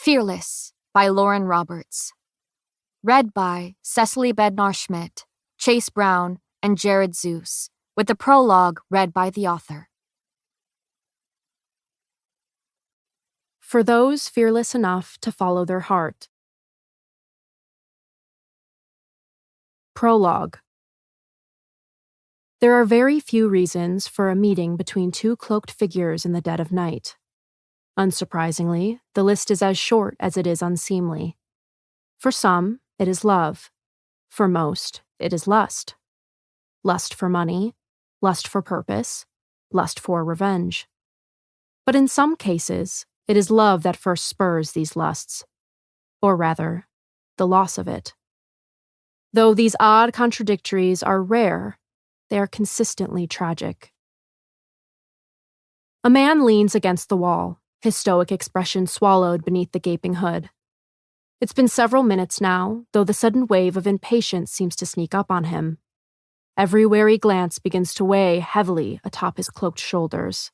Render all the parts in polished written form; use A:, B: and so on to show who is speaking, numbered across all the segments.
A: Fearless by Lauren Roberts. Read by Cecily Bednar-Schmidt, Chase Brown, and Jared Zeus, with the prologue read by the author.
B: For those fearless enough to follow their heart. Prologue. There are very few reasons for a meeting between two cloaked figures in the dead of night. Unsurprisingly, the list is as short as it is unseemly. For some, it is love. For most, it is lust. Lust for money, lust for purpose, lust for revenge. But in some cases, it is love that first spurs these lusts. Or rather, the loss of it. Though these odd contradictories are rare, they are consistently tragic. A man leans against the wall, his stoic expression swallowed beneath the gaping hood. It's been several minutes now, though the sudden wave of impatience seems to sneak up on him. Every wary glance begins to weigh heavily atop his cloaked shoulders.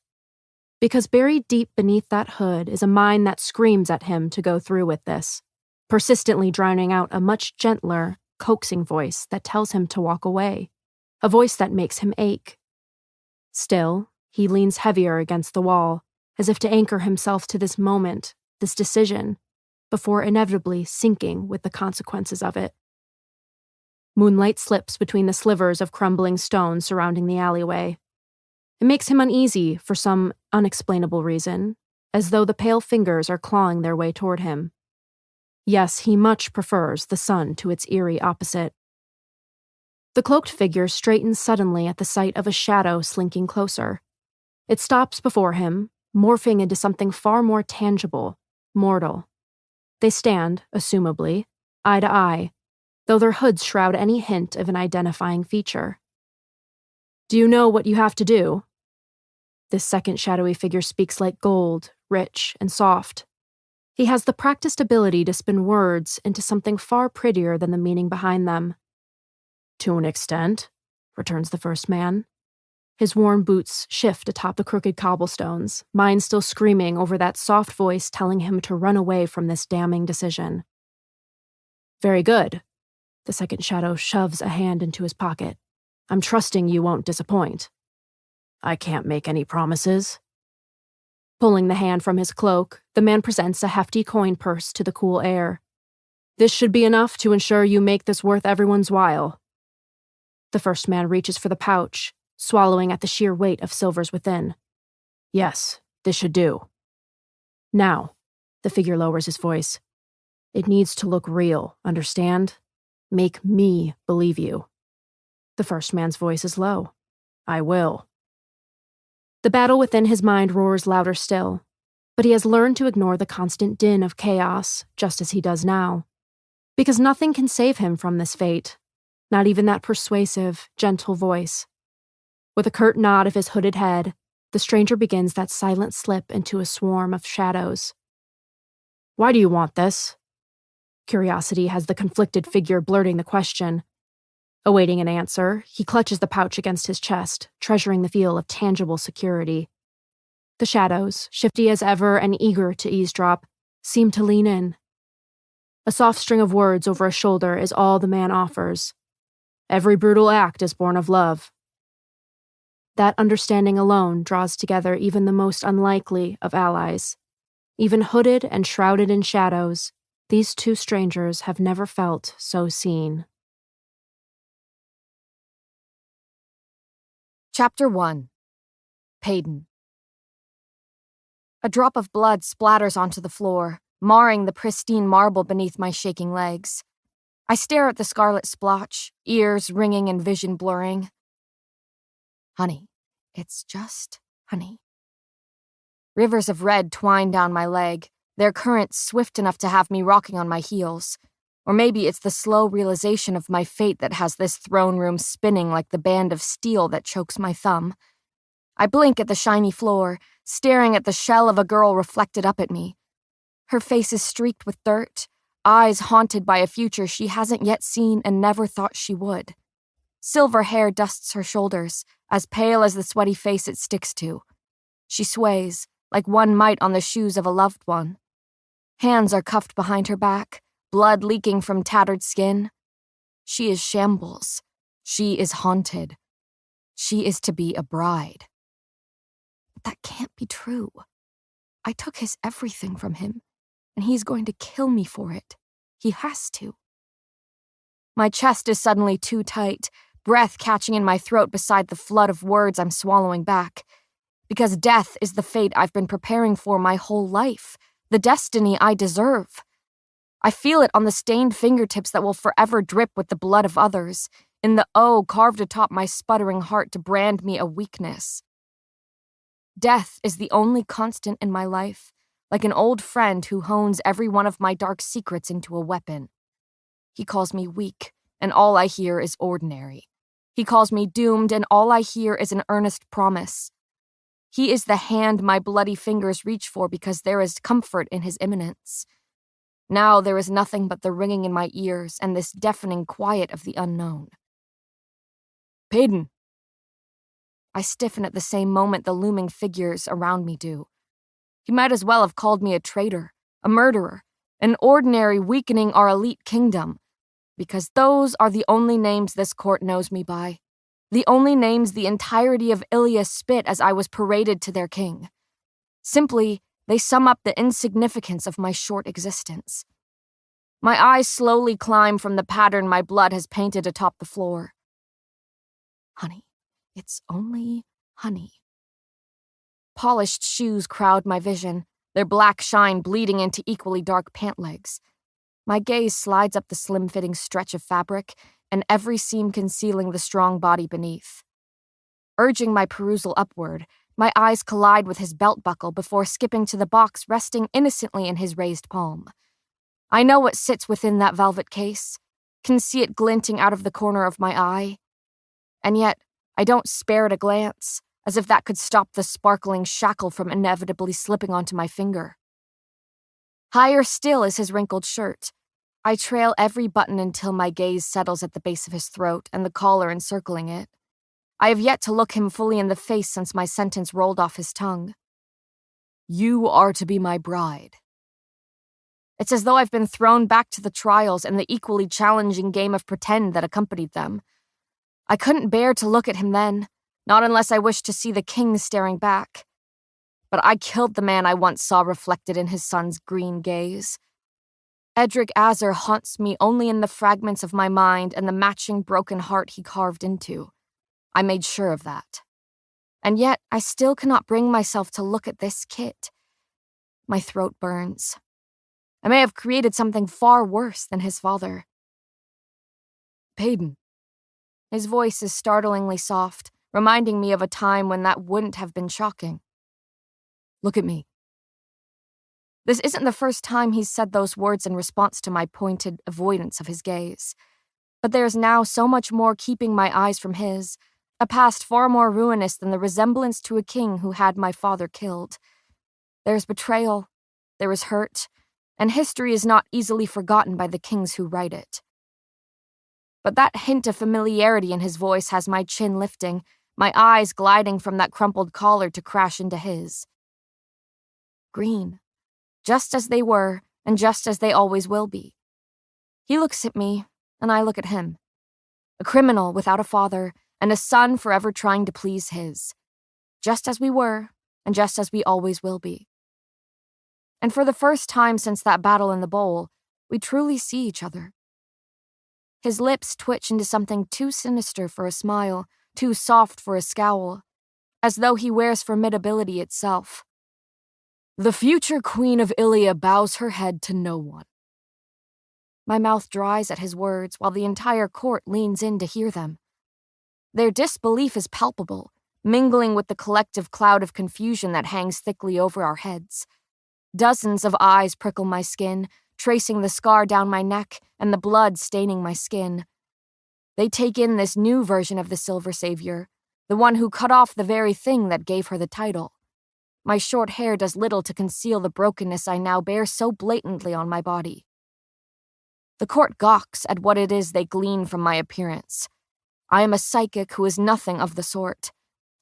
B: Because buried deep beneath that hood is a mind that screams at him to go through with this, persistently drowning out a much gentler, coaxing voice that tells him to walk away, a voice that makes him ache. Still, he leans heavier against the wall, as if to anchor himself to this moment, this decision, before inevitably sinking with the consequences of it. Moonlight slips between the slivers of crumbling stone surrounding the alleyway. It makes him uneasy for some unexplainable reason, as though the pale fingers are clawing their way toward him. Yes, he much prefers the sun to its eerie opposite. The cloaked figure straightens suddenly at the sight of a shadow slinking closer. It stops before him, morphing into something far more tangible, mortal. They stand, assumably, eye to eye, though their hoods shroud any hint of an identifying feature. Do you know what you have to do? This second shadowy figure speaks like gold, rich and soft. He has the practiced ability to spin words into something far prettier than the meaning behind them. To an extent, returns the first man. His worn boots shift atop the crooked cobblestones, mind still screaming over that soft voice telling him to run away from this damning decision. Very good. The second shadow shoves a hand into his pocket. I'm trusting you won't disappoint. I can't make any promises. Pulling the hand from his cloak, the man presents a hefty coin purse to the cool air. This should be enough to ensure you make this worth everyone's while. The first man reaches for the pouch, swallowing at the sheer weight of silvers within. Yes, this should do. Now, the figure lowers his voice. It needs to look real, understand? Make me believe you. The first man's voice is low. I will. The battle within his mind roars louder still, but he has learned to ignore the constant din of chaos, just as he does now. Because nothing can save him from this fate, not even that persuasive, gentle voice. With a curt nod of his hooded head, the stranger begins that silent slip into a swarm of shadows. Why do you want this? Curiosity has the conflicted figure blurting the question. Awaiting an answer, he clutches the pouch against his chest, treasuring the feel of tangible security. The shadows, shifty as ever and eager to eavesdrop, seem to lean in. A soft string of words over a shoulder is all the man offers. Every brutal act is born of love. That understanding alone draws together even the most unlikely of allies. Even hooded and shrouded in shadows, these two strangers have never felt so seen.
A: Chapter 1. Payton. A drop of blood splatters onto the floor, marring the pristine marble beneath my shaking legs. I stare at the scarlet splotch, ears ringing and vision blurring. Honey. It's just honey. Rivers of red twine down my leg, their current swift enough to have me rocking on my heels. Or maybe it's the slow realization of my fate that has this throne room spinning like the band of steel that chokes my thumb. I blink at the shiny floor, staring at the shell of a girl reflected up at me. Her face is streaked with dirt, eyes haunted by a future she hasn't yet seen and never thought she would. Silver hair dusts her shoulders, as pale as the sweaty face it sticks to. She sways, like one might on the shoes of a loved one. Hands are cuffed behind her back, blood leaking from tattered skin. She is shambles. She is haunted. She is to be a bride. But that can't be true. I took his everything from him, and he's going to kill me for it. He has to. My chest is suddenly too tight, breath catching in my throat beside the flood of words I'm swallowing back. Because death is the fate I've been preparing for my whole life, the destiny I deserve. I feel it on the stained fingertips that will forever drip with the blood of others, in the O carved atop my sputtering heart to brand me a weakness. Death is the only constant in my life, like an old friend who hones every one of my dark secrets into a weapon. He calls me weak, and all I hear is ordinary. He calls me doomed, and all I hear is an earnest promise. He is the hand my bloody fingers reach for because there is comfort in his imminence. Now there is nothing but the ringing in my ears and this deafening quiet of the unknown. Payden. I stiffen at the same moment the looming figures around me do. He might as well have called me a traitor, a murderer, an ordinary weakening our elite kingdom, because those are the only names this court knows me by. The only names the entirety of Ilia spit as I was paraded to their king. Simply, they sum up the insignificance of my short existence. My eyes slowly climb from the pattern my blood has painted atop the floor. Honey, it's only honey. Polished shoes crowd my vision, their black shine bleeding into equally dark pant legs. My gaze slides up the slim-fitting stretch of fabric, and every seam concealing the strong body beneath. Urging my perusal upward, my eyes collide with his belt buckle before skipping to the box resting innocently in his raised palm. I know what sits within that velvet case, can see it glinting out of the corner of my eye. And yet, I don't spare it a glance, as if that could stop the sparkling shackle from inevitably slipping onto my finger. Higher still is his wrinkled shirt. I trail every button until my gaze settles at the base of his throat and the collar encircling it. I have yet to look him fully in the face since my sentence rolled off his tongue. You are to be my bride. It's as though I've been thrown back to the trials and the equally challenging game of pretend that accompanied them. I couldn't bear to look at him then, not unless I wished to see the king staring back. But I killed the man I once saw reflected in his son's green gaze. Edric Azar haunts me only in the fragments of my mind and the matching broken heart he carved into. I made sure of that. And yet, I still cannot bring myself to look at this kit. My throat burns. I may have created something far worse than his father. Payden. His voice is startlingly soft, reminding me of a time when that wouldn't have been shocking. Look at me. This isn't the first time he's said those words in response to my pointed avoidance of his gaze. But there's now so much more keeping my eyes from his, a past far more ruinous than the resemblance to a king who had my father killed. There's betrayal, there is hurt, and history is not easily forgotten by the kings who write it. But that hint of familiarity in his voice has my chin lifting, my eyes gliding from that crumpled collar to crash into his. Green. Just as they were, and just as they always will be. He looks at me, and I look at him. A criminal without a father, and a son forever trying to please his. Just as we were, and just as we always will be. And for the first time since that battle in the bowl, we truly see each other. His lips twitch into something too sinister for a smile, too soft for a scowl, as though he wears formidability itself. The future queen of Ilia bows her head to no one. My mouth dries at his words while the entire court leans in to hear them. Their disbelief is palpable, mingling with the collective cloud of confusion that hangs thickly over our heads. Dozens of eyes prickle my skin, tracing the scar down my neck and the blood staining my skin. They take in this new version of the Silver Savior, the one who cut off the very thing that gave her the title. My short hair does little to conceal the brokenness I now bear so blatantly on my body. The court gawks at what it is they glean from my appearance. I am a psychic who is nothing of the sort.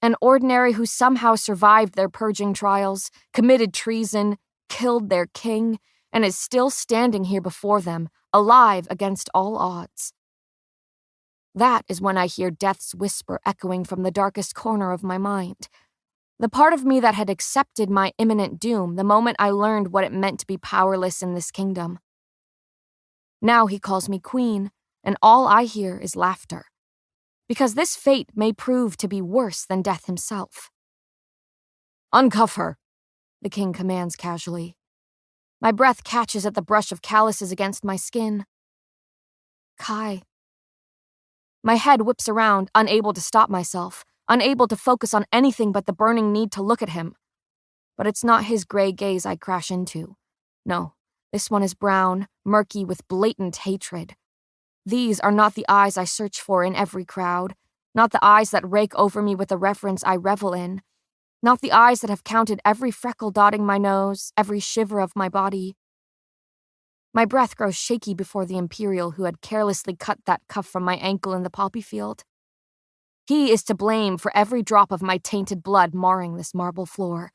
A: An ordinary who somehow survived their purging trials, committed treason, killed their king, and is still standing here before them, alive against all odds. That is when I hear death's whisper echoing from the darkest corner of my mind. The part of me that had accepted my imminent doom the moment I learned what it meant to be powerless in this kingdom. Now he calls me queen, and all I hear is laughter. Because this fate may prove to be worse than death himself. "Uncuff her," the king commands casually. My breath catches at the brush of calluses against my skin. Kai. My head whips around, unable to stop myself, unable to focus on anything but the burning need to look at him. But it's not his gray gaze I crash into. No, this one is brown, murky with blatant hatred. These are not the eyes I search for in every crowd, not the eyes that rake over me with a reverence I revel in, not the eyes that have counted every freckle dotting my nose, every shiver of my body. My breath grows shaky before the Imperial who had carelessly cut that cuff from my ankle in the poppy field. He is to blame for every drop of my tainted blood marring this marble floor.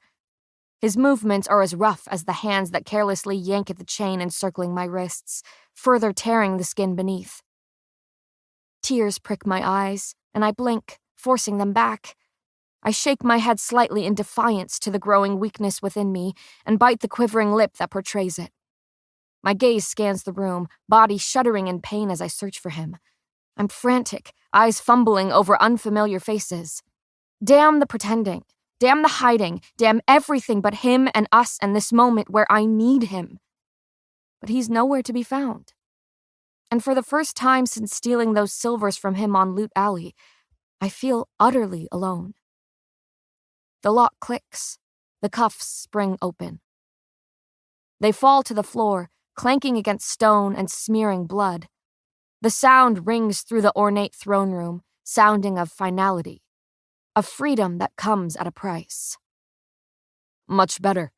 A: His movements are as rough as the hands that carelessly yank at the chain encircling my wrists, further tearing the skin beneath. Tears prick my eyes, and I blink, forcing them back. I shake my head slightly in defiance to the growing weakness within me and bite the quivering lip that portrays it. My gaze scans the room, body shuddering in pain as I search for him. I'm frantic, eyes fumbling over unfamiliar faces. Damn the pretending. Damn the hiding, damn everything but him and us and this moment where I need him. But he's nowhere to be found. And for the first time since stealing those silvers from him on Loot Alley, I feel utterly alone. The lock clicks. The cuffs spring open. They fall to the floor, clanking against stone and smearing blood. The sound rings through the ornate throne room, sounding of finality. A freedom that comes at a price. Much better.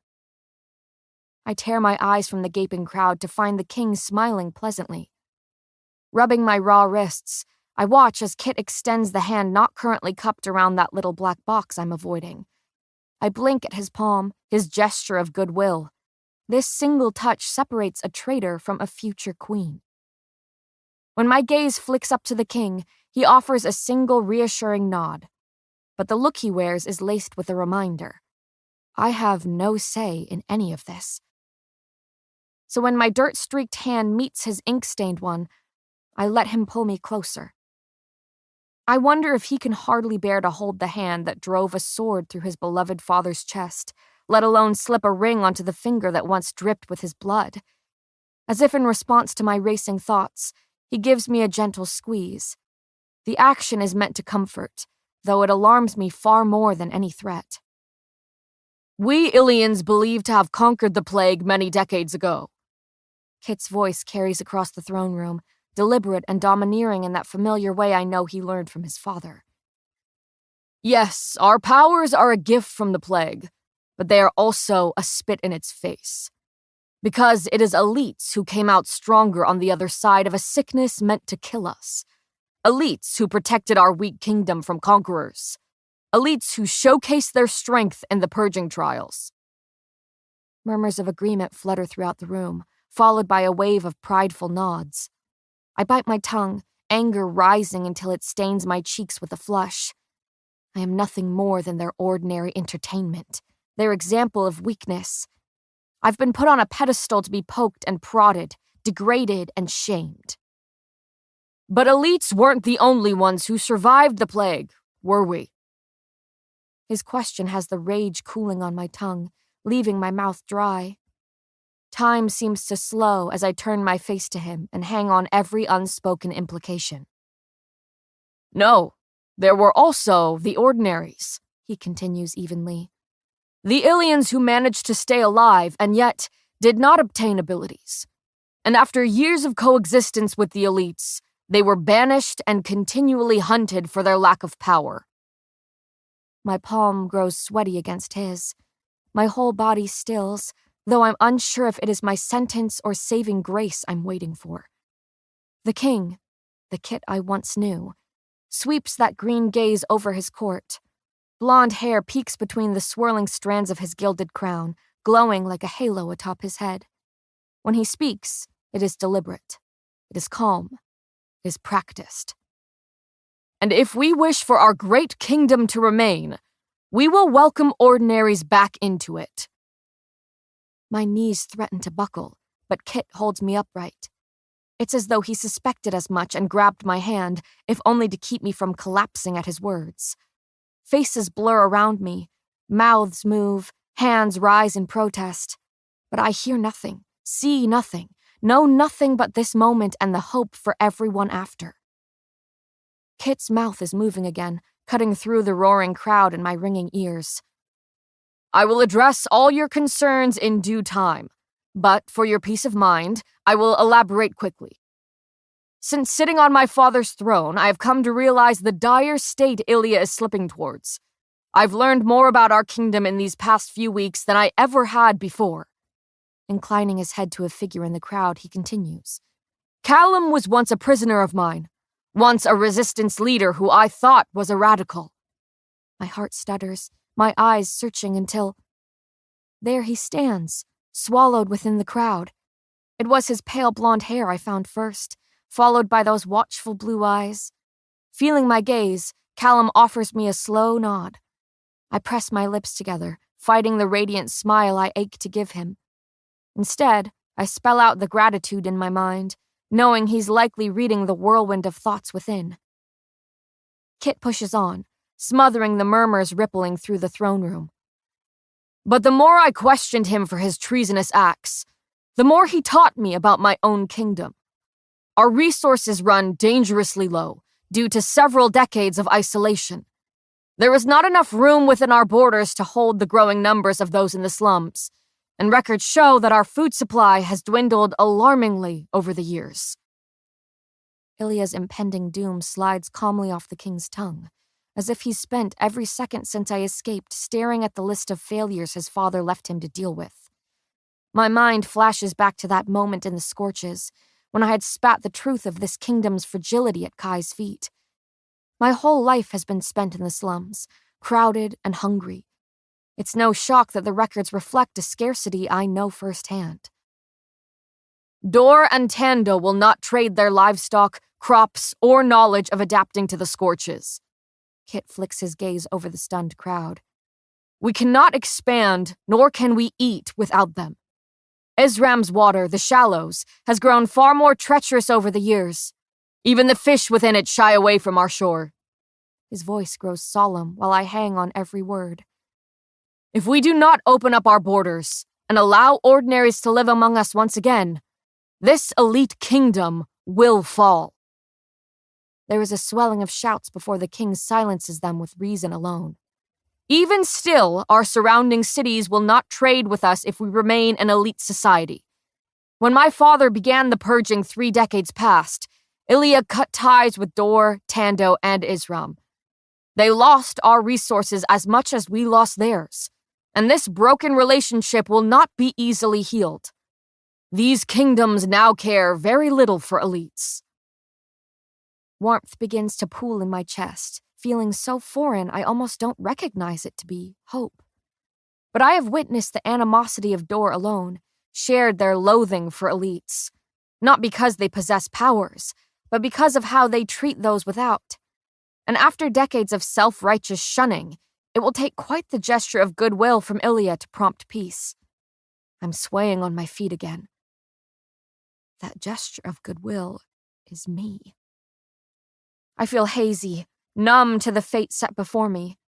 A: I tear my eyes from the gaping crowd to find the king smiling pleasantly. Rubbing my raw wrists, I watch as Kit extends the hand not currently cupped around that little black box I'm avoiding. I blink at his palm, his gesture of goodwill. This single touch separates a traitor from a future queen. When my gaze flicks up to the king, he offers a single reassuring nod. But the look he wears is laced with a reminder. I have no say in any of this. So when my dirt-streaked hand meets his ink-stained one, I let him pull me closer. I wonder if he can hardly bear to hold the hand that drove a sword through his beloved father's chest, let alone slip a ring onto the finger that once dripped with his blood. As if in response to my racing thoughts, he gives me a gentle squeeze. The action is meant to comfort, though it alarms me far more than any threat. "We Ilians believe to have conquered the plague many decades ago." Kit's voice carries across the throne room, deliberate and domineering in that familiar way I know he learned from his father. "Yes, our powers are a gift from the plague, but they are also a spit in its face. Because it is elites who came out stronger on the other side of a sickness meant to kill us. Elites who protected our weak kingdom from conquerors. Elites who showcased their strength in the purging trials." Murmurs of agreement flutter throughout the room, followed by a wave of prideful nods. I bite my tongue, anger rising until it stains my cheeks with a flush. I am nothing more than their ordinary entertainment, their example of weakness. I've been put on a pedestal to be poked and prodded, degraded and shamed. "But elites weren't the only ones who survived the plague, were we?" His question has the rage cooling on my tongue, leaving my mouth dry. Time seems to slow as I turn my face to him and hang on every unspoken implication. "No, there were also the ordinaries," he continues evenly. "The Ilians who managed to stay alive and yet did not obtain abilities. And after years of coexistence with the elites, they were banished and continually hunted for their lack of power." My palm grows sweaty against his. My whole body stills, though I'm unsure if it is my sentence or saving grace I'm waiting for. The king, the Kit I once knew, sweeps that green gaze over his court. Blonde hair peeks between the swirling strands of his gilded crown, glowing like a halo atop his head. When he speaks, it is deliberate. It is calm. It is practiced. And if we wish for our great kingdom to remain, we will welcome ordinaries back into it. My knees threaten to buckle, but Kit holds me upright. It's as though he suspected as much and grabbed my hand, if only to keep me from collapsing at his words. Faces blur around me, mouths move, hands rise in protest. But I hear nothing, see nothing, know nothing but this moment and the hope for everyone after. Kit's mouth is moving again, cutting through the roaring crowd in my ringing ears. I will address all your concerns in due time, but for your peace of mind, I will elaborate quickly. Since sitting on my father's throne, I have come to realize the dire state Ilya is slipping towards. I've learned more about our kingdom in these past few weeks than I ever had before. Inclining his head to a figure in the crowd, he continues. Callum was once a prisoner of mine, once a resistance leader who I thought was a radical. My heart stutters, my eyes searching until... There he stands, swallowed within the crowd. It was his pale blonde hair I found first, followed by those watchful blue eyes. Feeling my gaze, Callum offers me a slow nod. I press my lips together, fighting the radiant smile I ache to give him. Instead, I spell out the gratitude in my mind, knowing he's likely reading the whirlwind of thoughts within. Kit pushes on, smothering the murmurs rippling through the throne room. But the more I questioned him for his treasonous acts, the more he taught me about my own kingdom. Our resources run dangerously low due to several decades of isolation. There is not enough room within our borders to hold the growing numbers of those in the slums, and records show that our food supply has dwindled alarmingly over the years. Ilya's impending doom slides calmly off the king's tongue, as if he's spent every second since I escaped staring at the list of failures his father left him to deal with. My mind flashes back to that moment in the scorches, when I had spat the truth of this kingdom's fragility at Kai's feet. My whole life has been spent in the slums, crowded and hungry. It's no shock that the records reflect a scarcity I know firsthand. Dor and Tando will not trade their livestock, crops, or knowledge of adapting to the scorches. Kit flicks his gaze over the stunned crowd. We cannot expand, nor can we eat without them. Ezram's water, the shallows, has grown far more treacherous over the years. Even the fish within it shy away from our shore. His voice grows solemn while I hang on every word. If we do not open up our borders and allow ordinaries to live among us once again, this elite kingdom will fall. There is a swelling of shouts before the king silences them with reason alone. Even still, our surrounding cities will not trade with us if we remain an elite society. When my father began the purging 3 decades past, Ilya cut ties with Dor, Tando, and Ezram. They lost our resources as much as we lost theirs, and this broken relationship will not be easily healed. These kingdoms now care very little for elites. Warmth begins to pool in my chest, feeling so foreign I almost don't recognize it to be hope. But I have witnessed the animosity of Dor alone, shared their loathing for elites, not because they possess powers, but because of how they treat those without. And after decades of self-righteous shunning, it will take quite the gesture of goodwill from Ilya to prompt peace. I'm swaying on my feet again. That gesture of goodwill is me. I feel hazy, numb to the fate set before me.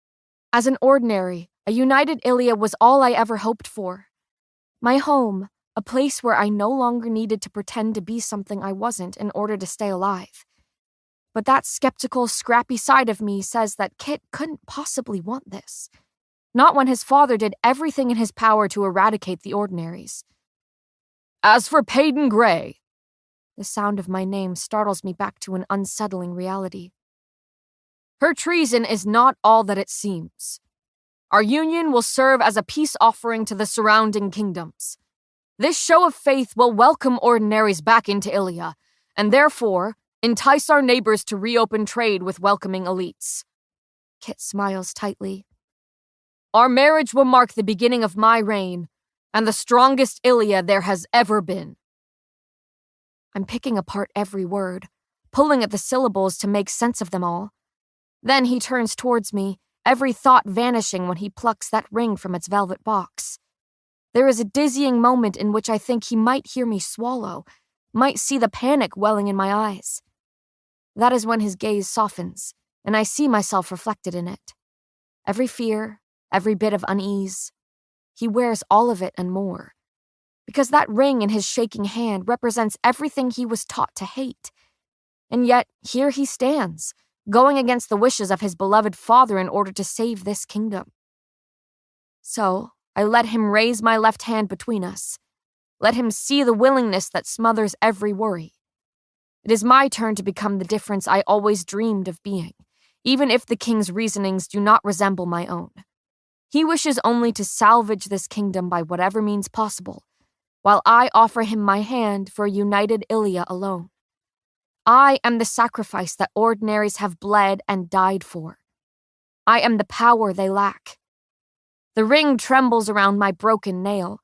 A: As an ordinary, a united Ilya was all I ever hoped for. My home, a place where I no longer needed to pretend to be something I wasn't in order to stay alive. But that skeptical, scrappy side of me says that Kit couldn't possibly want this. Not when his father did everything in his power to eradicate the ordinaries. As for Peyton Gray, the sound of my name startles me back to an unsettling reality. Her treason is not all that it seems. Our union will serve as a peace offering to the surrounding kingdoms. This show of faith will welcome ordinaries back into Ilya, and therefore entice our neighbors to reopen trade with welcoming elites. Kit smiles tightly. Our marriage will mark the beginning of my reign, and the strongest Ilya there has ever been. I'm picking apart every word, pulling at the syllables to make sense of them all. Then he turns towards me, every thought vanishing when he plucks that ring from its velvet box. There is a dizzying moment in which I think he might hear me swallow, might see the panic welling in my eyes. That is when his gaze softens, and I see myself reflected in it. Every fear, every bit of unease. He wears all of it and more. Because that ring in his shaking hand represents everything he was taught to hate. And yet, here he stands, going against the wishes of his beloved father in order to save this kingdom. So, I let him raise my left hand between us. Let him see the willingness that smothers every worry. It is my turn to become the difference I always dreamed of being, even if the king's reasonings do not resemble my own. He wishes only to salvage this kingdom by whatever means possible, while I offer him my hand for a united Ilia alone. I am the sacrifice that ordinaries have bled and died for. I am the power they lack. The ring trembles around my broken nail.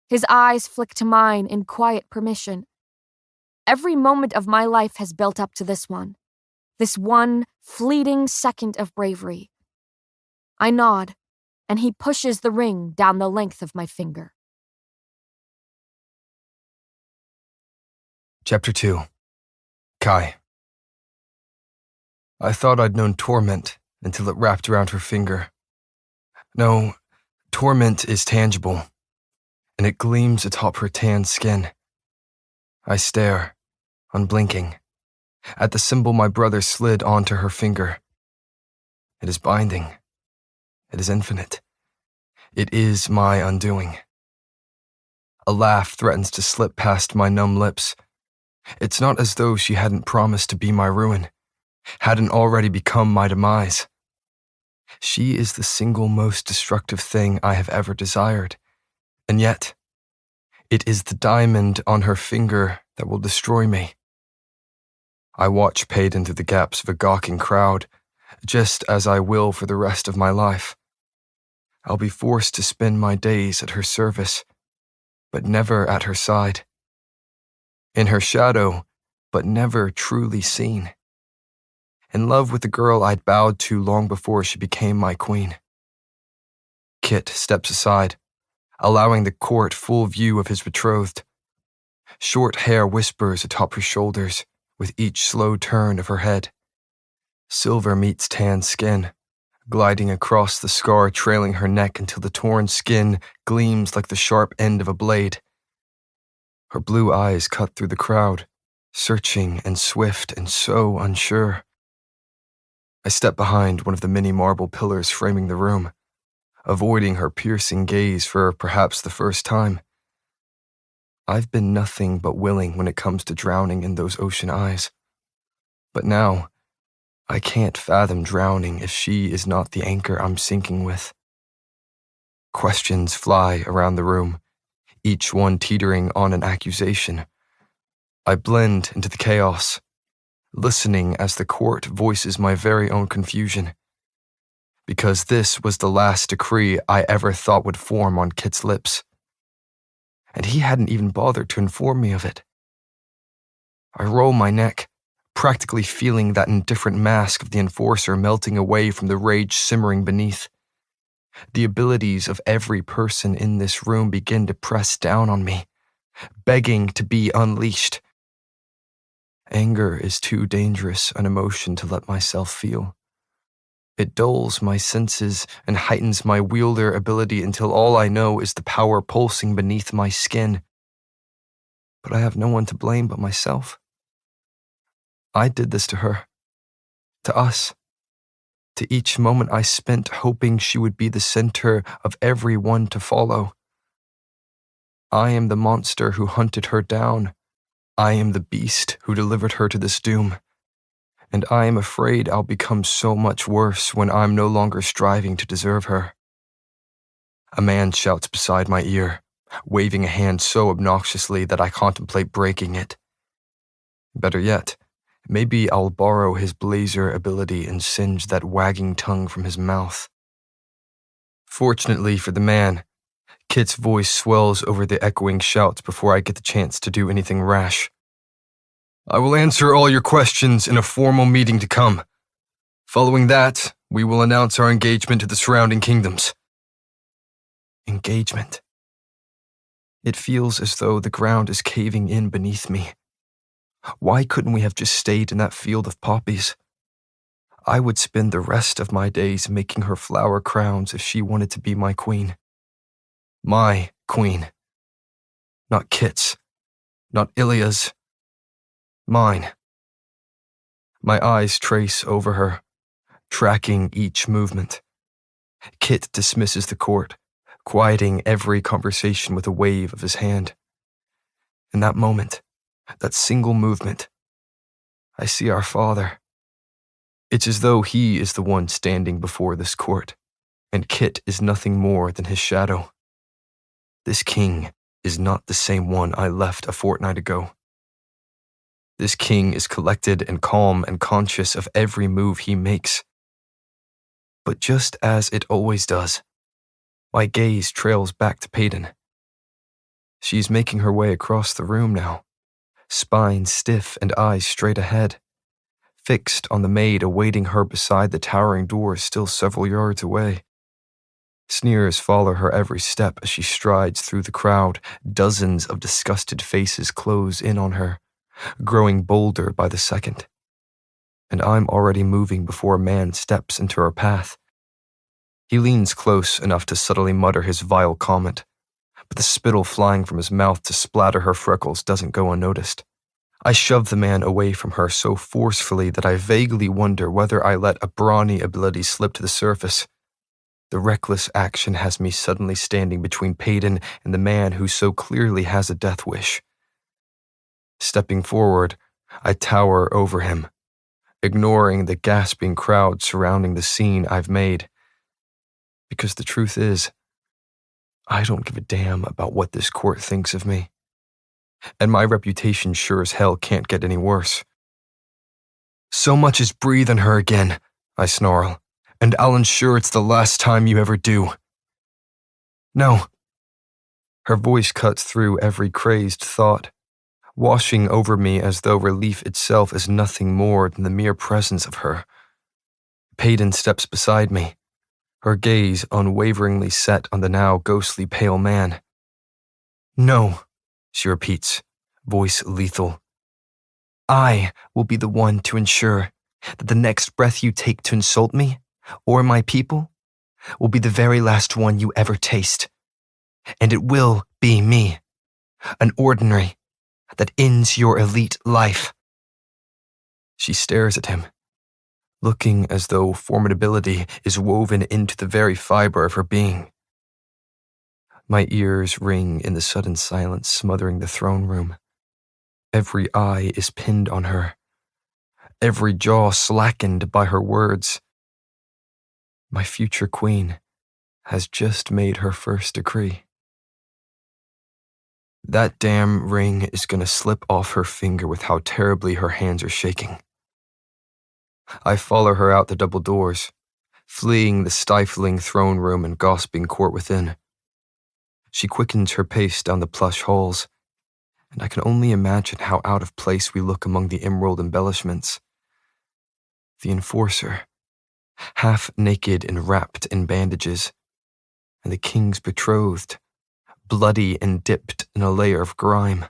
A: His eyes flick to mine in quiet permission. Every moment of my life has built up to this one fleeting second of bravery. I nod, and he pushes the ring down the length of my finger.
C: Chapter 2. Kai. I thought I'd known torment until it wrapped around her finger. No, torment is tangible, and it gleams atop her tan skin. I stare, unblinking, at the symbol my brother slid onto her finger. It is binding. It is infinite. It is my undoing. A laugh threatens to slip past my numb lips. It's not as though she hadn't promised to be my ruin, hadn't already become my demise. She is the single most destructive thing I have ever desired, and yet, it is the diamond on her finger that will destroy me. I watch Payton through the gaps of a gawking crowd, just as I will for the rest of my life. I'll be forced to spend my days at her service, but never at her side. In her shadow, but never truly seen. In love with the girl I'd bowed to long before she became my queen. Kit steps aside, allowing the court full view of his betrothed. Short hair whispers atop her shoulders with each slow turn of her head. Silver meets tan skin, gliding across the scar trailing her neck until the torn skin gleams like the sharp end of a blade. Her blue eyes cut through the crowd, searching and swift and so unsure. I step behind one of the many marble pillars framing the room, avoiding her piercing gaze for perhaps the first time. I've been nothing but willing when it comes to drowning in those ocean eyes. But now, I can't fathom drowning if she is not the anchor I'm sinking with. Questions fly around the room, each one teetering on an accusation. I blend into the chaos, listening as the court voices my very own confusion. Because this was the last decree I ever thought would form on Kit's lips. And he hadn't even bothered to inform me of it. I roll my neck, practically feeling that indifferent mask of the enforcer melting away from the rage simmering beneath. The abilities of every person in this room begin to press down on me, begging to be unleashed. Anger is too dangerous an emotion to let myself feel. It dulls my senses and heightens my wielder ability until all I know is the power pulsing beneath my skin. But I have no one to blame but myself. I did this to her, to us, to each moment I spent hoping she would be the center of every one to follow. I am the monster who hunted her down. I am the beast who delivered her to this doom. And I am afraid I'll become so much worse when I'm no longer striving to deserve her. A man shouts beside my ear, waving a hand so obnoxiously that I contemplate breaking it. Better yet, maybe I'll borrow his blazer ability and singe that wagging tongue from his mouth. Fortunately for the man, Kit's voice swells over the echoing shouts before I get the chance to do anything rash. I will answer all your questions in a formal meeting to come. Following that, we will announce our engagement to the surrounding kingdoms. Engagement. It feels as though the ground is caving in beneath me. Why couldn't we have just stayed in that field of poppies? I would spend the rest of my days making her flower crowns if she wanted to be my queen. My queen. Not Kit's. Not Ilya's. Mine. My eyes trace over her, tracking each movement. Kit dismisses the court, quieting every conversation with a wave of his hand. In that moment, that single movement, I see our father. It's as though he is the one standing before this court, and Kit is nothing more than his shadow. This king is not the same one I left a fortnight ago. This king is collected and calm and conscious of every move he makes. But just as it always does, my gaze trails back to Peyton. She's making her way across the room now, spine stiff and eyes straight ahead, fixed on the maid awaiting her beside the towering door still several yards away. Sneers follow her every step as she strides through the crowd. Dozens of disgusted faces close in on her, growing bolder by the second. And I'm already moving before a man steps into her path. He leans close enough to subtly mutter his vile comment, but the spittle flying from his mouth to splatter her freckles doesn't go unnoticed. I shove the man away from her so forcefully that I vaguely wonder whether I let a brawny ability slip to the surface. The reckless action has me suddenly standing between Peyton and the man who so clearly has a death wish. Stepping forward, I tower over him, ignoring the gasping crowd surrounding the scene I've made. Because the truth is, I don't give a damn about what this court thinks of me. And my reputation sure as hell can't get any worse. So much as breathe on her again, I snarl, and I'll ensure it's the last time you ever do. No. Her voice cuts through every crazed thought, washing over me as though relief itself is nothing more than the mere presence of her. Peyton steps beside me, her gaze unwaveringly set on the now ghostly pale man. No, she repeats, voice lethal. I will be the one to ensure that the next breath you take to insult me, or my people, will be the very last one you ever taste. And it will be me, an ordinary, that ends your elite life. She stares at him, looking as though formidability is woven into the very fiber of her being. My ears ring in the sudden silence smothering the throne room. Every eye is pinned on her, every jaw slackened by her words. My future queen has just made her first decree. That damn ring is gonna slip off her finger with how terribly her hands are shaking. I follow her out the double doors, fleeing the stifling throne room and gossiping court within. She quickens her pace down the plush halls, and I can only imagine how out of place we look among the emerald embellishments. The enforcer, half naked and wrapped in bandages, and the king's betrothed, bloody and dipped in a layer of grime.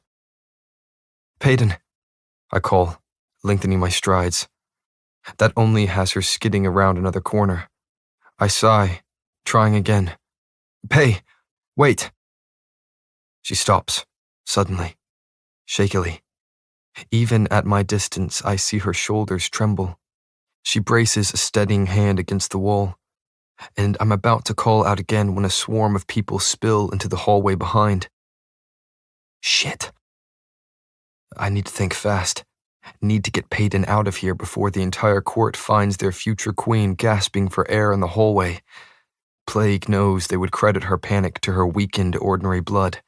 C: Peyton, I call, lengthening my strides. That only has her skidding around another corner. I sigh, trying again. Wait. She stops, suddenly, shakily. Even at my distance, I see her shoulders tremble. She braces a steadying hand against the wall, and I'm about to call out again when a swarm of people spill into the hallway behind. Shit. I need to think fast. Need to get Peyton out of here before the entire court finds their future queen gasping for air in the hallway. Plague knows they would credit her panic to her weakened ordinary blood.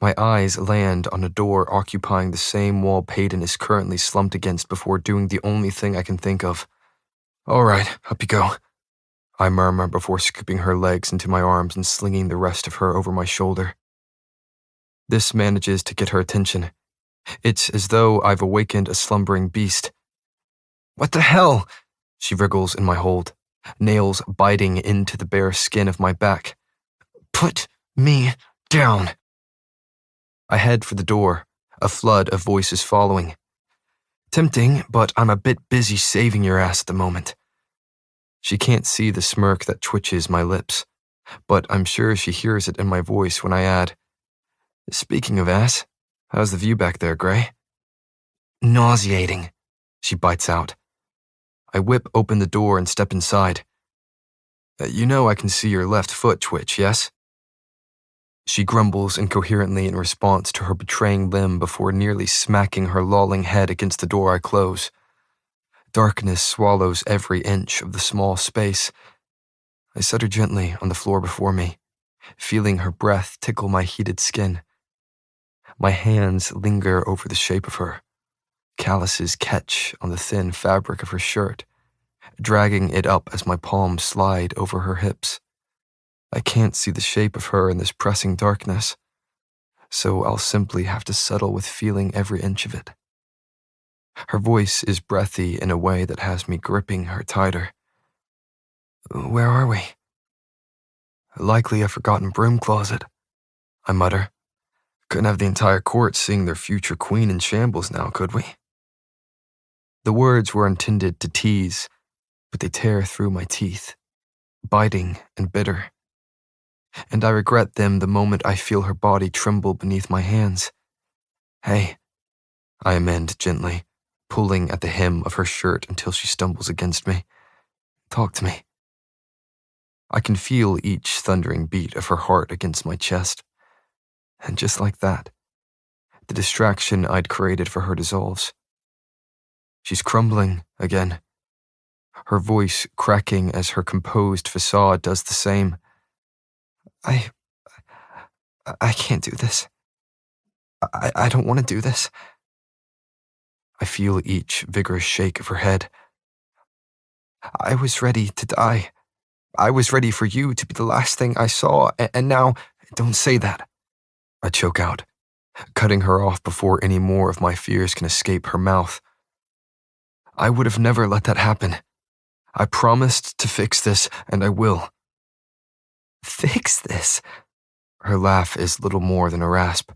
C: My eyes land on a door occupying the same wall Peyton is currently slumped against before doing the only thing I can think of. All right, up you go, I murmur before scooping her legs into my arms and slinging the rest of her over my shoulder. This manages to get her attention, It's as though I've awakened a slumbering beast. What the hell? She wriggles in my hold, nails biting into the bare skin of my back. Put me down. I head for the door, a flood of voices following. Tempting, but I'm a bit busy saving your ass at the moment. She can't see the smirk that twitches my lips, but I'm sure she hears it in my voice when I add, Speaking of ass, how's the view back there, Gray? Nauseating, she bites out. I whip open the door and step inside. You know I can see your left foot twitch, yes? She grumbles incoherently in response to her betraying limb before nearly smacking her lolling head against the door I close. Darkness swallows every inch of the small space. I set her gently on the floor before me, feeling her breath tickle my heated skin. My hands linger over the shape of her. Calluses catch on the thin fabric of her shirt, dragging it up as my palms slide over her hips. I can't see the shape of her in this pressing darkness, so I'll simply have to settle with feeling every inch of it. Her voice is breathy in a way that has me gripping her tighter. Where are we? Likely a forgotten broom closet, I mutter. Couldn't have the entire court seeing their future queen in shambles now, could we? The words were intended to tease, but they tear through my teeth, biting and bitter. And I regret them the moment I feel her body tremble beneath my hands. Hey, I amend gently, pulling at the hem of her shirt until she stumbles against me. Talk to me. I can feel each thundering beat of her heart against my chest. And just like that, the distraction I'd created for her dissolves. She's crumbling again, her voice cracking as her composed facade does the same. I can't do this. I don't want to do this. I feel each vigorous shake of her head. I was ready to die. I was ready for you to be the last thing I saw, and now, don't say that. I choke out, cutting her off before any more of my fears can escape her mouth. I would have never let that happen. I promised to fix this, and I will. Fix this? Her laugh is little more than a rasp.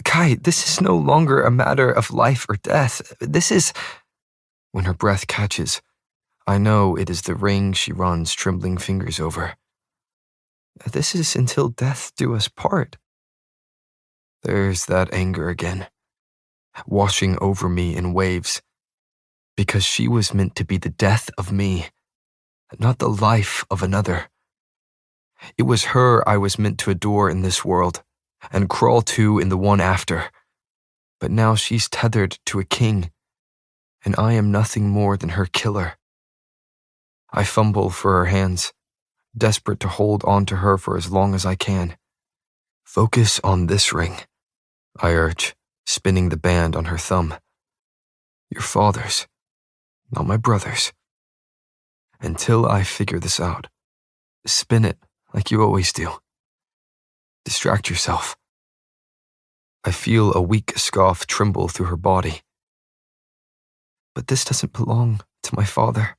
C: Kai, this is no longer a matter of life or death. This is... When her breath catches, I know it is the ring she runs trembling fingers over. This is until death do us part. There's that anger again, washing over me in waves, because she was meant to be the death of me, not the life of another. It was her I was meant to adore in this world, and crawl to in the one after. But now she's tethered to a king, and I am nothing more than her killer. I fumble for her hands, desperate to hold on to her for as long as I can. Focus on this ring, I urge, spinning the band on her thumb. Your father's, not my brother's. Until I figure this out, spin it like you always do. Distract yourself. I feel a weak scoff tremble through her body. But this doesn't belong to my father.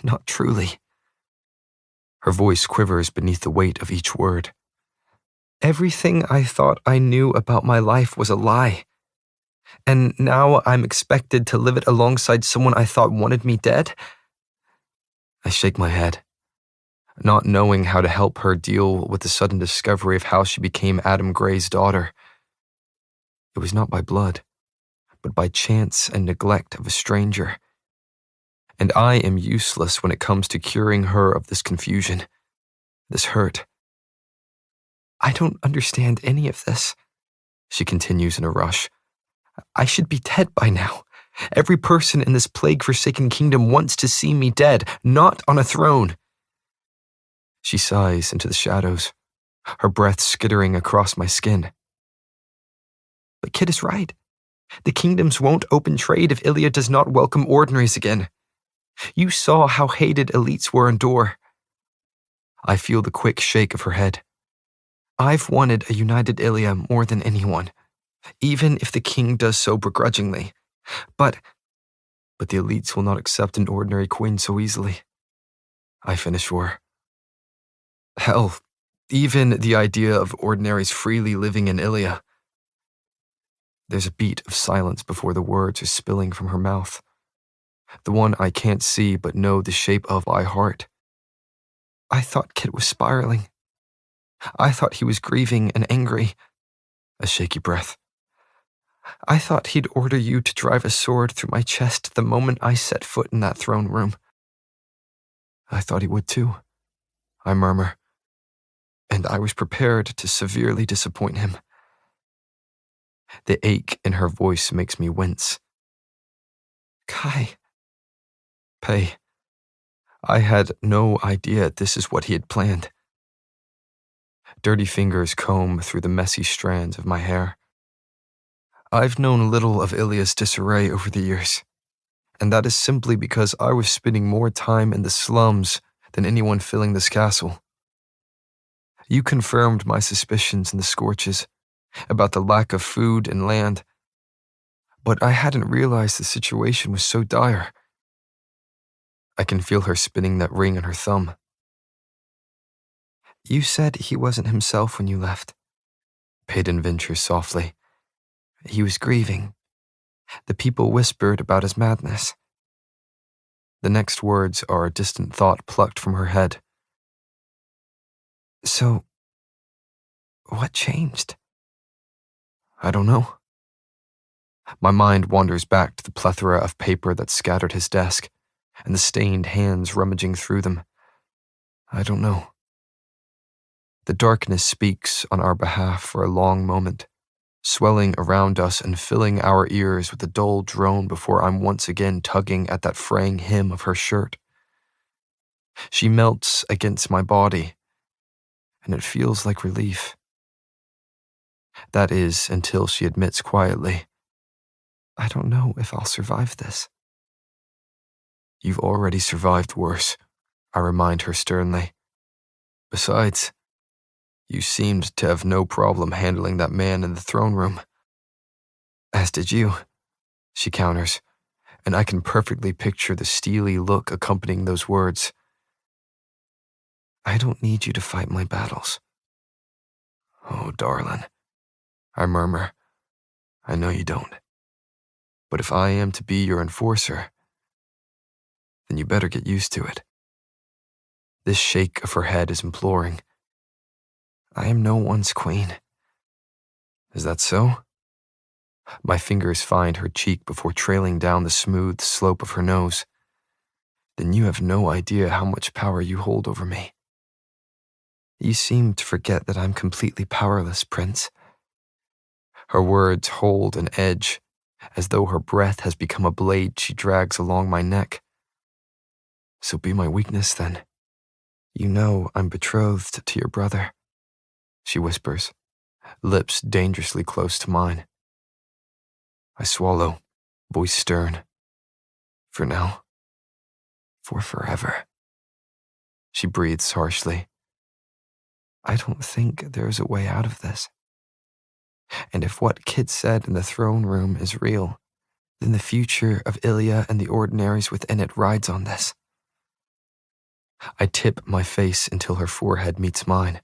C: Not truly. Her voice quivers beneath the weight of each word. Everything I thought I knew about my life was a lie. And now I'm expected to live it alongside someone I thought wanted me dead? I shake my head, not knowing how to help her deal with the sudden discovery of how she became Adam Gray's daughter. It was not by blood, but by chance and neglect of a stranger. And I am useless when it comes to curing her of this confusion, this hurt. I don't understand any of this, she continues in a rush. I should be dead by now. Every person in this plague-forsaken kingdom wants to see me dead, not on a throne. She sighs into the shadows, her breath skittering across my skin. But Kid is right. The kingdoms won't open trade if Ilya does not welcome ordinaries again. You saw how hated elites were in Dor. I feel the quick shake of her head. I've wanted a united Ilya more than anyone, even if the king does so begrudgingly. But the elites will not accept an ordinary queen so easily. I finish for her. Hell, even the idea of ordinaries freely living in Ilia. There's a beat of silence before the words are spilling from her mouth. The one I can't see but know the shape of by heart. I thought Kit was spiraling. I thought he was grieving and angry. A shaky breath. I thought he'd order you to drive a sword through my chest the moment I set foot in that throne room. I thought he would too, I murmur, and I was prepared to severely disappoint him. The ache in her voice makes me wince. Kai. Pei. I had no idea this is what he had planned. Dirty fingers comb through the messy strands of my hair. I've known little of Ilia's disarray over the years, and that is simply because I was spending more time in the slums than anyone filling this castle. You confirmed my suspicions in the scorches about the lack of food and land, but I hadn't realized the situation was so dire. I can feel her spinning that ring on her thumb. You said he wasn't himself when you left, Peyton ventures softly. He was grieving. The people whispered about his madness. The next words are a distant thought plucked from her head. So, what changed? I don't know. My mind wanders back to the plethora of paper that scattered his desk, and the stained hands rummaging through them. I don't know. The darkness speaks on our behalf for a long moment, swelling around us and filling our ears with a dull drone before I'm once again tugging at that fraying hem of her shirt. She melts against my body, and it feels like relief. That is, until she admits quietly, I don't know if I'll survive this. You've already survived worse, I remind her sternly. Besides, you seemed to have no problem handling that man in the throne room. As did you, she counters, and I can perfectly picture the steely look accompanying those words. I don't need you to fight my battles. Oh, darling, I murmur. I know you don't. But if I am to be your enforcer, then you better get used to it. This shake of her head is imploring. I am no one's queen. Is that so? My fingers find her cheek before trailing down the smooth slope of her nose. Then you have no idea how much power you hold over me. You seem to forget that I'm completely powerless, Prince. Her words hold an edge, as though her breath has become a blade she drags along my neck. So be my weakness, then. You know I'm betrothed to your brother, she whispers, lips dangerously close to mine. I swallow, voice stern. For now. For forever. She breathes harshly. I don't think there's a way out of this. And if what Kit said in the throne room is real, then the future of Ilia and the ordinaries within it rides on this. I tip my face until her forehead meets mine.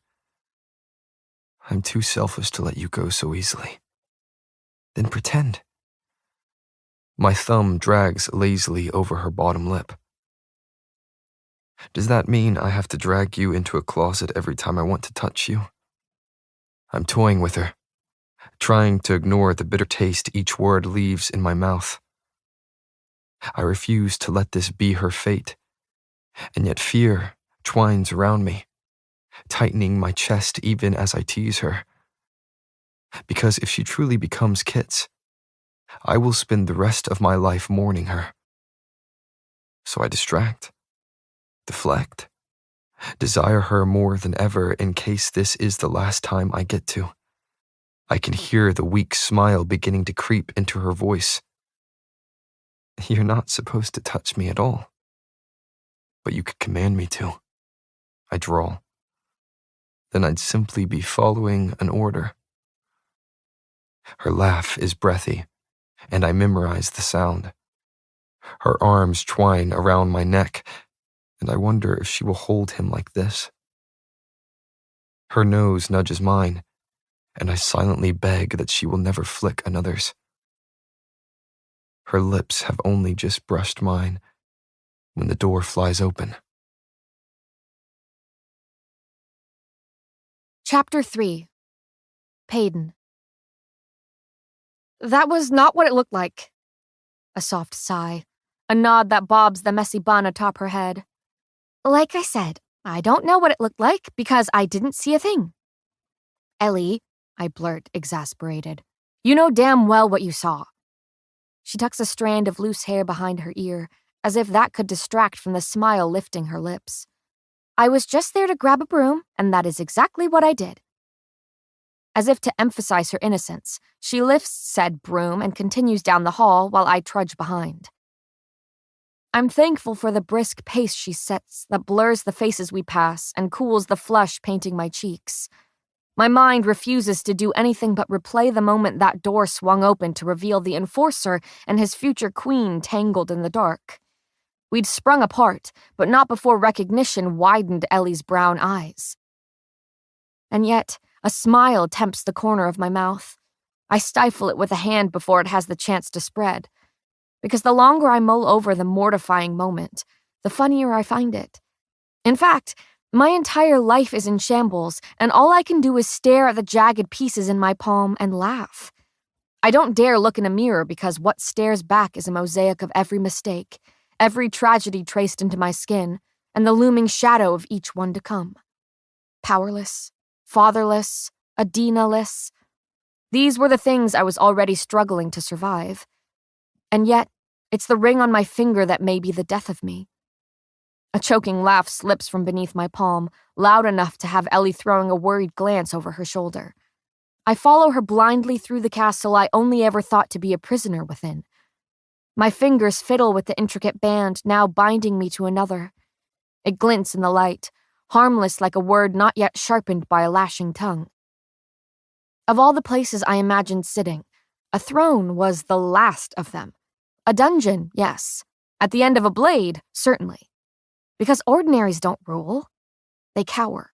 C: I'm too selfish to let you go so easily. Then pretend. My thumb drags lazily over her bottom lip. Does that mean I have to drag you into a closet every time I want to touch you? I'm toying with her, trying to ignore the bitter taste each word leaves in my mouth. I refuse to let this be her fate, and yet fear twines around me, tightening my chest even as I tease her. Because if she truly becomes Kit's, I will spend the rest of my life mourning her. So I distract, deflect, desire her more than ever in case this is the last time I get to. I can hear the weak smile beginning to creep into her voice. You're not supposed to touch me at all. But you could command me to. I drawl. Then I'd simply be following an order. Her laugh is breathy, and I memorize the sound. Her arms twine around my neck, and I wonder if she will hold him like this. Her nose nudges mine, and I silently beg that she will never flick another's. Her lips have only just brushed mine when the door flies open.
A: Chapter 3. Payden. That was not what it looked like. A soft sigh, a nod that bobs the messy bun atop her head. Like I said, I don't know what it looked like because I didn't see a thing. Ellie, I blurt, exasperated. You know damn well what you saw. She tucks a strand of loose hair behind her ear, as if that could distract from the smile lifting her lips. I was just there to grab a broom, and that is exactly what I did. As if to emphasize her innocence, she lifts said broom and continues down the hall while I trudge behind. I'm thankful for the brisk pace she sets that blurs the faces we pass and cools the flush painting my cheeks. My mind refuses to do anything but replay the moment that door swung open to reveal the enforcer and his future queen tangled in the dark. We'd sprung apart, but not before recognition widened Ellie's brown eyes. And yet, a smile tempts the corner of my mouth. I stifle it with a hand before it has the chance to spread. Because the longer I mull over the mortifying moment, the funnier I find it. In fact, my entire life is in shambles, and all I can do is stare at the jagged pieces in my palm and laugh. I don't dare look in a mirror because what stares back is a mosaic of every mistake, every tragedy traced into my skin, and the looming shadow of each one to come. Powerless, fatherless, Adina-less. These were the things I was already struggling to survive. And yet, it's the ring on my finger that may be the death of me. A choking laugh slips from beneath my palm, loud enough to have Ellie throwing a worried glance over her shoulder. I follow her blindly through the castle I only ever thought to be a prisoner within. My fingers fiddle with the intricate band now binding me to another. It glints in the light, harmless like a word not yet sharpened by a lashing tongue. Of all the places I imagined sitting, a throne was the last of them. A dungeon, yes. At the end of a blade, certainly. Because ordinaries don't rule. They cower.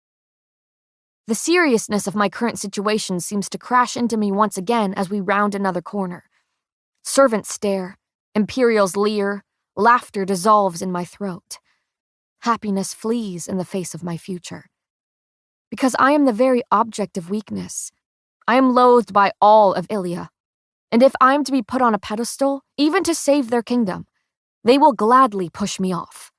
A: The seriousness of my current situation seems to crash into me once again as we round another corner. Servants stare, Imperials leer, laughter dissolves in my throat. Happiness flees in the face of my future. Because I am the very object of weakness. I am loathed by all of Ilia. And if I'm to be put on a pedestal, even to save their kingdom, they will gladly push me off.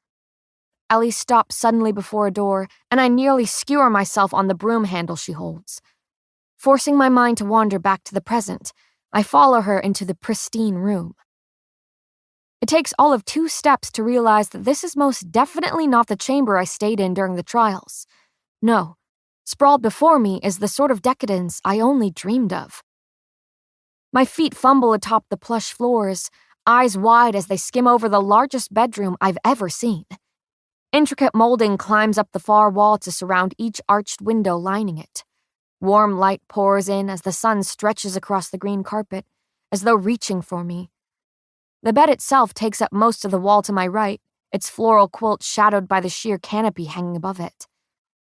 A: Ellie stops suddenly before a door, and I nearly skewer myself on the broom handle she holds. Forcing my mind to wander back to the present, I follow her into the pristine room. It takes all of 2 steps to realize that this is most definitely not the chamber I stayed in during the trials. No, sprawled before me is the sort of decadence I only dreamed of. My feet fumble atop the plush floors, eyes wide as they skim over the largest bedroom I've ever seen. Intricate molding climbs up the far wall to surround each arched window lining it. Warm light pours in as the sun stretches across the green carpet, as though reaching for me. The bed itself takes up most of the wall to my right, its floral quilt shadowed by the sheer canopy hanging above it.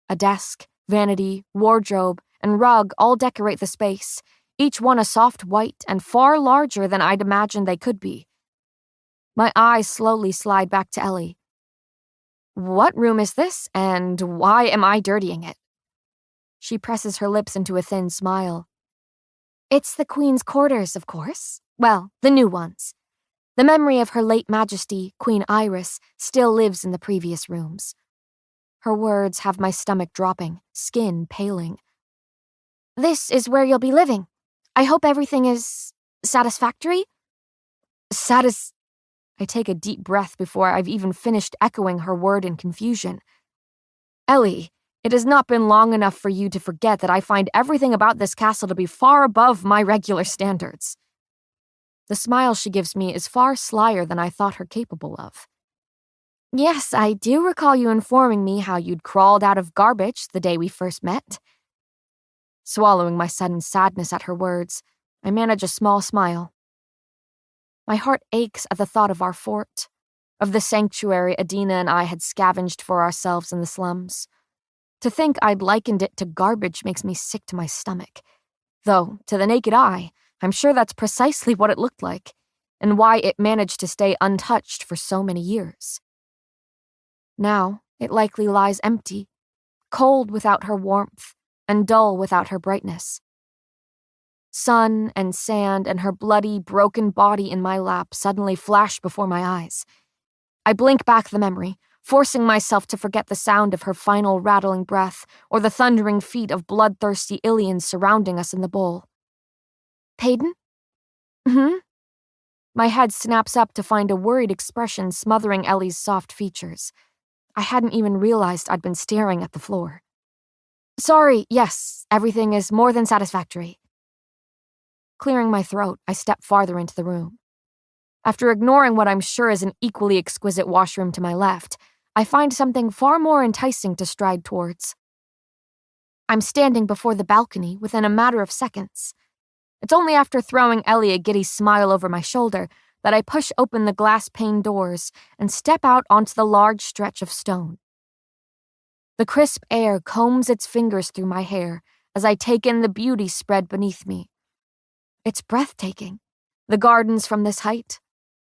A: A desk, vanity, wardrobe, and rug all decorate the space, each one a soft white and far larger than I'd imagined they could be. My eyes slowly slide back to Ellie. What room is this, and why am I dirtying it? She presses her lips into a thin smile. It's the Queen's quarters, of course. Well, the new ones. The memory of her late majesty, Queen Iris, still lives in the previous rooms. Her words have my stomach dropping, skin paling. This is where you'll be living. I hope everything is satisfactory? I take a deep breath before I've even finished echoing her word in confusion. Ellie, it has not been long enough for you to forget that I find everything about this castle to be far above my regular standards. The smile she gives me is far slyer than I thought her capable of. Yes, I do recall you informing me how you'd crawled out of garbage the day we first met. Swallowing my sudden sadness at her words, I manage a small smile. My heart aches at the thought of our fort, of the sanctuary Adina and I had scavenged for ourselves in the slums. To think I'd likened it to garbage makes me sick to my stomach. Though, to the naked eye, I'm sure that's precisely what it looked like, and why it managed to stay untouched for so many years. Now, it likely lies empty, cold without her warmth, and dull without her brightness. Sun and sand and her bloody, broken body in my lap suddenly flash before my eyes. I blink back the memory, forcing myself to forget the sound of her final rattling breath or the thundering feet of bloodthirsty Ilians surrounding us in the bowl. Payden? My head snaps up to find a worried expression smothering Ellie's soft features. I hadn't even realized I'd been staring at the floor. Sorry, yes, everything is more than satisfactory. Clearing my throat, I step farther into the room. After ignoring what I'm sure is an equally exquisite washroom to my left, I find something far more enticing to stride towards. I'm standing before the balcony within a matter of seconds. It's only after throwing Ellie a giddy smile over my shoulder that I push open the glass-pane doors and step out onto the large stretch of stone. The crisp air combs its fingers through my hair as I take in the beauty spread beneath me. It's breathtaking, the gardens from this height.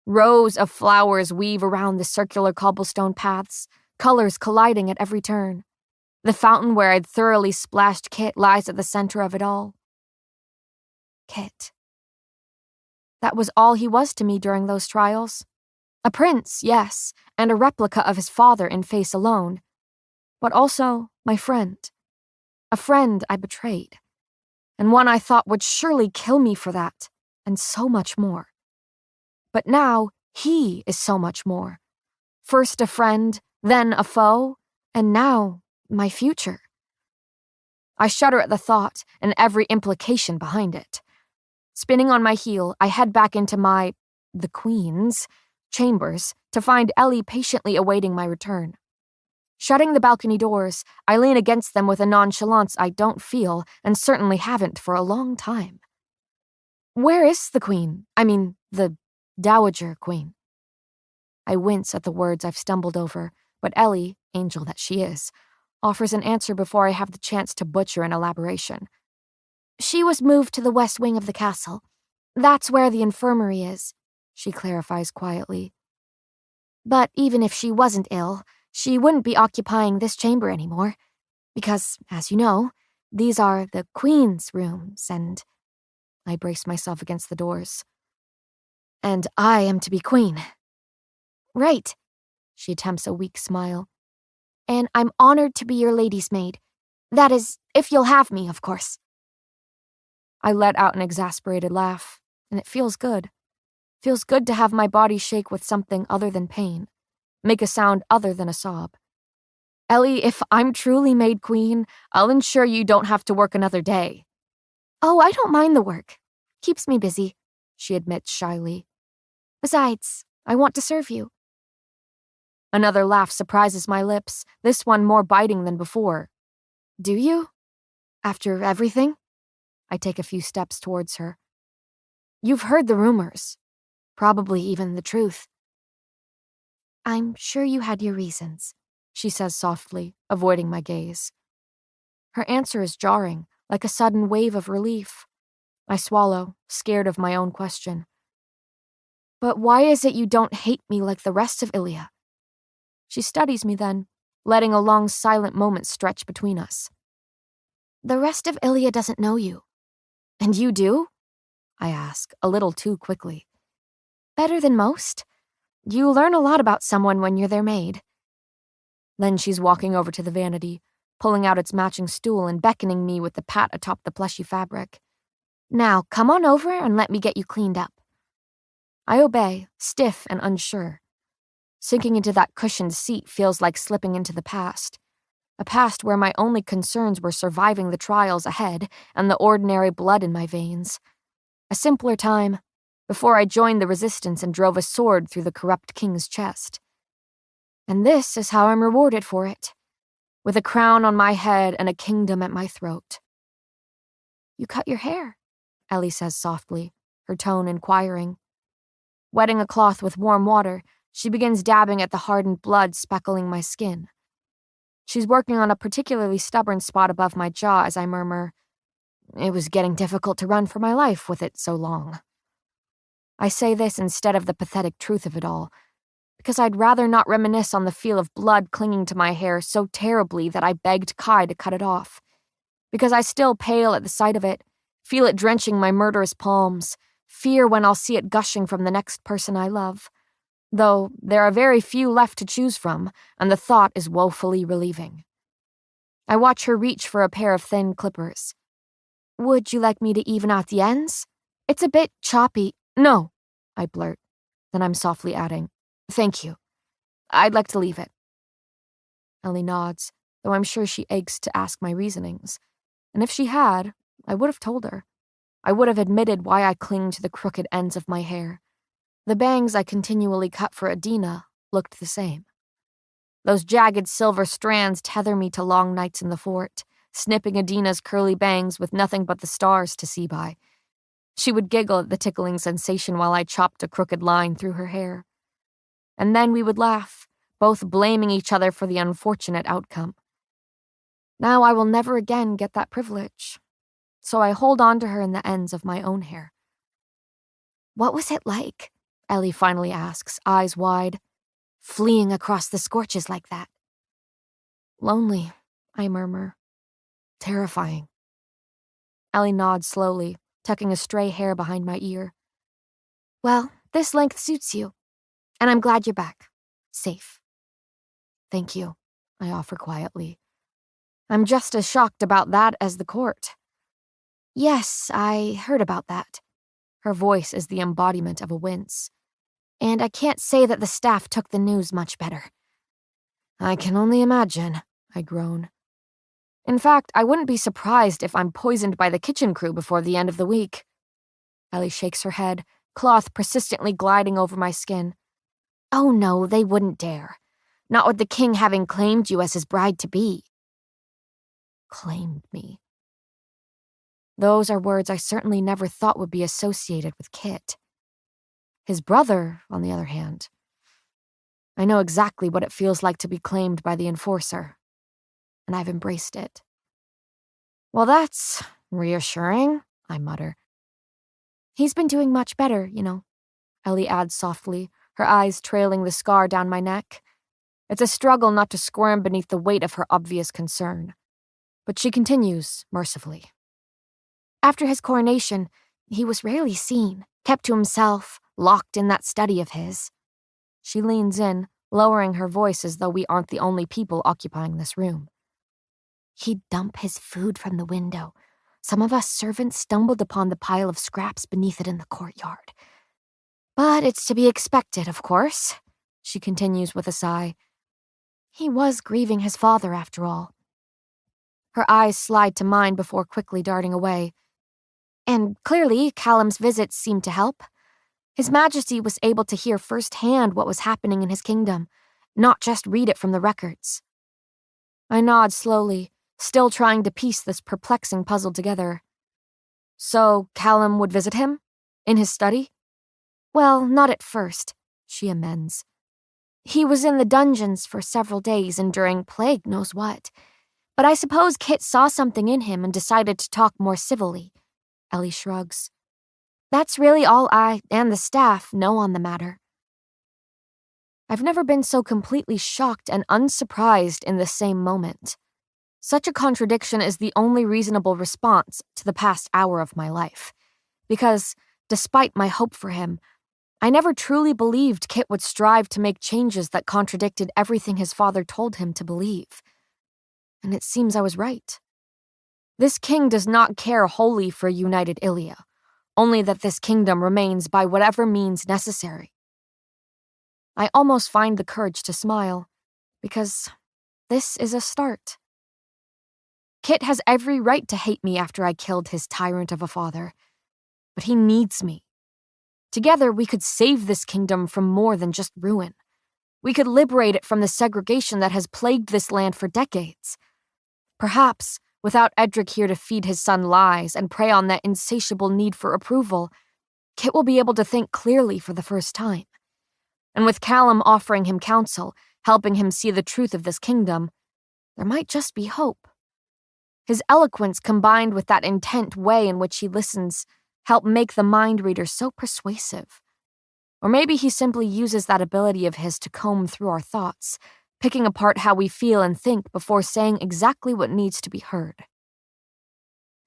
A: Rows of flowers weave around the circular cobblestone paths, colors colliding at every turn. The fountain where I'd thoroughly splashed Kit lies at the center of it all. Kit. That was all he was to me during those trials. A prince, yes, and a replica of his father in face alone, but also my friend. A friend I betrayed, and one I thought would surely kill me for that, and so much more. But now, he is so much more. First a friend, then a foe, and now my future. I shudder at the thought and every implication behind it. Spinning on my heel, I head back into the Queen's, chambers to find Ellie patiently awaiting my return. Shutting the balcony doors, I lean against them with a nonchalance I don't feel and certainly haven't for a long time. Where is the Queen? I mean, the Dowager Queen. I wince at the words I've stumbled over, but Ellie, angel that she is, offers an answer before I have the chance to butcher an elaboration. She was moved to the west wing of the castle. That's where the infirmary is, she clarifies quietly. But even if she wasn't ill, she wouldn't be occupying this chamber anymore, because, as you know, these are the Queen's rooms, and I brace myself against the doors. And I am to be queen. Right, she attempts a weak smile. And I'm honored to be your lady's maid. That is, if you'll have me, of course. I let out an exasperated laugh, and it feels good. Feels good to have my body shake with something other than pain, make a sound other than a sob. Ellie, if I'm truly made queen, I'll ensure you don't have to work another day. Oh, I don't mind the work. Keeps me busy, she admits shyly. Besides, I want to serve you. Another laugh surprises my lips, this one more biting than before. Do you? After everything? I take a few steps towards her. You've heard the rumors. Probably even the truth. I'm sure you had your reasons, she says softly, avoiding my gaze. Her answer is jarring, like a sudden wave of relief. I swallow, scared of my own question. But why is it you don't hate me like the rest of Ilia? She studies me then, letting a long silent moment stretch between us. The rest of Ilia doesn't know you. And you do? I ask, a little too quickly. Better than most. You learn a lot about someone when you're their maid. Then she's walking over to the vanity, pulling out its matching stool and beckoning me with the pat atop the plushy fabric. Now, come on over and let me get you cleaned up. I obey, stiff and unsure. Sinking into that cushioned seat feels like slipping into the past. A past where my only concerns were surviving the trials ahead and the ordinary blood in my veins. A simpler time, before I joined the resistance and drove a sword through the corrupt king's chest. And this is how I'm rewarded for it, with a crown on my head and a kingdom at my throat. You cut your hair, Ellie says softly, her tone inquiring. Wetting a cloth with warm water, she begins dabbing at the hardened blood speckling my skin. She's working on a particularly stubborn spot above my jaw as I murmur, "It was getting difficult to run for my life with it so long." I say this instead of the pathetic truth of it all, because I'd rather not reminisce on the feel of blood clinging to my hair so terribly that I begged Kai to cut it off. Because I still pale at the sight of it, feel it drenching my murderous palms, fear when I'll see it gushing from the next person I love. Though there are very few left to choose from, and the thought is woefully relieving. I watch her reach for a pair of thin clippers. "Would you like me to even out the ends? It's a bit choppy." "No," I blurt. Then I'm softly adding, "Thank you. I'd like to leave it." Ellie nods, though I'm sure she aches to ask my reasonings. And if she had, I would have told her. I would have admitted why I cling to the crooked ends of my hair. The bangs I continually cut for Adina looked the same. Those jagged silver strands tether me to long nights in the fort, snipping Adina's curly bangs with nothing but the stars to see by. She would giggle at the tickling sensation while I chopped a crooked line through her hair. And then we would laugh, both blaming each other for the unfortunate outcome. Now I will never again get that privilege, so I hold on to her in the ends of my own hair. "What was it like?" Ellie finally asks, eyes wide, "fleeing across the scorches like that?" "Lonely," I murmur. "Terrifying." Ellie nods slowly, tucking a stray hair behind my ear. "Well, this length suits you, and I'm glad you're back. Safe." "Thank you," I offer quietly. I'm just as shocked about that as the court. "Yes, I heard about that." Her voice is the embodiment of a wince. "And I can't say that the staff took the news much better." "I can only imagine," I groan. "In fact, I wouldn't be surprised if I'm poisoned by the kitchen crew before the end of the week." Ellie shakes her head, cloth persistently gliding over my skin. "Oh no, they wouldn't dare. Not with the king having claimed you as his bride-to-be." Claimed me. Those are words I certainly never thought would be associated with Kit. His brother, on the other hand. I know exactly what it feels like to be claimed by the enforcer, and I've embraced it. "Well, that's reassuring," I mutter. "He's been doing much better, you know," Ellie adds softly, her eyes trailing the scar down my neck. It's a struggle not to squirm beneath the weight of her obvious concern. But she continues, mercifully. "After his coronation, he was rarely seen, kept to himself, locked in that study of his." She leans in, lowering her voice as though we aren't the only people occupying this room. "He'd dump his food from the window. Some of us servants stumbled upon the pile of scraps beneath it in the courtyard. But it's to be expected, of course," she continues with a sigh. "He was grieving his father, after all." Her eyes slide to mine before quickly darting away. "And clearly, Callum's visits seemed to help. His Majesty was able to hear firsthand what was happening in his kingdom, not just read it from the records." I nod slowly, still trying to piece this perplexing puzzle together. "So Callum would visit him? In his study?" "Well, not at first," she amends. "He was in the dungeons for several days enduring plague knows what. But I suppose Kit saw something in him and decided to talk more civilly." Ellie shrugs. "That's really all I and the staff know on the matter." I've never been so completely shocked and unsurprised in the same moment. Such a contradiction is the only reasonable response to the past hour of my life. Because, despite my hope for him, I never truly believed Kit would strive to make changes that contradicted everything his father told him to believe. And it seems I was right. This king does not care wholly for united Ilia, only that this kingdom remains by whatever means necessary. I almost find the courage to smile, because this is a start. Kit has every right to hate me after I killed his tyrant of a father, but he needs me. Together we could save this kingdom from more than just ruin. We could liberate it from the segregation that has plagued this land for decades. Perhaps, Without Edric here to feed his son lies and prey on that insatiable need for approval, Kit will be able to think clearly for the first time. And with Callum offering him counsel, helping him see the truth of this kingdom, there might just be hope. His eloquence combined with that intent way in which he listens help make the mind reader so persuasive. Or maybe he simply uses that ability of his to comb through our thoughts, picking apart how we feel and think before saying exactly what needs to be heard.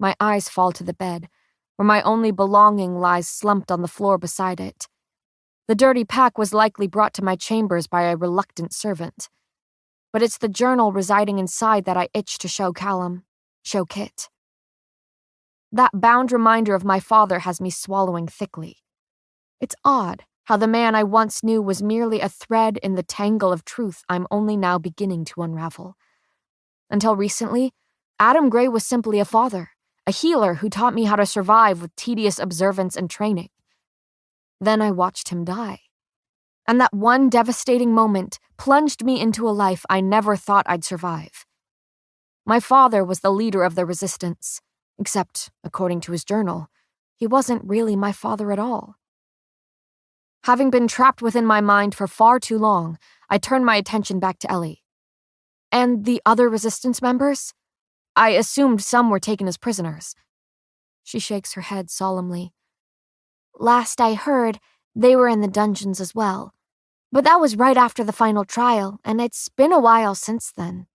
A: My eyes fall to the bed, where my only belonging lies slumped on the floor beside it. The dirty pack was likely brought to my chambers by a reluctant servant. But it's the journal residing inside that I itch to show Callum, show Kit. That bound reminder of my father has me swallowing thickly. It's odd how the man I once knew was merely a thread in the tangle of truth I'm only now beginning to unravel. Until recently, Adam Gray was simply a father, a healer who taught me how to survive with tedious observance and training. Then I watched him die. And that one devastating moment plunged me into a life I never thought I'd survive. My father was the leader of the resistance, except, according to his journal, he wasn't really my father at all. Having been trapped within my mind for far too long, I turned my attention back to Ellie. And the other resistance members? I assumed some were taken as prisoners. She shakes her head solemnly. Last I heard, they were in the dungeons as well. But that was right after the final trial, and it's been a while since then.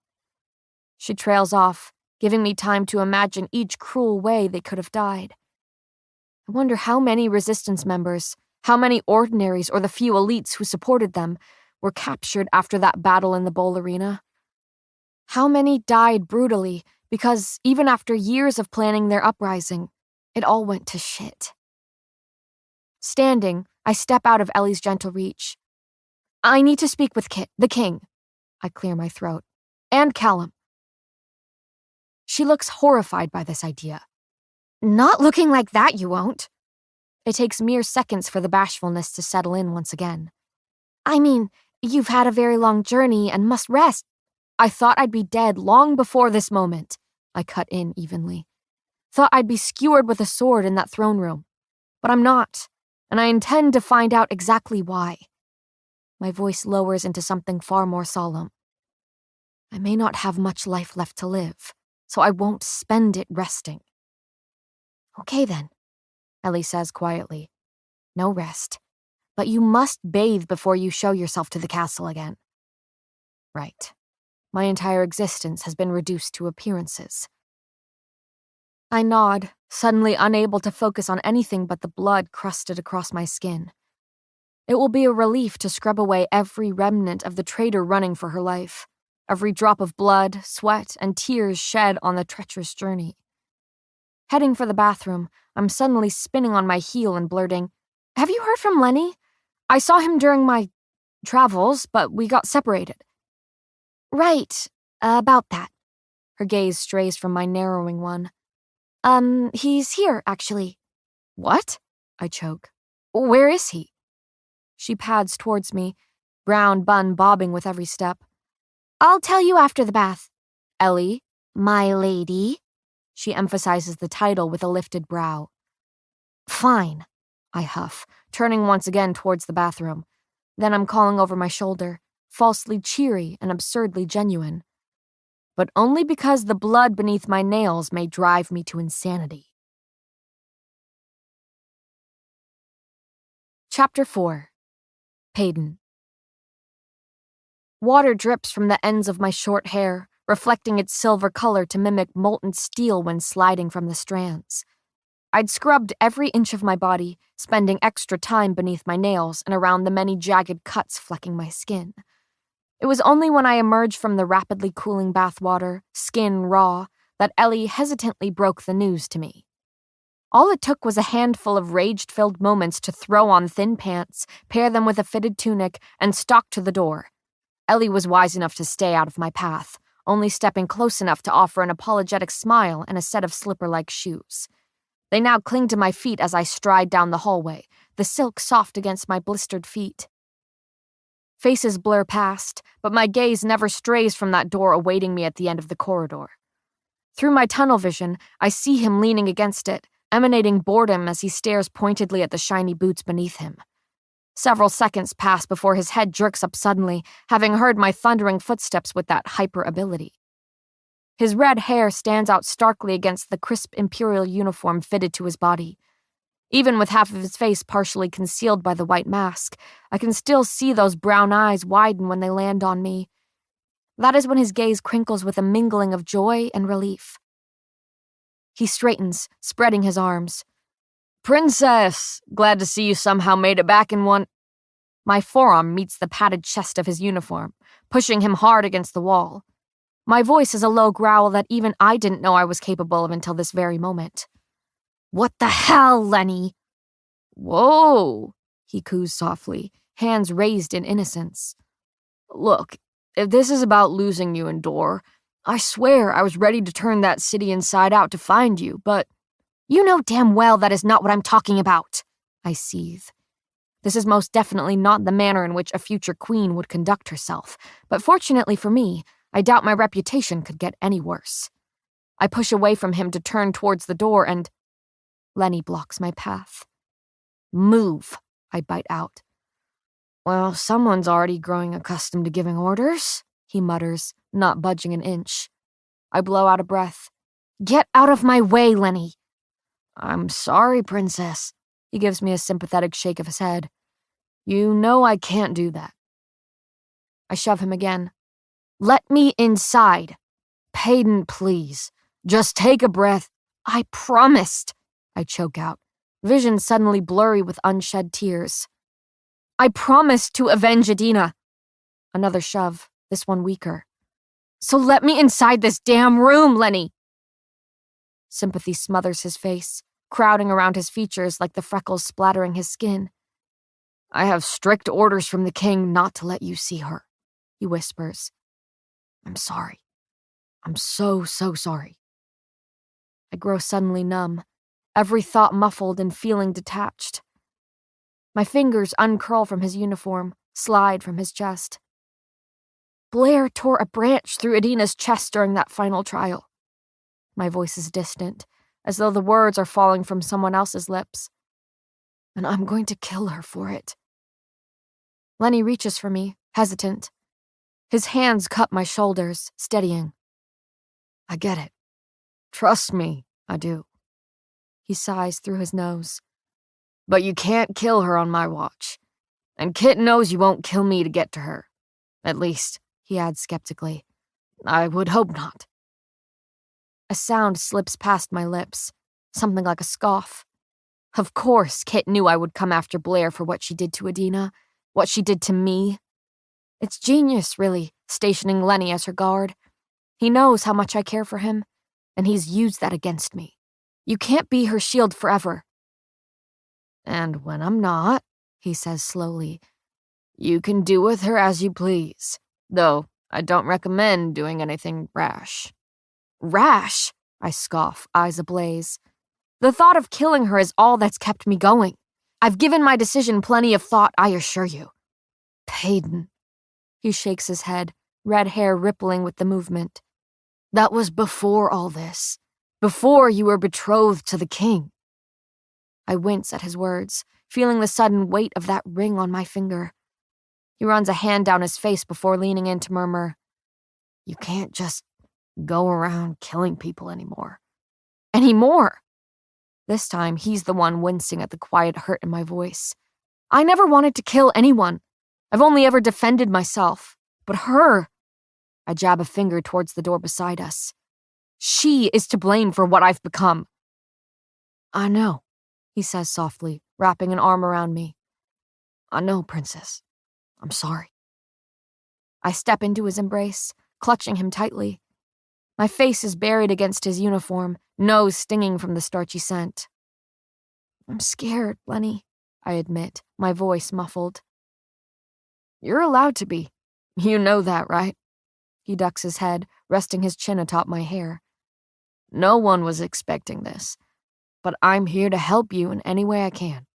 A: She trails off, giving me time to imagine each cruel way they could have died. I wonder how many resistance members, how many ordinaries or the few elites who supported them, were captured after that battle in the bowl arena. How many died brutally because, even after years of planning their uprising, it all went to shit. Standing, I step out of Ellie's gentle reach. I need to speak with Kit, the king. I clear my throat. And Callum. She looks horrified by this idea. Not looking like that, you won't. It takes mere seconds for the bashfulness to settle in once again. I mean, you've had a very long journey and must rest. I thought I'd be dead long before this moment, I cut in evenly. Thought I'd be skewered with a sword in that throne room. But I'm not, and I intend to find out exactly why. My voice lowers into something far more solemn. I may not have much life left to live, so I won't spend it resting. Okay then, Ellie says quietly. No rest, but you must bathe before you show yourself to the castle again. Right. My entire existence has been reduced to appearances. I nod, suddenly unable to focus on anything but the blood crusted across my skin. It will be a relief to scrub away every remnant of the traitor running for her life, every drop of blood, sweat, and tears shed on the treacherous journey. Heading for the bathroom, I'm suddenly spinning on my heel and blurting, "Have you heard from Lenny? I saw him during my travels, but we got separated." Right, about that. Her gaze strays from my narrowing one. He's here, actually. What? I choke. Where is he? She pads towards me, brown bun bobbing with every step. I'll tell you after the bath. Ellie, my lady. She emphasizes the title with a lifted brow. Fine, I huff, turning once again towards the bathroom. Then I'm calling over my shoulder, falsely cheery and absurdly genuine. But only because the blood beneath my nails may drive me to insanity. Chapter 4. Payden. Water drips from the ends of my short hair, reflecting its silver color to mimic molten steel when sliding from the strands. I'd scrubbed every inch of my body, spending extra time beneath my nails and around the many jagged cuts flecking my skin. It was only when I emerged from the rapidly cooling bathwater, skin raw, that Ellie hesitantly broke the news to me. All it took was a handful of rage-filled moments to throw on thin pants, pair them with a fitted tunic, and stalk to the door. Ellie was wise enough to stay out of my path, only stepping close enough to offer an apologetic smile and a set of slipper-like shoes. They now cling to my feet as I stride down the hallway, the silk soft against my blistered feet. Faces blur past, but my gaze never strays from that door awaiting me at the end of the corridor. Through my tunnel vision, I see him leaning against it, emanating boredom as he stares pointedly at the shiny boots beneath him. Several seconds pass before his head jerks up suddenly, having heard my thundering footsteps with that hyper ability. His red hair stands out starkly against the crisp imperial uniform fitted to his body. Even with half of his face partially concealed by the white mask, I can still see those brown eyes widen when they land on me. That is when his gaze crinkles with a mingling of joy and relief. He straightens, spreading his arms. "Princess! Glad to see you somehow made it back in one—" My forearm meets the padded chest of his uniform, pushing him hard against the wall. My voice is a low growl that even I didn't know I was capable of until this very moment. "What the hell, Lenny?" "Whoa," he coos softly, hands raised in innocence. "Look, if this is about losing you, Endor, I swear I was ready to turn that city inside out to find you, but—" "You know damn well that is not what I'm talking about," I seethe. This is most definitely not the manner in which a future queen would conduct herself, but fortunately for me, I doubt my reputation could get any worse. I push away from him to turn towards the door and Lenny blocks my path. "Move," I bite out. "Well, someone's already growing accustomed to giving orders," he mutters, not budging an inch. I blow out a breath. "Get out of my way, Lenny." "I'm sorry, Princess." He gives me a sympathetic shake of his head. "You know I can't do that." I shove him again. "Let me inside." "Payden, please. Just take a breath." "I promised," I choke out, vision suddenly blurry with unshed tears. "I promised to avenge Adina." Another shove, this one weaker. "So let me inside this damn room, Lenny." Sympathy smothers his face, crowding around his features like the freckles splattering his skin. "I have strict orders from the king not to let you see her," he whispers. "I'm sorry. I'm so sorry." I grow suddenly numb, every thought muffled and feeling detached. My fingers uncurl from his uniform, slide from his chest. Blair tore a branch through Adina's chest during that final trial. My voice is distant, as though the words are falling from someone else's lips. And I'm going to kill her for it. Lenny reaches for me, hesitant. His hands cup my shoulders, steadying. "I get it. Trust me, I do." He sighs through his nose. "But you can't kill her on my watch. And Kit knows you won't kill me to get to her. At least," he adds skeptically, "I would hope not." A sound slips past my lips, something like a scoff. Of course, Kit knew I would come after Blair for what she did to Adina, what she did to me. It's genius, really, stationing Lenny as her guard. He knows how much I care for him, and he's used that against me. You can't be her shield forever. "And when I'm not," he says slowly, "you can do with her as you please, though I don't recommend doing anything rash." "Rash?" I scoff, eyes ablaze. "The thought of killing her is all that's kept me going. I've given my decision plenty of thought, I assure you." "Payden." He shakes his head, red hair rippling with the movement. "That was before all this. Before you were betrothed to the king." I wince at his words, feeling the sudden weight of that ring on my finger. He runs a hand down his face before leaning in to murmur, "You can't just go around killing people anymore." Anymore? This time, he's the one wincing at the quiet hurt in my voice. I never wanted to kill anyone. I've only ever defended myself. But her— I jab a finger towards the door beside us. She is to blame for what I've become. "I know," he says softly, wrapping an arm around me. "I know, Princess. I'm sorry." I step into his embrace, clutching him tightly. My face is buried against his uniform, nose stinging from the starchy scent. "I'm scared, Lenny," I admit, my voice muffled. "You're allowed to be. You know that, right?" He ducks his head, resting his chin atop my hair. "No one was expecting this, but I'm here to help you in any way I can."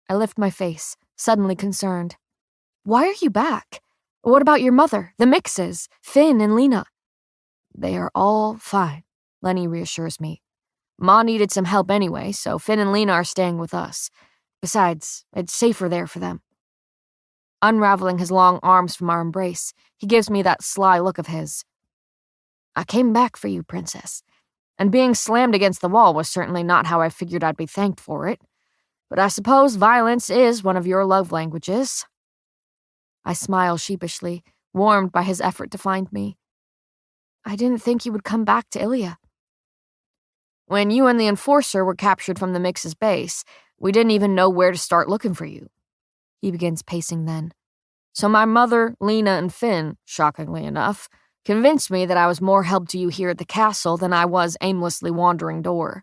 A: I lift my face, suddenly concerned. "Why are you back? What about your mother, the Mixes, Finn and Lena?" They are all fine, Lenny reassures me. Ma needed some help anyway, so Finn and Lena are staying with us. Besides, it's safer there for them. Unraveling his long arms from our embrace, he gives me that sly look of his. I came back for you, Princess, and being slammed against the wall was certainly not how I figured I'd be thanked for it. But I suppose violence is one of your love languages. I smile sheepishly, warmed by his effort to find me. I didn't think you would come back to Ilya. When you and the Enforcer were captured from the Mix's base, we didn't even know where to start looking for you. He begins pacing then. So my mother, Lena, and Finn, shockingly enough, convinced me that I was more help to you here at the castle than I was aimlessly wandering door.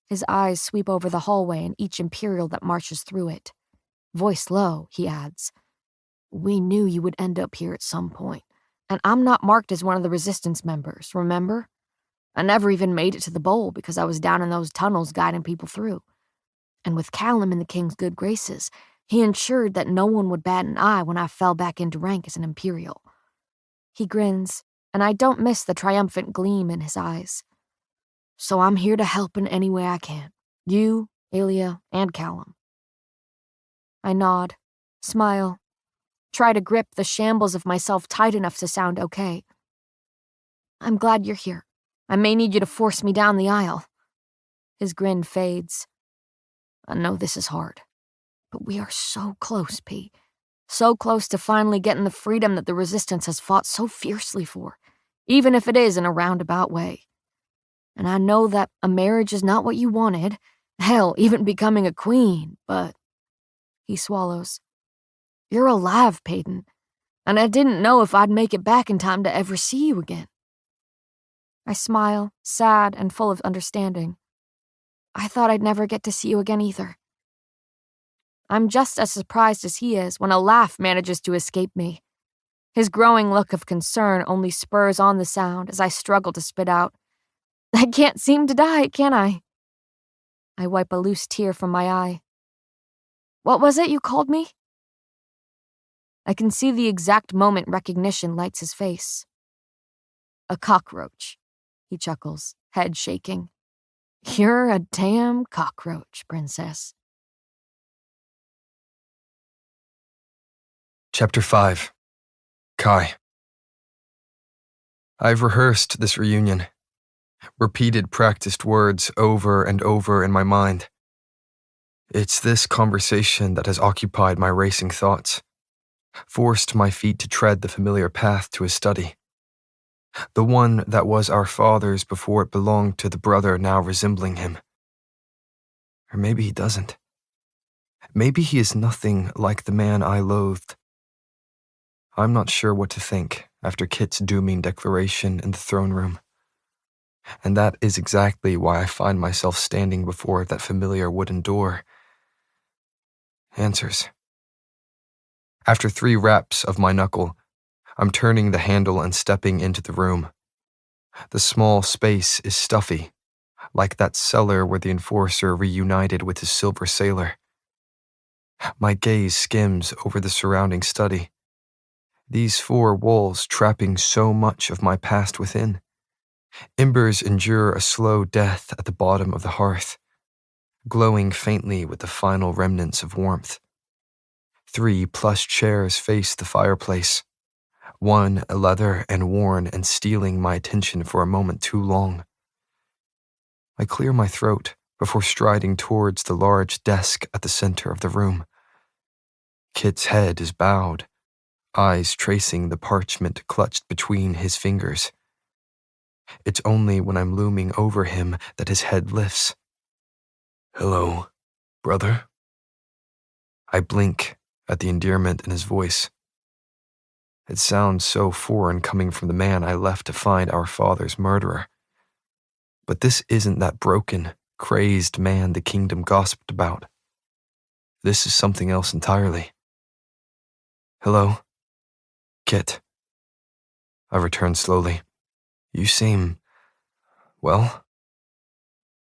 A: His eyes sweep over the hallway and each Imperial that marches through it. Voice low, he adds. We knew you would end up here at some point, and I'm not marked as one of the Resistance members, remember? I never even made it to the bowl because I was down in those tunnels guiding people through. And with Callum in the King's good graces, he ensured that no one would bat an eye when I fell back into rank as an Imperial. He grins, and I don't miss the triumphant gleam in his eyes. So I'm here to help in any way I can. You, Ilya, and Callum. I nod, smile, try to grip the shambles of myself tight enough to sound okay. I'm glad you're here. I may need you to force me down the aisle. His grin fades. I know this is hard, but we are so close, P. So close to finally getting the freedom that the Resistance has fought so fiercely for, even if it is in a roundabout way. And I know that a marriage is not what you wanted, hell, even becoming a queen, but... He swallows. You're alive, Peyton, and I didn't know if I'd make it back in time to ever see you again. I smile, sad and full of understanding. I thought I'd never get to see you again either. I'm just as surprised as he is when a laugh manages to escape me. His growing look of concern only spurs on the sound as I struggle to spit out. I can't seem to die, can I? I wipe a loose tear from my eye. What was it you called me? I can see the exact moment recognition lights his face. A cockroach, he chuckles, head shaking. You're a damn cockroach, Princess.
C: Chapter 5. Kai. I've rehearsed this reunion, repeated practiced words over and over in my mind. It's this conversation that has occupied my racing thoughts, forced my feet to tread the familiar path to his study. The one that was our father's before it belonged to the brother now resembling him. Or maybe he doesn't. Maybe he is nothing like the man I loathed. I'm not sure what to think after Kit's dooming declaration in the throne room. And that is exactly why I find myself standing before that familiar wooden door. Answers. After 3 raps of my knuckle, I'm turning the handle and stepping into the room. The small space is stuffy, like that cellar where the Enforcer reunited with his silver sailor. My gaze skims over the surrounding study. These 4 walls trapping so much of my past within. Embers endure a slow death at the bottom of the hearth, glowing faintly with the final remnants of warmth. 3 plush chairs face the fireplace, one leather and worn and stealing my attention for a moment too long. I clear my throat before striding towards the large desk at the center of the room. Kit's head is bowed, eyes tracing the parchment clutched between his fingers. It's only when I'm looming over him that his head lifts. Hello, brother? I blink at the endearment in his voice. It sounds so foreign coming from the man I left to find our father's murderer. But this isn't that broken, crazed man the kingdom gossiped about. This is something else entirely. Hello, Kit. I return slowly. You seem... well?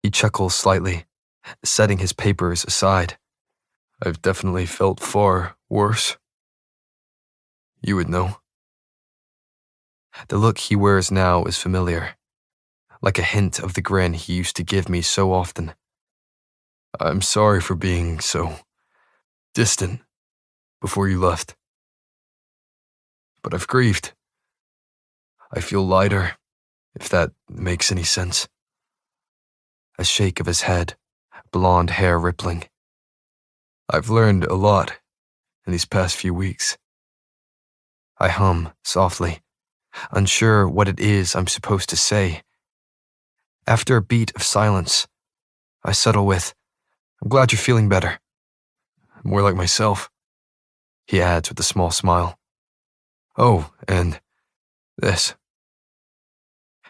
C: He chuckles slightly, setting his papers aside. I've definitely felt far worse. You would know. The look he wears now is familiar, like a hint of the grin he used to give me so often. I'm sorry for being so distant before you left. But I've grieved. I feel lighter, if that makes any sense. A shake of his head, blonde hair rippling. I've learned a lot in these past few weeks. I hum softly, unsure what it is I'm supposed to say. After a beat of silence, I settle with, I'm glad you're feeling better. More like myself, he adds with a small smile. Oh, and this.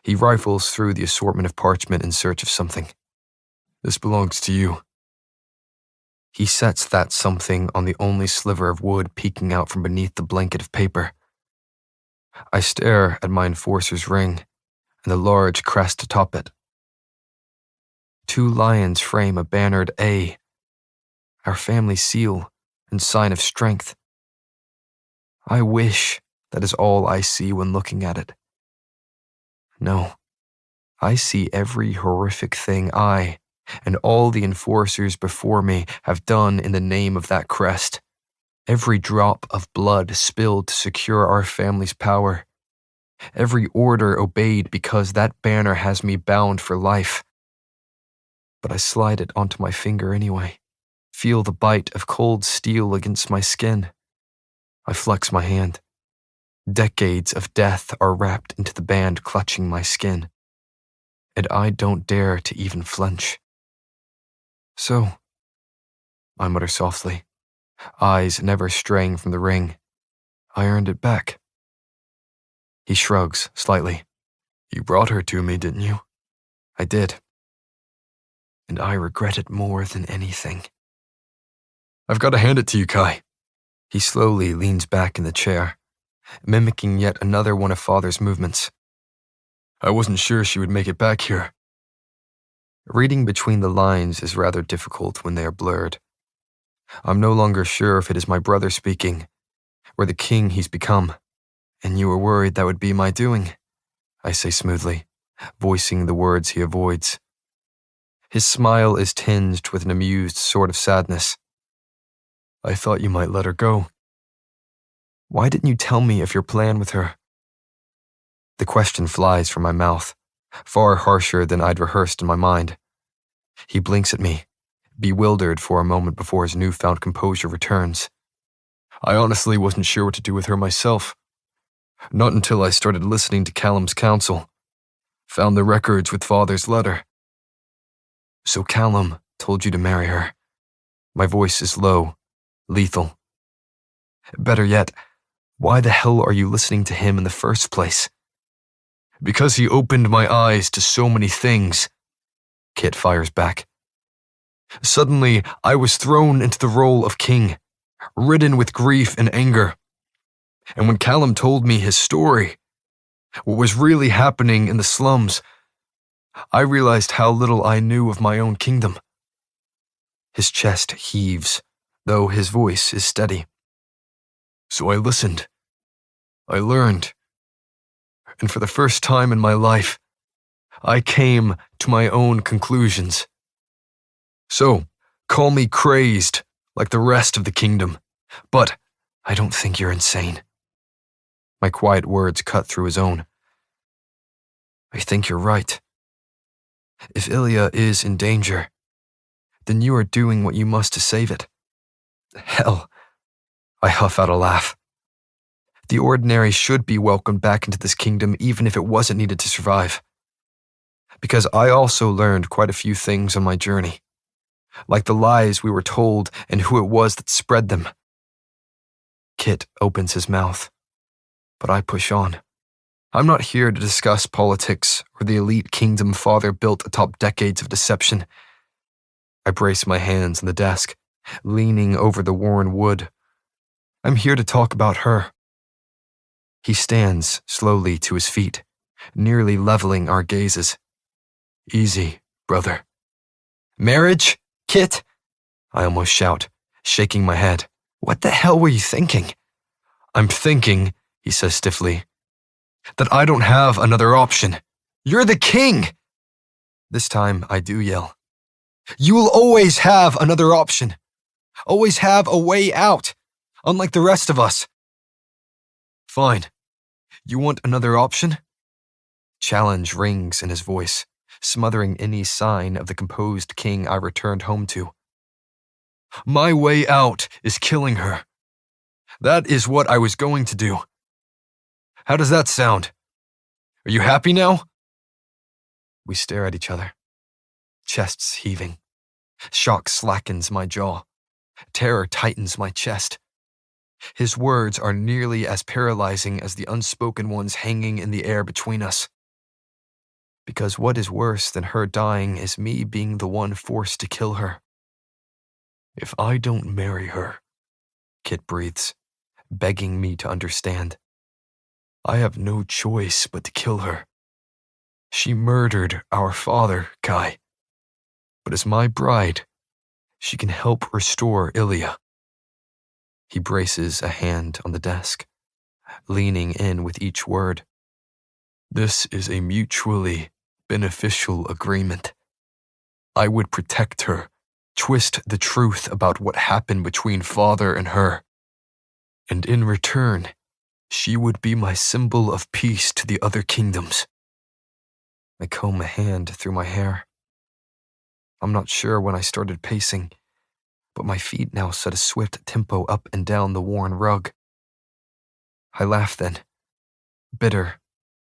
C: He rifles through the assortment of parchment in search of something. This belongs to you. He sets that something on the only sliver of wood peeking out from beneath the blanket of paper. I stare at my enforcer's ring and the large crest atop it. 2 lions frame a bannered A, our family seal and sign of strength. I wish that is all I see when looking at it. No, I see every horrific thing I and all the enforcers before me have done in the name of that crest. Every drop of blood spilled to secure our family's power. Every order obeyed because that banner has me bound for life. But I slide it onto my finger anyway. Feel the bite of cold steel against my skin. I flex my hand. Decades of death are wrapped into the band clutching my skin. And I don't dare to even flinch. So, I mutter softly, eyes never straying from the ring. I earned it back. He shrugs slightly. You brought her to me, didn't you? I did. And I regret it more than anything. I've got to hand it to you, Kai. He slowly leans back in the chair, mimicking yet another one of Father's movements. I wasn't sure she would make it back here. Reading between the lines is rather difficult when they are blurred. I'm no longer sure if it is my brother speaking, or the king he's become, and you were worried that would be my doing, I say smoothly, voicing the words he avoids. His smile is tinged with an amused sort of sadness. I thought you might let her go. Why didn't you tell me of your plan with her? The question flies from my mouth, far harsher than I'd rehearsed in my mind. He blinks at me, bewildered for a moment before his newfound composure returns. I honestly wasn't sure what to do with her myself. Not until I started listening to Callum's counsel. Found the records with Father's letter. So Callum told you to marry her. My voice is low, lethal. Better yet, why the hell are you listening to him in the first place? Because he opened my eyes to so many things, Kit fires back. Suddenly, I was thrown into the role of king, ridden with grief and anger. And when Callum told me his story, what was really happening in the slums, I realized how little I knew of my own kingdom. His chest heaves, though his voice is steady. So I listened. I learned. And for the first time in my life, I came to my own conclusions. So, call me crazed, like the rest of the kingdom, but I don't think you're insane. My quiet words cut through his own. I think you're right. If Ilya is in danger, then you are doing what you must to save it. Hell, I huff out a laugh. The ordinary should be welcomed back into this kingdom even if it wasn't needed to survive. Because I also learned quite a few things on my journey, like the lies we were told and who it was that spread them. Kit opens his mouth, but I push on. I'm not here to discuss politics or the elite kingdom Father built atop decades of deception. I brace my hands on the desk, leaning over the worn wood. I'm here to talk about her. He stands slowly to his feet, nearly leveling our gazes. Easy, brother. Marriage, Kit? I almost shout, shaking my head. What the hell were you thinking? I'm thinking, he says stiffly, that I don't have another option. You're the king! This time I do yell. You will always have another option. Always have a way out, unlike the rest of us. Fine. You want another option? Challenge rings in his voice, smothering any sign of the composed king I returned home to. My way out is killing her. That is what I was going to do. How does that sound? Are you happy now? We stare at each other, chests heaving. Shock slackens my jaw. Terror tightens my chest. His words are nearly as paralyzing as the unspoken ones hanging in the air between us. Because what is worse than her dying is me being the one forced to kill her. If I don't marry her, Kit breathes, begging me to understand. I have no choice but to kill her. She murdered our father, Kai. But as my bride, she can help restore Ilya. He braces a hand on the desk, leaning in with each word. This is a mutually beneficial agreement. I would protect her, twist the truth about what happened between father and her. And in return, she would be my symbol of peace to the other kingdoms. I comb a hand through my hair. I'm not sure when I started pacing, but my feet now set a swift tempo up and down the worn rug. I laugh then, bitter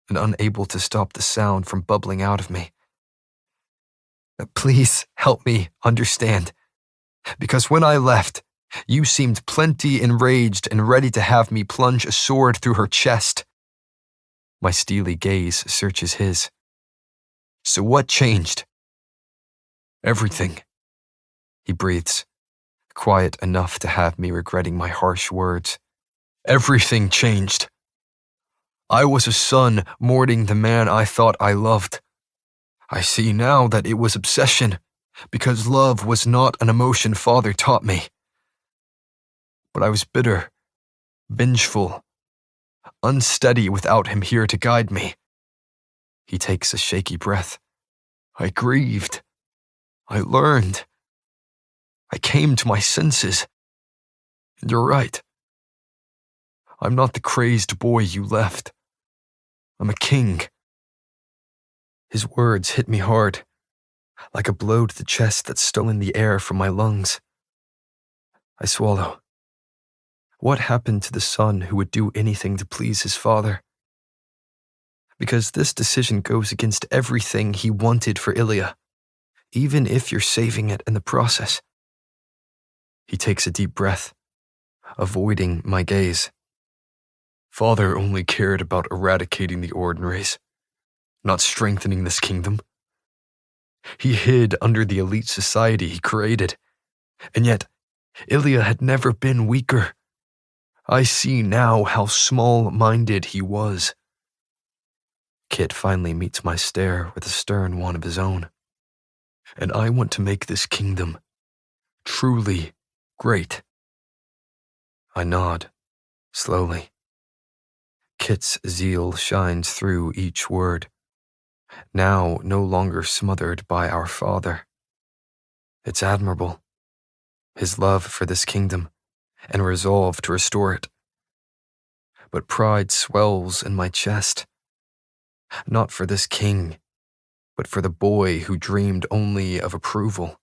C: and unable to stop the sound from bubbling out of me. Please help me understand, because when I left, you seemed plenty enraged and ready to have me plunge a sword through her chest. My steely gaze searches his. So what changed? Everything, he breathes, quiet enough to have me regretting my harsh words. Everything changed. I was a son mourning the man I thought I loved. I see now that it was obsession, because love was not an emotion father taught me. But I was bitter, vengeful, unsteady without him here to guide me. He takes a shaky breath. I grieved. I learned. I came to my senses. And you're right. I'm not the crazed boy you left. I'm a king. His words hit me hard, like a blow to the chest that's stolen the air from my lungs. I swallow. What happened to the son who would do anything to please his father? Because this decision goes against everything he wanted for Ilya, even if you're saving it in the process. He takes a deep breath, avoiding my gaze. Father only cared about eradicating the ordinaries, not strengthening this kingdom. He hid under the elite society he created, and yet Ilya had never been weaker. I see now how small-minded he was. Kit finally meets my stare with a stern one of his own. And I want to make this kingdom truly great. I nod, slowly. Kit's zeal shines through each word, now no longer smothered by our father. It's admirable, his love for this kingdom and resolve to restore it. But pride swells in my chest, not for this king, but for the boy who dreamed only of approval.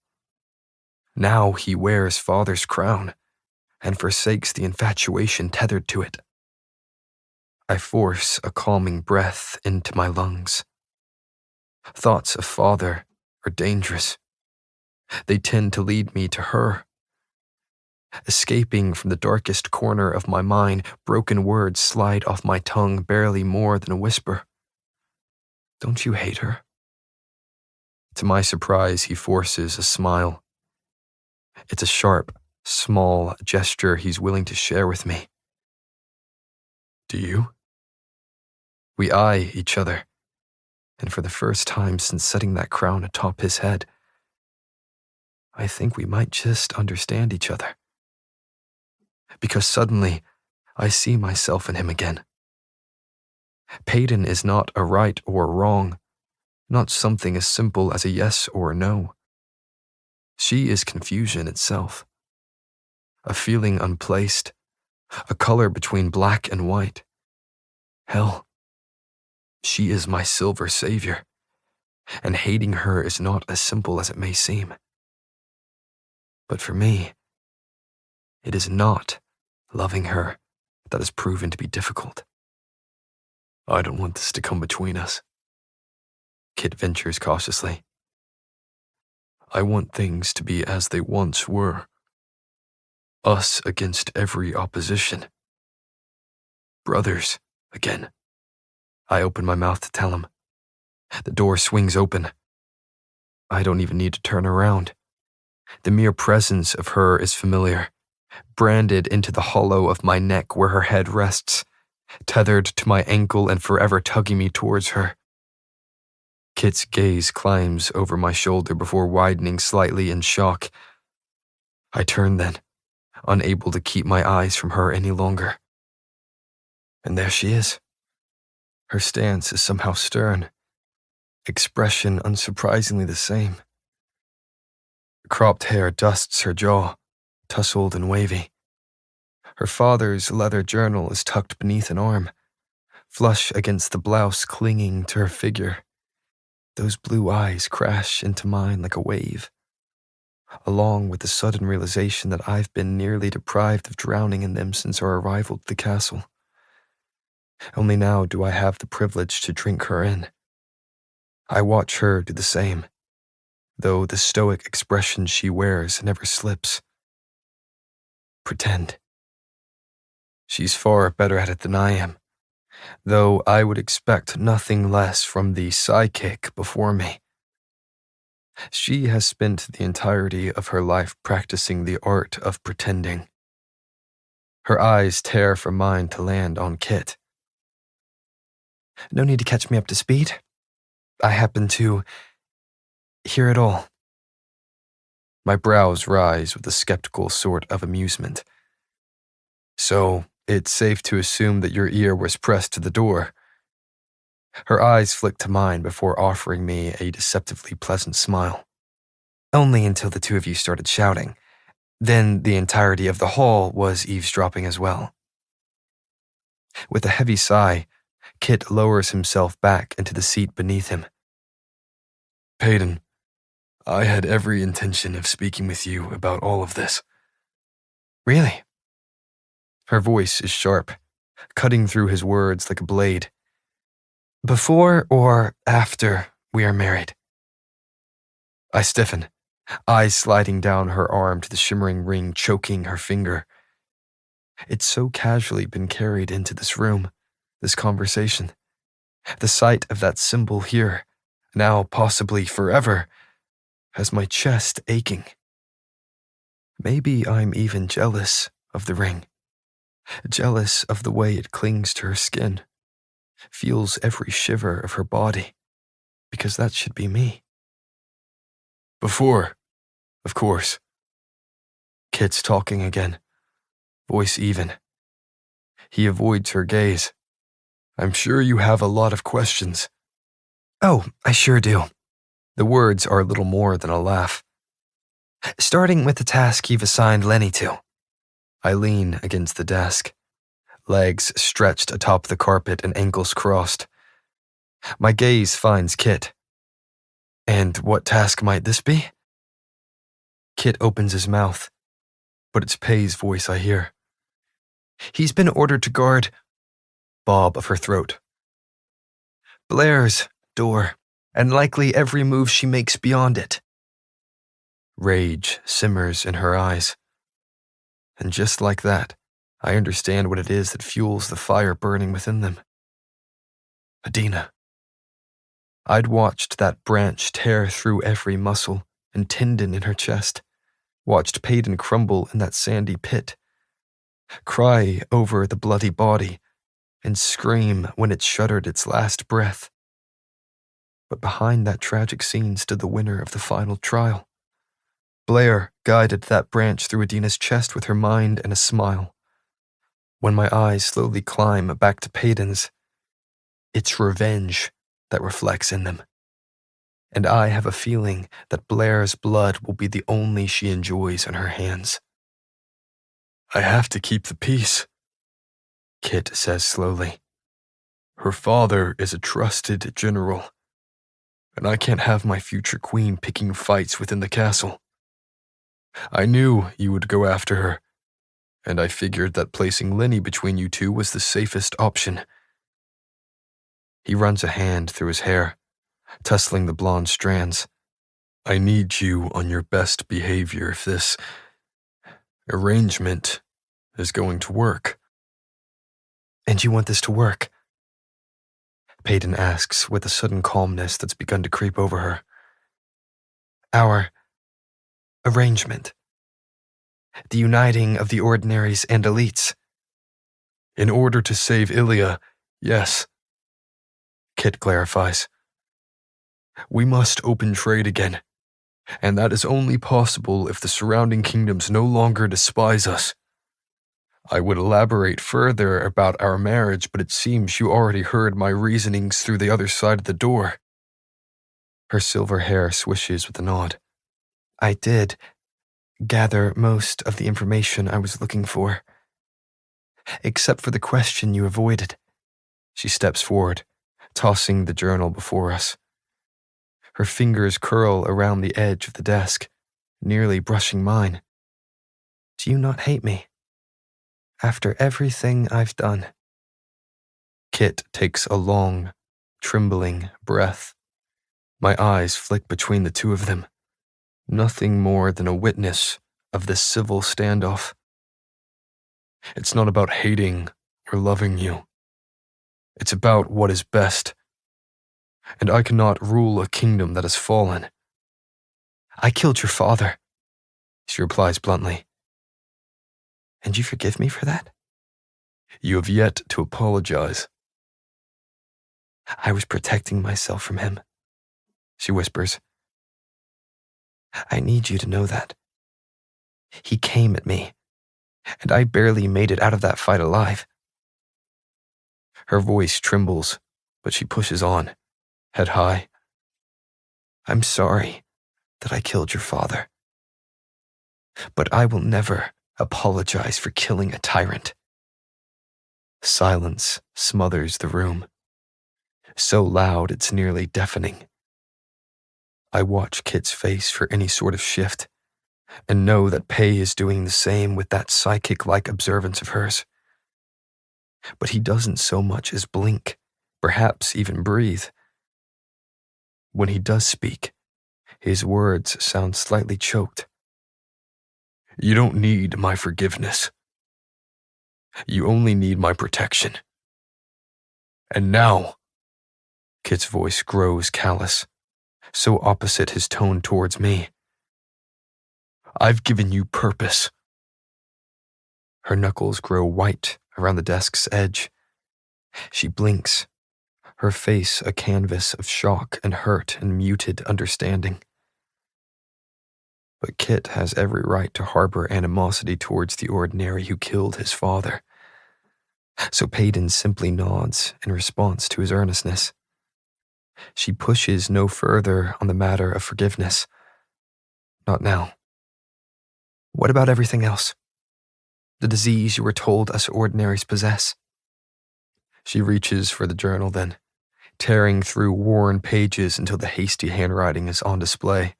C: Now he wears father's crown and forsakes the infatuation tethered to it. I force a calming breath into my lungs. Thoughts of father are dangerous. They tend to lead me to her. Escaping from the darkest corner of my mind, broken words slide off my tongue barely more than a whisper. Don't you hate her? To my surprise, he forces a smile. It's a sharp, small gesture he's willing to share with me. Do you? We eye each other, and for the first time since setting that crown atop his head, I think we might just understand each other. Because suddenly, I see myself in him again. Peyton is not a right or wrong, not something as simple as a yes or a no. She is confusion itself, a feeling unplaced, a color between black and white. Hell, she is my silver savior, and hating her is not as simple as it may seem. But for me, it is not loving her that has proven to be difficult. I don't want this to come between us, Kit ventures cautiously. I want things to be as they once were. Us against every opposition. Brothers again. I open my mouth to tell him. The door swings open. I don't even need to turn around. The mere presence of her is familiar, branded into the hollow of my neck where her head rests, tethered to my ankle and forever tugging me towards her. Kit's gaze climbs over my shoulder before widening slightly in shock. I turn then, unable to keep my eyes from her any longer. And there she is. Her stance is somehow stern, expression unsurprisingly the same. Cropped hair dusts her jaw, tousled and wavy. Her father's leather journal is tucked beneath an arm, flush against the blouse clinging to her figure. Those blue eyes crash into mine like a wave, along with the sudden realization that I've been nearly deprived of drowning in them since our arrival at the castle. Only now do I have the privilege to drink her in. I watch her do the same, though the stoic expression she wears never slips. Pretend. She's far better at it than I am, though I would expect nothing less from the psychic before me. She has spent the entirety of her life practicing the art of pretending. Her eyes tear from mine to land on Kit. No need to catch me up to speed. I happen to hear it all. My brows rise with a skeptical sort of amusement. So, it's safe to assume that your ear was pressed to the door. Her eyes flick to mine before offering me a deceptively pleasant smile. Only until the two of you started shouting. Then the entirety of the hall was eavesdropping as well. With a heavy sigh, Kit lowers himself back into the seat beneath him. Peyton, I had every intention of speaking with you about all of this. Really? Her voice is sharp, cutting through his words like a blade. Before or after we are married? I stiffen, eyes sliding down her arm to the shimmering ring choking her finger. It's so casually been carried into this room, this conversation. The sight of that symbol here, now possibly forever, has my chest aching. Maybe I'm even jealous of the ring. Jealous of the way it clings to her skin, feels every shiver of her body, because that should be me. Before, of course. Kit's talking again, voice even. He avoids her gaze. I'm sure you have a lot of questions. Oh, I sure do. The words are little more than a laugh. Starting with the task you've assigned Lenny to. I lean against the desk, legs stretched atop the carpet and ankles crossed. My gaze finds Kit. And what task might this be? Kit opens his mouth, but it's Pay's voice I hear. He's been ordered to guard bob of her throat. Blair's door, and likely every move she makes beyond it. Rage simmers in her eyes. And just like that, I understand what it is that fuels the fire burning within them. Adina. I'd watched that branch tear through every muscle and tendon in her chest, watched Peyton crumble in that sandy pit, cry over the bloody body, and scream when it shuddered its last breath. But behind that tragic scene stood the winner of the final trial. Blair guided that branch through Adina's chest with her mind and a smile. When my eyes slowly climb back to Peyton's, It's revenge that reflects in them. And I have a feeling that Blair's blood will be the only she enjoys on her hands. I have to keep the peace, Kit says slowly. Her father is a trusted general, and I can't have my future queen picking fights within the castle. I knew you would go after her, and I figured that placing Lenny between you two was the safest option. He runs a hand through his hair, tussling the blonde strands. I need you on your best behavior if this arrangement is going to work. And you want this to work? Peyton asks with a sudden calmness that's begun to creep over her. Our arrangement. The uniting of the ordinaries and elites. In order to save Ilia, yes. Kit clarifies. We must open trade again, and that is only possible if the surrounding kingdoms no longer despise us. I would elaborate further about our marriage, but it seems you already heard my reasonings through the other side of the door. Her silver hair swishes with a nod. I did gather most of the information I was looking for, except for the question you avoided. She steps forward, tossing the journal before us. Her fingers curl around the edge of the desk, nearly brushing mine. Do you not hate me? After everything I've done. Kit takes a long, trembling breath. My eyes flick between the two of them. Nothing more than a witness of this civil standoff. It's not about hating or loving you. It's about what is best. And I cannot rule a kingdom that has fallen. I killed your father, she replies bluntly. And you forgive me for that? You have yet to apologize. I was protecting myself from him, she whispers. I need you to know that. He came at me, and I barely made it out of that fight alive. Her voice trembles, but she pushes on, head high. I'm sorry that I killed your father, but I will never apologize for killing a tyrant. Silence smothers the room, so loud it's nearly deafening. I watch Kit's face for any sort of shift, and know that Pei is doing the same with that psychic-like observance of hers. But he doesn't so much as blink, perhaps even breathe. When he does speak, his words sound slightly choked. You don't need my forgiveness. You only need my protection. And now, Kit's voice grows callous, so opposite his tone towards me. I've given you purpose. Her knuckles grow white around the desk's edge. She blinks, her face a canvas of shock and hurt and muted understanding. But Kit has every right to harbor animosity towards the ordinary who killed his father. So Peyton simply nods in response to his earnestness. She pushes no further on the matter of forgiveness. Not now. What about everything else? The disease you were told us ordinaries possess? She reaches for the journal then, tearing through worn pages until the hasty handwriting is on display.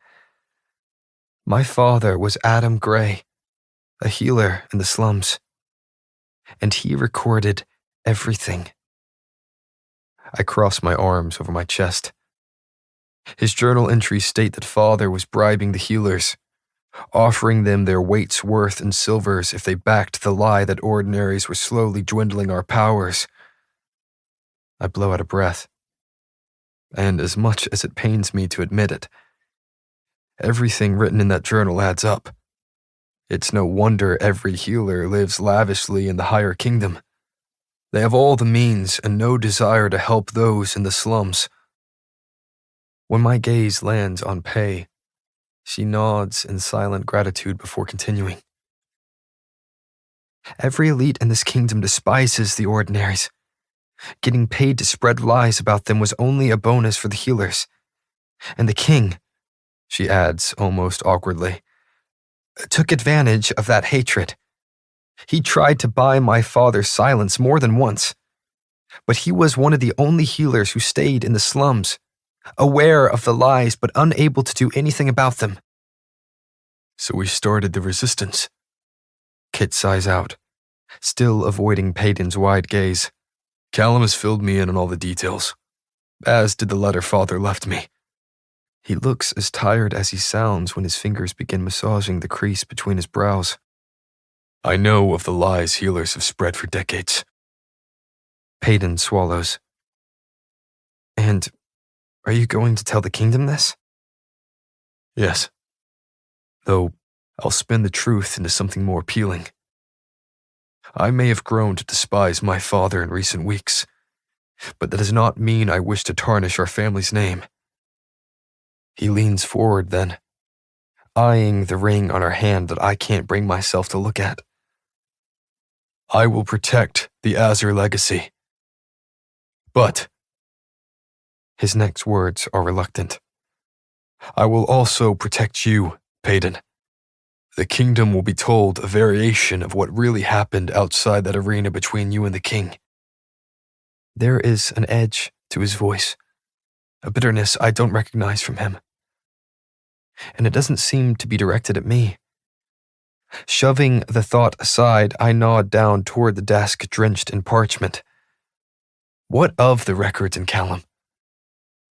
C: My father was Adam Gray, a healer in the slums, and he recorded everything. I cross my arms over my chest. His journal entries state that father was bribing the healers, offering them their weight's worth in silvers if they backed the lie that ordinaries were slowly dwindling our powers. I blow out a breath. And as much as it pains me to admit it, everything written in that journal adds up. It's no wonder every healer lives lavishly in the higher kingdom. They have all the means and no desire to help those in the slums. When my gaze lands on Pei, she nods in silent gratitude before continuing. Every elite in this kingdom despises the ordinaries. Getting paid to spread lies about them was only a bonus for the healers. And the king, she adds almost awkwardly, took advantage of that hatred. He tried to buy my father's silence more than once. But he was one of the only healers who stayed in the slums, aware of the lies but unable to do anything about them. So we started the resistance. Kit sighs out, still avoiding Peyton's wide gaze. Callum has filled me in on all the details, as did the letter father left me. He looks as tired as he sounds when his fingers begin massaging the crease between his brows. I know of the lies healers have spread for decades. Peyton swallows. And are you going to tell the kingdom this? Yes. Though I'll spin the truth into something more appealing. I may have grown to despise my father in recent weeks, but that does not mean I wish to tarnish our family's name. He leans forward then, eyeing the ring on her hand that I can't bring myself to look at. I will protect the Azur legacy. But, his next words are reluctant, I will also protect you, Peyton. The kingdom will be told a variation of what really happened outside that arena between you and the king. There is an edge to his voice, a bitterness I don't recognize from him. And it doesn't seem to be directed at me. Shoving the thought aside, I nod down toward the desk drenched in parchment. What of the records in Callum?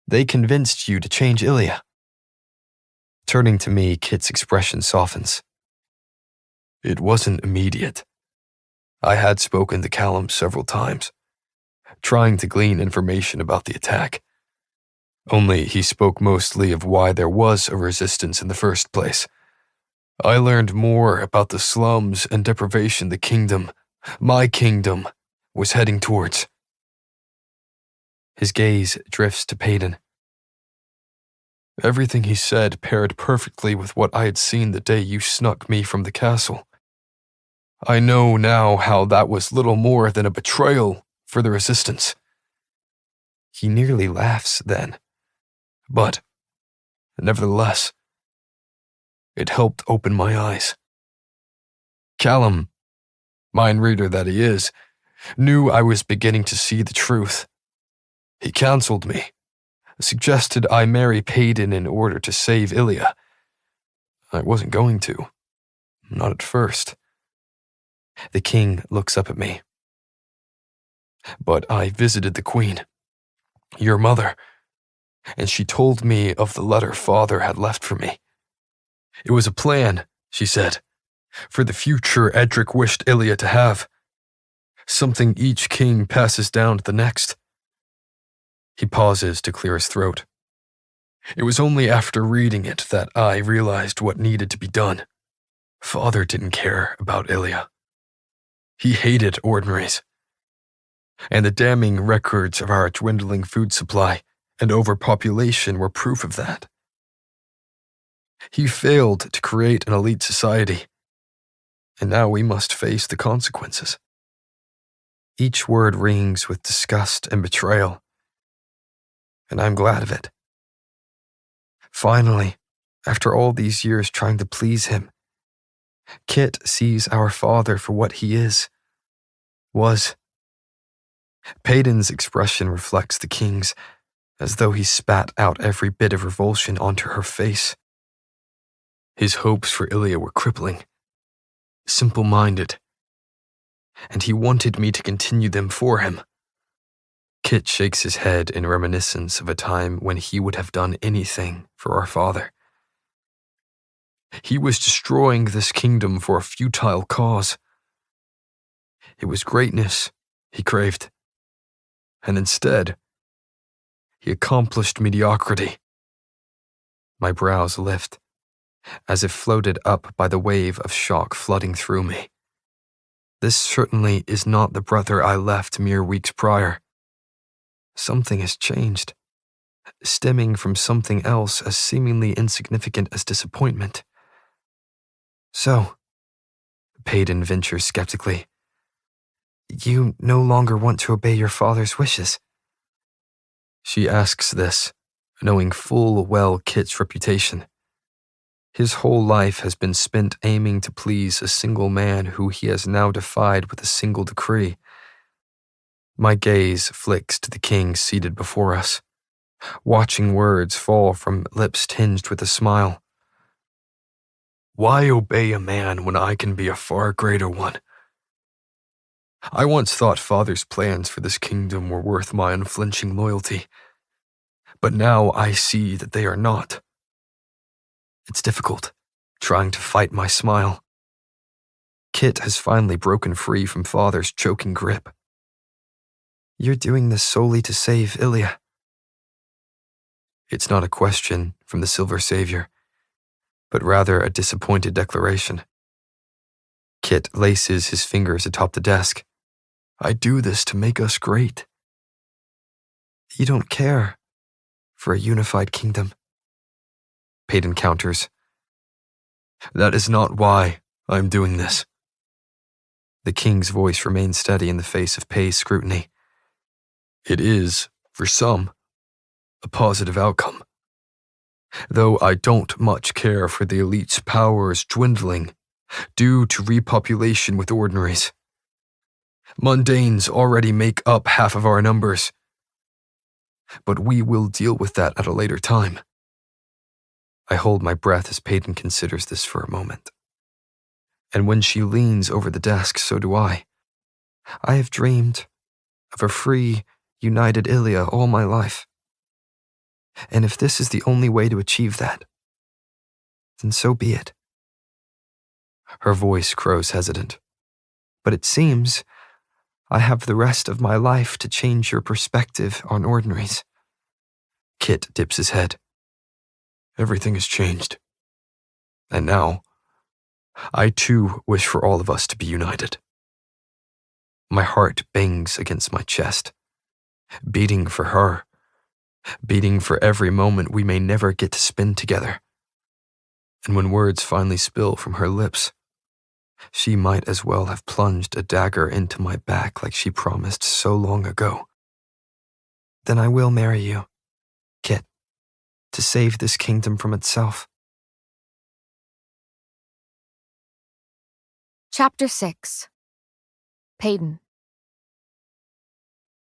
C: They convinced you to change Ilya. Turning to me, Kit's expression softens. It wasn't immediate. I had spoken to Callum several times, trying to glean information about the attack. Only he spoke mostly of why there was a resistance in the first place. I learned more about the slums and deprivation the kingdom, my kingdom, was heading towards. His gaze drifts to Peyton. Everything he said paired perfectly with what I had seen the day you snuck me from the castle. I know now how that was little more than a betrayal for the resistance. He nearly laughs then, but, nevertheless, it helped open my eyes. Callum, mind reader that he is, knew I was beginning to see the truth. He counseled me, suggested I marry Peyton in order to save Ilya. I wasn't going to, not at first. The king looks up at me. But I visited the queen, your mother, and she told me of the letter father had left for me. It was a plan, she said, for the future Edric wished Ilya to have. Something each king passes down to the next. He pauses to clear his throat. It was only after reading it that I realized what needed to be done. Father didn't care about Ilya. He hated ordinaries. And the damning records of our dwindling food supply and overpopulation were proof of that. He failed to create an elite society, and now we must face the consequences. Each word rings with disgust and betrayal, and I'm glad of it. Finally, after all these years trying to please him, Kit sees our father for what he was. Peyton's expression reflects the king's, as though he spat out every bit of revulsion onto her face. His hopes for Ilya were crippling, simple-minded, and he wanted me to continue them for him. Kit shakes his head in reminiscence of a time when he would have done anything for our father. He was destroying this kingdom for a futile cause. It was greatness he craved, and instead, he accomplished mediocrity. My brows lift, as if floated up by the wave of shock flooding through me. This certainly is not the brother I left mere weeks prior. Something has changed, stemming from something else as seemingly insignificant as disappointment. So, Peyton ventures skeptically, You no longer want to obey your father's wishes? She asks this, knowing full well Kit's reputation. His whole life has been spent aiming to please a single man who he has now defied with a single decree. My gaze flicks to the king seated before us, watching words fall from lips tinged with a smile. Why obey a man when I can be a far greater one? I once thought father's plans for this kingdom were worth my unflinching loyalty, but now I see that they are not. It's difficult, trying to fight my smile. Kit has finally broken free from father's choking grip. You're doing this solely to save Ilya. It's not a question from the Silver Savior, but rather a disappointed declaration. Kit laces his fingers atop the desk. I do this to make us great. You don't care for a unified kingdom. Peyton counters. That is not why I'm doing this. The king's voice remains steady in the face of Pei's scrutiny. It is, for some, a positive outcome. Though I don't much care for the elite's powers dwindling due to repopulation with ordinaries. Mundanes already make up half of our numbers. But we will deal with that at a later time. I hold my breath as Peyton considers this for a moment. And when she leans over the desk, so do I. I have dreamed of a free, united Ilya all my life. And if this is the only way to achieve that, then so be it. Her voice grows hesitant. But it seems I have the rest of my life to change your perspective on ordinaries. Kit dips his head. Everything has changed. And now, I too wish for all of us to be united. My heart bangs against my chest, beating for her, beating for every moment we may never get to spend together. And when words finally spill from her lips, she might as well have plunged a dagger into my back like she promised so long ago. Then I will marry you, Kit, to save this kingdom from itself.
A: Chapter 6. Peyton.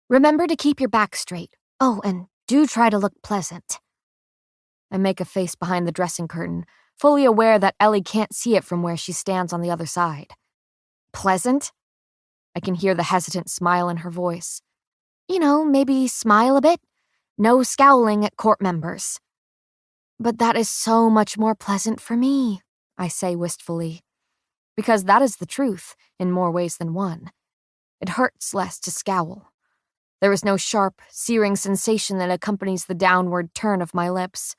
A: Remember to keep your back straight. Oh, and do try to look pleasant. I make a face behind the dressing curtain, fully aware that Ellie can't see it from where she stands on the other side. Pleasant? I can hear the hesitant smile in her voice. You know, maybe smile a bit. No scowling at court members. But that is so much more pleasant for me, I say wistfully. Because that is the truth, in more ways than one. It hurts less to scowl. There is no sharp, searing sensation that accompanies the downward turn of my lips.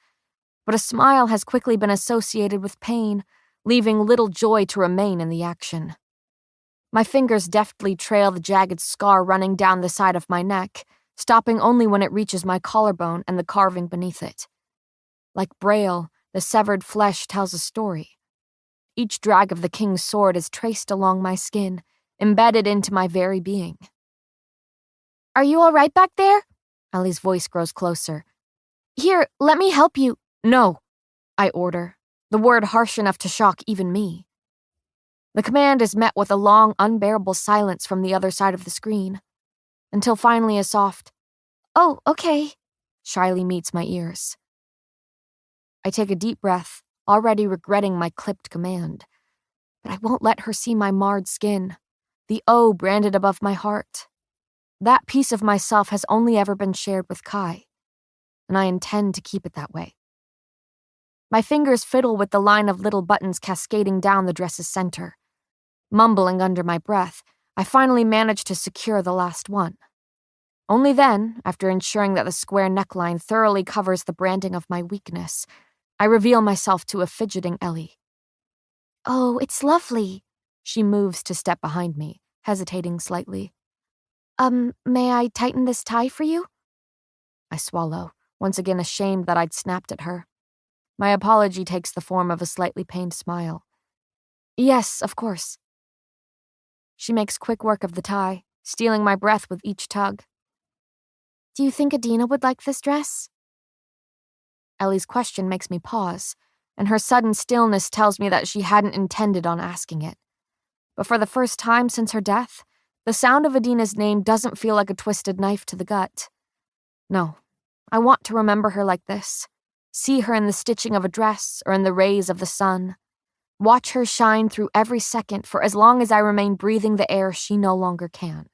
A: But a smile has quickly been associated with pain, leaving little joy to remain in the action. My fingers deftly trail the jagged scar running down the side of my neck, stopping only when it reaches my collarbone and the carving beneath it. Like Braille, the severed flesh tells a story. Each drag of the king's sword is traced along my skin, embedded into my very being. Are you all right back there? Ellie's voice grows closer. Here, let me help you. No, I order, the word harsh enough to shock even me. The command is met with a long, unbearable silence from the other side of the screen, until finally a soft, "Oh, okay," shyly meets my ears. I take a deep breath, already regretting my clipped command, but I won't let her see my marred skin, the O branded above my heart. That piece of myself has only ever been shared with Kai, and I intend to keep it that way. My fingers fiddle with the line of little buttons cascading down the dress's center. Mumbling under my breath, I finally manage to secure the last one. Only then, after ensuring that the square neckline thoroughly covers the branding of my weakness, I reveal myself to a fidgeting Ellie. Oh, it's lovely. She moves to step behind me, hesitating slightly. May I tighten this tie for you? I swallow, once again ashamed that I'd snapped at her. My apology takes the form of a slightly pained smile. Yes, of course. She makes quick work of the tie, stealing my breath with each tug. Do you think Adina would like this dress? Ellie's question makes me pause, and her sudden stillness tells me that she hadn't intended on asking it. But for the first time since her death, the sound of Adina's name doesn't feel like a twisted knife to the gut. No, I want to remember her like this. See her in the stitching of a dress or in the rays of the sun. Watch her shine through every second for as long as I remain breathing the air she no longer can.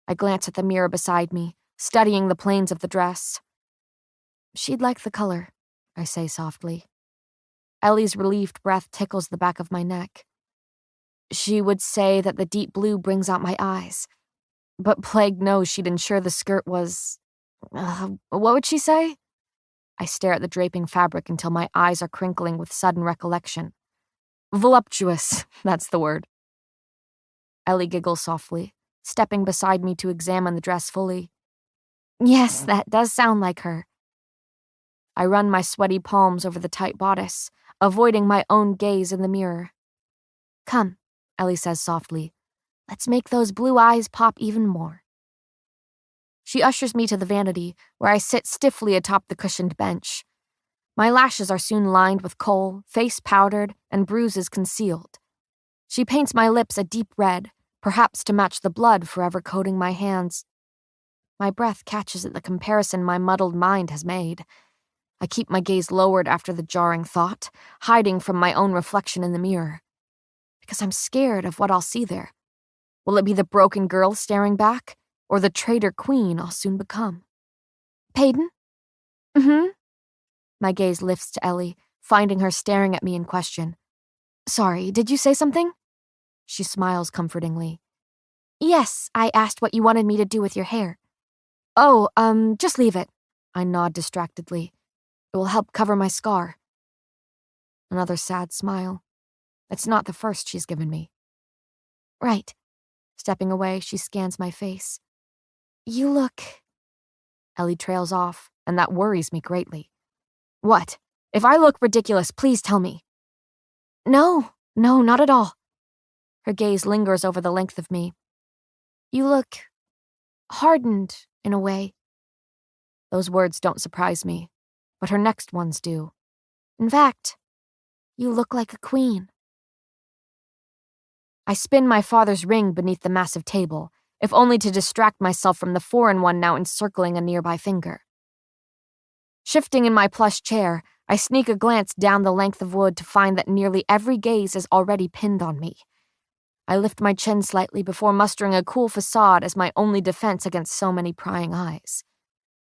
A: I glance at the mirror beside me, studying the planes of the dress. She'd like the color, I say softly. Ellie's relieved breath tickles the back of my neck. She would say that the deep blue brings out my eyes, but plague knows she'd ensure the skirt was... what would she say? I stare at the draping fabric until my eyes are crinkling with sudden recollection. Voluptuous, that's the word. Ellie giggles softly, stepping beside me to examine the dress fully. Yes, that does sound like her. I run my sweaty palms over the tight bodice, avoiding my own gaze in the mirror. Come, Ellie says softly. Let's make those blue eyes pop even more. She ushers me to the vanity, where I sit stiffly atop the cushioned bench. My lashes are soon lined with kohl, face powdered, and bruises concealed. She paints my lips a deep red, perhaps to match the blood forever coating my hands. My breath catches at the comparison my muddled mind has made. I keep my gaze lowered after the jarring thought, hiding from my own reflection in the mirror. Because I'm scared of what I'll see there. Will it be the broken girl staring back, or the traitor queen I'll soon become? Peyton? Mm-hmm? My gaze lifts to Ellie, finding her staring at me in question. Sorry, did you say something? She smiles comfortingly. Yes, I asked what you wanted me to do with your hair. Oh, just leave it. I nod distractedly. It will help cover my scar. Another sad smile. It's not the first she's given me. Right. Stepping away, she scans my face. You look... Ellie trails off, and that worries me greatly. What? If I look ridiculous, please tell me. No, not at all. Her gaze lingers over the length of me. You look... hardened, in a way. Those words don't surprise me, but her next ones do. In fact, you look like a queen. I spin my father's ring beneath the massive table, if only to distract myself from the foreign one now encircling a nearby finger. Shifting in my plush chair, I sneak a glance down the length of wood to find that nearly every gaze is already pinned on me. I lift my chin slightly before mustering a cool facade as my only defense against so many prying eyes.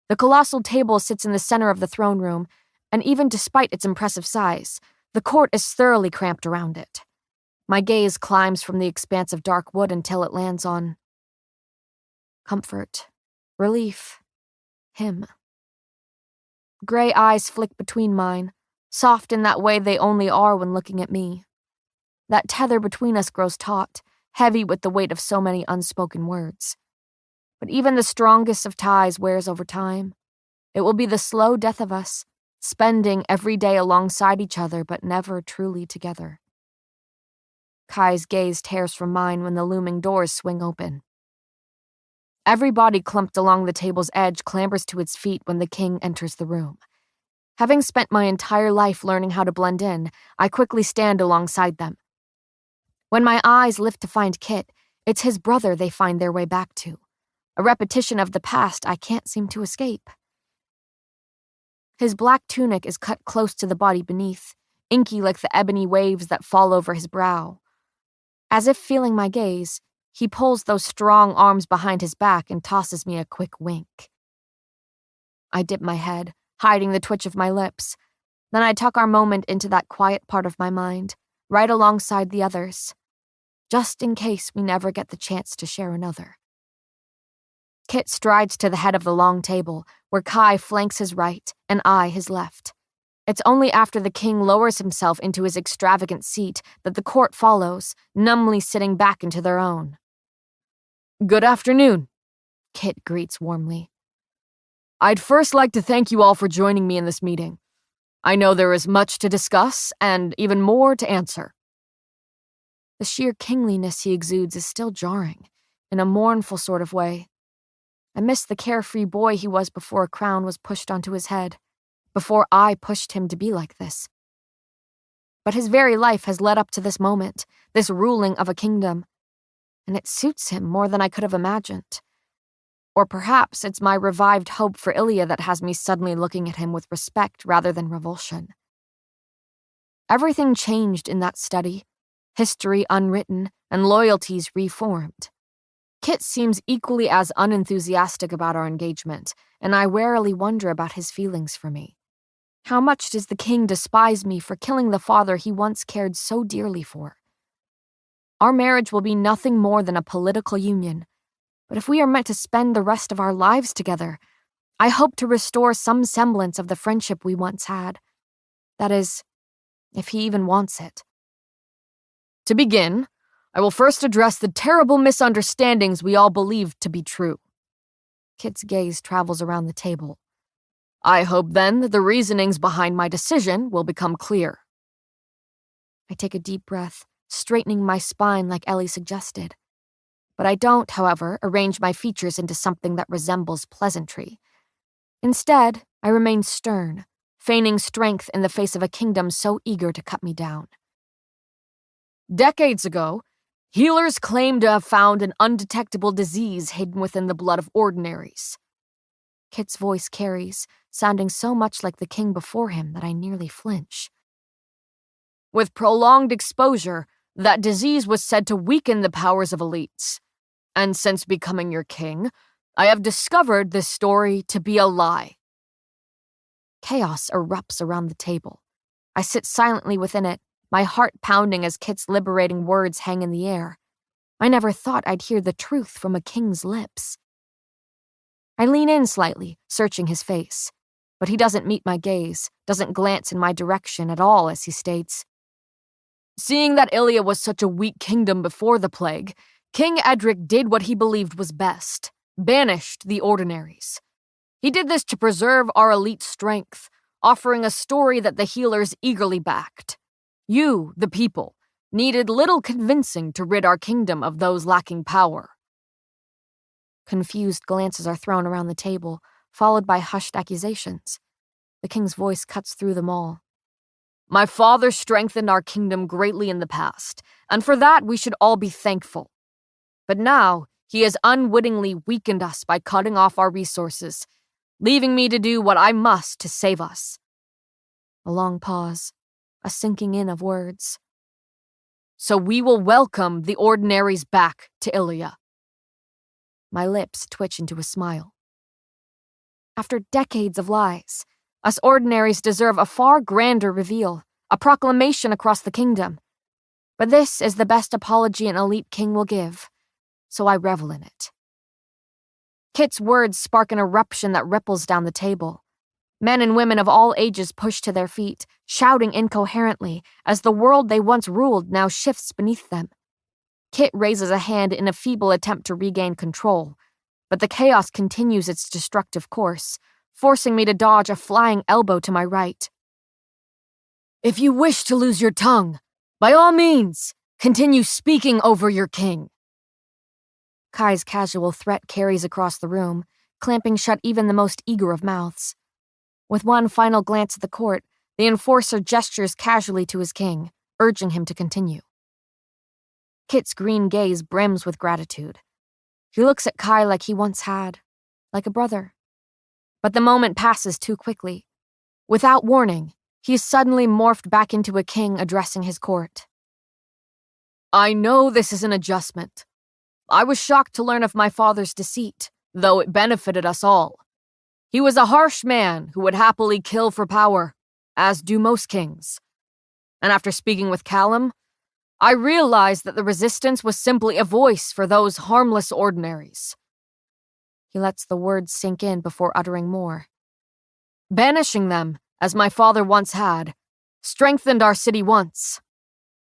A: The colossal table sits in the center of the throne room, and even despite its impressive size, the court is thoroughly cramped around it. My gaze climbs from the expanse of dark wood until it lands on comfort, relief, him. Gray eyes flick between mine, soft in that way they only are when looking at me. That tether between us grows taut, heavy with the weight of so many unspoken words. But even the strongest of ties wears over time. It will be the slow death of us, spending every day alongside each other but never truly together. Kai's gaze tears from mine when the looming doors swing open. Every body clumped along the table's edge clambers to its feet when the king enters the room. Having spent my entire life learning how to blend in, I quickly stand alongside them. When my eyes lift to find Kit, it's his brother they find their way back to. A repetition of the past I can't seem to escape. His black tunic is cut close to the body beneath, inky like the ebony waves that fall over his brow. As if feeling my gaze, he pulls those strong arms behind his back and tosses me a quick wink. I dip my head, hiding the twitch of my lips. Then I tuck our moment into that quiet part of my mind, right alongside the others, just in case we never get the chance to share another. Kit strides to the head of the long table, where Kai flanks his right and I his left. It's only after the king lowers himself into his extravagant seat that the court follows, numbly sitting back into their own. Good afternoon, Kit greets warmly. I'd first like to thank you all for joining me in this meeting. I know there is much to discuss and even more to answer. The sheer kingliness he exudes is still jarring, in a mournful sort of way. I miss the carefree boy he was before a crown was pushed onto his head, before I pushed him to be like this. But his very life has led up to this moment, this ruling of a kingdom, and it suits him more than I could have imagined. Or perhaps it's my revived hope for Ilya that has me suddenly looking at him with respect rather than revulsion. Everything changed in that study, history unwritten and loyalties reformed. Kit seems equally as unenthusiastic about our engagement, and I warily wonder about his feelings for me. How much does the king despise me for killing the father he once cared so dearly for? Our marriage will be nothing more than a political union, but if we are meant to spend the rest of our lives together, I hope to restore some semblance of the friendship we once had. That is, if he even wants it. To begin, I will first address the terrible misunderstandings we all believed to be true. Kit's gaze travels around the table. I hope then that the reasonings behind my decision will become clear. I take a deep breath, straightening my spine like Ellie suggested. But I don't, however, arrange my features into something that resembles pleasantry. Instead, I remain stern, feigning strength in the face of a kingdom so eager to cut me down. Decades ago, healers claimed to have found an undetectable disease hidden within the blood of ordinaries. Kit's voice carries, sounding so much like the king before him that I nearly flinch. With prolonged exposure, that disease was said to weaken the powers of elites. And since becoming your king, I have discovered this story to be a lie. Chaos erupts around the table. I sit silently within it, my heart pounding as Kit's liberating words hang in the air. I never thought I'd hear the truth from a king's lips. I lean in slightly, searching his face, but he doesn't meet my gaze, doesn't glance in my direction at all as he states, "Seeing that Ilya was such a weak kingdom before the plague, King Edric did what he believed was best, banished the ordinaries. He did this to preserve our elite strength, offering a story that the healers eagerly backed. You, the people, needed little convincing to rid our kingdom of those lacking power." Confused glances are thrown around the table, followed by hushed accusations. The king's voice cuts through them all. "My father strengthened our kingdom greatly in the past, and for that we should all be thankful. But now he has unwittingly weakened us by cutting off our resources, leaving me to do what I must to save us." A long pause, a sinking in of words. "So we will welcome the ordinaries back to Ilya." My lips twitch into a smile. After decades of lies, us ordinaries deserve a far grander reveal, a proclamation across the kingdom. But this is the best apology an elite king will give, so I revel in it. Kit's words spark an eruption that ripples down the table. Men and women of all ages push to their feet, shouting incoherently as the world they once ruled now shifts beneath them. Kit raises a hand in a feeble attempt to regain control, but the chaos continues its destructive course, forcing me to dodge a flying elbow to my right. "If you wish to lose your tongue, by all means, continue speaking over your king." Kai's casual threat carries across the room, clamping shut even the most eager of mouths. With one final glance at the court, the enforcer gestures casually to his king, urging him to continue. Kit's green gaze brims with gratitude. He looks at Kai like he once had, like a brother. But the moment passes too quickly. Without warning, he is suddenly morphed back into a king addressing his court. "I know this is an adjustment. I was shocked to learn of my father's deceit, though it benefited us all. He was a harsh man who would happily kill for power, as do most kings. And after speaking with Callum, I realized that the resistance was simply a voice for those harmless ordinaries." He lets the words sink in before uttering more. "Banishing them, as my father once had, strengthened our city once.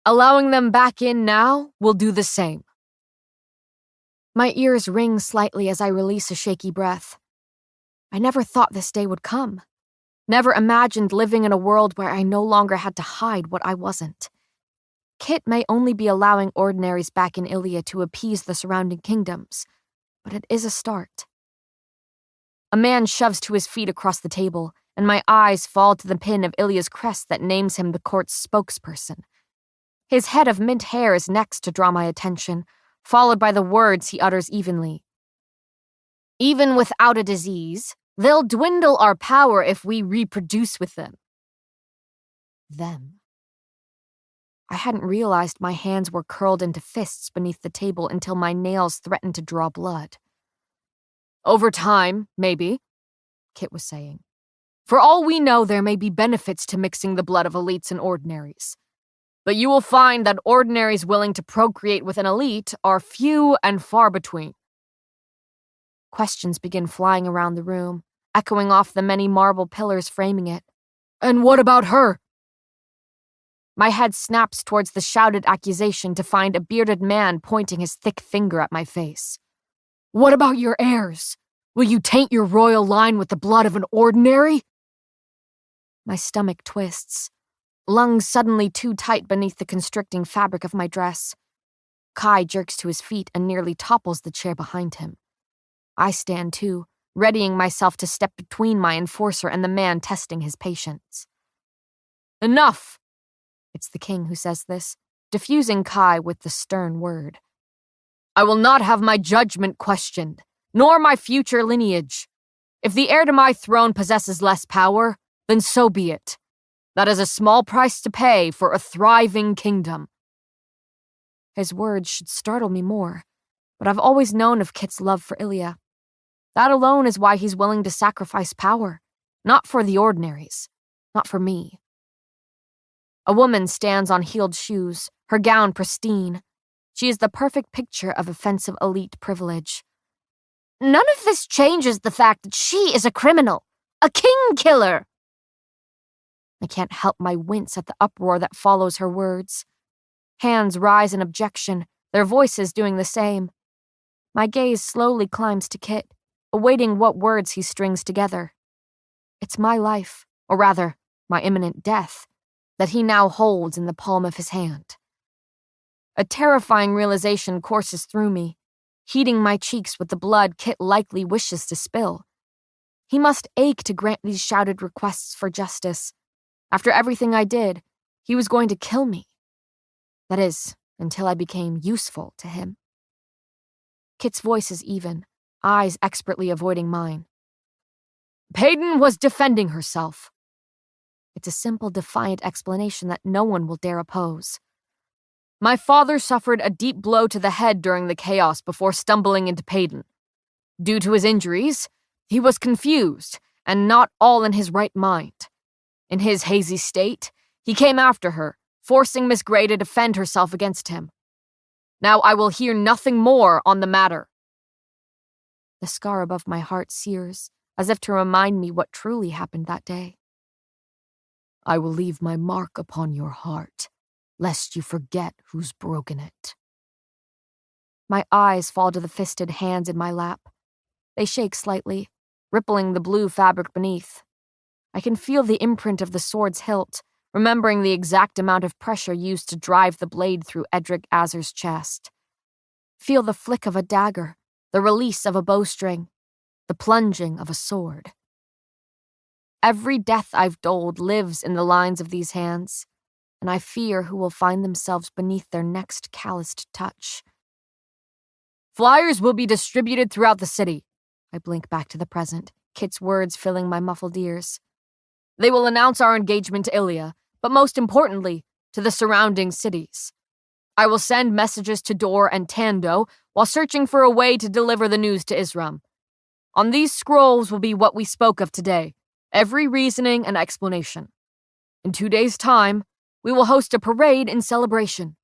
A: Allowing them back in now will do the same." My ears ring slightly as I release a shaky breath. I never thought this day would come. Never imagined living in a world where I no longer had to hide what I wasn't. Kit may only be allowing ordinaries back in Ilia to appease the surrounding kingdoms, but it is a start. A man shoves to his feet across the table, and my eyes fall to the pin of Ilia's crest that names him the court's spokesperson. His head of mint hair is next to draw my attention, followed by the words he utters evenly. Even without a disease, they'll dwindle our power if we reproduce with them. Them. I hadn't realized my hands were curled into fists beneath the table until my nails threatened to draw blood. Over time, maybe, Kit was saying. For all we know, there may be benefits to mixing the blood of elites and ordinaries. But you will find that ordinaries willing to procreate with an elite are few and far between. Questions begin flying around the room, echoing off the many marble pillars framing it. And what about her? My head snaps towards the shouted accusation to find a bearded man pointing his thick finger at my face. What about your heirs? Will you taint your royal line with the blood of an ordinary? My stomach twists, lungs suddenly too tight beneath the constricting fabric of my dress. Kai jerks to his feet and nearly topples the chair behind him. I stand too, readying myself to step between my enforcer and the man testing his patience. Enough! It's the king who says this, diffusing Kai with the stern word. I will not have my judgment questioned, nor my future lineage. If the heir to my throne possesses less power, then so be it. That is a small price to pay for a thriving kingdom. His words should startle me more, but I've always known of Kit's love for Ilia. That alone is why he's willing to sacrifice power, not for the ordinaries, not for me. A woman stands on heeled shoes, her gown pristine. She is the perfect picture of offensive elite privilege. None of this changes the fact that she is a criminal, a king killer. I can't help my wince at the uproar that follows her words. Hands rise in objection, their voices doing the same. My gaze slowly climbs to Kit, awaiting what words he strings together. It's my life, or rather, my imminent death, that he now holds in the palm of his hand. A terrifying realization courses through me, heating my cheeks with the blood Kit likely wishes to spill. He must ache to grant these shouted requests for justice. After everything I did, he was going to kill me. That is, until I became useful to him. Kit's voice is even, eyes expertly avoiding mine. Payton was defending herself. It's a simple, defiant explanation that no one will dare oppose. My father suffered a deep blow to the head during the chaos before stumbling into Payton. Due to his injuries, he was confused and not all in his right mind. In his hazy state, he came after her, forcing Miss Grey to defend herself against him. Now I will hear nothing more on the matter. The scar above my heart sears, as if to remind me what truly happened that day. I will leave my mark upon your heart, lest you forget who's broken it. My eyes fall to the fisted hands in my lap. They shake slightly, rippling the blue fabric beneath. I can feel the imprint of the sword's hilt, remembering the exact amount of pressure used to drive the blade through Edric Azer's chest. Feel the flick of a dagger, the release of a bowstring, the plunging of a sword. Every death I've doled lives in the lines of these hands, and I fear who will find themselves beneath their next calloused touch. Flyers will be distributed throughout the city. I blink back to the present, Kit's words filling my muffled ears. They will announce our engagement to Ilia, but most importantly, to the surrounding cities. I will send messages to Dor and Tando while searching for a way to deliver the news to Isram. On these scrolls will be what we spoke of today, every reasoning and explanation. In 2 days' time, we will host a parade in celebration,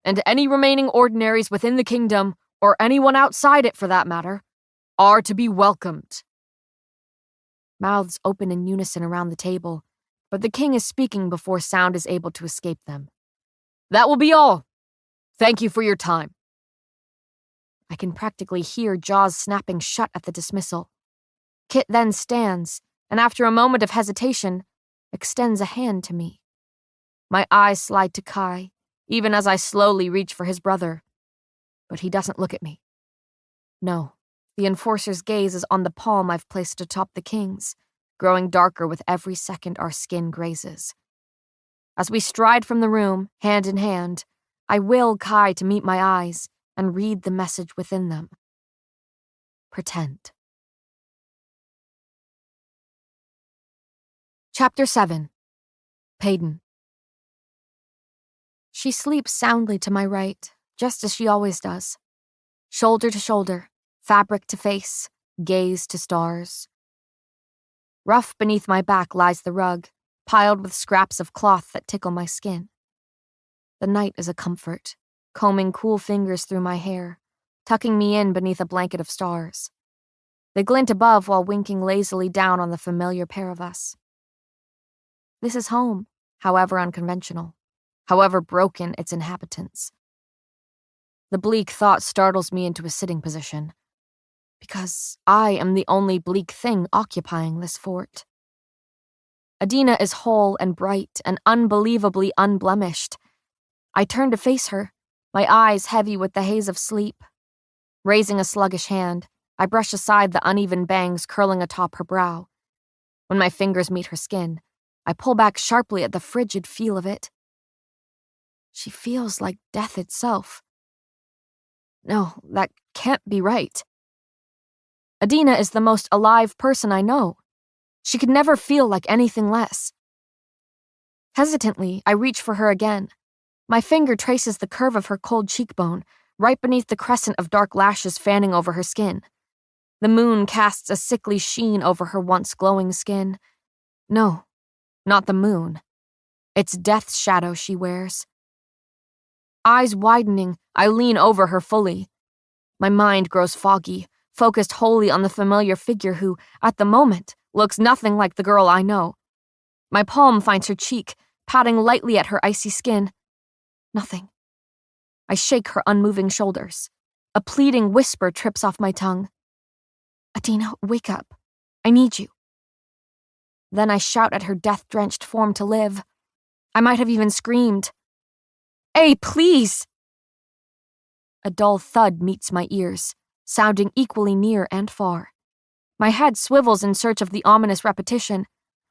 A: and any remaining ordinaries within the kingdom, or anyone outside it for that matter, are to be welcomed. Mouths open in unison around the table, but the king is speaking before sound is able to escape them. That will be all. Thank you for your time. I can practically hear jaws snapping shut at the dismissal. Kit then stands, and after a moment of hesitation, extends a hand to me. My eyes slide to Kai, even as I slowly reach for his brother. But he doesn't look at me. No, the enforcer's gaze is on the palm I've placed atop the king's, growing darker with every second our skin grazes. As we stride from the room, hand in hand, I will Kai to meet my eyes and read the message within them. Pretend. Chapter 7. Payden. She sleeps soundly to my right, just as she always does. Shoulder to shoulder, fabric to face, gaze to stars. Rough beneath my back lies the rug, piled with scraps of cloth that tickle my skin. The night is a comfort, combing cool fingers through my hair, tucking me in beneath a blanket of stars. They glint above while winking lazily down on the familiar pair of us. This is home, however unconventional, however broken its inhabitants. The bleak thought startles me into a sitting position, because I am the only bleak thing occupying this fort. Adina is whole and bright and unbelievably unblemished. I turn to face her, my eyes heavy with the haze of sleep. Raising a sluggish hand, I brush aside the uneven bangs curling atop her brow. When my fingers meet her skin, I pull back sharply at the frigid feel of it. She feels like death itself. No, that can't be right. Adina is the most alive person I know. She could never feel like anything less. Hesitantly, I reach for her again. My finger traces the curve of her cold cheekbone, right beneath the crescent of dark lashes fanning over her skin. The moon casts a sickly sheen over her once glowing skin. No, not the moon. It's death's shadow she wears. Eyes widening, I lean over her fully. My mind grows foggy, focused wholly on the familiar figure who, at the moment, looks nothing like the girl I know. My palm finds her cheek, patting lightly at her icy skin. Nothing. I shake her unmoving shoulders. A pleading whisper trips off my tongue. Adina, wake up. I need you. Then I shout at her death-drenched form to live. I might have even screamed. Hey, please! A dull thud meets my ears, sounding equally near and far. My head swivels in search of the ominous repetition.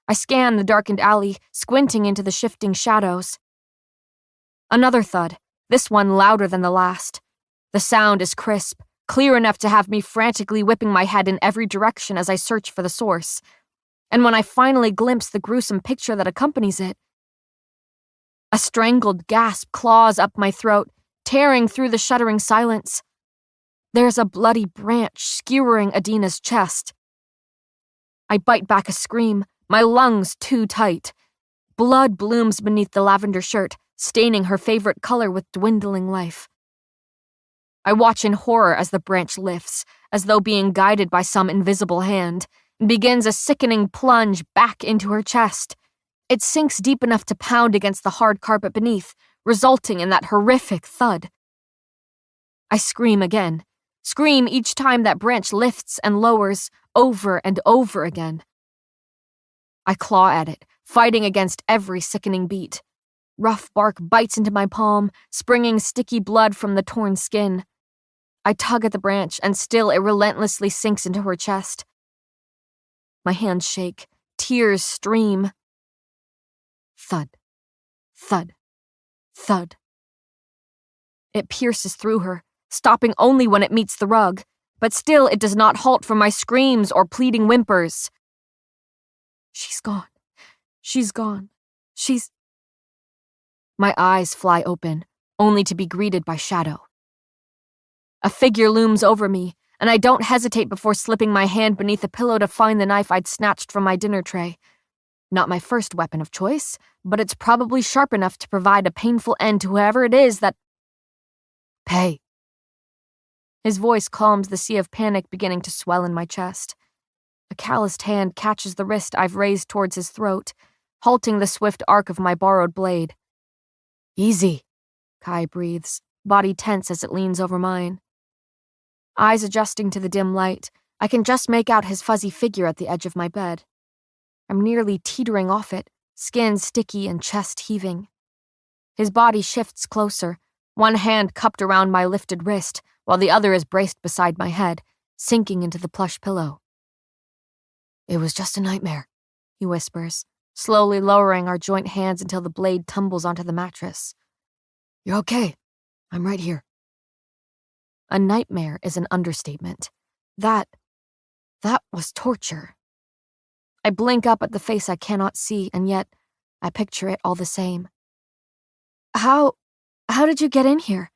A: I scan the darkened alley, squinting into the shifting shadows. Another thud, this one louder than the last. The sound is crisp, clear enough to have me frantically whipping my head in every direction as I search for the source. And when I finally glimpse the gruesome picture that accompanies it, a strangled gasp claws up my throat, tearing through the shuddering silence. There's a bloody branch skewering Adina's chest. I bite back a scream, my lungs too tight. Blood blooms beneath the lavender shirt, staining her favorite color with dwindling life. I watch in horror as the branch lifts, as though being guided by some invisible hand, and begins a sickening plunge back into her chest. It sinks deep enough to pound against the hard carpet beneath, resulting in that horrific thud. I scream again, scream each time that branch lifts and lowers, over and over again. I claw at it, fighting against every sickening beat. Rough bark bites into my palm, springing sticky blood from the torn skin. I tug at the branch, and still it relentlessly sinks into her chest. My hands shake, tears stream. Thud, thud, thud. It pierces through her, stopping only when it meets the rug, but still it does not halt from my screams or pleading whimpers. She's gone. She's gone. She's... My eyes fly open, only to be greeted by shadow. A figure looms over me, and I don't hesitate before slipping my hand beneath the pillow to find the knife I'd snatched from my dinner tray. Not my first weapon of choice, but it's probably sharp enough to provide a painful end to whoever it is that... Pay. His voice calms the sea of panic beginning to swell in my chest. A calloused hand catches the wrist I've raised towards his throat, halting the swift arc of my borrowed blade. Easy, Kai breathes, body tense as it leans over mine. Eyes adjusting to the dim light, I can just make out his fuzzy figure at the edge of my bed. I'm nearly teetering off it, skin sticky and chest heaving. His body shifts closer, one hand cupped around my lifted wrist, while the other is braced beside my head, sinking into the plush pillow. "It was just a nightmare," he whispers, slowly lowering our joint hands until the blade tumbles onto the mattress. "You're okay. I'm right here." A nightmare is an understatement. That was torture. I blink up at the face I cannot see, and yet I picture it all the same. How did you get in here?"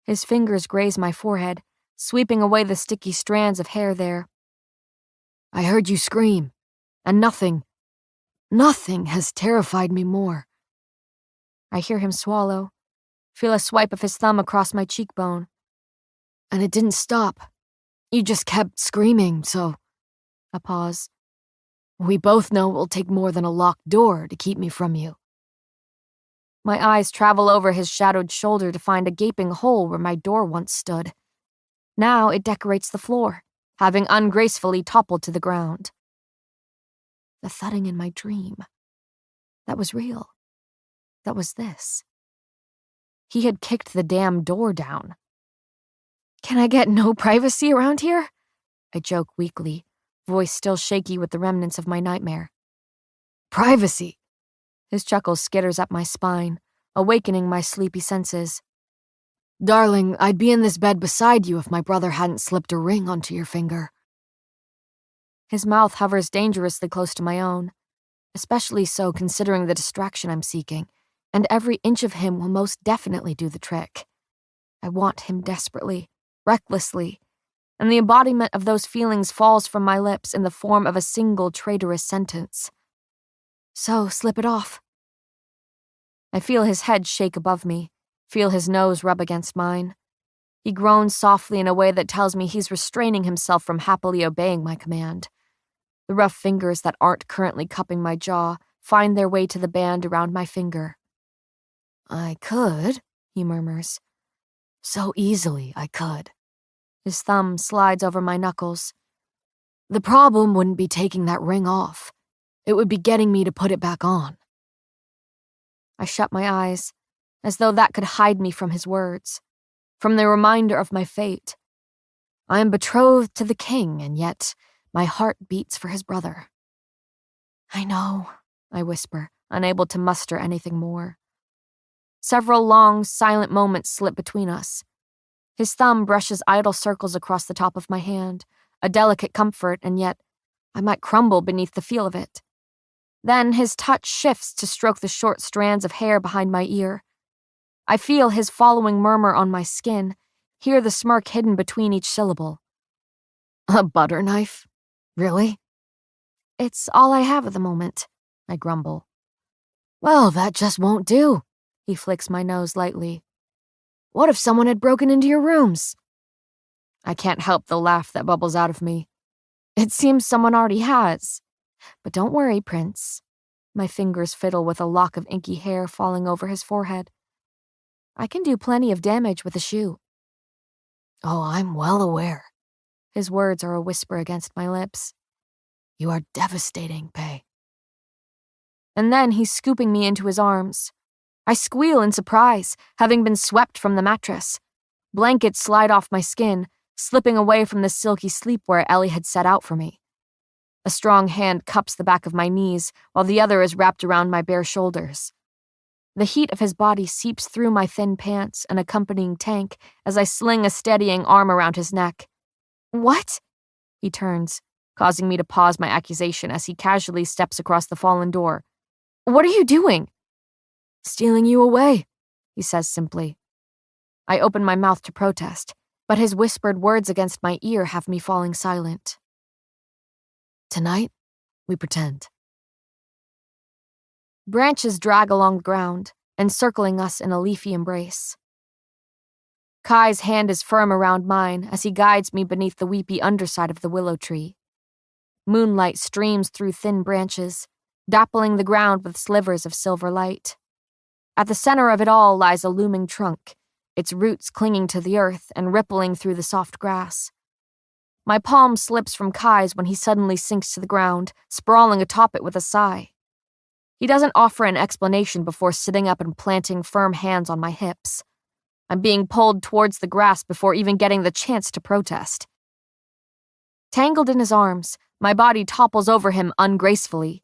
A: His fingers graze my forehead, sweeping away the sticky strands of hair there. "I heard you scream, and nothing has terrified me more." I hear him swallow, feel a swipe of his thumb across my cheekbone. "And it didn't stop. You just kept screaming, so..." A pause. "We both know it will take more than a locked door to keep me from you." My eyes travel over his shadowed shoulder to find a gaping hole where my door once stood. Now it decorates the floor, having ungracefully toppled to the ground. The thudding in my dream. That was real. That was this. He had kicked the damn door down. "Can I get no privacy around here?" I joke weakly, voice still shaky with the remnants of my nightmare. "Privacy?" His chuckle skitters up my spine, awakening my sleepy senses. "Darling, I'd be in this bed beside you if my brother hadn't slipped a ring onto your finger." His mouth hovers dangerously close to my own, especially so considering the distraction I'm seeking, and every inch of him will most definitely do the trick. I want him desperately, recklessly, and the embodiment of those feelings falls from my lips in the form of a single traitorous sentence. "So, slip it off." I feel his head shake above me, feel his nose rub against mine. He groans softly in a way that tells me he's restraining himself from happily obeying my command. The rough fingers that aren't currently cupping my jaw find their way to the band around my finger. "I could," he murmurs. "So easily I could." His thumb slides over my knuckles. "The problem wouldn't be taking that ring off. It would be getting me to put it back on." I shut my eyes, as though that could hide me from his words, from the reminder of my fate. I am betrothed to the king, and yet my heart beats for his brother. "I know," I whisper, unable to muster anything more. Several long, silent moments slip between us. His thumb brushes idle circles across the top of my hand, a delicate comfort, and yet I might crumble beneath the feel of it. Then his touch shifts to stroke the short strands of hair behind my ear. I feel his following murmur on my skin, hear the smirk hidden between each syllable. "A butter knife? Really?" "It's all I have at the moment," I grumble. "Well, that just won't do," he flicks my nose lightly. "What if someone had broken into your rooms?" I can't help the laugh that bubbles out of me. "It seems someone already has. But don't worry, Prince." My fingers fiddle with a lock of inky hair falling over his forehead. "I can do plenty of damage with a shoe." "Oh, I'm well aware." His words are a whisper against my lips. "You are devastating, Pei." And then he's scooping me into his arms. I squeal in surprise, having been swept from the mattress. Blankets slide off my skin, slipping away from the silky sleepwear Ellie had set out for me. A strong hand cups the back of my knees, while the other is wrapped around my bare shoulders. The heat of his body seeps through my thin pants and accompanying tank as I sling a steadying arm around his neck. "What?" He turns, causing me to pause my accusation as he casually steps across the fallen door. "What are you doing?" "Stealing you away," he says simply. I open my mouth to protest, but his whispered words against my ear have me falling silent. "Tonight, we pretend." Branches drag along the ground, encircling us in a leafy embrace. Kai's hand is firm around mine as he guides me beneath the weepy underside of the willow tree. Moonlight streams through thin branches, dappling the ground with slivers of silver light. At the center of it all lies a looming trunk, its roots clinging to the earth and rippling through the soft grass. My palm slips from Kai's when he suddenly sinks to the ground, sprawling atop it with a sigh. He doesn't offer an explanation before sitting up and planting firm hands on my hips. I'm being pulled towards the grass before even getting the chance to protest. Tangled in his arms, my body topples over him ungracefully.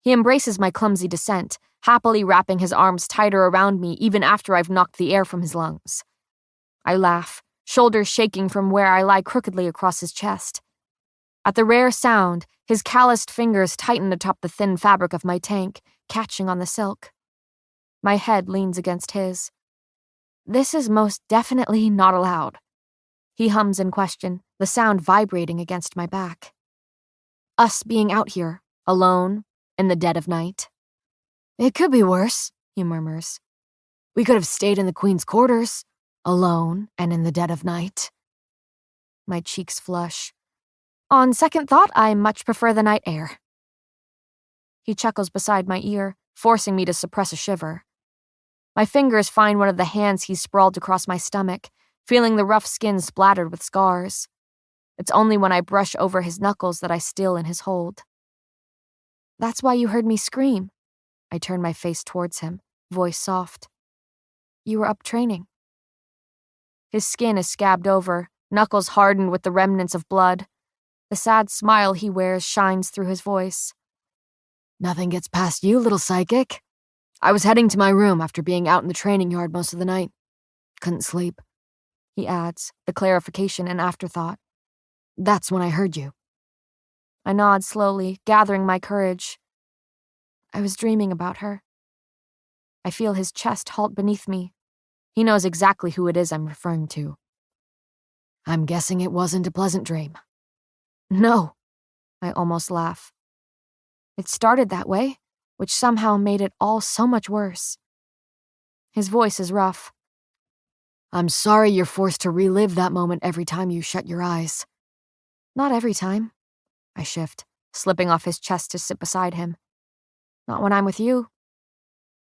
A: He embraces my clumsy descent, happily wrapping his arms tighter around me even after I've knocked the air from his lungs. I laugh, shoulders shaking from where I lie crookedly across his chest. At the rare sound, his calloused fingers tighten atop the thin fabric of my tank, catching on the silk. My head leans against his. This is most definitely not allowed. He hums in question, the sound vibrating against my back. Us being out here, alone, in the dead of night. It could be worse, he murmurs. We could have stayed in the Queen's quarters, alone and in the dead of night. My cheeks flush. On second thought, I much prefer the night air. He chuckles beside my ear, forcing me to suppress a shiver. My fingers find one of the hands he sprawled across my stomach, feeling the rough skin splattered with scars. It's only when I brush over his knuckles that I still in his hold. That's why you heard me scream. I turn my face towards him, voice soft. You were up training. His skin is scabbed over, knuckles hardened with the remnants of blood. The sad smile he wears shines through his voice. Nothing gets past you, little psychic. I was heading to my room after being out in the training yard most of the night. Couldn't sleep. He adds, the clarification an afterthought. That's when I heard you. I nod slowly, gathering my courage. I was dreaming about her. I feel his chest halt beneath me. He knows exactly who it is I'm referring to. I'm guessing it wasn't a pleasant dream. No, I almost laugh. It started that way, which somehow made it all so much worse. His voice is rough. I'm sorry you're forced to relive that moment every time you shut your eyes. Not every time. I shift, slipping off his chest to sit beside him. Not when I'm with you.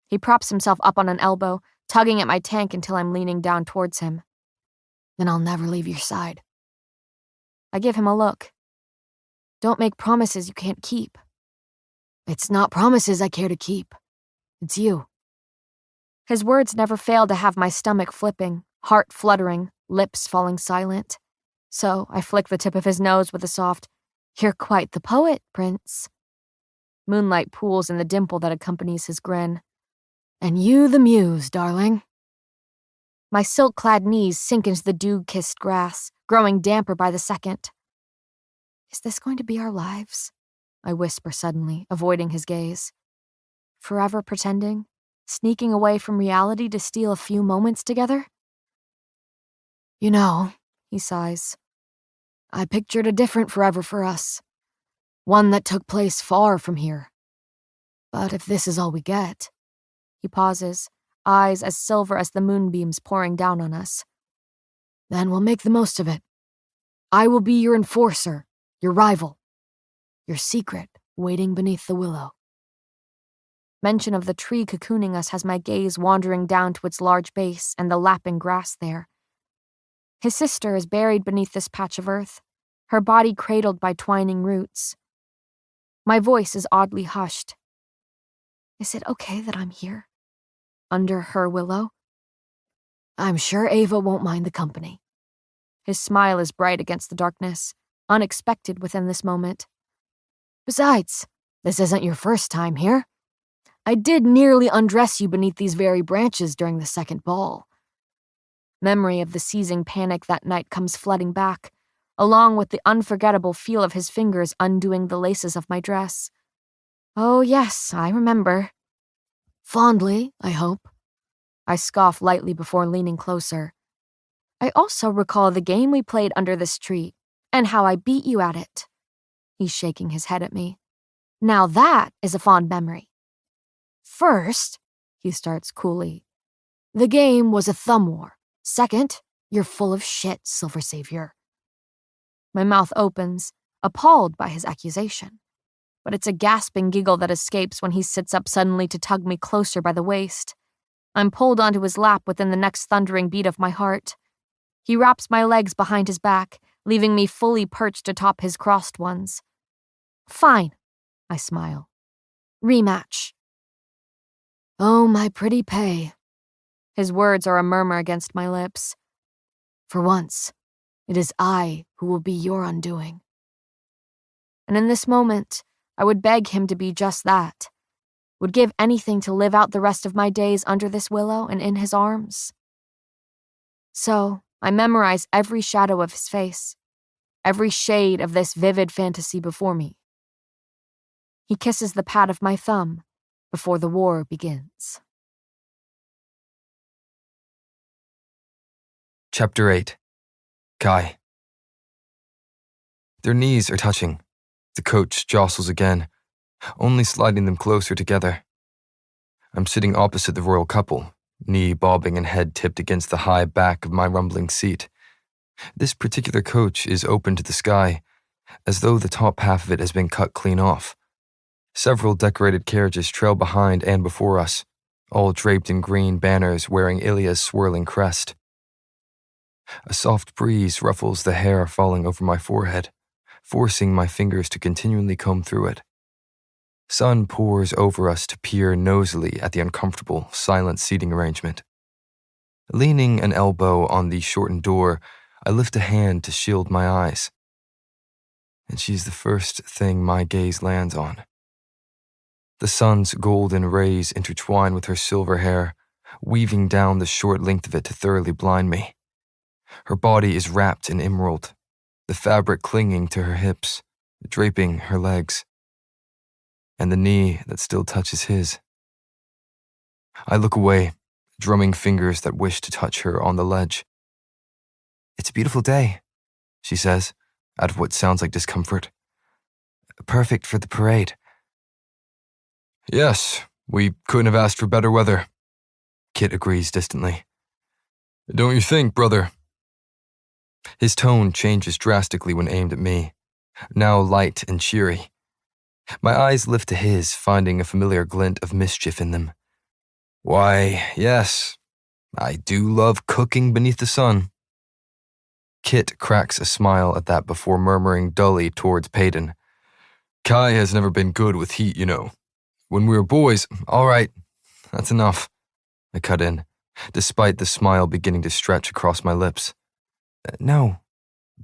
A: He props himself up on an elbow, tugging at my tank until I'm leaning down towards him. Then I'll never leave your side. I give him a look. Don't make promises you can't keep. It's not promises I care to keep. It's you. His words never fail to have my stomach flipping, heart fluttering, lips falling silent. So I flick the tip of his nose with a soft, "You're quite the poet, Prince." Moonlight pools in the dimple that accompanies his grin. And you the muse, darling. My silk-clad knees sink into the dew-kissed grass, growing damper by the second. Is this going to be our lives? I whisper suddenly, avoiding his gaze. Forever pretending, sneaking away from reality to steal a few moments together? You know, he sighs, I pictured a different forever for us. One that took place far from here. But if this is all we get... He pauses, eyes as silver as the moonbeams pouring down on us. Then we'll make the most of it. I will be your enforcer, your rival, your secret waiting beneath the willow. Mention of the tree cocooning us has my gaze wandering down to its large base and the lapping grass there. His sister is buried beneath this patch of earth, her body cradled by twining roots. My voice is oddly hushed. Is it okay that I'm here? Under her willow? I'm sure Ava won't mind the company. His smile is bright against the darkness, unexpected within this moment. Besides, this isn't your first time here. I did nearly undress you beneath these very branches during the second ball. Memory of the seizing panic that night comes flooding back, along with the unforgettable feel of his fingers undoing the laces of my dress. Oh yes, I remember. Fondly, I hope. I scoff lightly before leaning closer. I also recall the game we played under this tree, and how I beat you at it. He's shaking his head at me. Now that is a fond memory. First, he starts coolly, the game was a thumb war. Second, you're full of shit, Silver Savior. My mouth opens, appalled by his accusation. But it's a gasping giggle that escapes when he sits up suddenly to tug me closer by the waist. I'm pulled onto his lap within the next thundering beat of my heart. He wraps my legs behind his back, leaving me fully perched atop his crossed ones. Fine, I smile. Rematch. Oh, my pretty Pei. His words are a murmur against my lips. For once, it is I who will be your undoing. And in this moment, I would beg him to be just that. Would give anything to live out the rest of my days under this willow and in his arms. So, I memorize every shadow of his face, every shade of this vivid fantasy before me. He kisses the pad of my thumb before the war begins.
C: Chapter 8. Kai. Their knees are touching. The coach jostles again, only sliding them closer together. I'm sitting opposite the royal couple, knee bobbing and head tipped against the high back of my rumbling seat. This particular coach is open to the sky, as though the top half of it has been cut clean off. Several decorated carriages trail behind and before us, all draped in green banners wearing Ilya's swirling crest. A soft breeze ruffles the hair falling over my forehead, forcing my fingers to continually comb through it. Sun pours over us to peer nosily at the uncomfortable, silent seating arrangement. Leaning an elbow on the shortened door, I lift a hand to shield my eyes. And she's the first thing my gaze lands on. The sun's golden rays intertwine with her silver hair, weaving down the short length of it to thoroughly blind me. Her body is wrapped in emerald, the fabric clinging to her hips, draping her legs, and the knee that still touches his. I look away, drumming fingers that wish to touch her on the ledge. "It's a beautiful day," she says, out of what sounds like discomfort. "Perfect for the parade." "Yes, we couldn't have asked for better weather," Kit agrees distantly. "Don't you think, brother?" His tone changes drastically when aimed at me, now light and cheery. My eyes lift to his, finding a familiar glint of mischief in them. "Why, yes, I do love cooking beneath the sun." Kit cracks a smile at that before murmuring dully towards Peyton. "Kai has never been good with heat, you know. When we were boys, all right, that's enough," I cut in, despite the smile beginning to stretch across my lips. "No,"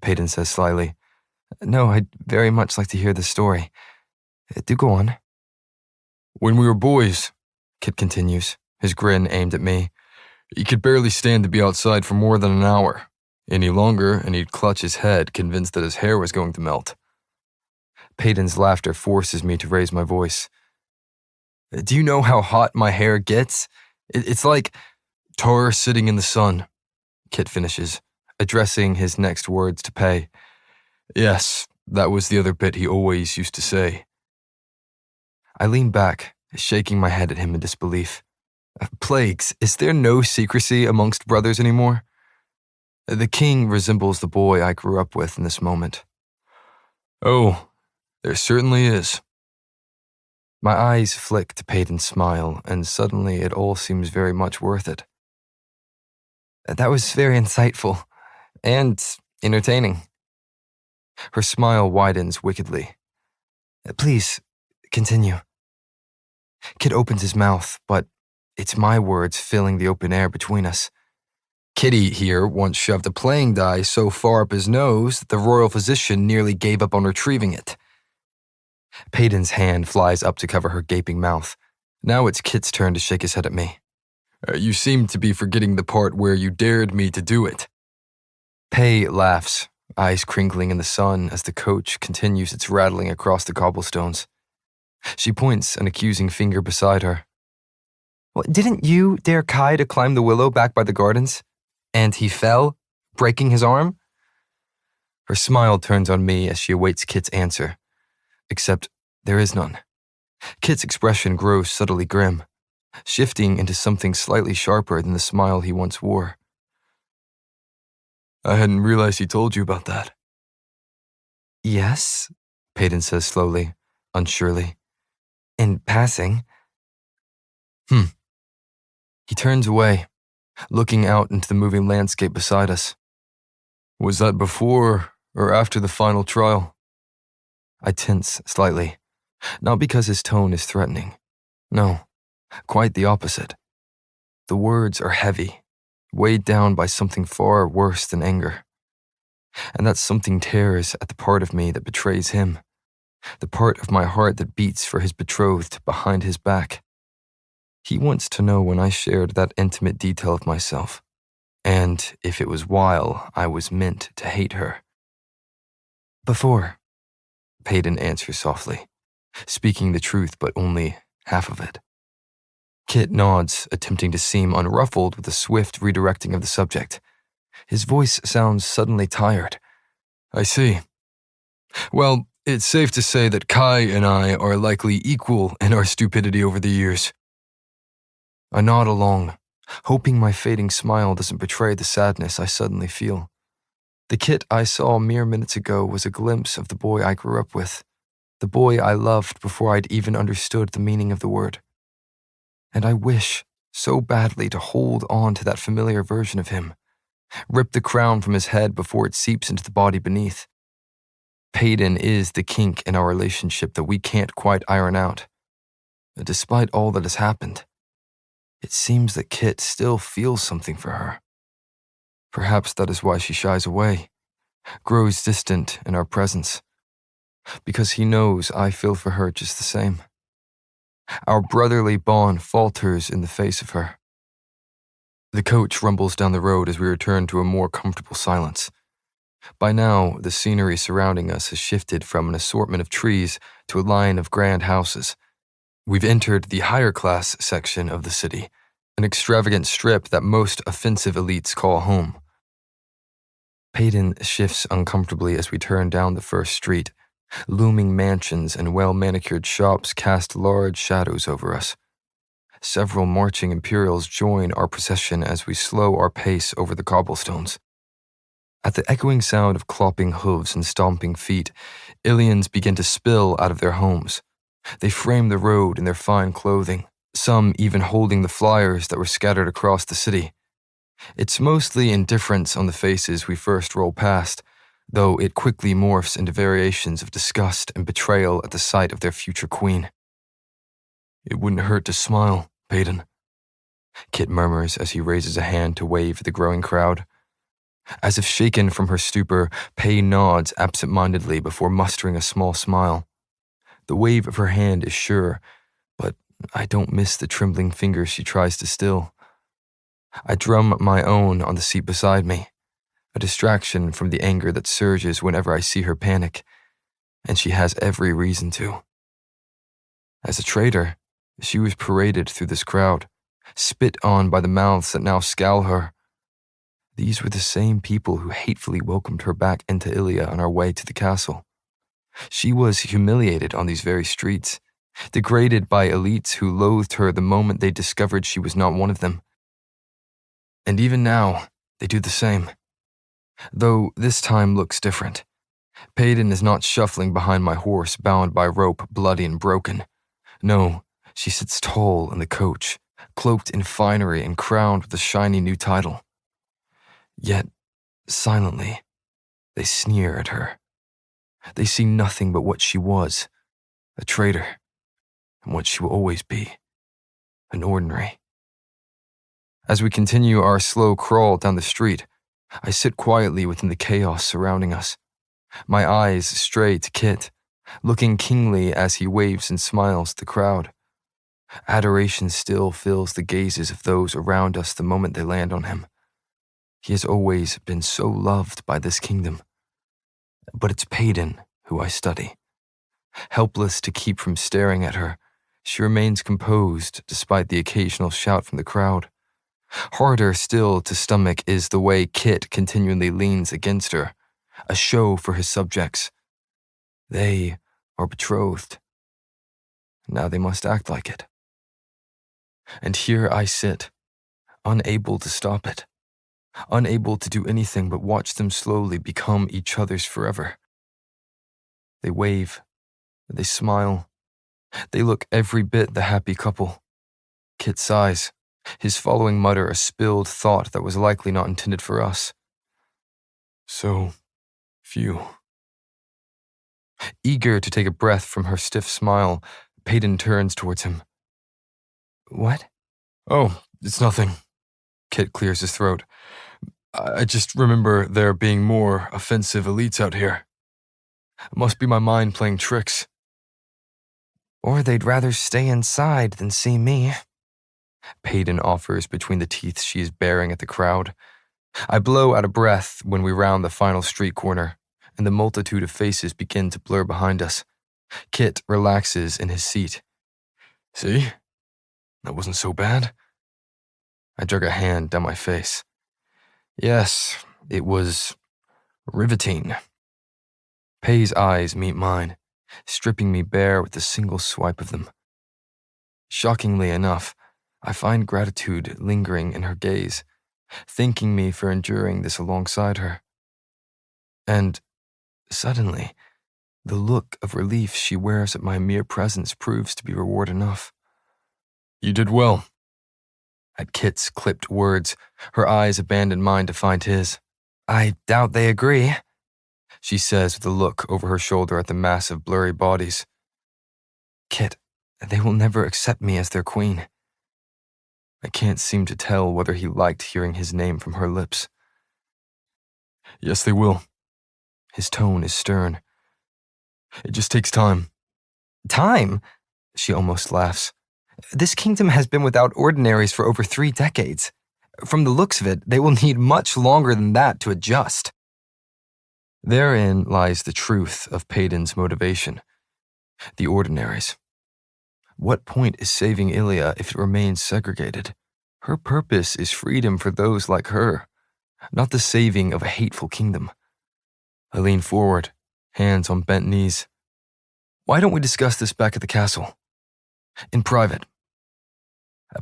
C: Peyton says slyly. "No, I'd very much like to hear the story. Do go on." "When we were boys," Kit continues, his grin aimed at me, "he could barely stand to be outside for more than an hour. Any longer, and he'd clutch his head, convinced that his hair was going to melt." Peyton's laughter forces me to raise my voice. "Do you know how hot my hair gets? It's like tar sitting in the sun," Kit finishes, addressing his next words to Pei. "Yes, that was the other bit he always used to say." I lean back, shaking my head at him in disbelief. Plagues, is there no secrecy amongst brothers anymore? The king resembles the boy I grew up with in this moment. "Oh, there certainly is." My eyes flick to Peyton's smile, and suddenly it all seems very much worth it. "That was very insightful and entertaining." Her smile widens wickedly. "Please, continue." Kit opens his mouth, but it's my words filling the open air between us. "Kitty here once shoved a playing die so far up his nose that the royal physician nearly gave up on retrieving it." Peyton's hand flies up to cover her gaping mouth. Now it's Kit's turn to shake his head at me. "You seem to be forgetting the part where you dared me to do it." Pei laughs, eyes crinkling in the sun as the coach continues its rattling across the cobblestones. She points an accusing finger beside her. "Well, didn't you dare Kai to climb the willow back by the gardens? And he fell, breaking his arm?" Her smile turns on me as she awaits Kit's answer. Except there is none. Kit's expression grows subtly grim, shifting into something slightly sharper than the smile he once wore. "I hadn't realized he told you about that." "Yes," Peyton says slowly, unsurely. "In passing." He turns away, looking out into the moving landscape beside us. "Was that before or after the final trial?" I tense slightly, not because his tone is threatening. No, Quite the opposite. The words are heavy, weighed down by something far worse than anger. And that something tears at the part of me that betrays him, the part of my heart that beats for his betrothed behind his back. He wants to know when I shared that intimate detail of myself, and if it was while I was meant to hate her. Before, Peyton answers softly, speaking the truth but only half of it. Kit nods, attempting to seem unruffled with a swift redirecting of the subject. His voice sounds suddenly tired. I see. Well, it's safe to say that Kai and I are likely equal in our stupidity over the years. I nod along, hoping my fading smile doesn't betray the sadness I suddenly feel. The Kit I saw mere minutes ago was a glimpse of the boy I grew up with, the boy I loved before I'd even understood the meaning of the word. And I wish so badly to hold on to that familiar version of him, rip the crown from his head before it seeps into the body beneath. Peyton is the kink in our relationship that we can't quite iron out. Despite all that has happened, it seems that Kit still feels something for her. Perhaps that is why she shies away, grows distant in our presence, because he knows I feel for her just the same. Our brotherly bond falters in the face of her. The coach rumbles down the road as we return to a more comfortable silence. By now, the scenery surrounding us has shifted from an assortment of trees to a line of grand houses. We've entered the higher class section of the city, an extravagant strip that most offensive elites call home. Peyton shifts uncomfortably as we turn down the first street. Looming mansions and well-manicured shops cast large shadows over us. Several marching Imperials join our procession as we slow our pace over the cobblestones. At the echoing sound of clopping hooves and stomping feet, Ilians begin to spill out of their homes. They frame the road in their fine clothing, some even holding the flyers that were scattered across the city. It's mostly indifference on the faces we first roll past, though it quickly morphs into variations of disgust and betrayal at the sight of their future queen. It wouldn't hurt to smile, Peyton, Kit murmurs as he raises a hand to wave at the growing crowd. As if shaken from her stupor, Pei nods absent-mindedly before mustering a small smile. The wave of her hand is sure, but I don't miss the trembling fingers she tries to still. I drum my own on the seat beside me, a distraction from the anger that surges whenever I see her panic, and she has every reason to. As a traitor, she was paraded through this crowd, spit on by the mouths that now scowl her. These were the same people who hatefully welcomed her back into Ilia on our way to the castle. She was humiliated on these very streets, degraded by elites who loathed her the moment they discovered she was not one of them. And even now, they do the same. Though this time looks different. Peyton is not shuffling behind my horse bound by rope, bloody and broken. No, she sits tall in the coach, cloaked in finery and crowned with a shiny new title. Yet, silently, they sneer at her. They see nothing but what she was, a traitor, and what she will always be, an ordinary. As we continue our slow crawl down the street, I sit quietly within the chaos surrounding us. My eyes stray to Kit, looking kingly as he waves and smiles at the crowd. Adoration still fills the gazes of those around us the moment they land on him. He has always been so loved by this kingdom. But it's Peyton who I study. Helpless to keep from staring at her, she remains composed despite the occasional shout from the crowd. Harder still to stomach is the way Kit continually leans against her, a show for his subjects. They are betrothed. Now they must act like it. And here I sit, unable to stop it, unable to do anything but watch them slowly become each other's forever. They wave, they smile, they look every bit the happy couple. Kit sighs, his following mutter a spilled thought that was likely not intended for us. So few. Eager to take a breath from her stiff smile, Peyton turns towards him. What? Oh, it's nothing. Kit clears his throat. I just remember there being more offensive elites out here. It must be my mind playing tricks. Or they'd rather stay inside than see me. Peyton offers between the teeth she is baring at the crowd. I blow out of breath when we round the final street corner, and the multitude of faces begin to blur behind us. Kit relaxes in his seat. See? That wasn't so bad. I drug a hand down my face. Yes, it was riveting. Pei's eyes meet mine, stripping me bare with a single swipe of them. Shockingly enough, I find gratitude lingering in her gaze, thanking me for enduring this alongside her. And suddenly, the look of relief she wears at my mere presence proves to be reward enough. You did well. At Kit's clipped words, her eyes abandon mine to find his. I doubt they agree, she says with a look over her shoulder at the massive blurry bodies. Kit, they will never accept me as their queen. I can't seem to tell whether he liked hearing his name from her lips. Yes, they will. His tone is stern. It just takes time. Time? She almost laughs. This kingdom has been without ordinaries for over 3 decades. From the looks of it, they will need much longer than that to adjust. Therein lies the truth of Peyton's motivation. The ordinaries. What point is saving Ilia if it remains segregated? Her purpose is freedom for those like her, not the saving of a hateful kingdom. I lean forward, hands on bent knees. Why don't we discuss this back at the castle? In private.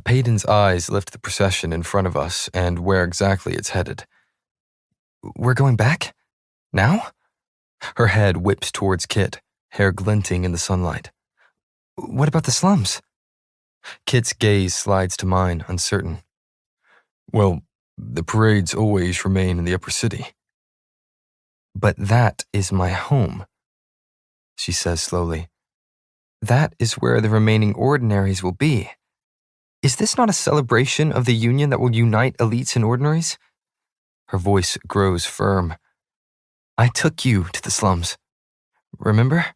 C: Peyton's eyes lift the procession in front of us and where exactly it's headed. We're going back? Now? Her head whips towards Kit, hair glinting in the sunlight. What about the slums? Kit's gaze slides to mine, uncertain. Well, the parades always remain in the upper city. But that is my home, she says slowly. That is where the remaining ordinaries will be. Is this not a celebration of the union that will unite elites and ordinaries? Her voice grows firm. I took you to the slums. Remember?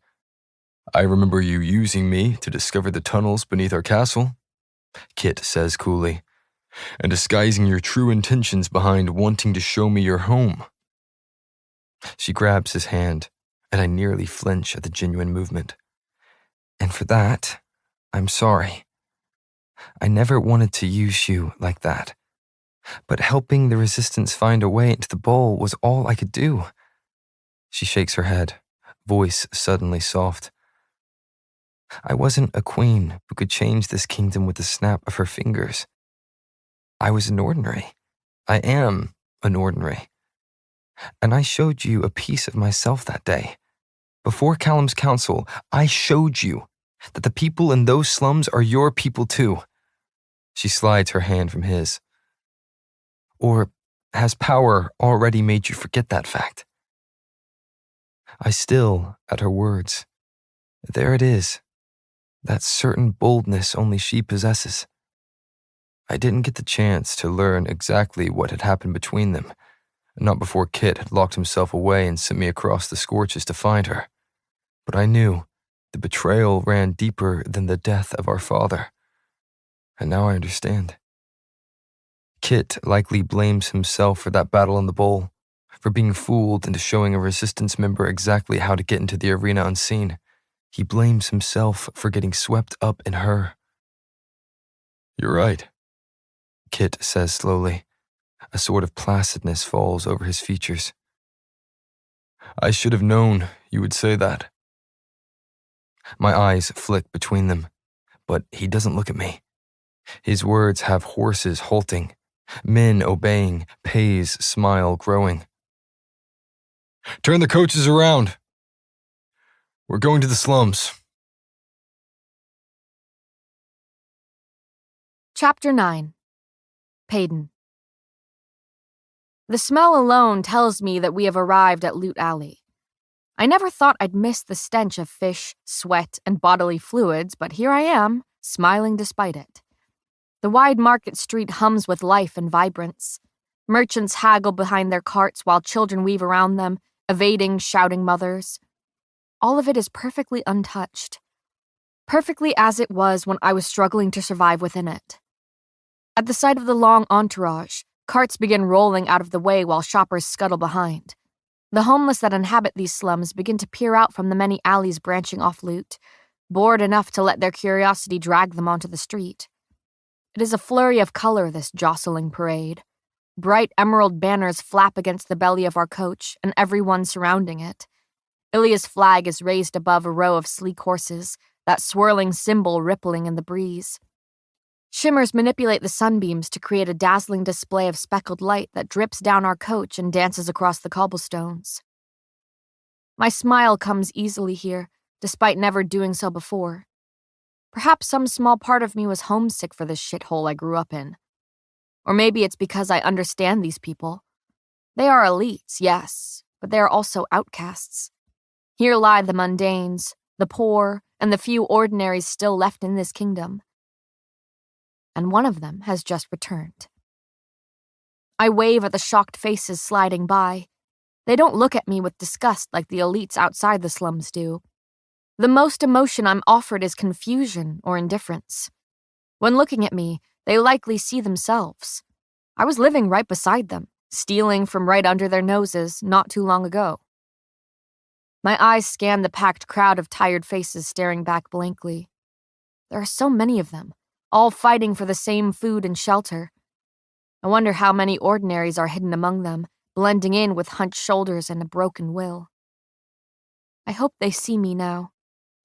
C: I remember you using me to discover the tunnels beneath our castle, Kit says coolly, and disguising your true intentions behind wanting to show me your home. She grabs his hand, and I nearly flinch at the genuine movement. And for that, I'm sorry. I never wanted to use you like that. But helping the resistance find a way into the bowl was all I could do. She shakes her head, voice suddenly soft. I wasn't a queen who could change this kingdom with the snap of her fingers. I was an ordinary. I am an ordinary. And I showed you a piece of myself that day. Before Callum's council, I showed you that the people in those slums are your people too. She slides her hand from his. Or has power already made you forget that fact? I still at her words. There it is. That certain boldness only she possesses. I didn't get the chance to learn exactly what had happened between them, not before Kit had locked himself away and sent me across the scorches to find her. But I knew the betrayal ran deeper than the death of our father. And now I understand. Kit likely blames himself for that battle in the bowl, for being fooled into showing a resistance member exactly how to get into the arena unseen. He blames himself for getting swept up in her. You're right, Kit says slowly. A sort of placidness falls over his features. I should have known you would say that. My eyes flick between them, but he doesn't look at me. His words have horses halting, men obeying, Pei's smile growing. Turn the coaches around. We're going to the slums.
A: Chapter 9. Peyton. The smell alone tells me that we have arrived at Loot Alley. I never thought I'd miss the stench of fish, sweat, and bodily fluids, but here I am, smiling despite it. The wide market street hums with life and vibrance. Merchants haggle behind their carts while children weave around them, evading shouting mothers. All of it is perfectly untouched. Perfectly as it was when I was struggling to survive within it. At the sight of the long entourage, carts begin rolling out of the way while shoppers scuttle behind. The homeless that inhabit these slums begin to peer out from the many alleys branching off loot, bored enough to let their curiosity drag them onto the street. It is a flurry of color, this jostling parade. Bright emerald banners flap against the belly of our coach and everyone surrounding it. Ilia's flag is raised above a row of sleek horses, that swirling symbol rippling in the breeze. Shimmers manipulate the sunbeams to create a dazzling display of speckled light that drips down our coach and dances across the cobblestones. My smile comes easily here, despite never doing so before. Perhaps some small part of me was homesick for this shithole I grew up in. Or maybe it's because I understand these people. They are elites, yes, but they are also outcasts. Here lie the mundanes, the poor, and the few ordinaries still left in this kingdom. And one of them has just returned. I wave at the shocked faces sliding by. They don't look at me with disgust like the elites outside the slums do. The most emotion I'm offered is confusion or indifference. When looking at me, they likely see themselves. I was living right beside them, stealing from right under their noses not too long ago. My eyes scan the packed crowd of tired faces staring back blankly. There are so many of them, all fighting for the same food and shelter. I wonder how many ordinaries are hidden among them, blending in with hunched shoulders and a broken will. I hope they see me now.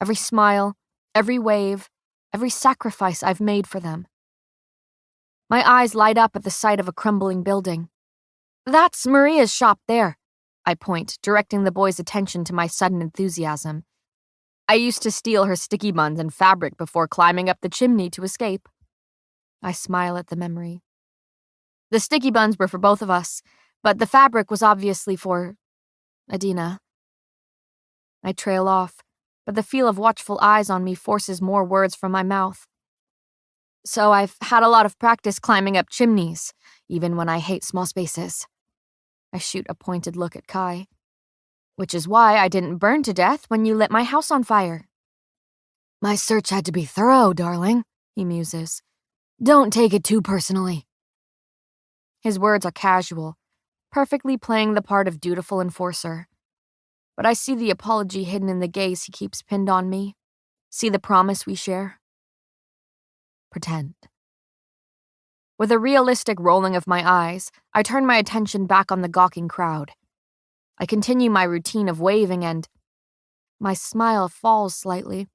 A: Every smile, every wave, every sacrifice I've made for them. My eyes light up at the sight of a crumbling building. That's Maria's shop there, I point, directing the boys' attention to my sudden enthusiasm. I used to steal her sticky buns and fabric before climbing up the chimney to escape. I smile at the memory. The sticky buns were for both of us, but the fabric was obviously for Adina. I trail off, but the feel of watchful eyes on me forces more words from my mouth. So I've had a lot of practice climbing up chimneys, even when I hate small spaces. I shoot a pointed look at Kai. Which is why I didn't burn to death when you lit my house on fire. My search had to be thorough, darling, he muses. Don't take it too personally. His words are casual, perfectly playing the part of dutiful enforcer. But I see the apology hidden in the gaze he keeps pinned on me. See the promise we share. Pretend. With a realistic rolling of my eyes, I turn my attention back on the gawking crowd. I continue my routine of waving and my smile falls slightly.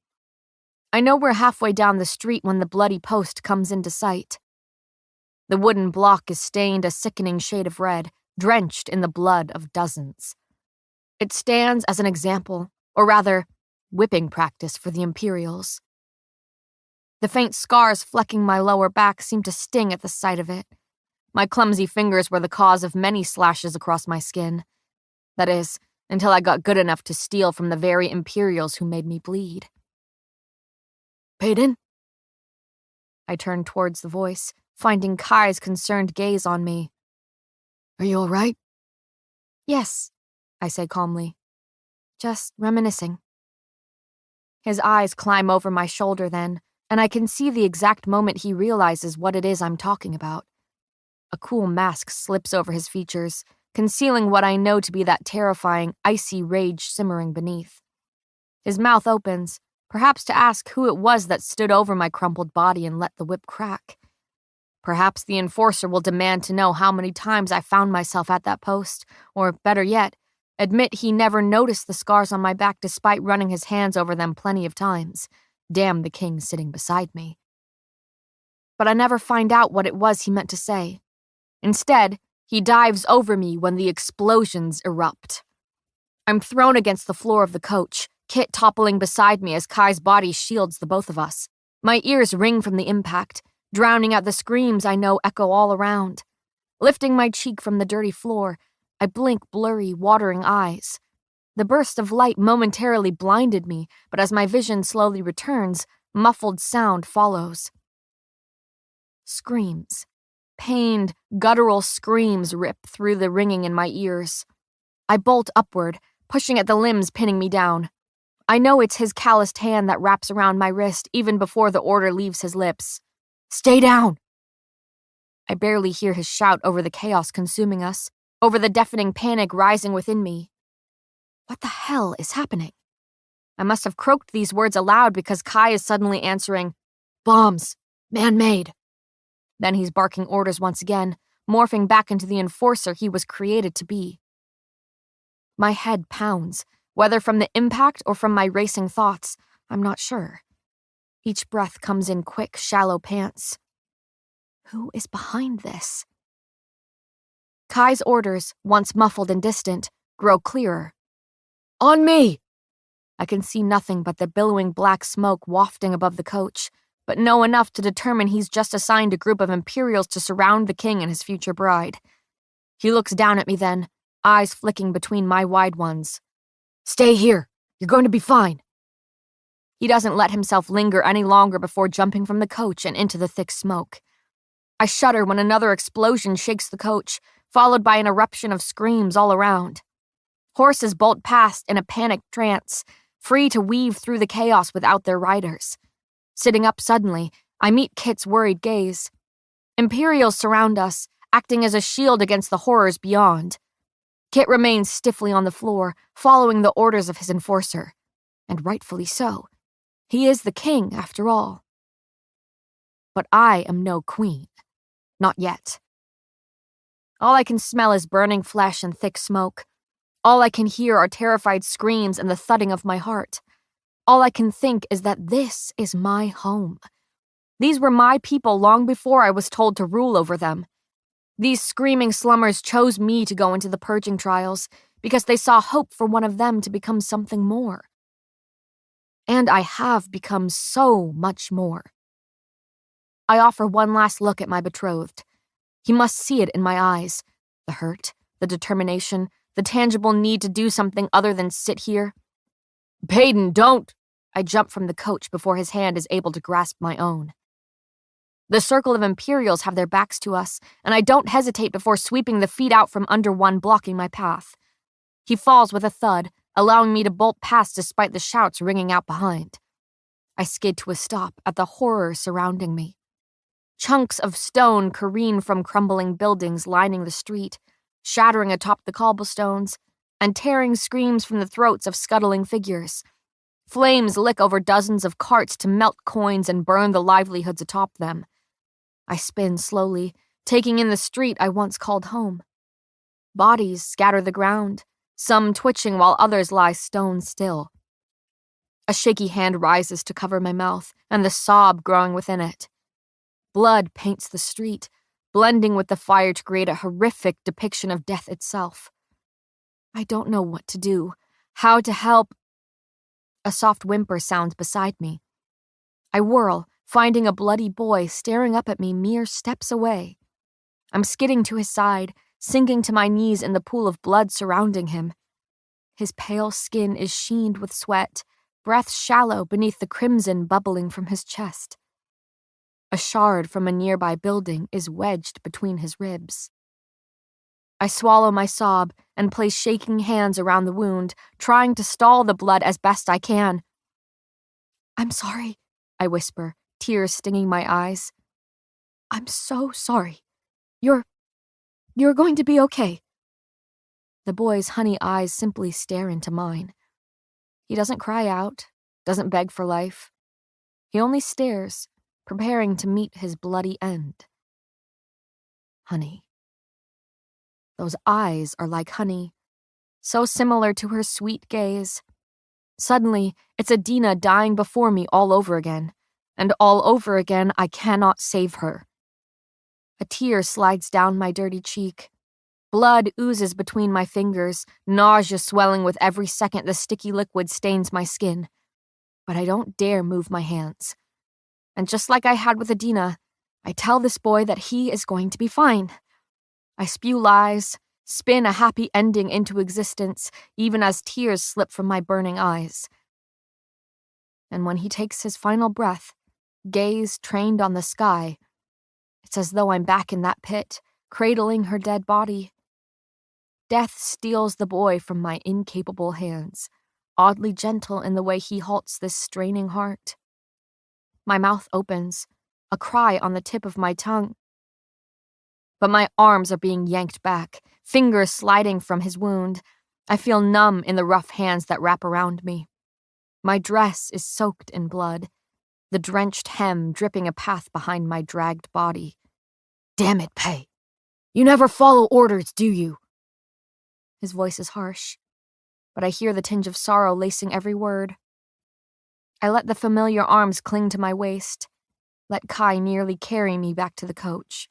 A: I know we're halfway down the street when the bloody post comes into sight. The wooden block is stained a sickening shade of red, drenched in the blood of dozens. It stands as an example, or rather, whipping practice for the Imperials. The faint scars flecking my lower back seem to sting at the sight of it. My clumsy fingers were the cause of many slashes across my skin. That is, until I got good enough to steal from the very Imperials who made me bleed. Peyton? I turned towards the voice, finding Kai's concerned gaze on me. Are you all right? Yes, I say calmly. Just reminiscing. His eyes climb over my shoulder then, and I can see the exact moment he realizes what it is I'm talking about. A cool mask slips over his features, concealing what I know to be that terrifying, icy rage simmering beneath. His mouth opens, perhaps to ask who it was that stood over my crumpled body and let the whip crack. Perhaps the enforcer will demand to know how many times I found myself at that post, or, better yet, admit he never noticed the scars on my back despite running his hands over them plenty of times. Damn the king sitting beside me. But I never find out what it was he meant to say. Instead, he dives over me when the explosions erupt. I'm thrown against the floor of the coach, Kit toppling beside me as Kai's body shields the both of us. My ears ring from the impact, drowning out the screams I know echo all around. Lifting my cheek from the dirty floor, I blink blurry, watering eyes. The burst of light momentarily blinded me, but as my vision slowly returns, muffled sound follows. Screams. Pained, guttural screams rip through the ringing in my ears. I bolt upward, pushing at the limbs pinning me down. I know it's his calloused hand that wraps around my wrist even before the order leaves his lips. Stay down! I barely hear his shout over the chaos consuming us, over the deafening panic rising within me. What the hell is happening? I must have croaked these words aloud because Kai is suddenly answering, "Bombs! Man-made!" Then he's barking orders once again, morphing back into the enforcer he was created to be. My head pounds, whether from the impact or from my racing thoughts, I'm not sure. Each breath comes in quick, shallow pants. Who is behind this? Kai's orders, once muffled and distant, grow clearer. On me! I can see nothing but the billowing black smoke wafting above the coach, but know enough to determine he's just assigned a group of Imperials to surround the king and his future bride. He looks down at me then, eyes flicking between my wide ones. Stay here. You're going to be fine. He doesn't let himself linger any longer before jumping from the coach and into the thick smoke. I shudder when another explosion shakes the coach, followed by an eruption of screams all around. Horses bolt past in a panicked trance, free to weave through the chaos without their riders. Sitting up suddenly, I meet Kit's worried gaze. Imperials surround us, acting as a shield against the horrors beyond. Kit remains stiffly on the floor, following the orders of his enforcer. And rightfully so. He is the king, after all. But I am no queen. Not yet. All I can smell is burning flesh and thick smoke. All I can hear are terrified screams and the thudding of my heart. All I can think is that this is my home. These were my people long before I was told to rule over them. These screaming slummers chose me to go into the purging trials because they saw hope for one of them to become something more. And I have become so much more. I offer one last look at my betrothed. He must see it in my eyes. The hurt, the determination, the tangible need to do something other than sit here. Payden, don't! I jump from the coach before his hand is able to grasp my own. The circle of Imperials have their backs to us, and I don't hesitate before sweeping the feet out from under one blocking my path. He falls with a thud, allowing me to bolt past despite the shouts ringing out behind. I skid to a stop at the horror surrounding me. Chunks of stone careen from crumbling buildings lining the street, shattering atop the cobblestones, and tearing screams from the throats of scuttling figures. Flames lick over dozens of carts to melt coins and burn the livelihoods atop them. I spin slowly, taking in the street I once called home. Bodies scatter the ground, some twitching while others lie stone still. A shaky hand rises to cover my mouth, and the sob growing within it. Blood paints the street, blending with the fire to create a horrific depiction of death itself. I don't know what to do, how to help. A soft whimper sounds beside me. I whirl, finding a bloody boy staring up at me mere steps away. I'm skidding to his side, sinking to my knees in the pool of blood surrounding him. His pale skin is sheened with sweat, breath shallow beneath the crimson bubbling from his chest. A shard from a nearby building is wedged between his ribs. I swallow my sob and place shaking hands around the wound, trying to stall the blood as best I can. I'm sorry, I whisper, tears stinging my eyes. I'm so sorry. You're going to be okay. The boy's honey eyes simply stare into mine. He doesn't cry out, doesn't beg for life. He only stares, preparing to meet his bloody end. Honey. Those eyes are like honey, so similar to her sweet gaze. Suddenly, it's Adina dying before me all over again, and all over again I cannot save her. A tear slides down my dirty cheek. Blood oozes between my fingers, nausea swelling with every second the sticky liquid stains my skin. But I don't dare move my hands. And just like I had with Adina, I tell this boy that he is going to be fine. I spew lies, spin a happy ending into existence, even as tears slip from my burning eyes. And when he takes his final breath, gaze trained on the sky, It's as though I'm back in that pit, cradling her dead body. Death steals the boy from my incapable hands, oddly gentle in the way he halts this straining heart. My mouth opens, a cry on the tip of my tongue. But my arms are being yanked back, fingers sliding from his wound. I feel numb in the rough hands that wrap around me. My dress is soaked in blood, the drenched hem dripping a path behind my dragged body. Damn it, Pei. You never follow orders, do you? His voice is harsh, but I hear the tinge of sorrow lacing every word. I let the familiar arms cling to my waist, let Kai nearly carry me back to the coach.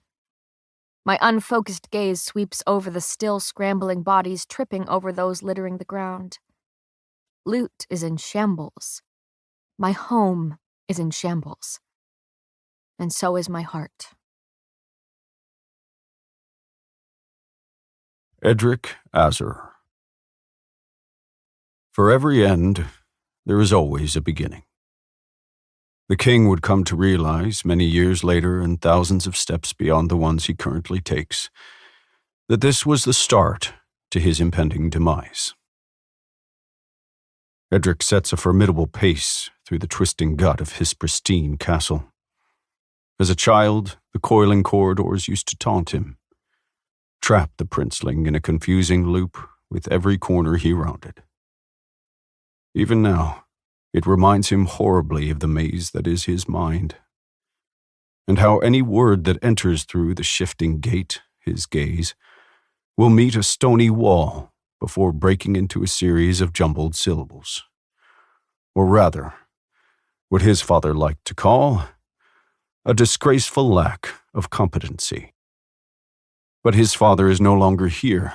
A: My unfocused gaze sweeps over the still scrambling bodies tripping over those littering the ground. Loot is in shambles. My home is in shambles. And so is my heart.
D: Edric Azer. For every end, there is always a beginning. The king would come to realize, many years later and thousands of steps beyond the ones he currently takes, that this was the start to his impending demise. Edric sets a formidable pace through the twisting gut of his pristine castle. As a child, the coiling corridors used to taunt him, trap the princeling in a confusing loop with every corner he rounded. Even now, it reminds him horribly of the maze that is his mind, and how any word that enters through the shifting gate, his gaze, will meet a stony wall before breaking into a series of jumbled syllables. Or rather, what his father liked to call a disgraceful lack of competency. But his father is no longer here,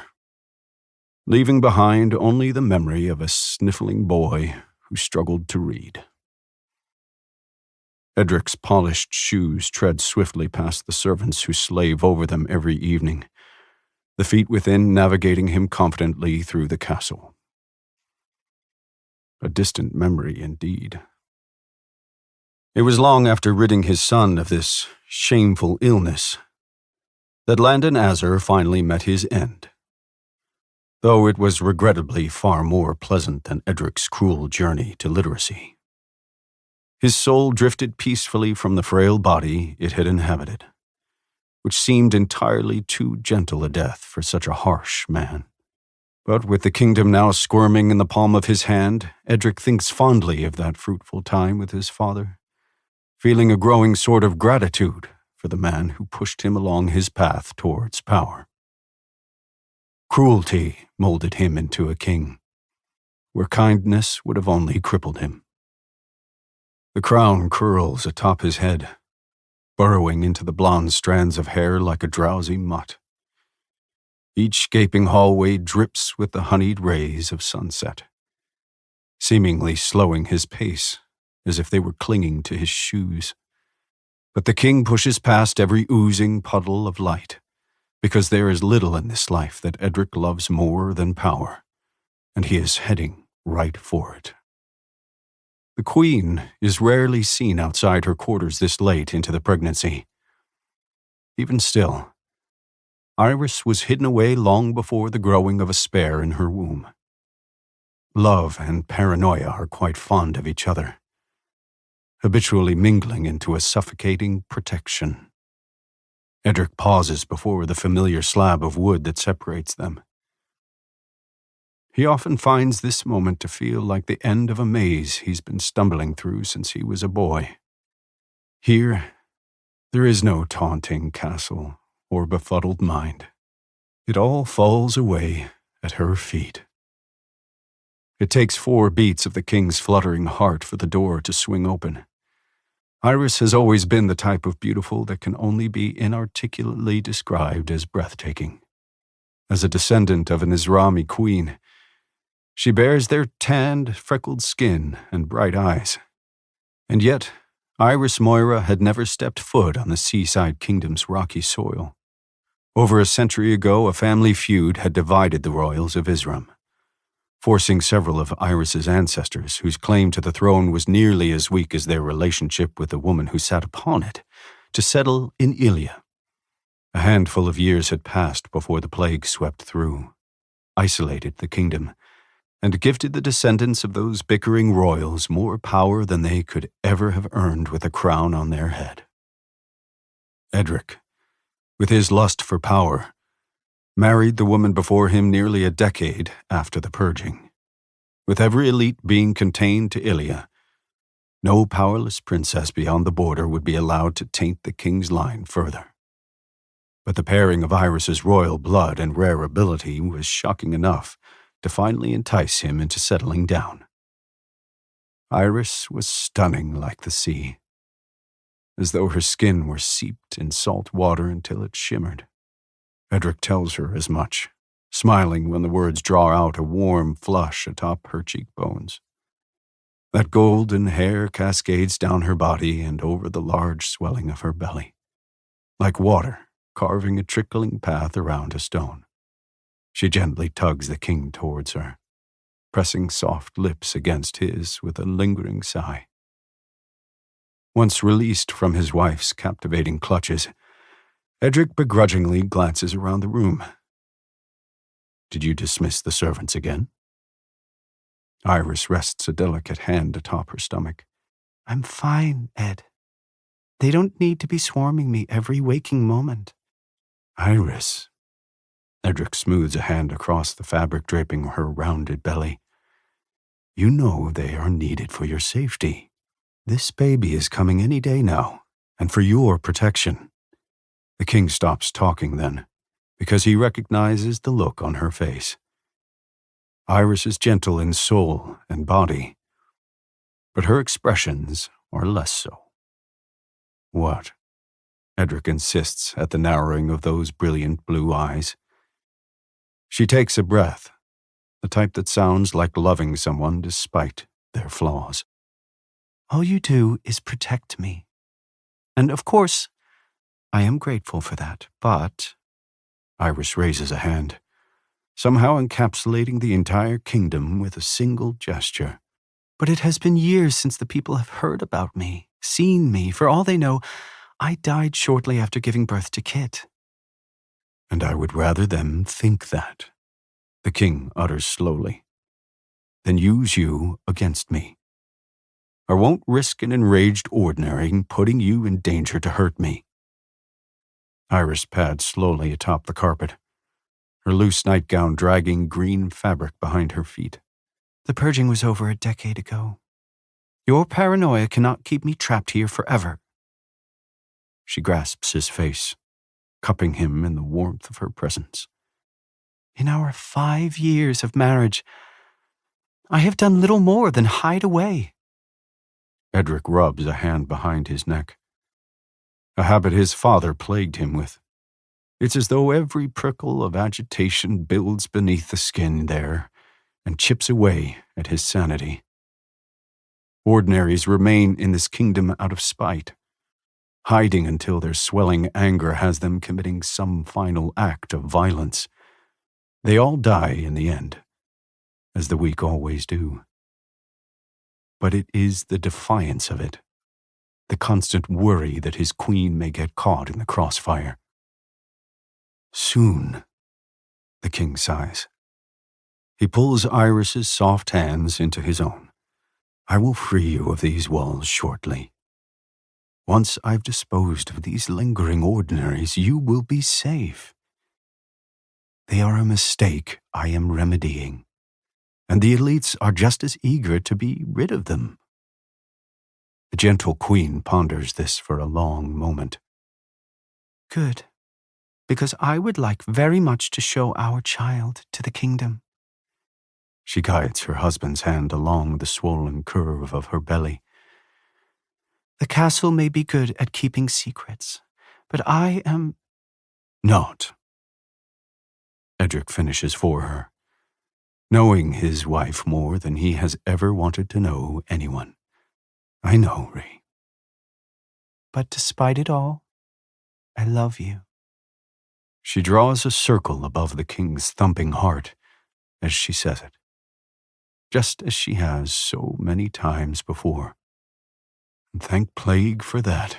D: leaving behind only the memory of a sniffling boy who struggled to read. Edric's polished shoes tread swiftly past the servants who slave over them every evening, the feet within navigating him confidently through the castle. A distant memory indeed. It was long after ridding his son of this shameful illness that Landon Azer finally met his end, though it was regrettably far more pleasant than Edric's cruel journey to literacy. His soul drifted peacefully from the frail body it had inhabited, which seemed entirely too gentle a death for such a harsh man. But with the kingdom now squirming in the palm of his hand, Edric thinks fondly of that fruitful time with his father, feeling a growing sort of gratitude for the man who pushed him along his path towards power. Cruelty molded him into a king, where kindness would have only crippled him. The crown curls atop his head, burrowing into the blonde strands of hair like a drowsy mutt. Each gaping hallway drips with the honeyed rays of sunset, seemingly slowing his pace as if they were clinging to his shoes. But the king pushes past every oozing puddle of light, because there is little in this life that Edric loves more than power, and he is heading right for it. The queen is rarely seen outside her quarters this late into the pregnancy. Even still, Iris was hidden away long before the growing of a spare in her womb. Love and paranoia are quite fond of each other, habitually mingling into a suffocating protection. Edric pauses before the familiar slab of wood that separates them. He often finds this moment to feel like the end of a maze he's been stumbling through since he was a boy. Here, there is no taunting castle or befuddled mind. It all falls away at her feet. It takes 4 beats of the king's fluttering heart for the door to swing open. Iris has always been the type of beautiful that can only be inarticulately described as breathtaking. As a descendant of an Isrami queen, she bears their tanned, freckled skin and bright eyes. And yet, Iris Moira had never stepped foot on the seaside kingdom's rocky soil. Over a century ago, a family feud had divided the royals of Isram, forcing several of Iris's ancestors, whose claim to the throne was nearly as weak as their relationship with the woman who sat upon it, to settle in Ilia, A handful of years had passed before the plague swept through, isolated the kingdom, and gifted the descendants of those bickering royals more power than they could ever have earned with a crown on their head. Edric, with his lust for power, married the woman before him nearly a decade after the purging. With every elite being contained to Ilia, no powerless princess beyond the border would be allowed to taint the king's line further. But the pairing of Iris's royal blood and rare ability was shocking enough to finally entice him into settling down. Iris was stunning like the sea, as though her skin were seeped in salt water until it shimmered. Edric tells her as much, smiling when the words draw out a warm flush atop her cheekbones. That golden hair cascades down her body and over the large swelling of her belly, like water carving a trickling path around a stone. She gently tugs the king towards her, pressing soft lips against his with a lingering sigh. Once released from his wife's captivating clutches, Edric begrudgingly glances around the room. "Did you dismiss the servants again?" Iris rests a delicate hand atop her stomach.
E: "I'm fine, Ed. They don't need to be swarming me every waking moment."
D: "Iris." Edric smooths a hand across the fabric draping her rounded belly. "You know they are needed for your safety. This baby is coming any day now, and for your protection." The king stops talking then, because he recognizes the look on her face. Iris is gentle in soul and body, but her expressions are less so. "What?" Edric insists at the narrowing of those brilliant blue eyes. She takes a breath, the type that sounds like loving someone despite their flaws.
E: "All you do is protect me. And of course, I am grateful for that, but—"
D: Iris raises a hand, somehow encapsulating the entire kingdom with a single gesture.
E: "But it has been years since the people have heard about me, seen me. For all they know, I died shortly after giving birth to Kit."
D: "And I would rather them think that," the king utters slowly, "than use you against me. I won't risk an enraged ordinary putting you in danger to hurt me." Iris pads slowly atop the carpet, her loose nightgown dragging green fabric behind her feet.
E: "The purging was over a decade ago. Your paranoia cannot keep me trapped here forever."
D: She grasps his face, cupping him in the warmth of her presence.
E: "In our 5 years of marriage, I have done little more than hide away."
D: Edric rubs a hand behind his neck, a habit his father plagued him with. It's as though every prickle of agitation builds beneath the skin there and chips away at his sanity. Ordinaries remain in this kingdom out of spite, hiding until their swelling anger has them committing some final act of violence. They all die in the end, as the weak always do. But it is the defiance of it, the constant worry that his queen may get caught in the crossfire. "Soon," the king sighs. He pulls Iris's soft hands into his own. "I will free you of these walls shortly. Once I've disposed of these lingering ordinaries, you will be safe. They are a mistake I am remedying, and the elites are just as eager to be rid of them." The gentle queen ponders this for a long moment.
E: "Good, because I would like very much to show our child to the kingdom."
D: She guides her husband's hand along the swollen curve of her belly.
E: "The castle may be good at keeping secrets, but I am—"
D: "Not," Edric finishes for her, knowing his wife more than he has ever wanted to know anyone. "I know, Ree."
E: "But despite it all, I love you."
D: She draws a circle above the king's thumping heart as she says it, just as she has so many times before. "And thank plague for that,"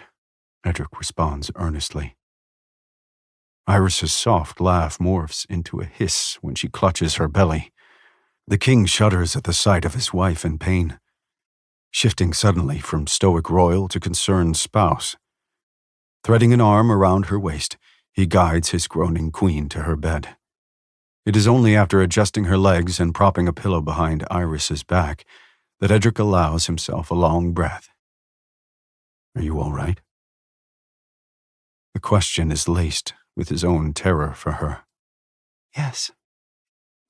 D: Edric responds earnestly. Iris's soft laugh morphs into a hiss when she clutches her belly. The king shudders at the sight of his wife in pain, shifting suddenly from stoic royal to concerned spouse. Threading an arm around her waist, he guides his groaning queen to her bed. It is only after adjusting her legs and propping a pillow behind Iris's back that Edric allows himself a long breath. "Are you all right?" The question is laced with his own terror for her.
E: Yes,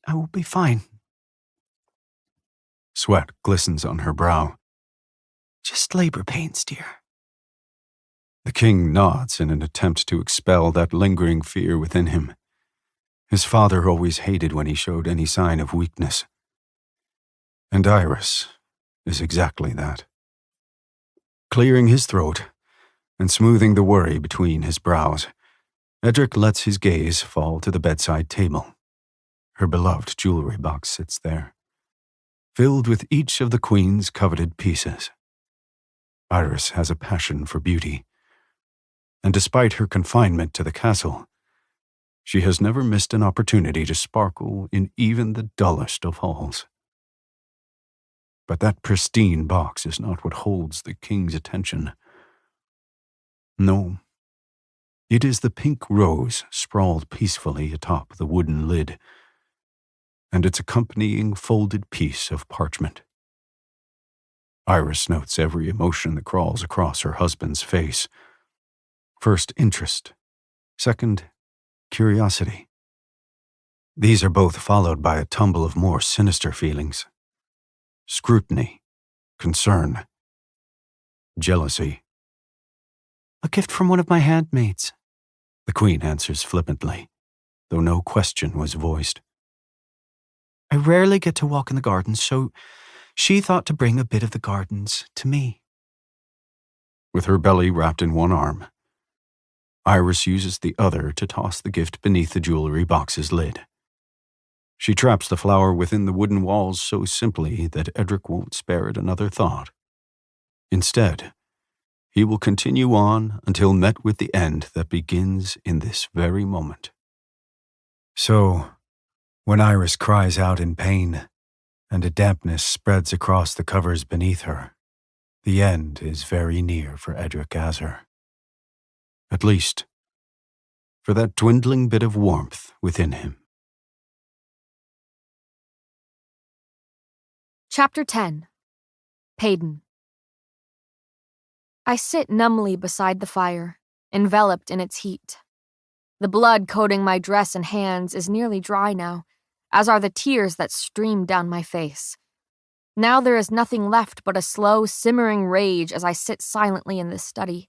E: I will be fine.
D: Sweat glistens on her brow.
E: Just labor pains, dear.
D: The king nods in an attempt to expel that lingering fear within him. His father always hated when he showed any sign of weakness. And Iris is exactly that. Clearing his throat and smoothing the worry between his brows, Edric lets his gaze fall to the bedside table. Her beloved jewelry box sits there, filled with each of the queen's coveted pieces. Iris has a passion for beauty, and despite her confinement to the castle, she has never missed an opportunity to sparkle in even the dullest of halls. But that pristine box is not what holds the king's attention. No, it is the pink rose sprawled peacefully atop the wooden lid, and its accompanying folded piece of parchment. Iris notes every emotion that crawls across her husband's face. First, interest. Second, curiosity. These are both followed by a tumble of more sinister feelings. Scrutiny, concern, jealousy.
E: A gift from one of my handmaids.
D: The queen answers flippantly, though no question was voiced.
E: I rarely get to walk in the gardens, so she thought to bring a bit of the gardens to me.
D: With her belly wrapped in one arm, Iris uses the other to toss the gift beneath the jewelry box's lid. She traps the flower within the wooden walls so simply that Edric won't spare it another thought. Instead, he will continue on until met with the end that begins in this very moment. So, when Iris cries out in pain, and a dampness spreads across the covers beneath her, the end is very near for Edric Azar. At least, for that dwindling bit of warmth within him.
A: Chapter 10. Payden. I sit numbly beside the fire, enveloped in its heat. The blood coating my dress and hands is nearly dry now, as are the tears that stream down my face. Now there is nothing left but a slow, simmering rage as I sit silently in this study.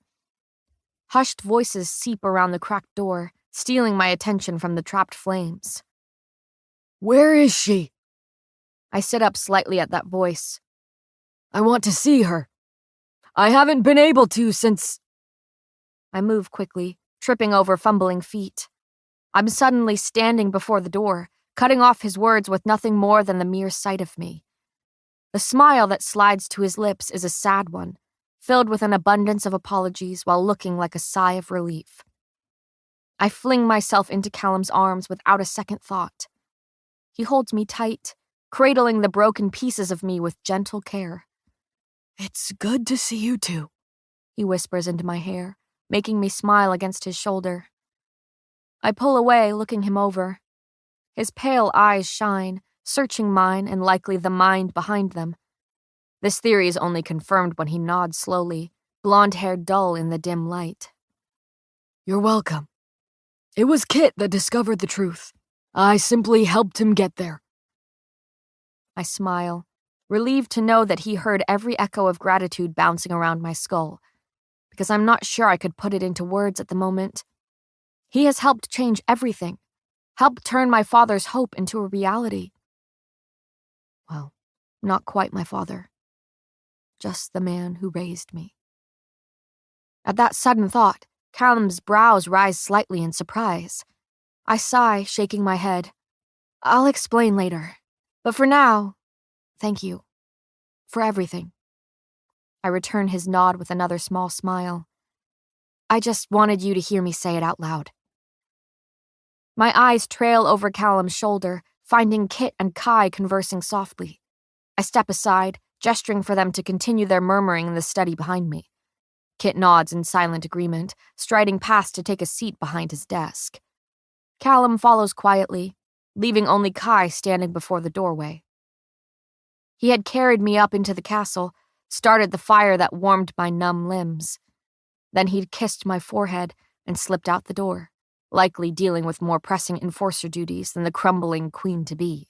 A: Hushed voices seep around the cracked door, stealing my attention from the trapped flames.
F: "Where is she?"
A: I sit up slightly at that voice.
F: "I want to see her. I haven't been able to since—"
A: I move quickly, tripping over fumbling feet. I'm suddenly standing before the door, cutting off his words with nothing more than the mere sight of me. The smile that slides to his lips is a sad one, filled with an abundance of apologies while looking like a sigh of relief. I fling myself into Callum's arms without a second thought. He holds me tight, cradling the broken pieces of me with gentle care.
F: "It's good to see you too,"
A: he whispers into my hair, making me smile against his shoulder. I pull away, looking him over. His pale eyes shine, searching mine and likely the mind behind them. This theory is only confirmed when he nods slowly, blonde hair dull in the dim light.
F: "You're welcome. It was Kit that discovered the truth. I simply helped him get there."
A: I smile, relieved to know that he heard every echo of gratitude bouncing around my skull, because I'm not sure I could put it into words at the moment. He has helped change everything, helped turn my father's hope into a reality. Well, not quite my father. Just the man who raised me. At that sudden thought, Callum's brows rise slightly in surprise. I sigh, shaking my head. I'll explain later. But for now, thank you. For everything. I return his nod with another small smile. I just wanted you to hear me say it out loud. My eyes trail over Callum's shoulder, finding Kit and Kai conversing softly. I step aside, gesturing for them to continue their murmuring in the study behind me. Kit nods in silent agreement, striding past to take a seat behind his desk. Callum follows quietly, leaving only Kai standing before the doorway. He had carried me up into the castle, started the fire that warmed my numb limbs. Then he'd kissed my forehead and slipped out the door, likely dealing with more pressing enforcer duties than the crumbling queen-to-be.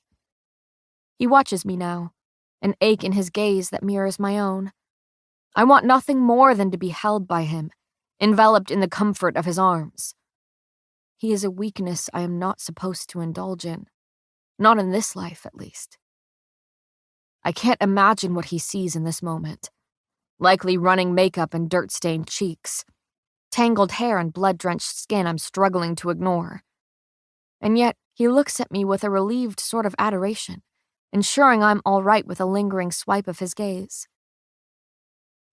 A: He watches me now, an ache in his gaze that mirrors my own. I want nothing more than to be held by him, enveloped in the comfort of his arms. He is a weakness I am not supposed to indulge in. Not in this life, at least. I can't imagine what he sees in this moment. Likely running makeup and dirt-stained cheeks. Tangled hair and blood-drenched skin I'm struggling to ignore. And yet, he looks at me with a relieved sort of adoration, ensuring I'm all right with a lingering swipe of his gaze.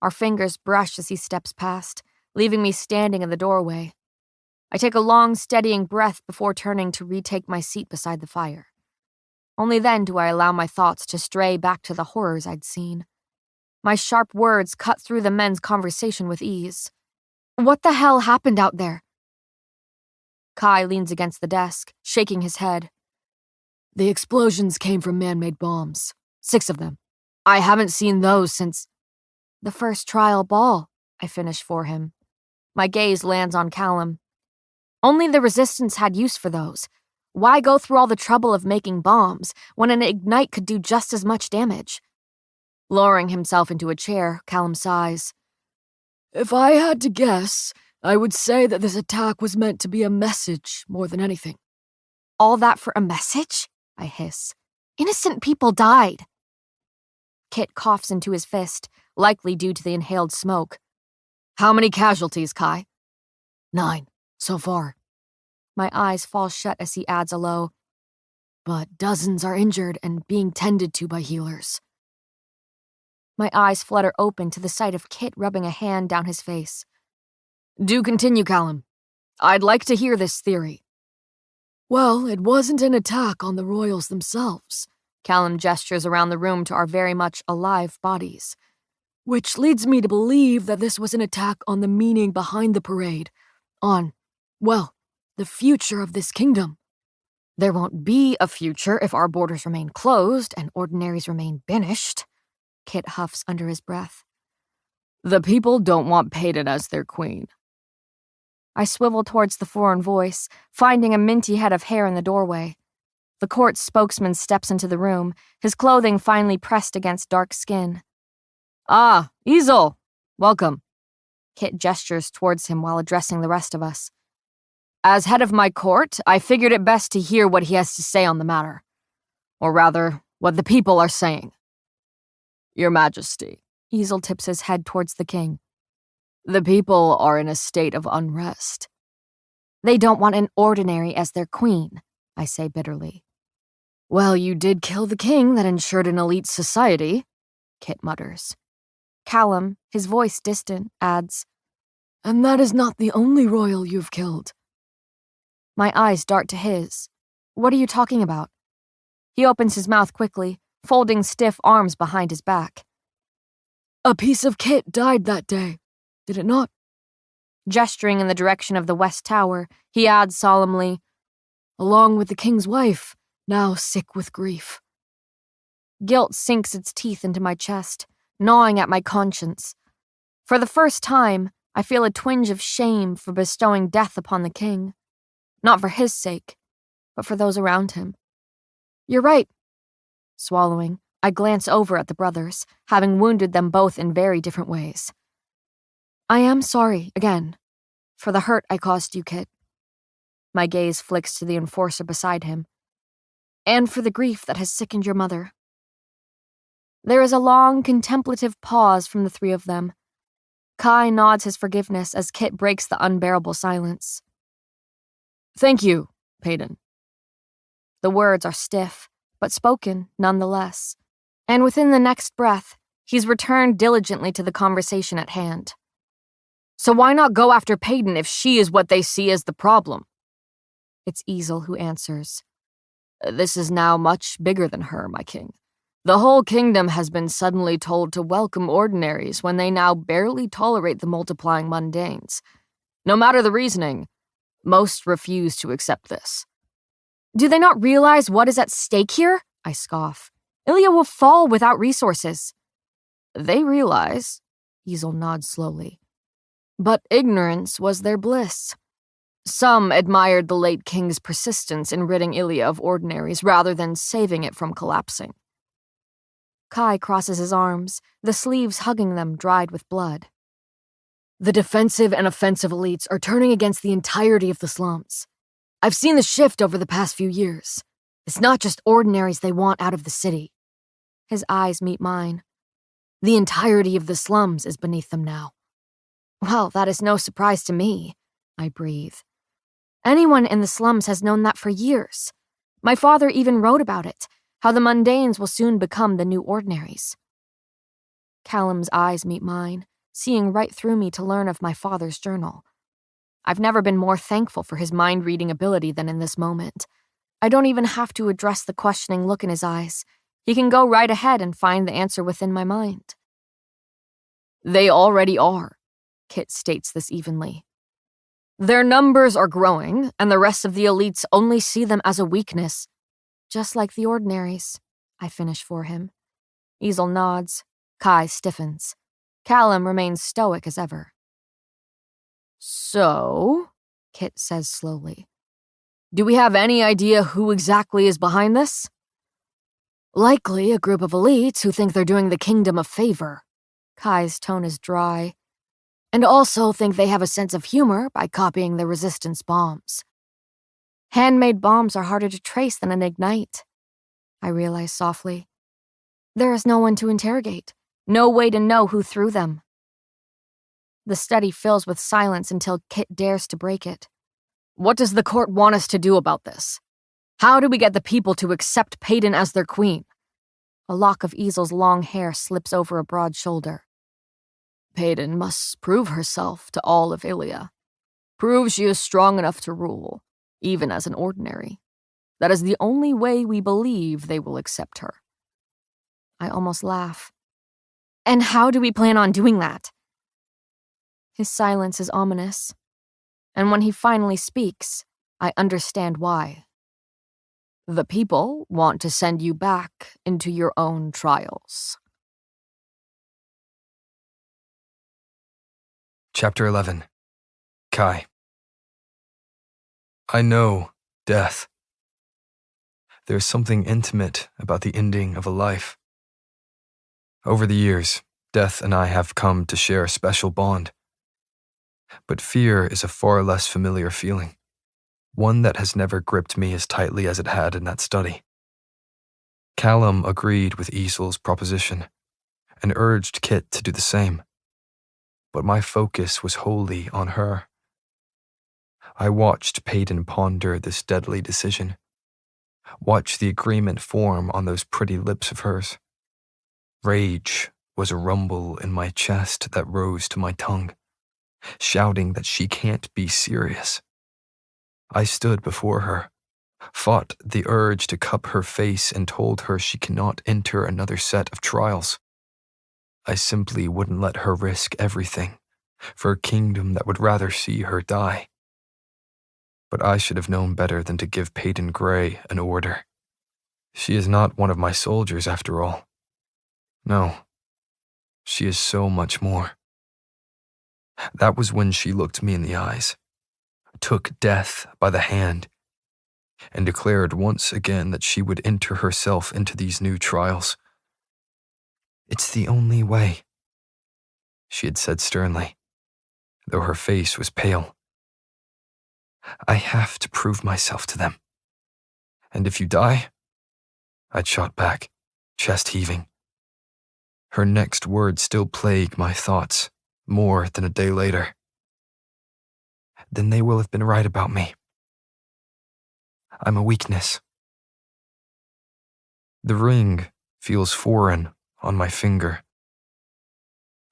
A: Our fingers brush as he steps past, leaving me standing in the doorway. I take a long, steadying breath before turning to retake my seat beside the fire. Only then do I allow my thoughts to stray back to the horrors I'd seen. My sharp words cut through the men's conversation with ease. What the hell happened out there? Kai leans against the desk, shaking his head.
F: The explosions came from man-made bombs. 6 of them. I haven't seen those since
A: the first trial ball, I finish for him. My gaze lands on Callum. Only the Resistance had use for those. Why go through all the trouble of making bombs when an ignite could do just as much damage? Lowering himself into a chair, Callum sighs.
F: If I had to guess, I would say that this attack was meant to be a message more than anything.
A: All that for a message? I hiss. Innocent people died. Kit coughs into his fist, likely due to the inhaled smoke.
F: How many casualties, Kai? 9, so far.
A: My eyes fall shut as he adds a low,
F: but dozens are injured and being tended to by healers.
A: My eyes flutter open to the sight of Kit rubbing a hand down his face.
F: Do continue, Callum. I'd like to hear this theory. Well, it wasn't an attack on the royals themselves.
A: Callum gestures around the room to our very much alive bodies.
F: Which leads me to believe that this was an attack on the meaning behind the parade. On, well, the future of this kingdom.
A: There won't be a future if our borders remain closed and ordinaries remain banished, Kit huffs under his breath.
F: The people don't want Payton as their queen.
A: I swivel towards the foreign voice, finding a minty head of hair in the doorway. The court's spokesman steps into the room, his clothing finely pressed against dark skin.
F: Ah, Easel! Welcome.
A: Kit gestures towards him while addressing the rest of us.
F: As head of my court, I figured it best to hear what he has to say on the matter. Or rather, what the people are saying. Your Majesty.
A: Easel tips his head towards the king.
F: The people are in a state of unrest.
A: They don't want an ordinary as their queen, I say bitterly.
F: Well, you did kill the king that ensured an elite society, Kit mutters.
A: Callum, his voice distant, adds,
F: And that is not the only royal you've killed.
A: My eyes dart to his. What are you talking about? He opens his mouth quickly, folding stiff arms behind his back.
F: A piece of Kit died that day, did it not?
A: Gesturing in the direction of the West Tower, he adds solemnly,
F: Along with the king's wife, now sick with grief.
A: Guilt sinks its teeth into my chest, gnawing at my conscience. For the first time, I feel a twinge of shame for bestowing death upon the king. Not for his sake, but for those around him. You're right. Swallowing, I glance over at the brothers, having wounded them both in very different ways. I am sorry, again, for the hurt I caused you, Kit. My gaze flicks to the enforcer beside him. And for the grief that has sickened your mother. There is a long, contemplative pause from the three of them. Kai nods his forgiveness as Kit breaks the unbearable silence.
F: Thank you, Payton.
A: The words are stiff, but spoken nonetheless. And within the next breath, he's returned diligently to the conversation at hand.
F: So why not go after Payton if she is what they see as the problem?
A: It's Easel who answers.
F: This is now much bigger than her, my king. The whole kingdom has been suddenly told to welcome ordinaries when they now barely tolerate the multiplying mundanes. No matter the reasoning, most refuse to accept this.
A: Do they not realize what is at stake here? I scoff. Ilia will fall without resources.
F: They realize,
A: Easel nods slowly.
F: but ignorance was their bliss. Some admired the late king's persistence in ridding Ilia of ordinaries rather than saving it from collapsing.
A: Kai crosses his arms, the sleeves hugging them dried with blood.
F: The defensive and offensive elites are turning against the entirety of the slums. I've seen the shift over the past few years. It's not just ordinaries they want out of the city.
A: His eyes meet mine.
F: The entirety of the slums is beneath them now.
A: Well, that is no surprise to me, I breathe. Anyone in the slums has known that for years. My father even wrote about it, how the mundanes will soon become the new ordinaries. Callum's eyes meet mine, seeing right through me to learn of my father's journal. I've never been more thankful for his mind-reading ability than in this moment. I don't even have to address the questioning look in his eyes. He can go right ahead and find the answer within my mind.
F: They already are, Kit states this evenly. Their numbers are growing, and the rest of the elites only see them as a weakness.
A: Just like the ordinaries, I finish for him. Easel nods. Kai stiffens. Callum remains stoic as ever.
F: So, Kit says slowly, do we have any idea who exactly is behind this? Likely a group of elites who think they're doing the kingdom a favor.
A: Kai's tone is dry.
F: And also think they have a sense of humor by copying the resistance bombs.
A: Handmade bombs are harder to trace than an ignite, I realize softly. There is no one to interrogate, no way to know who threw them. The study fills with silence until Kit dares to break it.
F: What does the court want us to do about this? How do we get the people to accept Peyton as their queen?
A: A lock of Easel's long hair slips over a broad shoulder.
F: Peyton must prove herself to all of Ilia. Prove she is strong enough to rule, even as an ordinary. That is the only way we believe they will accept her.
A: I almost laugh. And how do we plan on doing that? His silence is ominous. And when he finally speaks, I understand why.
F: The people want to send you back into your own trials.
C: Chapter 11. Kai. I know death. There's something intimate about the ending of a life. Over the years, death and I have come to share a special bond. But fear is a far less familiar feeling, one that has never gripped me as tightly as it had in that study. Callum agreed with Easel's proposition and urged Kit to do the same. But my focus was wholly on her. I watched Peyton ponder this deadly decision, watch the agreement form on those pretty lips of hers. Rage was a rumble in my chest that rose to my tongue, shouting that she can't be serious. I stood before her, fought the urge to cup her face and told her she cannot enter another set of trials. I simply wouldn't let her risk everything for a kingdom that would rather see her die. But I should have known better than to give Peyton Gray an order. She is not one of my soldiers after all. No, she is so much more. That was when she looked me in the eyes, took death by the hand, and declared once again that she would enter herself into these new trials. It's the only way, she had said sternly, though her face was pale. I have to prove myself to them. And if you die, I'd shot back, chest heaving. Her next words still plague my thoughts more than a day later. Then they will have been right about me. I'm a weakness. The ring feels foreign on my finger.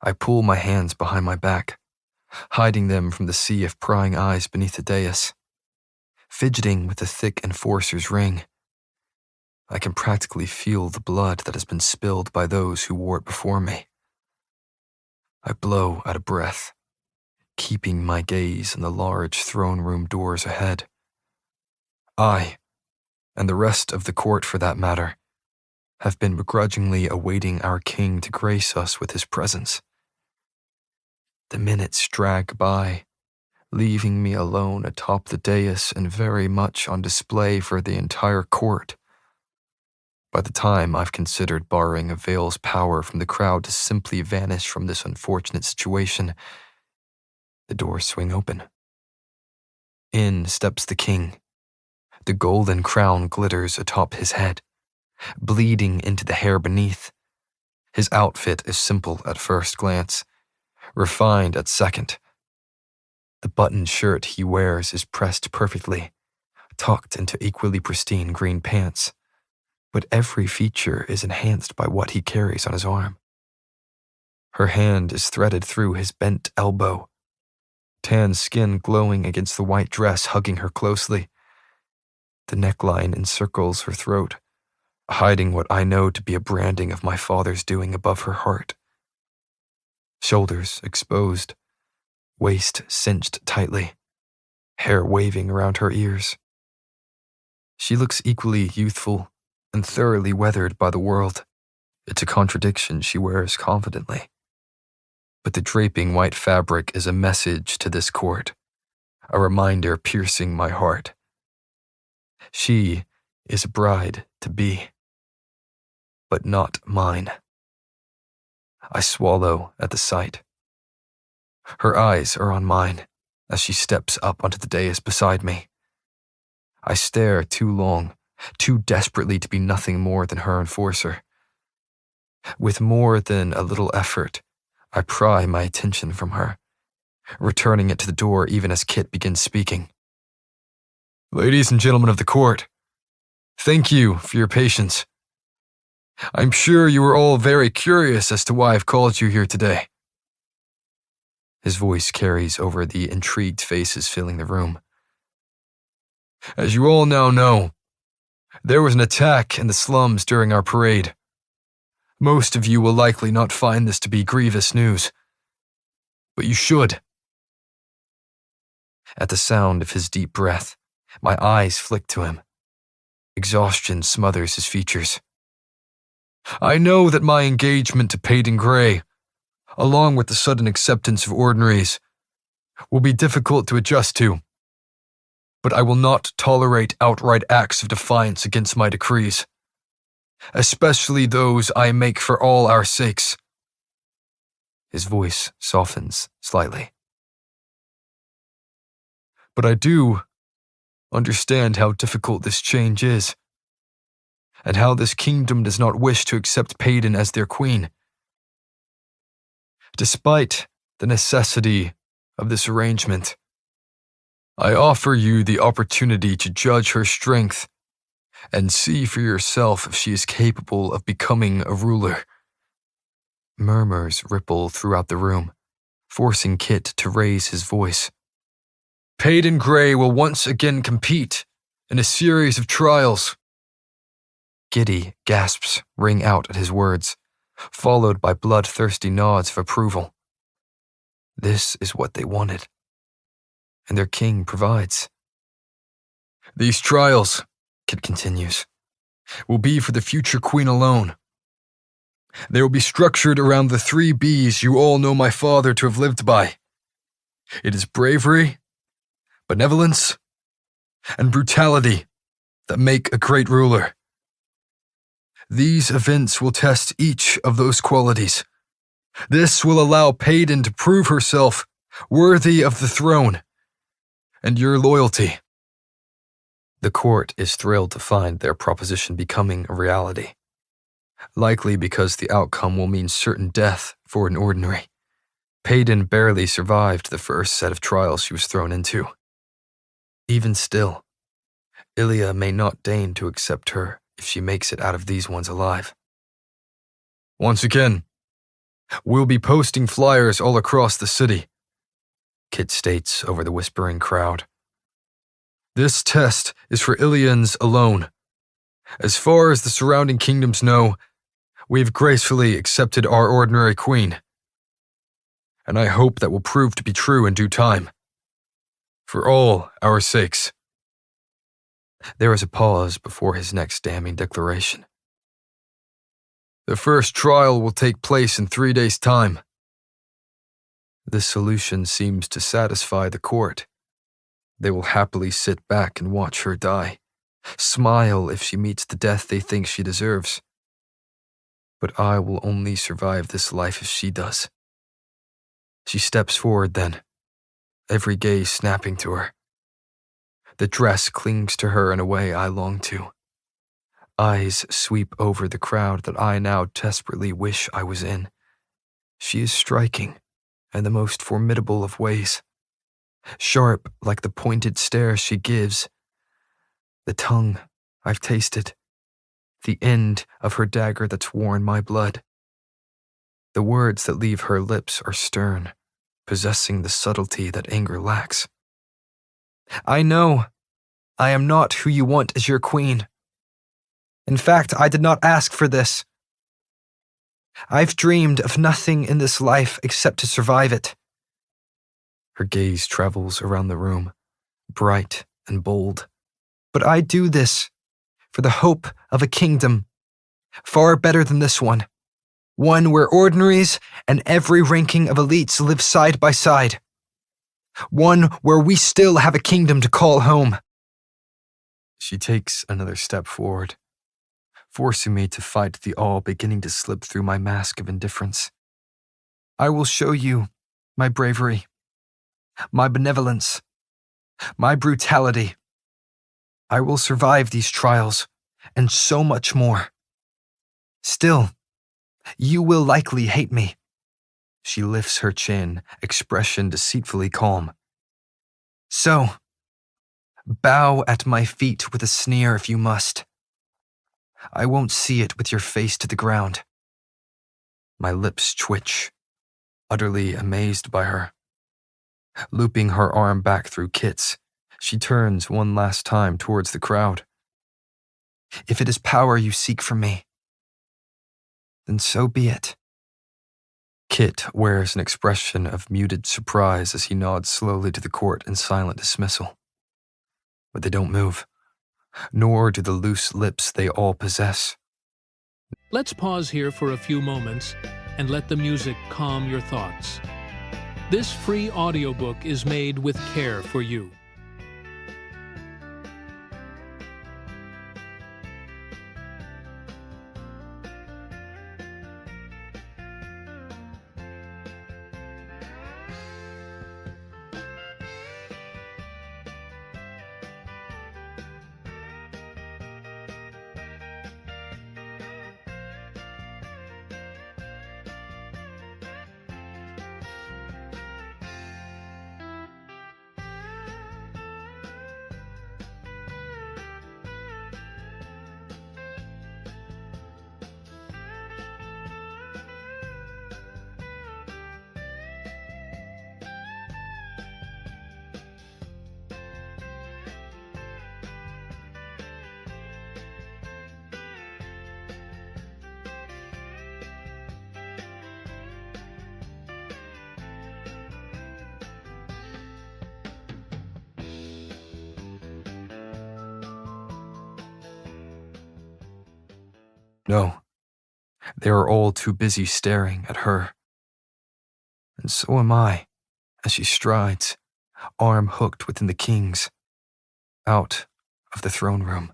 C: I pull my hands behind my back, hiding them from the sea of prying eyes beneath the dais. fidgeting with the thick enforcer's ring. I can practically feel the blood that has been spilled by those who wore it before me. I blow out a breath, keeping my gaze on the large throne room doors ahead. I, and the rest of the court for that matter, have been begrudgingly awaiting our king to grace us with his presence. The minutes drag by, leaving me alone atop the dais and very much on display for the entire court. By the time I've considered borrowing a veil's power from the crowd to simply vanish from this unfortunate situation, the doors swing open. In steps the king. The golden crown glitters atop his head, bleeding into the hair beneath. His outfit is simple at first glance, refined at second. The buttoned shirt he wears is pressed perfectly, tucked into equally pristine green pants, but every feature is enhanced by what he carries on his arm. Her hand is threaded through his bent elbow, tan skin glowing against the white dress hugging her closely. The neckline encircles her throat, hiding what I know to be a branding of my father's doing above her heart. Shoulders exposed, waist cinched tightly, hair waving around her ears. She looks equally youthful and thoroughly weathered by the world. It's a contradiction she wears confidently. But the draping white fabric is a message to this court, a reminder piercing my heart. She is a bride to be, but not mine. I swallow at the sight. Her eyes are on mine as she steps up onto the dais beside me. I stare too long, too desperately to be nothing more than her enforcer. With more than a little effort, I pry my attention from her, returning it to the door even as Kit begins speaking. Ladies and gentlemen of the court, thank you for your patience. I'm sure you are all very curious as to why I've called you here today. His voice carries over the intrigued faces filling the room. As you all now know, there was an attack in the slums during our parade. Most of you will likely not find this to be grievous news, but you should. At the sound of his deep breath, my eyes flick to him. Exhaustion smothers his features. I know that my engagement to Peyton Gray, along with the sudden acceptance of ordinaries, will be difficult to adjust to, but I will not tolerate outright acts of defiance against my decrees, especially those I make for all our sakes. His voice softens slightly. But I do understand how difficult this change is, and how this kingdom does not wish to accept Peyton as their queen. Despite the necessity of this arrangement, I offer you the opportunity to judge her strength and see for yourself if she is capable of becoming a ruler. Murmurs ripple throughout the room, forcing Kit to raise his voice. Peyton Gray will once again compete in a series of trials. Giddy gasps ring out at his words, followed by bloodthirsty nods of approval. This is what they wanted, and their king provides. These trials, Kit continues, will be for the future queen alone. They will be structured around the 3 B's you all know my father to have lived by. It is bravery, benevolence, and brutality that make a great ruler. These events will test each of those qualities. This will allow Peyton to prove herself worthy of the throne and your loyalty. The court is thrilled to find their proposition becoming a reality, likely because the outcome will mean certain death for an ordinary. Peyton barely survived the first set of trials she was thrown into. Even still, Ilya may not deign to accept her if she makes it out of these ones alive. Once again, we'll be posting flyers all across the city, Kit states over the whispering crowd. This test is for Ilians alone. As far as the surrounding kingdoms know, we have gracefully accepted our ordinary queen. And I hope that will prove to be true in due time. For all our sakes. There was a pause before his next damning declaration. The first trial will take place in 3 days' time. This solution seems to satisfy the court. They will happily sit back and watch her die, smile if she meets the death they think she deserves. But I will only survive this life if she does. She steps forward then, every gaze snapping to her. The dress clings to her in a way I long to. Eyes sweep over the crowd that I now desperately wish I was in. She is striking, in the most formidable of ways. Sharp like the pointed stare she gives. The tongue I've tasted. The end of her dagger that's worn my blood. The words that leave her lips are stern, possessing the subtlety that anger lacks. I know I am not who you want as your queen. In fact, I did not ask for this. I've dreamed of nothing in this life except to survive it. Her gaze travels around the room, bright and bold. But I do this for the hope of a kingdom far better than this one. One where ordinaries and every ranking of elites live side by side. One where we still have a kingdom to call home. She takes another step forward, forcing me to fight the awe beginning to slip through my mask of indifference. I will show you my bravery, my benevolence, my brutality. I will survive these trials, and so much more. Still, you will likely hate me. She lifts her chin, expression deceitfully calm. So, bow at my feet with a sneer if you must. I won't see it with your face to the ground. My lips twitch, utterly amazed by her. Looping her arm back through Kit's, she turns one last time towards the crowd. If it is power you seek from me, then so be it. Kit wears an expression of muted surprise as he nods slowly to the court in silent dismissal. But they don't move, nor do the loose lips they all possess.
G: Let's pause here for a few moments and let the music calm your thoughts. This free audiobook is made with care for you.
C: No, they are all too busy staring at her. And so am I, as she strides, arm hooked within the king's, out of the throne room.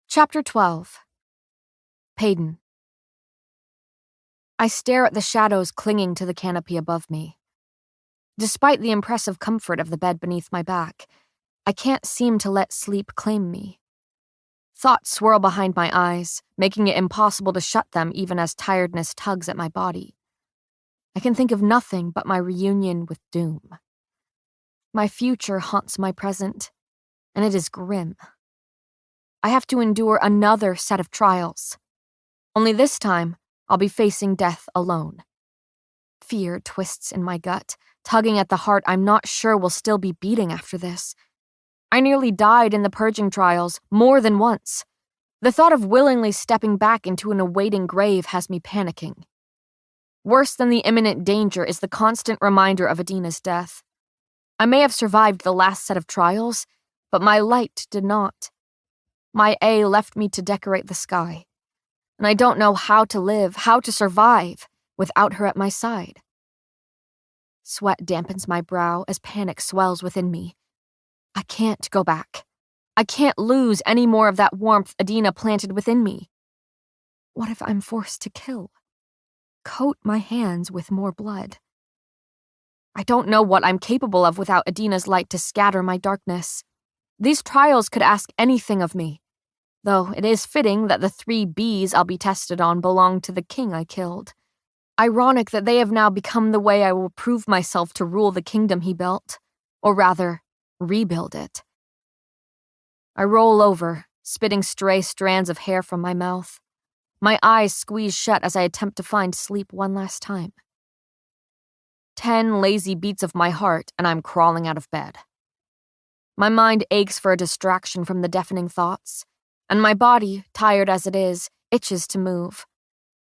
A: Chapter 12. Payden. I stare at the shadows clinging to the canopy above me. Despite the impressive comfort of the bed beneath my back, I can't seem to let sleep claim me. Thoughts swirl behind my eyes, making it impossible to shut them even as tiredness tugs at my body. I can think of nothing but my reunion with doom. My future haunts my present, and it is grim. I have to endure another set of trials. Only this time, I'll be facing death alone. Fear twists in my gut, tugging at the heart I'm not sure will still be beating after this. I nearly died in the purging trials more than once. The thought of willingly stepping back into an awaiting grave has me panicking. Worse than the imminent danger is the constant reminder of Adina's death. I may have survived the last set of trials, but my light did not. My A left me to decorate the sky, and I don't know how to live, how to survive, without her at my side. Sweat dampens my brow as panic swells within me. I can't go back. I can't lose any more of that warmth Adina planted within me. What if I'm forced to kill? Coat my hands with more blood. I don't know what I'm capable of without Adina's light to scatter my darkness. These trials could ask anything of me, though it is fitting that the 3 Bs I'll be tested on belong to the king I killed. Ironic that they have now become the way I will prove myself to rule the kingdom he built, or rather, rebuild it. I roll over, spitting stray strands of hair from my mouth. My eyes squeeze shut as I attempt to find sleep one last time. 10 lazy beats of my heart, and I'm crawling out of bed. My mind aches for a distraction from the deafening thoughts, and my body, tired as it is, itches to move.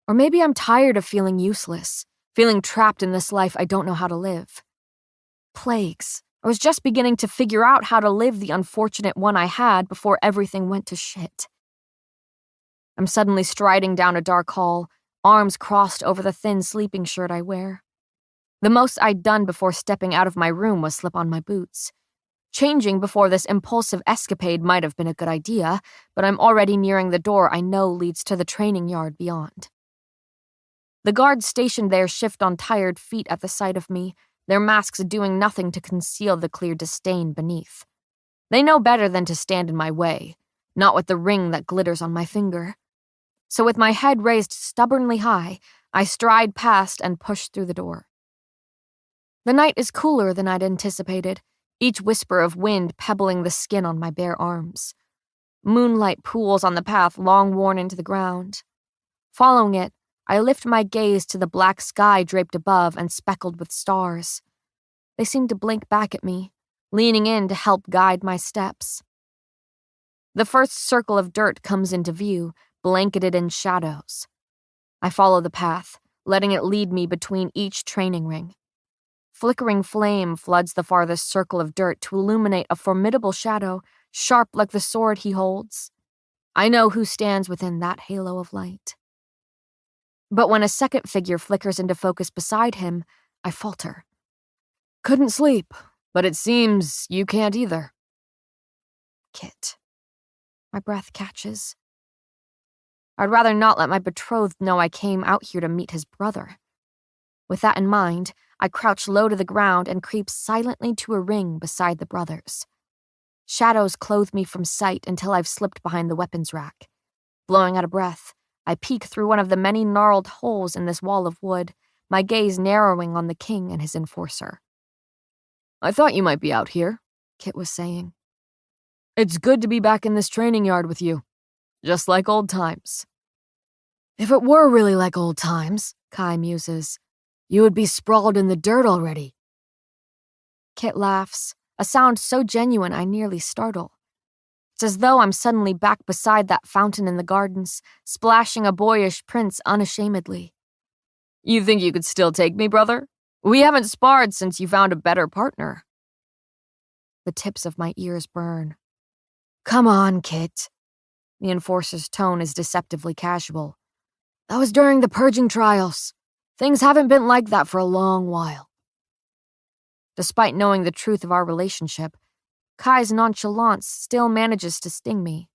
A: Or maybe I'm tired of feeling useless, feeling trapped in this life I don't know how to live. Plagues. I was just beginning to figure out how to live the unfortunate one I had before everything went to shit. I'm suddenly striding down a dark hall, arms crossed over the thin sleeping shirt I wear. The most I'd done before stepping out of my room was slip on my boots. Changing before this impulsive escapade might have been a good idea, but I'm already nearing the door I know leads to the training yard beyond. The guards stationed there shift on tired feet at the sight of me, their masks doing nothing to conceal the clear disdain beneath. They know better than to stand in my way, not with the ring that glitters on my finger. So with my head raised stubbornly high, I stride past and push through the door. The night is cooler than I'd anticipated, each whisper of wind pebbling the skin on my bare arms. Moonlight pools on the path long worn into the ground. Following it, I lift my gaze to the black sky draped above and speckled with stars. They seem to blink back at me, leaning in to help guide my steps. The first circle of dirt comes into view, blanketed in shadows. I follow the path, letting it lead me between each training ring. Flickering flame floods the farthest circle of dirt to illuminate a formidable shadow, sharp like the sword he holds. I know who stands within that halo of light. But when a second figure flickers into focus beside him, I falter. Couldn't sleep, but it seems you can't either. Kit. My breath catches. I'd rather not let my betrothed know I came out here to meet his brother. With that in mind, I crouch low to the ground and creep silently to a ring beside the brothers. Shadows clothe me from sight until I've slipped behind the weapons rack. Blowing out of breath, I peek through one of the many gnarled holes in this wall of wood, my gaze narrowing on the king and his enforcer. I thought you might be out here, Kit was saying. It's good to be back in this training yard with you, just like old times. If it were really like old times, Kai muses, you would be sprawled in the dirt already. Kit laughs, a sound so genuine I nearly startle. It's as though I'm suddenly back beside that fountain in the gardens, splashing a boyish prince unashamedly. You think you could still take me, brother? We haven't sparred since you found a better partner. The tips of my ears burn. Come on, Kit. The enforcer's tone is deceptively casual. That was during the purging trials. Things haven't been like that for a long while. Despite knowing the truth of our relationship, Kai's nonchalance still manages to sting me.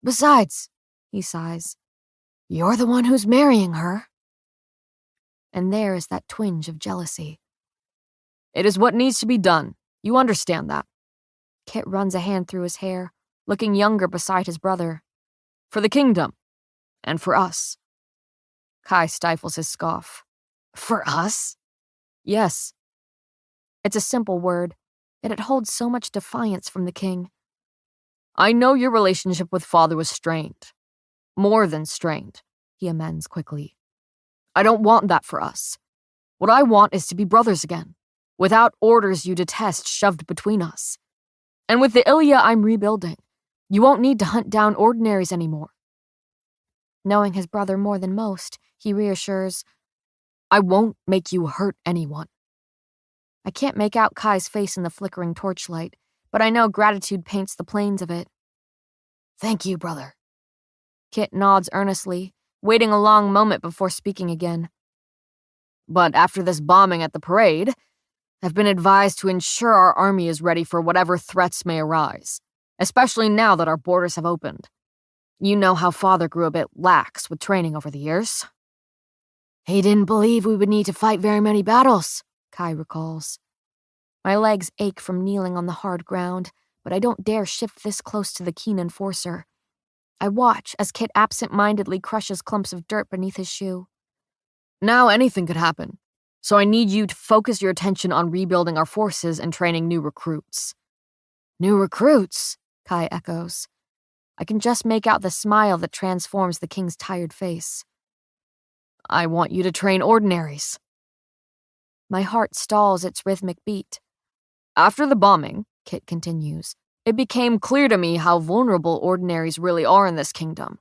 A: Besides, he sighs, you're the one who's marrying her. And there is that twinge of jealousy. It is what needs to be done. You understand that. Kit runs a hand through his hair, looking younger beside his brother. For the kingdom. And for us. Kai stifles his scoff. For us? Yes. It's a simple word, yet it holds so much defiance from the king. I know your relationship with father was strained. More than strained, he amends quickly. I don't want that for us.
F: What I want is to be brothers again, without orders you detest shoved between us. And with the Ilya I'm rebuilding, you won't need to hunt down ordinaries anymore.
A: Knowing his brother more than most, he reassures,
F: I won't make you hurt anyone.
A: I can't make out Kai's face in the flickering torchlight, but I know gratitude paints the plains of it.
F: Thank you, brother.
A: Kit nods earnestly, waiting a long moment before speaking again.
F: But after this bombing at the parade, I've been advised to ensure our army is ready for whatever threats may arise, especially now that our borders have opened. You know how Father grew a bit lax with training over the years.
A: He didn't believe we would need to fight very many battles, Kai recalls. My legs ache from kneeling on the hard ground, but I don't dare shift this close to the keen enforcer. I watch as Kit absent-mindedly crushes clumps of dirt beneath his shoe.
F: Now anything could happen, so I need you to focus your attention on rebuilding our forces and training new recruits.
A: New recruits? Kai echoes. I can just make out the smile that transforms the king's tired face.
F: I want you to train ordinaries.
A: My heart stalls its rhythmic beat.
F: After the bombing, Kit continues, it became clear to me how vulnerable ordinaries really are in this kingdom.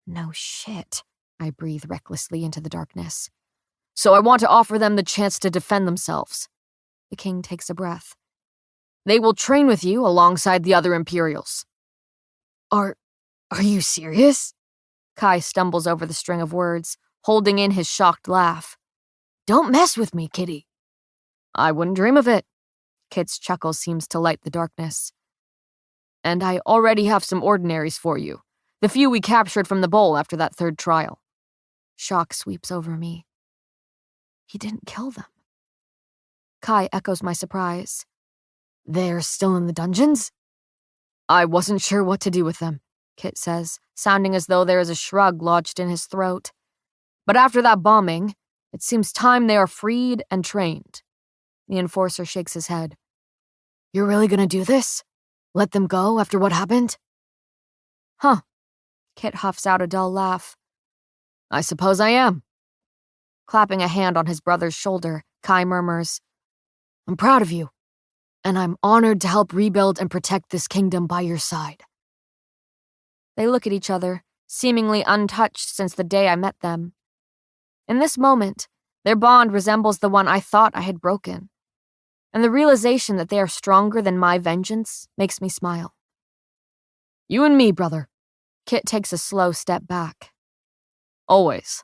A: No shit, I breathe recklessly into the darkness.
F: So I want to offer them the chance to defend themselves.
A: The king takes a breath.
F: They will train with you alongside the other Imperials.
A: Are you serious? Kai stumbles over the string of words, holding in his shocked laugh. Don't mess with me, Kitty.
F: I wouldn't dream of it.
A: Kit's chuckle seems to light the darkness.
F: And I already have some ordinaries for you. The few we captured from the bowl after that third trial.
A: Shock sweeps over me. He didn't kill them. Kai echoes my surprise. They're still in the dungeons?
F: I wasn't sure what to do with them, Kit says, sounding as though there is a shrug lodged in his throat. But after that bombing, it seems time they are freed and trained.
A: The enforcer shakes his head. You're really gonna do this? Let them go after what happened?
F: Huh.
A: Kit huffs out a dull laugh.
F: I suppose I am.
A: Clapping a hand on his brother's shoulder, Kai murmurs, I'm proud of you, and I'm honored to help rebuild and protect this kingdom by your side. They look at each other, seemingly untouched since the day I met them. In this moment, their bond resembles the one I thought I had broken, and the realization that they are stronger than my vengeance makes me smile.
F: You and me, brother.
A: Kit takes a slow step back.
F: Always.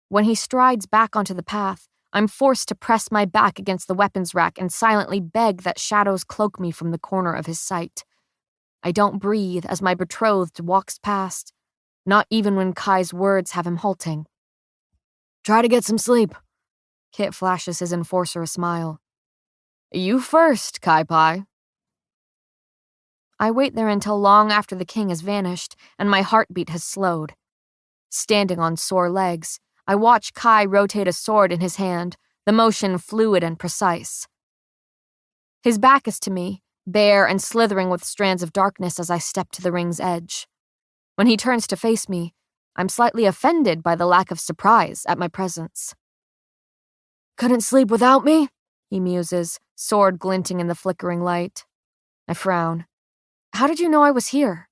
A: When he strides back onto the path, I'm forced to press my back against the weapons rack and silently beg that shadows cloak me from the corner of his sight. I don't breathe as my betrothed walks past, not even when Kai's words have him halting.
F: Try to get some sleep.
A: Kit flashes his enforcer a smile.
F: You first, Kai Pai.
A: I wait there until long after the king has vanished and my heartbeat has slowed. Standing on sore legs, I watch Kai rotate a sword in his hand, the motion fluid and precise. His back is to me, bare and slithering with strands of darkness as I step to the ring's edge. When he turns to face me, I'm slightly offended by the lack of surprise at my presence.
F: Couldn't sleep without me?
A: He muses, sword glinting in the flickering light. I frown. How did you know I was here?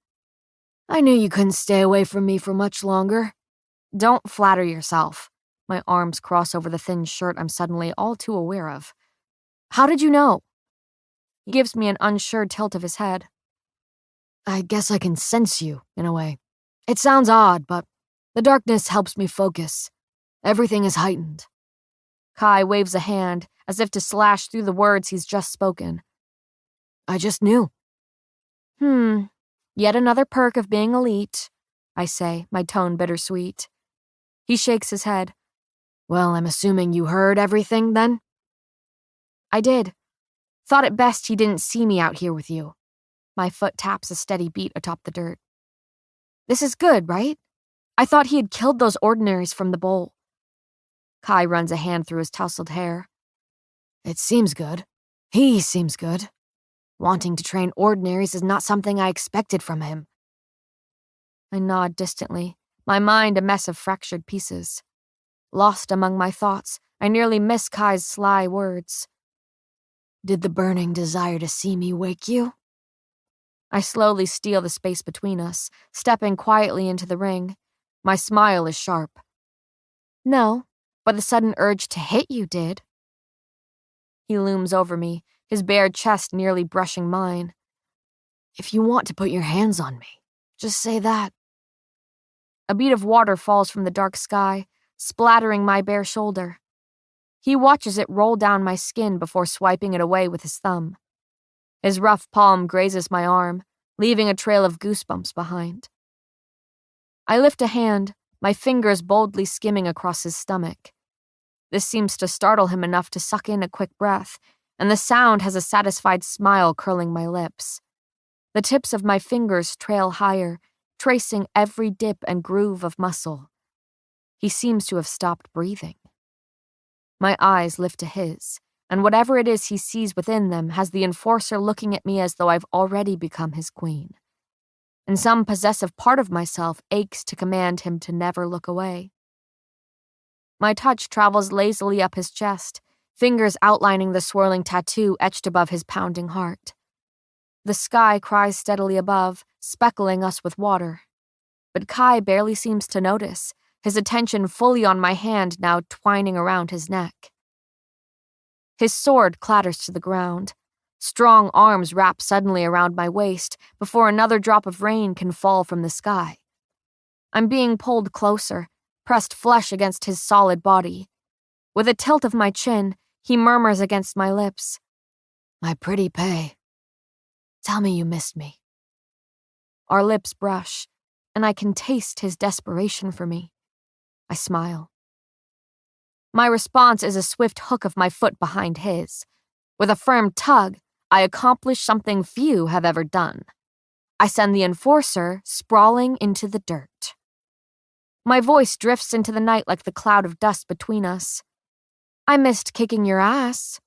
F: I knew you couldn't stay away from me for much longer.
A: Don't flatter yourself. My arms cross over the thin shirt I'm suddenly all too aware of. How did you know? He gives me an unsure tilt of his head.
F: I guess I can sense you, in a way. It sounds odd, but the darkness helps me focus. Everything is heightened.
A: Kai waves a hand, as if to slash through the words he's just spoken.
F: I just knew.
A: Yet another perk of being elite, I say, my tone bittersweet. He shakes his head.
F: Well, I'm assuming you heard everything, then?
A: I did. Thought it best he didn't see me out here with you. My foot taps a steady beat atop the dirt. This is good, right? I thought he had killed those ordinaries from the bowl. Kai runs a hand through his tousled hair.
F: It seems good. He seems good. Wanting to train ordinaries is not something I expected from him.
A: I nod distantly, my mind a mess of fractured pieces. Lost among my thoughts, I nearly miss Kai's sly words. Did the burning desire to see me wake you? I slowly steal the space between us, stepping quietly into the ring. My smile is sharp. No, but the sudden urge to hit you did. He looms over me, his bare chest nearly brushing mine. If you want to put your hands on me, just say that. A bead of water falls from the dark sky, splattering my bare shoulder. He watches it roll down my skin before swiping it away with his thumb. His rough palm grazes my arm, leaving a trail of goosebumps behind. I lift a hand, my fingers boldly skimming across his stomach. This seems to startle him enough to suck in a quick breath, and the sound has a satisfied smile curling my lips. The tips of my fingers trail higher, tracing every dip and groove of muscle. He seems to have stopped breathing. My eyes lift to his, and whatever it is he sees within them has the enforcer looking at me as though I've already become his queen. And some possessive part of myself aches to command him to never look away. My touch travels lazily up his chest, fingers outlining the swirling tattoo etched above his pounding heart. The sky cries steadily above, speckling us with water. But Kai barely seems to notice, his attention fully on my hand now twining around his neck. His sword clatters to the ground. Strong arms wrap suddenly around my waist before another drop of rain can fall from the sky. I'm being pulled closer, pressed flush against his solid body. With a tilt of my chin, he murmurs against my lips, "My pretty Pei, tell me you missed me." Our lips brush, and I can taste his desperation for me. I smile. My response is a swift hook of my foot behind his. With a firm tug, I accomplish something few have ever done. I send the enforcer sprawling into the dirt. My voice drifts into the night like the cloud of dust between us. I missed kicking your ass.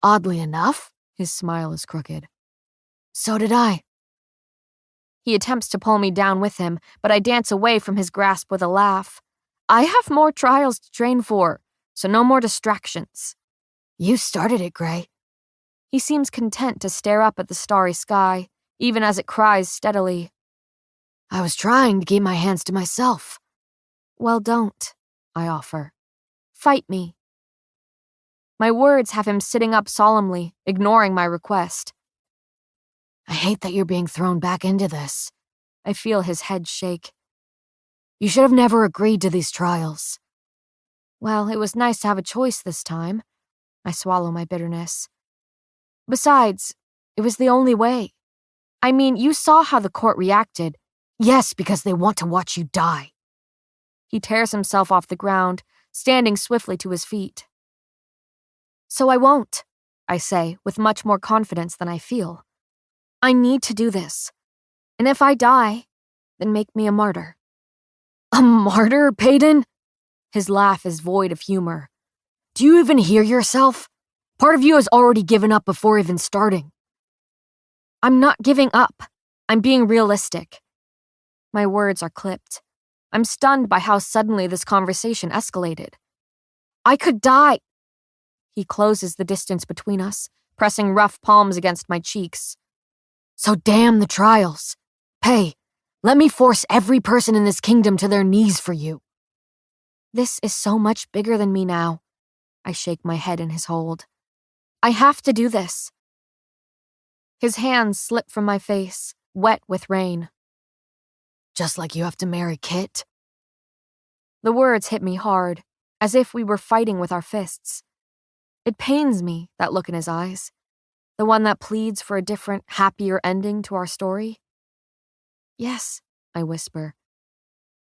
A: Oddly enough, his smile is crooked. So did I. He attempts to pull me down with him, but I dance away from his grasp with a laugh. I have more trials to train for, so no more distractions. You started it, Gray. He seems content to stare up at the starry sky, even as it cries steadily. I was trying to keep my hands to myself. Well, don't, I offer. Fight me. My words have him sitting up solemnly, ignoring my request. I hate that you're being thrown back into this. I feel his head shake. You should have never agreed to these trials. Well, it was nice to have a choice this time. I swallow my bitterness. Besides, it was the only way. I mean, you saw how the court reacted. Yes, because they want to watch you die. He tears himself off the ground, standing swiftly to his feet. So I won't, I say, with much more confidence than I feel. I need to do this. And if I die, then make me a martyr. A martyr, Peyton? His laugh is void of humor. Do you even hear yourself? Part of you has already given up before even starting. I'm not giving up. I'm being realistic. My words are clipped. I'm stunned by how suddenly this conversation escalated. I could die. He closes the distance between us, pressing rough palms against my cheeks. So damn the trials. Pei, let me force every person in this kingdom to their knees for you. This is so much bigger than me now. I shake my head in his hold. I have to do this. His hands slip from my face, wet with rain. Just like you have to marry Kit. The words hit me hard, as if we were fighting with our fists. It pains me, that look in his eyes. The one that pleads for a different, happier ending to our story. Yes, I whisper.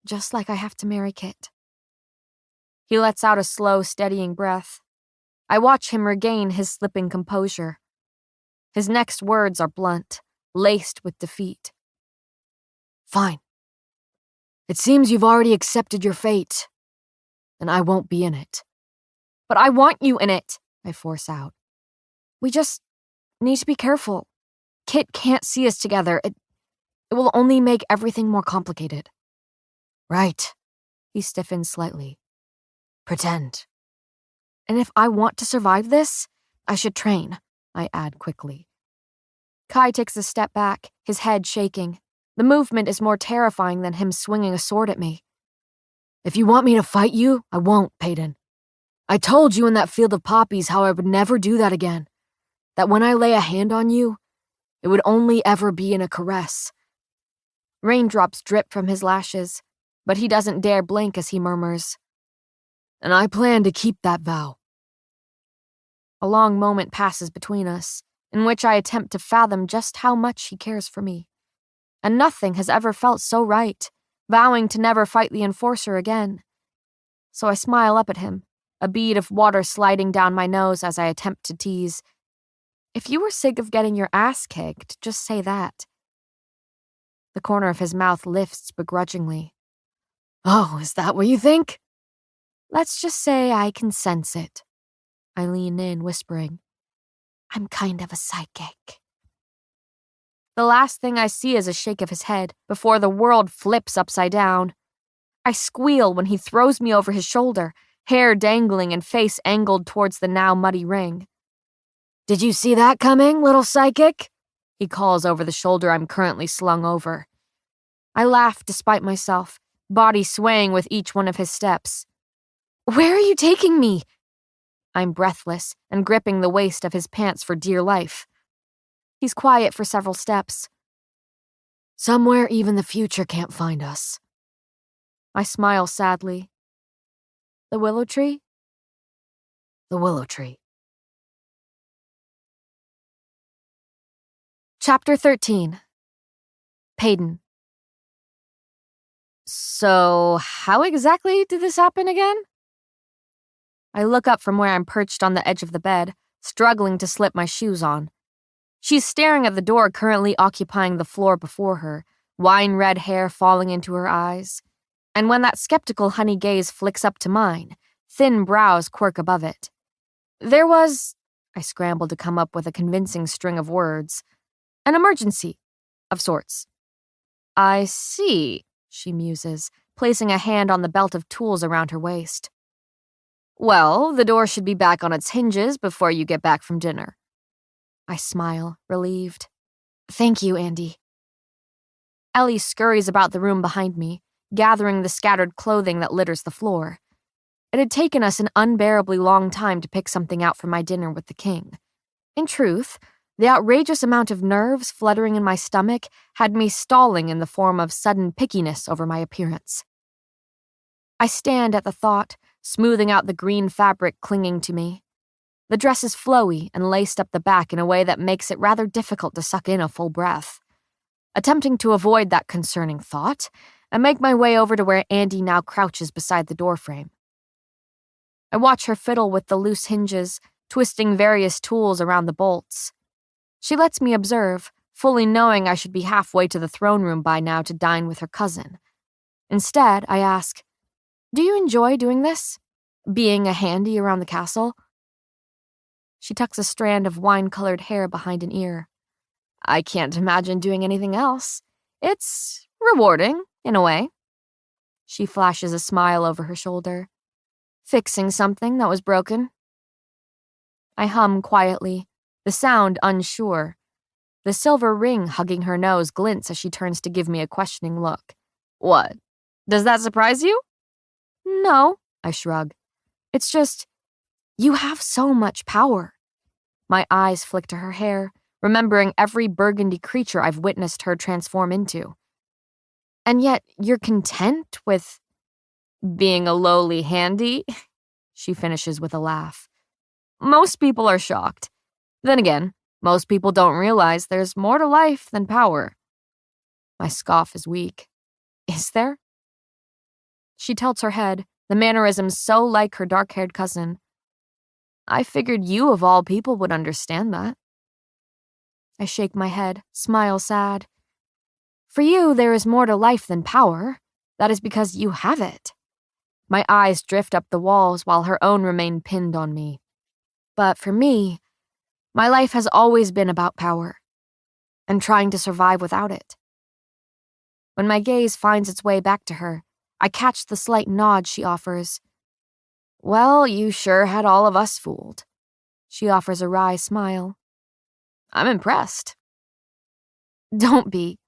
A: Just like I have to marry Kit. He lets out a slow, steadying breath. I watch him regain his slipping composure. His next words are blunt, laced with defeat. Fine. It seems you've already accepted your fate, and I won't be in it. But I want you in it, I force out. We just need to be careful. Kit can't see us together. It will only make everything more complicated. Right. He stiffens slightly. Pretend. And if I want to survive this, I should train, I add quickly. Kai takes a step back, his head shaking. The movement is more terrifying than him swinging a sword at me. If you want me to fight you, I won't, Peyton. I told you in that field of poppies how I would never do that again. That when I lay a hand on you, it would only ever be in a caress. Raindrops drip from his lashes, but he doesn't dare blink as he murmurs, and I plan to keep that vow. A long moment passes between us, in which I attempt to fathom just how much he cares for me. And nothing has ever felt so right, vowing to never fight the enforcer again. So I smile up at him, a bead of water sliding down my nose as I attempt to tease. If you were sick of getting your ass kicked, just say that. The corner of his mouth lifts begrudgingly. Oh, is that what you think? Let's just say I can sense it. I lean in, whispering, I'm kind of a psychic. The last thing I see is a shake of his head before the world flips upside down. I squeal when he throws me over his shoulder, hair dangling and face angled towards the now muddy ring. Did you see that coming, little psychic? He calls over the shoulder I'm currently slung over. I laugh despite myself, body swaying with each one of his steps. Where are you taking me? I'm breathless and gripping the waist of his pants for dear life. He's quiet for several steps. Somewhere even the future can't find us. I smile sadly. The willow tree? The willow tree. Chapter 13. Peyton. So, how exactly did this happen again? I look up from where I'm perched on the edge of the bed, struggling to slip my shoes on. She's staring at the door currently occupying the floor before her, wine-red hair falling into her eyes. And when that skeptical honey gaze flicks up to mine, thin brows quirk above it. There was, I scrambled to come up with a convincing string of words, an emergency, of sorts. I see, she muses, placing a hand on the belt of tools around her waist. Well, the door should be back on its hinges before you get back from dinner. I smile, relieved. Thank you, Andy. Ellie scurries about the room behind me, gathering the scattered clothing that litters the floor. It had taken us an unbearably long time to pick something out for my dinner with the king. In truth, the outrageous amount of nerves fluttering in my stomach had me stalling in the form of sudden pickiness over my appearance. I stand at the thought, smoothing out the green fabric clinging to me. The dress is flowy and laced up the back in a way that makes it rather difficult to suck in a full breath. Attempting to avoid that concerning thought, I make my way over to where Andy now crouches beside the doorframe. I watch her fiddle with the loose hinges, twisting various tools around the bolts. She lets me observe, fully knowing I should be halfway to the throne room by now to dine with her cousin. Instead, I ask, do you enjoy doing this? Being a handy around the castle? She tucks a strand of wine-colored hair behind an ear. I can't imagine doing anything else. It's rewarding, in a way. She flashes a smile over her shoulder. Fixing something that was broken. I hum quietly, the sound unsure. The silver ring hugging her nose glints as she turns to give me a questioning look. What? Does that surprise you? No, I shrug. It's just, you have so much power. My eyes flick to her hair, remembering every burgundy creature I've witnessed her transform into. And yet, you're content with being a lowly handy? She finishes with a laugh. Most people are shocked. Then again, most people don't realize there's more to life than power. My scoff is weak. Is there? She tilts her head, the mannerisms so like her dark-haired cousin. I figured you of all people would understand that. I shake my head, smile sad. For you, there is more to life than power. That is because you have it. My eyes drift up the walls while her own remain pinned on me. But for me, my life has always been about power, and trying to survive without it. When my gaze finds its way back to her, I catch the slight nod she offers. Well, you sure had all of us fooled. She offers a wry smile. I'm impressed. Don't be.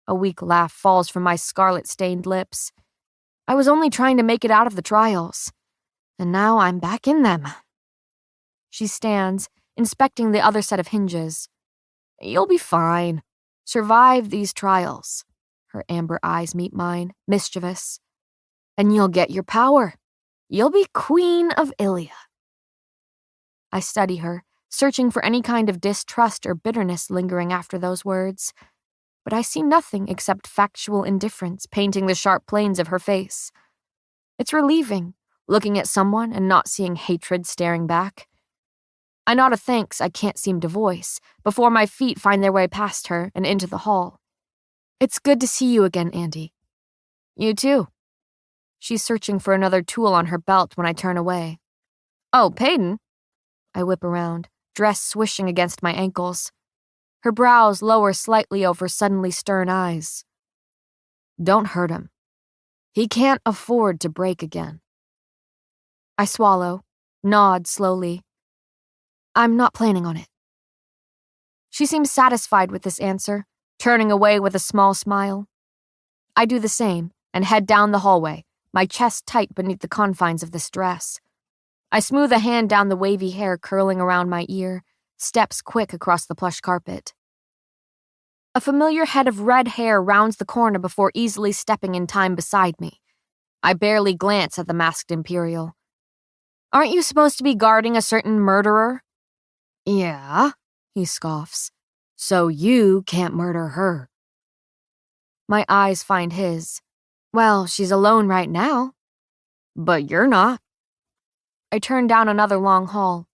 A: A weak laugh falls from my scarlet-stained lips. I was only trying to make it out of the trials, and now I'm back in them. She stands, inspecting the other set of hinges. You'll be fine. Survive these trials. Her amber eyes meet mine, mischievous. And you'll get your power. You'll be Queen of Ilia. I study her, searching for any kind of distrust or bitterness lingering after those words. But I see nothing except factual indifference painting the sharp planes of her face. It's relieving, looking at someone and not seeing hatred staring back. I nod a thanks I can't seem to voice before my feet find their way past her and into the hall. It's good to see you again, Andy. You too. She's searching for another tool on her belt when I turn away. Oh, Peyton. I whip around, dress swishing against my ankles. Her brows lower slightly over suddenly stern eyes. Don't hurt him. He can't afford to break again. I swallow, nod slowly. I'm not planning on it. She seems satisfied with this answer, turning away with a small smile. I do the same and head down the hallway, my chest tight beneath the confines of this dress. I smooth a hand down the wavy hair curling around my ear, steps quick across the plush carpet. A familiar head of red hair rounds the corner before easily stepping in time beside me. I barely glance at the masked Imperial. Aren't you supposed to be guarding a certain murderer? Yeah, he scoffs. So you can't murder her. My eyes find his. Well, she's alone right now. But you're not. I turn down another long hall.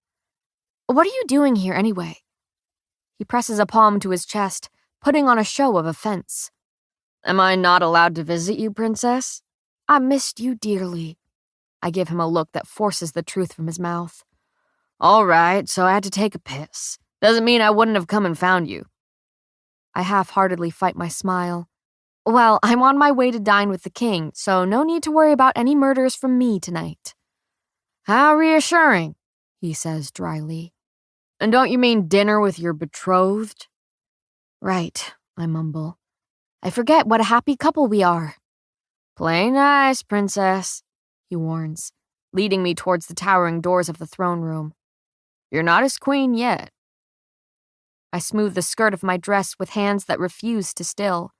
A: What are you doing here anyway? He presses a palm to his chest, putting on a show of offense. Am I not allowed to visit you, Princess? I missed you dearly. I give him a look that forces the truth from his mouth. All right, so I had to take a piss. Doesn't mean I wouldn't have come and found you. I half-heartedly fight my smile. Well, I'm on my way to dine with the king, so no need to worry about any murders from me tonight. How reassuring, he says dryly. And don't you mean dinner with your betrothed? Right, I mumble. I forget what a happy couple we are. Play nice, princess, he warns, leading me towards the towering doors of the throne room. You're not his queen yet. I smooth the skirt of my dress with hands that refuse to still.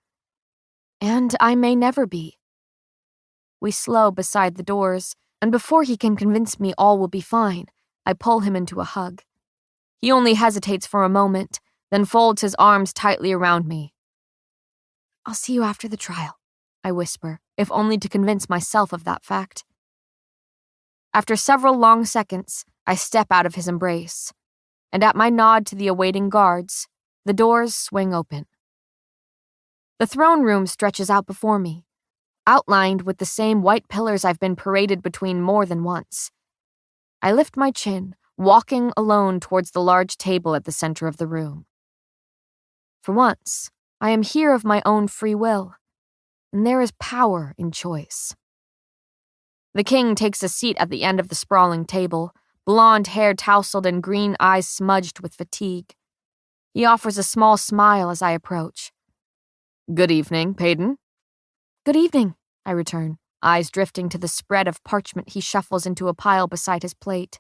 A: And I may never be. We slow beside the doors, and before he can convince me all will be fine, I pull him into a hug. He only hesitates for a moment, then folds his arms tightly around me. I'll see you after the trial, I whisper, if only to convince myself of that fact. After several long seconds, I step out of his embrace, and at my nod to the awaiting guards, the doors swing open. The throne room stretches out before me, outlined with the same white pillars I've been paraded between more than once. I lift my chin, walking alone towards the large table at the center of the room. For once, I am here of my own free will, and there is power in choice. The king takes a seat at the end of the sprawling table, blonde hair tousled and green eyes smudged with fatigue. He offers a small smile as I approach. Good evening, Peyton. Good evening, I return, eyes drifting to the spread of parchment he shuffles into a pile beside his plate.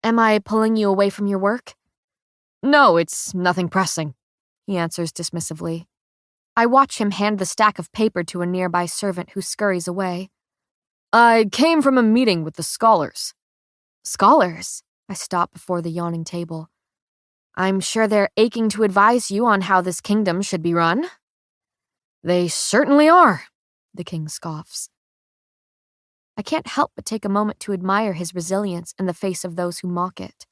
A: Am I pulling you away from your work? No, it's nothing pressing, he answers dismissively. I watch him hand the stack of paper to a nearby servant who scurries away. I came from a meeting with the scholars. Scholars? I stop before the yawning table. I'm sure they're aching to advise you on how this kingdom should be run. They certainly are, the king scoffs. I can't help but take a moment to admire his resilience in the face of those who mock it.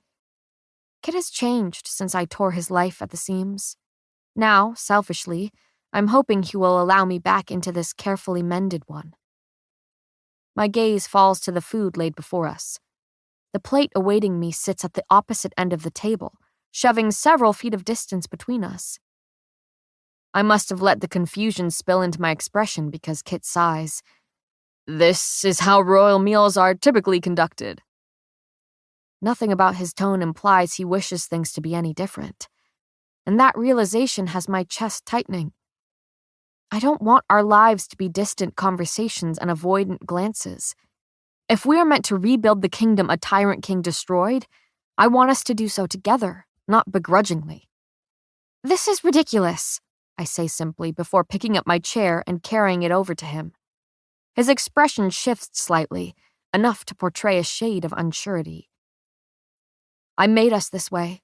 A: Kit has changed since I tore his life at the seams. Now, selfishly, I'm hoping he will allow me back into this carefully mended one. My gaze falls to the food laid before us. The plate awaiting me sits at the opposite end of the table, shoving several feet of distance between us. I must have let the confusion spill into my expression because Kit sighs.
F: This is how royal meals are typically conducted.
A: Nothing about his tone implies he wishes things to be any different. And that realization has my chest tightening. I don't want our lives to be distant conversations and avoidant glances. If we are meant to rebuild the kingdom a tyrant king destroyed, I want us to do so together, not begrudgingly. This is ridiculous, I say simply before picking up my chair and carrying it over to him. His expression shifts slightly, enough to portray a shade of unsurety. I made us this way.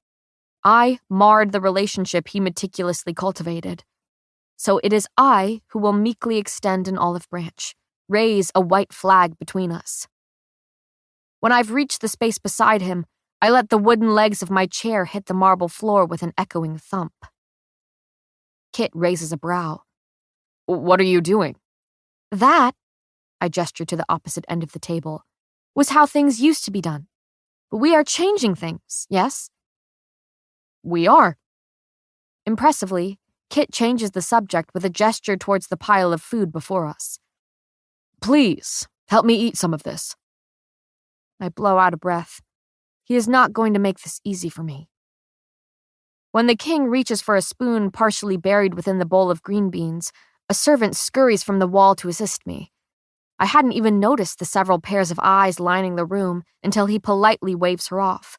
A: I marred the relationship he meticulously cultivated. So it is I who will meekly extend an olive branch, raise a white flag between us. When I've reached the space beside him, I let the wooden legs of my chair hit the marble floor with an echoing thump. Kit raises a brow.
F: What are you doing?
A: That, I gesture to the opposite end of the table, was how things used to be done. But we are changing things, yes?
F: We are.
A: Impressively, Kit changes the subject with a gesture towards the pile of food before us.
F: Please, help me eat some of this.
A: I blow out a breath. He is not going to make this easy for me. When the king reaches for a spoon partially buried within the bowl of green beans, a servant scurries from the wall to assist me. I hadn't even noticed the several pairs of eyes lining the room until he politely waves her off.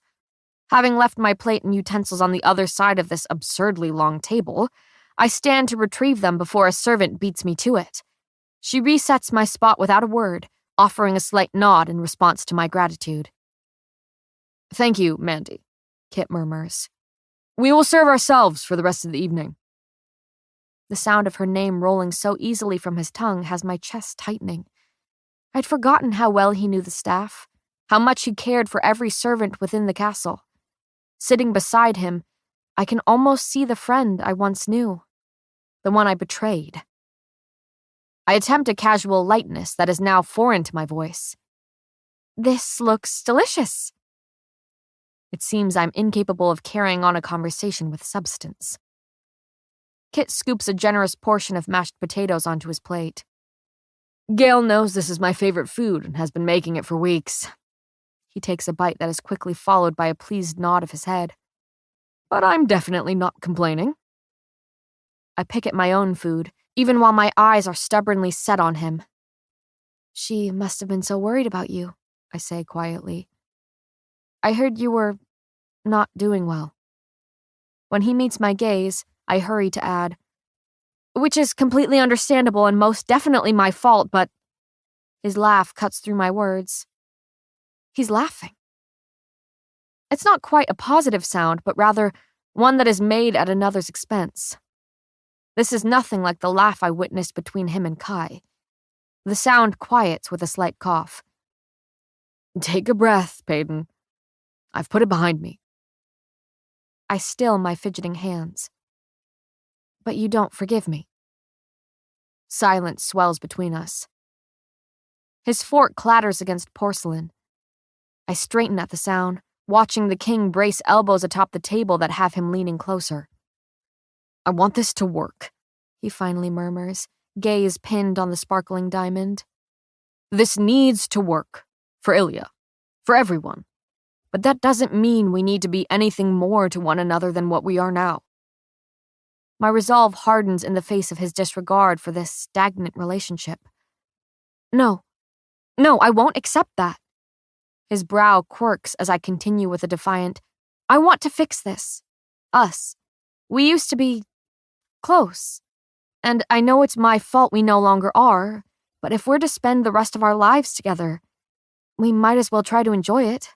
A: Having left my plate and utensils on the other side of this absurdly long table, I stand to retrieve them before a servant beats me to it. She resets my spot without a word, offering a slight nod in response to my gratitude.
F: Thank you, Mandy, Kit murmurs. We will serve ourselves for the rest of the evening.
A: The sound of her name rolling so easily from his tongue has my chest tightening. I'd forgotten how well he knew the staff, how much he cared for every servant within the castle. Sitting beside him, I can almost see the friend I once knew, the one I betrayed. I attempt a casual lightness that is now foreign to my voice. This looks delicious. It seems I'm incapable of carrying on a conversation with substance. Kit scoops a generous portion of mashed potatoes onto his plate.
F: Gale knows this is my favorite food and has been making it for weeks.
A: He takes a bite that is quickly followed by a pleased nod of his head.
F: But I'm definitely not complaining.
A: I pick at my own food, even while my eyes are stubbornly set on him. She must have been so worried about you, I say quietly. I heard you were not doing well. When he meets my gaze, I hurry to add, which is completely understandable and most definitely my fault, but his laugh cuts through my words. He's laughing. It's not quite a positive sound, but rather one that is made at another's expense. This is nothing like the laugh I witnessed between him and Kai. The sound quiets with a slight cough.
F: Take a breath, Peyton. I've put it behind me.
A: I still my fidgeting hands. But you don't forgive me. Silence swells between us. His fork clatters against porcelain. I straighten at the sound, watching the king brace elbows atop the table that have him leaning closer.
F: I want this to work,
A: he finally murmurs, gaze pinned on the sparkling diamond.
F: This needs to work. For Ilya. For everyone. But that doesn't mean we need to be anything more to one another than what we are now.
A: My resolve hardens in the face of his disregard for this stagnant relationship. No, I won't accept that. His brow quirks as I continue with a defiant, I want to fix this. Us. We used to be close. And I know it's my fault we no longer are, but if we're to spend the rest of our lives together, we might as well try to enjoy it.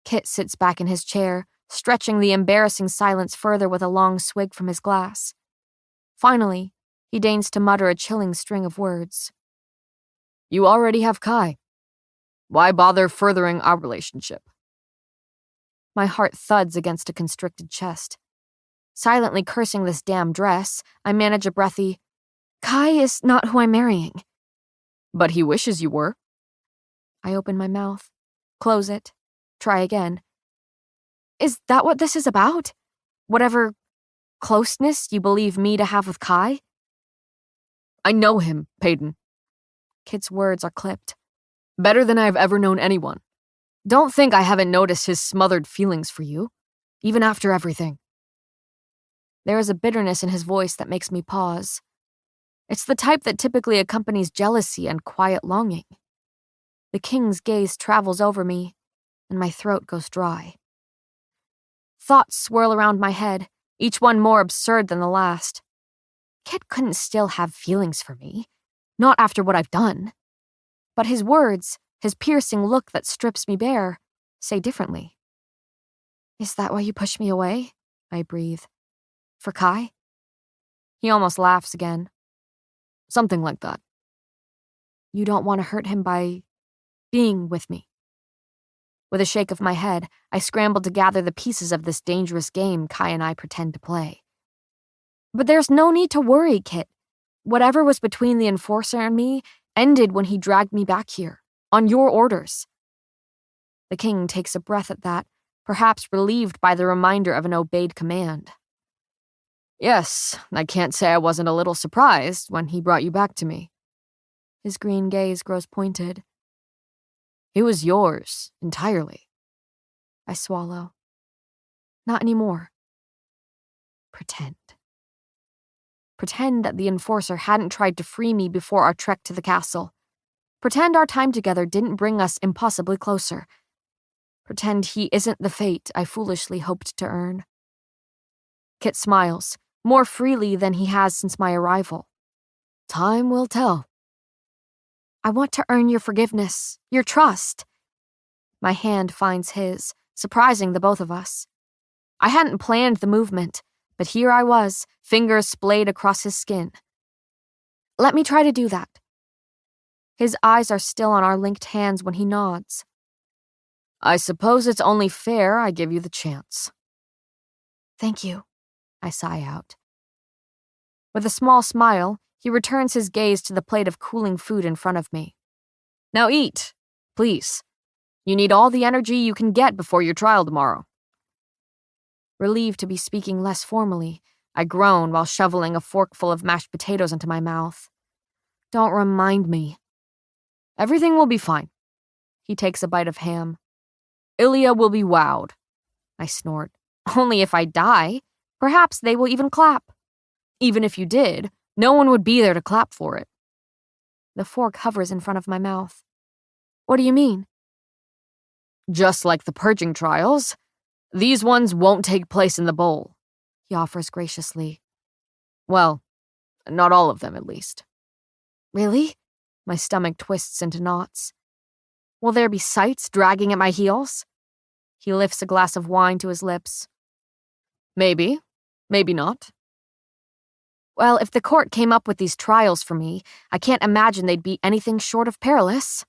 A: Kit sits back in his chair, stretching the embarrassing silence further with a long swig from his glass. Finally, he deigns to mutter a chilling string of words.
F: You already have Kai. Why bother furthering our relationship?
A: My heart thuds against a constricted chest. Silently cursing this damn dress, I manage a breathy, Kai is not who I'm marrying.
F: But he wishes you were.
A: I open my mouth, close it, try again. Is that what this is about? Whatever closeness you believe me to have with Kai?
F: I know him, Peyton.
A: Kit's words are clipped.
F: Better than I've ever known anyone. Don't think I haven't noticed his smothered feelings for you, even after everything.
A: There is a bitterness in his voice that makes me pause. It's the type that typically accompanies jealousy and quiet longing. The king's gaze travels over me, and my throat goes dry. Thoughts swirl around my head, each one more absurd than the last. Kit couldn't still have feelings for me, not after what I've done. But his words, his piercing look that strips me bare, say differently. Is that why you pushed me away? I breathe. For Kai? He almost laughs again.
F: Something like that.
A: You don't want to hurt him by being with me. With a shake of my head, I scramble to gather the pieces of this dangerous game Kai and I pretend to play. But there's no need to worry, Kit. Whatever was between the enforcer and me ended when he dragged me back here, on your orders. The king takes a breath at that, perhaps relieved by the reminder of an obeyed command.
F: Yes, I can't say I wasn't a little surprised when he brought you back to me.
A: His green gaze grows pointed.
F: He was yours, entirely.
A: I swallow. Not anymore. Pretend. Pretend that the enforcer hadn't tried to free me before our trek to the castle. Pretend our time together didn't bring us impossibly closer. Pretend he isn't the fate I foolishly hoped to earn. Kit smiles, more freely than he has since my arrival.
F: Time will tell.
A: I want to earn your forgiveness, your trust. My hand finds his, surprising the both of us. I hadn't planned the movement, but here I was, fingers splayed across his skin. Let me try to do that. His eyes are still on our linked hands when he nods.
F: I suppose it's only fair I give you the chance.
A: Thank you, I sigh out. With a small smile, he returns his gaze to the plate of cooling food in front of me.
F: Now eat, please. You need all the energy you can get before your trial tomorrow.
A: Relieved to be speaking less formally, I groan while shoveling a forkful of mashed potatoes into my mouth.
F: Don't remind me. Everything will be fine.
A: He takes a bite of ham.
F: Ilya will be wowed.
A: I snort. Only if I die. Perhaps they will even clap.
F: Even if you did, no one would be there to clap for it.
A: The fork hovers in front of my mouth. What do you mean?
F: Just like the purging trials, these ones won't take place in the bowl,
A: he offers graciously.
F: Well, not all of them at least.
A: Really? My stomach twists into knots. Will there be sights dragging at my heels? He lifts a glass of wine to his lips.
F: Maybe, maybe not.
A: Well, if the court came up with these trials for me, I can't imagine they'd be anything short of perilous.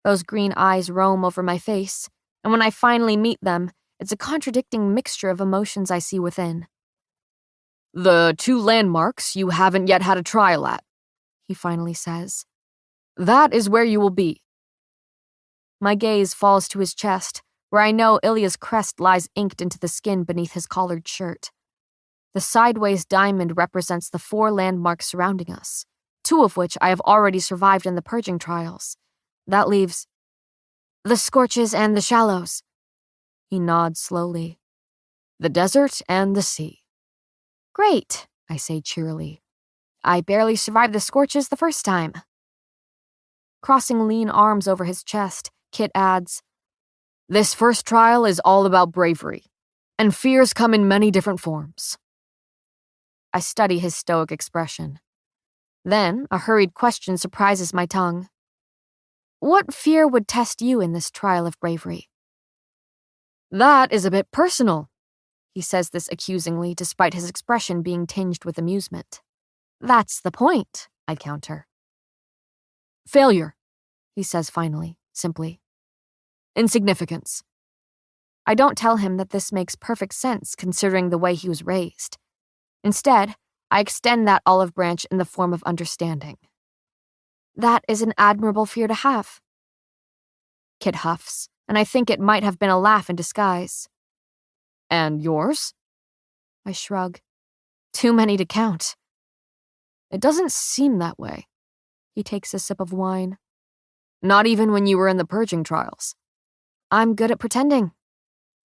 A: Those green eyes roam over my face, and when I finally meet them, it's a contradicting mixture of emotions I see within.
F: The 2 landmarks you haven't yet had a trial at,
A: he finally says.
F: That is where you will be.
A: My gaze falls to his chest, where I know Ilya's crest lies inked into the skin beneath his collared shirt. The sideways diamond represents the 4 landmarks surrounding us, 2 of which I have already survived in the purging trials. That leaves the Scorches and the Shallows. He nods slowly.
F: The desert and the sea.
A: Great, I say cheerily. I barely survived the Scorches the first time. Crossing lean arms over his chest, Kit adds,
F: This first trial is all about bravery, and fears come in many different forms.
A: I study his stoic expression. Then, a hurried question surprises my tongue. What fear would test you in this trial of bravery?
F: That is a bit personal.
A: He says this accusingly, despite his expression being tinged with amusement. That's the point, I counter.
F: Failure,
A: he says finally, simply.
F: Insignificance.
A: I don't tell him that this makes perfect sense considering the way he was raised. Instead, I extend that olive branch in the form of understanding. That is an admirable fear to have. Kit huffs, and I think it might have been a laugh in disguise.
F: And yours?
A: I shrug. Too many to count.
F: It doesn't seem that way.
A: He takes a sip of wine.
F: Not even when you were in the purging trials.
A: I'm good at pretending.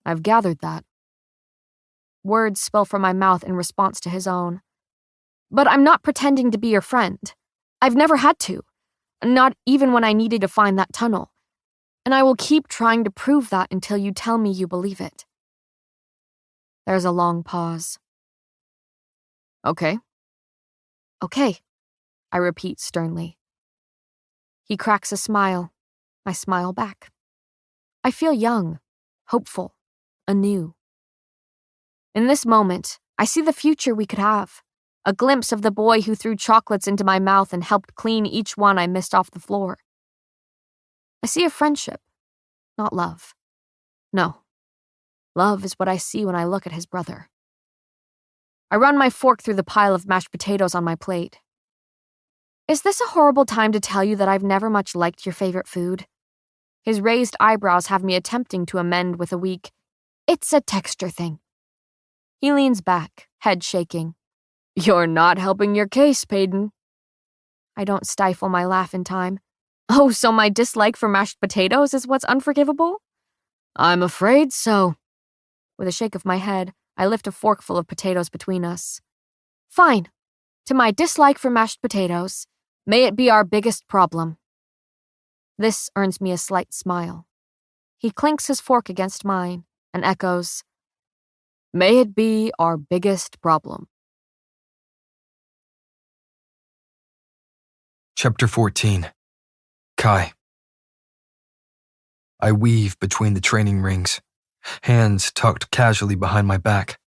F: I've gathered that.
A: Words spill from my mouth in response to his own. But I'm not pretending to be your friend. I've never had to. Not even when I needed to find that tunnel. And I will keep trying to prove that until you tell me you believe it. There's a long pause.
F: Okay.
A: Okay, I repeat sternly. He cracks a smile. I smile back. I feel young, hopeful, anew. In this moment, I see the future we could have. A glimpse of the boy who threw chocolates into my mouth and helped clean each one I missed off the floor. I see a friendship, not love. No, love is what I see when I look at his brother. I run my fork through the pile of mashed potatoes on my plate. Is this a horrible time to tell you that I've never much liked your favorite food? His raised eyebrows have me attempting to amend with a weak, "It's a texture thing." He leans back, head shaking.
F: You're not helping your case, Peyton.
A: I don't stifle my laugh in time. Oh, so my dislike for mashed potatoes is what's unforgivable?
F: I'm afraid so.
A: With a shake of my head, I lift a forkful of potatoes between us. Fine. To my dislike for mashed potatoes, may it be our biggest problem. This earns me a slight smile. He clinks his fork against mine and echoes,
F: May it be our biggest problem.
C: Chapter 14. Kai. I weave between the training rings, hands tucked casually behind my back.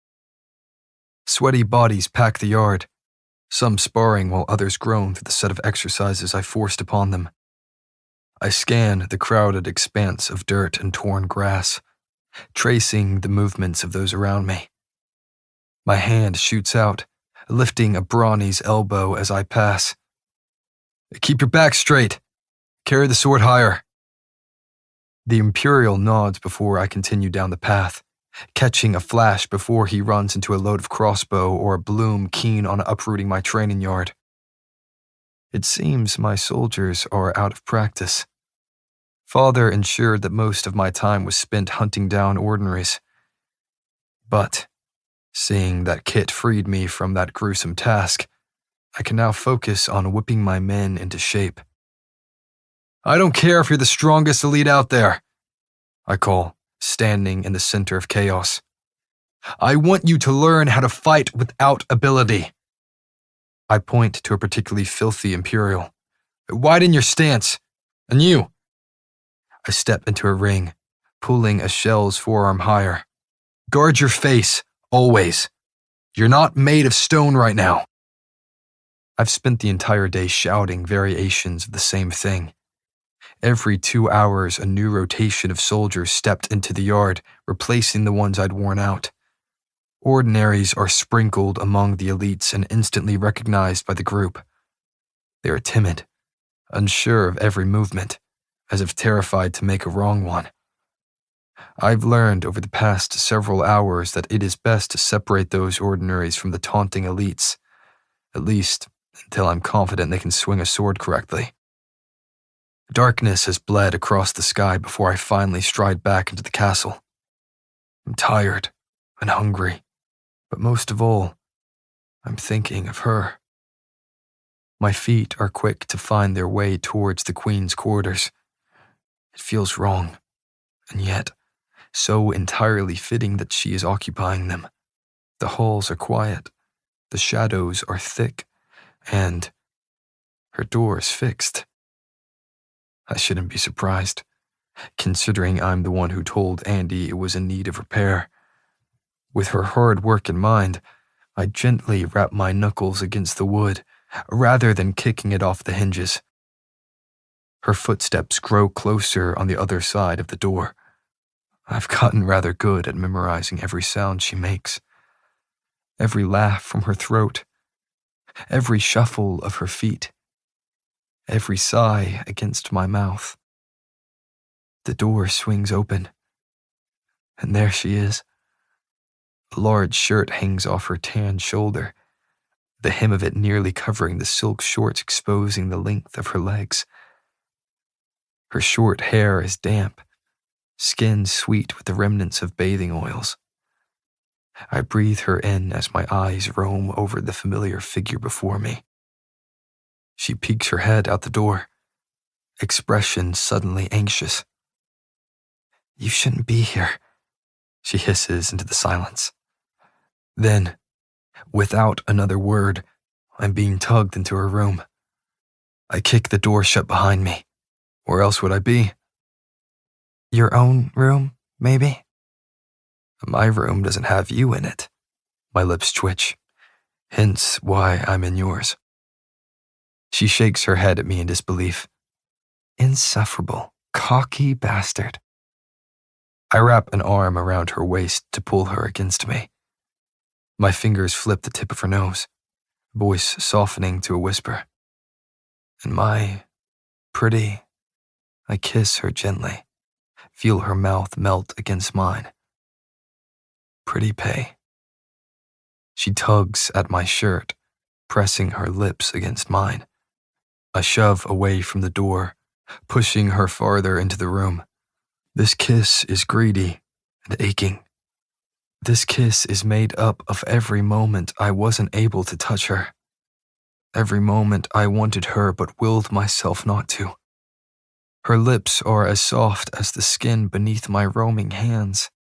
C: Sweaty bodies pack the yard, some sparring while others groan through the set of exercises I forced upon them. I scan the crowded expanse of dirt and torn grass, tracing the movements of those around me. My hand shoots out, lifting a brawny's elbow as I pass. Keep your back straight. Carry the sword higher. The Imperial nods before I continue down the path, catching a flash before he runs into a load of crossbow or a bloom keen on uprooting my training yard. It seems my soldiers are out of practice. Father ensured that most of my time was spent hunting down ordinaries. But, seeing that Kit freed me from that gruesome task, I can now focus on whipping my men into shape. I don't care if you're the strongest elite out there, I call, standing in the center of chaos. I want you to learn how to fight without ability. I point to a particularly filthy Imperial. Widen your stance. And you. I step into a ring, pulling a shell's forearm higher. Guard your face, always. You're not made of stone right now. I've spent the entire day shouting variations of the same thing. Every 2 hours, a new rotation of soldiers stepped into the yard, replacing the ones I'd worn out. Ordinaries are sprinkled among the elites and instantly recognized by the group. They are timid, unsure of every movement, as if terrified to make a wrong one. I've learned over the past several hours that it is best to separate those ordinaries from the taunting elites, at least until I'm confident they can swing a sword correctly. Darkness has bled across the sky before I finally stride back into the castle. I'm tired and hungry, but most of all, I'm thinking of her. My feet are quick to find their way towards the Queen's quarters. It feels wrong, and yet so entirely fitting that she is occupying them. The halls are quiet, the shadows are thick, and her door is fixed. I shouldn't be surprised, considering I'm the one who told Andy it was in need of repair. With her hard work in mind, I gently wrap my knuckles against the wood, rather than kicking it off the hinges. Her footsteps grow closer on the other side of the door. I've gotten rather good at memorizing every sound she makes. Every laugh from her throat, every shuffle of her feet, every sigh against my mouth. The door swings open, and there she is. A large shirt hangs off her tan shoulder, the hem of it nearly covering the silk shorts, exposing the length of her legs. Her short hair is damp, skin sweet with the remnants of bathing oils. I breathe her in as my eyes roam over the familiar figure before me. She peeks her head out the door, expression suddenly anxious. "You shouldn't be here," she hisses into the silence. Then, without another word, I'm being tugged into her room. I kick the door shut behind me. Where else would I be? "Your own room, maybe?" "My room doesn't have you in it." My lips twitch, hence why I'm in yours. She shakes her head at me in disbelief. "Insufferable, cocky bastard." I wrap an arm around her waist to pull her against me. My fingers flip the tip of her nose, voice softening to a whisper. "And my pretty," I kiss her gently, feel her mouth melt against mine. "Pretty pay." She tugs at my shirt, pressing her lips against mine. I shove away from the door, pushing her farther into the room. This kiss is greedy and aching. This kiss is made up of every moment I wasn't able to touch her. Every moment I wanted her but willed myself not to. Her lips are as soft as the skin beneath my roaming hands.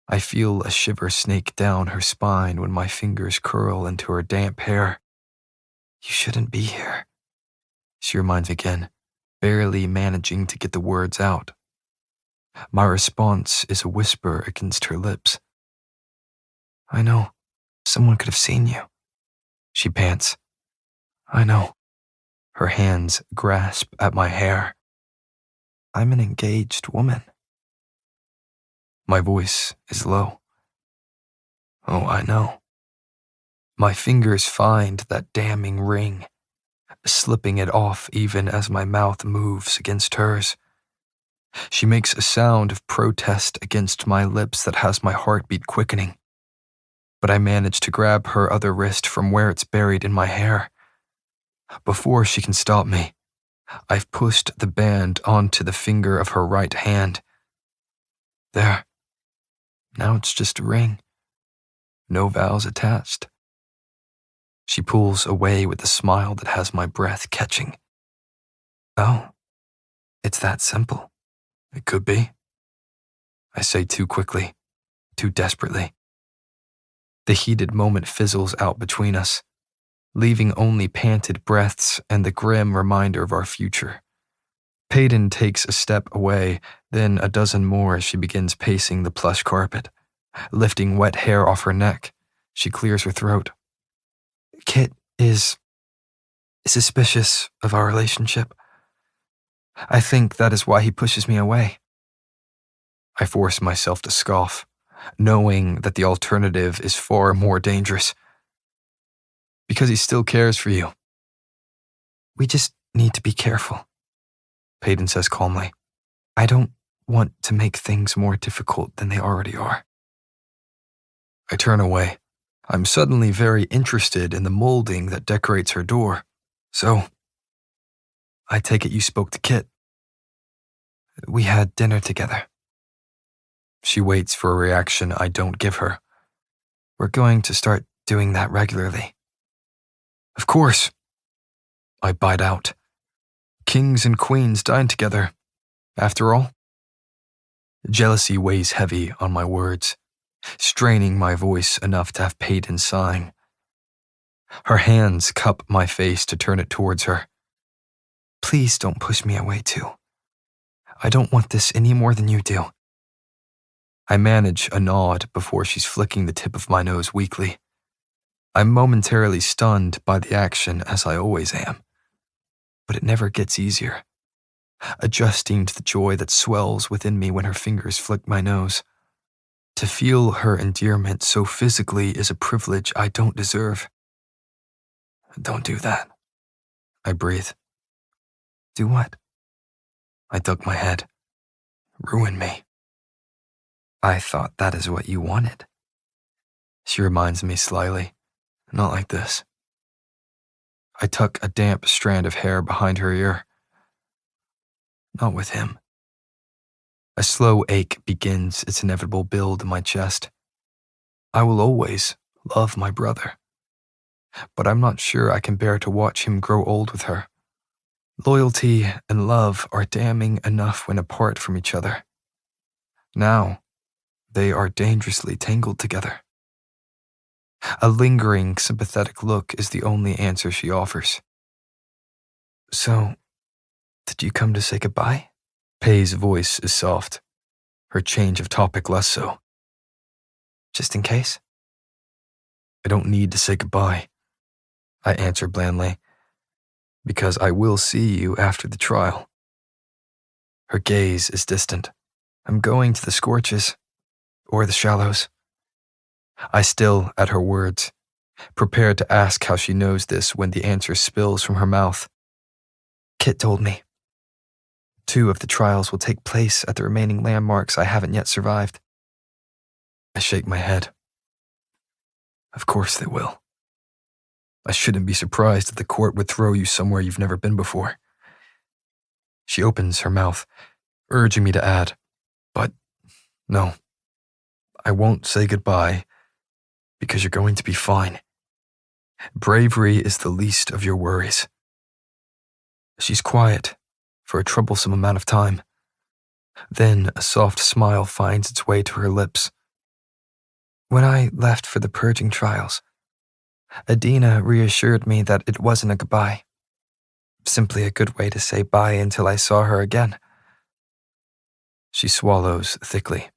C: I feel a shiver snake down her spine when my fingers curl into her damp hair. "You shouldn't be here," she reminds me again, barely managing to get the words out. My response is a whisper against her lips. "I know. Someone could have seen you." She pants. "I know." Her hands grasp at my hair. "I'm an engaged woman." My voice is low. "Oh, I know." My fingers find that damning ring, slipping it off even as my mouth moves against hers. She makes a sound of protest against my lips that has my heartbeat quickening. But I manage to grab her other wrist from where it's buried in my hair. Before she can stop me, I've pushed the band onto the finger of her right hand. There. Now it's just a ring. No vows attached. She pulls away with a smile that has my breath catching. "Oh, it's that simple." "It could be." I say too quickly, too desperately. The heated moment fizzles out between us, leaving only panted breaths and the grim reminder of our future. Peyton takes a step away, then a dozen more as she begins pacing the plush carpet. Lifting wet hair off her neck, she clears her throat. "Kit is suspicious of our relationship. I think that is why he pushes me away." I force myself to scoff, knowing that the alternative is far more dangerous. "Because he still cares for you." "We just need to be careful," Peyton says calmly. "I don't want to make things more difficult than they already are." I turn away. I'm suddenly very interested in the molding that decorates her door. "So, I take it you spoke to Kit?" "We had dinner together." She waits for a reaction I don't give her. "We're going to start doing that regularly." "Of course." I bite out. Kings and queens dine together, after all. Jealousy weighs heavy on my words, straining my voice enough to have Peyton sighing. Her hands cup my face to turn it towards her. "Please don't push me away too. I don't want this any more than you do." I manage a nod before she's flicking the tip of my nose weakly. I'm momentarily stunned by the action, as I always am. But it never gets easier, adjusting to the joy that swells within me when her fingers flick my nose. To feel her endearment so physically is a privilege I don't deserve. "Don't do that," I breathe. "Do what?" I duck my head. "Ruin me." "I thought that is what you wanted." She reminds me slyly. "Not like this." I tuck a damp strand of hair behind her ear. Not with him. A slow ache begins its inevitable build in my chest. I will always love my brother, but I'm not sure I can bear to watch him grow old with her. Loyalty and love are damning enough when apart from each other. Now, they are dangerously tangled together. A lingering, sympathetic look is the only answer she offers. So, did you come to say goodbye? Pei's voice is soft, her change of topic less so. Just in case? I don't need to say goodbye, I answer blandly, because I will see you after the trial. Her gaze is distant. I'm going to the Scorches, or the Shallows. I still at her words, prepared to ask how she knows this when the answer spills from her mouth. Kit told me. 2 of the trials will take place at the remaining landmarks I haven't yet survived. I shake my head. Of course they will. I shouldn't be surprised if the court would throw you somewhere you've never been before. She opens her mouth, urging me to add, but no, I won't say goodbye because you're going to be fine. Bravery is the least of your worries. She's quiet for a troublesome amount of time. Then a soft smile finds its way to her lips. When I left for the purging trials, Adina reassured me that it wasn't a goodbye. Simply a good way to say bye until I saw her again. She swallows thickly.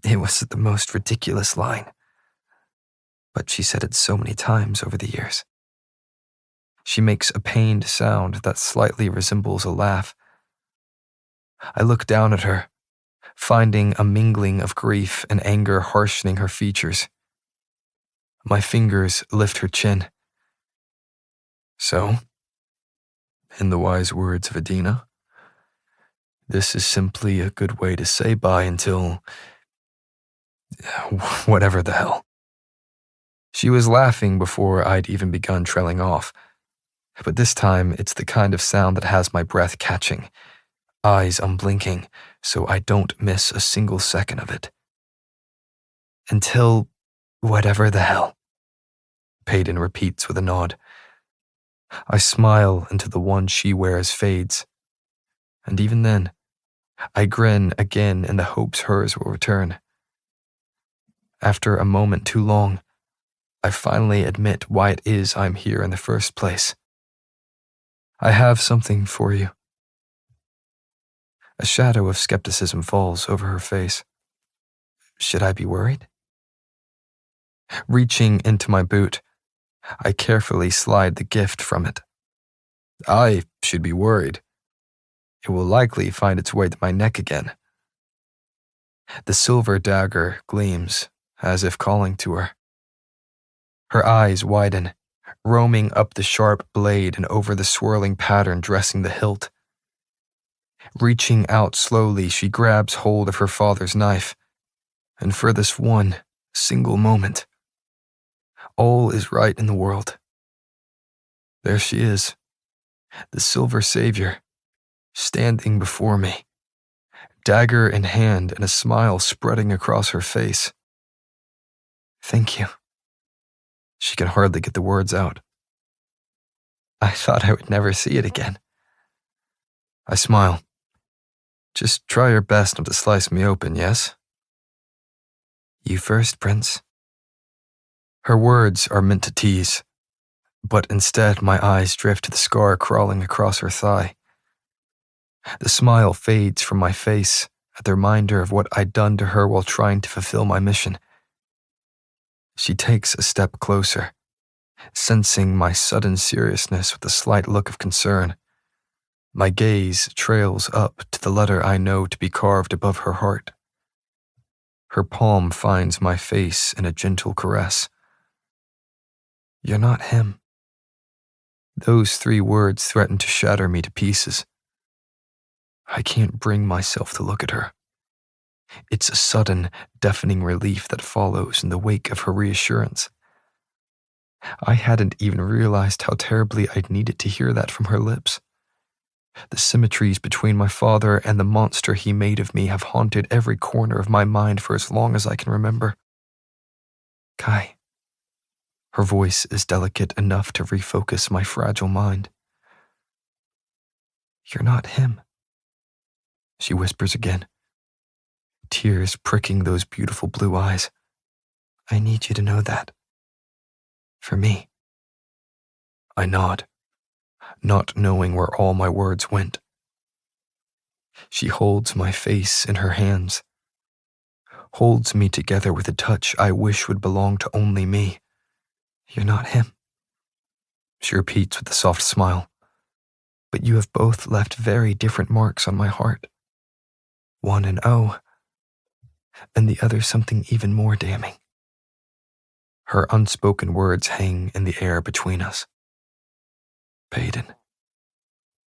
C: It was the most ridiculous line, but she said it so many times over the years. She makes a pained sound that slightly resembles a laugh. I look down at her, finding a mingling of grief and anger harshening her features. My fingers lift her chin. So, in the wise words of Adina, this is simply a good way to say bye until whatever the hell. She was laughing before I'd even begun trailing off, but this time it's the kind of sound that has my breath catching, eyes unblinking, so I don't miss a single second of it. Until whatever the hell, Peyton repeats with a nod. I smile until the one she wears fades, and even then, I grin again in the hopes hers will return. After a moment too long, I finally admit why it is I'm here in the first place. I have something for you. A shadow of skepticism falls over her face. Should I be worried? Reaching into my boot, I carefully slide the gift from it. I should be worried. It will likely find its way to my neck again. The silver dagger gleams, as if calling to her. Her eyes widen, roaming up the sharp blade and over the swirling pattern dressing the hilt. Reaching out slowly, she grabs hold of her father's knife, and for this one single moment, all is right in the world. There she is, the silver savior, standing before me, dagger in hand and a smile spreading across her face. Thank you. She can hardly get the words out. I thought I would never see it again. I smile. Just try your best not to slice me open, yes? You first, Prince. Her words are meant to tease, but instead my eyes drift to the scar crawling across her thigh. The smile fades from my face at the reminder of what I'd done to her while trying to fulfill my mission. She takes a step closer, sensing my sudden seriousness with a slight look of concern. My gaze trails up to the letter I know to be carved above her heart. Her palm finds my face in a gentle caress. You're not him. Those 3 words threaten to shatter me to pieces. I can't bring myself to look at her. It's a sudden, deafening relief that follows in the wake of her reassurance. I hadn't even realized how terribly I'd needed to hear that from her lips. The symmetries between my father and the monster he made of me have haunted every corner of my mind for as long as I can remember. Kai. Her voice is delicate enough to refocus my fragile mind. You're not him, she whispers again, tears pricking those beautiful blue eyes. I need you to know that. For me. I nod, not knowing where all my words went. She holds my face in her hands, holds me together with a touch I wish would belong to only me. You're not him, she repeats with a soft smile. But you have both left very different marks on my heart. One an O, and the other something even more damning. Her unspoken words hang in the air between us. Peyton.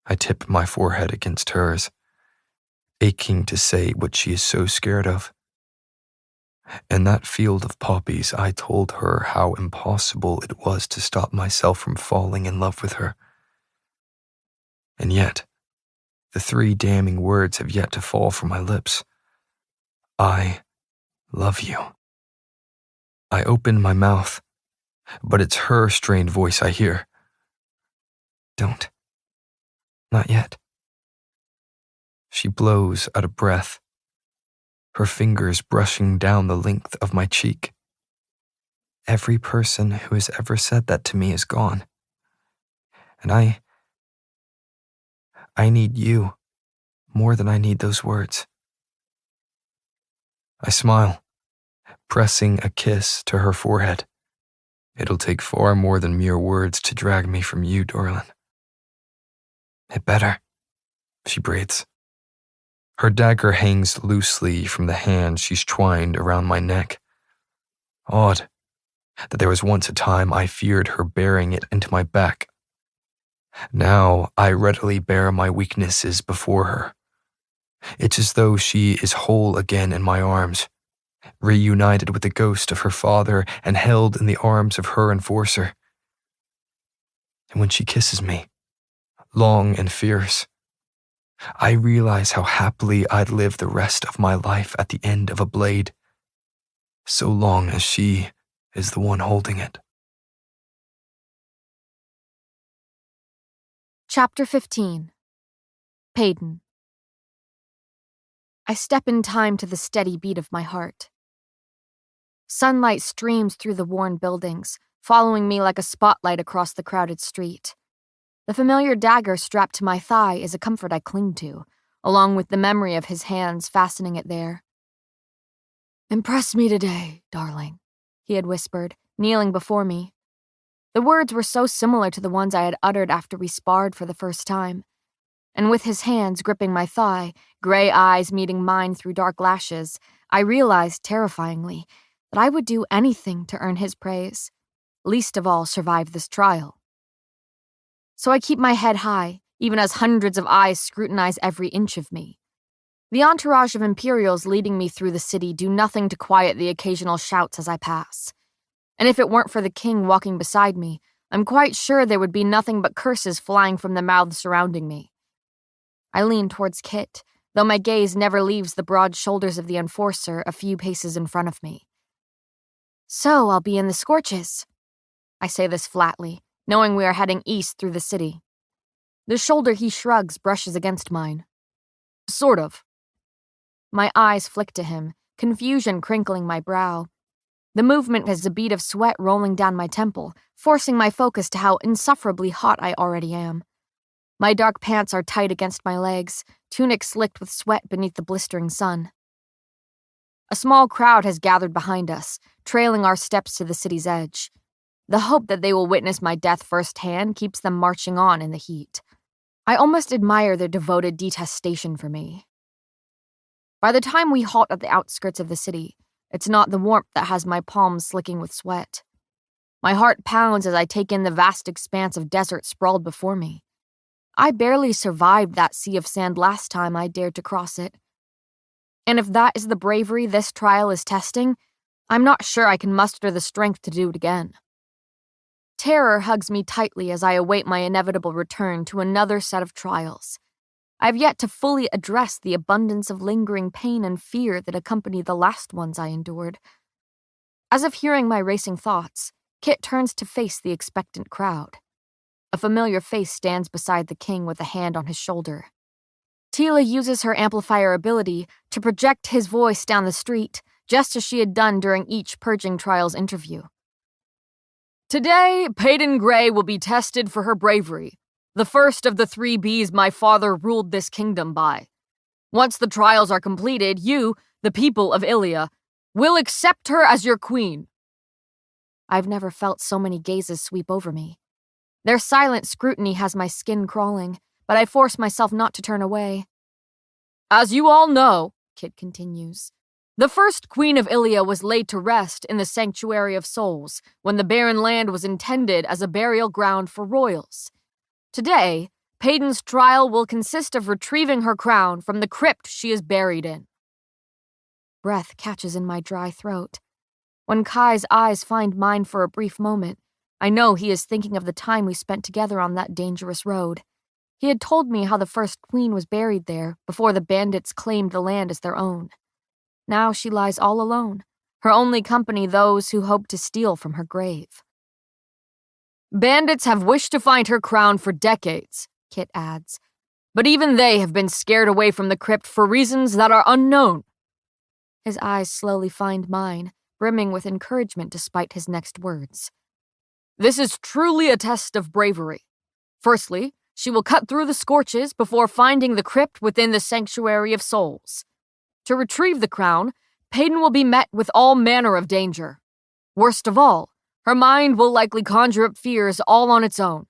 C: I tip my forehead against hers, aching to say what she is so scared of. In that field of poppies, I told her how impossible it was to stop myself from falling in love with her. And yet, the 3 damning words have yet to fall from my lips. I love you. I open my mouth, but it's her strained voice I hear. Don't. Not yet. She blows out of breath, her fingers brushing down the length of my cheek. Every person who has ever said that to me is gone. And I need you more than I need those words. I smile, pressing a kiss to her forehead. It'll take far more than mere words to drag me from you, Dorlin. It better, she breathes. Her dagger hangs loosely from the hand she's twined around my neck. Odd that there was once a time I feared her bearing it into my back. Now I readily bear my weaknesses before her. It's as though she is whole again in my arms, reunited with the ghost of her father and held in the arms of her enforcer. And when she kisses me, long and fierce, I realize how happily I'd live the rest of my life at the end of a blade, so long as she is the one holding it.
A: Chapter 15. Peyton. I step in time to the steady beat of my heart. Sunlight streams through the worn buildings, following me like a spotlight across the crowded street. The familiar dagger strapped to my thigh is a comfort I cling to, along with the memory of his hands fastening it there. Impress me today, darling, he had whispered, kneeling before me. The words were so similar to the ones I had uttered after we sparred for the first time. And with his hands gripping my thigh, gray eyes meeting mine through dark lashes, I realized terrifyingly that I would do anything to earn his praise, least of all survive this trial. So I keep my head high, even as hundreds of eyes scrutinize every inch of me. The entourage of Imperials leading me through the city do nothing to quiet the occasional shouts as I pass. And if it weren't for the king walking beside me, I'm quite sure there would be nothing but curses flying from the mouths surrounding me. I lean towards Kit, though my gaze never leaves the broad shoulders of the enforcer a few paces in front of me. So I'll be in the Scorches. I say this flatly, knowing we are heading east through the city. The shoulder he shrugs brushes against mine. Sort of. My eyes flick to him, confusion crinkling my brow. The movement is a bead of sweat rolling down my temple, forcing my focus to how insufferably hot I already am. My dark pants are tight against my legs, tunic slicked with sweat beneath the blistering sun. A small crowd has gathered behind us, trailing our steps to the city's edge. The hope that they will witness my death firsthand keeps them marching on in the heat. I almost admire their devoted detestation for me. By the time we halt at the outskirts of the city, it's not the warmth that has my palms slicking with sweat. My heart pounds as I take in the vast expanse of desert sprawled before me. I barely survived that sea of sand last time I dared to cross it. And if that is the bravery this trial is testing, I'm not sure I can muster the strength to do it again. Terror hugs me tightly as I await my inevitable return to another set of trials. I have yet to fully address the abundance of lingering pain and fear that accompany the last ones I endured. As if hearing my racing thoughts, Kit turns to face the expectant crowd. A familiar face stands beside the king with a hand on his shoulder. Tila uses her amplifier ability to project his voice down the street, just as she had done during each Purging Trials interview. Today, Peyton Gray will be tested for her bravery, the first of the 3 Bs my father ruled this kingdom by. Once the trials are completed, you, the people of Ilia, will accept her as your queen. I've never felt so many gazes sweep over me. Their silent scrutiny has my skin crawling, but I force myself not to turn away. As you all know, Kit continues, the first queen of Ilia was laid to rest in the Sanctuary of Souls when the barren land was intended as a burial ground for royals. Today, Peyton's trial will consist of retrieving her crown from the crypt she is buried in. Breath catches in my dry throat. When Kai's eyes find mine for a brief moment, I know he is thinking of the time we spent together on that dangerous road. He had told me how the first queen was buried there before the bandits claimed the land as their own. Now she lies all alone, her only company those who hope to steal from her grave. Bandits have wished to find her crown for decades, Kit adds, but even they have been scared away from the crypt for reasons that are unknown. His eyes slowly find mine, brimming with encouragement despite his next words. This is truly a test of bravery. Firstly, she will cut through the scorches before finding the crypt within the Sanctuary of Souls. To retrieve the crown, Peyton will be met with all manner of danger. Worst of all, her mind will likely conjure up fears all on its own.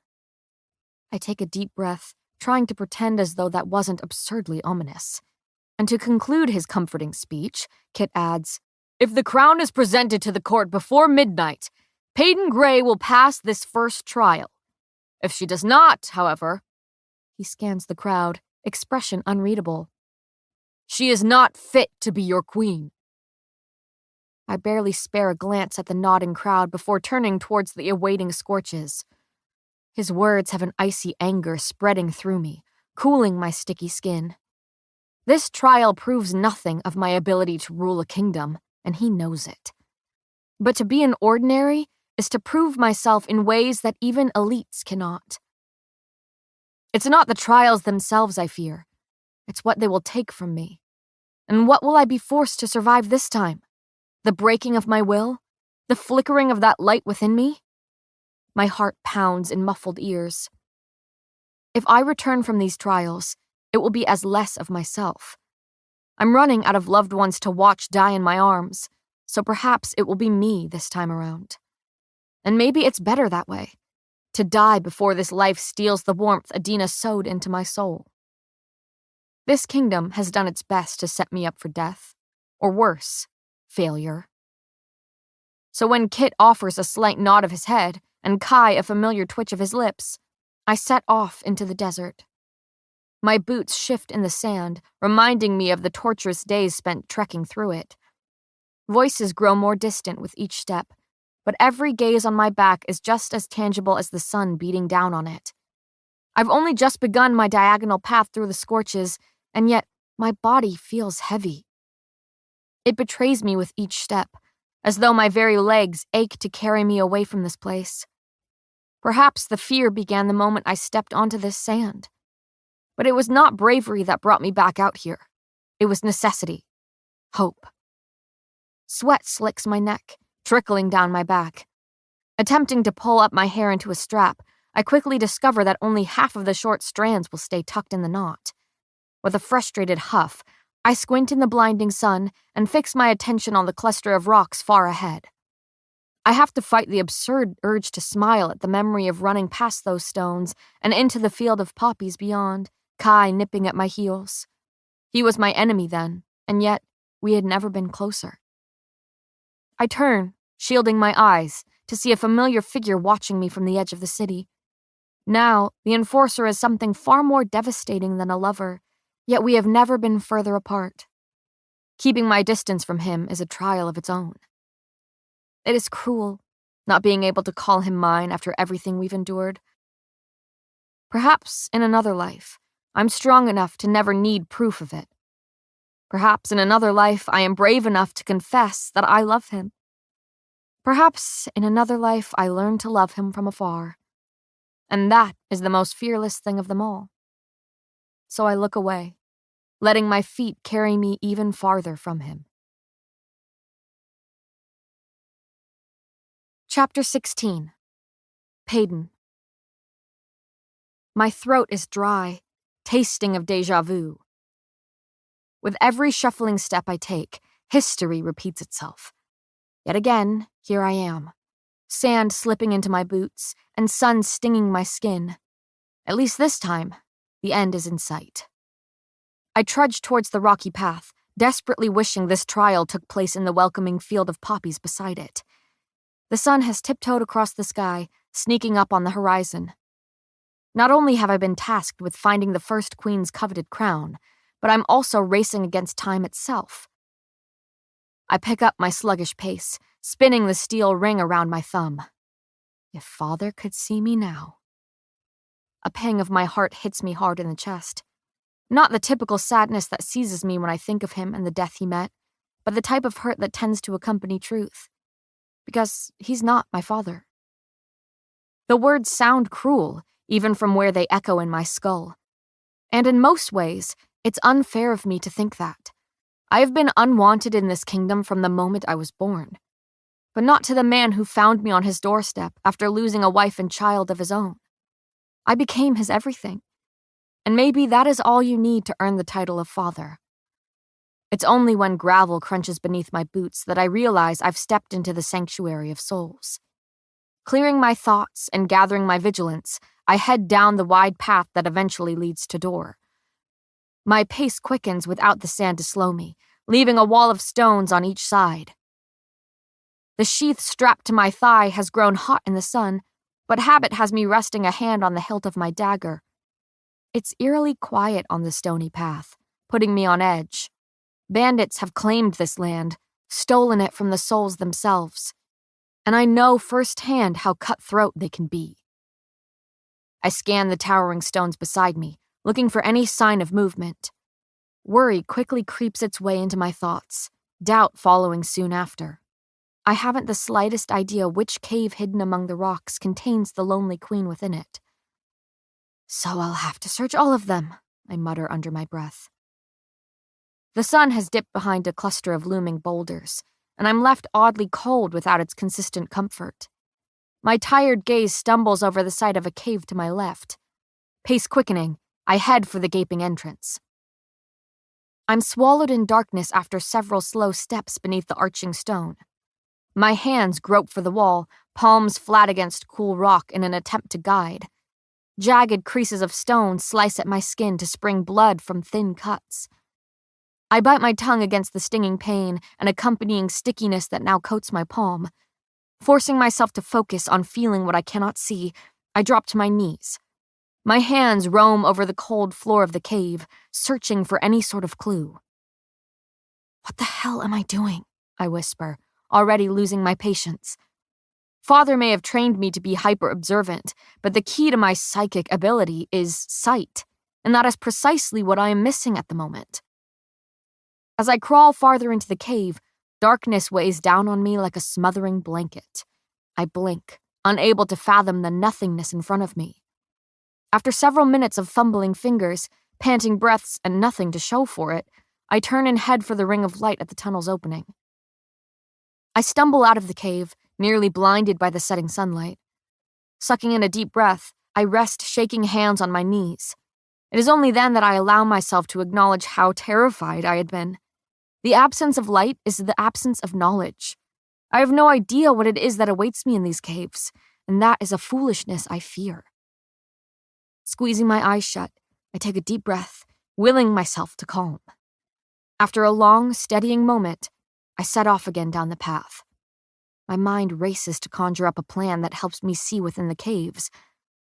A: I take a deep breath, trying to pretend as though that wasn't absurdly ominous. And to conclude his comforting speech, Kit adds, if the crown is presented to the court before midnight, Peyton Gray will pass this first trial. If she does not, however, he scans the crowd, expression unreadable. She is not fit to be your queen. I barely spare a glance at the nodding crowd before turning towards the awaiting scorches. His words have an icy anger spreading through me, cooling my sticky skin. This trial proves nothing of my ability to rule a kingdom, and he knows it. But to be an ordinary is to prove myself in ways that even elites cannot. It's not the trials themselves I fear. It's what they will take from me. And what will I be forced to survive this time? The breaking of my will? The flickering of that light within me? My heart pounds in muffled ears. If I return from these trials, it will be as less of myself. I'm running out of loved ones to watch die in my arms, so perhaps it will be me this time around. And maybe it's better that way, to die before this life steals the warmth Adina sowed into my soul. This kingdom has done its best to set me up for death, or worse, failure. So when Kit offers a slight nod of his head and Kai a familiar twitch of his lips, I set off into the desert. My boots shift in the sand, reminding me of the torturous days spent trekking through it. Voices grow more distant with each step, but every gaze on my back is just as tangible as the sun beating down on it. I've only just begun my diagonal path through the scorches, and yet my body feels heavy. It betrays me with each step, as though my very legs ache to carry me away from this place. Perhaps the fear began the moment I stepped onto this sand. But it was not bravery that brought me back out here. It was necessity. Hope. Sweat slicks my neck, trickling down my back. Attempting to pull up my hair into a strap, I quickly discover that only half of the short strands will stay tucked in the knot. With a frustrated huff, I squint in the blinding sun and fix my attention on the cluster of rocks far ahead. I have to fight the absurd urge to smile at the memory of running past those stones and into the field of poppies beyond, Kai nipping at my heels. He was my enemy then, and yet we had never been closer. I turn, shielding my eyes, to see a familiar figure watching me from the edge of the city. Now, the enforcer is something far more devastating than a lover, yet we have never been further apart. Keeping my distance from him is a trial of its own. It is cruel, not being able to call him mine after everything we've endured. Perhaps in another life, I'm strong enough to never need proof of it. Perhaps in another life, I am brave enough to confess that I love him. Perhaps in another life, I learned to love him from afar. And that is the most fearless thing of them all. So I look away, letting my feet carry me even farther from him. Chapter 16. Payden. My throat is dry, tasting of déjà vu. With every shuffling step I take, history repeats itself. Yet again, here I am, sand slipping into my boots and sun stinging my skin. At least this time, the end is in sight. I trudge towards the rocky path, desperately wishing this trial took place in the welcoming field of poppies beside it. The sun has tiptoed across the sky, sneaking up on the horizon. Not only have I been tasked with finding the first queen's coveted crown, but I'm also racing against time itself. I pick up my sluggish pace, spinning the steel ring around my thumb. If father could see me now. A pang of my heart hits me hard in the chest. Not the typical sadness that seizes me when I think of him and the death he met, but the type of hurt that tends to accompany truth. Because he's not my father. The words sound cruel, even from where they echo in my skull. And in most ways, it's unfair of me to think that. I have been unwanted in this kingdom from the moment I was born. But not to the man who found me on his doorstep after losing a wife and child of his own. I became his everything. And maybe that is all you need to earn the title of father. It's only when gravel crunches beneath my boots that I realize I've stepped into the sanctuary of souls. Clearing my thoughts and gathering my vigilance, I head down the wide path that eventually leads to door. My pace quickens without the sand to slow me, leaving a wall of stones on each side. The sheath strapped to my thigh has grown hot in the sun, but habit has me resting a hand on the hilt of my dagger. It's eerily quiet on the stony path, putting me on edge. Bandits have claimed this land, stolen it from the souls themselves, and I know firsthand how cutthroat they can be. I scan the towering stones beside me, looking for any sign of movement. Worry quickly creeps its way into my thoughts, doubt following soon after. I haven't the slightest idea which cave hidden among the rocks contains the lonely queen within it. So I'll have to search all of them, I mutter under my breath. The sun has dipped behind a cluster of looming boulders, and I'm left oddly cold without its consistent comfort. My tired gaze stumbles over the side of a cave to my left. Pace quickening, I head for the gaping entrance. I'm swallowed in darkness after several slow steps beneath the arching stone. My hands grope for the wall, palms flat against cool rock in an attempt to guide. Jagged creases of stone slice at my skin to spring blood from thin cuts. I bite my tongue against the stinging pain and accompanying stickiness that now coats my palm. Forcing myself to focus on feeling what I cannot see, I drop to my knees. My hands roam over the cold floor of the cave, searching for any sort of clue. What the hell am I doing? I whisper, already losing my patience. Father may have trained me to be hyper-observant, but the key to my psychic ability is sight, and that is precisely what I am missing at the moment. As I crawl farther into the cave, darkness weighs down on me like a smothering blanket. I blink, unable to fathom the nothingness in front of me. After several minutes of fumbling fingers, panting breaths, and nothing to show for it, I turn and head for the ring of light at the tunnel's opening. I stumble out of the cave, nearly blinded by the setting sunlight. Sucking in a deep breath, I rest shaking hands on my knees. It is only then that I allow myself to acknowledge how terrified I had been. The absence of light is the absence of knowledge. I have no idea what it is that awaits me in these caves, and that is a foolishness I fear. Squeezing my eyes shut, I take a deep breath, willing myself to calm. After a long, steadying moment, I set off again down the path. My mind races to conjure up a plan that helps me see within the caves,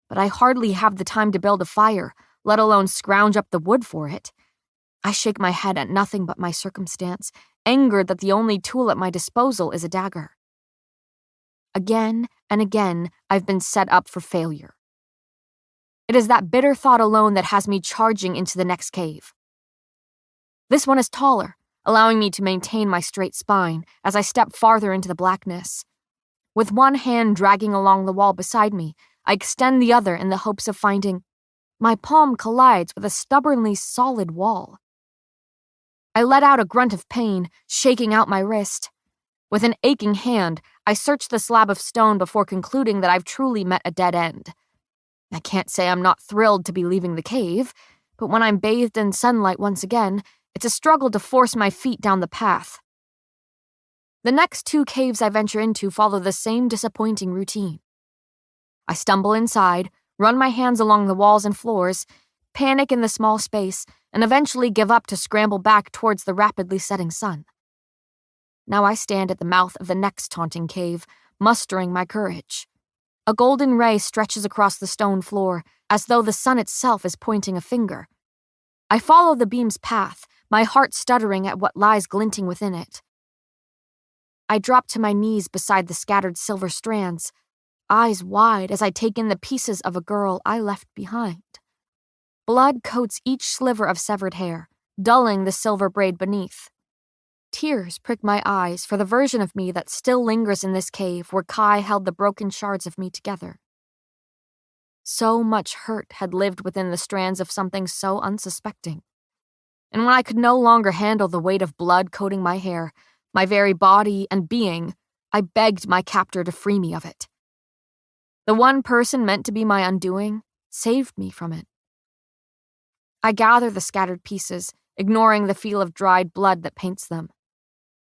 A: but I hardly have the time to build a fire, let alone scrounge up the wood for it. I shake my head at nothing but my circumstance, angered that the only tool at my disposal is a dagger. Again and again, I've been set up for failure. It is that bitter thought alone that has me charging into the next cave. This one is taller, allowing me to maintain my straight spine as I step farther into the blackness. With one hand dragging along the wall beside me, I extend the other in the hopes of finding. My palm collides with a stubbornly solid wall. I let out a grunt of pain, shaking out my wrist. With an aching hand, I search the slab of stone before concluding that I've truly met a dead end. I can't say I'm not thrilled to be leaving the cave, but when I'm bathed in sunlight once again, it's a struggle to force my feet down the path. The next 2 caves I venture into follow the same disappointing routine. I stumble inside, run my hands along the walls and floors, panic in the small space, and eventually give up to scramble back towards the rapidly setting sun. Now I stand at the mouth of the next taunting cave, mustering my courage. A golden ray stretches across the stone floor, as though the sun itself is pointing a finger. I follow the beam's path, my heart stuttering at what lies glinting within it. I drop to my knees beside the scattered silver strands, eyes wide as I take in the pieces of a girl I left behind. Blood coats each sliver of severed hair, dulling the silver braid beneath. Tears prick my eyes for the version of me that still lingers in this cave where Kai held the broken shards of me together. So much hurt had lived within the strands of something so unsuspecting. And when I could no longer handle the weight of blood coating my hair, my very body and being, I begged my captor to free me of it. The one person meant to be my undoing saved me from it. I gather the scattered pieces, ignoring the feel of dried blood that paints them.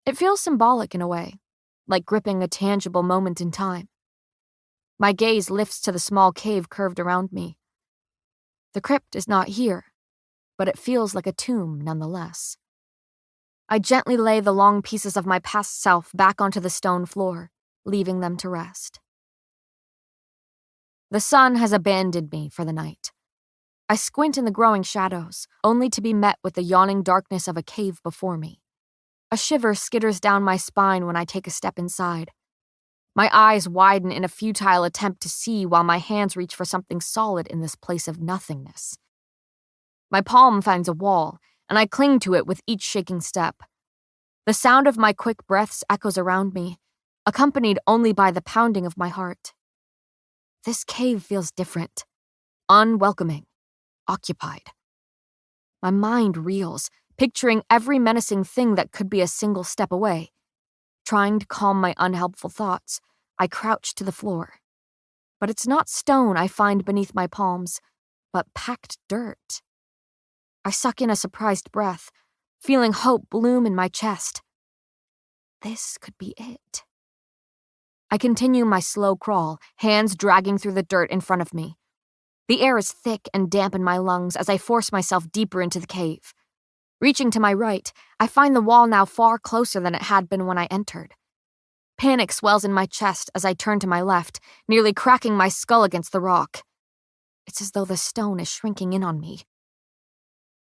A: It feels symbolic in a way, like gripping a tangible moment in time. My gaze lifts to the small cave curved around me. The crypt is not here, but it feels like a tomb nonetheless. I gently lay the long pieces of my past self back onto the stone floor, leaving them to rest. The sun has abandoned me for the night. I squint in the growing shadows, only to be met with the yawning darkness of a cave before me. A shiver skitters down my spine when I take a step inside. My eyes widen in a futile attempt to see while my hands reach for something solid in this place of nothingness. My palm finds a wall, and I cling to it with each shaking step. The sound of my quick breaths echoes around me, accompanied only by the pounding of my heart. This cave feels different, unwelcoming, occupied. My mind reels, picturing every menacing thing that could be a single step away. Trying to calm my unhelpful thoughts, I crouch to the floor. But it's not stone I find beneath my palms, but packed dirt. I suck in a surprised breath, feeling hope bloom in my chest. This could be it. I continue my slow crawl, hands dragging through the dirt in front of me. The air is thick and damp in my lungs as I force myself deeper into the cave. Reaching to my right, I find the wall now far closer than it had been when I entered. Panic swells in my chest as I turn to my left, nearly cracking my skull against the rock. It's as though the stone is shrinking in on me.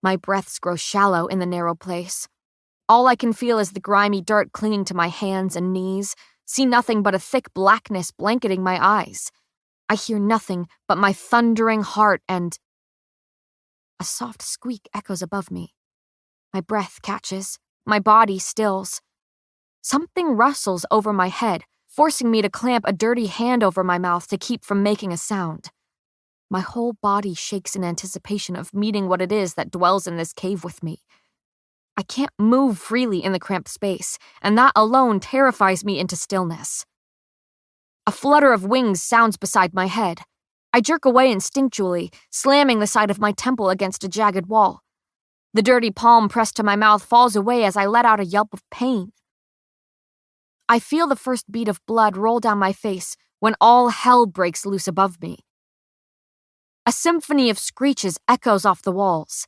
A: My breaths grow shallow in the narrow place. All I can feel is the grimy dirt clinging to my hands and knees, see nothing but a thick blackness blanketing my eyes. I hear nothing but my thundering heart and... A soft squeak echoes above me. My breath catches, my body stills. Something rustles over my head, forcing me to clamp a dirty hand over my mouth to keep from making a sound. My whole body shakes in anticipation of meeting what it is that dwells in this cave with me. I can't move freely in the cramped space, and that alone terrifies me into stillness. A flutter of wings sounds beside my head. I jerk away instinctually, slamming the side of my temple against a jagged wall. The dirty palm pressed to my mouth falls away as I let out a yelp of pain. I feel the first bead of blood roll down my face when all hell breaks loose above me. A symphony of screeches echoes off the walls.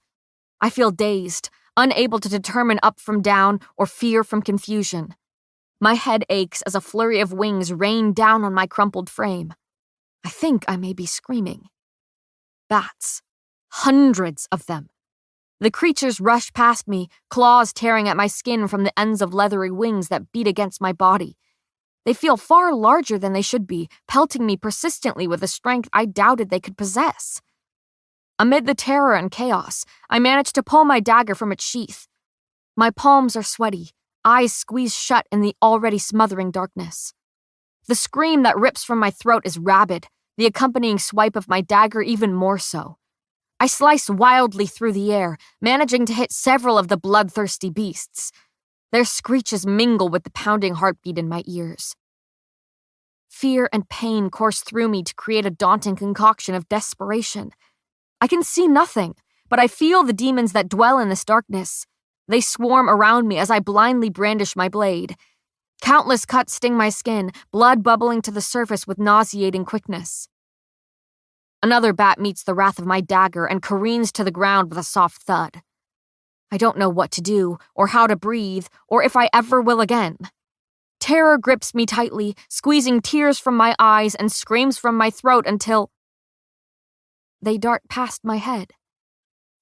A: I feel dazed, unable to determine up from down or fear from confusion. My head aches as a flurry of wings rain down on my crumpled frame. I think I may be screaming. Bats. Hundreds of them. The creatures rush past me, claws tearing at my skin from the ends of leathery wings that beat against my body. They feel far larger than they should be, pelting me persistently with a strength I doubted they could possess. Amid the terror and chaos, I manage to pull my dagger from its sheath. My palms are sweaty, eyes squeezed shut in the already smothering darkness. The scream that rips from my throat is rabid, the accompanying swipe of my dagger even more so. I slice wildly through the air, managing to hit several of the bloodthirsty beasts. Their screeches mingle with the pounding heartbeat in my ears. Fear and pain course through me to create a daunting concoction of desperation. I can see nothing, but I feel the demons that dwell in this darkness. They swarm around me as I blindly brandish my blade. Countless cuts sting my skin, blood bubbling to the surface with nauseating quickness. Another bat meets the wrath of my dagger and careens to the ground with a soft thud. I don't know what to do, or how to breathe, or if I ever will again. Terror grips me tightly, squeezing tears from my eyes and screams from my throat until they dart past my head.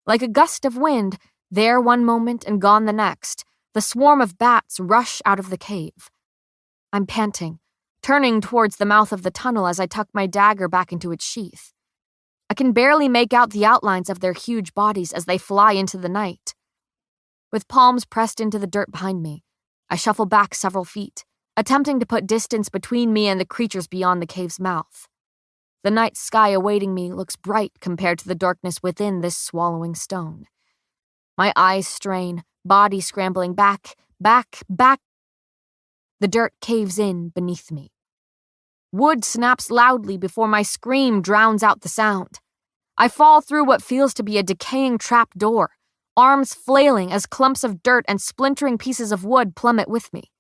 A: Like a gust of wind, there one moment and gone the next, the swarm of bats rush out of the cave. I'm panting, turning towards the mouth of the tunnel as I tuck my dagger back into its sheath. I can barely make out the outlines of their huge bodies as they fly into the night. With palms pressed into the dirt behind me, I shuffle back several feet, attempting to put distance between me and the creatures beyond the cave's mouth. The night sky awaiting me looks bright compared to the darkness within this swallowing stone. My eyes strain, body scrambling back. The dirt caves in beneath me. Wood snaps loudly before my scream drowns out the sound. I fall through what feels to be a decaying trap door, arms flailing as clumps of dirt and splintering pieces of wood plummet with me.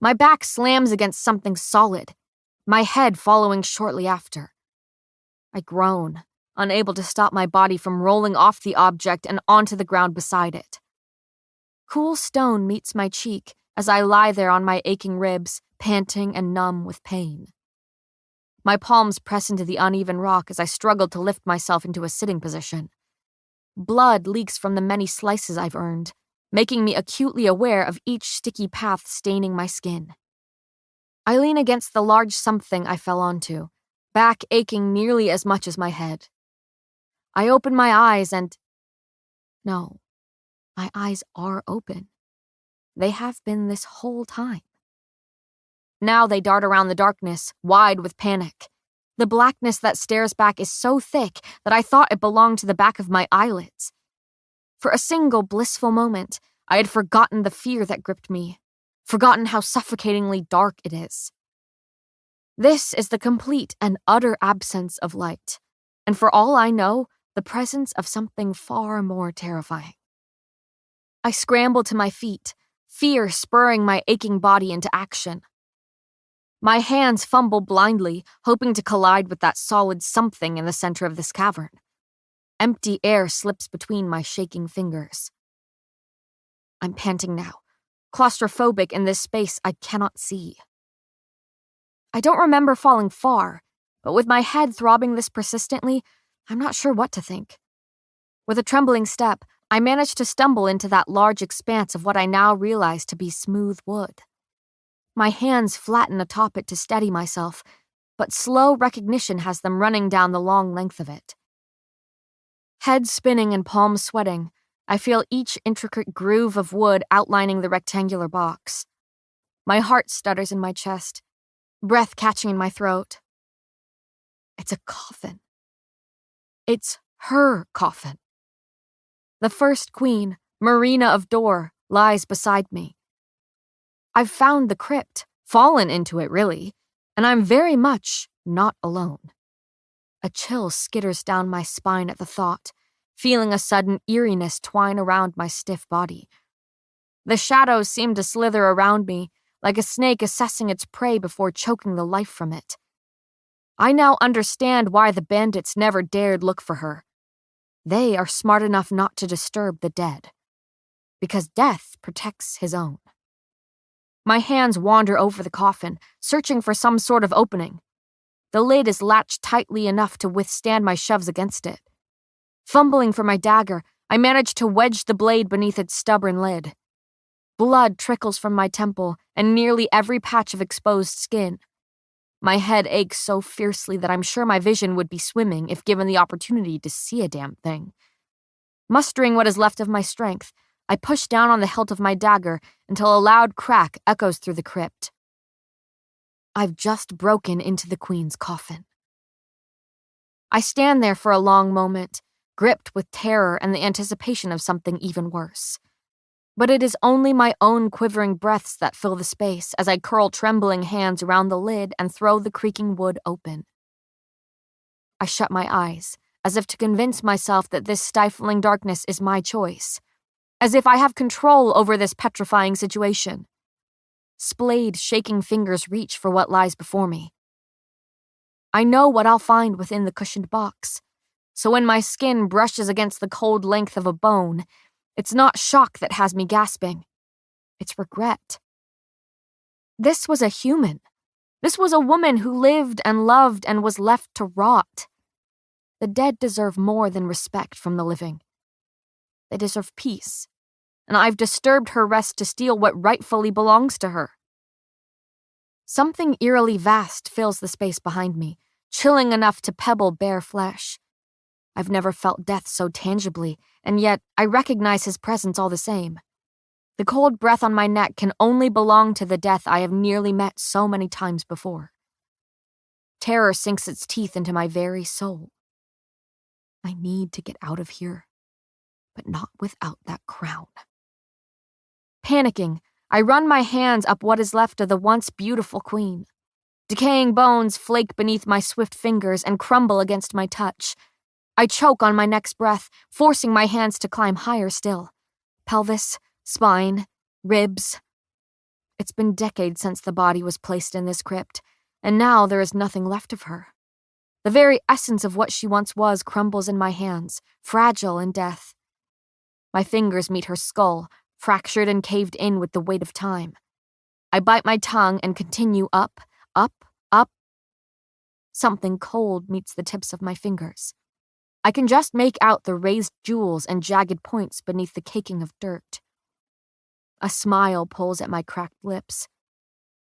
A: My back slams against something solid, my head following shortly after. I groan, unable to stop my body from rolling off the object and onto the ground beside it. Cool stone meets my cheek as I lie there on my aching ribs, panting and numb with pain. My palms press into the uneven rock as I struggle to lift myself into a sitting position. Blood leaks from the many slices I've earned, making me acutely aware of each sticky path staining my skin. I lean against the large something I fell onto, back aching nearly as much as my head. I open my eyes and... No, my eyes are open. They have been this whole time. Now they dart around the darkness, wide with panic. The blackness that stares back is so thick that I thought it belonged to the back of my eyelids. For a single blissful moment, I had forgotten the fear that gripped me, forgotten how suffocatingly dark it is. This is the complete and utter absence of light, and for all I know, the presence of something far more terrifying. I scramble to my feet, fear spurring my aching body into action. My hands fumble blindly, hoping to collide with that solid something in the center of this cavern. Empty air slips between my shaking fingers. I'm panting now, claustrophobic in this space I cannot see. I don't remember falling far, but with my head throbbing this persistently, I'm not sure what to think. With a trembling step, I manage to stumble into that large expanse of what I now realize to be smooth wood. My hands flatten atop it to steady myself, but slow recognition has them running down the long length of it. Head spinning and palms sweating, I feel each intricate groove of wood outlining the rectangular box. My heart stutters in my chest, breath catching in my throat. It's a coffin. It's her coffin. The first queen, Marina of Dor, lies beside me. I've found the crypt, fallen into it really, and I'm very much not alone. A chill skitters down my spine at the thought, feeling a sudden eeriness twine around my stiff body. The shadows seem to slither around me, like a snake assessing its prey before choking the life from it. I now understand why the bandits never dared look for her. They are smart enough not to disturb the dead, because death protects his own. My hands wander over the coffin, searching for some sort of opening. The lid is latched tightly enough to withstand my shoves against it. Fumbling for my dagger, I manage to wedge the blade beneath its stubborn lid. Blood trickles from my temple and nearly every patch of exposed skin. My head aches so fiercely that I'm sure my vision would be swimming if given the opportunity to see a damn thing. Mustering what is left of my strength, I push down on the hilt of my dagger until a loud crack echoes through the crypt. I've just broken into the queen's coffin. I stand there for a long moment, gripped with terror and the anticipation of something even worse. But it is only my own quivering breaths that fill the space as I curl trembling hands around the lid and throw the creaking wood open. I shut my eyes, as if to convince myself that this stifling darkness is my choice, as if I have control over this petrifying situation. Splayed, shaking fingers reach for what lies before me. I know what I'll find within the cushioned box, so when my skin brushes against the cold length of a bone, it's not shock that has me gasping. It's regret. This was a human. This was a woman who lived and loved and was left to rot. The dead deserve more than respect from the living. They deserve peace, and I've disturbed her rest to steal what rightfully belongs to her. Something eerily vast fills the space behind me, chilling enough to pebble bare flesh. I've never felt death so tangibly, and yet I recognize his presence all the same. The cold breath on my neck can only belong to the death I have nearly met so many times before. Terror sinks its teeth into my very soul. I need to get out of here, but not without that crown. Panicking, I run my hands up what is left of the once beautiful queen. Decaying bones flake beneath my swift fingers and crumble against my touch. I choke on my next breath, forcing my hands to climb higher still. Pelvis, spine, ribs. It's been decades since the body was placed in this crypt, and now there is nothing left of her. The very essence of what she once was crumbles in my hands, fragile in death. My fingers meet her skull, fractured and caved in with the weight of time. I bite my tongue and continue up, up, up. Something cold meets the tips of my fingers. I can just make out the raised jewels and jagged points beneath the caking of dirt. A smile pulls at my cracked lips.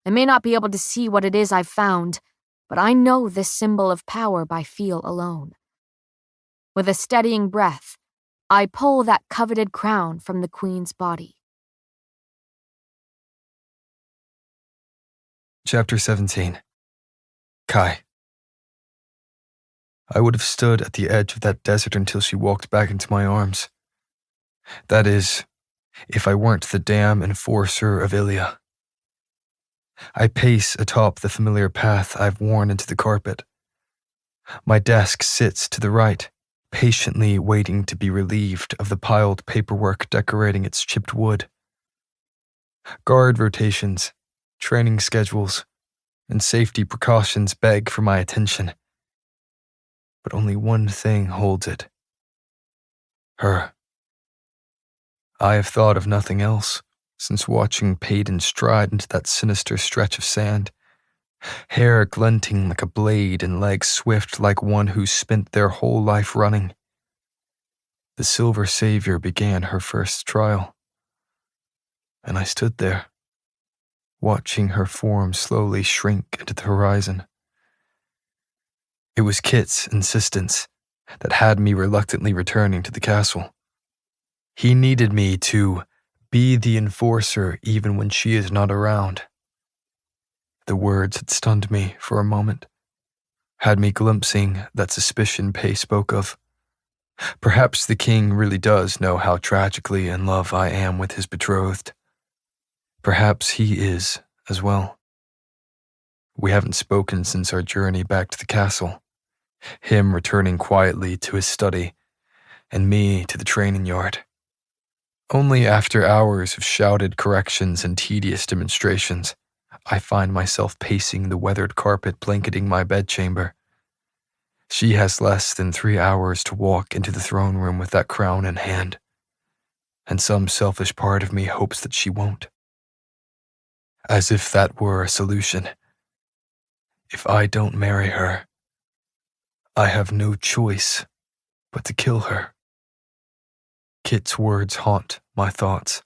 A: I may not be able to see what it is I've found, but I know this symbol of power by feel alone. With a steadying breath, I pull that coveted crown from the queen's body.
C: Chapter 17. Kai. I would have stood at the edge of that desert until she walked back into my arms. That is, if I weren't the damn enforcer of Ilya. I pace atop the familiar path I've worn into the carpet. My desk sits to the right, patiently waiting to be relieved of the piled paperwork decorating its chipped wood. Guard rotations, training schedules, and safety precautions beg for my attention. But only one thing holds it. Her. I have thought of nothing else since watching Payton stride into that sinister stretch of sand, hair glinting like a blade and legs swift like one who spent their whole life running. The Silver Savior began her first trial, and I stood there, watching her form slowly shrink into the horizon. It was Kit's insistence that had me reluctantly returning to the castle. He needed me to be the enforcer even when she is not around. The words had stunned me for a moment, had me glimpsing that suspicion Pay spoke of. Perhaps the king really does know how tragically in love I am with his betrothed. Perhaps he is as well. We haven't spoken since our journey back to the castle, him returning quietly to his study, and me to the training yard. Only after hours of shouted corrections and tedious demonstrations, I find myself pacing the weathered carpet blanketing my bedchamber. She has less than 3 hours to walk into the throne room with that crown in hand, and some selfish part of me hopes that she won't. As if that were a solution. If I don't marry her, I have no choice but to kill her. Kit's words haunt my thoughts,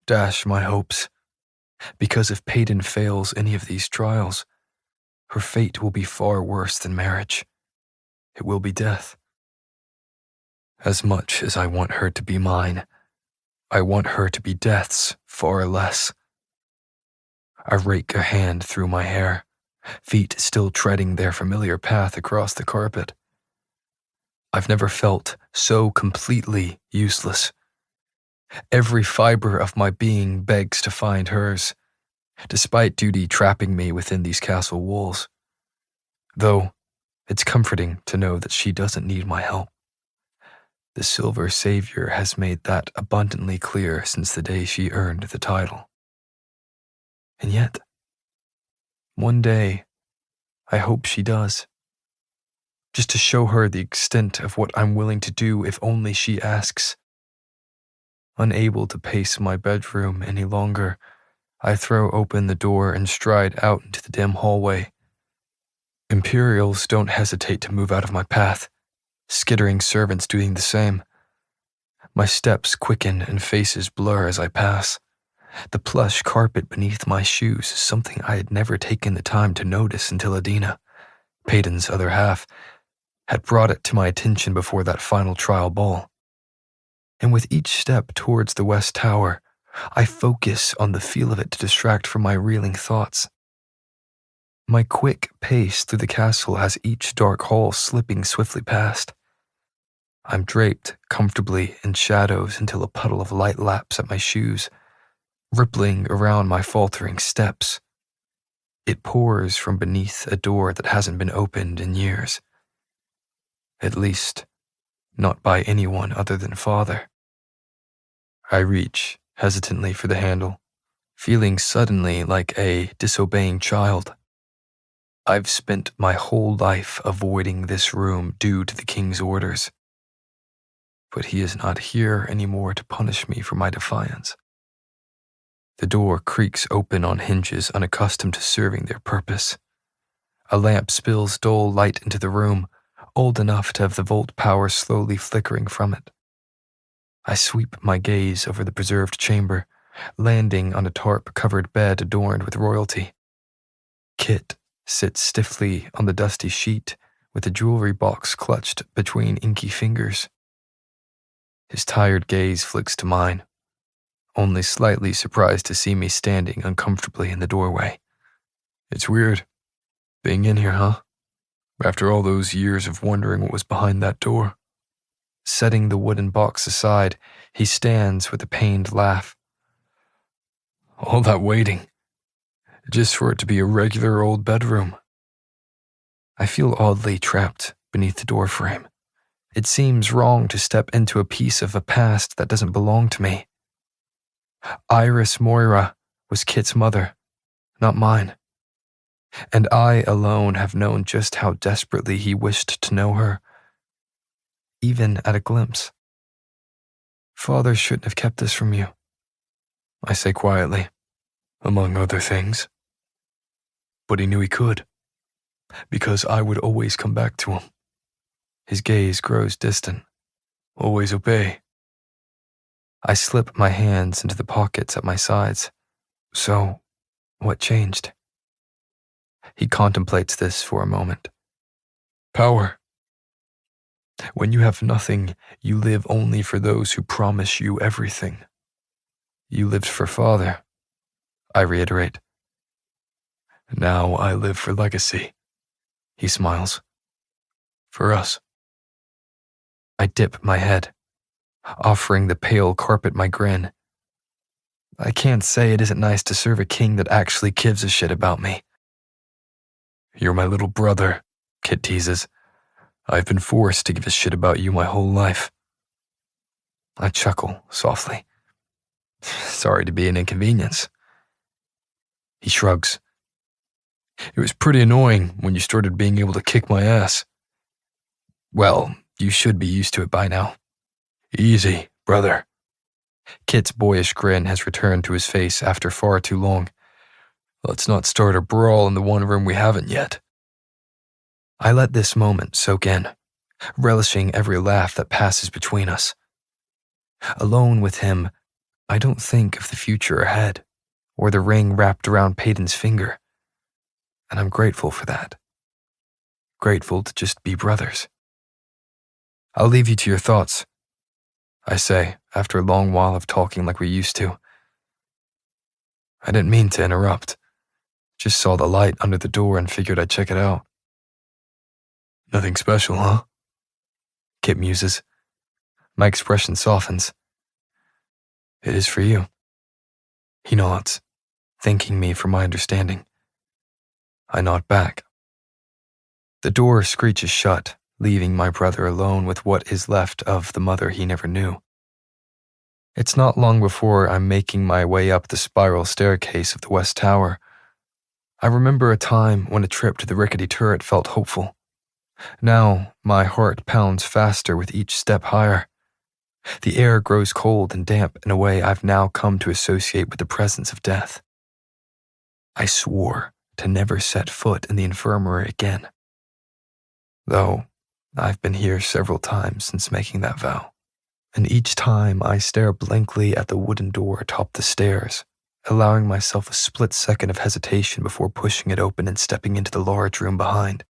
C: dash my hopes, because if Peyton fails any of these trials, her fate will be far worse than marriage. It will be death. As much as I want her to be mine, I want her to be death's far less. I rake a hand through my hair, feet still treading their familiar path across the carpet. I've never felt so completely useless. Every fiber of my being begs to find hers, despite duty trapping me within these castle walls. Though, it's comforting to know that she doesn't need my help. The Silver Savior has made that abundantly clear since the day she earned the title. And yet, one day, I hope she does. Just to show her the extent of what I'm willing to do if only she asks. Unable to pace my bedroom any longer, I throw open the door and stride out into the dim hallway. Imperials don't hesitate to move out of my path, skittering servants doing the same. My steps quicken and faces blur as I pass. The plush carpet beneath my shoes is something I had never taken the time to notice until Adina, Peyton's other half, had brought it to my attention before that final trial ball. And with each step towards the West Tower, I focus on the feel of it to distract from my reeling thoughts. My quick pace through the castle has each dark hall slipping swiftly past. I'm draped comfortably in shadows until a puddle of light laps at my shoes, rippling around my faltering steps. It pours from beneath a door that hasn't been opened in years. At least, not by anyone other than Father. I reach hesitantly for the handle, feeling suddenly like a disobeying child. I've spent my whole life avoiding this room due to the king's orders. But he is not here anymore to punish me for my defiance. The door creaks open on hinges unaccustomed to serving their purpose. A lamp spills dull light into the room, old enough to have the volt power slowly flickering from it. I sweep my gaze over the preserved chamber, landing on a tarp-covered bed adorned with royalty. Kit sits stiffly on the dusty sheet with a jewelry box clutched between inky fingers. His tired gaze flicks to mine, only slightly surprised to see me standing uncomfortably in the doorway. It's weird, being in here, huh? After all those years of wondering what was behind that door. Setting the wooden box aside, he stands with a pained laugh. All that waiting, just for it to be a regular old bedroom. I feel oddly trapped beneath the doorframe. It seems wrong to step into a piece of a past that doesn't belong to me. Iris Moira was Kit's mother, not mine. And I alone have known just how desperately he wished to know her, even at a glimpse. Father shouldn't have kept this from you, I say quietly, among other things. But he knew he could, because I would always come back to him. His gaze grows distant. Always obey. I slip my hands into the pockets at my sides. So, what changed? He contemplates this for a moment. Power. When you have nothing, you live only for those who promise you everything. You lived for Father, I reiterate. Now I live for legacy, he smiles. For us. I dip my head, offering the pale carpet my grin. I can't say it isn't nice to serve a king that actually gives a shit about me. You're my little brother, Kit teases. I've been forced to give a shit about you my whole life. I chuckle softly. Sorry to be an inconvenience. He shrugs. It was pretty annoying when you started being able to kick my ass. Well, you should be used to it by now. Easy, brother. Kit's boyish grin has returned to his face after far too long. Let's not start a brawl in the one room we haven't yet. I let this moment soak in, relishing every laugh that passes between us. Alone with him, I don't think of the future ahead, or the ring wrapped around Peyton's finger, and I'm grateful for that. Grateful to just be brothers. I'll leave you to your thoughts, I say, after a long while of talking like we used to. I didn't mean to interrupt. Just saw the light under the door and figured I'd check it out. Nothing special, huh? Kit muses. My expression softens. It is for you. He nods, thanking me for my understanding. I nod back. The door screeches shut, leaving my brother alone with what is left of the mother he never knew. It's not long before I'm making my way up the spiral staircase of the West Tower. I remember a time when a trip to the rickety turret felt hopeful. Now, my heart pounds faster with each step higher. The air grows cold and damp in a way I've now come to associate with the presence of death. I swore to never set foot in the infirmary again. Though, I've been here several times since making that vow, and each time I stare blankly at the wooden door atop the stairs, allowing myself a split second of hesitation before pushing it open and stepping into the large room behind.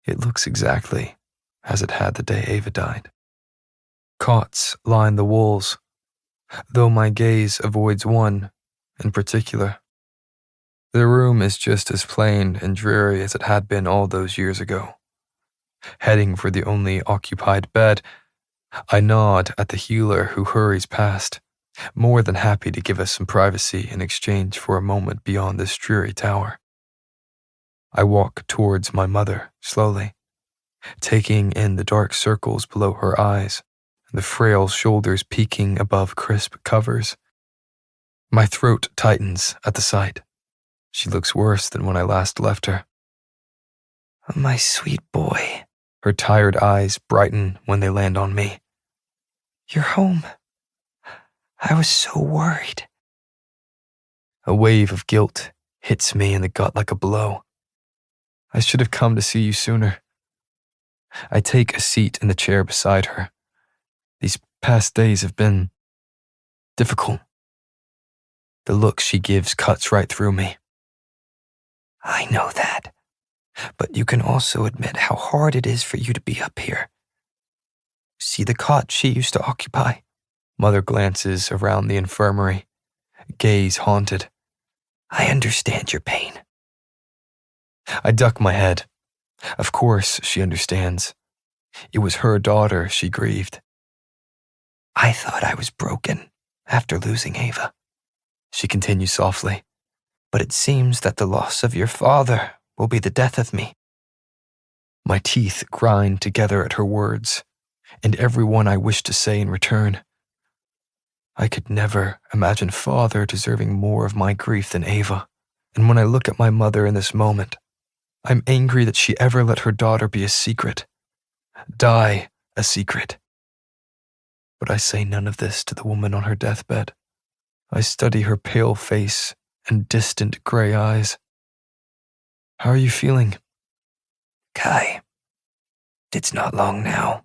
C: It looks exactly as it had the day Ava died. Cots line the walls, though my gaze avoids one in particular. The room is just as plain and dreary as it had been all those years ago. Heading for the only occupied bed, I nod at the healer who hurries past, more than happy to give us some privacy in exchange for a moment beyond this dreary tower. I walk towards my mother slowly, taking in the dark circles below her eyes and the frail shoulders peeking above crisp covers. My throat tightens at the sight. She looks worse than when I last left her. My sweet boy. Her tired eyes brighten when they land on me. You're home. I was so worried. A wave of guilt hits me in the gut like a blow. I should have come to see you sooner. I take a seat in the chair beside her. These past days have been difficult. The look she gives cuts right through me. I know that, but you can also admit how hard it is for you to be up here. See the cot she used to occupy? Mother glances around the infirmary, gaze haunted. I understand your pain. I duck my head. Of course she understands. It was her daughter she grieved. I thought I was broken after losing Ava, she continues softly, but it seems that the loss of your father will be the death of me. My teeth grind together at her words, and every one I wish to say in return. I could never imagine father deserving more of my grief than Ava, and when I look at my mother in this moment, I'm angry that she ever let her daughter be a secret, die a secret. But I say none of this to the woman on her deathbed. I study her pale face and distant gray eyes. How are you feeling? Kai, it's not long now,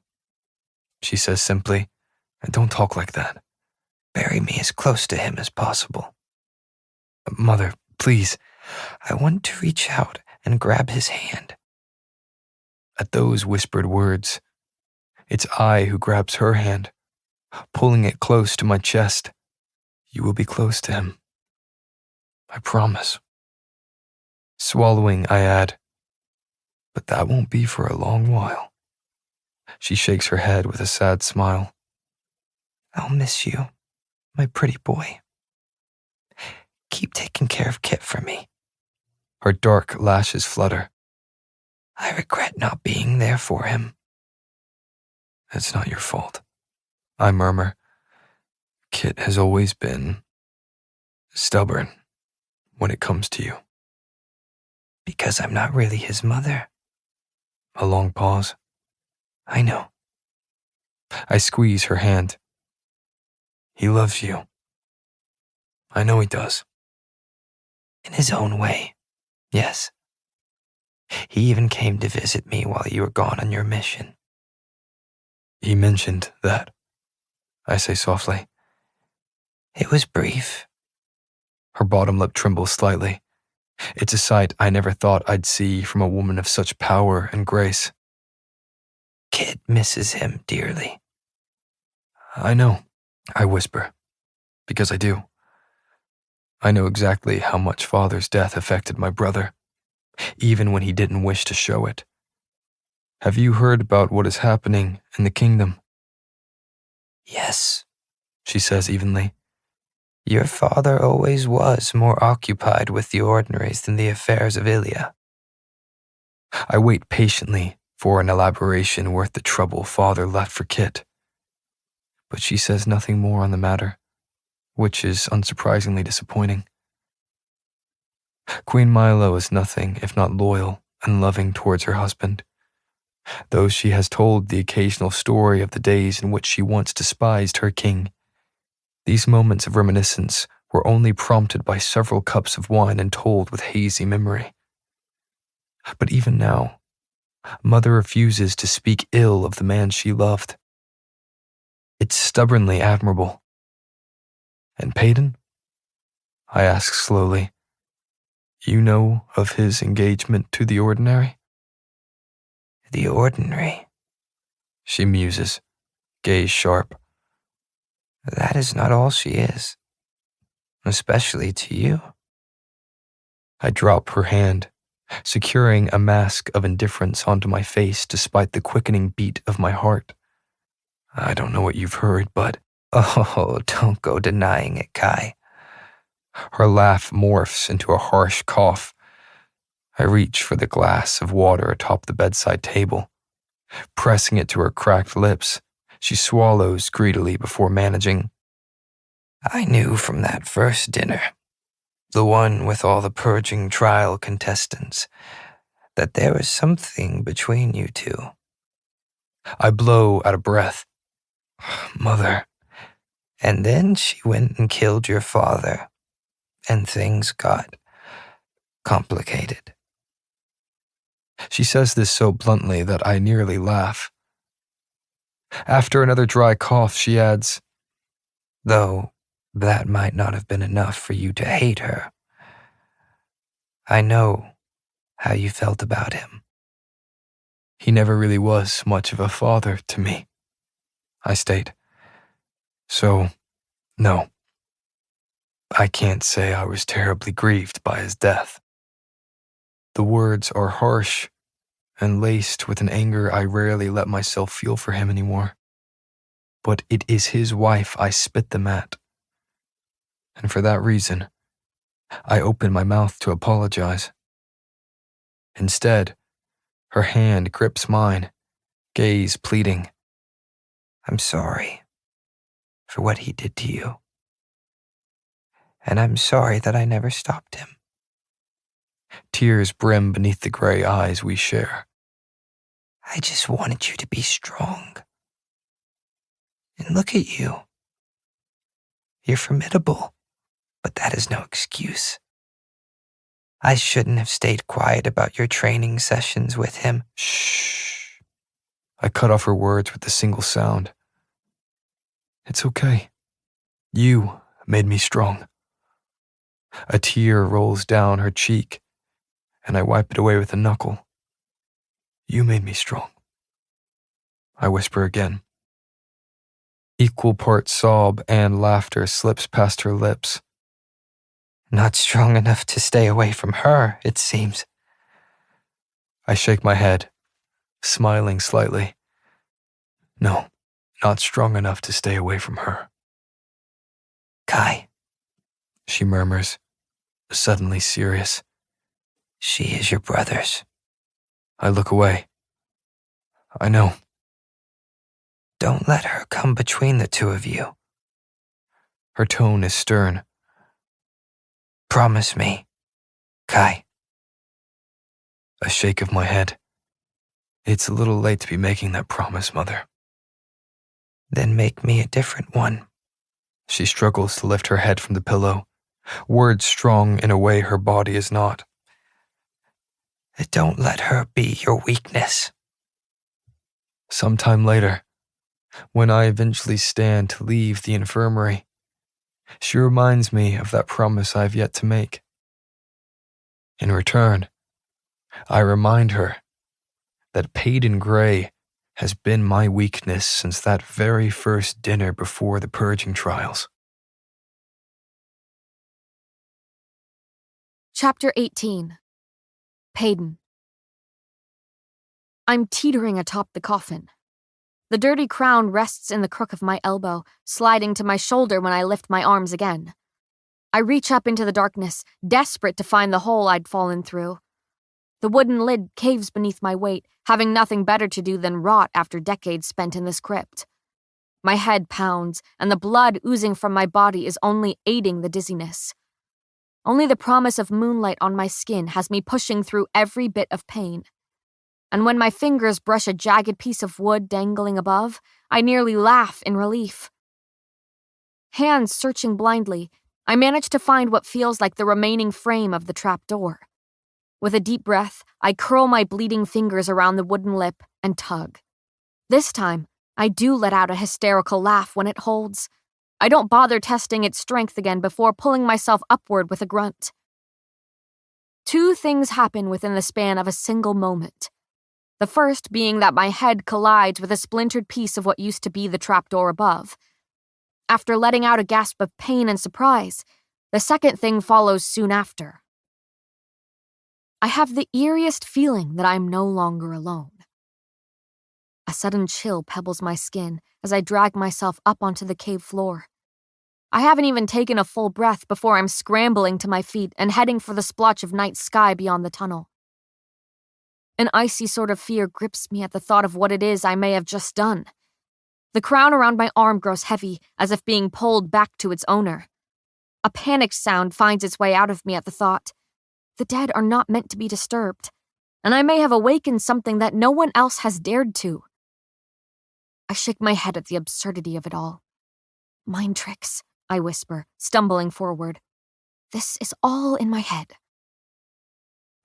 C: she says simply, and don't talk like that. Bury me as close to him as possible. Mother, please. I want to reach out and grab his hand. At those whispered words, it's I who grabs her hand, pulling it close to my chest. You will be close to him. I promise. Swallowing, I add, but that won't be for a long while. She shakes her head with a sad smile. I'll miss you, my pretty boy. Keep taking care of Kit for me. Her dark lashes flutter. I regret not being there for him. It's not your fault, I murmur. Kit has always been stubborn when it comes to you. Because I'm not really his mother. A long pause. I know. I squeeze her hand. He loves you. I know he does. In his own way, yes. He even came to visit me while you were gone on your mission. He mentioned that, I say softly. It was brief. Her bottom lip trembles slightly. It's a sight I never thought I'd see from a woman of such power and grace. Kit misses him dearly. I know, I whisper, because I do. I know exactly how much Father's death affected my brother, even when he didn't wish to show it. Have you heard about what is happening in the kingdom? Yes, she says evenly. Your father always was more occupied with the ordinaries than the affairs of Ilia. I wait patiently for an elaboration worth the trouble Father left for Kit. But she says nothing more on the matter, which is unsurprisingly disappointing. Queen Milo is nothing if not loyal and loving towards her husband. Though she has told the occasional story of the days in which she once despised her king, these moments of reminiscence were only prompted by several cups of wine and told with hazy memory. But even now, Mother refuses to speak ill of the man she loved. It's stubbornly admirable. And Peyton? I ask slowly. You know of his engagement to the ordinary? The ordinary, she muses, gaze sharp. That is not all she is, especially to you. I drop her hand, securing a mask of indifference onto my face despite the quickening beat of my heart. I don't know what you've heard, but oh, don't go denying it, Kai. Her laugh morphs into a harsh cough. I reach for the glass of water atop the bedside table. Pressing it to her cracked lips, she swallows greedily before managing. I knew from that first dinner, the one with all the purging trial contestants, that there was something between you two. I blow out a breath. Mother. And then she went and killed your father, and things got complicated. She says this so bluntly that I nearly laugh. After another dry cough, she adds, though that might not have been enough for you to hate her. I know how you felt about him. He never really was much of a father to me, I state. So, no, I can't say I was terribly grieved by his death. The words are harsh and laced with an anger I rarely let myself feel for him anymore. But it is his wife I spit them at. And for that reason, I open my mouth to apologize. Instead, her hand grips mine, gaze pleading. I'm sorry for what he did to you. And I'm sorry that I never stopped him. Tears brim beneath the gray eyes we share. I just wanted you to be strong. And look at you. You're formidable, but that is no excuse. I shouldn't have stayed quiet about your training sessions with him. Shh. I cut off her words with a single sound. It's okay. You made me strong. A tear rolls down her cheek, and I wipe it away with a knuckle. You made me strong. I whisper again. Equal parts sob and laughter slips past her lips. Not strong enough to stay away from her, it seems. I shake my head, smiling slightly. No, not strong enough to stay away from her. Kai, she murmurs, suddenly serious. She is your brother's. I look away. I know. Don't let her come between the two of you. Her tone is stern. Promise me, Kai. A shake of my head. It's a little late to be making that promise, Mother. Then make me a different one. She struggles to lift her head from the pillow, words strong in a way her body is not. Don't let her be your weakness. Sometime later, when I eventually stand to leave the infirmary, She reminds me of that promise I have yet to make. In return, I remind her that Peyton Gray has been my weakness since that very first dinner before the purging trials.
A: Chapter 18. Peyton. I'm teetering atop the coffin. The dirty crown rests in the crook of my elbow, sliding to my shoulder when I lift my arms again. I reach up into the darkness, desperate to find the hole I'd fallen through. The wooden lid caves beneath my weight, having nothing better to do than rot after decades spent in this crypt. My head pounds, and the blood oozing from my body is only aiding the dizziness. Only the promise of moonlight on my skin has me pushing through every bit of pain. And when my fingers brush a jagged piece of wood dangling above, I nearly laugh in relief. Hands searching blindly, I manage to find what feels like the remaining frame of the trap door. With a deep breath, I curl my bleeding fingers around the wooden lip and tug. This time, I do let out a hysterical laugh when it holds. I don't bother testing its strength again before pulling myself upward with a grunt. Two things happen within the span of a single moment. The first being that my head collides with a splintered piece of what used to be the trapdoor above. After letting out a gasp of pain and surprise, the second thing follows soon after. I have the eeriest feeling that I'm no longer alone. A sudden chill pebbles my skin as I drag myself up onto the cave floor. I haven't even taken a full breath before I'm scrambling to my feet and heading for the splotch of night sky beyond the tunnel. An icy sort of fear grips me at the thought of what it is I may have just done. The crown around my arm grows heavy, as if being pulled back to its owner. A panicked sound finds its way out of me at the thought. The dead are not meant to be disturbed, and I may have awakened something that no one else has dared to. I shake my head at the absurdity of it all. Mind tricks, I whisper, stumbling forward. This is all in my head.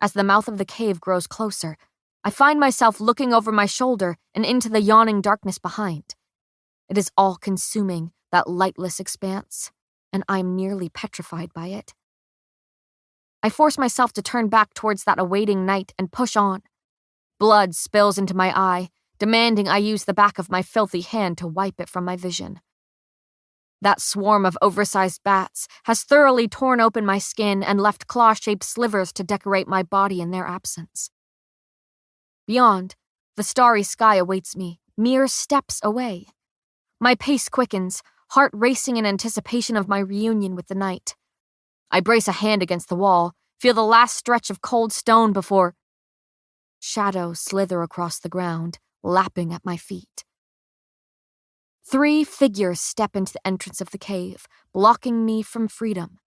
A: As the mouth of the cave grows closer, I find myself looking over my shoulder and into the yawning darkness behind. It is all-consuming, that lightless expanse, and I'm nearly petrified by it. I force myself to turn back towards that awaiting night and push on. Blood spills into my eye, demanding I use the back of my filthy hand to wipe it from my vision. That swarm of oversized bats has thoroughly torn open my skin and left claw-shaped slivers to decorate my body in their absence. Beyond, the starry sky awaits me, mere steps away. My pace quickens, heart racing in anticipation of my reunion with the night. I brace a hand against the wall, feel the last stretch of cold stone before shadows slither across the ground, lapping at my feet. 3 figures step into the entrance of the cave, blocking me from freedom.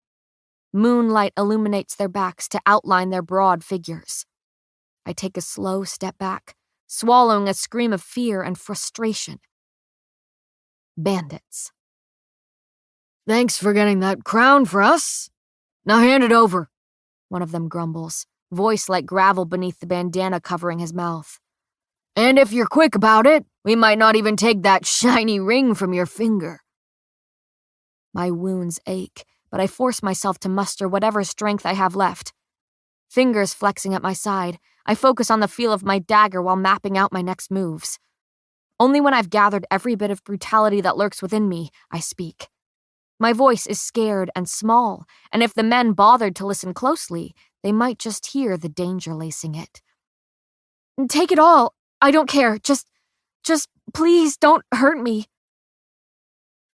A: Moonlight illuminates their backs to outline their broad figures. I take a slow step back, swallowing a scream of fear and frustration. Bandits.
F: Thanks for getting that crown for us. Now hand it over,
A: one of them grumbles, voice like gravel beneath the bandana covering his mouth.
F: And if you're quick about it, we might not even take that shiny ring from your finger.
A: My wounds ache, but I force myself to muster whatever strength I have left. Fingers flexing at my side, I focus on the feel of my dagger while mapping out my next moves. Only when I've gathered every bit of brutality that lurks within me, I speak. My voice is scared and small, and if the men bothered to listen closely, they might just hear the danger lacing it. Take it all. I don't care. Just please don't hurt me.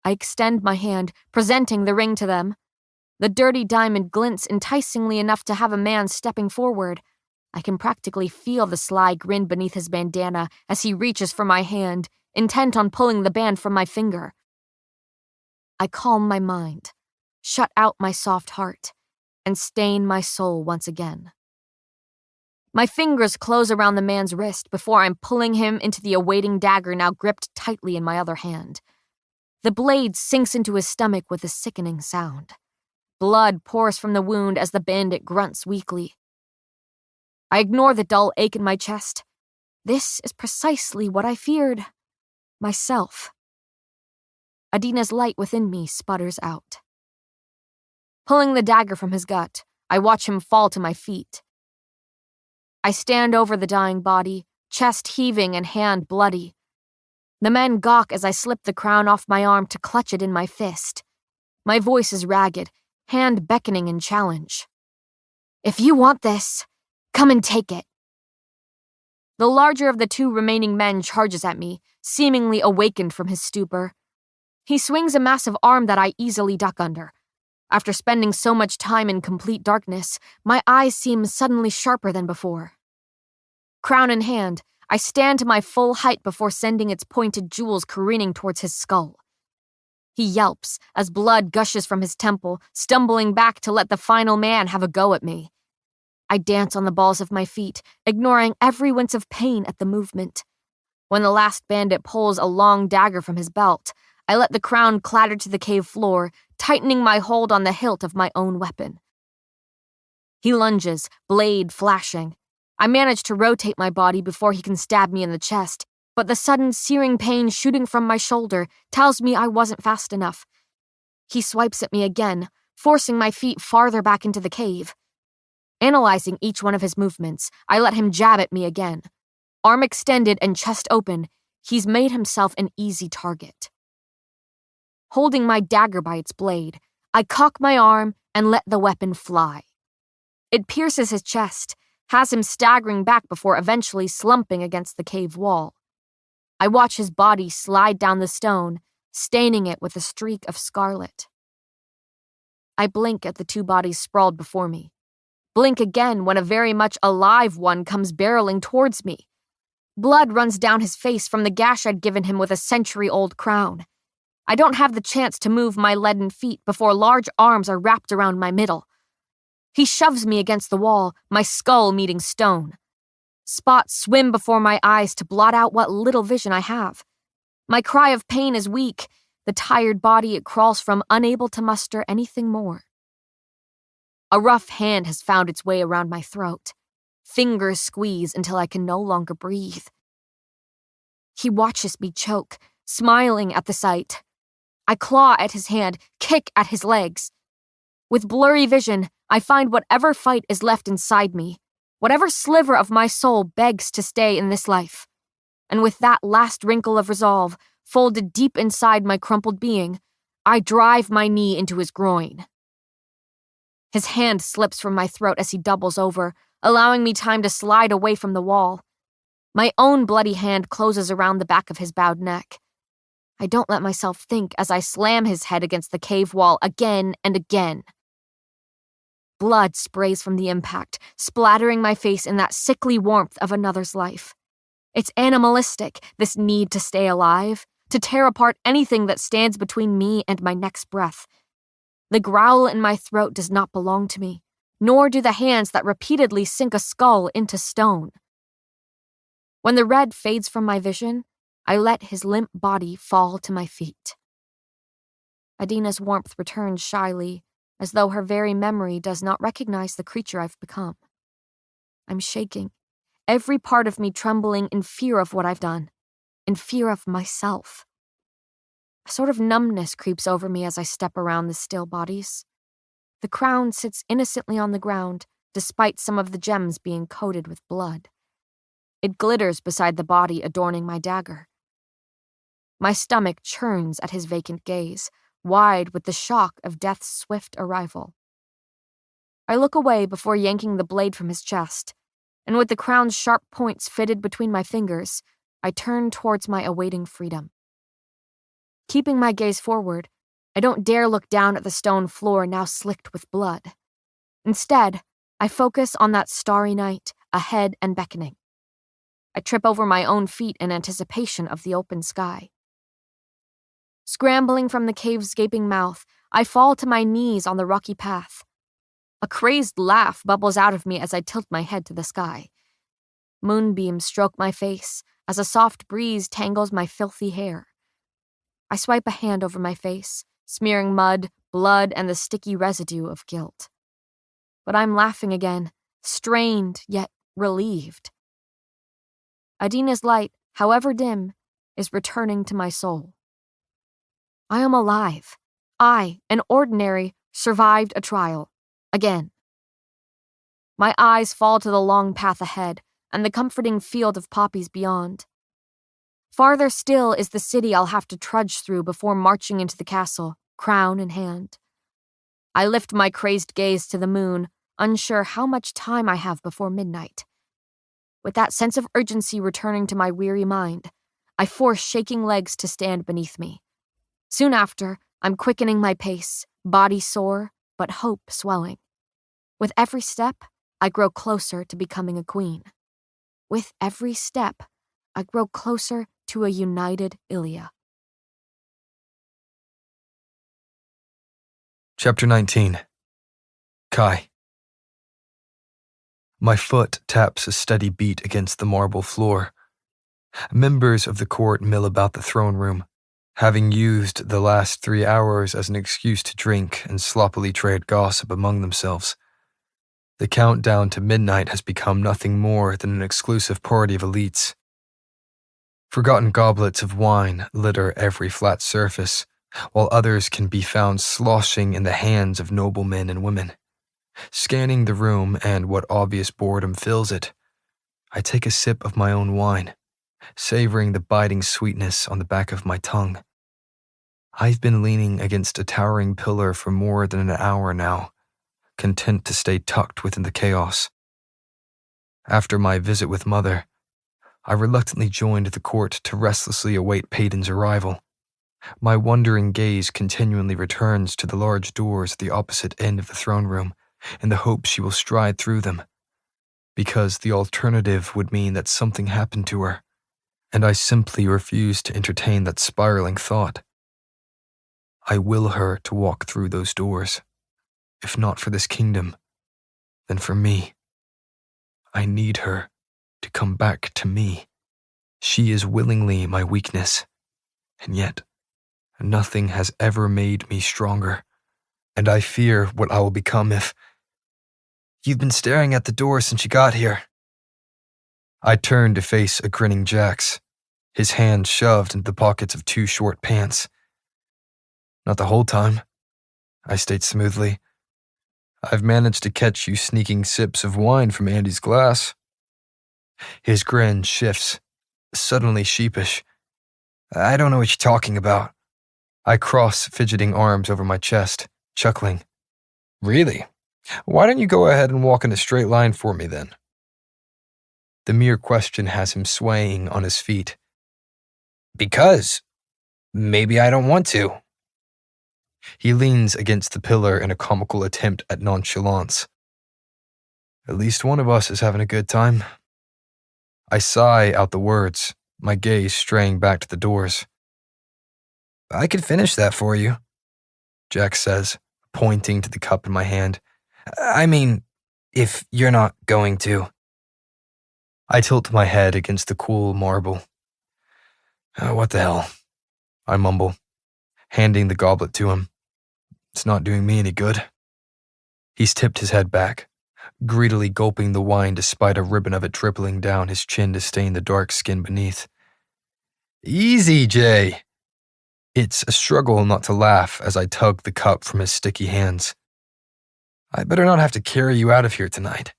A: I extend my hand, presenting the ring to them. The dirty diamond glints enticingly enough to have a man stepping forward. I can practically feel the sly grin beneath his bandana as he reaches for my hand, intent on pulling the band from my finger. I calm my mind, shut out my soft heart, and stain my soul once again. My fingers close around the man's wrist before I'm pulling him into the awaiting dagger now gripped tightly in my other hand. The blade sinks into his stomach with a sickening sound. Blood pours from the wound as the bandit grunts weakly. I ignore the dull ache in my chest. This is precisely what I feared. Myself. Adina's light within me sputters out. Pulling the dagger from his gut, I watch him fall to my feet. I stand over the dying body, chest heaving and hand bloody. The men gawk as I slip the crown off my arm to clutch it in my fist. My voice is ragged, hand beckoning in challenge. If you want this, come and take it. The larger of the two remaining men charges at me, seemingly awakened from his stupor. He swings a massive arm that I easily duck under. After spending so much time in complete darkness, my eyes seem suddenly sharper than before. Crown in hand, I stand to my full height before sending its pointed jewels careening towards his skull. He yelps as blood gushes from his temple, stumbling back to let the final man have a go at me. I dance on the balls of my feet, ignoring every wince of pain at the movement. When the last bandit pulls a long dagger from his belt, I let the crown clatter to the cave floor, tightening my hold on the hilt of my own weapon. He lunges, blade flashing. I manage to rotate my body before he can stab me in the chest, but the sudden searing pain shooting from my shoulder tells me I wasn't fast enough. He swipes at me again, forcing my feet farther back into the cave. Analyzing each one of his movements, I let him jab at me again. Arm extended and chest open, he's made himself an easy target. Holding my dagger by its blade, I cock my arm and let the weapon fly. It pierces his chest, has him staggering back before eventually slumping against the cave wall. I watch his body slide down the stone, staining it with a streak of scarlet. I blink at the two bodies sprawled before me. Blink again when a very much alive one comes barreling towards me. Blood runs down his face from the gash I'd given him with a century-old crown. I don't have the chance to move my leaden feet before large arms are wrapped around my middle. He shoves me against the wall, my skull meeting stone. Spots swim before my eyes to blot out what little vision I have. My cry of pain is weak, the tired body it crawls from unable to muster anything more. A rough hand has found its way around my throat. Fingers squeeze until I can no longer breathe. He watches me choke, smiling at the sight. I claw at his hand, kick at his legs. With blurry vision, I find whatever fight is left inside me, whatever sliver of my soul begs to stay in this life. And with that last wrinkle of resolve, folded deep inside my crumpled being, I drive my knee into his groin. His hand slips from my throat as he doubles over, allowing me time to slide away from the wall. My own bloody hand closes around the back of his bowed neck. I don't let myself think as I slam his head against the cave wall again and again. Blood sprays from the impact, splattering my face in that sickly warmth of another's life. It's animalistic, this need to stay alive, to tear apart anything that stands between me and my next breath. The growl in my throat does not belong to me, nor do the hands that repeatedly sink a skull into stone. When the red fades from my vision, I let his limp body fall to my feet. Adina's warmth returns shyly, as though her very memory does not recognize the creature I've become. I'm shaking, every part of me trembling in fear of what I've done, in fear of myself. A sort of numbness creeps over me as I step around the still bodies. The crown sits innocently on the ground, despite some of the gems being coated with blood. It glitters beside the body adorning my dagger. My stomach churns at his vacant gaze, wide with the shock of death's swift arrival. I look away before yanking the blade from his chest, and with the crown's sharp points fitted between my fingers, I turn towards my awaiting freedom. Keeping my gaze forward, I don't dare look down at the stone floor now slicked with blood. Instead, I focus on that starry night, ahead and beckoning. I trip over my own feet in anticipation of the open sky. Scrambling from the cave's gaping mouth, I fall to my knees on the rocky path. A crazed laugh bubbles out of me as I tilt my head to the sky. Moonbeams stroke my face as a soft breeze tangles my filthy hair. I swipe a hand over my face, smearing mud, blood, and the sticky residue of guilt. But I'm laughing again, strained yet relieved. Adina's light, however dim, is returning to my soul. I am alive. I, an ordinary, survived a trial. Again. My eyes fall to the long path ahead and the comforting field of poppies beyond. Farther still is the city I'll have to trudge through before marching into the castle, crown in hand. I lift my crazed gaze to the moon, unsure how much time I have before midnight. With that sense of urgency returning to my weary mind, I force shaking legs to stand beneath me. Soon after, I'm quickening my pace, body sore, but hope swelling. With every step, I grow closer to becoming a queen. With every step, I grow closer to a united Ilya.
C: Chapter 19. Kai. My foot taps a steady beat against the marble floor. Members of the court mill about the throne room, having used the last 3 hours as an excuse to drink and sloppily trade gossip among themselves. The countdown to midnight has become nothing more than an exclusive party of elites. Forgotten goblets of wine litter every flat surface, while others can be found sloshing in the hands of noblemen and women. Scanning the room and what obvious boredom fills it, I take a sip of my own wine, savoring the biting sweetness on the back of my tongue. I've been leaning against a towering pillar for more than an hour now, content to stay tucked within the chaos. After my visit with Mother, I reluctantly joined the court to restlessly await Peyton's arrival. My wondering gaze continually returns to the large doors at the opposite end of the throne room, in the hope she will stride through them, because the alternative would mean that something happened to her, and I simply refuse to entertain that spiraling thought. I will her to walk through those doors, if not for this kingdom, then for me. I need her to come back to me. She is willingly my weakness, and yet nothing has ever made me stronger, and I fear what I will become if... You've been staring at the door since you got here. I turned to face a grinning Jax, his hands shoved into the pockets of 2 short pants. Not the whole time, I state smoothly. I've managed to catch you sneaking sips of wine from Andy's glass. His grin shifts, suddenly sheepish. I don't know what you're talking about. I cross fidgeting arms over my chest, chuckling. Really? Why don't you go ahead and walk in a straight line for me then? The mere question has him swaying on his feet. Because maybe I don't want to. He leans against the pillar in a comical attempt at nonchalance. At least one of us is having a good time. I sigh out the words, my gaze straying back to the doors. I could finish that for you, Jack says, pointing to the cup in my hand. I mean, if you're not going to. I tilt my head against the cool marble. What the hell? I mumble, handing the goblet to him. It's not doing me any good. He's tipped his head back, greedily gulping the wine despite a ribbon of it dribbling down his chin to stain the dark skin beneath. Easy, Jay. It's a struggle not to laugh as I tug the cup from his sticky hands. I better not have to carry you out of here tonight.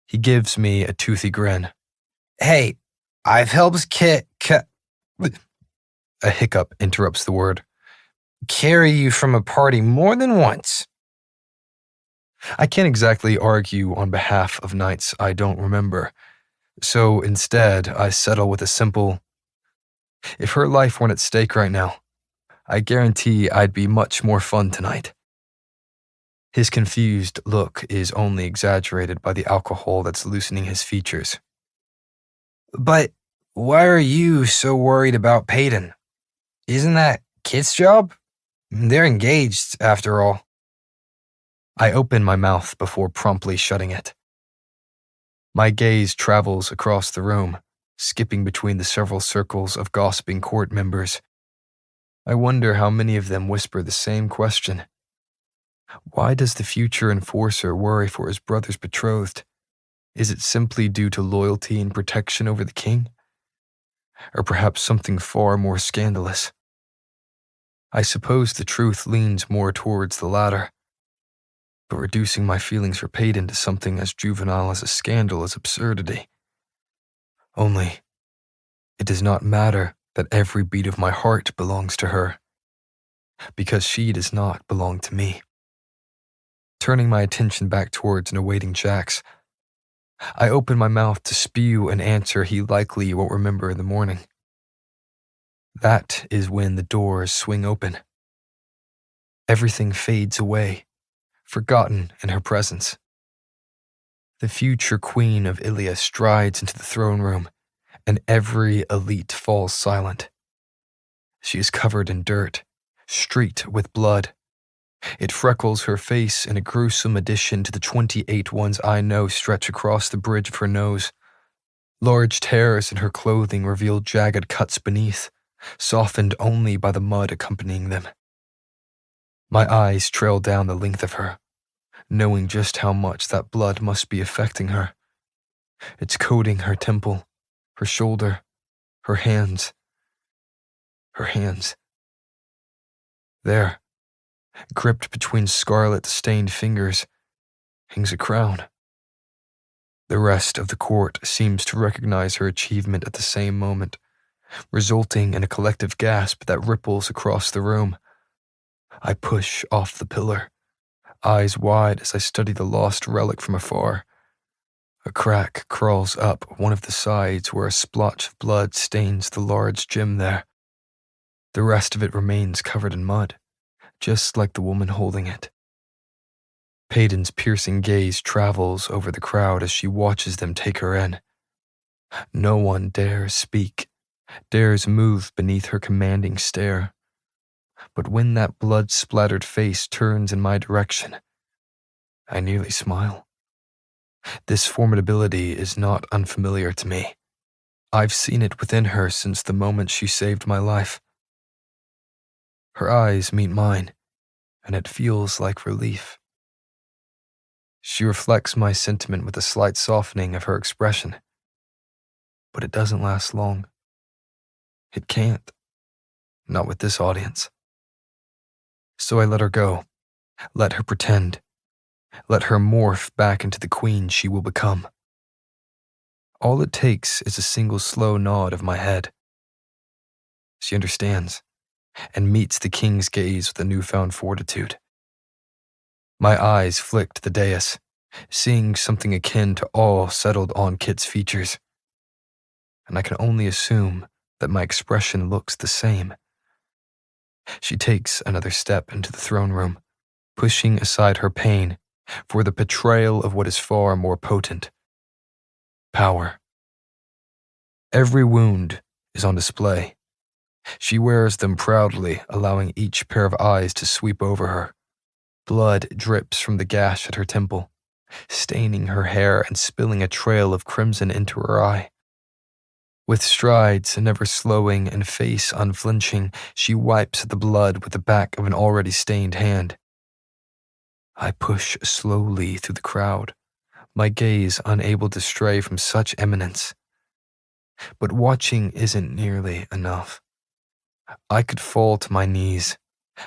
C: He gives me a toothy grin. Hey, I've helped A hiccup interrupts the word. Carry you from a party more than once. I can't exactly argue on behalf of nights I don't remember, so instead I settle with a simple, if her life weren't at stake right now, I guarantee I'd be much more fun tonight. His confused look is only exaggerated by the alcohol that's loosening his features. But why are you so worried about Peyton? Isn't that Kit's job? They're engaged, after all. I open my mouth before promptly shutting it. My gaze travels across the room, skipping between the several circles of gossiping court members. I wonder how many of them whisper the same question. Why does the future enforcer worry for his brother's betrothed? Is it simply due to loyalty and protection over the king? Or perhaps something far more scandalous? I suppose the truth leans more towards the latter, but reducing my feelings for Peyton to something as juvenile as a scandal is absurdity. Only, it does not matter that every beat of my heart belongs to her, because she does not belong to me. Turning my attention back towards an awaiting Jax, I open my mouth to spew an answer he likely won't remember in the morning. That is when the doors swing open. Everything fades away, forgotten in her presence. The future queen of Ilia strides into the throne room, and every elite falls silent. She is covered in dirt, streaked with blood. It freckles her face in a gruesome addition to the 28 ones I know stretch across the bridge of her nose. Large tears in her clothing reveal jagged cuts beneath, softened only by the mud accompanying them. My eyes trail down the length of her, knowing just how much that blood must be affecting her. It's coating her temple, her shoulder, her hands. Her hands. There, gripped between scarlet-stained fingers, hangs a crown. The rest of the court seems to recognize her achievement at the same moment, resulting in a collective gasp that ripples across the room. I push off the pillar, eyes wide as I study the lost relic from afar. A crack crawls up one of the sides where a splotch of blood stains the large gem there. The rest of it remains covered in mud, just like the woman holding it. Peyton's piercing gaze travels over the crowd as she watches them take her in. No one dares speak, dares move beneath her commanding stare. But when that blood-splattered face turns in my direction, I nearly smile. This formidability is not unfamiliar to me. I've seen it within her since the moment she saved my life. Her eyes meet mine, and it feels like relief. She reflects my sentiment with a slight softening of her expression. But it doesn't last long. It can't. Not with this audience. So I let her go. Let her pretend. Let her morph back into the queen she will become. All it takes is a single slow nod of my head. She understands, and meets the king's gaze with a newfound fortitude. My eyes flick to the dais, seeing something akin to awe settled on Kit's features. And I can only assume that my expression looks the same. She takes another step into the throne room, pushing aside her pain for the betrayal of what is far more potent: power. Every wound is on display. She wears them proudly, allowing each pair of eyes to sweep over her. Blood drips from the gash at her temple, staining her hair and spilling a trail of crimson into her eye. With strides never slowing and face unflinching, she wipes the blood with the back of an already stained hand. I push slowly through the crowd, my gaze unable to stray from such eminence. But watching isn't nearly enough. I could fall to my knees,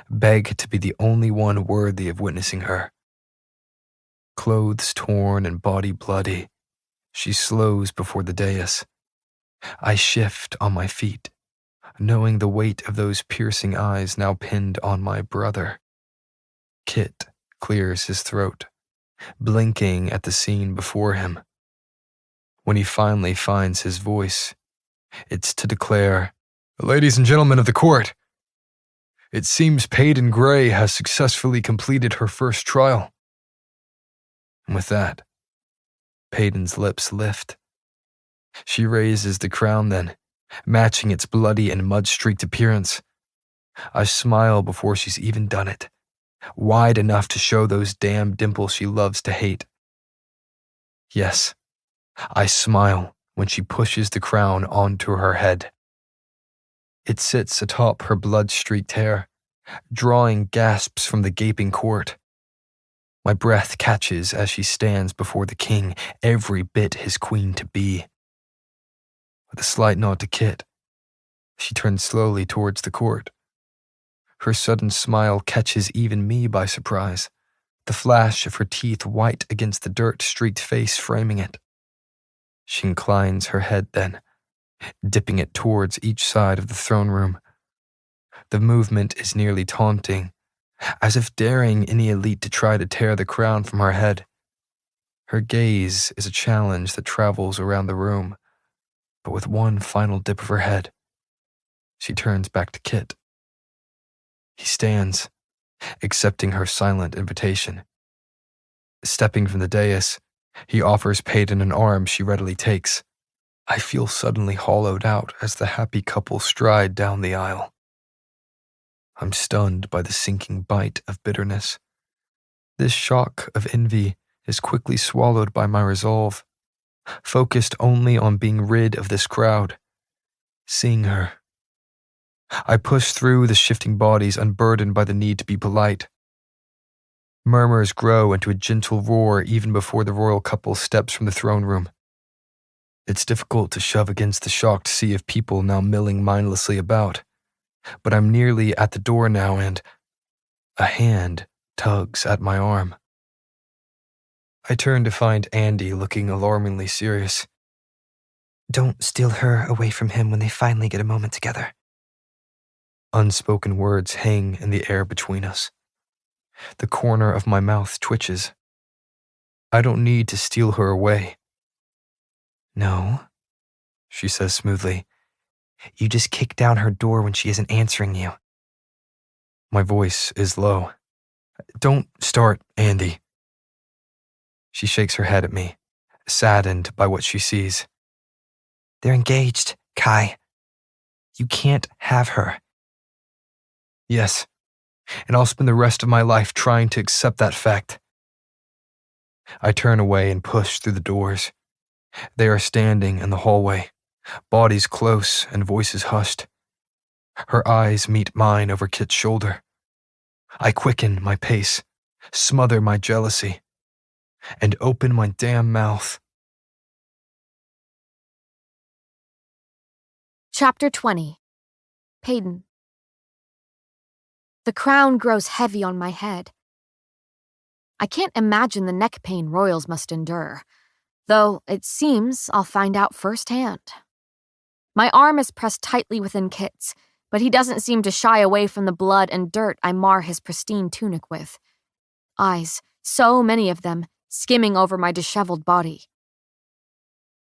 C: beg to be the only one worthy of witnessing her. Clothes torn and body bloody, she slows before the dais. I shift on my feet, knowing the weight of those piercing eyes now pinned on my brother. Kit clears his throat, blinking at the scene before him. When he finally finds his voice, it's to declare, "Ladies and gentlemen of the court, it seems Peyton Gray has successfully completed her first trial." And with that, Peyton's lips lift. She raises the crown then, matching its bloody and mud-streaked appearance. I smile before she's even done it, wide enough to show those damn dimples she loves to hate. Yes, I smile when she pushes the crown onto her head. It sits atop her blood-streaked hair, drawing gasps from the gaping court. My breath catches as she stands before the king, every bit his queen-to-be. With a slight nod to Kit, she turns slowly towards the court, Her sudden smile catches even me by surprise, the flash of her teeth white against the dirt-streaked face framing it. She inclines her head then, dipping it towards each side of the throne room. The movement is nearly taunting, as if daring any elite to try to tear the crown from her head. Her gaze is a challenge that travels around the room, but with one final dip of her head, she turns back to Kit. He stands, accepting her silent invitation. Stepping from the dais, he offers Peyton an arm she readily takes. I feel suddenly hollowed out as the happy couple stride down the aisle. I'm stunned by the sinking bite of bitterness. This shock of envy is quickly swallowed by my resolve, focused only on being rid of this crowd, seeing her. I push through the shifting bodies unburdened by the need to be polite. Murmurs grow into a gentle roar even before the royal couple steps from the throne room. It's difficult to shove against the shocked sea of people now milling mindlessly about, but I'm nearly at the door now and a hand tugs at my arm. I turn to find Andy looking alarmingly serious.
H: Don't steal her away from him when they finally get a moment together.
C: Unspoken words hang in the air between us. The corner of my mouth twitches. I don't need to steal her away.
H: No,
C: she says smoothly.
H: You just kick down her door when she isn't answering you.
C: My voice is low. Don't start, Andy. She shakes her head at me, saddened by what she sees.
H: They're engaged, Kai. You can't have her.
C: Yes, and I'll spend the rest of my life trying to accept that fact. I turn away and push through the doors. They are standing in the hallway, bodies close and voices hushed. Her eyes meet mine over Kit's shoulder. I quicken my pace, smother my jealousy, and open my damn mouth.
A: Chapter 20. Peyton. The crown grows heavy on my head. I can't imagine the neck pain royals must endure, though it seems I'll find out firsthand. My arm is pressed tightly within Kit's, but he doesn't seem to shy away from the blood and dirt I mar his pristine tunic with. Eyes, so many of them, skimming over my disheveled body.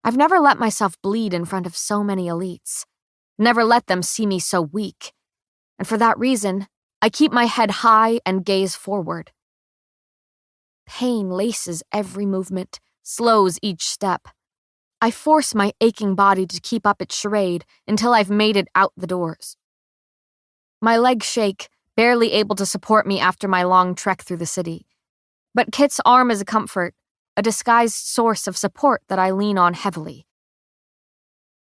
A: I've never let myself bleed in front of so many elites, never let them see me so weak, and for that reason, I keep my head high and gaze forward. Pain laces every movement, slows each step. I force my aching body to keep up its charade until I've made it out the doors. My legs shake, barely able to support me after my long trek through the city. But Kit's arm is a comfort, a disguised source of support that I lean on heavily.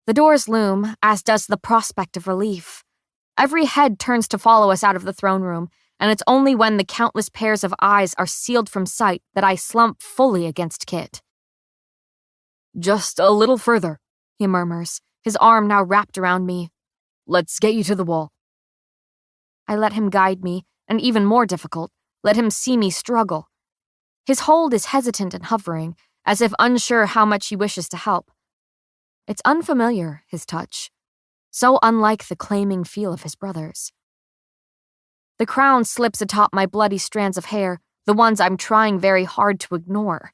A: The doors loom, as does the prospect of relief. Every head turns to follow us out of the throne room, and it's only when the countless pairs of eyes are sealed from sight that I slump fully against Kit.
F: Just a little further, he murmurs, his arm now wrapped around me. Let's get you to the wall.
A: I let him guide me, and even more difficult, let him see me struggle. His hold is hesitant and hovering, as if unsure how much he wishes to help. It's unfamiliar, his touch, so unlike the claiming feel of his brothers. The crown slips atop my bloody strands of hair, the ones I'm trying very hard to ignore.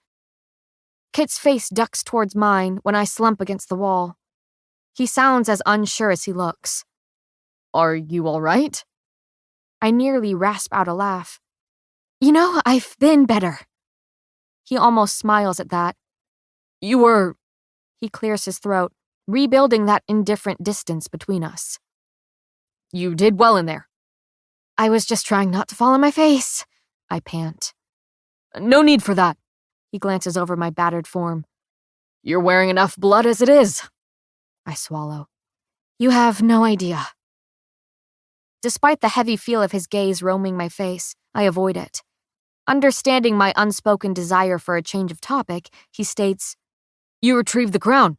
A: Kit's face ducks towards mine when I slump against the wall. He sounds as unsure as he looks.
F: Are you all right?
A: I nearly rasp out a laugh. You know, I've been better. He almost smiles at that.
F: You were...
A: He clears his throat, rebuilding that indifferent distance between us.
F: You did well in there.
A: I was just trying not to fall on my face, I pant.
F: No need for that.
A: He glances over my battered form.
F: You're wearing enough blood as it is.
A: I swallow. You have no idea. Despite the heavy feel of his gaze roaming my face, I avoid it. Understanding my unspoken desire for a change of topic, he states,
F: You retrieved the crown.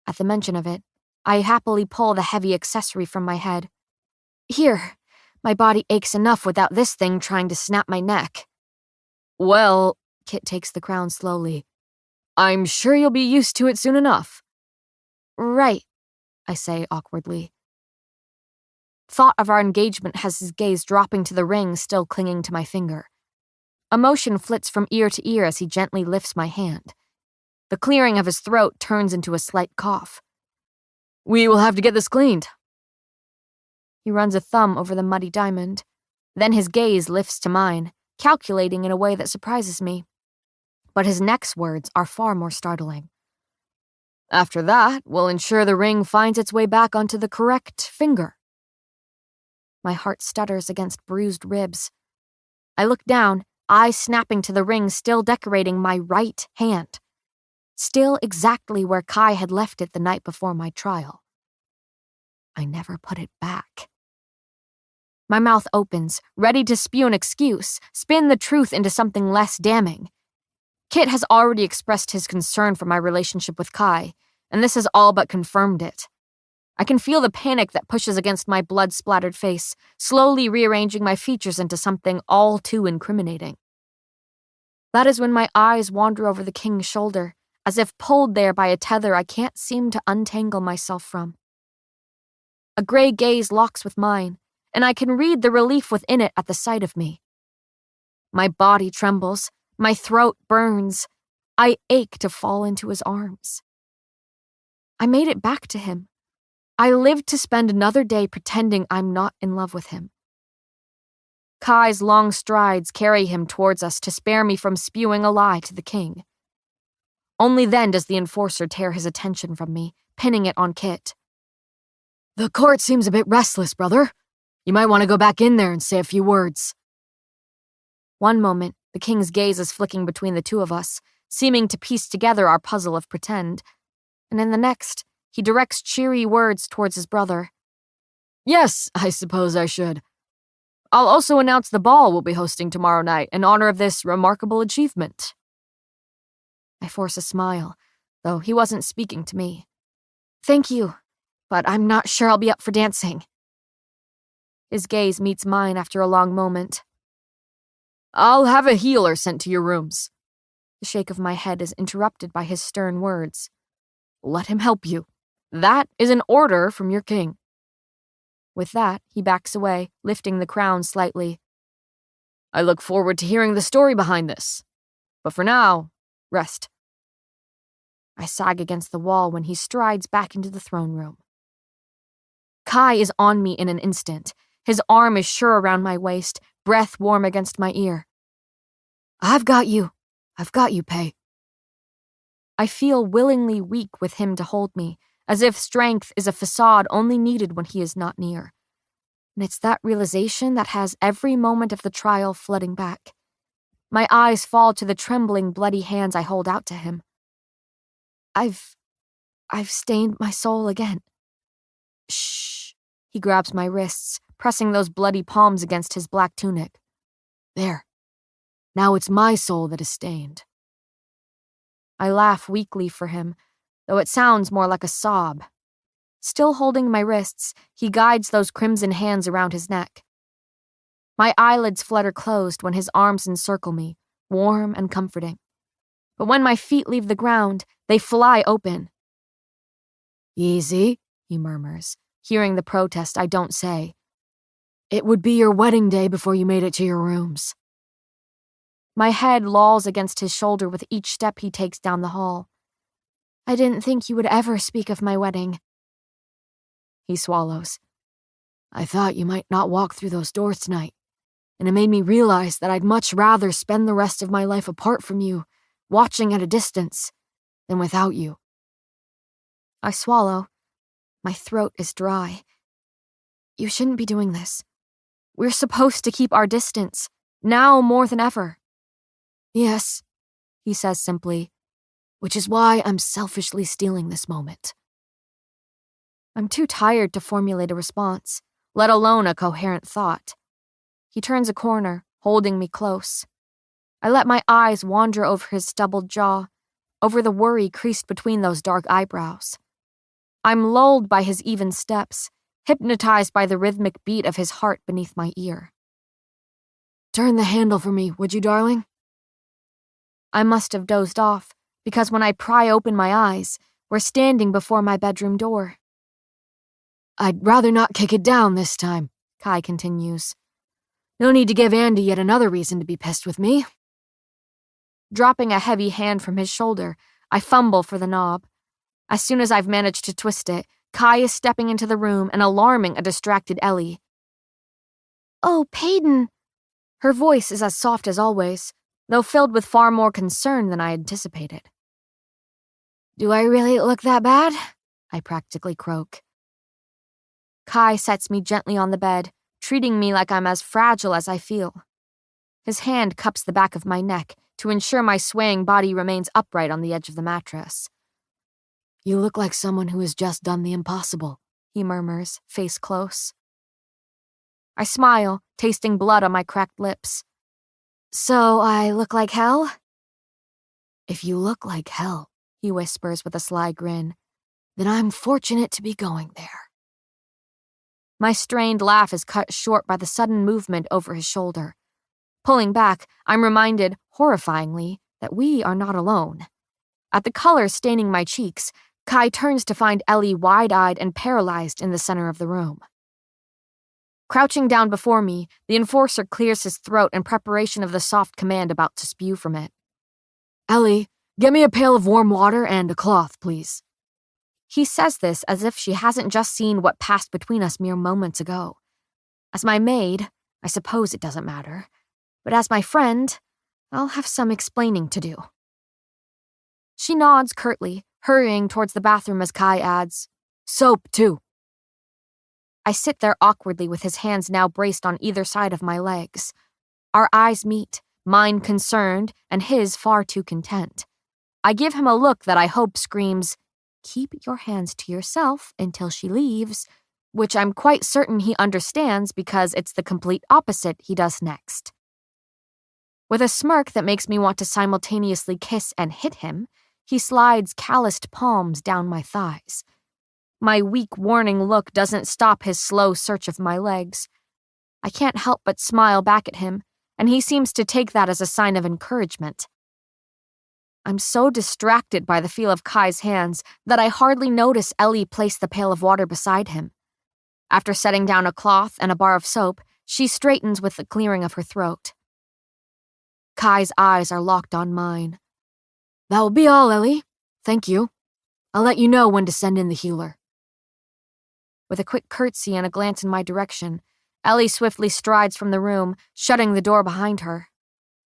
A: At the mention of it, I happily pull the heavy accessory from my head. Here, My body aches enough without this thing trying to snap my neck.
F: Well, Kit takes the crown slowly. I'm sure you'll be used to it soon enough.
A: Right, I say awkwardly. Thought of our engagement has his gaze dropping to the ring still clinging to my finger. Emotion flits from ear to ear as he gently lifts my hand. The clearing of his throat turns into a slight cough.
F: We will have to get this cleaned.
A: He runs a thumb over the muddy diamond. Then his gaze lifts to mine, calculating in a way that surprises me. But his next words are far more startling.
F: After that, we'll ensure the ring finds its way back onto the correct finger.
A: My heart stutters against bruised ribs. I look down, eyes snapping to the ring still decorating my right hand. Still exactly where Kai had left it the night before my trial. I never put it back. My mouth opens, ready to spew an excuse, spin the truth into something less damning. Kit has already expressed his concern for my relationship with Kai, and this has all but confirmed it. I can feel the panic that pushes against my blood-splattered face, slowly rearranging my features into something all too incriminating. That is when my eyes wander over the king's shoulder, as if pulled there by a tether I can't seem to untangle myself from. A gray gaze locks with mine, and I can read the relief within it at the sight of me. My body trembles, my throat burns. I ache to fall into his arms. I made it back to him. I lived to spend another day pretending I'm not in love with him. Kai's long strides carry him towards us to spare me from spewing a lie to the king. Only then does the enforcer tear his attention from me, pinning it on Kit.
F: The court seems a bit restless, brother. You might want to go back in there and say a few words.
A: One moment, the king's gaze is flicking between the two of us, seeming to piece together our puzzle of pretend. And in the next, he directs cheery words towards his brother.
F: Yes, I suppose I should. I'll also announce the ball we'll be hosting tomorrow night in honor of this remarkable achievement.
A: I force a smile, though he wasn't speaking to me. Thank you, but I'm not sure I'll be up for dancing. His gaze meets mine after a long moment.
F: I'll have a healer sent to your rooms.
A: The shake of my head is interrupted by his stern words.
F: Let him help you. That is an order from your king.
A: With that, he backs away, lifting the crown slightly.
F: I look forward to hearing the story behind this. But for now, rest.
A: I sag against the wall when he strides back into the throne room. Kai is on me in an instant. His arm is sure around my waist, breath warm against my ear.
F: I've got you, Pei.
A: I feel willingly weak with him to hold me, as if strength is a facade only needed when he is not near. And it's that realization that has every moment of the trial flooding back. My eyes fall to the trembling, bloody hands I hold out to him. I've stained my soul again. Shh. He grabs my wrists, pressing those bloody palms against his black tunic.
F: There. Now it's my soul that is stained.
A: I laugh weakly for him, though it sounds more like a sob. Still holding my wrists, he guides those crimson hands around his neck. My eyelids flutter closed when his arms encircle me, warm and comforting. But when my feet leave the ground, they fly open.
F: Easy, he murmurs, hearing the protest I don't say. It would be your wedding day before you made it to your rooms.
A: My head lolls against his shoulder with each step he takes down the hall. I didn't think you would ever speak of my wedding.
F: He swallows. I thought you might not walk through those doors tonight, and it made me realize that I'd much rather spend the rest of my life apart from you, watching at a distance, than without you.
A: I swallow. My throat is dry. You shouldn't be doing this. We're supposed to keep our distance, now more than ever.
F: Yes, he says simply, which is why I'm selfishly stealing this moment.
A: I'm too tired to formulate a response, let alone a coherent thought. He turns a corner, holding me close. I let my eyes wander over his stubbled jaw, over the worry creased between those dark eyebrows. I'm lulled by his even steps, hypnotized by the rhythmic beat of his heart beneath my ear. "Turn the handle for me, would you, darling?" I must have dozed off, because when I pry open my eyes, we're standing before my bedroom door. "I'd rather not kick it down this time," Kai continues. "No need to give Andy yet another reason to be pissed with me." Dropping a heavy hand from his shoulder, I fumble for the knob. As soon as I've managed to twist it, Kai is stepping into the room and alarming a distracted Ellie. "Oh, Peyton." Her voice is as soft as always, though filled with far more concern than I anticipated. "Do I really look that bad?" I practically croak. Kai sets me gently on the bed, treating me like I'm as fragile as I feel. His hand cups the back of my neck to ensure my swaying body remains upright on the edge of the mattress. "You look like someone who has just done the impossible," he murmurs, face close. I smile, tasting blood on my cracked lips. "So I look like hell?" "If you look like hell," he whispers with a sly grin, "then I'm fortunate to be going there." My strained laugh is cut short by the sudden movement over his shoulder. Pulling back, I'm reminded, horrifyingly, that we are not alone. At the color staining my cheeks, Kai turns to find Ellie wide-eyed and paralyzed in the center of the room. Crouching down before me, the enforcer clears his throat in preparation of the soft command about to spew from it. "Ellie, get me a pail of warm water and a cloth, please." He says this as if she hasn't just seen what passed between us mere moments ago. As my maid, I suppose it doesn't matter, but as my friend, I'll have some explaining to do. She nods curtly, hurrying towards the bathroom as Kai adds, "Soap, too." I sit there awkwardly with his hands now braced on either side of my legs. Our eyes meet, mine concerned and his far too content. I give him a look that I hope screams, "Keep your hands to yourself until she leaves," which I'm quite certain he understands because it's the complete opposite he does next. With a smirk that makes me want to simultaneously kiss and hit him, he slides calloused palms down my thighs. My weak warning look doesn't stop his slow search of my legs. I can't help but smile back at him, and he seems to take that as a sign of encouragement. I'm so distracted by the feel of Kai's hands that I hardly notice Ellie place the pail of water beside him. After setting down a cloth and a bar of soap, she straightens with the clearing of her throat. Kai's eyes are locked on mine. "That will be all, Ellie. Thank you. I'll let you know when to send in the healer." With a quick curtsy and a glance in my direction, Ellie swiftly strides from the room, shutting the door behind her.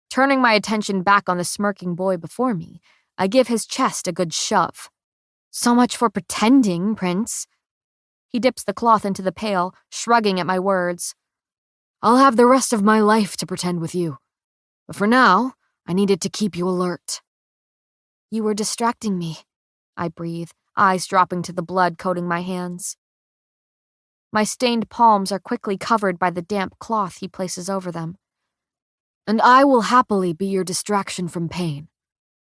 A: Turning my attention back on the smirking boy before me, I give his chest a good shove. "So much for pretending, Prince." He dips the cloth into the pail, shrugging at my words. "I'll have the rest of my life to pretend with you. But for now, I needed to keep you alert." "You were distracting me," I breathe, eyes dropping to the blood coating my hands. My stained palms are quickly covered by the damp cloth he places over them. "And I will happily be your distraction from pain,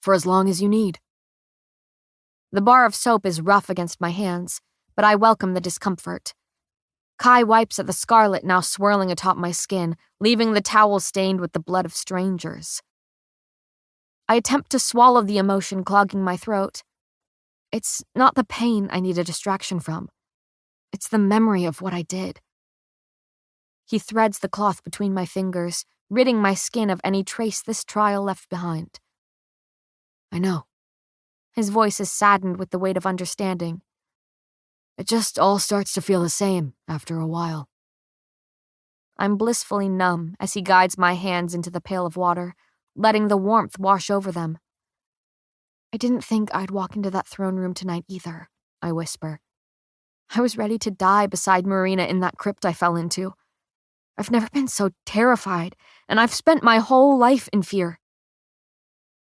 A: for as long as you need." The bar of soap is rough against my hands, but I welcome the discomfort. Kai wipes at the scarlet now swirling atop my skin, leaving the towel stained with the blood of strangers. I attempt to swallow the emotion clogging my throat. It's not the pain I need a distraction from. It's the memory of what I did. He threads the cloth between my fingers, ridding my skin of any trace this trial left behind. "I know." His voice is saddened with the weight of understanding. "It just all starts to feel the same after a while." I'm blissfully numb as he guides my hands into the pail of water, letting the warmth wash over them. "I didn't think I'd walk into that throne room tonight either," I whisper. "I was ready to die beside Marina in that crypt I fell into. I've never been so terrified, and I've spent my whole life in fear."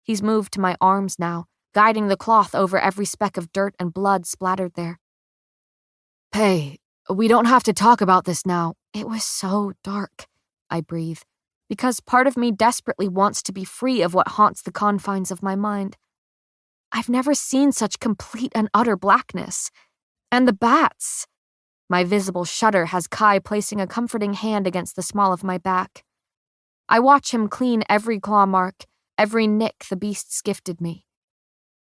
A: He's moved to my arms now, guiding the cloth over every speck of dirt and blood splattered there. "Hey, we don't have to talk about this now. It was so dark," I breathe, because part of me desperately wants to be free of what haunts the confines of my mind. I've never seen such complete and utter blackness. And the bats. My visible shudder has Kai placing a comforting hand against the small of my back. I watch him clean every claw mark, every nick the beasts gifted me.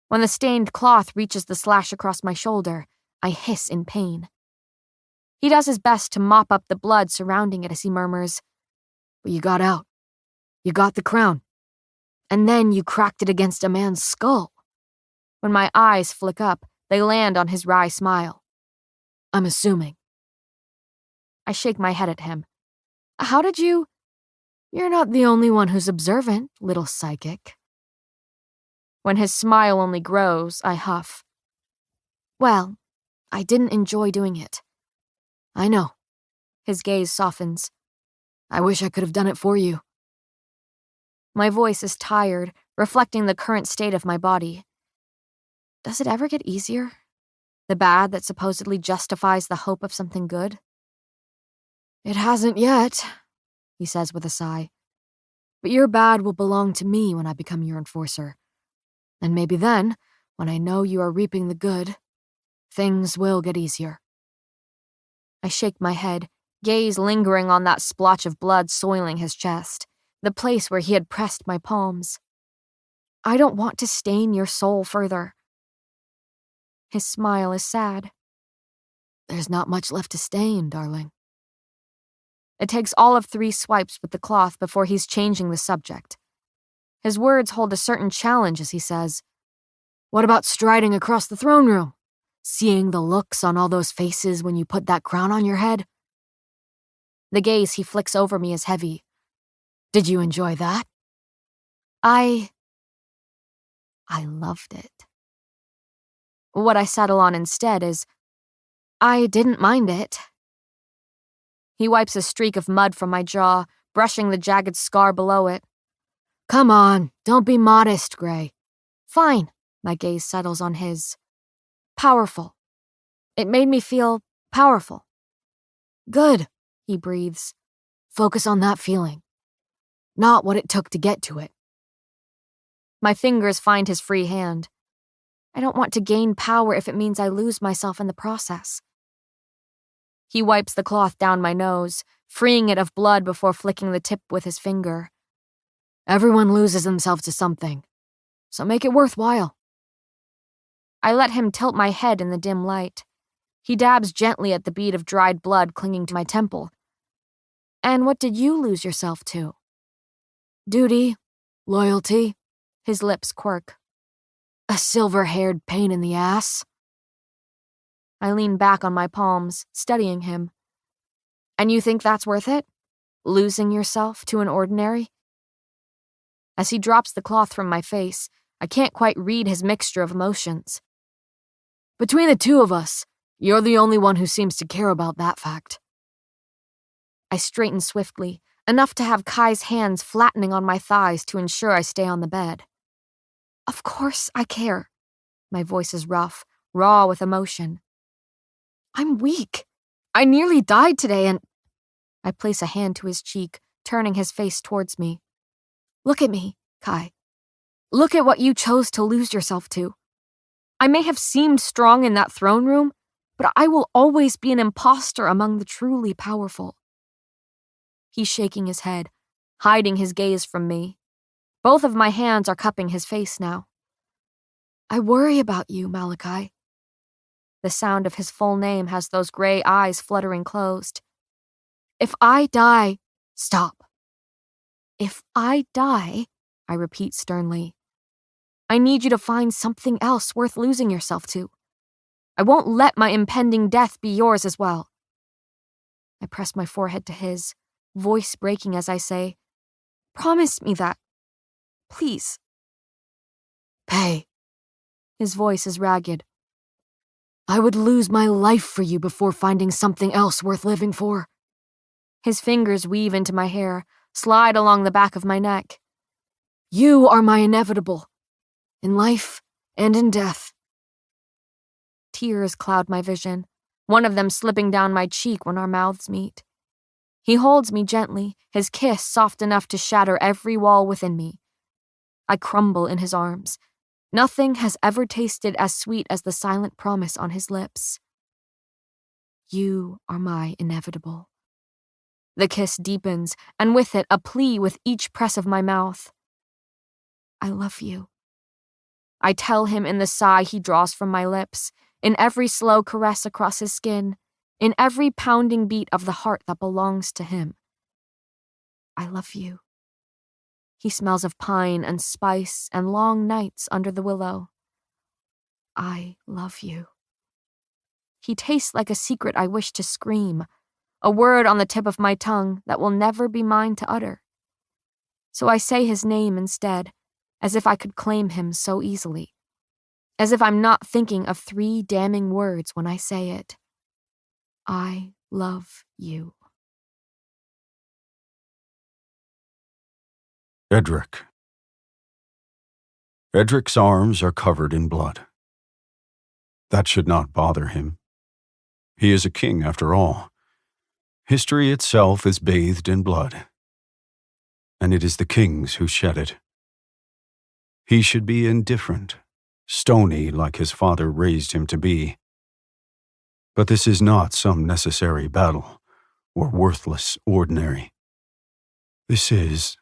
A: When the stained cloth reaches the slash across my shoulder, I hiss in pain. He does his best to mop up the blood surrounding it as he murmurs, "But you got out. You got the crown. And then you cracked it against a man's skull." When my eyes flick up, they land on his wry smile. "I'm assuming." I shake my head at him. "How did you—" "You're not the only one who's observant, little psychic." When his smile only grows, I huff. "Well, I didn't enjoy doing it." "I know." His gaze softens. "I wish I could have done it for you." My voice is tired, reflecting the current state of my body. Does it ever get easier? The bad that supposedly justifies the hope of something good? "It hasn't yet," he says with a sigh. "But your bad will belong to me when I become your enforcer. And maybe then, when I know you are reaping the good, things will get easier." I shake my head, gaze lingering on that splotch of blood soiling his chest, the place where he had pressed my palms. "I don't want to stain your soul further." His smile is sad. "There's not much left to stain, darling." It takes all of 3 swipes with the cloth before he's changing the subject. His words hold a certain challenge as he says, "What about striding across the throne room? Seeing the looks on all those faces when you put that crown on your head?" The gaze he flicks over me is heavy. "Did you enjoy that?" I loved it. What I settle on instead is, I didn't mind it. He wipes a streak of mud from my jaw, brushing the jagged scar below it. "Come on, don't be modest, Gray." "Fine." My gaze settles on his. "Powerful. It made me feel powerful." "Good," he breathes. "Focus on that feeling, not what it took to get to it." My fingers find his free hand. I don't want to gain power if it means I lose myself in the process. He wipes the cloth down my nose, freeing it of blood before flicking the tip with his finger. "Everyone loses themselves to something, so make it worthwhile." I let him tilt my head in the dim light. He dabs gently at the bead of dried blood clinging to my temple. "And what did you lose yourself to?" "Duty, loyalty," his lips quirk. "A silver-haired pain in the ass." I lean back on my palms, studying him. "And you think that's worth it? Losing yourself to an ordinary?" As he drops the cloth from my face, I can't quite read his mixture of emotions. "Between the two of us, you're the only one who seems to care about that fact." I straighten swiftly, enough to have Kai's hands flattening on my thighs to ensure I stay on the bed. "Of course I care." My voice is rough, raw with emotion. "I'm weak. I nearly died today and—" I place a hand to his cheek, turning his face towards me. "Look at me, Kai. Look at what you chose to lose yourself to. I may have seemed strong in that throne room, but I will always be an imposter among the truly powerful." He's shaking his head, hiding his gaze from me. Both of my hands are cupping his face now. "I worry about you, Malachi." The sound of his full name has those gray eyes fluttering closed. "If I die—" "Stop." "If I die," I repeat sternly, "I need you to find something else worth losing yourself to. I won't let my impending death be yours as well." I press my forehead to his, voice breaking as I say, "Promise me that. Please." "Pay." His voice is ragged. "I would lose my life for you before finding something else worth living for." His fingers weave into my hair, slide along the back of my neck. "You are my inevitable, in life and in death." Tears cloud my vision, one of them slipping down my cheek when our mouths meet. He holds me gently, his kiss soft enough to shatter every wall within me. I crumble in his arms. Nothing has ever tasted as sweet as the silent promise on his lips. You are my inevitable. The kiss deepens, and with it a plea with each press of my mouth. I love you. I tell him in the sigh he draws from my lips, in every slow caress across his skin, in every pounding beat of the heart that belongs to him. I love you. He smells of pine and spice and long nights under the willow. I love you. He tastes like a secret I wish to scream, a word on the tip of my tongue that will never be mine to utter. So I say his name instead, as if I could claim him so easily, as if I'm not thinking of 3 damning words when I say it. I love you.
D: Edric. Edric's arms are covered in blood. That should not bother him. He is a king, after all. History itself is bathed in blood, and it is the kings who shed it. He should be indifferent, stony like his father raised him to be. But this is not some necessary battle, or worthless ordinary. This is...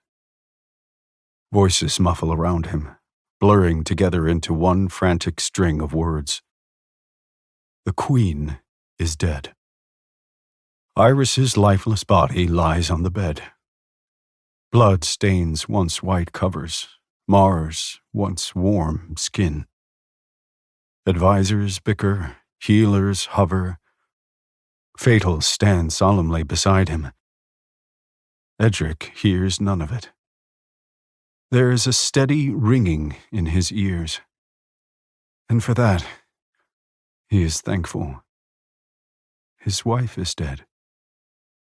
D: Voices muffle around him, blurring together into one frantic string of words. The queen is dead. Iris's lifeless body lies on the bed. Blood stains once white covers, mars once warm skin. Advisors bicker, healers hover. Fatals stand solemnly beside him. Edric hears none of it. There is a steady ringing in his ears, and for that, he is thankful. His wife is dead.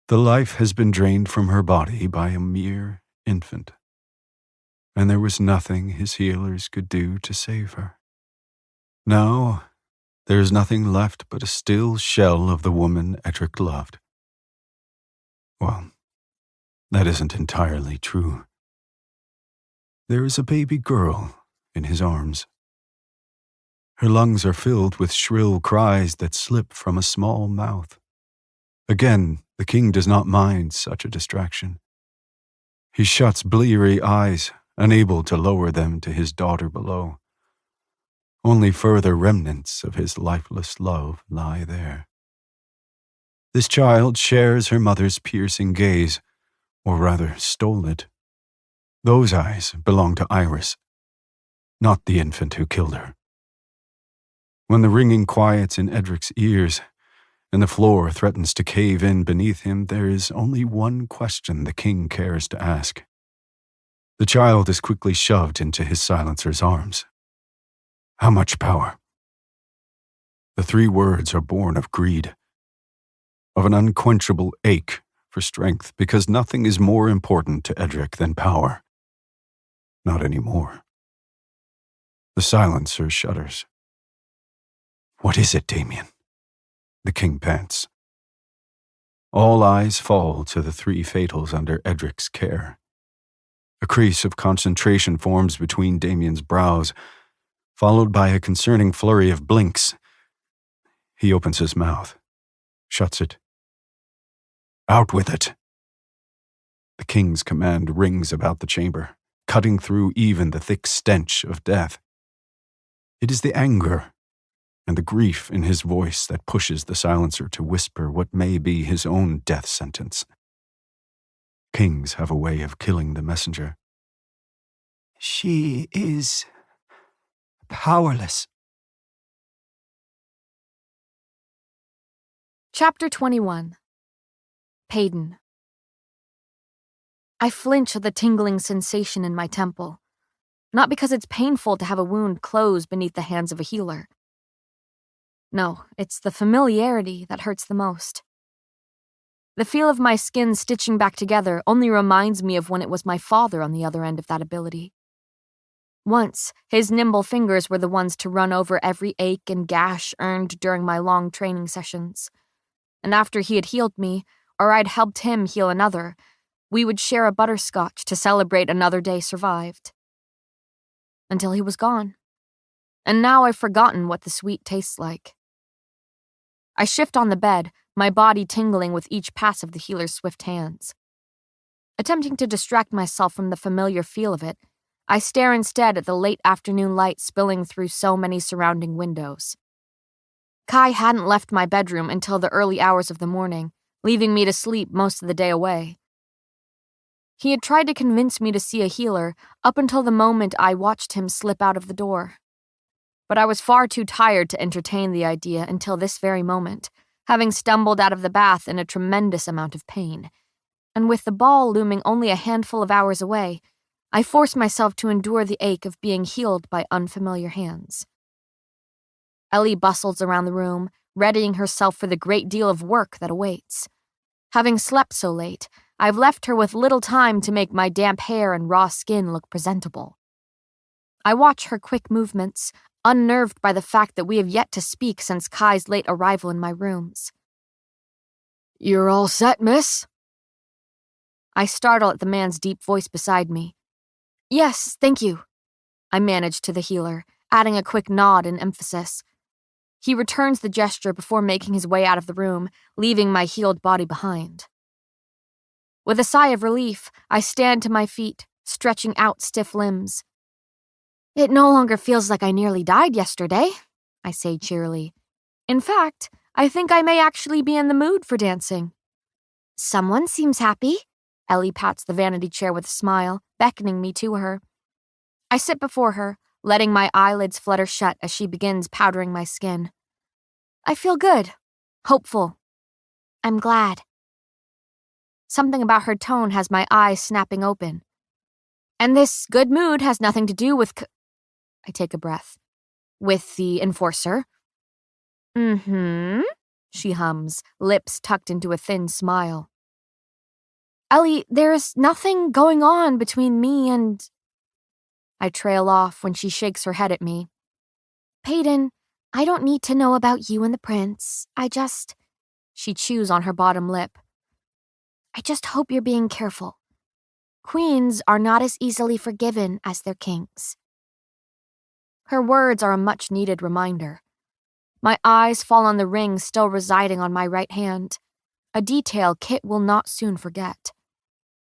D: The life has been drained from her body by a mere infant, and there was nothing his healers could do to save her. Now, there is nothing left but a still shell of the woman Edric loved. Well, that isn't entirely true. There is a baby girl in his arms. Her lungs are filled with shrill cries that slip from a small mouth. Again, the king does not mind such a distraction. He shuts bleary eyes, unable to lower them to his daughter below. Only further remnants of his lifeless love lie there. This child shares her mother's piercing gaze, or rather stole it. Those eyes belong to Iris, not the infant who killed her. When the ringing quiets in Edric's ears, and the floor threatens to cave in beneath him, there is only one question the king cares to ask. The child is quickly shoved into his silencer's arms. How much power? The 3 words are born of greed, of an unquenchable ache for strength, because nothing is more important to Edric than power. Not anymore. The silencer shudders. What is it, Damien? The king pants. All eyes fall to the 3 fatals under Edric's care. A crease of concentration forms between Damien's brows, followed by a concerning flurry of blinks. He opens his mouth, shuts it. Out with it! The king's command rings about the chamber, cutting through even the thick stench of death. It is the anger and the grief in his voice that pushes the silencer to whisper what may be his own death sentence. Kings have a way of killing the messenger.
E: She is powerless.
A: Chapter 21. Payden. I flinch at the tingling sensation in my temple, not because it's painful to have a wound close beneath the hands of a healer. No, it's the familiarity that hurts the most. The feel of my skin stitching back together only reminds me of when it was my father on the other end of that ability. Once, his nimble fingers were the ones to run over every ache and gash earned during my long training sessions. And after he had healed me, or I'd helped him heal another, we would share a butterscotch to celebrate another day survived. Until he was gone. And now I've forgotten what the sweet tastes like. I shift on the bed, my body tingling with each pass of the healer's swift hands. Attempting to distract myself from the familiar feel of it, I stare instead at the late afternoon light spilling through so many surrounding windows. Kai hadn't left my bedroom until the early hours of the morning, leaving me to sleep most of the day away. He had tried to convince me to see a healer up until the moment I watched him slip out of the door. But I was far too tired to entertain the idea until this very moment, having stumbled out of the bath in a tremendous amount of pain. And with the ball looming only a handful of hours away, I forced myself to endure the ache of being healed by unfamiliar hands. Ellie bustles around the room, readying herself for the great deal of work that awaits. Having slept so late, I've left her with little time to make my damp hair and raw skin look presentable. I watch her quick movements, unnerved by the fact that we have yet to speak since Kai's late arrival in my rooms.
F: "You're all set, miss?"
A: I startle at the man's deep voice beside me. "Yes, thank you," I manage to the healer, adding a quick nod in emphasis. He returns the gesture before making his way out of the room, leaving my healed body behind. With a sigh of relief, I stand to my feet, stretching out stiff limbs. "It no longer feels like I nearly died yesterday," I say cheerily. "In fact, I think I may actually be in the mood for dancing." "Someone seems happy." Ellie pats the vanity chair with a smile, beckoning me to her. I sit before her, letting my eyelids flutter shut as she begins powdering my skin. "I feel good. Hopeful." "I'm glad." Something about her tone has my eyes snapping open. "And this good mood has nothing to do with I take a breath. "With the enforcer?" "Mm-hmm," she hums, lips tucked into a thin smile. "Ellie, there is nothing going on between me and—" I trail off when she shakes her head at me. "Peyton, I don't need to know about you and the prince. She chews on her bottom lip. "I just hope you're being careful. Queens are not as easily forgiven as their kings." Her words are a much-needed reminder. My eyes fall on the ring still residing on my right hand, a detail Kit will not soon forget.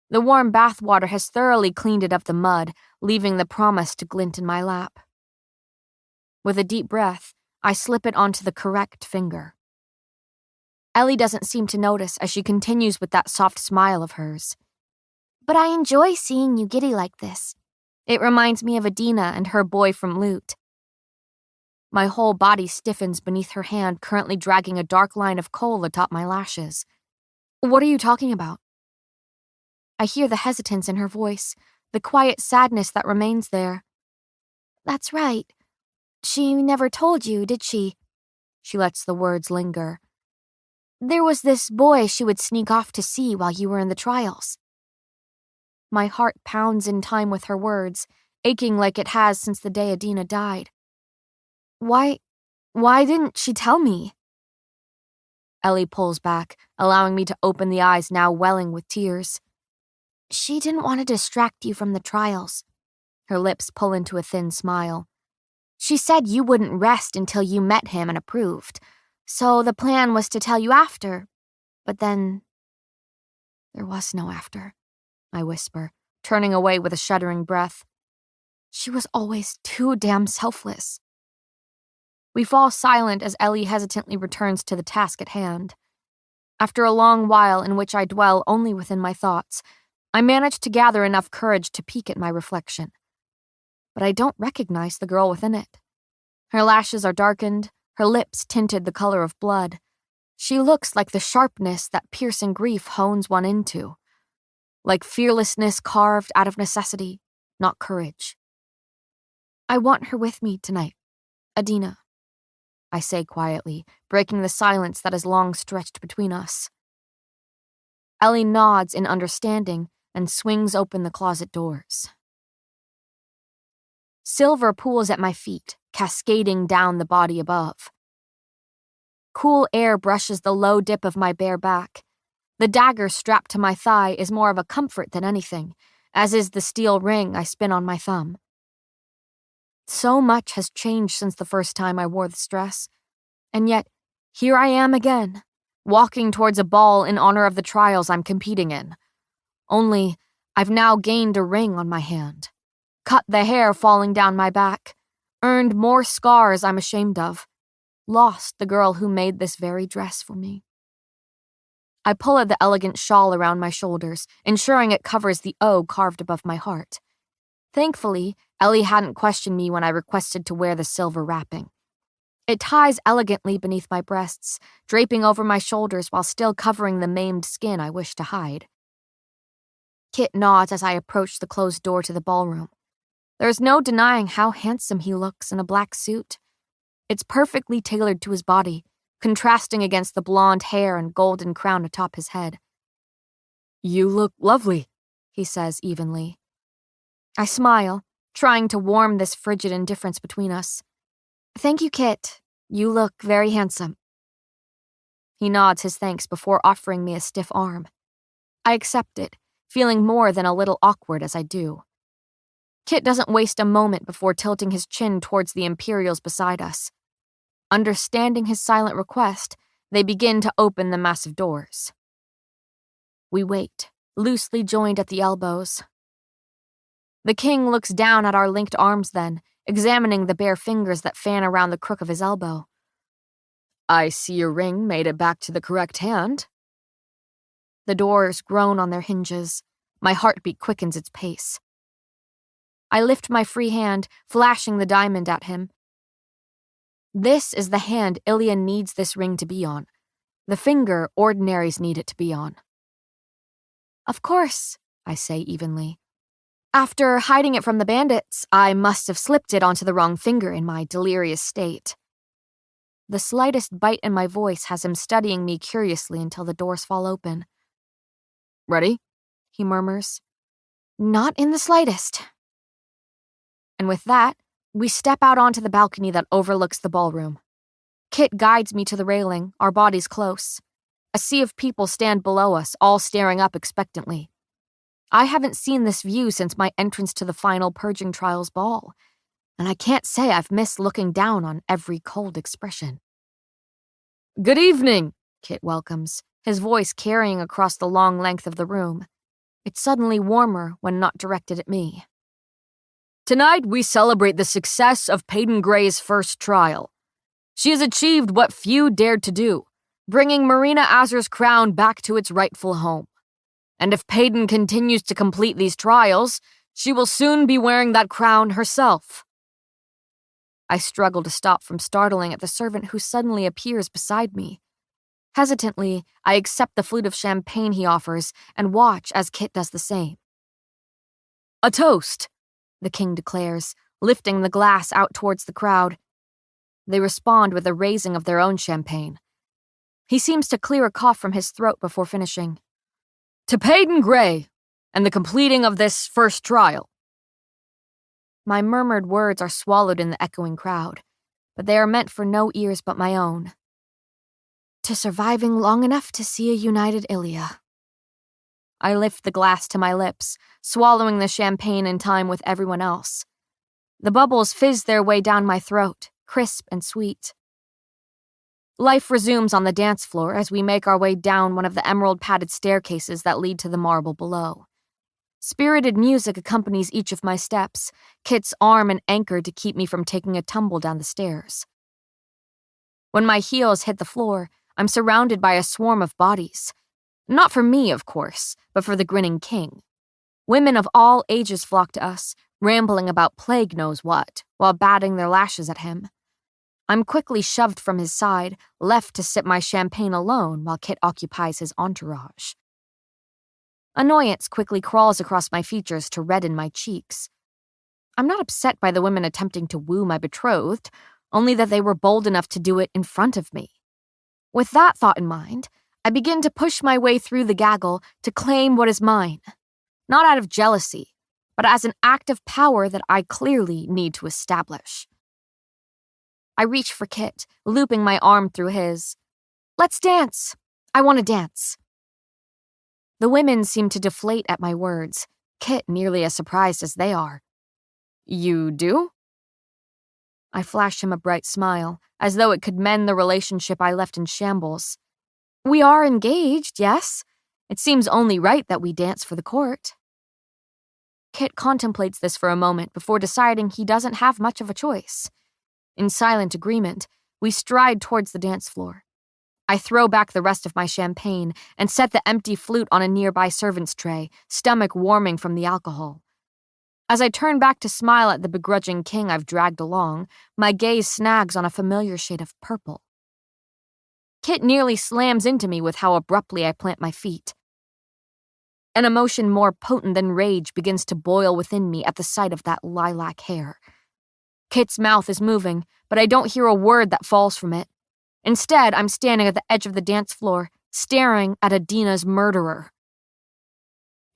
A: The warm bathwater has thoroughly cleaned it of the mud, leaving the promise to glint in my lap. With a deep breath, I slip it onto the correct finger. Ellie doesn't seem to notice as she continues with that soft smile of hers. "But I enjoy seeing you giddy like this. It reminds me of Adina and her boy from Loot." My whole body stiffens beneath her hand currently dragging a dark line of kohl atop my lashes. "What are you talking about?" I hear the hesitance in her voice, the quiet sadness that remains there. "That's right. She never told you, did she?" She lets the words linger. "There was this boy she would sneak off to see while you were in the trials." My heart pounds in time with her words, aching like it has since the day Adina died. Why didn't she tell me?" Ellie pulls back, allowing me to open the eyes now welling with tears. "She didn't want to distract you from the trials." Her lips pull into a thin smile. "She said you wouldn't rest until you met him and approved. So the plan was to tell you after. But then—" "There was no after," I whisper, turning away with a shuddering breath. She was always too damn selfless. We fall silent as Ellie hesitantly returns to the task at hand. After a long while in which I dwell only within my thoughts, I manage to gather enough courage to peek at my reflection. But I don't recognize the girl within it. Her lashes are darkened, her lips tinted the color of blood. She looks like the sharpness that piercing grief hones one into. Like fearlessness carved out of necessity, not courage. "I want her with me tonight, Adina," I say quietly, breaking the silence that has long stretched between us. Ellie nods in understanding and swings open the closet doors. Silver pools at my feet, cascading down the body above. Cool air brushes the low dip of my bare back. The dagger strapped to my thigh is more of a comfort than anything, as is the steel ring I spin on my thumb. So much has changed since the first time I wore this dress, and yet here I am again, walking towards a ball in honor of the trials I'm competing in. Only, I've now gained a ring on my hand, cut the hair falling down my back, earned more scars I'm ashamed of, lost the girl who made this very dress for me. I pull at the elegant shawl around my shoulders, ensuring it covers the O carved above my heart. Thankfully, Ellie hadn't questioned me when I requested to wear the silver wrapping. It ties elegantly beneath my breasts, draping over my shoulders while still covering the maimed skin I wish to hide. Kit nods as I approach the closed door to the ballroom. There's no denying how handsome he looks in a black suit. It's perfectly tailored to his body, contrasting against the blonde hair and golden crown atop his head.
F: "You look lovely,"
A: he says evenly. I smile, trying to warm this frigid indifference between us. "Thank you, Kit. You look very handsome." He nods his thanks before offering me a stiff arm. I accept it, feeling more than a little awkward as I do. Kit doesn't waste a moment before tilting his chin towards the Imperials beside us. Understanding his silent request, they begin to open the massive doors. We wait, loosely joined at the elbows. The king looks down at our linked arms then, examining the bare fingers that fan around the crook of his elbow.
F: "I see your ring made it back to the correct hand."
A: The doors groan on their hinges. My heartbeat quickens its pace. I lift my free hand, flashing the diamond at him. This is the hand Ilian needs this ring to be on. The finger ordinaries need it to be on. "Of course," I say evenly. "After hiding it from the bandits, I must have slipped it onto the wrong finger in my delirious state." The slightest bite in my voice has him studying me curiously until the doors fall open.
F: "Ready?"
A: he murmurs. "Not in the slightest." And with that, we step out onto the balcony that overlooks the ballroom. Kit guides me to the railing, our bodies close. A sea of people stand below us, all staring up expectantly. I haven't seen this view since my entrance to the final Purging Trials ball, and I can't say I've missed looking down on every cold expression.
F: "Good evening,"
A: Kit welcomes, his voice carrying across the long length of the room. It's suddenly warmer when not directed at me.
F: "Tonight we celebrate the success of Peyton Gray's first trial. She has achieved what few dared to do, bringing Marina Azur's crown back to its rightful home. And if Peyton continues to complete these trials, she will soon be wearing that crown herself."
A: I struggle to stop from startling at the servant who suddenly appears beside me. Hesitantly, I accept the flute of champagne he offers and watch as Kit does the same.
F: "A toast,"
A: the king declares, lifting the glass out towards the crowd. They respond with a raising of their own champagne. He seems to clear a cough from his throat before finishing.
F: "To Peyton Gray, and the completing of this first trial."
A: My murmured words are swallowed in the echoing crowd, but they are meant for no ears but my own. "To surviving long enough to see a united Ilia." I lift the glass to my lips, swallowing the champagne in time with everyone else. The bubbles fizz their way down my throat, crisp and sweet. Life resumes on the dance floor as we make our way down one of the emerald-padded staircases that lead to the marble below. Spirited music accompanies each of my steps, Kit's arm an anchor to keep me from taking a tumble down the stairs. When my heels hit the floor, I'm surrounded by a swarm of bodies. Not for me, of course, but for the grinning king. Women of all ages flock to us, rambling about plague knows what, while batting their lashes at him. I'm quickly shoved from his side, left to sip my champagne alone while Kit occupies his entourage. Annoyance quickly crawls across my features to redden my cheeks. I'm not upset by the women attempting to woo my betrothed, only that they were bold enough to do it in front of me. With that thought in mind, I begin to push my way through the gaggle to claim what is mine, not out of jealousy, but as an act of power that I clearly need to establish. I reach for Kit, looping my arm through his. "Let's dance! I want to dance." The women seem to deflate at my words, Kit nearly as surprised as they are.
F: "You do?"
A: I flash him a bright smile, as though it could mend the relationship I left in shambles. We are engaged, yes. It seems only right that we dance for the court. Kit contemplates this for a moment before deciding he doesn't have much of a choice. In silent agreement, we stride towards the dance floor. I throw back the rest of my champagne and set the empty flute on a nearby servant's tray, stomach warming from the alcohol. As I turn back to smile at the begrudging king I've dragged along, my gaze snags on a familiar shade of purple. Kit nearly slams into me with how abruptly I plant my feet. An emotion more potent than rage begins to boil within me at the sight of that lilac hair. Kit's mouth is moving, but I don't hear a word that falls from it. Instead, I'm standing at the edge of the dance floor, staring at Adina's murderer.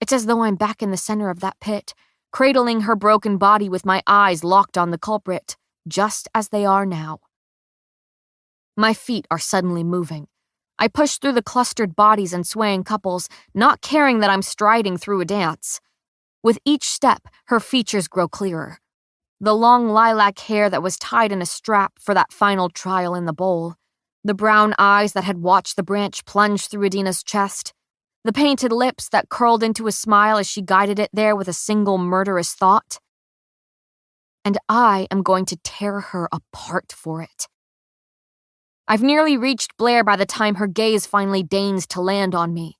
A: It's as though I'm back in the center of that pit, cradling her broken body with my eyes locked on the culprit, just as they are now. My feet are suddenly moving. I push through the clustered bodies and swaying couples, not caring that I'm striding through a dance. With each step, her features grow clearer. The long lilac hair that was tied in a strap for that final trial in the bowl, the brown eyes that had watched the branch plunge through Adina's chest, the painted lips that curled into a smile as she guided it there with a single murderous thought. And I am going to tear her apart for it. I've nearly reached Blair by the time her gaze finally deigns to land on me,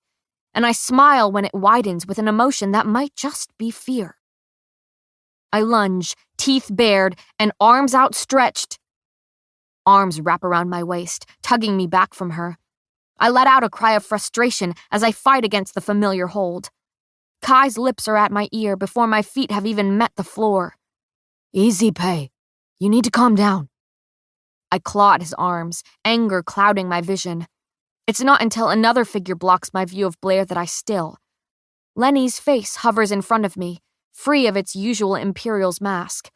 A: and I smile when it widens with an emotion that might just be fear. I lunge, teeth bared, and arms outstretched. Arms wrap around my waist, tugging me back from her. I let out a cry of frustration as I fight against the familiar hold. Kai's lips are at my ear before my feet have even met the floor. Easy, Pei. You need to calm down. I claw at his arms, anger clouding my vision. It's not until another figure blocks my view of Blair that I still. Lenny's face hovers in front of me, free of its usual Imperial's mask.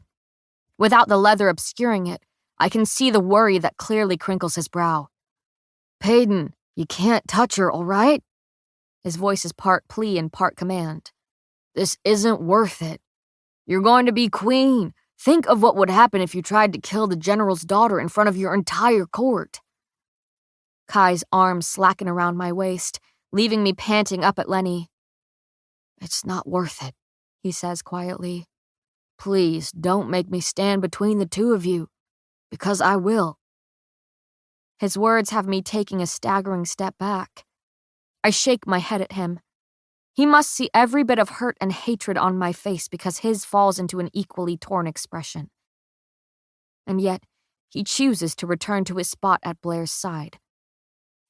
A: Without the leather obscuring it, I can see the worry that clearly crinkles his brow. Payden, you can't touch her, all right? His voice is part plea and part command. This isn't worth it. You're going to be queen. Think of what would happen if you tried to kill the general's daughter in front of your entire court. Kai's arms slacken around my waist, leaving me panting up at Lenny. It's not worth it, he says quietly. Please don't make me stand between the two of you, because I will. His words have me taking a staggering step back. I shake my head at him. He must see every bit of hurt and hatred on my face because his falls into an equally torn expression. And yet, he chooses to return to his spot at Blair's side.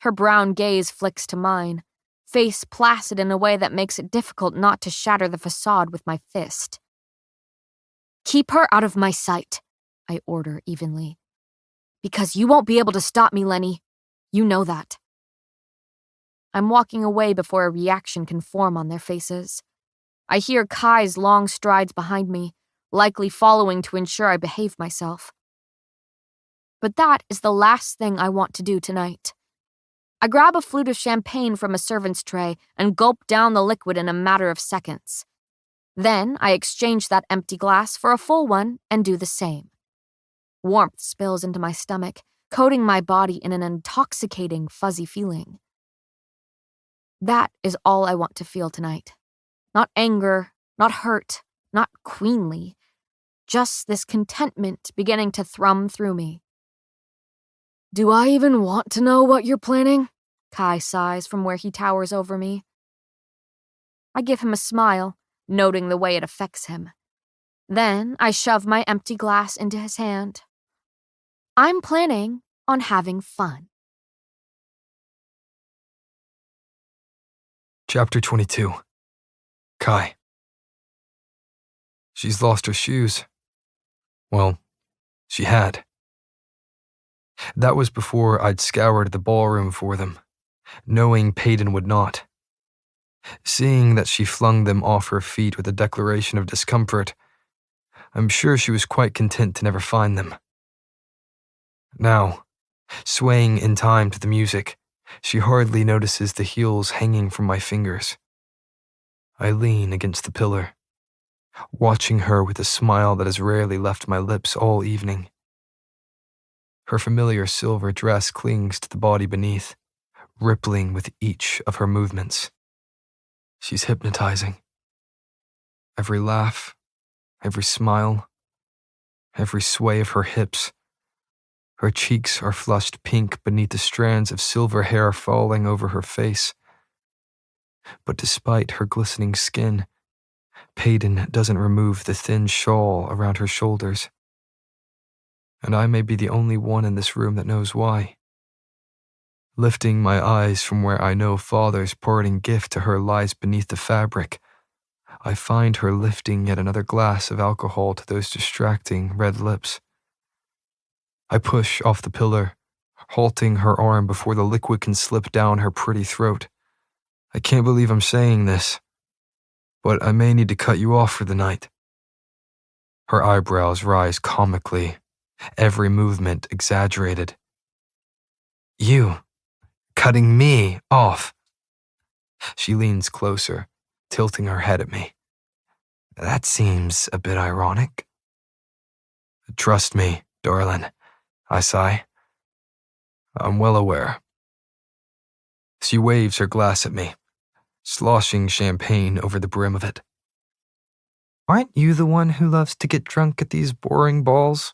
A: Her brown gaze flicks to mine, face placid in a way that makes it difficult not to shatter the facade with my fist. Keep her out of my sight, I order evenly. Because you won't be able to stop me, Lenny. You know that. I'm walking away before a reaction can form on their faces. I hear Kai's long strides behind me, likely following to ensure I behave myself. But that is the last thing I want to do tonight. I grab a flute of champagne from a servant's tray and gulp down the liquid in a matter of seconds. Then I exchange that empty glass for a full one and do the same. Warmth spills into my stomach, coating my body in an intoxicating, fuzzy feeling. That is all I want to feel tonight. Not anger, not hurt, not queenly. Just this contentment beginning to thrum through me. Do I even want to know what you're planning? Kai sighs from where he towers over me. I give him a smile, noting the way it affects him. Then I shove my empty glass into his hand. I'm planning on having fun.
C: Chapter 22. Kai. She's lost her shoes. Well, she had. That was before I'd scoured the ballroom for them, knowing Payden would not. Seeing that she flung them off her feet with a declaration of discomfort, I'm sure she was quite content to never find them. Now, swaying in time to the music, she hardly notices the heels hanging from my fingers. I lean against the pillar, watching her with a smile that has rarely left my lips all evening. Her familiar silver dress clings to the body beneath, rippling with each of her movements. She's hypnotizing. Every laugh, every smile, every sway of her hips. Her cheeks are flushed pink beneath the strands of silver hair falling over her face. But despite her glistening skin, Peyton doesn't remove the thin shawl around her shoulders. And I may be the only one in this room that knows why. Lifting my eyes from where I know Father's parting gift to her lies beneath the fabric, I find her lifting yet another glass of alcohol to those distracting red lips. I push off the pillar, halting her arm before the liquid can slip down her pretty throat. I can't believe I'm saying this, but I may need to cut you off for the night. Her eyebrows rise comically, every movement exaggerated. You, cutting me off. She leans closer, tilting her head at me. That seems a bit ironic. Trust me, darling, I sigh. I'm well aware. She waves her glass at me, sloshing champagne over the brim of it. Aren't you the one who loves to get drunk at these boring balls?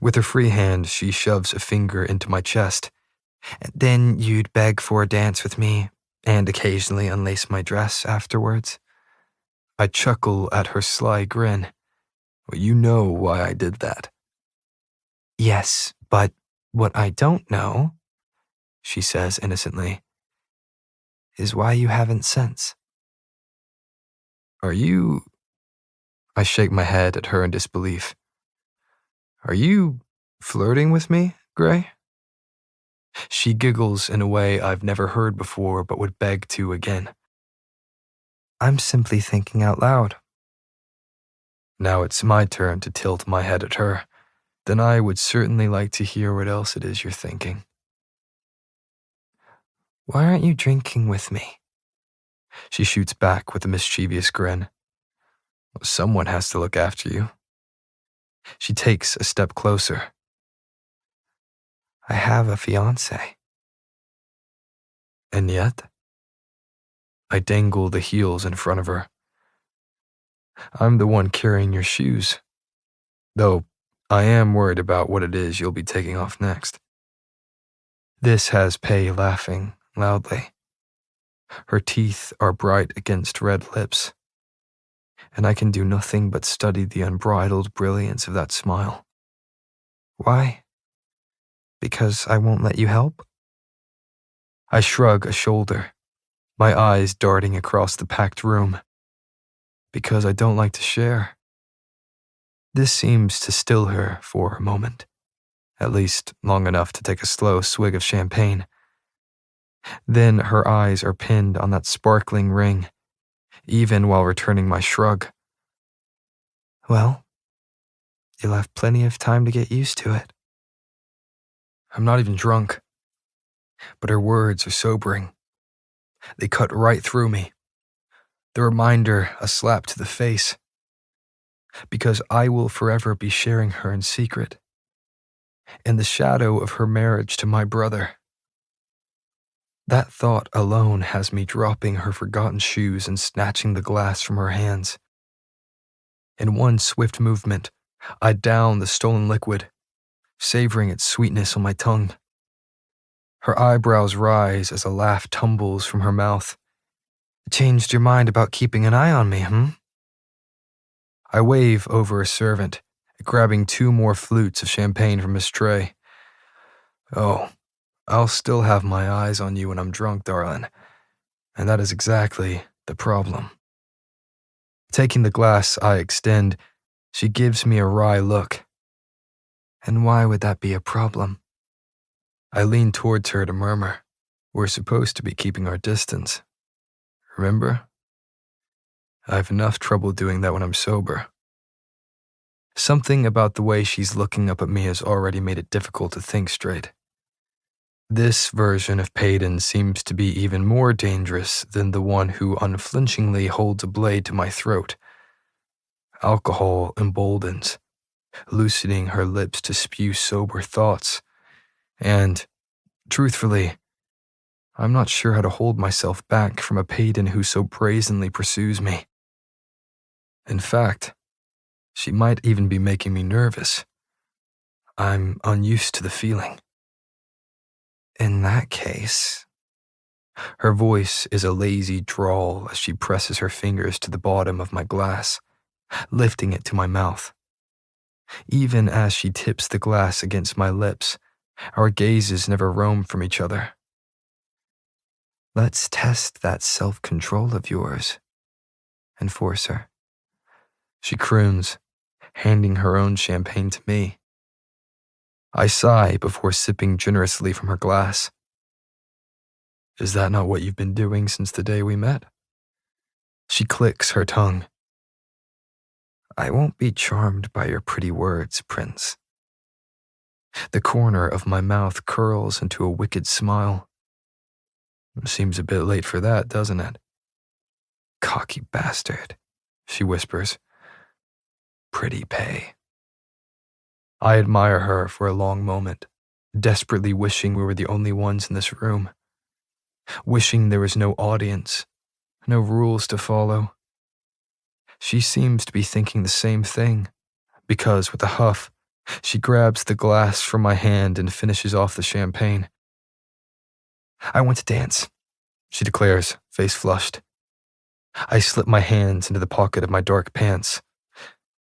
C: With her free hand, she shoves a finger into my chest. Then you'd beg for a dance with me, and occasionally unlace my dress afterwards. I chuckle at her sly grin. Well, you know why I did that. Yes, but what I don't know, she says innocently, is why you haven't since. Are you... I shake my head at her in disbelief. Are you flirting with me, Gray? She giggles in a way I've never heard before but would beg to again. I'm simply thinking out loud. Now it's my turn to tilt my head at her. Then I would certainly like to hear what else it is you're thinking. Why aren't you drinking with me? She shoots back with a mischievous grin. Someone has to look after you. She takes a step closer. I have a fiancé. And yet, I dangle the heels in front of her. I'm the one carrying your shoes, though I am worried about what it is you'll be taking off next. This has Pei laughing loudly. Her teeth are bright against red lips, and I can do nothing but study the unbridled brilliance of that smile. Why? Because I won't let you help? I shrug a shoulder, my eyes darting across the packed room. Because I don't like to share. This seems to still her for a moment, at least long enough to take a slow swig of champagne. Then her eyes are pinned on that sparkling ring, even while returning my shrug. Well, you'll have plenty of time to get used to it. I'm not even drunk, but her words are sobering. They cut right through me. The reminder, a slap to the face. Because I will forever be sharing her in secret, in the shadow of her marriage to my brother. That thought alone has me dropping her forgotten shoes and snatching the glass from her hands. In one swift movement, I down the stolen liquid, savoring its sweetness on my tongue. Her eyebrows rise as a laugh tumbles from her mouth. Changed your mind about keeping an eye on me, I wave over a servant, grabbing 2 more flutes of champagne from his tray. Oh, I'll still have my eyes on you when I'm drunk, darling. And that is exactly the problem. Taking the glass I extend, she gives me a wry look. And why would that be a problem? I lean towards her to murmur, we're supposed to be keeping our distance. Remember? I have enough trouble doing that when I'm sober. Something about the way she's looking up at me has already made it difficult to think straight. This version of Peyton seems to be even more dangerous than the one who unflinchingly holds a blade to my throat. Alcohol emboldens, loosening her lips to spew sober thoughts. And, truthfully, I'm not sure how to hold myself back from a Payton who so brazenly pursues me. In fact, she might even be making me nervous. I'm unused to the feeling.
H: In that case,
C: Her voice is a lazy drawl as she presses her fingers to the bottom of my glass, lifting it to my mouth. Even as she tips the glass against my lips, our gazes never roam from each other.
H: let's test that self-control of yours, Enforcer.
C: She croons, handing her own champagne to me. I sigh before sipping generously from her glass. Is that not what you've been doing since the day we met? She clicks her tongue.
H: I won't be charmed by your pretty words, Prince.
C: The corner of my mouth curls into a wicked smile. Seems a bit late for that, doesn't it?
H: Cocky bastard,
C: She whispers.
H: pretty pay.
C: I admire her for a long moment, desperately wishing we were the only ones in this room. Wishing there was no audience, no rules to follow. She seems to be thinking the same thing, because with a huff, she grabs the glass from my hand and finishes off the champagne. I want to dance, she declares, face flushed. I slip my hands into the pocket of my dark pants.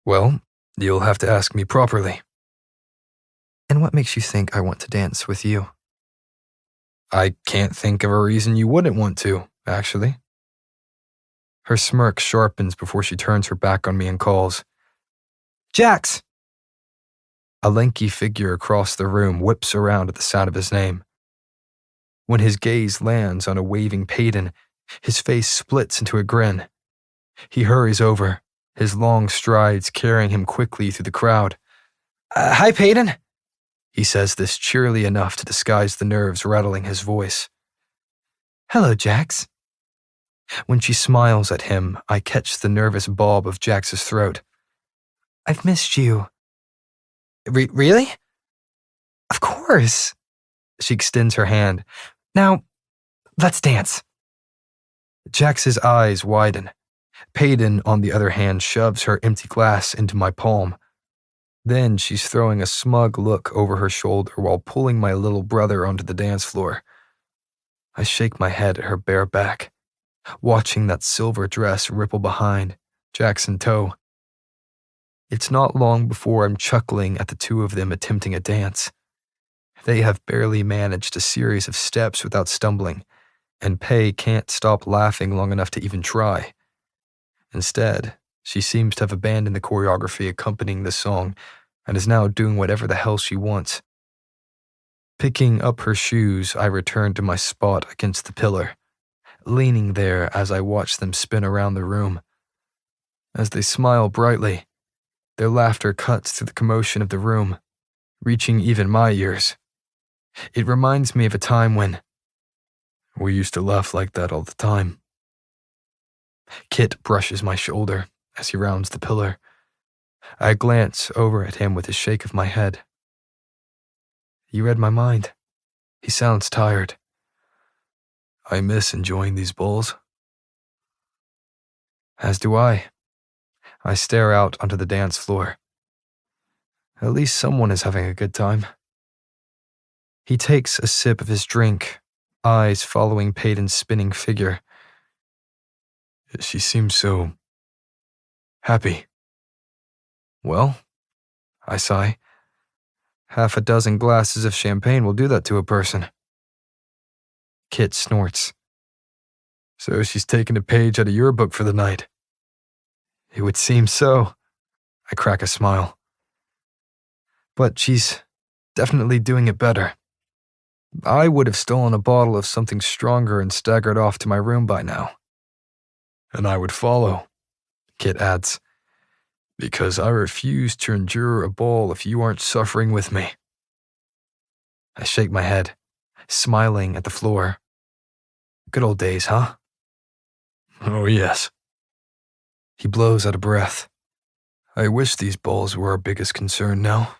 C: Well, you'll have to ask me properly.
H: And what makes you think I want to dance with you?
C: I can't think of a reason you wouldn't want to, actually. Her smirk sharpens before she turns her back on me and calls, Jax! A lanky figure across the room whips around at the sound of his name. When his gaze lands on a waving Payton, his face splits into a grin. He hurries over, his long strides carrying him quickly through the crowd. Hi, Payton, he says this cheerily enough to disguise the nerves rattling his voice.
H: Hello, Jax.
C: When she smiles at him, I catch the nervous bob of Jax's throat.
H: I've missed you.
C: Really?
H: Of course.
C: She extends her hand.
H: Now, let's dance.
C: Jax's eyes widen. Payton, on the other hand, shoves her empty glass into my palm. Then she's throwing a smug look over her shoulder while pulling my little brother onto the dance floor. I shake my head at her bare back, watching that silver dress ripple behind, Jax in tow. It's not long before I'm chuckling at the two of them attempting a dance. They have barely managed a series of steps without stumbling, and Pei can't stop laughing long enough to even try. Instead, she seems to have abandoned the choreography accompanying the song and is now doing whatever the hell she wants. Picking up her shoes, I return to my spot against the pillar, leaning there as I watch them spin around the room. As they smile brightly, their laughter cuts through the commotion of the room, reaching even my ears. It reminds me of a time when we used to laugh like that all the time. Kit brushes my shoulder as he rounds the pillar. I glance over at him with a shake of my head. You read my mind. He sounds tired. I miss enjoying these balls. As do I. I stare out onto the dance floor. At least someone is having a good time. He takes a sip of his drink, eyes following Payton's spinning figure. She seems so happy. Well, I sigh. Half a dozen glasses of champagne will do that to a person. Kit snorts. So she's taken a page out of your book for the night. It would seem so. I crack a smile. But she's definitely doing it better. I would have stolen a bottle of something stronger and staggered off to my room by now. And I would follow, Kit adds, because I refuse to endure a ball if you aren't suffering with me. I shake my head, smiling at the floor. Good old days, huh? Oh, yes. He blows out a breath. I wish these balls were our biggest concern now.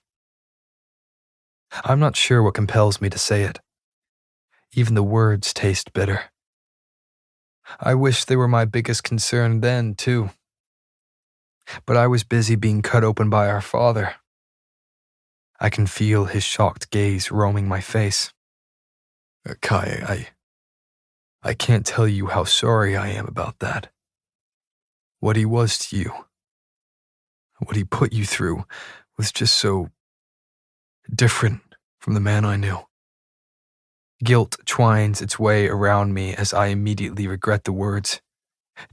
C: I'm not sure what compels me to say it. Even the words taste bitter. I wish they were my biggest concern then, too. But I was busy being cut open by our father. I can feel his shocked gaze roaming my face. Kai, I can't tell you how sorry I am about that. What he was to you, what he put you through, was just so different from the man I knew. Guilt twines its way around me as I immediately regret the words.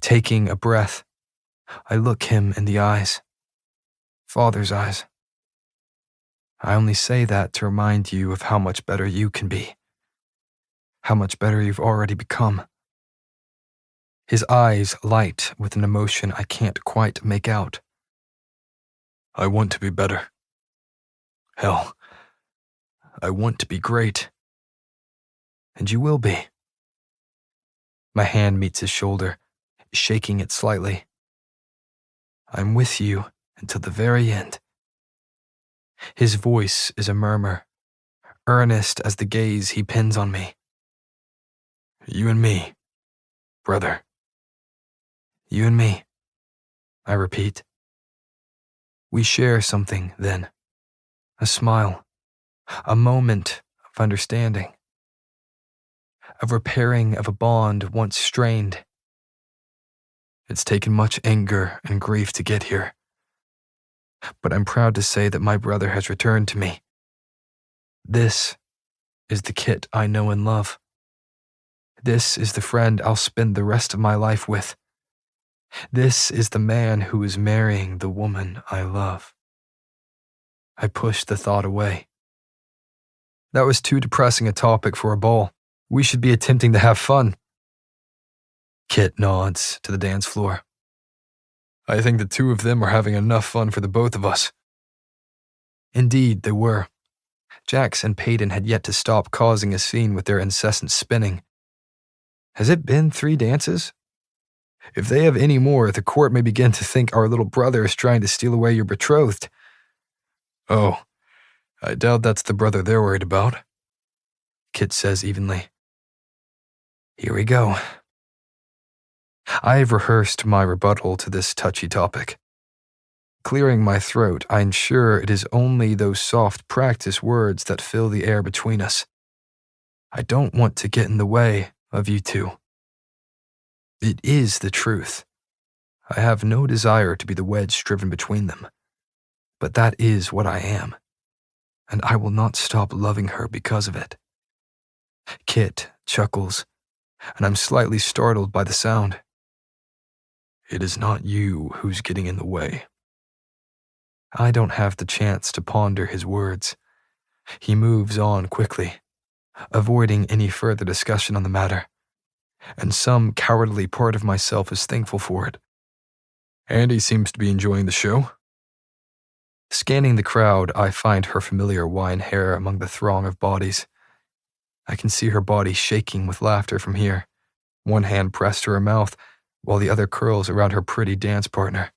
C: Taking a breath, I look him in the eyes. Father's eyes. I only say that to remind you of how much better you can be. How much better you've already become. His eyes light with an emotion I can't quite make out. I want to be better. Hell, I want to be great. And you will be. My hand meets his shoulder, shaking it slightly. I'm with you until the very end. His voice is a murmur, earnest as the gaze he pins on me. You and me, brother. You and me, I repeat. We share something then, a smile, a moment of understanding, a repairing of a bond once strained. It's taken much anger and grief to get here, but I'm proud to say that my brother has returned to me. This is the Kit I know and love. This is the friend I'll spend the rest of my life with. This is the man who is marrying the woman I love. I pushed the thought away. That was too depressing a topic for a ball. We should be attempting to have fun. Kit nods to the dance floor. I think the two of them are having enough fun for the both of us. Indeed, they were. Jax and Peyton had yet to stop causing a scene with their incessant spinning. Has it been 3 dances? If they have any more, the court may begin to think our little brother is trying to steal away your betrothed. Oh, I doubt that's the brother they're worried about, Kit says evenly. Here we go. I have rehearsed my rebuttal to this touchy topic. Clearing my throat, I ensure it is only those soft practice words that fill the air between us. I don't want to get in the way of you two. It is the truth. I have no desire to be the wedge driven between them. But that is what I am, and I will not stop loving her because of it. Kit chuckles, and I'm slightly startled by the sound. It is not you who's getting in the way. I don't have the chance to ponder his words. He moves on quickly, avoiding any further discussion on the matter, and some cowardly part of myself is thankful for it. Andy seems to be enjoying the show. Scanning the crowd, I find her familiar wine hair among the throng of bodies. I can see her body shaking with laughter from here, one hand pressed to her mouth, while the other curls around her pretty dance partner.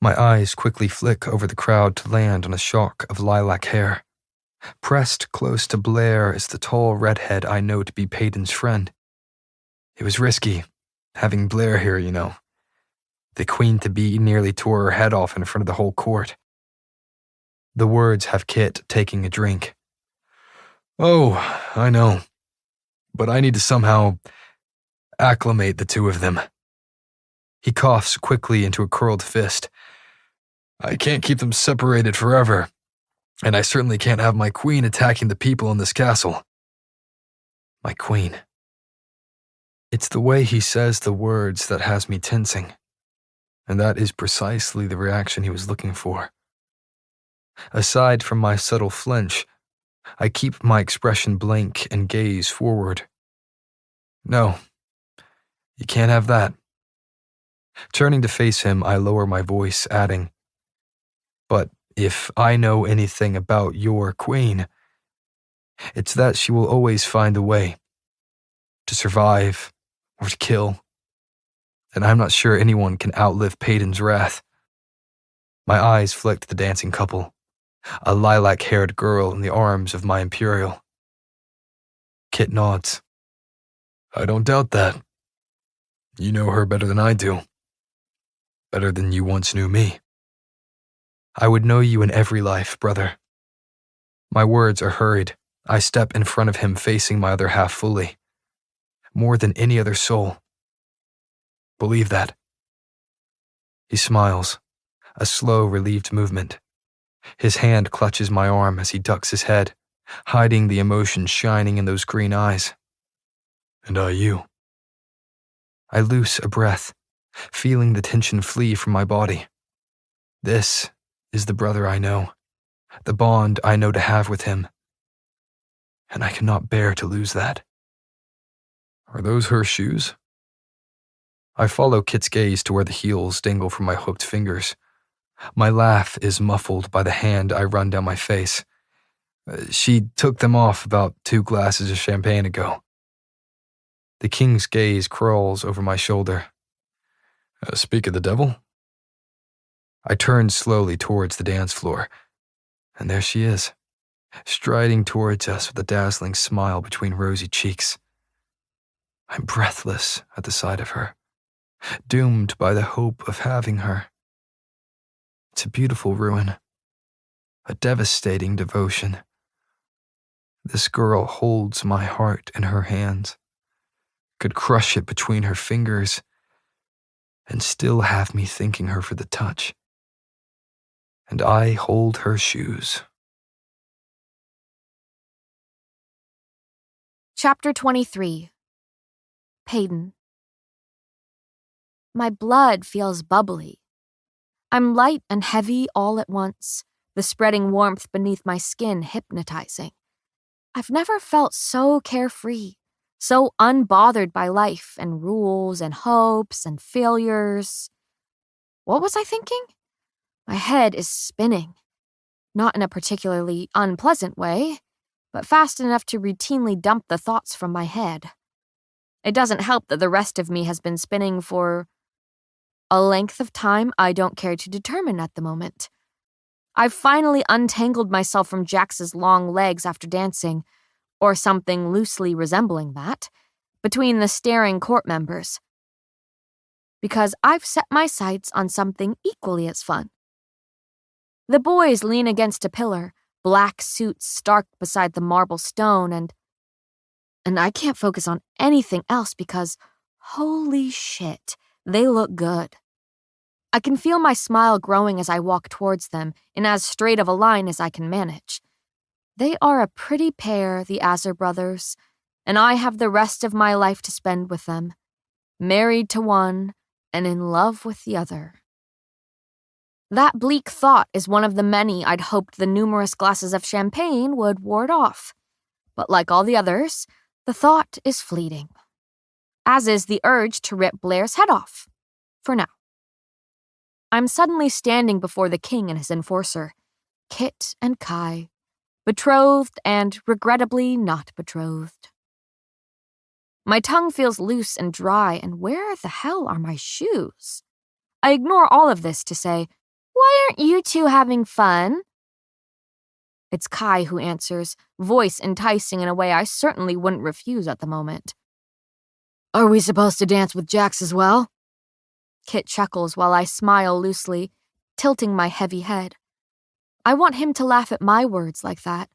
C: My eyes quickly flick over the crowd to land on a shock of lilac hair. Pressed close to Blair is the tall redhead I know to be Peyton's friend. It was risky, having Blair here, you know. The queen-to-be nearly tore her head off in front of the whole court. The words have Kit taking a drink. Oh, I know. But I need to somehow acclimate the two of them. He coughs quickly into a curled fist. I can't keep them separated forever, and I certainly can't have my queen attacking the people in this castle. My queen. It's the way he says the words that has me tensing, and that is precisely the reaction he was looking for. Aside from my subtle flinch, I keep my expression blank and gaze forward. No, you can't have that. Turning to face him, I lower my voice, adding, but if I know anything about your queen, it's that she will always find a way to survive or to kill, and I'm not sure anyone can outlive Peyton's wrath. My eyes flick to the dancing couple, a lilac-haired girl in the arms of my Imperial. Kit nods. I don't doubt that. You know her better than I do. Better than you once knew me. I would know you in every life, brother. My words are hurried. I step in front of him, facing my other half fully. More than any other soul. Believe that. He smiles, a slow, relieved movement. His hand clutches my arm as he ducks his head, hiding the emotion shining in those green eyes. And I you. I loose a breath, feeling the tension flee from my body. This is the brother I know, the bond I know to have with him. And I cannot bear to lose that. Are those her shoes? I follow Kit's gaze to where the heels dangle from my hooked fingers. My laugh is muffled by the hand I run down my face. She took them off about 2 glasses of champagne ago. The king's gaze crawls over my shoulder. Speak of the devil? I turn slowly towards the dance floor, and there she is, striding towards us with a dazzling smile between rosy cheeks. I'm breathless at the sight of her, doomed by the hope of having her. It's a beautiful ruin, a devastating devotion. This girl holds my heart in her hands, could crush it between her fingers, and still have me thanking her for the touch. And I hold her shoes.
A: Chapter 23. Payden. My blood feels bubbly. I'm light and heavy all at once, the spreading warmth beneath my skin hypnotizing. I've never felt so carefree, so unbothered by life and rules and hopes and failures. What was I thinking? My head is spinning. Not in a particularly unpleasant way, but fast enough to routinely dump the thoughts from my head. It doesn't help that the rest of me has been spinning for a length of time I don't care to determine at the moment. I've finally untangled myself from Jax's long legs after dancing, or something loosely resembling that, between the staring court members. Because I've set my sights on something equally as fun. The boys lean against a pillar, black suits stark beside the marble stone, and I can't focus on anything else because, holy shit, they look good. I can feel my smile growing as I walk towards them in as straight of a line as I can manage. They are a pretty pair, the Azar brothers, and I have the rest of my life to spend with them, married to one and in love with the other. That bleak thought is one of the many I'd hoped the numerous glasses of champagne would ward off. But like all the others, the thought is fleeting. As is the urge to rip Blair's head off. For now. I'm suddenly standing before the king and his enforcer, Kit and Kai, betrothed and regrettably not betrothed. My tongue feels loose and dry, and where the hell are my shoes? I ignore all of this to say, "Why aren't you two having fun?" It's Kai who answers, voice enticing in a way I certainly wouldn't refuse at the moment. "Are we supposed to dance with Jax as well?" Kit chuckles while I smile loosely, tilting my heavy head. I want him to laugh at my words like that.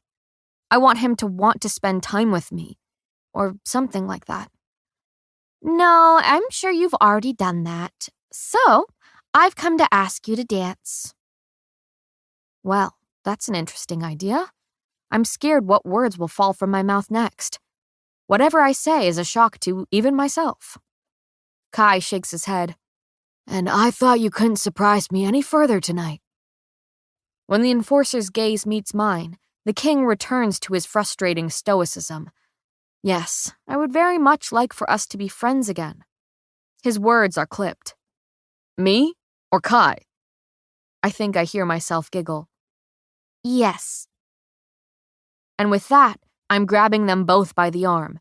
A: I want him to want to spend time with me, or something like that. "No, I'm sure you've already done that. So, I've come to ask you to dance." Well, that's an interesting idea. I'm scared what words will fall from my mouth next. Whatever I say is a shock to even myself. Kai shakes his head. "And I thought you couldn't surprise me any further tonight." When the enforcer's gaze meets mine, the king returns to his frustrating stoicism. Yes, I would very much like for us to be friends again. His words are clipped. "Me or Kai?" I think I hear myself giggle. "Yes." And with that, I'm grabbing them both by the arm.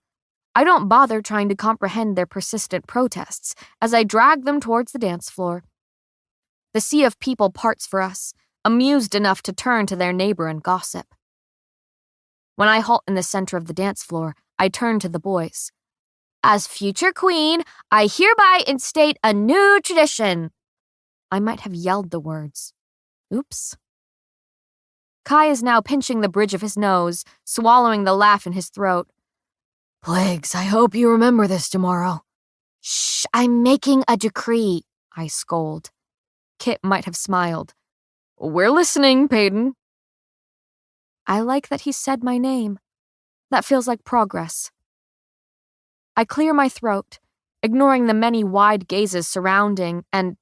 A: I don't bother trying to comprehend their persistent protests as I drag them towards the dance floor. The sea of people parts for us, amused enough to turn to their neighbor and gossip. When I halt in the center of the dance floor, I turned to the boys. As future queen, I hereby instate a new tradition. I might have yelled the words. Oops. Kai is now pinching the bridge of his nose, swallowing the laugh in his throat. Plagues, I hope you remember this tomorrow. Shh, I'm making a decree, I scold. Kit might have smiled. We're listening, Peyton. I like that he said my name. That feels like progress. I clear my throat, ignoring the many wide gazes surrounding, and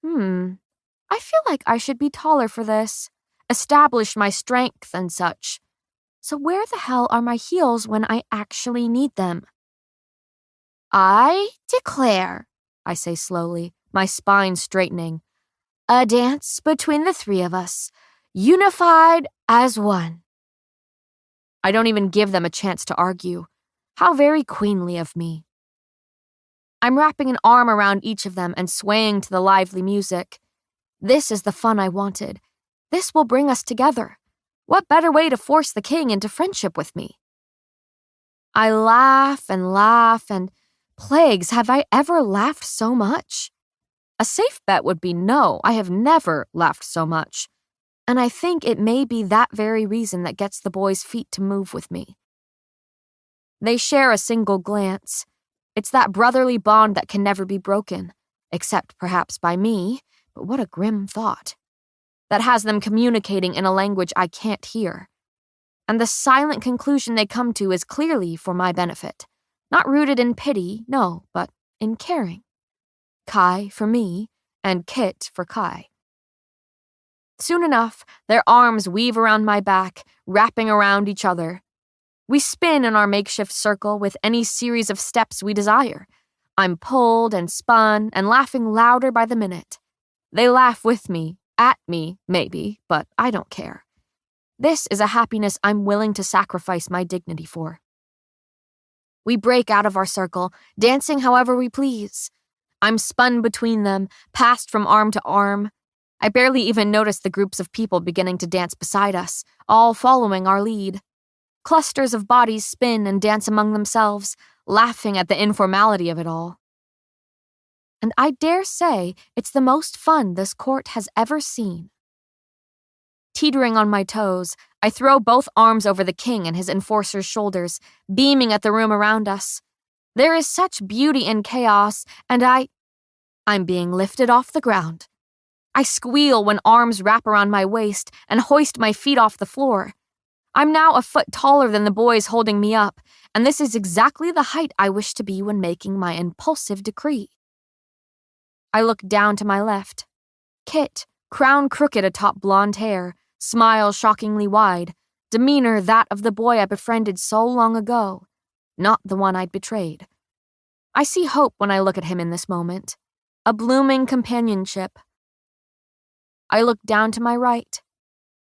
A: I feel like I should be taller for this, establish my strength and such. So where the hell are my heels when I actually need them? I declare, I say slowly, my spine straightening, a dance between the three of us, unified as one. I don't even give them a chance to argue. How very queenly of me. I'm wrapping an arm around each of them and swaying to the lively music. This is the fun I wanted. This will bring us together. What better way to force the king into friendship with me? I laugh, and plagues, have I ever laughed so much? A safe bet would be no, I have never laughed so much. And I think it may be that very reason that gets the boys' feet to move with me. They share a single glance. It's that brotherly bond that can never be broken, except perhaps by me, but what a grim thought. That has them communicating in a language I can't hear. And the silent conclusion they come to is clearly for my benefit. Not rooted in pity, no, but in caring. Kai for me, and Kit for Kai. Soon enough, their arms weave around my back, wrapping around each other. We spin in our makeshift circle with any series of steps we desire. I'm pulled and spun and laughing louder by the minute. They laugh with me, at me, maybe, but I don't care. This is a happiness I'm willing to sacrifice my dignity for. We break out of our circle, dancing however we please. I'm spun between them, passed from arm to arm. I barely even notice the groups of people beginning to dance beside us, all following our lead. Clusters of bodies spin and dance among themselves, laughing at the informality of it all. And I dare say it's the most fun this court has ever seen. Teetering on my toes, I throw both arms over the king and his enforcer's shoulders, beaming at the room around us. There is such beauty in chaos, and I'm being lifted off the ground. I squeal when arms wrap around my waist and hoist my feet off the floor. I'm now a foot taller than the boys holding me up, and this is exactly the height I wish to be when making my impulsive decree. I look down to my left. Kit, crown crooked atop blonde hair, smile shockingly wide, demeanor that of the boy I befriended so long ago, not the one I'd betrayed. I see hope when I look at him in this moment, a blooming companionship. I look down to my right.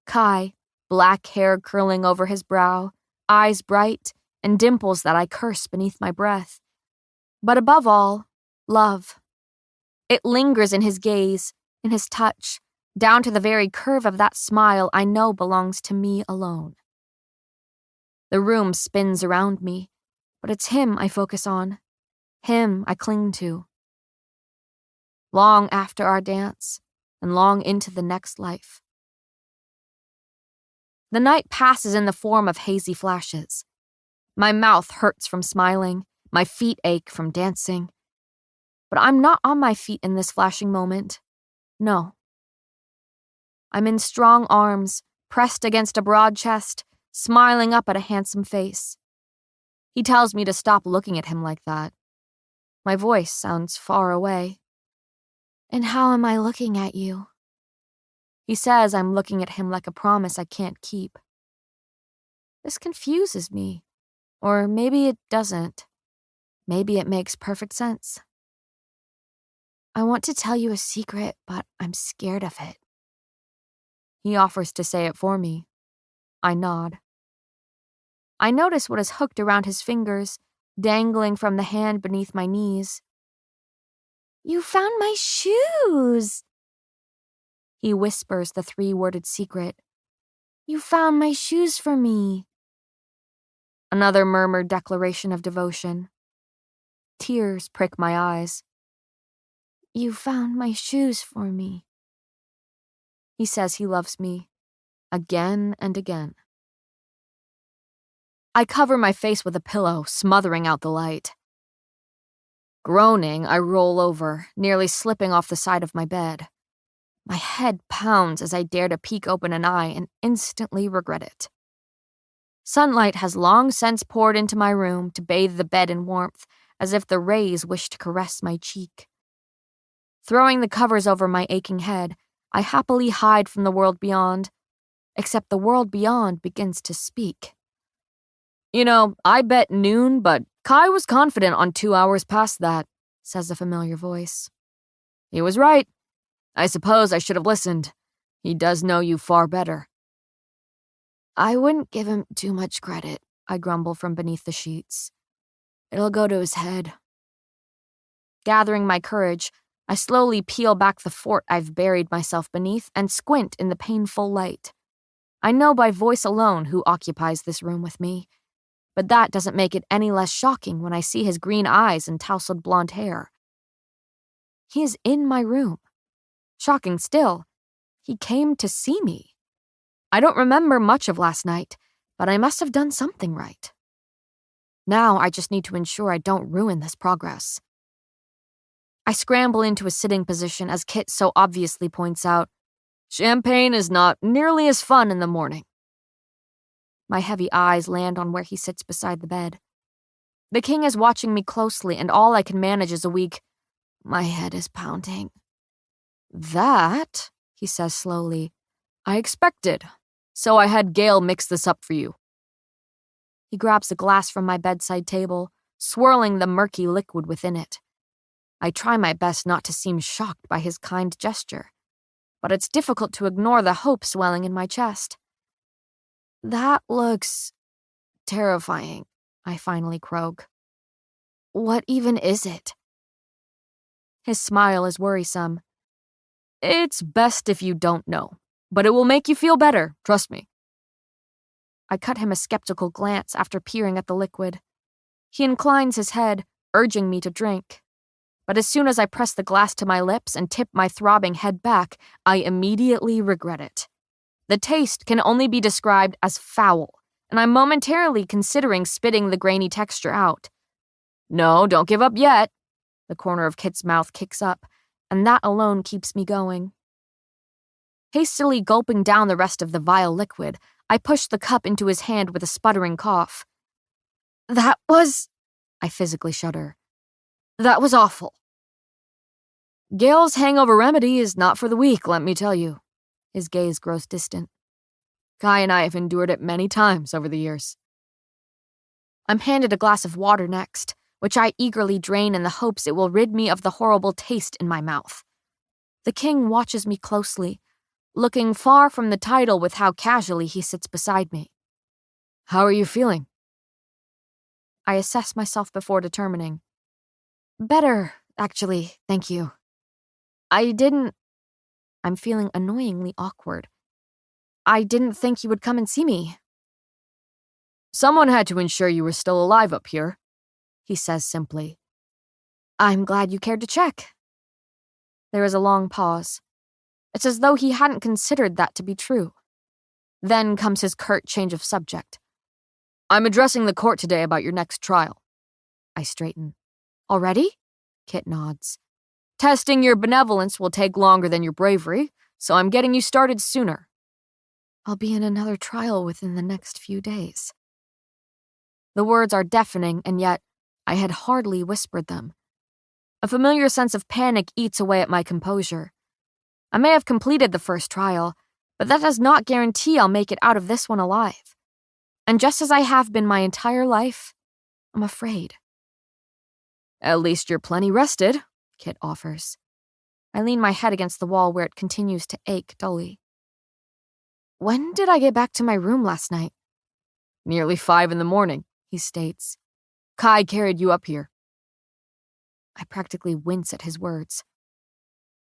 A: Kai, black hair curling over his brow, eyes bright, and dimples that I curse beneath my breath. But above all, love. It lingers in his gaze, in his touch, down to the very curve of that smile I know belongs to me alone. The room spins around me, but it's him I focus on, him I cling to. Long after our dance, and long into the next life. The night passes in the form of hazy flashes. My mouth hurts from smiling, my feet ache from dancing. But I'm not on my feet in this flashing moment. No. I'm in strong arms, pressed against a broad chest, smiling up at a handsome face. He tells me to stop looking at him like that. My voice sounds far away. And how am I looking at you? He says I'm looking at him like a promise I can't keep. This confuses me. Or maybe it doesn't. Maybe it makes perfect sense. I want to tell you a secret, but I'm scared of it. He offers to say it for me. I nod. I notice what is hooked around his fingers, dangling from the hand beneath my knees. You found my shoes! He whispers the three-worded secret. You found my shoes for me. Another murmured declaration of devotion. Tears prick my eyes. You found my shoes for me. He says he loves me, again and again. I cover my face with a pillow, smothering out the light. Groaning, I roll over, nearly slipping off the side of my bed. My head pounds as I dare to peek open an eye and instantly regret it. Sunlight has long since poured into my room to bathe the bed in warmth, as if the rays wished to caress my cheek. Throwing the covers over my aching head, I happily hide from the world beyond, except the world beyond begins to speak. You know, I bet noon, but Kai was confident on 2 hours past that, says a familiar voice. He was right. I suppose I should have listened. He does know you far better. I wouldn't give him too much credit, I grumble from beneath the sheets. It'll go to his head. Gathering my courage, I slowly peel back the fort I've buried myself beneath and squint in the painful light. I know by voice alone who occupies this room with me, but that doesn't make it any less shocking when I see his green eyes and tousled blonde hair. He is in my room. Shocking still, he came to see me. I don't remember much of last night, but I must have done something right. Now I just need to ensure I don't ruin this progress. I scramble into a sitting position as Kit so obviously points out, champagne is not nearly as fun in the morning. My heavy eyes land on where he sits beside the bed. The king is watching me closely, and all I can manage is a weak, my head is pounding. That, he says slowly, I expected, so I had Gale mix this up for you. He grabs a glass from my bedside table, swirling the murky liquid within it. I try my best not to seem shocked by his kind gesture, but it's difficult to ignore the hope swelling in my chest. That looks terrifying, I finally croak. What even is it? His smile is worrisome. It's best if you don't know, but it will make you feel better, trust me. I cut him a skeptical glance after peering at the liquid. He inclines his head, urging me to drink. But as soon as I press the glass to my lips and tip my throbbing head back, I immediately regret it. The taste can only be described as foul, and I'm momentarily considering spitting the grainy texture out. No, don't give up yet. The corner of Kit's mouth kicks up, and that alone keeps me going. Hastily gulping down the rest of the vile liquid, I push the cup into his hand with a sputtering cough. That was... I physically shudder. That was awful. Gale's hangover remedy is not for the weak, let me tell you. His gaze grows distant. Kai and I have endured it many times over the years. I'm handed a glass of water next, which I eagerly drain in the hopes it will rid me of the horrible taste in my mouth. The king watches me closely, looking far from the title with how casually he sits beside me. How are you feeling? I assess myself before determining. Better, actually, thank you. I'm feeling annoyingly awkward. I didn't think you would come and see me. Someone had to ensure you were still alive up here, he says simply. I'm glad you cared to check. There is a long pause. It's as though he hadn't considered that to be true. Then comes his curt change of subject. I'm addressing the court today about your next trial. I straighten. Already? Kit nods. Testing your benevolence will take longer than your bravery, so I'm getting you started sooner. I'll be in another trial within the next few days. The words are deafening, and yet I had hardly whispered them. A familiar sense of panic eats away at my composure. I may have completed the first trial, but that does not guarantee I'll make it out of this one alive. And just as I have been my entire life, I'm afraid. At least you're plenty rested, Kit offers. I lean my head against the wall where it continues to ache dully. When did I get back to my room last night? Nearly 5 a.m, he states. Kai carried you up here. I practically wince at his words.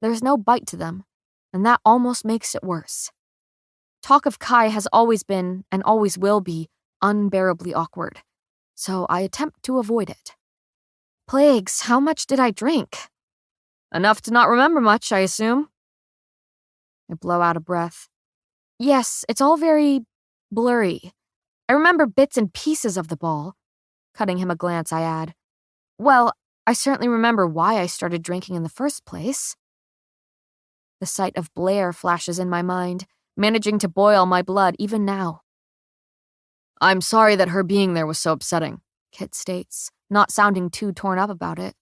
A: There's no bite to them, and that almost makes it worse. Talk of Kai has always been, and always will be, unbearably awkward, so I attempt to avoid it. Plagues, how much did I drink?
F: Enough to not remember much, I assume.
A: I blow out a breath. Yes, it's all very blurry. I remember bits and pieces of the ball. Cutting him a glance, I add, well, I certainly remember why I started drinking in the first place. The sight of Blair flashes in my mind, managing to boil my blood even now.
F: I'm sorry that her being there was so upsetting,
A: Kit states, not sounding too torn up about it.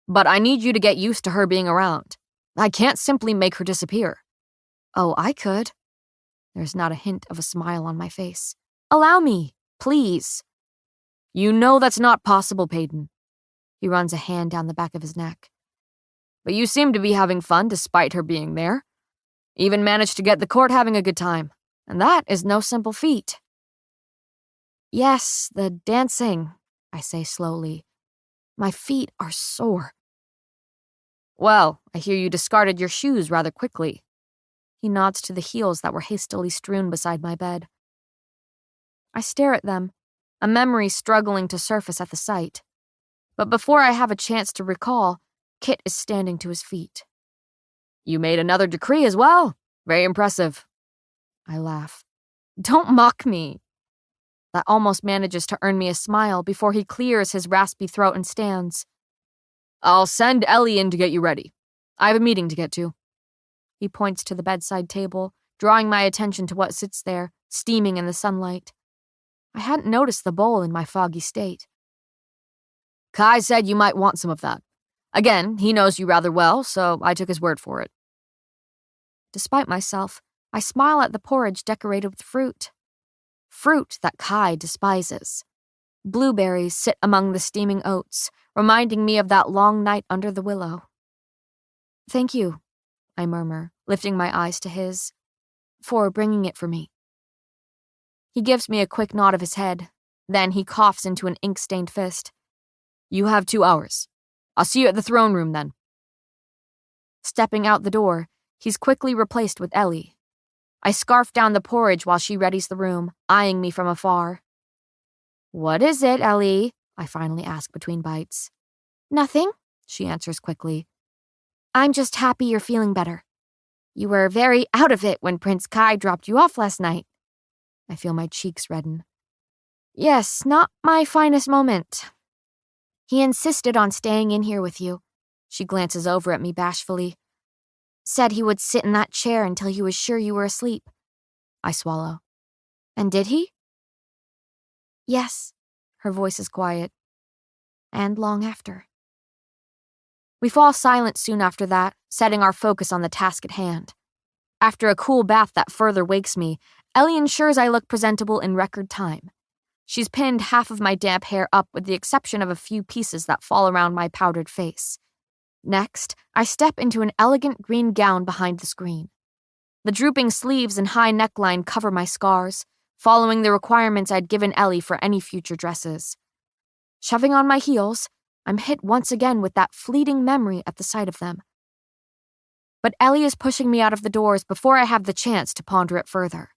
F: But I need you to get used to her being around. I can't simply make her disappear.
A: Oh, I could. There's not a hint of a smile on my face. Allow me, please.
F: You know that's not possible, Peyton.
A: He runs a hand down the back of his neck.
F: But you seem to be having fun despite her being there. Even managed to get the court having a good time.
A: And that is no simple feat. Yes, the dancing, I say slowly. My feet are sore.
F: Well, I hear you discarded your shoes rather quickly.
A: He nods to the heels that were hastily strewn beside my bed. I stare at them, a memory struggling to surface at the sight. But before I have a chance to recall, Kit is standing to his feet.
F: You made another decree as well. Very impressive.
A: I laugh. Don't mock me. That almost manages to earn me a smile before he clears his raspy throat and stands.
F: I'll send Ellie in to get you ready. I have a meeting to get to.
A: He points to the bedside table, drawing my attention to what sits there, steaming in the sunlight. I hadn't noticed the bowl in my foggy state.
F: Kai said you might want some of that. Again, he knows you rather well, so I took his word for it.
A: Despite myself, I smile at the porridge decorated with fruit. Fruit that Kai despises. Blueberries sit among the steaming oats, reminding me of that long night under the willow. Thank you, I murmur, lifting my eyes to his, for bringing it for me. He gives me a quick nod of his head. Then he coughs into an ink-stained fist.
F: You have 2 hours. I'll see you at the throne room then.
A: Stepping out the door, he's quickly replaced with Ellie. I scarf down the porridge while she readies the room, eyeing me from afar. What is it, Ellie? I finally ask between bites. Nothing, she answers quickly. I'm just happy you're feeling better. You were very out of it when Prince Kai dropped you off last night. I feel my cheeks redden. Yes, not my finest moment. He insisted on staying in here with you. She glances over at me bashfully. Said he would sit in that chair until he was sure you were asleep. I swallow. And did he? Yes. Her voice is quiet. And long after. We fall silent soon after that, setting our focus on the task at hand. After a cool bath that further wakes me, Ellie ensures I look presentable in record time. She's pinned half of my damp hair up with the exception of a few pieces that fall around my powdered face. Next, I step into an elegant green gown behind the screen. The drooping sleeves and high neckline cover my scars, following the requirements I'd given Ellie for any future dresses. Shoving on my heels, I'm hit once again with that fleeting memory at the sight of them. But Ellie is pushing me out of the doors before I have the chance to ponder it further.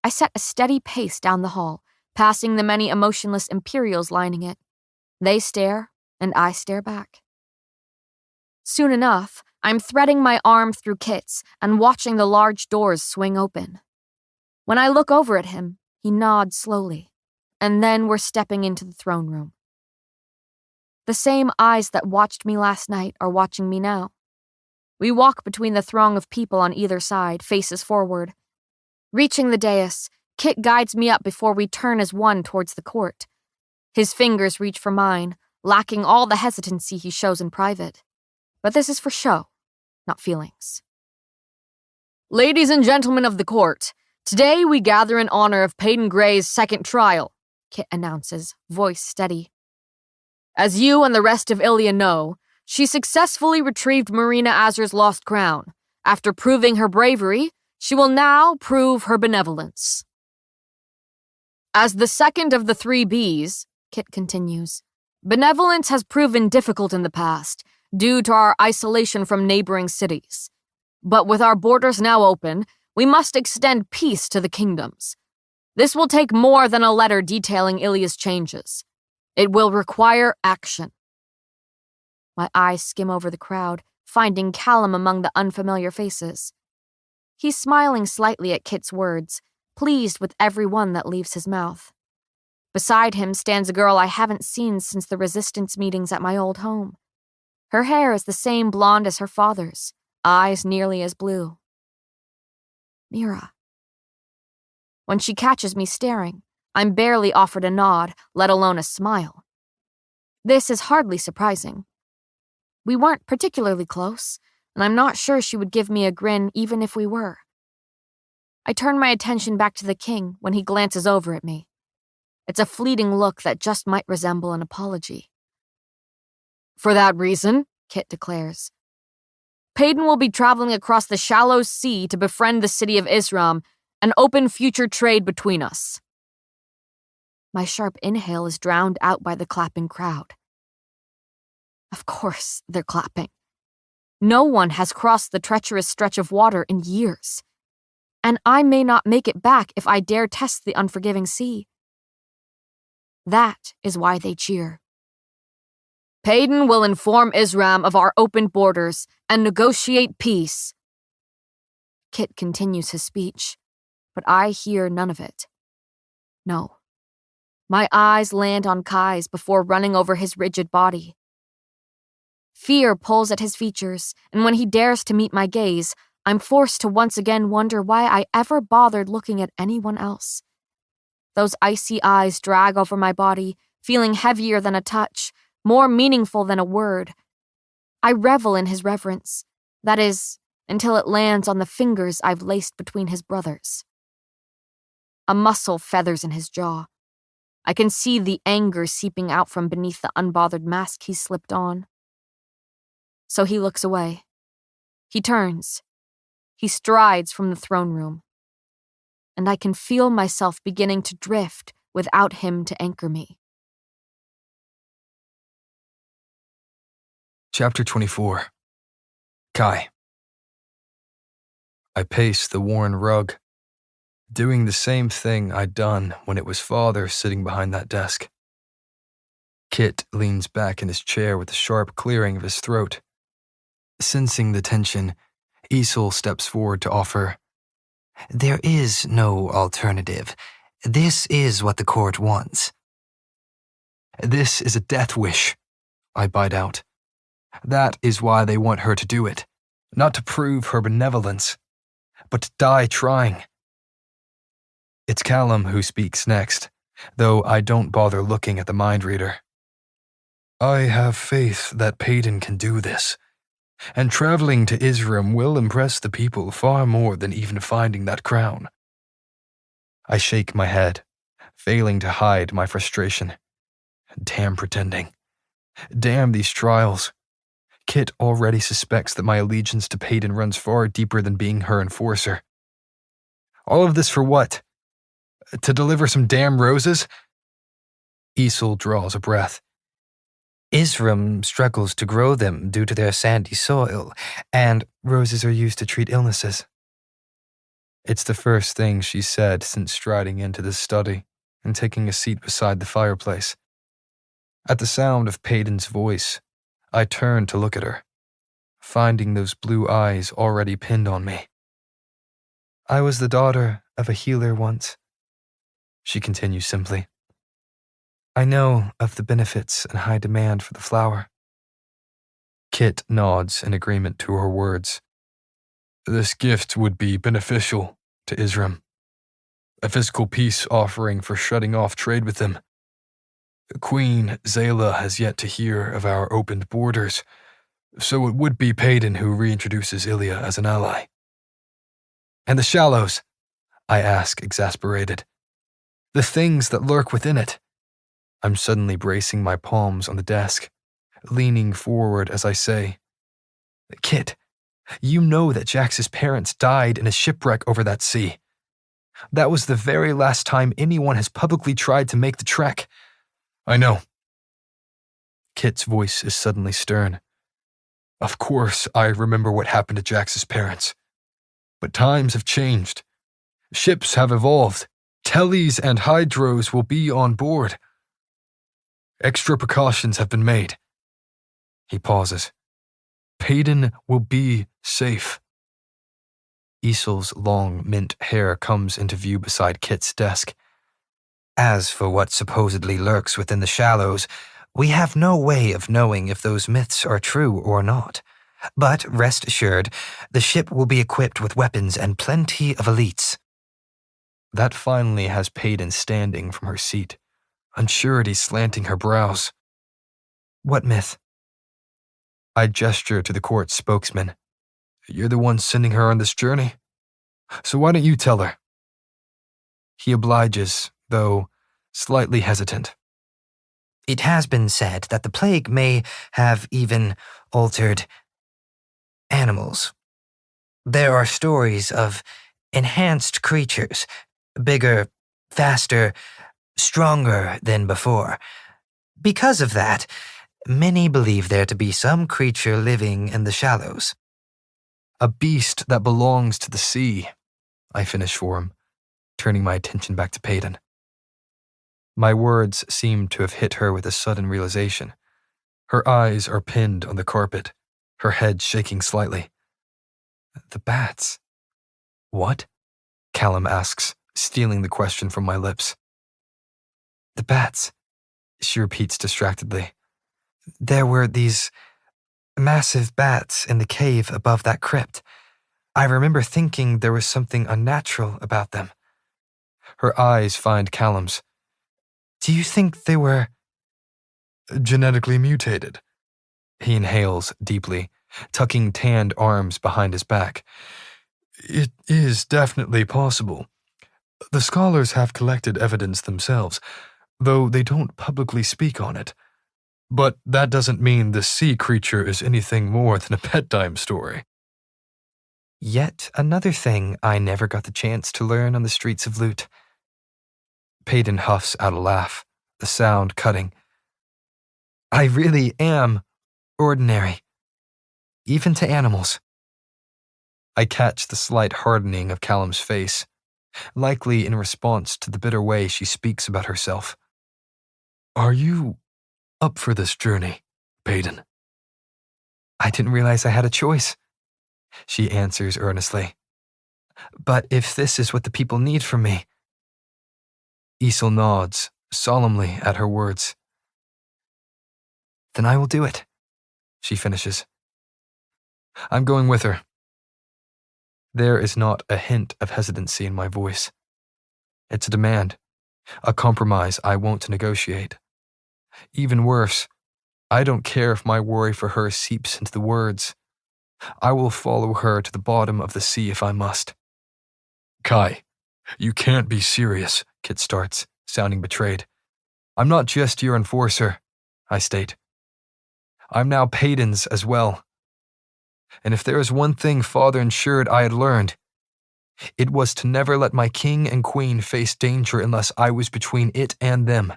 A: I set a steady pace down the hall, passing the many emotionless Imperials lining it. They stare, and I stare back. Soon enough, I'm threading my arm through Kit's and watching the large doors swing open. When I look over at him, he nods slowly, and then we're stepping into the throne room. The same eyes that watched me last night are watching me now. We walk between the throng of people on either side, faces forward. Reaching the dais, Kit guides me up before we turn as one towards the court. His fingers reach for mine, lacking all the hesitancy he shows in private. But this is for show, not feelings.
F: Ladies and gentlemen of the court, today we gather in honor of Peyton Gray's second trial,
A: Kit announces, voice steady.
F: As you and the rest of Ilya know, she successfully retrieved Marina Azur's lost crown. After proving her bravery, she will now prove her benevolence. As the second of the 3 Bs, Kit continues, benevolence has proven difficult in the past, due to our isolation from neighboring cities. But with our borders now open, we must extend peace to the kingdoms. This will take more than a letter detailing Ilya's changes. It will require action.
A: My eyes skim over the crowd, finding Callum among the unfamiliar faces. He's smiling slightly at Kit's words, pleased with every one that leaves his mouth. Beside him stands a girl I haven't seen since the resistance meetings at my old home. Her hair is the same blonde as her father's, eyes nearly as blue. Mira. When she catches me staring, I'm barely offered a nod, let alone a smile. This is hardly surprising. We weren't particularly close, and I'm not sure she would give me a grin even if we were. I turn my attention back to the king when he glances over at me. It's a fleeting look that just might resemble an apology.
F: For that reason, Kit declares, Payden will be traveling across the shallow sea to befriend the city of Isram and open future trade between us.
A: My sharp inhale is drowned out by the clapping crowd. Of course, they're clapping. No one has crossed the treacherous stretch of water in years. And I may not make it back if I dare test the unforgiving sea. That is why they cheer.
F: Payden will inform Isram of our open borders and negotiate peace.
A: Kit continues his speech, but I hear none of it. No. My eyes land on Kai's before running over his rigid body. Fear pulls at his features, and when he dares to meet my gaze, I'm forced to once again wonder why I ever bothered looking at anyone else. Those icy eyes drag over my body, feeling heavier than a touch, more meaningful than a word. I revel in his reverence, that is, until it lands on the fingers I've laced between his brothers. A muscle feathers in his jaw. I can see the anger seeping out from beneath the unbothered mask he slipped on. So he looks away. He turns. He strides from the throne room. And I can feel myself beginning to drift without him to anchor me.
C: Chapter 24. Kai. I pace the worn rug, doing the same thing I'd done when it was father sitting behind that desk. Kit leans back in his chair with a sharp clearing of his throat. Sensing the tension, Isol steps forward to offer,
H: There is no alternative. This is what the court wants.
C: This is a death wish, I bite out. That is why they want her to do it, not to prove her benevolence, but to die trying. It's Callum who speaks next, though I don't bother looking at the mind reader. I have faith that Payden can do this, and traveling to Isram will impress the people far more than even finding that crown. I shake my head, failing to hide my frustration. Damn pretending. Damn these trials. Kit already suspects that my allegiance to Payden runs far deeper than being her enforcer. All of this for what? To deliver some damn roses? Isol draws a breath.
H: Isram struggles to grow them due to their sandy soil, and roses are used to treat illnesses.
C: It's the first thing she said since striding into the study and taking a seat beside the fireplace. At the sound of Payden's voice, I turned to look at her, finding those blue eyes already pinned on me. I was the daughter of a healer once, she continues simply. I know of the benefits and high demand for the flower. Kit nods in agreement to her words. This gift would be beneficial to Isram. A physical peace offering for shutting off trade with them. Queen Zayla has yet to hear of our opened borders, so it would be Payden who reintroduces Ilya as an ally. And the shallows, I ask, exasperated. The things that lurk within it. I'm suddenly bracing my palms on the desk, leaning forward as I say, Kit, you know that Jax's parents died in a shipwreck over that sea. That was the very last time anyone has publicly tried to make the trek. I know. Kit's voice is suddenly stern. Of course, I remember what happened to Jax's parents. But times have changed. Ships have evolved. Tellies and hydros will be on board. Extra precautions have been made. He pauses. Payden will be safe. Easel's long mint hair comes into view beside Kit's desk.
H: As for what supposedly lurks within the shallows, we have no way of knowing if those myths are true or not. But rest assured, the ship will be equipped with weapons and plenty of elites.
C: That finally has Payden standing from her seat, unsurety slanting her brows.
H: What myth?
C: I gesture to the court spokesman. You're the one sending her on this journey? So why don't you tell her? He obliges, though slightly hesitant.
H: It has been said that the plague may have even altered animals. There are stories of enhanced creatures, bigger, faster, stronger than before. Because of that, many believe there to be some creature living in the shallows.
C: A beast that belongs to the sea, I finish for him, turning my attention back to Payden. My words seem to have hit her with a sudden realization. Her eyes are pinned on the carpet, her head shaking slightly. The bats. What? Callum asks, stealing the question from my lips. The bats, she repeats distractedly. There were these massive bats in the cave above that crypt. I remember thinking there was something unnatural about them. Her eyes find Callum's. Do you think they were genetically mutated? He inhales deeply, tucking tanned arms behind his back. It is definitely possible. The scholars have collected evidence themselves, though they don't publicly speak on it. But that doesn't mean the sea creature is anything more than a bedtime story. Yet another thing I never got the chance to learn on the streets of Lut. Payden huffs out a laugh, the sound cutting. I really am ordinary, even to animals. I catch the slight hardening of Callum's face, likely in response to the bitter way she speaks about herself. Are you up for this journey, Payden? I didn't realize I had a choice, she answers earnestly. But if this is what the people need from me. Isel nods solemnly at her words. Then I will do it, she finishes. I'm going with her. There is not a hint of hesitancy in my voice. It's a demand, a compromise I won't negotiate. Even worse, I don't care if my worry for her seeps into the words. I will follow her to the bottom of the sea if I must. Kai, you can't be serious, Kit starts, sounding betrayed. I'm not just your enforcer, I state. I'm now Payden's as well. And if there is one thing Father ensured I had learned, it was to never let my king and queen face danger unless I was between it and them.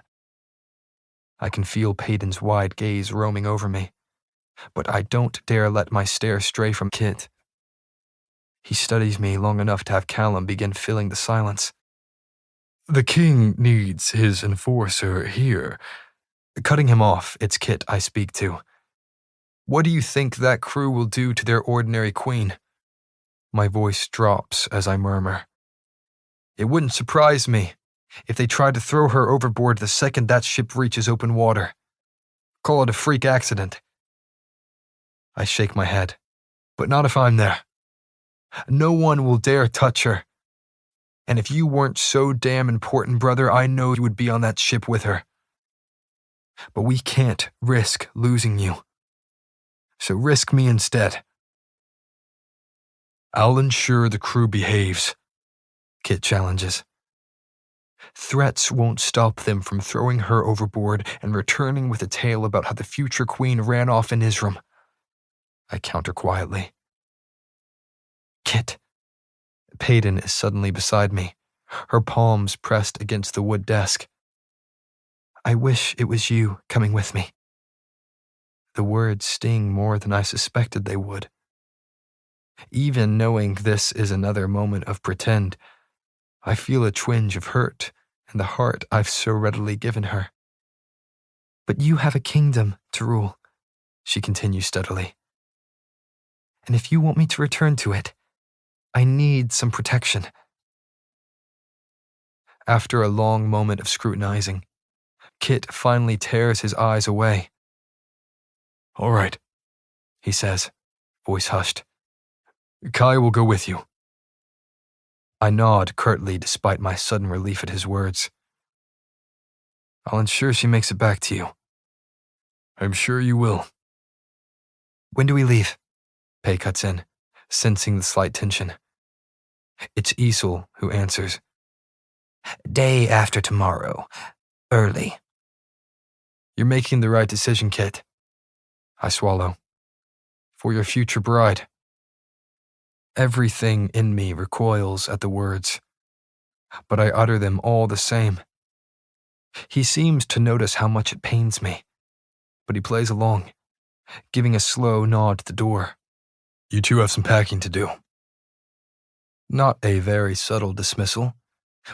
C: I can feel Payden's wide gaze roaming over me, but I don't dare let my stare stray from Kit. He studies me long enough to have Callum begin filling the silence. The king needs his enforcer here. Cutting him off, it's Kit I speak to. What do you think that crew will do to their ordinary queen? My voice drops as I murmur. It wouldn't surprise me if they tried to throw her overboard the second that ship reaches open water. Call it a freak accident. I shake my head, but not if I'm there. No one will dare touch her. And if you weren't so damn important, brother, I know you would be on that ship with her. But we can't risk losing you. So risk me instead. I'll ensure the crew behaves, Kit challenges. Threats won't stop them from throwing her overboard and returning with a tale about how the future queen ran off in Isram. I counter quietly. Kit. Payden is suddenly beside me, her palms pressed against the wood desk. I wish it was you coming with me. The words sting more than I suspected they would. Even knowing this is another moment of pretend, I feel a twinge of hurt in the heart I've so readily given her. But you have a kingdom to rule, she continues steadily. And if you want me to return to it, I need some protection. After a long moment of scrutinizing, Kit finally tears his eyes away. All right, he says, voice hushed. Kai will go with you. I nod curtly despite my sudden relief at his words. I'll ensure she makes it back to you. I'm sure you will. When do we leave? Pei cuts in, sensing the slight tension. It's Isol who answers. Day after tomorrow. Early. You're making the right decision, Kit. I swallow. For your future bride. Everything in me recoils at the words, but I utter them all the same. He seems to notice how much it pains me, but he plays along, giving a slow nod to the door. You two have some packing to do. Not a very subtle dismissal,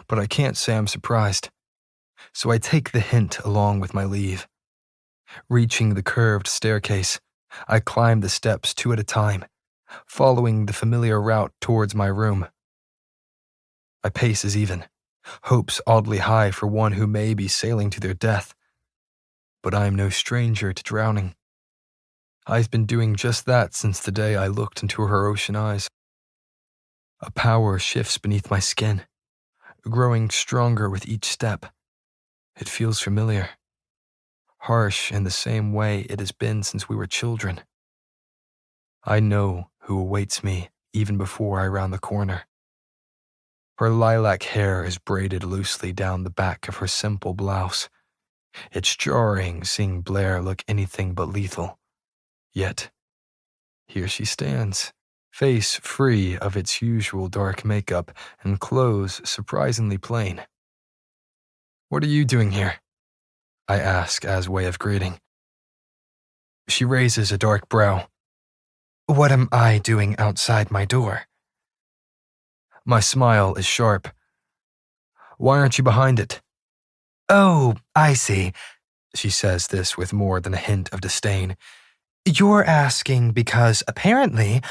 C: but I can't say I'm surprised. So I take the hint along with my leave. Reaching the curved staircase, I climb the steps 2 at a time, following the familiar route towards my room. My pace is even, hopes oddly high for one who may be sailing to their death. But I am no stranger to drowning. I've been doing just that since the day I looked into her ocean eyes. A power shifts beneath my skin, growing stronger with each step. It feels familiar, harsh in the same way it has been since we were children. I know who awaits me even before I round the corner. Her lilac hair is braided loosely down the back of her simple blouse. It's jarring seeing Blair look anything but lethal. Yet, here she stands, face free of its usual dark makeup and clothes surprisingly plain. What are you doing here? I ask as way of greeting. She raises a dark brow. What am I doing outside my door? My smile is sharp. Why aren't you behind it? Oh, I see. She says this with more than a hint of disdain. You're asking because, apparently,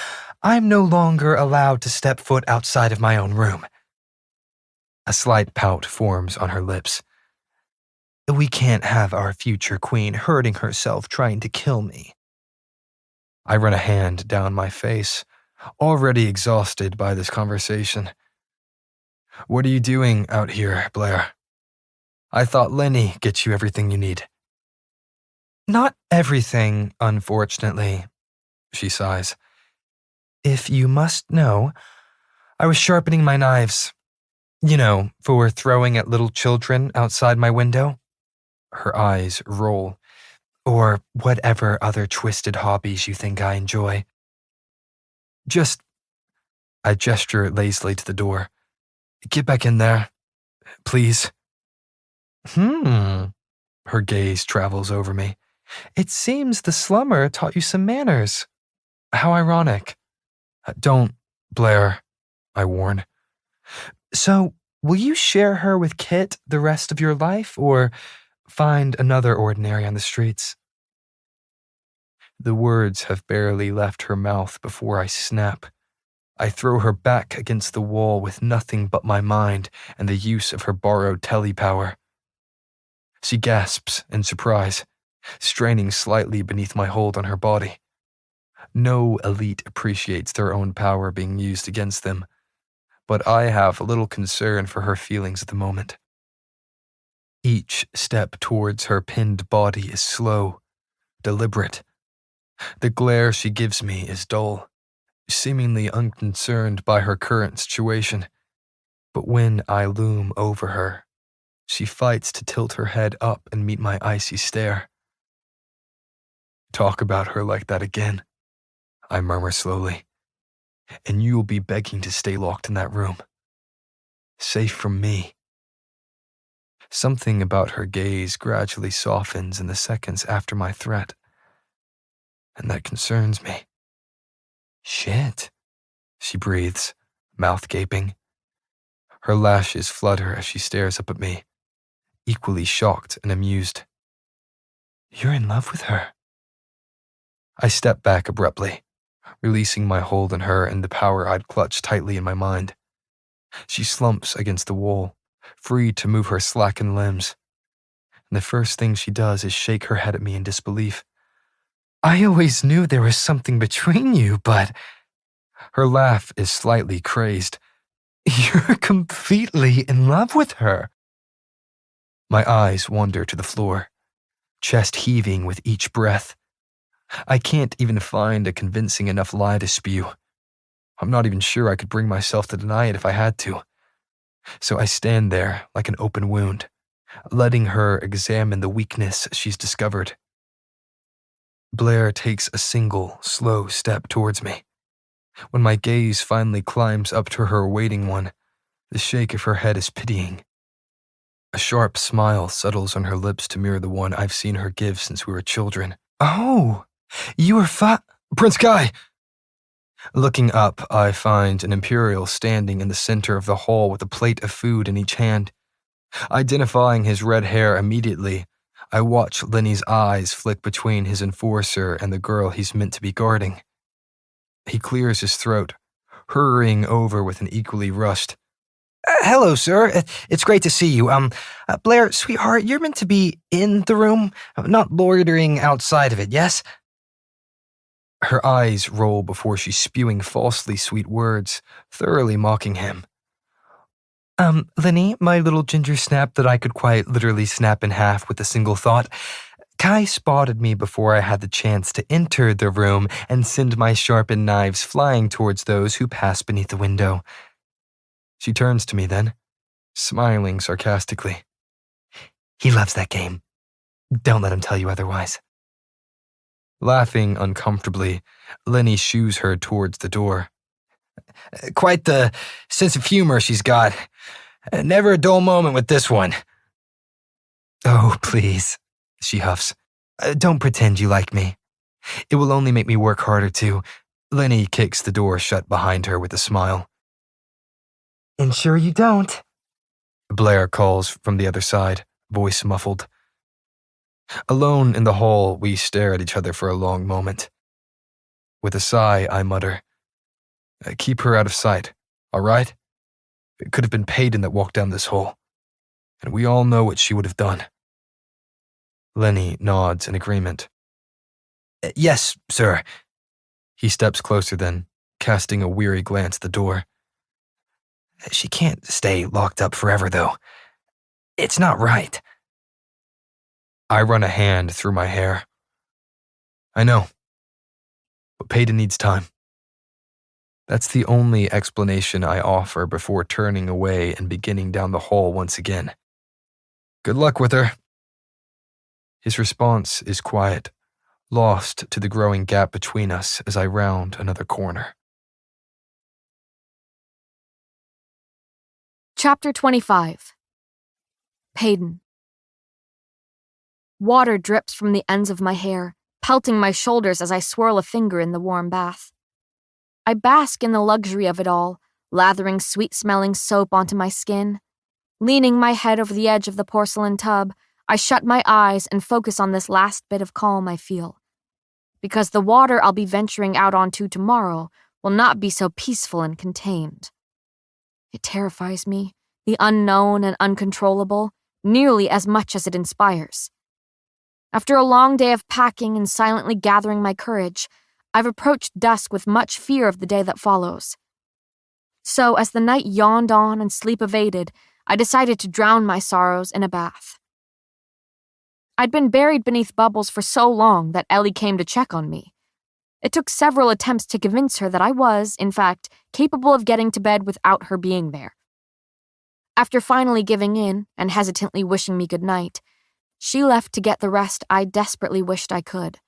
C: I'm no longer allowed to step foot outside of my own room. A slight pout forms on her lips. We can't have our future queen hurting herself trying to kill me. I run a hand down my face, already exhausted by this conversation. What are you doing out here, Blair? I thought Lenny gets you everything you need. Not everything, unfortunately, she sighs. If you must know, I was sharpening my knives. You know, for throwing at little children outside my window. Her eyes roll. Or whatever other twisted hobbies you think I enjoy. I gesture lazily to the door. Get back in there, please. Her gaze travels over me. It seems the slummer taught you some manners. How ironic. Don't, Blair, I warn. So, will you share her with Kit the rest of your life, or find another ordinary on the streets? The words have barely left her mouth before I snap. I throw her back against the wall with nothing but my mind and the use of her borrowed telepower. She gasps in surprise, straining slightly beneath my hold on her body. No elite appreciates their own power being used against them, but I have little concern for her feelings at the moment. Each step towards her pinned body is slow, deliberate. The glare she gives me is dull, seemingly unconcerned by her current situation. But when I loom over her, she fights to tilt her head up and meet my icy stare. Talk about her like that again, I murmur slowly, and you will be begging to stay locked in that room. Safe from me. Something about her gaze gradually softens in the seconds after my threat, and that concerns me. Shit, she breathes, mouth gaping. Her lashes flutter as she stares up at me, equally shocked and amused. You're in love with her? I step back abruptly, releasing my hold on her and the power I'd clutched tightly in my mind. She slumps against the wall, free to move her slackened limbs. And the first thing she does is shake her head at me in disbelief. I always knew there was something between you, but... Her laugh is slightly crazed. You're completely in love with her. My eyes wander to the floor, chest heaving with each breath. I can't even find a convincing enough lie to spew. I'm not even sure I could bring myself to deny it if I had to. So I stand there like an open wound, letting her examine the weakness she's discovered. Blair takes a single, slow step towards me. When my gaze finally climbs up to her waiting one, the shake of her head is pitying. A sharp smile settles on her lips to mirror the one I've seen her give since we were children. Oh, you are Prince Kai! Looking up, I find an Imperial standing in the center of the hall with a plate of food in each hand. Identifying his red hair immediately, I watch Lenny's eyes flick between his enforcer and the girl he's meant to be guarding. He clears his throat, hurrying over with an equally rushed, hello, sir. It's great to see you. Blair, sweetheart, you're meant to be in the room, not loitering outside of it, yes? Her eyes roll before she's spewing falsely sweet words, thoroughly mocking him. Lenny, my little ginger snap that I could quite literally snap in half with a single thought. Kai spotted me before I had the chance to enter the room and send my sharpened knives flying towards those who pass beneath the window. She turns to me then, smiling sarcastically. He loves that game. Don't let him tell you otherwise. Laughing uncomfortably, Lenny shoos her towards the door. Quite the sense of humor she's got. Never a dull moment with this one. Oh, please, she huffs. Don't pretend you like me. It will only make me work harder to. Lenny kicks the door shut behind her with a smile. Ensure you don't, Blair calls from the other side, voice muffled. Alone in the hall, we stare at each other for a long moment. With a sigh, I mutter, keep her out of sight, all right? It could have been Payton that walked down this hole, and we all know what she would have done. Lenny nods in agreement. Yes, sir. He steps closer then, casting a weary glance at the door. She can't stay locked up forever, though. It's not right. I run a hand through my hair. I know, but Payton needs time. That's the only explanation I offer before turning away and beginning down the hall once again. Good luck with her. His response is quiet, lost to the growing gap between us as I round another corner.
A: Chapter 25. Payton. Water drips from the ends of my hair, pelting my shoulders as I swirl a finger in the warm bath. I bask in the luxury of it all, lathering sweet-smelling soap onto my skin. Leaning my head over the edge of the porcelain tub, I shut my eyes and focus on this last bit of calm I feel. Because the water I'll be venturing out onto tomorrow will not be so peaceful and contained. It terrifies me, the unknown and uncontrollable, nearly as much as it inspires. After a long day of packing and silently gathering my courage, I've approached dusk with much fear of the day that follows. So, as the night yawned on and sleep evaded, I decided to drown my sorrows in a bath. I'd been buried beneath bubbles for so long that Ellie came to check on me. It took several attempts to convince her that I was, in fact, capable of getting to bed without her being there. After finally giving in and hesitantly wishing me good night, she left to get the rest I desperately wished I could.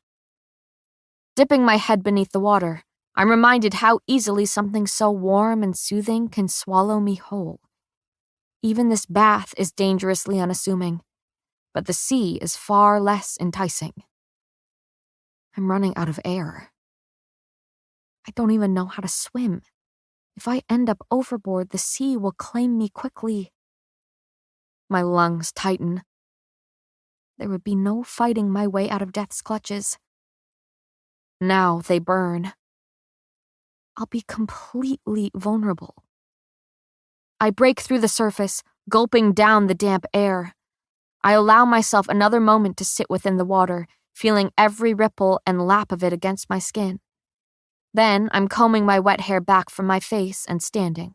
A: Dipping my head beneath the water, I'm reminded how easily something so warm and soothing can swallow me whole. Even this bath is dangerously unassuming, but the sea is far less enticing. I'm running out of air. I don't even know how to swim. If I end up overboard, the sea will claim me quickly. My lungs tighten. There would be no fighting my way out of death's clutches. Now they burn. I'll be completely vulnerable. I break through the surface, gulping down the damp air. I allow myself another moment to sit within the water, feeling every ripple and lap of it against my skin. Then I'm combing my wet hair back from my face and standing.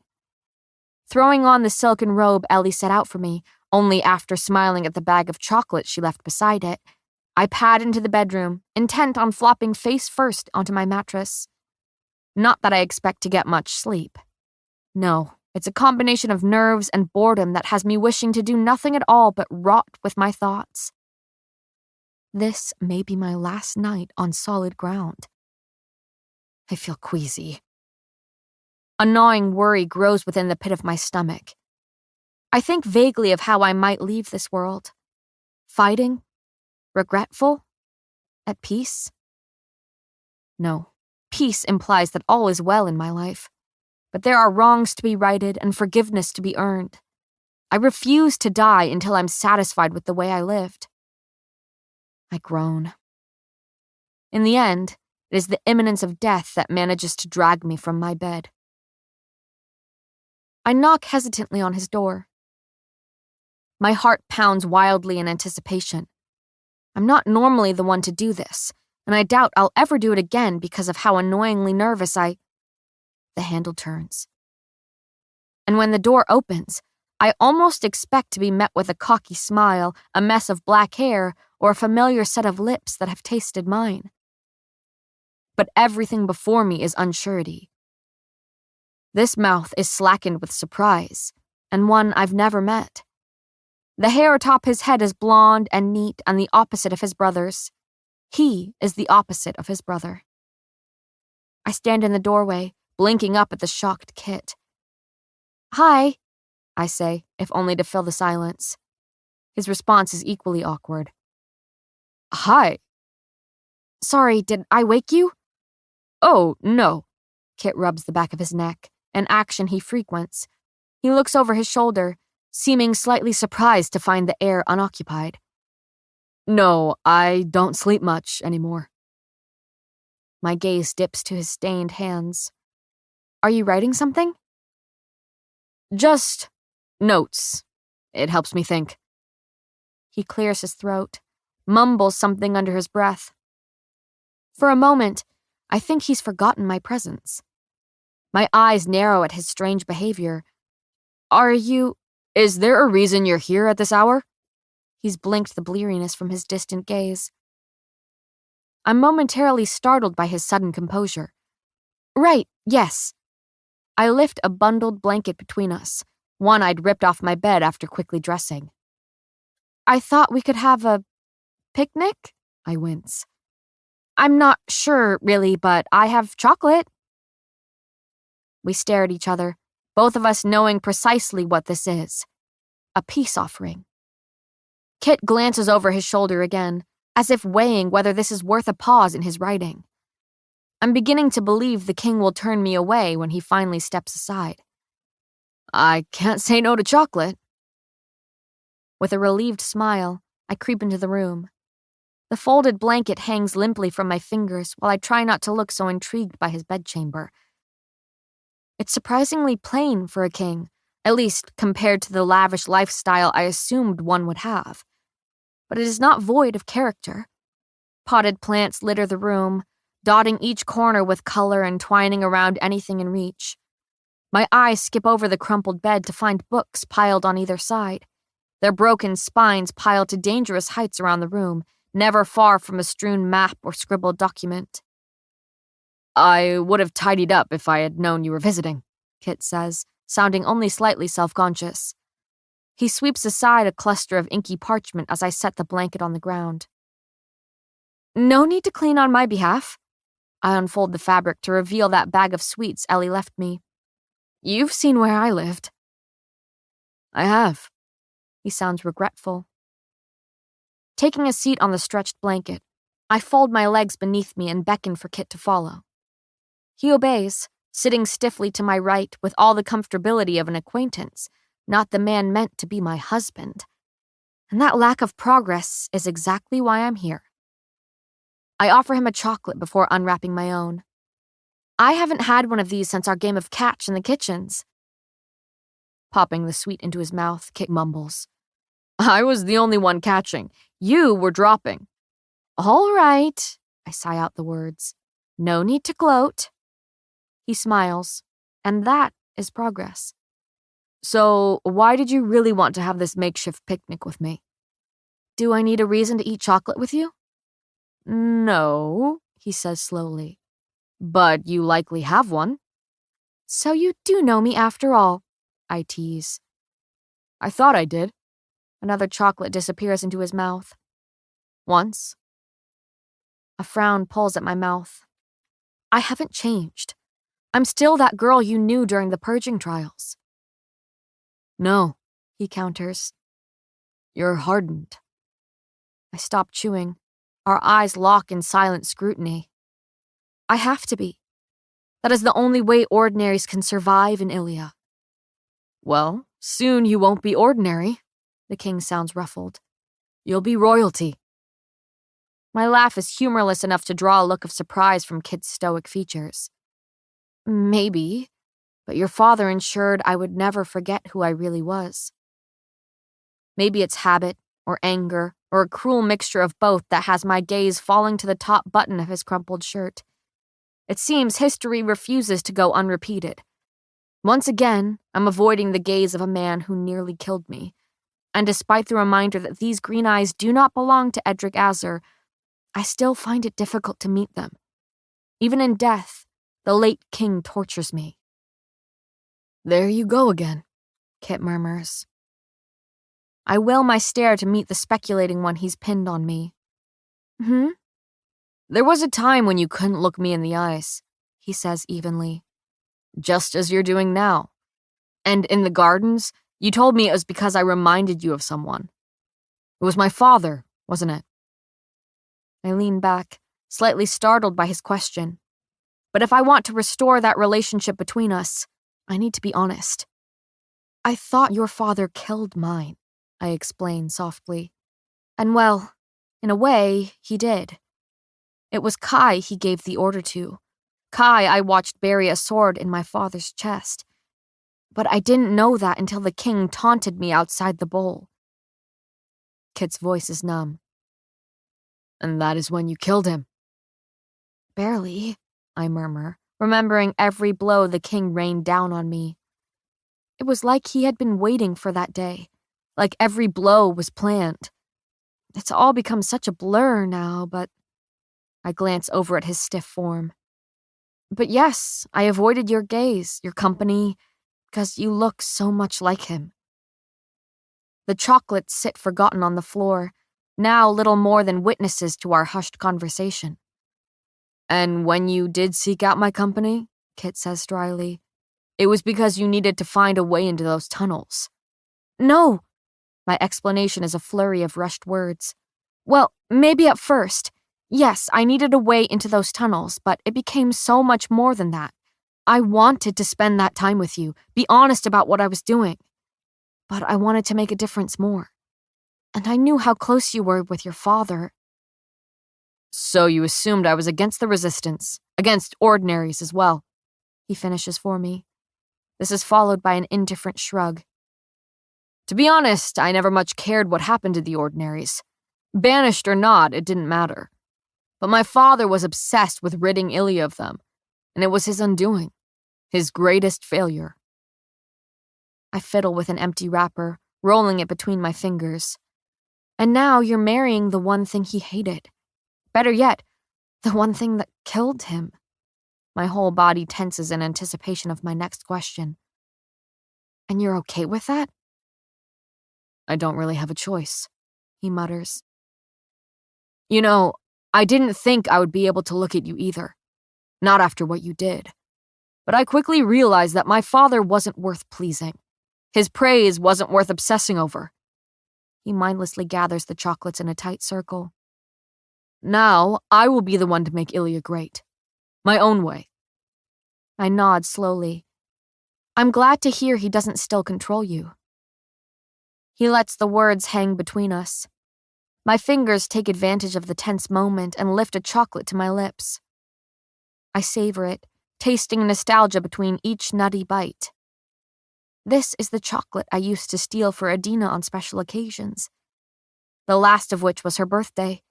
A: Throwing on the silken robe Ellie set out for me, only after smiling at the bag of chocolate she left beside it, I pad into the bedroom, intent on flopping face first onto my mattress. Not that I expect to get much sleep. No, it's a combination of nerves and boredom that has me wishing to do nothing at all but rot with my thoughts. This may be my last night on solid ground. I feel queasy. A gnawing worry grows within the pit of my stomach. I think vaguely of how I might leave this world. Fighting? Regretful? At peace? No, peace implies that all is well in my life. But there are wrongs to be righted and forgiveness to be earned. I refuse to die until I'm satisfied with the way I lived. I groan. In the end, it is the imminence of death that manages to drag me from my bed. I knock hesitantly on his door. My heart pounds wildly in anticipation. I'm not normally the one to do this, and I doubt I'll ever do it again because of how annoyingly nervous The handle turns. And when the door opens, I almost expect to be met with a cocky smile, a mess of black hair, or a familiar set of lips that have tasted mine. But everything before me is unsurety. This mouth is slackened with surprise, and one I've never met. The hair atop his head is blonde and neat and the opposite of his brother's. He is the opposite of his brother. I stand in the doorway, blinking up at the shocked Kit. "Hi," I say, if only to fill the silence. His response is equally awkward. "Hi." "Sorry, did I wake you?"
F: "Oh, no."
A: Kit rubs the back of his neck, an action he frequents. He looks over his shoulder, seeming slightly surprised to find the air unoccupied.
F: "No, I don't sleep much anymore."
A: My gaze dips to his stained hands. "Are you writing something?"
F: "Just notes. It helps me think."
A: He clears his throat, mumbles something under his breath. For a moment, I think he's forgotten my presence. My eyes narrow at his strange behavior.
F: Is there a reason you're here at this hour?"
A: He's blinked the bleariness from his distant gaze. I'm momentarily startled by his sudden composure. "Right, yes." I lift a bundled blanket between us, one I'd ripped off my bed after quickly dressing. "I thought we could have a picnic?" I wince. "I'm not sure, really, but I have chocolate." We stare at each other, both of us knowing precisely what this is. A peace offering. Kit glances over his shoulder again, as if weighing whether this is worth a pause in his writing. I'm beginning to believe the king will turn me away when he finally steps aside.
F: "I can't say no to chocolate."
A: With a relieved smile, I creep into the room. The folded blanket hangs limply from my fingers while I try not to look so intrigued by his bedchamber. It's surprisingly plain for a king, at least compared to the lavish lifestyle I assumed one would have. But it is not void of character. Potted plants litter the room, dotting each corner with color and twining around anything in reach. My eyes skip over the crumpled bed to find books piled on either side, their broken spines piled to dangerous heights around the room, never far from a strewn map or scribbled document.
F: "I would have tidied up if I had known you were visiting,"
A: Kit says, sounding only slightly self-conscious. He sweeps aside a cluster of inky parchment as I set the blanket on the ground. "No need to clean on my behalf." I unfold the fabric to reveal that bag of sweets Ellie left me. "You've seen where I lived."
F: "I have."
A: He sounds regretful. Taking a seat on the stretched blanket, I fold my legs beneath me and beckon for Kit to follow. He obeys, sitting stiffly to my right with all the comfortability of an acquaintance, not the man meant to be my husband. And that lack of progress is exactly why I'm here. I offer him a chocolate before unwrapping my own. I haven't had one of these since our game of catch in the kitchens. Popping the sweet into his mouth, Kit mumbles. I was the only one catching. You were dropping. All right, I sigh out the words. No need to gloat. He smiles, and that is progress. So, why did you really want to have this makeshift picnic with me? Do I need a reason to eat chocolate with you? No, he says slowly. But you likely have one. So you do know me after all, I tease. I thought I did. Another chocolate disappears into his mouth. Once. A frown pulls at my mouth. I haven't changed. I'm still that girl you knew during the purging trials. No, he counters. You're hardened. I stop chewing. Our eyes lock in silent scrutiny. I have to be. That is the only way ordinaries can survive in Ilia. Well, soon you won't be ordinary. The king sounds ruffled. You'll be royalty. My laugh is humorless enough to draw a look of surprise from Kit's stoic features. Maybe, but your father ensured I would never forget who I really was. Maybe it's habit, or anger, or a cruel mixture of both that has my gaze falling to the top button of his crumpled shirt. It seems history refuses to go unrepeated. Once again, I'm avoiding the gaze of a man who nearly killed me, and despite the reminder that these green eyes do not belong to Edric Azur, I still find it difficult to meet them. Even in death, the late king tortures me. There you go again, Kit murmurs. I will my stare to meet the speculating one he's pinned on me. There was a time when you couldn't look me in the eyes, he says evenly. Just as you're doing now. And in the gardens, you told me it was because I reminded you of someone. It was my father, wasn't it? I lean back, slightly startled by his question. But if I want to restore that relationship between us, I need to be honest. I thought your father killed mine, I explain softly. And well, in a way, he did. It was Kai he gave the order to. Kai I watched bury a sword in my father's chest. But I didn't know that until the king taunted me outside the bowl. Kit's voice is numb. And that is when you killed him. Barely, I murmur, remembering every blow the king rained down on me. It was like he had been waiting for that day, like every blow was planned. It's all become such a blur now, but I glance over at his stiff form. But yes, I avoided your gaze, your company, because you look so much like him. The chocolates sit forgotten on the floor, now little more than witnesses to our hushed conversation. And when you did seek out my company, Kit says dryly, it was because you needed to find a way into those tunnels. No! My explanation is a flurry of rushed words. Well, maybe at first. Yes, I needed a way into those tunnels, but it became so much more than that. I wanted to spend that time with you, be honest about what I was doing. But I wanted to make a difference more. And I knew how close you were with your father. So you assumed I was against the resistance, against ordinaries as well. He finishes for me. This is followed by an indifferent shrug. To be honest, I never much cared what happened to the ordinaries. Banished or not, it didn't matter. But my father was obsessed with ridding Ilia of them, and it was his undoing, his greatest failure. I fiddle with an empty wrapper, rolling it between my fingers. And now you're marrying the one thing he hated. Better yet, the one thing that killed him. My whole body tenses in anticipation of my next question. And you're okay with that? I don't really have a choice, he mutters. You know, I didn't think I would be able to look at you either. Not after what you did. But I quickly realized that my father wasn't worth pleasing. His praise wasn't worth obsessing over. He mindlessly gathers the chocolates in a tight circle. Now, I will be the one to make Ilia great. My own way. I nod slowly. I'm glad to hear he doesn't still control you. He lets the words hang between us. My fingers take advantage of the tense moment and lift a chocolate to my lips. I savor it, tasting nostalgia between each nutty bite. This is the chocolate I used to steal for Adina on special occasions, the last of which was her birthday,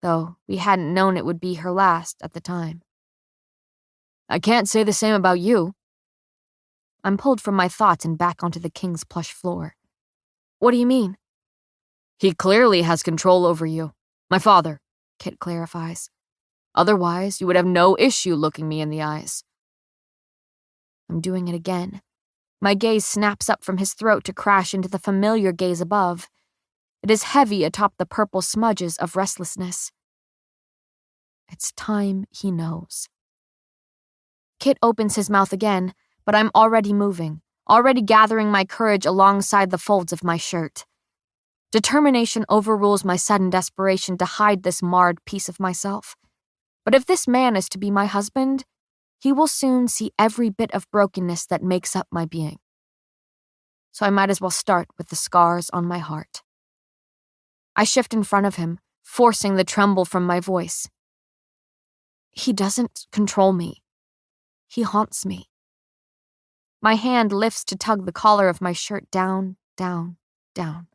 A: though we hadn't known it would be her last at the time.
F: I can't say the same about you.
A: I'm pulled from my thoughts and back onto the king's plush floor. What do you mean?
F: He clearly has control over you. My father,
A: Kit clarifies.
F: Otherwise, you would have no issue looking me in the eyes.
A: I'm doing it again. My gaze snaps up from his throat to crash into the familiar gaze above. It is heavy atop the purple smudges of restlessness. It's time he knows. Kit opens his mouth again, but I'm already moving, already gathering my courage alongside the folds of my shirt. Determination overrules my sudden desperation to hide this marred piece of myself. But if this man is to be my husband, he will soon see every bit of brokenness that makes up my being. So I might as well start with the scars on my heart. I shift in front of him, forcing the tremble from my voice. He doesn't control me. He haunts me. My hand lifts to tug the collar of my shirt down, down, down.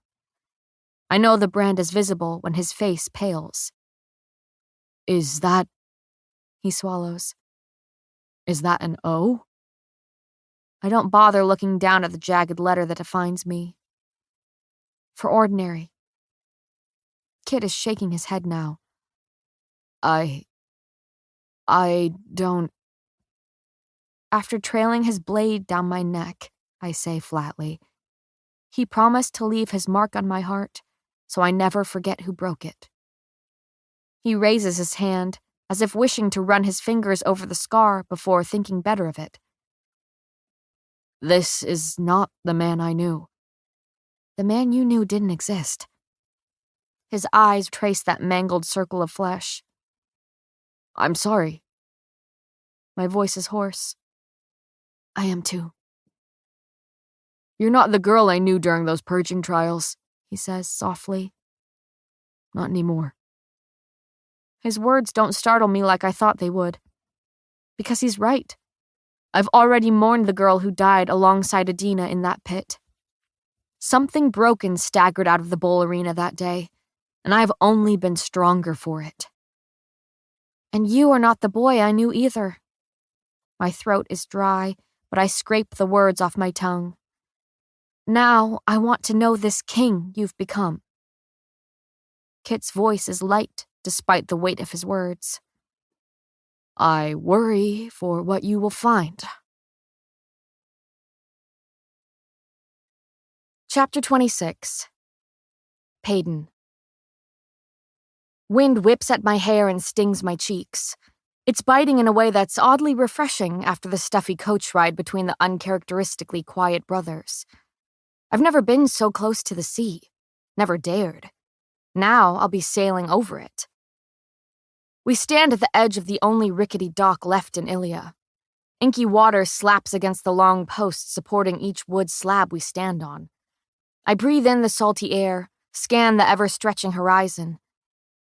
A: I know the brand is visible when his face pales.
F: Is that...
A: He swallows.
F: Is that an O?
A: I don't bother looking down at the jagged letter that defines me. For ordinary. Kit is shaking his head now.
F: I don't...
A: After trailing his blade down my neck, I say flatly, he promised to leave his mark on my heart, so I never forget who broke it. He raises his hand, as if wishing to run his fingers over the scar before thinking better of it.
F: This is not the man I knew.
A: The man you knew didn't exist. His eyes trace that mangled circle of flesh.
F: I'm sorry.
A: My voice is hoarse. I am too.
F: You're not the girl I knew during those purging trials,
A: he says softly.
F: Not anymore.
A: His words don't startle me like I thought they would. Because he's right. I've already mourned the girl who died alongside Adina in that pit. Something broken staggered out of the bowl arena that day, and I've only been stronger for it. And you are not the boy I knew either. My throat is dry, but I scrape the words off my tongue. Now I want to know this king you've become. Kit's voice is light despite the weight of his words.
F: I worry for what you will find.
A: Chapter 26. Payden. Wind whips at my hair and stings my cheeks. It's biting in a way that's oddly refreshing after the stuffy coach ride between the uncharacteristically quiet brothers. I've never been so close to the sea. Never dared. Now I'll be sailing over it. We stand at the edge of the only rickety dock left in Ilia. Inky water slaps against the long posts supporting each wood slab we stand on. I breathe in the salty air, scan the ever-stretching horizon.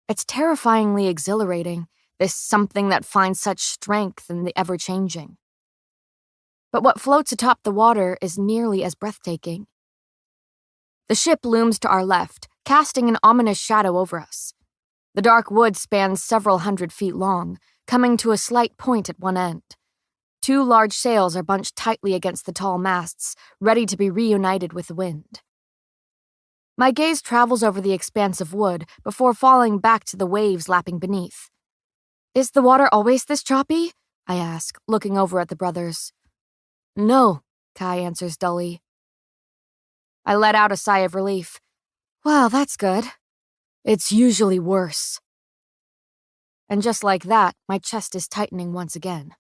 A: It's terrifyingly exhilarating, this something that finds such strength in the ever-changing. But what floats atop the water is nearly as breathtaking. The ship looms to our left, casting an ominous shadow over us. The dark wood spans several 100 feet long, coming to a slight point at one end. 2 large sails are bunched tightly against the tall masts, ready to be reunited with the wind. My gaze travels over the expanse of wood before falling back to the waves lapping beneath. Is the water always this choppy? I ask, looking over at the brothers.
F: No,
A: Kai answers dully. I let out a sigh of relief. Well, that's good.
F: It's usually worse.
A: And just like that, my chest is tightening once again.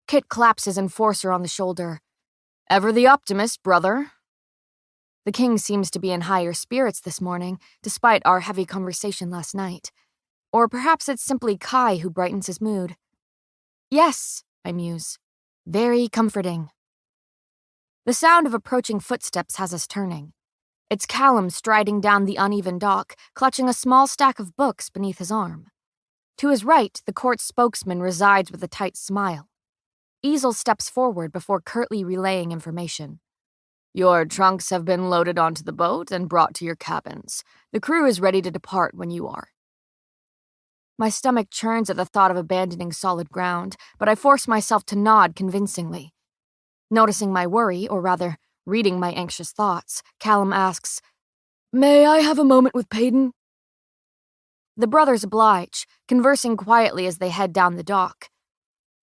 A: Kit claps his enforcer on the shoulder.
F: Ever the optimist, brother.
A: The king seems to be in higher spirits this morning, despite our heavy conversation last night. Or perhaps it's simply Kai who brightens his mood. Yes, I muse. Very comforting. The sound of approaching footsteps has us turning. It's Callum striding down the uneven dock, clutching a small stack of books beneath his arm. To his right, the court spokesman resides with a tight smile. Easel steps forward before curtly relaying information. Your trunks have been loaded onto the boat and brought to your cabins. The crew is ready to depart when you are. My stomach churns at the thought of abandoning solid ground, but I force myself to nod convincingly. Noticing my worry, or rather, reading my anxious thoughts, Callum asks, "May I have a moment with Peyton?" The brothers oblige, conversing quietly as they head down the dock.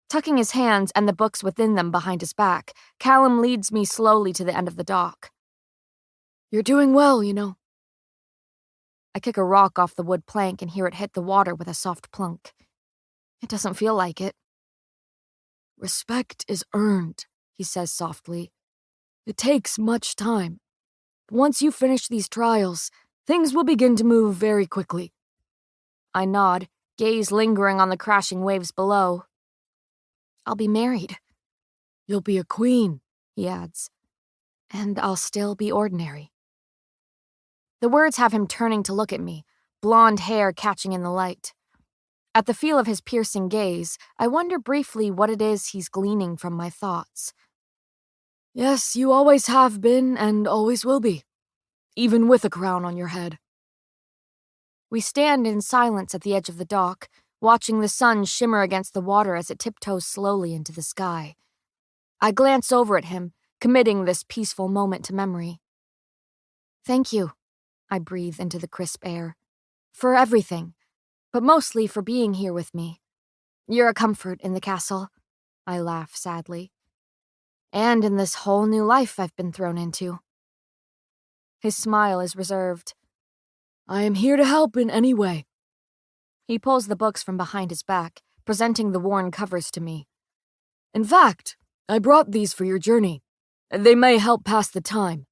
A: Tucking his hands and the books within them behind his back, Callum leads me slowly to the end of the dock. "You're doing well, you know." I kick a rock off the wood plank and hear it hit the water with a soft plunk. It doesn't feel like it. "Respect is earned," he says softly. "It takes much time. But once you finish these trials, things will begin to move very quickly." I nod, gaze lingering on the crashing waves below. "I'll be married." "You'll be a queen," he adds. "And I'll still be ordinary." The words have him turning to look at me, blonde hair catching in the light. At the feel of his piercing gaze, I wonder briefly what it is he's gleaning from my thoughts. "Yes, you always have been and always will be, even with a crown on your head." We stand in silence at the edge of the dock, watching the sun shimmer against the water as it tiptoes slowly into the sky. I glance over at him, committing this peaceful moment to memory. "Thank you," I breathe into the crisp air. "For everything, but mostly for being here with me. You're a comfort in the castle," I laugh sadly. "And in this whole new life I've been thrown into." His smile is reserved. "I am here to help in any way." He pulls the books from behind his back, presenting the worn covers to me. "In fact, I brought these for your journey. They may help pass the time."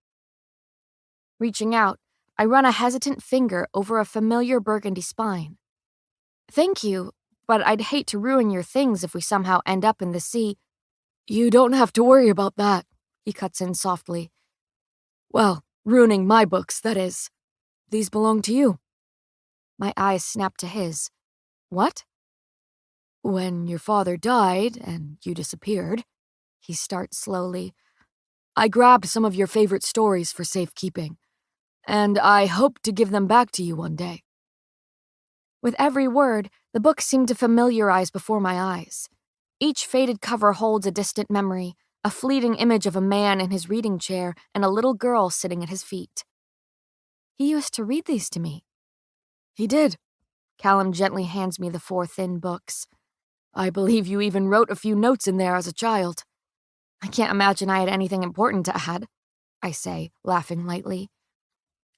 A: Reaching out, I run a hesitant finger over a familiar burgundy spine. "Thank you, but I'd hate to ruin your things if we somehow end up in the sea." "You don't have to worry about that," he cuts in softly. "Well, ruining my books, that is. These belong to you." My eyes snap to his. "What?" "When your father died and you disappeared," he starts slowly, "I grabbed some of your favorite stories for safekeeping, and I hope to give them back to you one day." With every word, the books seem to familiarize before my eyes. Each faded cover holds a distant memory, a fleeting image of a man in his reading chair and a little girl sitting at his feet. "He used to read these to me." "He did." Callum gently hands me the 4 thin books. "I believe you even wrote a few notes in there as a child." "I can't imagine I had anything important to add," I say, laughing lightly.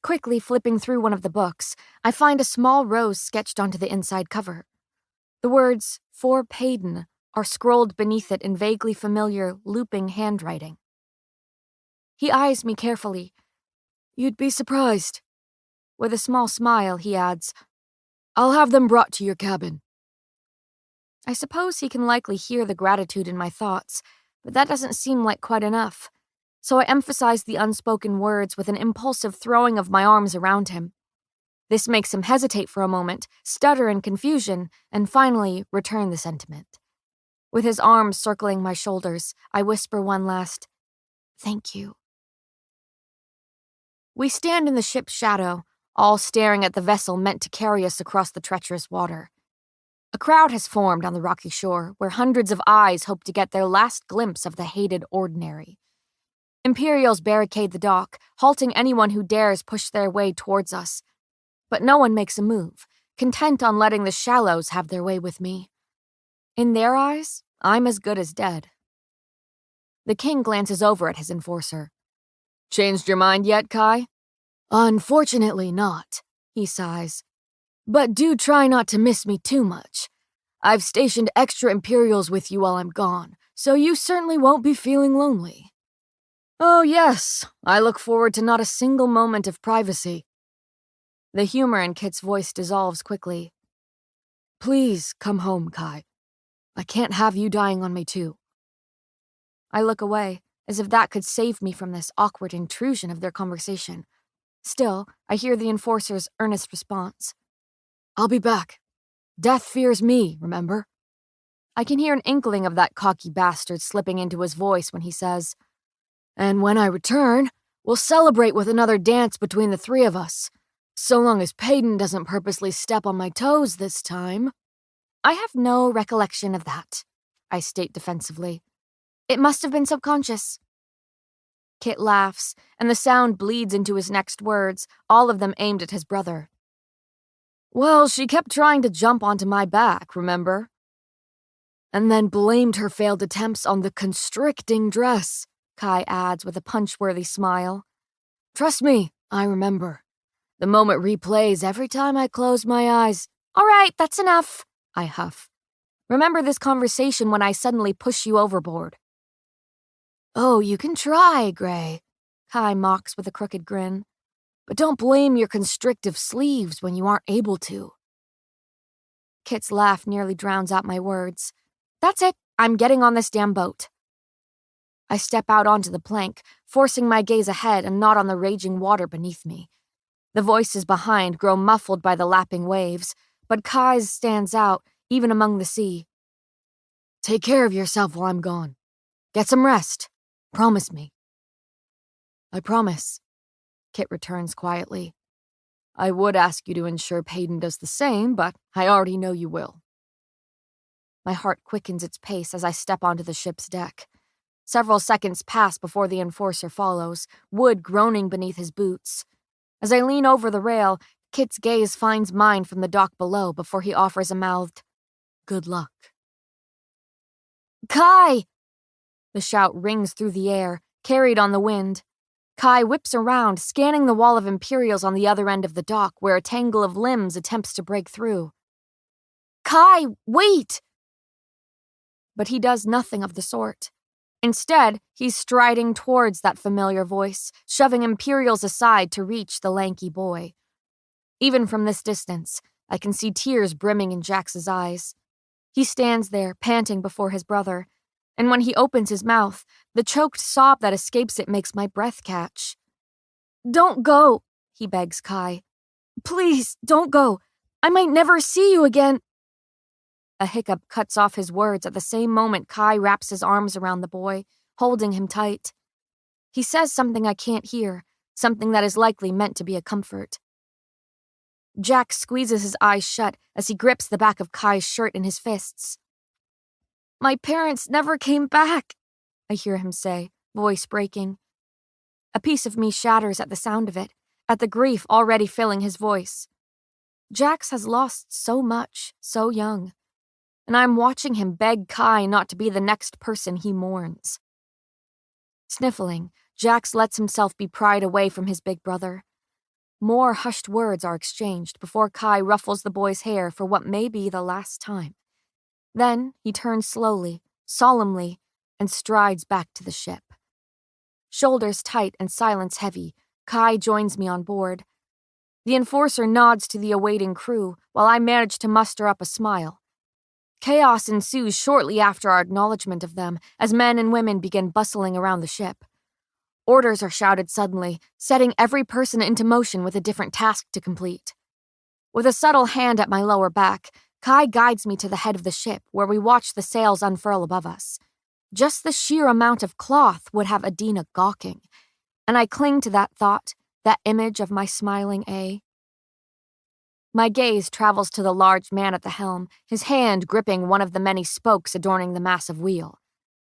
A: Quickly flipping through one of the books, I find a small rose sketched onto the inside cover. The words, "For Peyton," are scrolled beneath it in vaguely familiar, looping handwriting. He eyes me carefully. "You'd be surprised." With a small smile, he adds, "I'll have them brought to your cabin." I suppose he can likely hear the gratitude in my thoughts, but that doesn't seem like quite enough. So I emphasize the unspoken words with an impulsive throwing of my arms around him. This makes him hesitate for a moment, stutter in confusion, and finally return the sentiment. With his arms circling my shoulders, I whisper one last, "Thank you." We stand in the ship's shadow, all staring at the vessel meant to carry us across the treacherous water. A crowd has formed on the rocky shore, where hundreds of eyes hope to get their last glimpse of the hated ordinary. Imperials barricade the dock, halting anyone who dares push their way towards us. But no one makes a move, content on letting the shallows have their way with me. In their eyes, I'm as good as dead. The king glances over at his enforcer. "Changed your mind yet, Kai?" "Unfortunately not," he sighs. "But do try not to miss me too much. I've stationed extra Imperials with you while I'm gone, so you certainly won't be feeling lonely." "Oh yes, I look forward to not a single moment of privacy." The humor in Kit's voice dissolves quickly. "Please come home, Kai. I can't have you dying on me too." I look away, as if that could save me from this awkward intrusion of their conversation. Still, I hear the enforcer's earnest response. I'll be back. Death fears me, remember? I can hear an inkling of that cocky bastard slipping into his voice when he says, and when I return, we'll celebrate with another dance between the three of us, so long as Peyton doesn't purposely step on my toes this time. I have no recollection of that, I state defensively. It must have been subconscious. Kit laughs, and the sound bleeds into his next words, all of them aimed at his brother. Well, she kept trying to jump onto my back, remember? And then blamed her failed attempts on the constricting dress, Kai adds with a punch-worthy smile. Trust me, I remember. The moment replays every time I close my eyes. All right, that's enough, I huff. Remember this conversation when I suddenly push you overboard. Oh, you can try, Gray, Kai mocks with a crooked grin. But don't blame your constrictive sleeves when you aren't able to. Kit's laugh nearly drowns out my words. That's it, I'm getting on this damn boat. I step out onto the plank, forcing my gaze ahead and not on the raging water beneath me. The voices behind grow muffled by the lapping waves, but Kai's stands out, even among the sea. Take care of yourself while I'm gone. Get some rest. Promise me. I promise, Kit returns quietly. I would ask you to ensure Peyton does the same, but I already know you will. My heart quickens its pace as I step onto the ship's deck. Several seconds pass before the enforcer follows, wood groaning beneath his boots. As I lean over the rail, Kit's gaze finds mine from the dock below before he offers a mouthed, good luck. Kai! The shout rings through the air, carried on the wind. Kai whips around, scanning the wall of Imperials on the other end of the dock where a tangle of limbs attempts to break through. Kai, wait! But he does nothing of the sort. Instead, he's striding towards that familiar voice, shoving Imperials aside to reach the lanky boy. Even from this distance, I can see tears brimming in Jax's eyes. He stands there, panting before his brother, and when he opens his mouth, the choked sob that escapes it makes my breath catch. Don't go, he begs Kai. Please, don't go. I might never see you again. A hiccup cuts off his words at the same moment Kai wraps his arms around the boy, holding him tight. He says something I can't hear, something that is likely meant to be a comfort. Jax squeezes his eyes shut as he grips the back of Kai's shirt in his fists. My parents never came back, I hear him say, voice breaking. A piece of me shatters at the sound of it, at the grief already filling his voice. Jax has lost so much, so young, and I'm watching him beg Kai not to be the next person he mourns. Sniffling, Jax lets himself be pried away from his big brother. More hushed words are exchanged before Kai ruffles the boy's hair for what may be the last time. Then he turns slowly, solemnly, and strides back to the ship. Shoulders tight and silence heavy, Kai joins me on board. The enforcer nods to the awaiting crew while I manage to muster up a smile. Chaos ensues shortly after our acknowledgement of them as men and women begin bustling around the ship. Orders are shouted suddenly, setting every person into motion with a different task to complete. With a subtle hand at my lower back, Kai guides me to the head of the ship where we watch the sails unfurl above us. Just the sheer amount of cloth would have Adina gawking, and I cling to that thought, that image of my smiling A. My gaze travels to the large man at the helm, his hand gripping one of the many spokes adorning the massive wheel.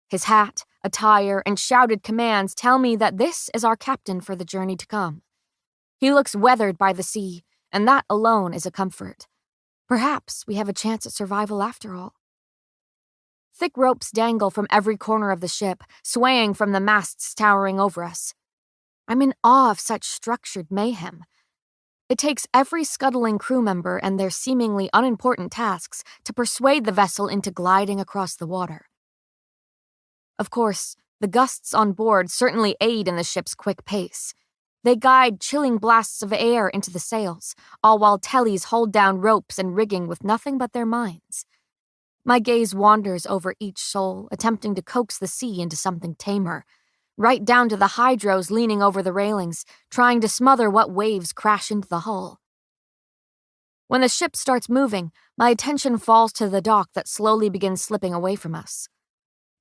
A: His hat, attire, and shouted commands tell me that this is our captain for the journey to come. He looks weathered by the sea, and that alone is a comfort. Perhaps we have a chance at survival after all. Thick ropes dangle from every corner of the ship, swaying from the masts towering over us. I'm in awe of such structured mayhem. It takes every scuttling crew member and their seemingly unimportant tasks to persuade the vessel into gliding across the water. Of course, the gusts on board certainly aid in the ship's quick pace. They guide chilling blasts of air into the sails, all while tellies hold down ropes and rigging with nothing but their minds. My gaze wanders over each shoal, attempting to coax the sea into something tamer, right down to the hydros leaning over the railings, trying to smother what waves crash into the hull. When the ship starts moving, my attention falls to the dock that slowly begins slipping away from us.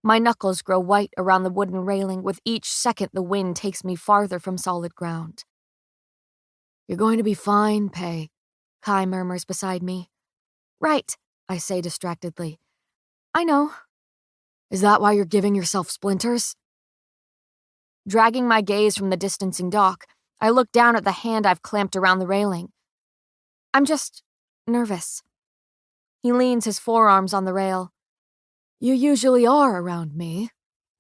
A: My knuckles grow white around the wooden railing with each second the wind takes me farther from solid ground. "You're going to be fine, Pei," Kai murmurs beside me. "Right," I say distractedly. "I know." "Is that why you're giving yourself splinters?" Dragging my gaze from the distancing dock, I look down at the hand I've clamped around the railing. "I'm just nervous." He leans his forearms on the rail. "You usually are around me.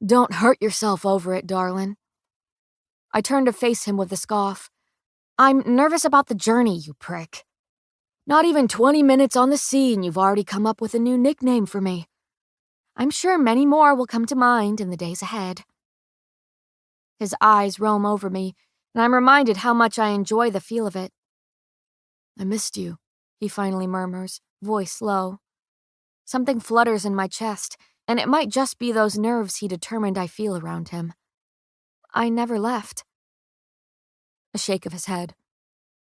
A: Don't hurt yourself over it, darling." I turn to face him with a scoff. "I'm nervous about the journey, you prick. Not even 20 minutes on the sea and you've already come up with a new nickname for me. I'm sure many more will come to mind in the days ahead." His eyes roam over me, and I'm reminded how much I enjoy the feel of it. "I missed you," he finally murmurs, voice low. Something flutters in my chest, and it might just be those nerves he determined I feel around him. "I never left." A shake of his head.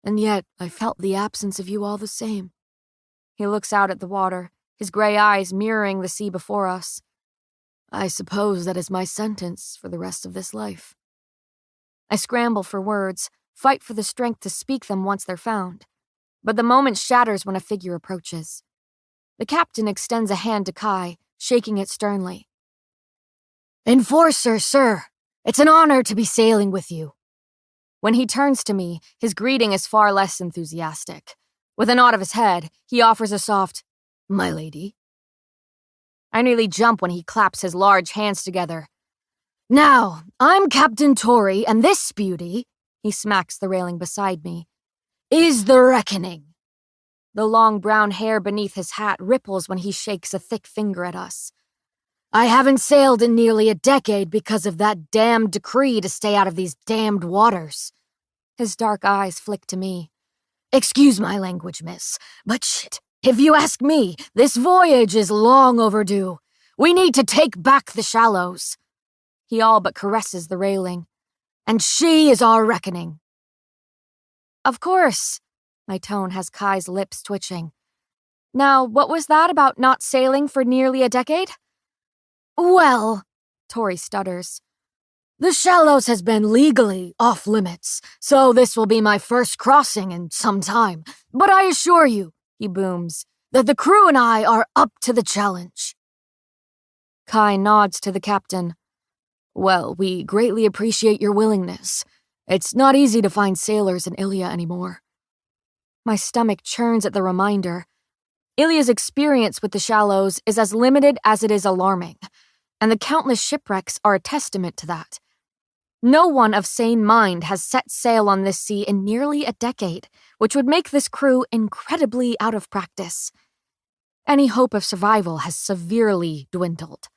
A: "And yet I felt the absence of you all the same." He looks out at the water, his gray eyes mirroring the sea before us. "I suppose that is my sentence for the rest of this life." I scramble for words, fight for the strength to speak them once they're found. But the moment shatters when a figure approaches. The captain extends a hand to Kai, shaking it sternly. "Enforcer, sir, it's an honor to be sailing with you." When he turns to me, his greeting is far less enthusiastic. With a nod of his head, he offers a soft, "My lady." I nearly jump when he claps his large hands together. "Now, I'm Captain Tori, and this beauty," he smacks the railing beside me, "is the Reckoning." The long brown hair beneath his hat ripples when he shakes a thick finger at us. "I haven't sailed in nearly a decade because of that damned decree to stay out of these damned waters." His dark eyes flick to me. "Excuse my language, miss, but shit, if you ask me, this voyage is long overdue. We need to take back the shallows." He all but caresses the railing. "And she is our reckoning." "Of course." My tone has Kai's lips twitching. "Now, what was that about not sailing for nearly a decade?" "Well," Tori stutters, "the shallows has been legally off limits, so this will be my first crossing in some time. But I assure you," he booms, "that the crew and I are up to the challenge." Kai nods to the captain. "Well, we greatly appreciate your willingness. It's not easy to find sailors in Ilya anymore." My stomach churns at the reminder. Ilya's experience with the shallows is as limited as it is alarming, and the countless shipwrecks are a testament to that. No one of sane mind has set sail on this sea in nearly a decade, which would make this crew incredibly out of practice. Any hope of survival has severely dwindled.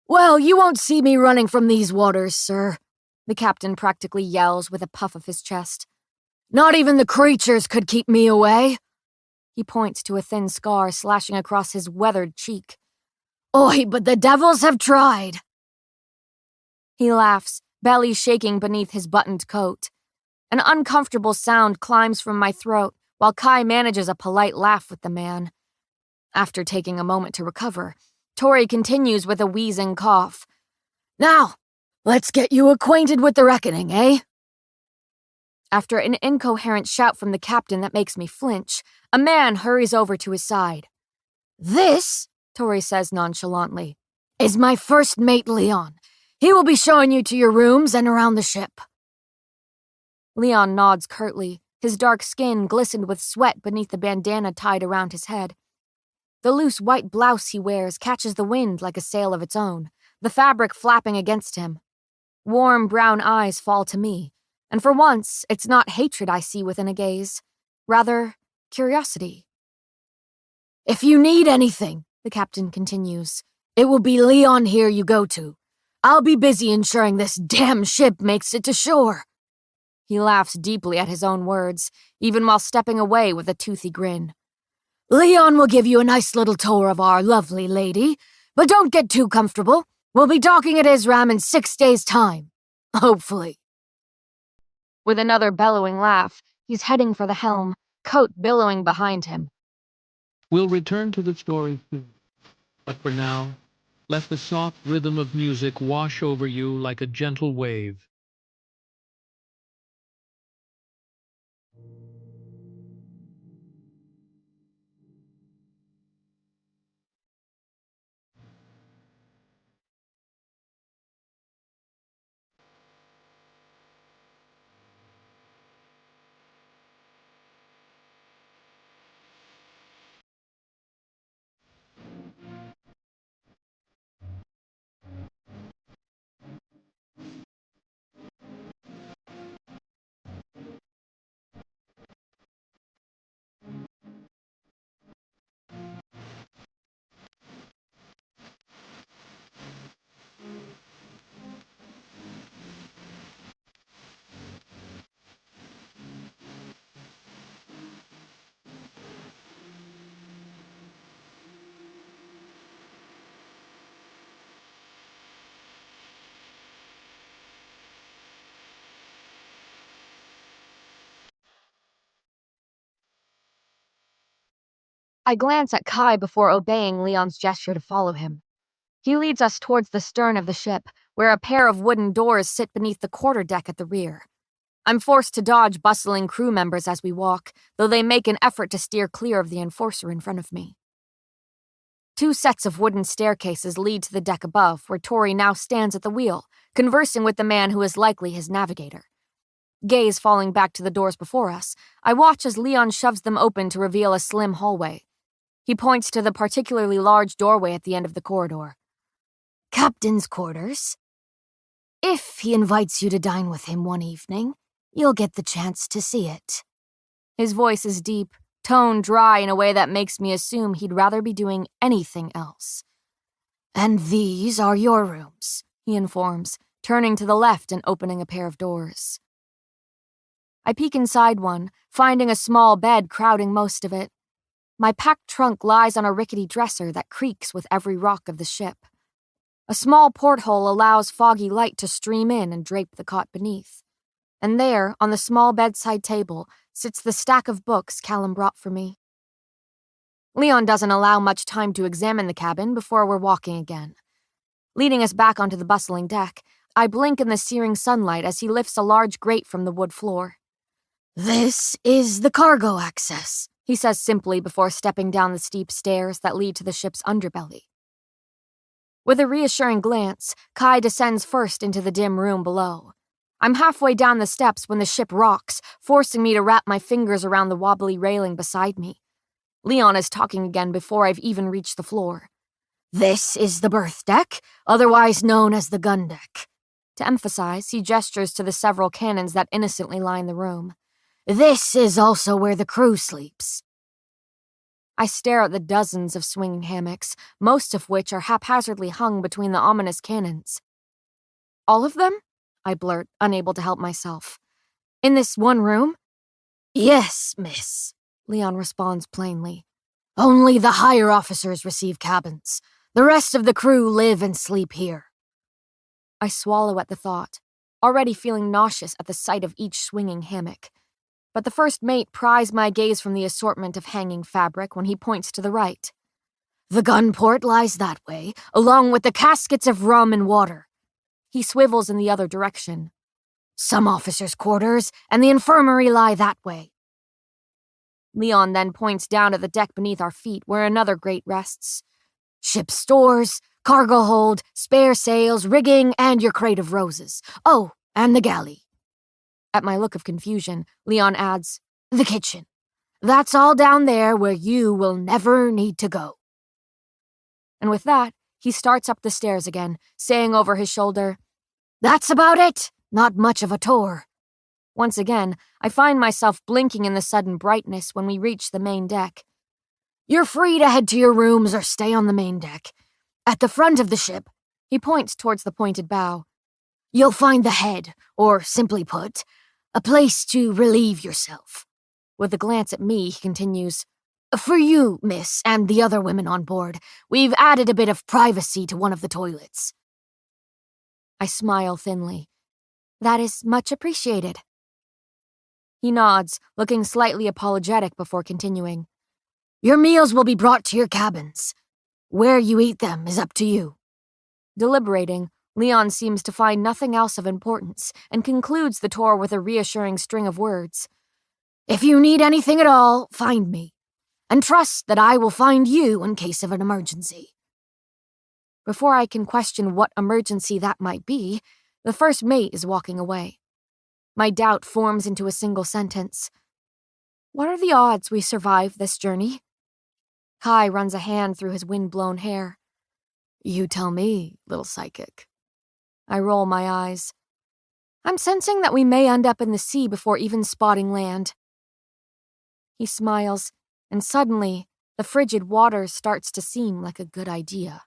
A: "Well, you won't see me running from these waters, sir," the captain practically yells with a puff of his chest. "Not even the creatures could keep me away." He points to a thin scar slashing across his weathered cheek. "Oi, but the devils have tried." He laughs, belly shaking beneath his buttoned coat. An uncomfortable sound climbs from my throat while Kai manages a polite laugh with the man. After taking a moment to recover, Tori continues with a wheezing cough. "Now, let's get you acquainted with the reckoning, eh?" After an incoherent shout from the captain that makes me flinch, a man hurries over to his side. "This," Tori says nonchalantly, "is my first mate, Leon. He will be showing you to your rooms and around the ship." Leon nods curtly, his dark skin glistened with sweat beneath the bandana tied around his head. The loose white blouse he wears catches the wind like a sail of its own, the fabric flapping against him. Warm brown eyes fall to me, and for once, it's not hatred I see within a gaze, rather curiosity. "If you need anything," the captain continues, "it will be Leon here you go to. I'll be busy ensuring this damn ship makes it to shore." He laughs deeply at his own words, even while stepping away with a toothy grin. Leon will give you a nice little tour of our lovely lady, but don't get too comfortable. We'll be docking at Isram in 6 days' time. Hopefully.
F: With another bellowing laugh, he's heading for the helm, coat billowing behind him.
G: We'll return to the story soon, but for now, let the soft rhythm of music wash over you like a gentle wave.
F: I glance at Kai before obeying Leon's gesture to follow him. He leads us towards the stern of the ship, where a pair of wooden doors sit beneath the quarterdeck at the rear. I'm forced to dodge bustling crew members as we walk, though they make an effort to steer clear of the enforcer in front of me. 2 sets of wooden staircases lead to the deck above, where Tori now stands at the wheel, conversing with the man who is likely his navigator. Gaze falling back to the doors before us, I watch as Leon shoves them open to reveal a slim hallway. He points to the particularly large doorway at the end of the corridor.
A: Captain's quarters. If he invites you to dine with him one evening, you'll get the chance to see it.
F: His voice is deep, tone dry in a way that makes me assume he'd rather be doing anything else.
A: And these are your rooms,
F: he informs, turning to the left and opening a pair of doors. I peek inside one, finding a small bed crowding most of it. My packed trunk lies on a rickety dresser that creaks with every rock of the ship. A small porthole allows foggy light to stream in and drape the cot beneath. And there, on the small bedside table, sits the stack of books Callum brought for me. Leon doesn't allow much time to examine the cabin before we're walking again. Leading us back onto the bustling deck, I blink in the searing sunlight as he lifts a large grate from the wood floor.
A: This is the cargo access,
F: he says simply before stepping down the steep stairs that lead to the ship's underbelly. With a reassuring glance, Kai descends first into the dim room below. I'm halfway down the steps when the ship rocks, forcing me to wrap my fingers around the wobbly railing beside me. Leon is talking again before I've even reached the floor.
A: This is the berth deck, otherwise known as the gun deck.
F: To emphasize, he gestures to the several cannons that innocently line the room.
A: This is also where the crew sleeps.
F: I stare at the dozens of swinging hammocks, most of which are haphazardly hung between the ominous cannons. All of them? I blurt, unable to help myself. In this one room?
A: Yes, miss,
F: Leon responds plainly.
A: Only the higher officers receive cabins. The rest of the crew live and sleep here.
F: I swallow at the thought, already feeling nauseous at the sight of each swinging hammock. But the first mate pries my gaze from the assortment of hanging fabric when he points to the right.
A: The gun port lies that way, along with the caskets of rum and water.
F: He swivels in the other direction.
A: Some officers' quarters and the infirmary lie that way.
F: Leon then points down at the deck beneath our feet where another grate rests.
A: Ship stores, cargo hold, spare sails, rigging, and your crate of roses. Oh, and the galley.
F: At my look of confusion, Leon adds,
A: the kitchen. That's all down there where you will never need to go.
F: And with that, he starts up the stairs again, saying over his shoulder,
A: That's about it. Not much of a tour.
F: Once again, I find myself blinking in the sudden brightness when we reach the main deck.
A: You're free to head to your rooms or stay on the main deck. At the front of the ship,
F: he points towards the pointed bow,
A: you'll find the head, or simply put, a place to relieve yourself.
F: With a glance at me, he continues,
A: For you, miss, and the other women on board, we've added a bit of privacy to one of the toilets.
F: I smile thinly. That is much appreciated. He nods, looking slightly apologetic before continuing.
A: Your meals will be brought to your cabins. Where you eat them is up to you.
F: Deliberating, Leon seems to find nothing else of importance and concludes the tour with a reassuring string of words.
A: If you need anything at all, find me, and trust that I will find you in case of an emergency.
F: Before I can question what emergency that might be, the first mate is walking away. My doubt forms into a single sentence. What are the odds we survive this journey? Kai runs a hand through his wind-blown hair.
A: You tell me, little psychic.
F: I roll my eyes. I'm sensing that we may end up in the sea before even spotting land. He smiles, and suddenly, the frigid water starts to seem like a good idea.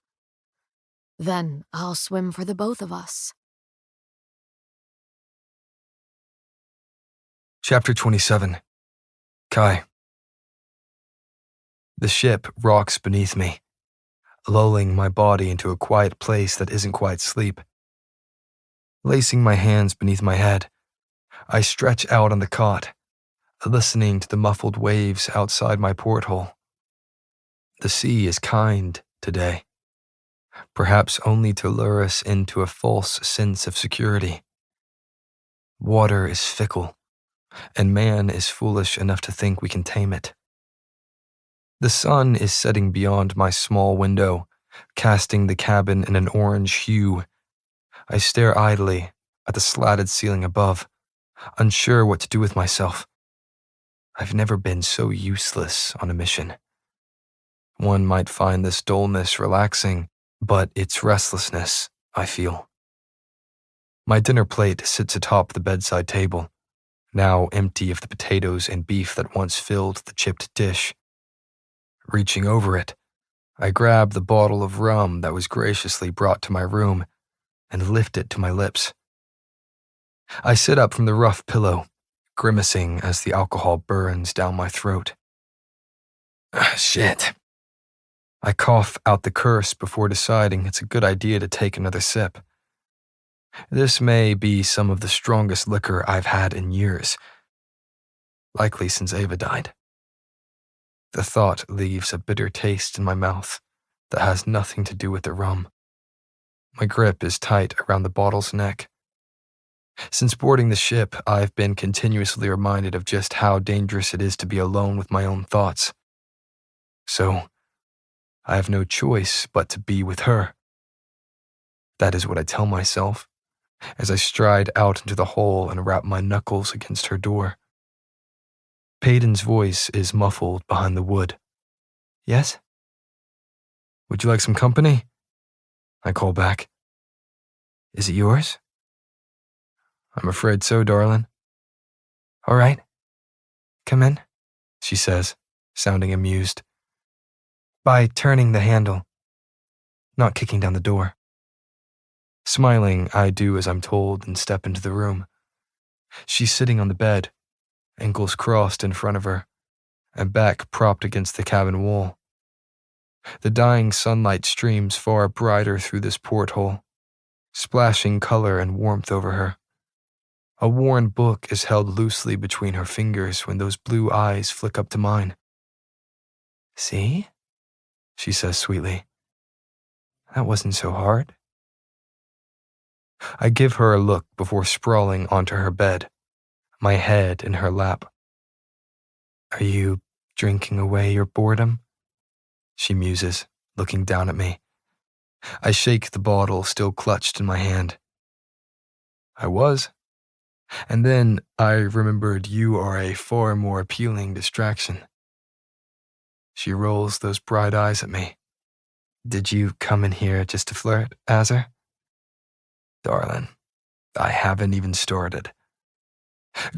A: Then I'll swim for the both of us.
C: Chapter 27. Kai. The ship rocks beneath me, lulling my body into a quiet place that isn't quite sleep. Lacing my hands beneath my head, I stretch out on the cot, listening to the muffled waves outside my porthole. The sea is kind today, perhaps only to lure us into a false sense of security. Water is fickle, and man is foolish enough to think we can tame it. The sun is setting beyond my small window, casting the cabin in an orange hue. I stare idly at the slatted ceiling above, unsure what to do with myself. I've never been so useless on a mission. One might find this dullness relaxing, but it's restlessness I feel. My dinner plate sits atop the bedside table, now empty of the potatoes and beef that once filled the chipped dish. Reaching over it, I grab the bottle of rum that was graciously brought to my room and lift it to my lips. I sit up from the rough pillow, grimacing as the alcohol burns down my throat. Shit. I cough out the curse before deciding it's a good idea to take another sip. This may be some of the strongest liquor I've had in years, likely since Ava died. The thought leaves a bitter taste in my mouth that has nothing to do with the rum. My grip is tight around the bottle's neck. Since boarding the ship, I've been continuously reminded of just how dangerous it is to be alone with my own thoughts. So, I have no choice but to be with her. That is what I tell myself as I stride out into the hall and rap my knuckles against her door. Payton's voice is muffled behind the wood. Yes? Would you like some company? I call back. Is it yours? I'm afraid so, darling. All right. Come in, she says, sounding amused. By turning the handle, not kicking down the door. Smiling, I do as I'm told and step into the room. She's sitting on the bed, ankles crossed in front of her, and back propped against the cabin wall. The dying sunlight streams far brighter through this porthole, splashing color and warmth over her. A worn book is held loosely between her fingers when those blue eyes flick up to mine. See? She says sweetly. That wasn't so hard. I give her a look before sprawling onto her bed, my head in her lap. Are you drinking away your boredom? She muses, looking down at me. I shake the bottle still clutched in my hand. I was. And then I remembered you are a far more appealing distraction. She rolls those bright eyes at me. Did you come in here just to flirt, Azar? Darling, I haven't even started.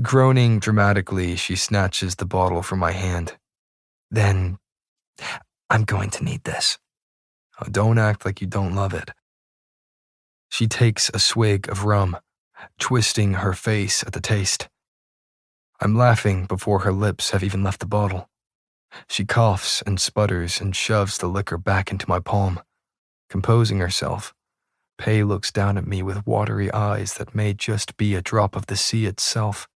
C: Groaning dramatically, she snatches the bottle from my hand. Then, I'm going to need this. Oh, don't act like you don't love it. She takes a swig of rum, twisting her face at the taste. I'm laughing before her lips have even left the bottle. She coughs and sputters and shoves the liquor back into my palm. Composing herself, Pei looks down at me with watery eyes that may just be a drop of the sea itself.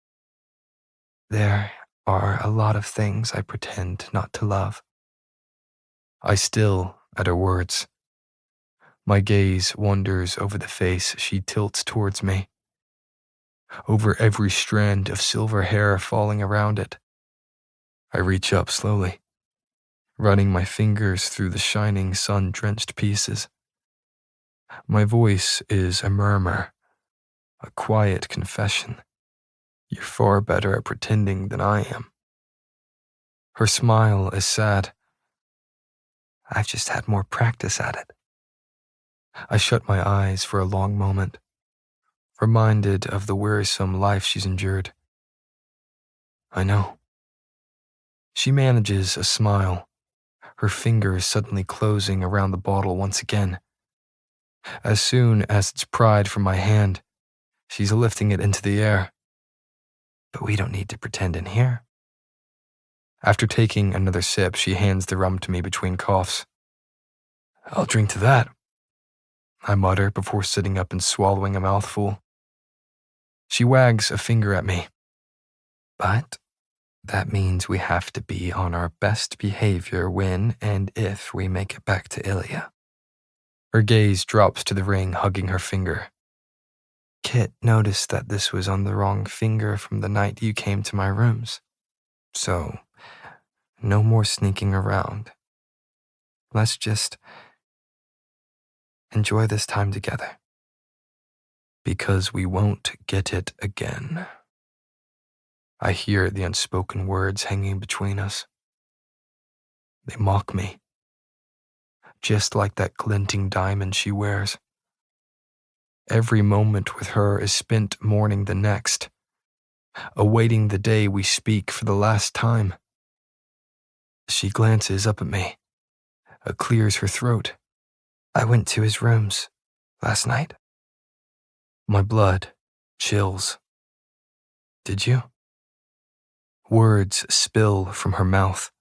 C: There are a lot of things I pretend not to love. I still at her words. My gaze wanders over the face she tilts towards me, over every strand of silver hair falling around it. I reach up slowly, running my fingers through the shining sun-drenched pieces. My voice is a murmur, a quiet confession. You're far better at pretending than I am. Her smile is sad. I've just had more practice at it. I shut my eyes for a long moment, reminded of the wearisome life she's endured. I know. She manages a smile, her fingers suddenly closing around the bottle once again. As soon as it's pried from my hand, she's lifting it into the air. But we don't need to pretend in here. After taking another sip, she hands the rum to me between coughs. I'll drink to that, I mutter before sitting up and swallowing a mouthful. She wags a finger at me. But that means we have to be on our best behavior when and if we make it back to Ilya. Her gaze drops to the ring hugging her finger. Kit noticed that this was on the wrong finger from the night you came to my rooms. So, no more sneaking around. Let's just enjoy this time together. Because we won't get it again. I hear the unspoken words hanging between us. They mock me, just like that glinting diamond she wears. Every moment with her is spent mourning the next, awaiting the day we speak for the last time. She glances up at me, clears her throat. I went to his rooms last night. My blood chills. Did you? Words spill from her mouth,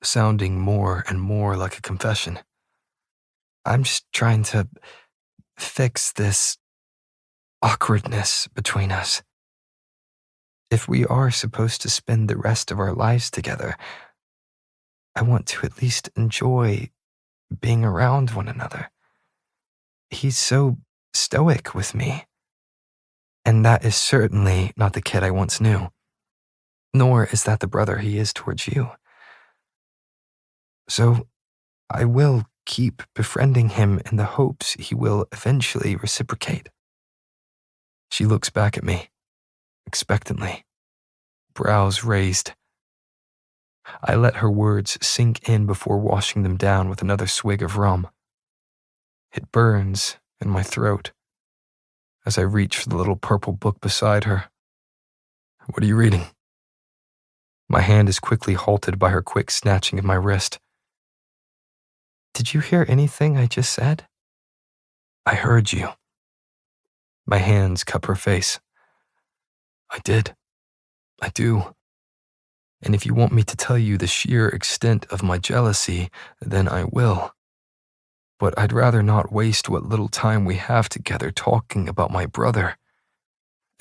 C: sounding more and more like a confession. I'm just trying to fix this awkwardness between us. If we are supposed to spend the rest of our lives together, I want to at least enjoy being around one another. He's so stoic with me, and that is certainly not the kid I once knew. Nor is that the brother he is towards you. So, I will keep befriending him in the hopes he will eventually reciprocate. She looks back at me, expectantly, brows raised. I let her words sink in before washing them down with another swig of rum. It burns in my throat as I reach for the little purple book beside her. What are you reading? My hand is quickly halted by her quick snatching of my wrist. Did you hear anything I just said? I heard you. My hands cup her face. I did. I do. And if you want me to tell you the sheer extent of my jealousy, then I will. But I'd rather not waste what little time we have together talking about my brother.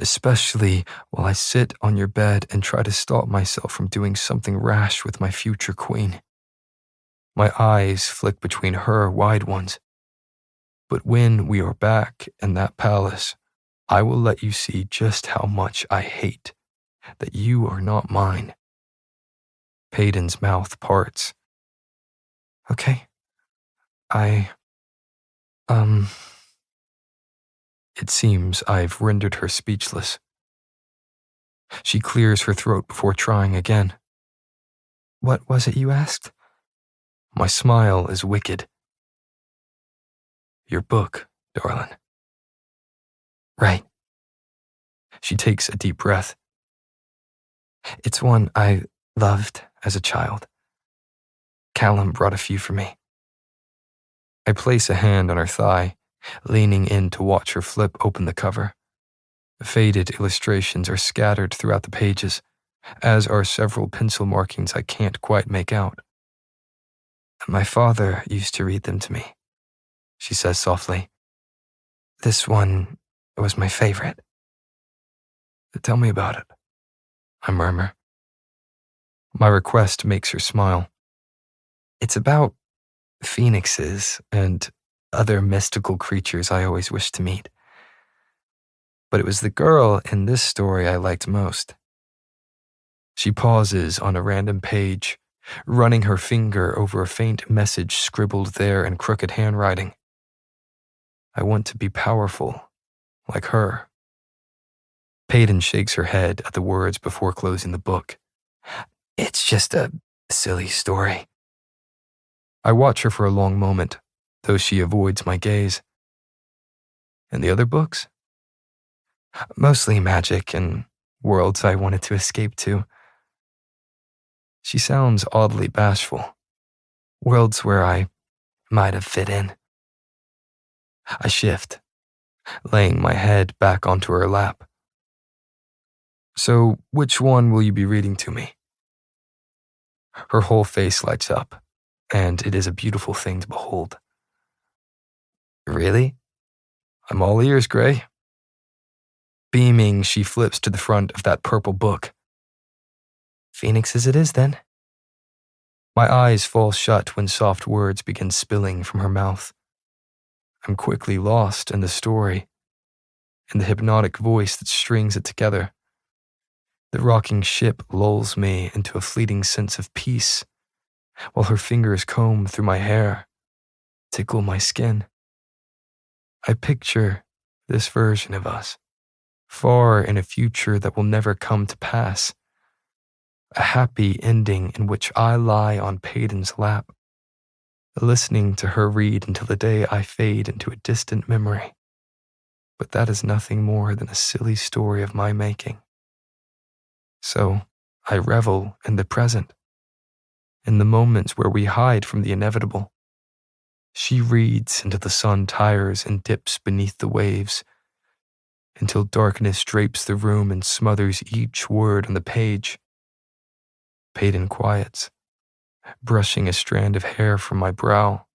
C: Especially while I sit on your bed and try to stop myself from doing something rash with my future queen. My eyes flick between her wide ones. But when we are back in that palace, I will let you see just how much I hate that you are not mine. Payden's mouth parts. Okay. It seems I've rendered her speechless. She clears her throat before trying again. What was it you asked? My smile is wicked. Your book, darling. Right. She takes a deep breath. It's one I loved as a child. Callum brought a few for me. I place a hand on her thigh, leaning in to watch her flip open the cover. Faded illustrations are scattered throughout the pages, as are several pencil markings I can't quite make out. My father used to read them to me, she says softly. This one was my favorite. Tell me about it, I murmur. My request makes her smile. It's about phoenixes and other mystical creatures I always wished to meet. But it was the girl in this story I liked most. She pauses on a random page, running her finger over a faint message scribbled there in crooked handwriting. I want to be powerful, like her. Peyton shakes her head at the words before closing the book. It's just a silly story. I watch her for a long moment, though she avoids my gaze. And the other books? Mostly magic and worlds I wanted to escape to. She sounds oddly bashful. Worlds where I might have fit in. I shift, laying my head back onto her lap. So, which one will you be reading to me? Her whole face lights up, and it is a beautiful thing to behold. Really? I'm all ears, Gray. Beaming, she flips to the front of that purple book. Phoenixes it is, then. My eyes fall shut when soft words begin spilling from her mouth. I'm quickly lost in the story, in the hypnotic voice that strings it together. The rocking ship lulls me into a fleeting sense of peace, while her fingers comb through my hair, tickle my skin. I picture this version of us, far in a future that will never come to pass. A happy ending in which I lie on Peyton's lap, listening to her read until the day I fade into a distant memory. But that is nothing more than a silly story of my making. So I revel in the present, in the moments where we hide from the inevitable. She reads until the sun tires and dips beneath the waves, until darkness drapes the room and smothers each word on the page. Peyton quiets, brushing a strand of hair from my brow.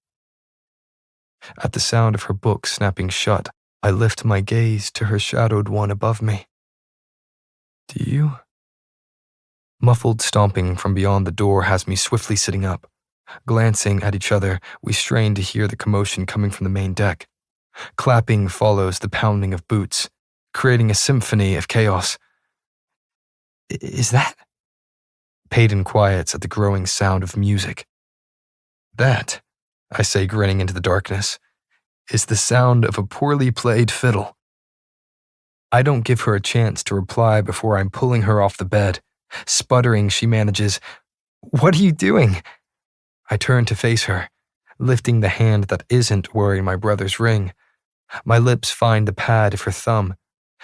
C: At the sound of her book snapping shut, I lift my gaze to her shadowed one above me. Do you? Muffled stomping from beyond the door has me swiftly sitting up. Glancing at each other, we strain to hear the commotion coming from the main deck. Clapping follows the pounding of boots, creating a symphony of chaos. Is that? Peyton quiets at the growing sound of music. That, I say, grinning into the darkness, is the sound of a poorly played fiddle. I don't give her a chance to reply before I'm pulling her off the bed. Sputtering, she manages, "What are you doing?" I turn to face her, lifting the hand that isn't wearing my brother's ring. My lips find the pad of her thumb.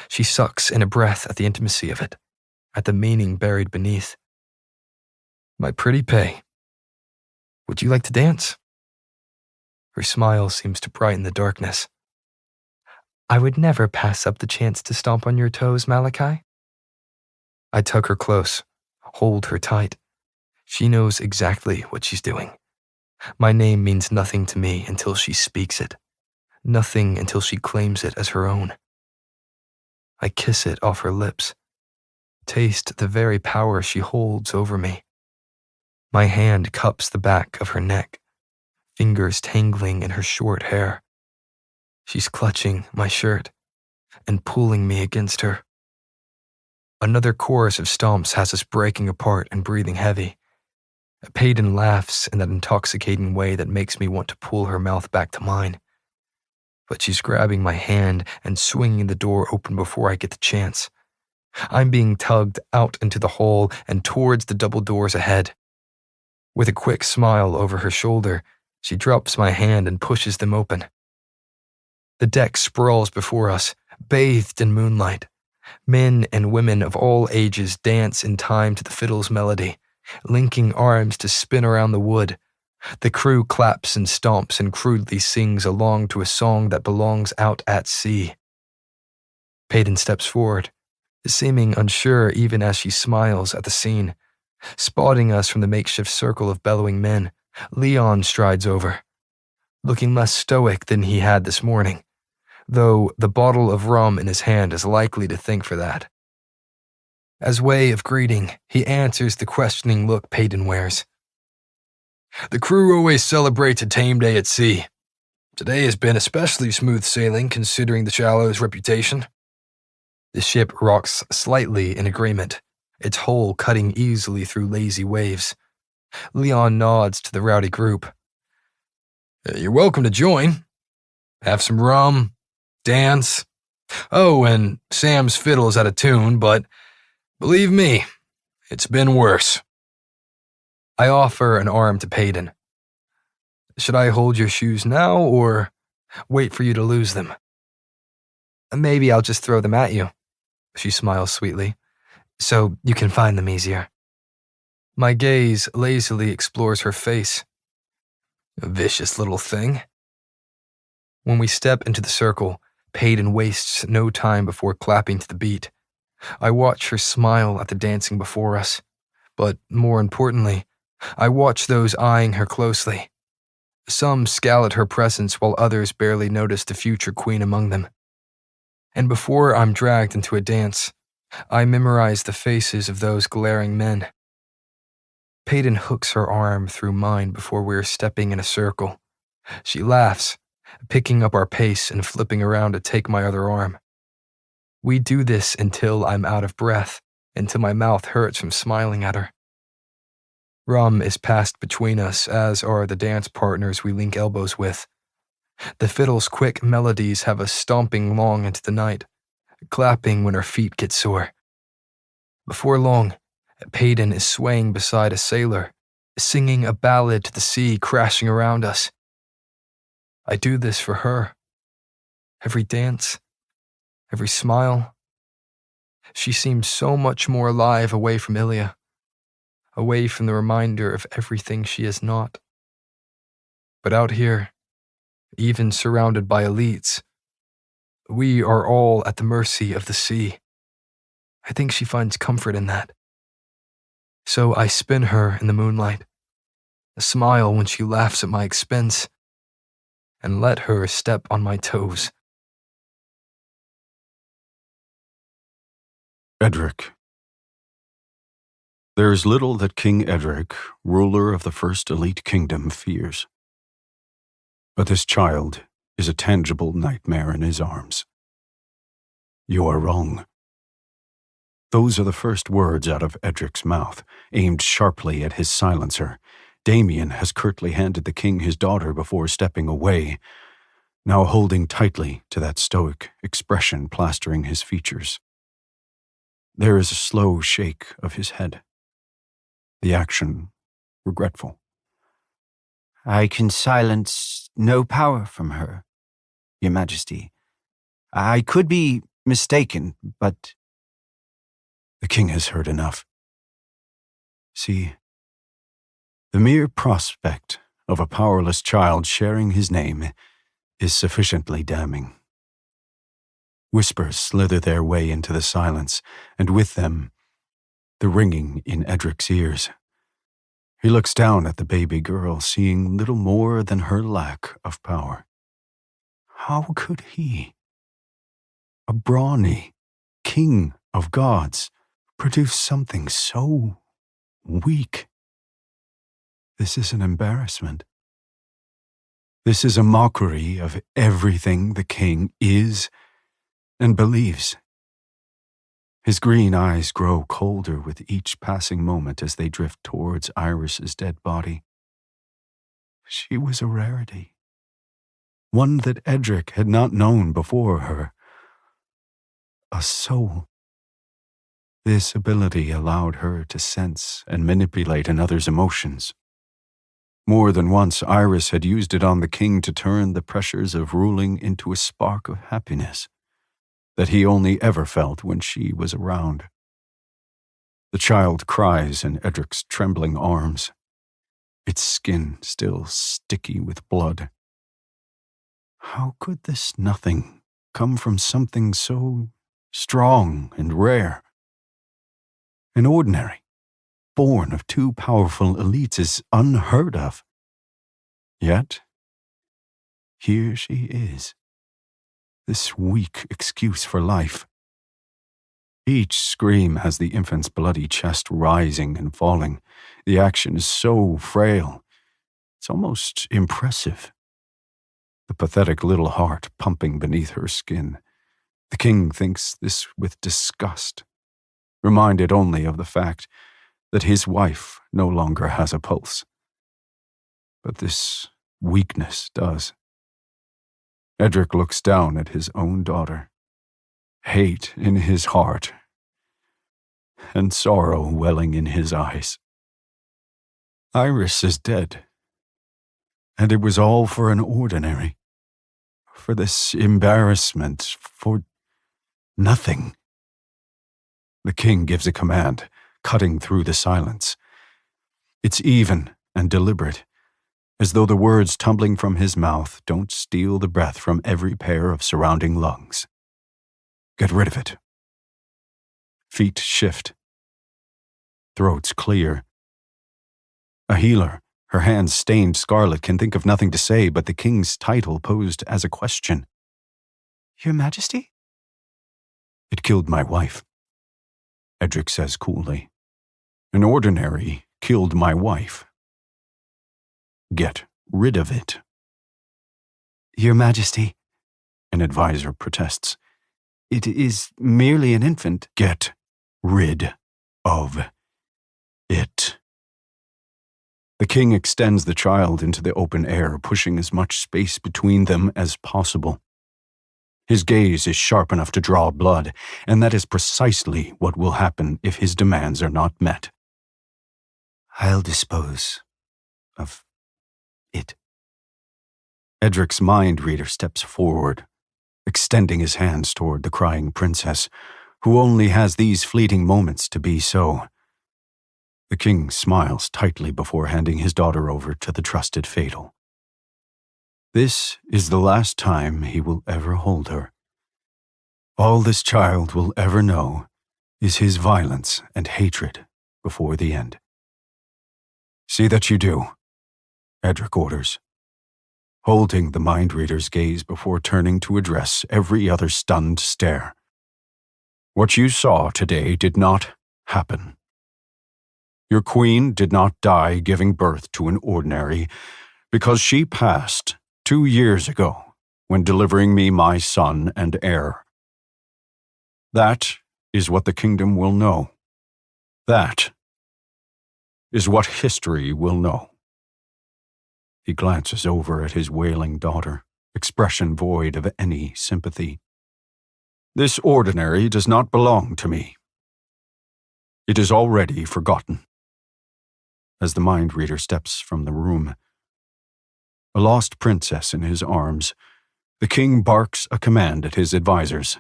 C: She sucks in a breath at the intimacy of it, at the meaning buried beneath. My pretty Pay, would you like to dance? Her smile seems to brighten the darkness. I would never pass up the chance to stomp on your toes, Malachi. I tug her close, hold her tight. She knows exactly what she's doing. My name means nothing to me until she speaks it, nothing until she claims it as her own. I kiss it off her lips, taste the very power she holds over me. My hand cups the back of her neck, fingers tangling in her short hair. She's clutching my shirt and pulling me against her. Another chorus of stomps has us breaking apart and breathing heavy. Peyton laughs in that intoxicating way that makes me want to pull her mouth back to mine. But she's grabbing my hand and swinging the door open before I get the chance. I'm being tugged out into the hall and towards the double doors ahead. With a quick smile over her shoulder, she drops my hand and pushes them open. The deck sprawls before us, bathed in moonlight. Men and women of all ages dance in time to the fiddle's melody, linking arms to spin around the wood. The crew claps and stomps and crudely sings along to a song that belongs out at sea. Peyton steps forward, seeming unsure even as she smiles at the scene. Spotting us from the makeshift circle of bellowing men, Leon strides over, looking less stoic than he had this morning, though the bottle of rum in his hand is likely to think for that. As way of greeting, he answers the questioning look Peyton wears. The crew always celebrates a tame day at sea. Today has been especially smooth sailing considering the Shallow's reputation. The ship rocks slightly in agreement, its hull cutting easily through lazy waves. Leon nods to the rowdy group. You're welcome to join. Have some rum, dance. Oh, and Sam's fiddle's out of tune, but believe me, it's been worse. I offer an arm to Peyton. Should I hold your shoes now or wait for you to lose them? Maybe I'll just throw them at you. She smiles sweetly, so you can find them easier. My gaze lazily explores her face. A vicious little thing. When we step into the circle, Peyton wastes no time before clapping to the beat. I watch her smile at the dancing before us, but more importantly, I watch those eyeing her closely. Some scowl at her presence while others barely notice the future queen among them. And before I'm dragged into a dance, I memorize the faces of those glaring men. Peyton hooks her arm through mine before we're stepping in a circle. She laughs, picking up our pace and flipping around to take my other arm. We do this until I'm out of breath, until my mouth hurts from smiling at her. Rum is passed between us, as are the dance partners we link elbows with. The fiddle's quick melodies have us stomping long into the night, clapping when our feet get sore. Before long, Peyton is swaying beside a sailor, singing a ballad to the sea crashing around us. I do this for her. Every dance, every smile. She seems so much more alive away from Ilya, away from the reminder of everything she is not. But out here, even surrounded by elites, we are all at the mercy of the sea. I think she finds comfort in that. So I spin her in the moonlight, smile when she laughs at my expense, and let her step on my toes.
D: Edric. There is little that King Edric, ruler of the first elite kingdom, fears. But this child is a tangible nightmare in his arms. You are wrong. Those are the first words out of Edric's mouth, aimed sharply at his silencer. Damien has curtly handed the king his daughter before stepping away, now holding tightly to that stoic expression plastering his features. There is a slow shake of his head. The action regretful.
E: I can silence no power from her, Your Majesty. I could be mistaken, but...
D: The king has heard enough. See, the mere prospect of a powerless child sharing his name is sufficiently damning. Whispers slither their way into the silence, and with them, the ringing in Edric's ears. He looks down at the baby girl, seeing little more than her lack of power. How could he, a brawny king of gods, produce something so weak? This is an embarrassment. This is a mockery of everything the king is and believes. His green eyes grow colder with each passing moment as they drift towards Iris's dead body. She was a rarity, one that Edric had not known before her. A soul. This ability allowed her to sense and manipulate another's emotions. More than once, Iris had used it on the king to turn the pressures of ruling into a spark of happiness that he only ever felt when she was around. The child cries in Edric's trembling arms, its skin still sticky with blood. How could this nothing come from something so strong and rare. An ordinary, born of two powerful elites, is unheard of. Yet, here she is, this weak excuse for life. Each scream has the infant's bloody chest rising and falling. The action is so frail, it's almost impressive. The pathetic little heart pumping beneath her skin. The king thinks this with disgust, reminded only of the fact that his wife no longer has a pulse. But this weakness does. Edric looks down at his own daughter, hate in his heart, and sorrow welling in his eyes. Iris is dead, and it was all for an ordinary, for this embarrassment, for nothing. The king gives a command, cutting through the silence. It's even and deliberate, as though the words tumbling from his mouth don't steal the breath from every pair of surrounding lungs. Get rid of it. Feet shift. Throats clear. A healer, her hands stained scarlet, can think of nothing to say but the king's title posed as a question. Your Majesty? It killed my wife, Edric says coolly. An ordinary killed my wife. Get rid of it. Your Majesty, an advisor protests. It is merely an infant. Get rid of it. The king extends the child into the open air, pushing as much space between them as possible. His gaze is sharp enough to draw blood, and that is precisely what will happen if his demands are not met.
E: I'll dispose of it.
D: Edric's mind reader steps forward, extending his hands toward the crying princess, who only has these fleeting moments to be so. The king smiles tightly before handing his daughter over to the trusted fatal. This is the last time he will ever hold her. All this child will ever know is his violence and hatred before the end. See that you do, Edric orders, holding the mind reader's gaze before turning to address every other stunned stare. What you saw today did not happen. Your queen did not die giving birth to an ordinary because she passed 2 years ago when delivering me my son and heir. That is what the kingdom will know. That is what history will know. He glances over at his wailing daughter, expression void of any sympathy. This ordinary does not belong to me. It is already forgotten. As the mind reader steps from the room, a lost princess in his arms, the king barks a command at his advisors.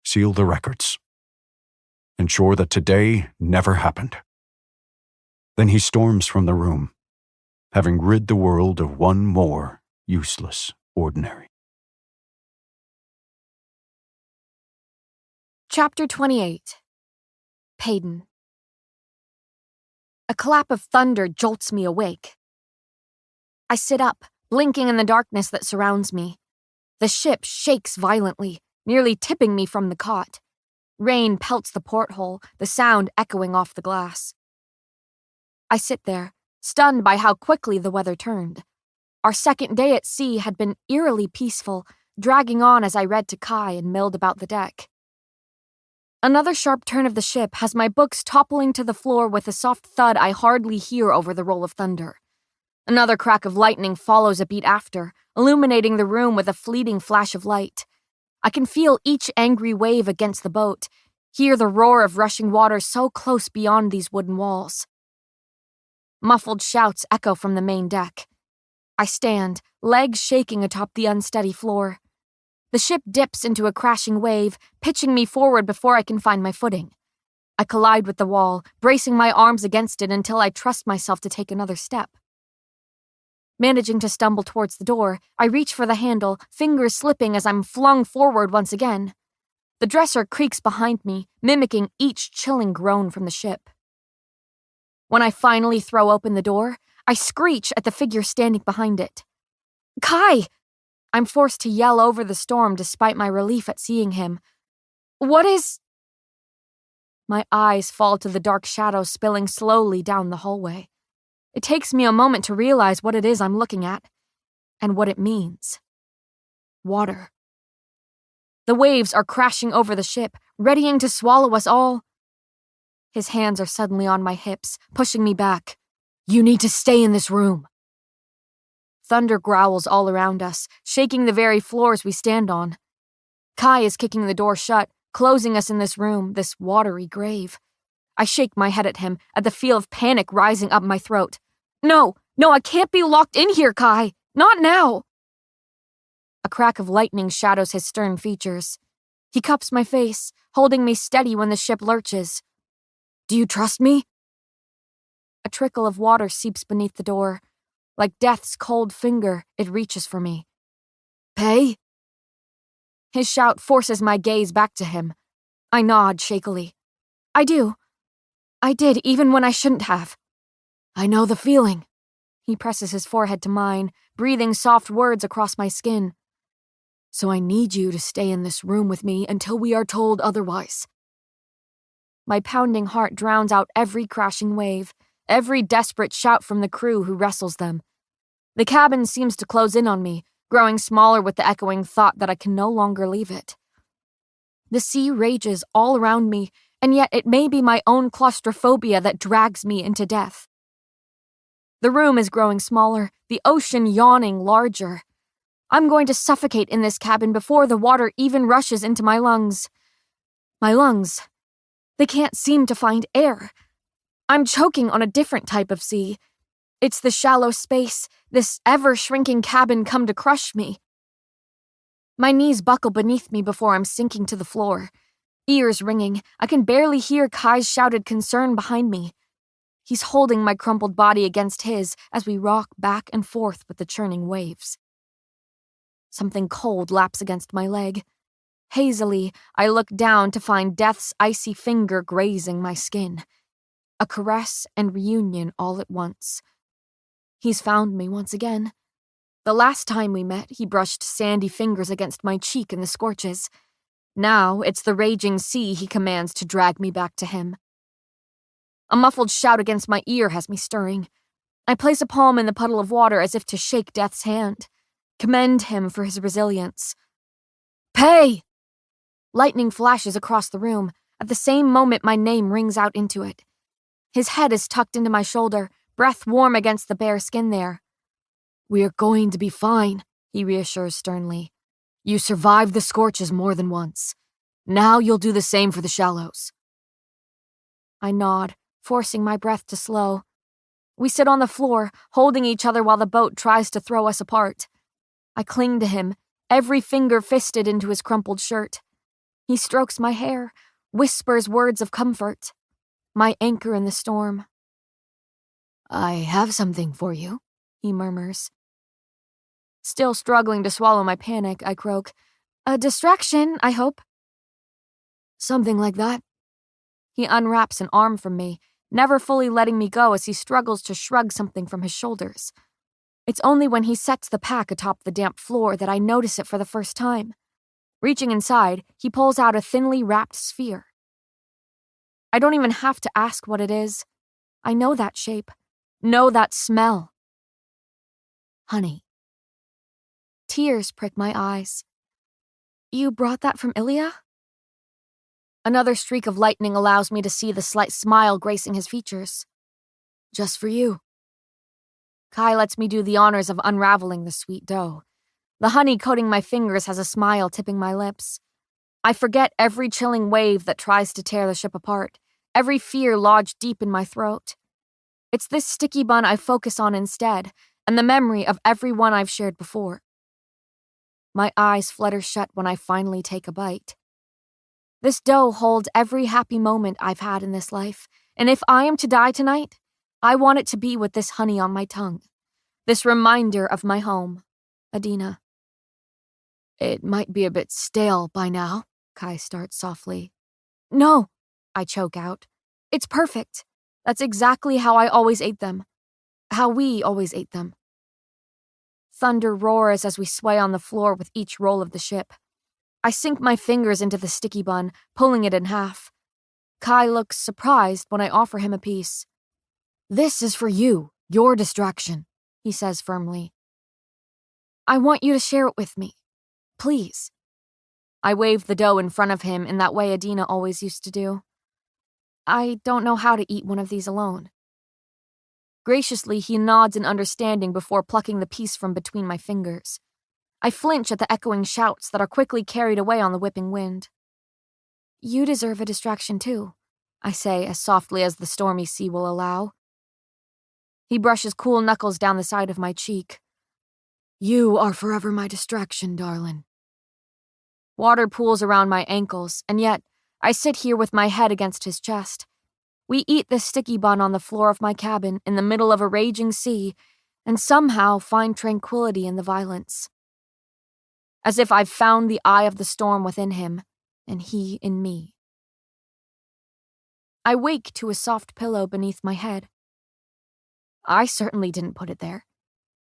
D: Seal the records. Ensure that today never happened. Then he storms from the room, having rid the world of one more useless ordinary.
A: Chapter 28. Payden. A clap of thunder jolts me awake. I sit up, blinking in the darkness that surrounds me. The ship shakes violently, nearly tipping me from the cot. Rain pelts the porthole, the sound echoing off the glass. I sit there, stunned by how quickly the weather turned. Our second day at sea had been eerily peaceful, dragging on as I read to Kai and milled about the deck. Another sharp turn of the ship has my books toppling to the floor with a soft thud I hardly hear over the roll of thunder. Another crack of lightning follows a beat after, illuminating the room with a fleeting flash of light. I can feel each angry wave against the boat, hear the roar of rushing water so close beyond these wooden walls. Muffled shouts echo from the main deck. I stand, legs shaking atop the unsteady floor. The ship dips into a crashing wave, pitching me forward before I can find my footing. I collide with the wall, bracing my arms against it until I trust myself to take another step. Managing to stumble towards the door, I reach for the handle, fingers slipping as I'm flung forward once again. The dresser creaks behind me, mimicking each chilling groan from the ship. When I finally throw open the door, I screech at the figure standing behind it. Kai! I'm forced to yell over the storm despite my relief at seeing him. What is... My eyes fall to the dark shadow spilling slowly down the hallway. It takes me a moment to realize what it is I'm looking at, and what it means. Water. The waves are crashing over the ship, readying to swallow us all. His hands are suddenly on my hips, pushing me back. You need to stay in this room. Thunder growls all around us, shaking the very floors we stand on. Kai is kicking the door shut, closing us in this room, this watery grave. I shake my head at him, at the feel of panic rising up my throat. No, I can't be locked in here, Kai. Not now. A crack of lightning shadows his stern features. He cups my face, holding me steady when the ship lurches. Do you trust me? A trickle of water seeps beneath the door. Like death's cold finger, it reaches for me. Pei? His shout forces my gaze back to him. I nod shakily. I do. I did, even when I shouldn't have. I know the feeling. He presses his forehead to mine, breathing soft words across my skin. So I need you to stay in this room with me until we are told otherwise. My pounding heart drowns out every crashing wave, every desperate shout from the crew who wrestles them. The cabin seems to close in on me, growing smaller with the echoing thought that I can no longer leave it. The sea rages all around me, and yet it may be my own claustrophobia that drags me into death. The room is growing smaller, the ocean yawning larger. I'm going to suffocate in this cabin before the water even rushes into my lungs. My lungs. They can't seem to find air. I'm choking on a different type of sea. It's the shallow space, this ever-shrinking cabin come to crush me. My knees buckle beneath me before I'm sinking to the floor. Ears ringing, I can barely hear Kai's shouted concern behind me. He's holding my crumpled body against his as we rock back and forth with the churning waves. Something cold laps against my leg. Hazily, I look down to find death's icy finger grazing my skin. A caress and reunion all at once. He's found me once again. The last time we met, he brushed sandy fingers against my cheek in the scorches. Now, it's the raging sea he commands to drag me back to him. A muffled shout against my ear has me stirring. I place a palm in the puddle of water as if to shake Death's hand. Commend him for his resilience. Pei! Lightning flashes across the room. At the same moment, my name rings out into it. His head is tucked into my shoulder, breath warm against the bare skin there. We're going to be fine, he reassures sternly. You survived the scorches more than once. Now you'll do the same for the shallows. I nod, forcing my breath to slow. We sit on the floor, holding each other while the boat tries to throw us apart. I cling to him, every finger fisted into his crumpled shirt. He strokes my hair, whispers words of comfort. My anchor in the storm. I have something for you, he murmurs. Still struggling to swallow my panic, I croak. A distraction, I hope. Something like that. He unwraps an arm from me, never fully letting me go as he struggles to shrug something from his shoulders. It's only when he sets the pack atop the damp floor that I notice it for the first time. Reaching inside, he pulls out a thinly wrapped sphere. I don't even have to ask what it is. I know that shape, know that smell. Honey. Tears prick my eyes. You brought that from Ilya? Another streak of lightning allows me to see the slight smile gracing his features. Just for you. Kai lets me do the honors of unraveling the sweet dough. The honey coating my fingers has a smile tipping my lips. I forget every chilling wave that tries to tear the ship apart, every fear lodged deep in my throat. It's this sticky bun I focus on instead, and the memory of every one I've shared before. My eyes flutter shut when I finally take a bite. This dough holds every happy moment I've had in this life, and if I am to die tonight, I want it to be with this honey on my tongue, this reminder of my home, Adina. It might be a bit stale by now, Kai starts softly. No, I choke out. It's perfect. That's exactly how I always ate them. How we always ate them. Thunder roars as we sway on the floor with each roll of the ship. I sink my fingers into the sticky bun, pulling it in half. Kai looks surprised when I offer him a piece. This is for you, your distraction, he says firmly. I want you to share it with me. Please. I wave the dough in front of him in that way Adina always used to do. I don't know how to eat one of these alone. Graciously, he nods in understanding before plucking the piece from between my fingers. I flinch at the echoing shouts that are quickly carried away on the whipping wind. You deserve a distraction too, I say as softly as the stormy sea will allow. He brushes cool knuckles down the side of my cheek. You are forever my distraction, darling. Water pools around my ankles, and yet I sit here with my head against his chest. We eat the sticky bun on the floor of my cabin in the middle of a raging sea, and somehow find tranquility in the violence. As if I've found the eye of the storm within him, and he in me. I wake to a soft pillow beneath my head. I certainly didn't put it there,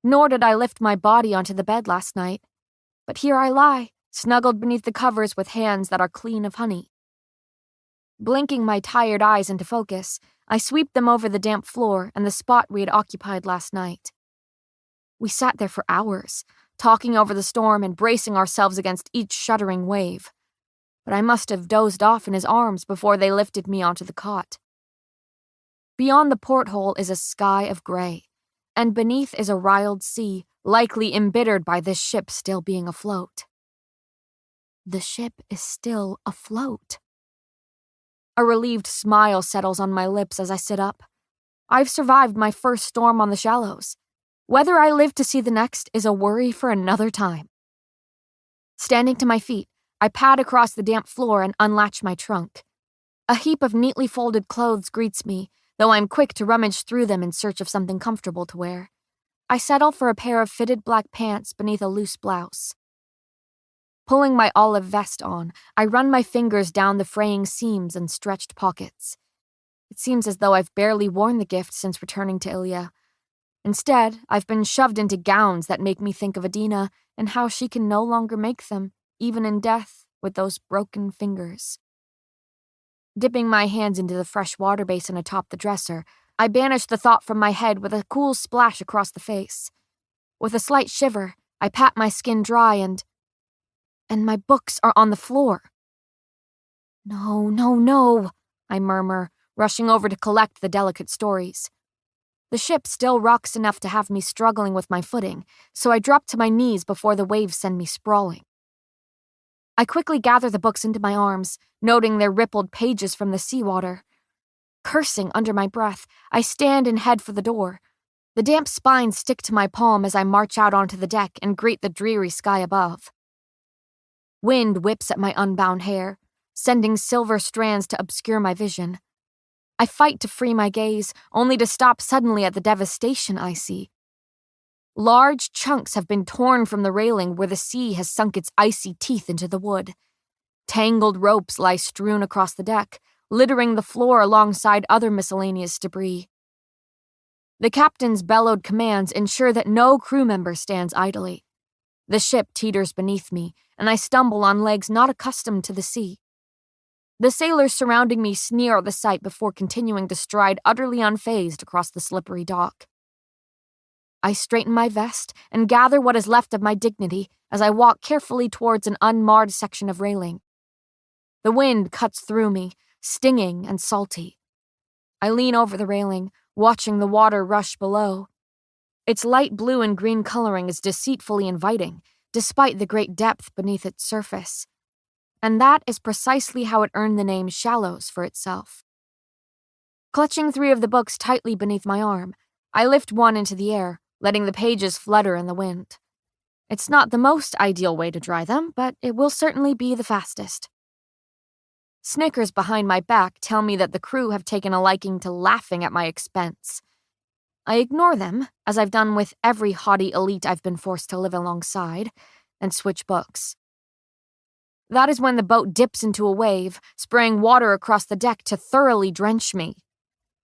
A: nor did I lift my body onto the bed last night, but here I lie, snuggled beneath the covers with hands that are clean of honey. Blinking my tired eyes into focus, I sweep them over the damp floor and the spot we had occupied last night. We sat there for hours, talking over the storm and bracing ourselves against each shuddering wave. But I must have dozed off in his arms before they lifted me onto the cot. Beyond the porthole is a sky of gray, and beneath is a riled sea, likely embittered by this ship still being afloat. The ship is still afloat. A relieved smile settles on my lips as I sit up. I've survived my first storm on the shallows. Whether I live to see the next is a worry for another time. Standing to my feet, I pad across the damp floor and unlatch my trunk. A heap of neatly folded clothes greets me, though I'm quick to rummage through them in search of something comfortable to wear. I settle for a pair of fitted black pants beneath a loose blouse. Pulling my olive vest on, I run my fingers down the fraying seams and stretched pockets. It seems as though I've barely worn the gift since returning to Ilya. Instead, I've been shoved into gowns that make me think of Adina and how she can no longer make them, even in death, with those broken fingers. Dipping my hands into the fresh water basin atop the dresser, I banish the thought from my head with a cool splash across the face. With a slight shiver, I pat my skin dry and my books are on the floor. No, no, no, I murmur, rushing over to collect the delicate stories. The ship still rocks enough to have me struggling with my footing, so I drop to my knees before the waves send me sprawling. I quickly gather the books into my arms, noting their rippled pages from the seawater. Cursing under my breath, I stand and head for the door. The damp spines stick to my palm as I march out onto the deck and greet the dreary sky above. Wind whips at my unbound hair, sending silver strands to obscure my vision. I fight to free my gaze, only to stop suddenly at the devastation I see. Large chunks have been torn from the railing where the sea has sunk its icy teeth into the wood. Tangled ropes lie strewn across the deck, littering the floor alongside other miscellaneous debris. The captain's bellowed commands ensure that no crew member stands idly. The ship teeters beneath me, and I stumble on legs not accustomed to the sea. The sailors surrounding me sneer at the sight before continuing to stride utterly unfazed across the slippery dock. I straighten my vest and gather what is left of my dignity as I walk carefully towards an unmarred section of railing. The wind cuts through me, stinging and salty. I lean over the railing, watching the water rush below. Its light blue and green coloring is deceitfully inviting, despite the great depth beneath its surface. And that is precisely how it earned the name Shallows for itself. Clutching 3 of the books tightly beneath my arm, I lift one into the air, letting the pages flutter in the wind. It's not the most ideal way to dry them, but it will certainly be the fastest. Snickers behind my back tell me that the crew have taken a liking to laughing at my expense. I ignore them, as I've done with every haughty elite I've been forced to live alongside, and switch books. That is when the boat dips into a wave, spraying water across the deck to thoroughly drench me.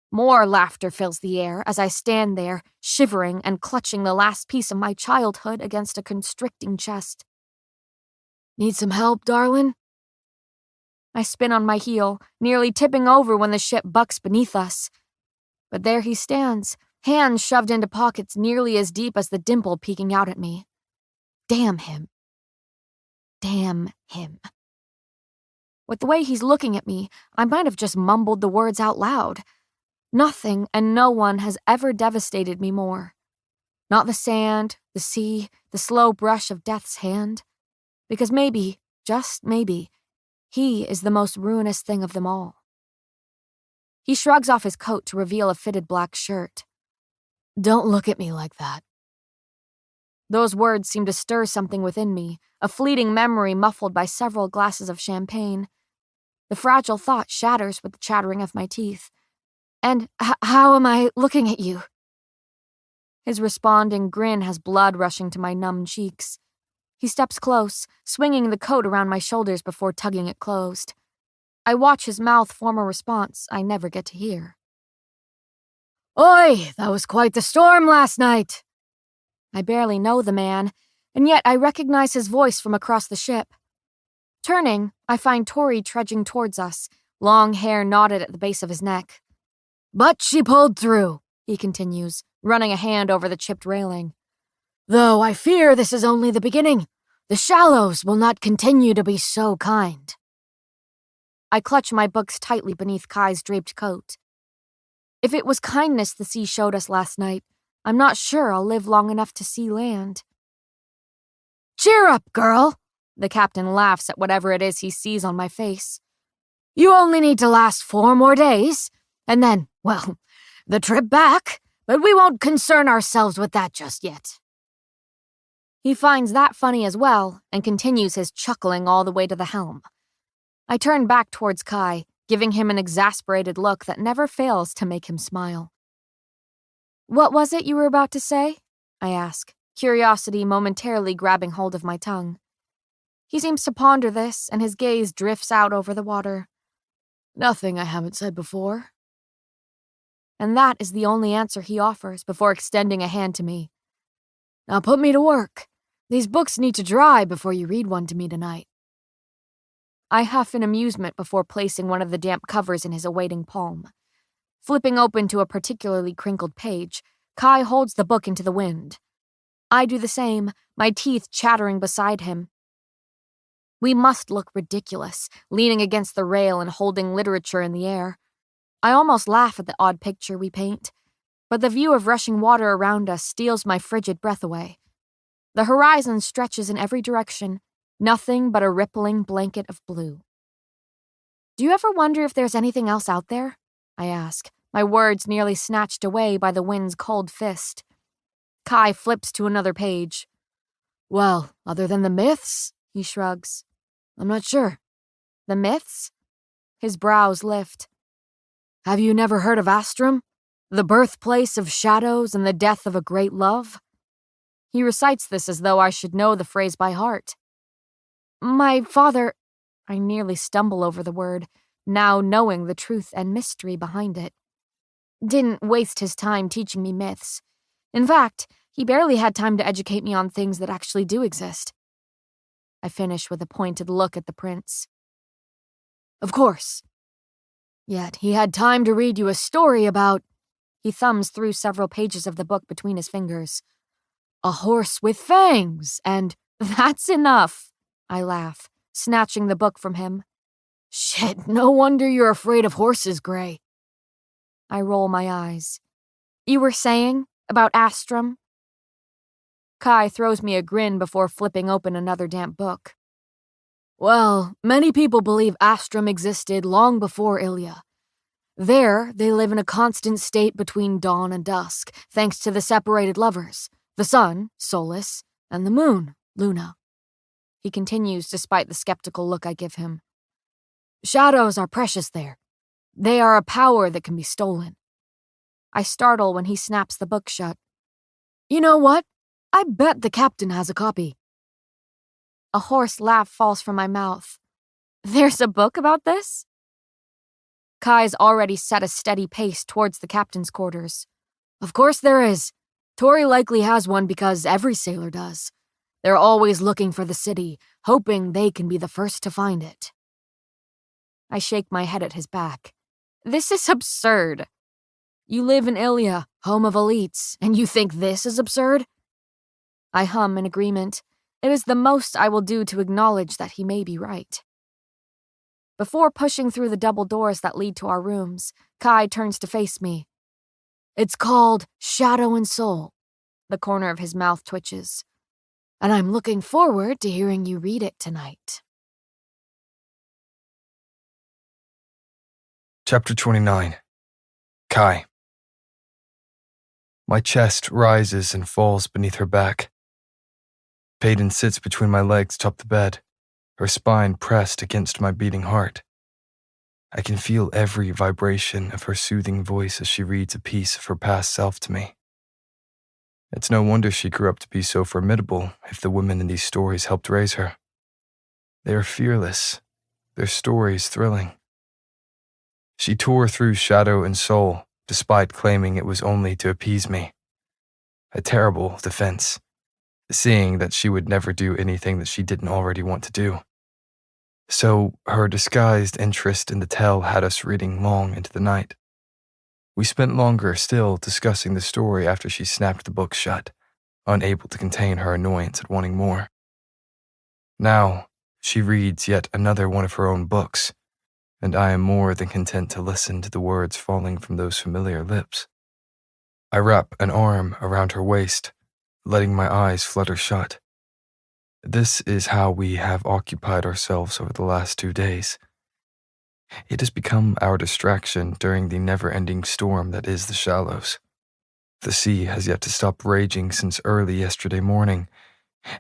A: More laughter fills the air as I stand there, shivering and clutching the last piece of my childhood against a constricting chest. Need some help, darling? I spin on my heel, nearly tipping over when the ship bucks beneath us. But there he stands, hands shoved into pockets nearly as deep as the dimple peeking out at me. Damn him. Damn him. With the way he's looking at me, I might have just mumbled the words out loud. Nothing and no one has ever devastated me more. Not the sand, the sea, the slow brush of death's hand. Because maybe, just maybe, he is the most ruinous thing of them all. He shrugs off his coat to reveal a fitted black shirt. Don't look at me like that. Those words seem to stir something within me, a fleeting memory muffled by several glasses of champagne. The fragile thought shatters with the chattering of my teeth. And how am I looking at you? His responding grin has blood rushing to my numb cheeks. He steps close, swinging the coat around my shoulders before tugging it closed. I watch his mouth form a response I never get to hear. Oi, that was quite the storm last night. I barely know the man, and yet I recognize his voice from across the ship. Turning, I find Tori trudging towards us, long hair knotted at the base of his neck. But she pulled through, he continues, running a hand over the chipped railing. Though I fear this is only the beginning. The shallows will not continue to be so kind. I clutch my books tightly beneath Kai's draped coat. If it was kindness the sea showed us last night, I'm not sure I'll live long enough to see land. Cheer up, girl, the captain laughs at whatever it is he sees on my face. You only need to last 4 more days, and then, well, the trip back, but we won't concern ourselves with that just yet. He finds that funny as well and continues his chuckling all the way to the helm. I turn back towards Kai, giving him an exasperated look that never fails to make him smile. What was it you were about to say? I ask, curiosity momentarily grabbing hold of my tongue. He seems to ponder this, and his gaze drifts out over the water. Nothing I haven't said before. And that is the only answer he offers before extending a hand to me. Now put me to work. These books need to dry before you read one to me tonight. I huff in amusement before placing one of the damp covers in his awaiting palm. Flipping open to a particularly crinkled page, Kai holds the book into the wind. I do the same, my teeth chattering beside him. We must look ridiculous, leaning against the rail and holding literature in the air. I almost laugh at the odd picture we paint, but the view of rushing water around us steals my frigid breath away. The horizon stretches in every direction, nothing but a rippling blanket of blue. Do you ever wonder if there's anything else out there? I ask, my words nearly snatched away by the wind's cold fist. Kai flips to another page. Well, other than the myths, he shrugs. I'm not sure. The myths? His brows lift. Have you never heard of Astrum? The birthplace of shadows and the death of a great love? He recites this as though I should know the phrase by heart. My father... I nearly stumble over the word, now knowing the truth and mystery behind it. Didn't waste his time teaching me myths. In fact, he barely had time to educate me on things that actually do exist. I finish with a pointed look at the prince. Of course. Yet he had time to read you a story about... He thumbs through several pages of the book between his fingers. A horse with fangs, and... That's enough, I laugh, snatching the book from him. Shit, no wonder you're afraid of horses, Gray. I roll my eyes. You were saying about Astrum? Kai throws me a grin before flipping open another damp book. Well, many people believe Astrum existed long before Ilya. There, they live in a constant state between dawn and dusk, thanks to the separated lovers, the sun, Solus, and the moon, Luna. He continues despite the skeptical look I give him. Shadows are precious there. They are a power that can be stolen. I startle when he snaps the book shut. You know what? I bet the captain has a copy. A hoarse laugh falls from my mouth. There's a book about this? Kai's already set a steady pace towards the captain's quarters. Of course there is. Tori likely has one because every sailor does. They're always looking for the city, hoping they can be the first to find it. I shake my head at his back. This is absurd. You live in Ilia, home of elites, and you think this is absurd? I hum in agreement. It is the most I will do to acknowledge that he may be right. Before pushing through the double doors that lead to our rooms, Kai turns to face me. It's called Shadow and Soul. The corner of his mouth twitches. And I'm looking forward to hearing you read it tonight.
C: Chapter 29. Kai. My chest rises and falls beneath her back. Peyton sits between my legs atop the bed, her spine pressed against my beating heart. I can feel every vibration of her soothing voice as she reads a piece of her past self to me. It's no wonder she grew up to be so formidable if the women in these stories helped raise her. They are fearless, their stories thrilling. She tore through Shadow and Soul, despite claiming it was only to appease me. A terrible defense, seeing that she would never do anything that she didn't already want to do. So her disguised interest in the tale had us reading long into the night. We spent longer still discussing the story after she snapped the book shut, unable to contain her annoyance at wanting more. Now, she reads yet another one of her own books, and I am more than content to listen to the words falling from those familiar lips. I wrap an arm around her waist, letting my eyes flutter shut. This is how we have occupied ourselves over the last 2 days. It has become our distraction during the never-ending storm that is the shallows. The sea has yet to stop raging since early yesterday morning,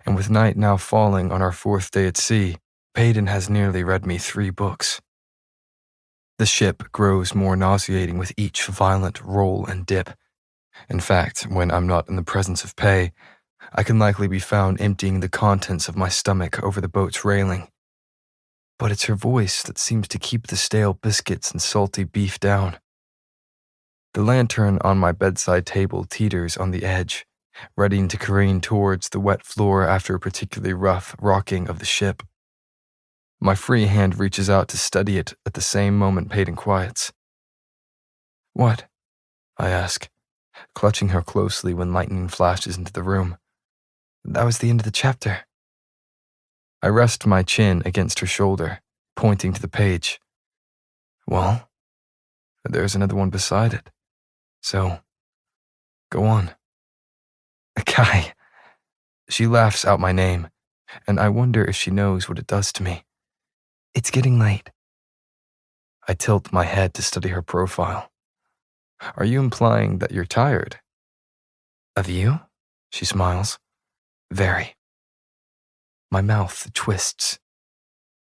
C: and with night now falling on our 4th day at sea, Peyton has nearly read me 3 books. The ship grows more nauseating with each violent roll and dip. In fact, when I'm not in the presence of Pei, I can likely be found emptying the contents of my stomach over the boat's railing. But it's her voice that seems to keep the stale biscuits and salty beef down. The lantern on my bedside table teeters on the edge, ready to careen towards the wet floor after a particularly rough rocking of the ship. My free hand reaches out to steady it at the same moment Peyton quiets. What? I ask, clutching her closely when lightning flashes into the room. That was the end of the chapter. I rest my chin against her shoulder, pointing to the page. Well, there's another one beside it. So, go on. Kai. She laughs out my name, and I wonder if she knows what it does to me. It's getting late. I tilt my head to study her profile. Are you implying that you're tired? Of you? She smiles. Very. My mouth twists.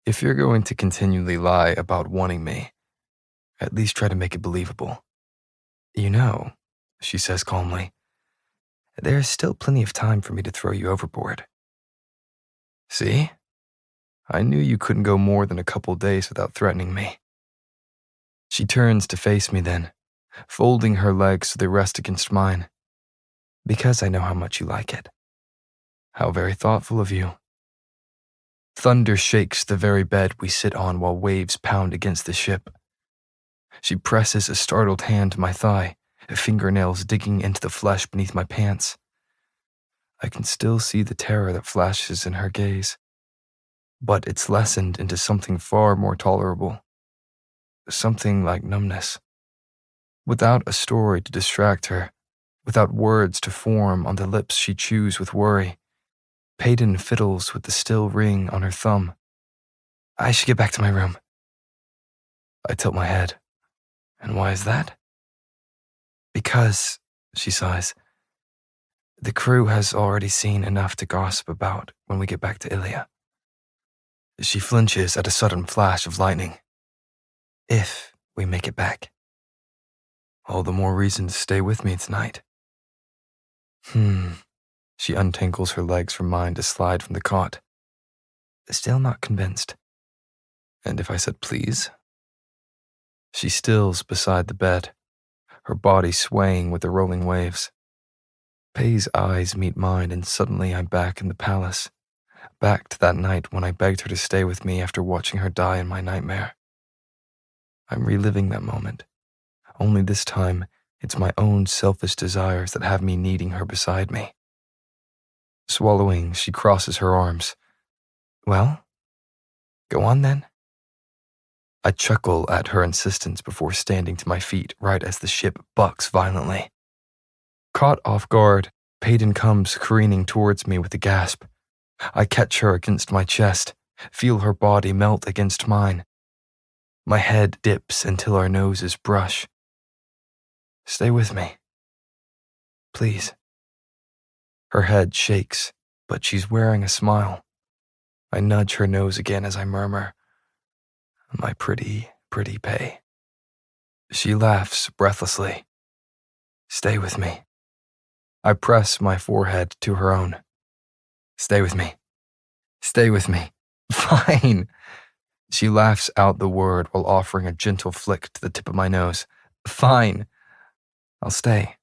C: If you're going to continually lie about wanting me, at least try to make it believable. You know, she says calmly, there's still plenty of time for me to throw you overboard. See? I knew you couldn't go more than a couple days without threatening me. She turns to face me then, folding her legs so they rest against mine. Because I know how much you like it. How very thoughtful of you. Thunder shakes the very bed we sit on while waves pound against the ship. She presses a startled hand to my thigh, her fingernails digging into the flesh beneath my pants. I can still see the terror that flashes in her gaze, but it's lessened into something far more tolerable. Something like numbness. Without a story to distract her, without words to form on the lips she chews with worry, Peyton fiddles with the still ring on her thumb. I should get back to my room. I tilt my head. And why is that? Because, she sighs, the crew has already seen enough to gossip about when we get back to Ilia. She flinches at a sudden flash of lightning. If we make it back. All the more reason to stay with me tonight. She untangles her legs from mine to slide from the cot. still not convinced. And if I said please? She stills beside the bed, her body swaying with the rolling waves. Pei's eyes meet mine, and suddenly I'm back in the palace, back to that night when I begged her to stay with me after watching her die in my nightmare. I'm reliving that moment, only this time it's my own selfish desires that have me needing her beside me. Swallowing, she crosses her arms. Well, go on then. I chuckle at her insistence before standing to my feet right as the ship bucks violently. Caught off guard, Peyton comes careening towards me with a gasp. I catch her against my chest, feel her body melt against mine. My head dips until our noses brush. Stay with me. Please. Her head shakes, but she's wearing a smile. I nudge her nose again as I murmur, my pretty, pretty Pei. She laughs breathlessly. Stay with me. I press my forehead to her own. Stay with me. Stay with me. Fine. She laughs out the word while offering a gentle flick to the tip of my nose. Fine. I'll stay.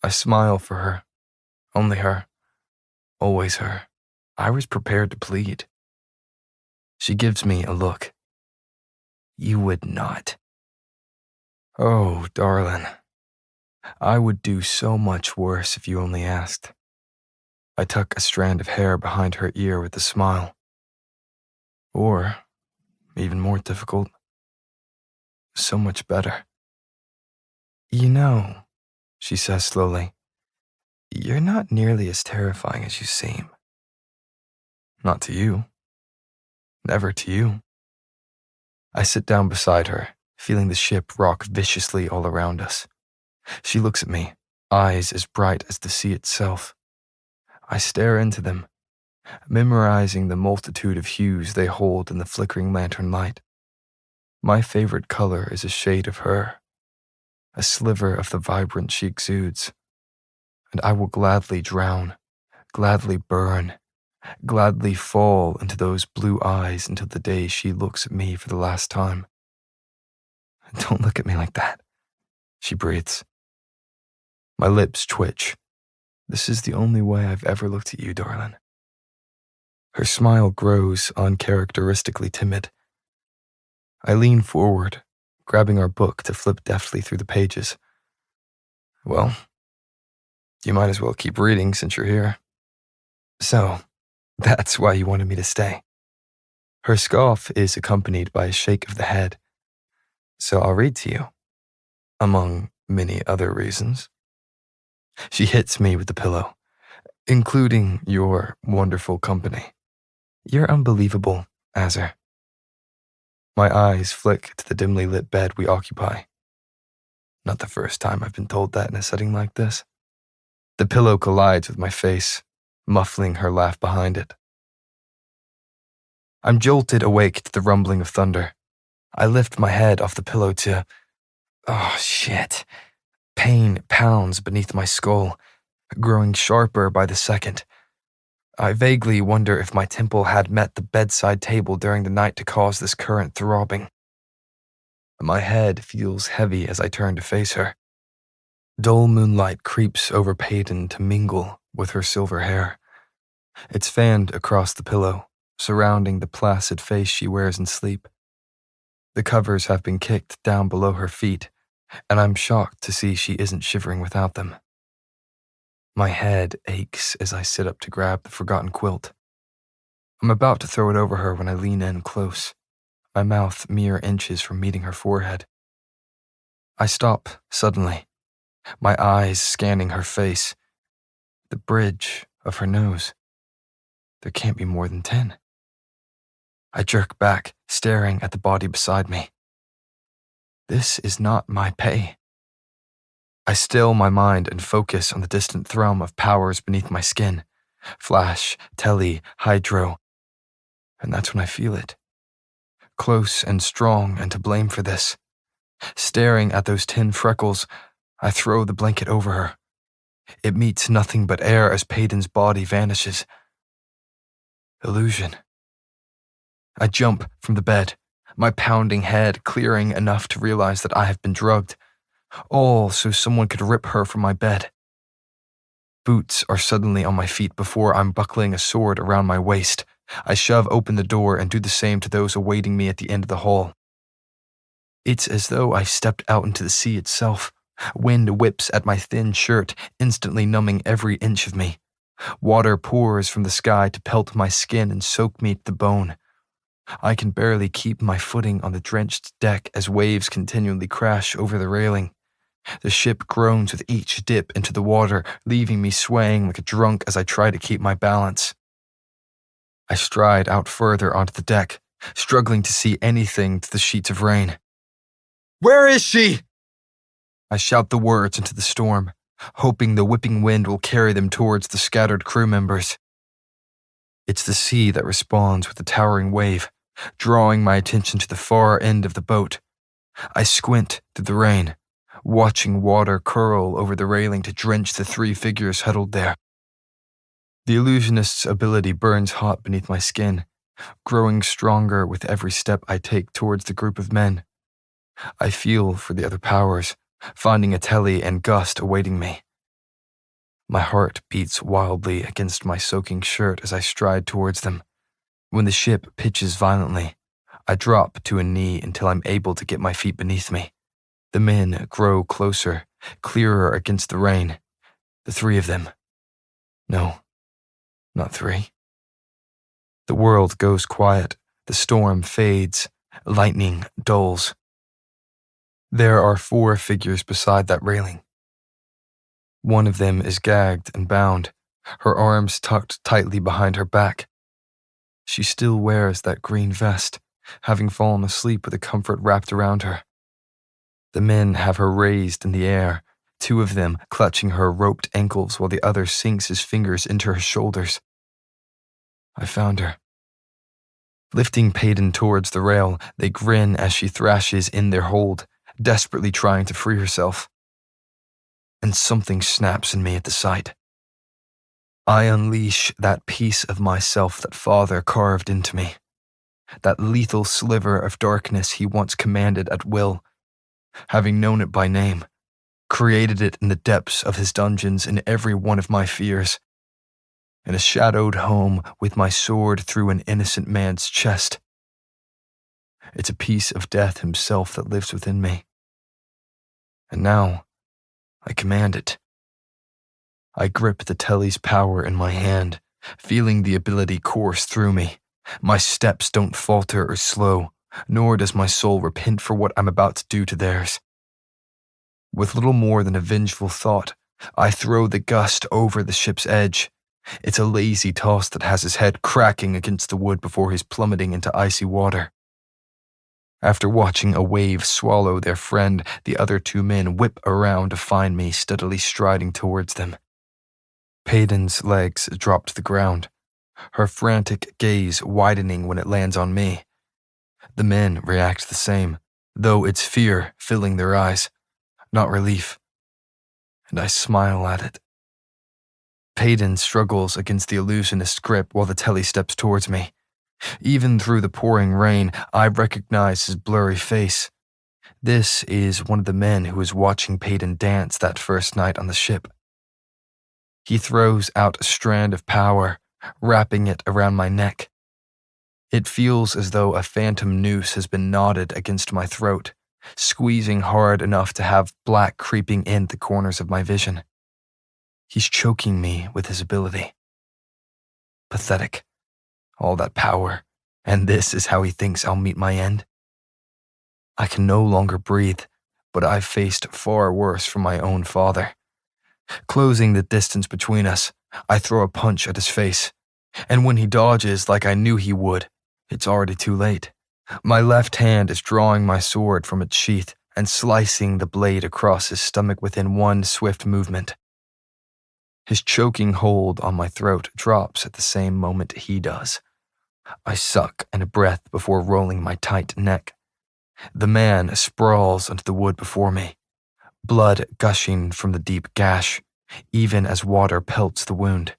C: I smile for her. Only her. Always her. I was prepared to plead. She gives me a look. You would not. Oh, darling. I would do so much worse if you only asked. I tuck a strand of hair behind her ear with a smile. Or, even more difficult, so much better. You know, she says slowly, you're not nearly as terrifying as you seem. Not to you. Never to you. I sit down beside her, feeling the ship rock viciously all around us. She looks at me, eyes as bright as the sea itself. I stare into them, memorizing the multitude of hues they hold in the flickering lantern light. My favorite color is a shade of her, a sliver of the vibrance she exudes, and I will gladly drown, gladly burn, gladly fall into those blue eyes until the day she looks at me for the last time. Don't look at me like that, she breathes. My lips twitch. This is the only way I've ever looked at you, darling. Her smile grows uncharacteristically timid. I lean forward, grabbing our book to flip deftly through the pages. Well, you might as well keep reading since you're here. So, that's why you wanted me to stay. Her scoff is accompanied by a shake of the head. So I'll read to you, among many other reasons. She hits me with the pillow, including your wonderful company. You're unbelievable, Azar. My eyes flick to the dimly lit bed we occupy. Not the first time I've been told that in a setting like this. The pillow collides with my face, muffling her laugh behind it. I'm jolted awake to the rumbling of thunder. I lift my head off the pillow to... Oh, shit. Pain pounds beneath my skull, growing sharper by the second. I vaguely wonder if my temple had met the bedside table during the night to cause this current throbbing. My head feels heavy as I turn to face her. Dull moonlight creeps over Peyton to mingle with her silver hair. It's fanned across the pillow, surrounding the placid face she wears in sleep. The covers have been kicked down below her feet, and I'm shocked to see she isn't shivering without them. My head aches as I sit up to grab the forgotten quilt. I'm about to throw it over her when I lean in close, my mouth mere inches from meeting her forehead. I stop suddenly, my eyes scanning her face, the bridge of her nose. There can't be more than 10. I jerk back, staring at the body beside me. This is not my Pei. I still my mind and focus on the distant thrum of powers beneath my skin. Flash, tele, hydro. And that's when I feel it. Close and strong and to blame for this. Staring at those 10 freckles, I throw the blanket over her. It meets nothing but air as Peyton's body vanishes. Illusion. I jump from the bed, my pounding head clearing enough to realize that I have been drugged, all so someone could rip her from my bed. Boots are suddenly on my feet before I'm buckling a sword around my waist. I shove open the door and do the same to those awaiting me at the end of the hall. It's as though I stepped out into the sea itself. Wind whips at my thin shirt, instantly numbing every inch of me. Water pours from the sky to pelt my skin and soak me to the bone. I can barely keep my footing on the drenched deck as waves continually crash over the railing. The ship groans with each dip into the water, leaving me swaying like a drunk as I try to keep my balance. I stride out further onto the deck, struggling to see anything through the sheets of rain. "Where is she?" I shout the words into the storm, hoping the whipping wind will carry them towards the scattered crew members. It's the sea that responds with a towering wave, drawing my attention to the far end of the boat. I squint through the rain, watching water curl over the railing to drench the three figures huddled there. The illusionist's ability burns hot beneath my skin, growing stronger with every step I take towards the group of men. I feel for the other powers, finding a telly and gust awaiting me. My heart beats wildly against my soaking shirt as I stride towards them. When the ship pitches violently, I drop to a knee until I'm able to get my feet beneath me. The men grow closer, clearer against the rain. The three of them. No, not three. The world goes quiet, the storm fades, lightning dulls. There are 4 figures beside that railing. One of them is gagged and bound, her arms tucked tightly behind her back. She still wears that green vest, having fallen asleep with a comfort wrapped around her. The men have her raised in the air, 2 of them clutching her roped ankles while the other sinks his fingers into her shoulders. I found her. Lifting Payton towards the rail, they grin as she thrashes in their hold, desperately trying to free herself. And something snaps in me at the sight. I unleash that piece of myself that Father carved into me, that lethal sliver of darkness he once commanded at will, having known it by name, created it in the depths of his dungeons in every one of my fears, in a shadowed home with my sword through an innocent man's chest. It's a piece of death himself that lives within me. And now, I command it. I grip the telly's power in my hand, feeling the ability course through me. My steps don't falter or slow, nor does my soul repent for what I'm about to do to theirs. With little more than a vengeful thought, I throw the gust over the ship's edge. It's a lazy toss that has his head cracking against the wood before he's plummeting into icy water. After watching a wave swallow their friend, the other 2 men whip around to find me steadily striding towards them. Payton's legs drop to the ground, her frantic gaze widening when it lands on me. The men react the same, though it's fear filling their eyes, not relief. And I smile at it. Payton struggles against the illusionist's grip while the telly steps towards me. Even through the pouring rain, I recognize his blurry face. This is one of the men who was watching Payton dance that first night on the ship. He throws out a strand of power, wrapping it around my neck. It feels as though a phantom noose has been knotted against my throat, squeezing hard enough to have black creeping in the corners of my vision. He's choking me with his ability. Pathetic. All that power, and this is how he thinks I'll meet my end? I can no longer breathe, but I've faced far worse from my own father. Closing the distance between us, I throw a punch at his face, and when he dodges like I knew he would, it's already too late. My left hand is drawing my sword from its sheath and slicing the blade across his stomach within one swift movement. His choking hold on my throat drops at the same moment he does. I suck in a breath before rolling my tight neck. The man sprawls onto the wood before me, blood gushing from the deep gash, even as water pelts the wound.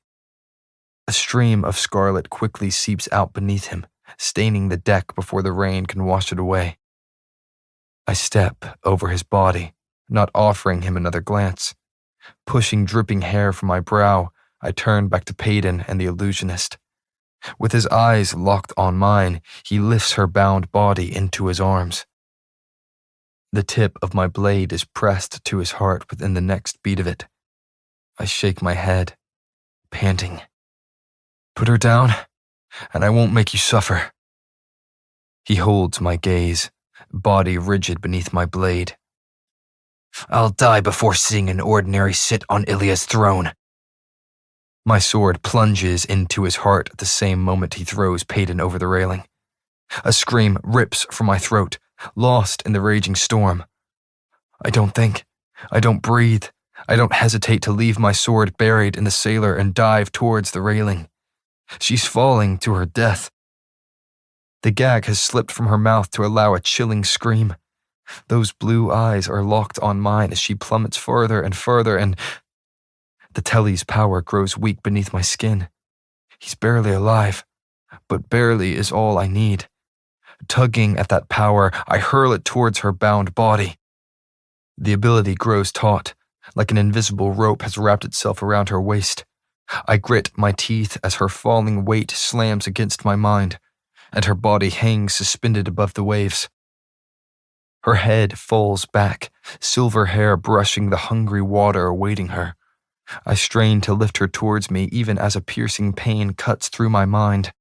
C: A stream of scarlet quickly seeps out beneath him, staining the deck before the rain can wash it away. I step over his body, not offering him another glance. Pushing dripping hair from my brow, I turn back to Payden and the illusionist. With his eyes locked on mine, he lifts her bound body into his arms. The tip of my blade is pressed to his heart within the next beat of it. I shake my head, panting. Put her down, and I won't make you suffer. He holds my gaze, body rigid beneath my blade. I'll die before seeing an ordinary sit on Ilia's throne. My sword plunges into his heart at the same moment he throws Payden over the railing. A scream rips from my throat, lost in the raging storm. I don't think. I don't breathe. I don't hesitate to leave my sword buried in the sailor and dive towards the railing. She's falling to her death. The gag has slipped from her mouth to allow a chilling scream. Those blue eyes are locked on mine as she plummets further and further, and the Telly's power grows weak beneath my skin. He's barely alive, but barely is all I need. Tugging at that power, I hurl it towards her bound body. The ability grows taut, like an invisible rope has wrapped itself around her waist. I grit my teeth as her falling weight slams against my mind, and her body hangs suspended above the waves. Her head falls back, silver hair brushing the hungry water awaiting her. I strain to lift her towards me even as a piercing pain cuts through my mind.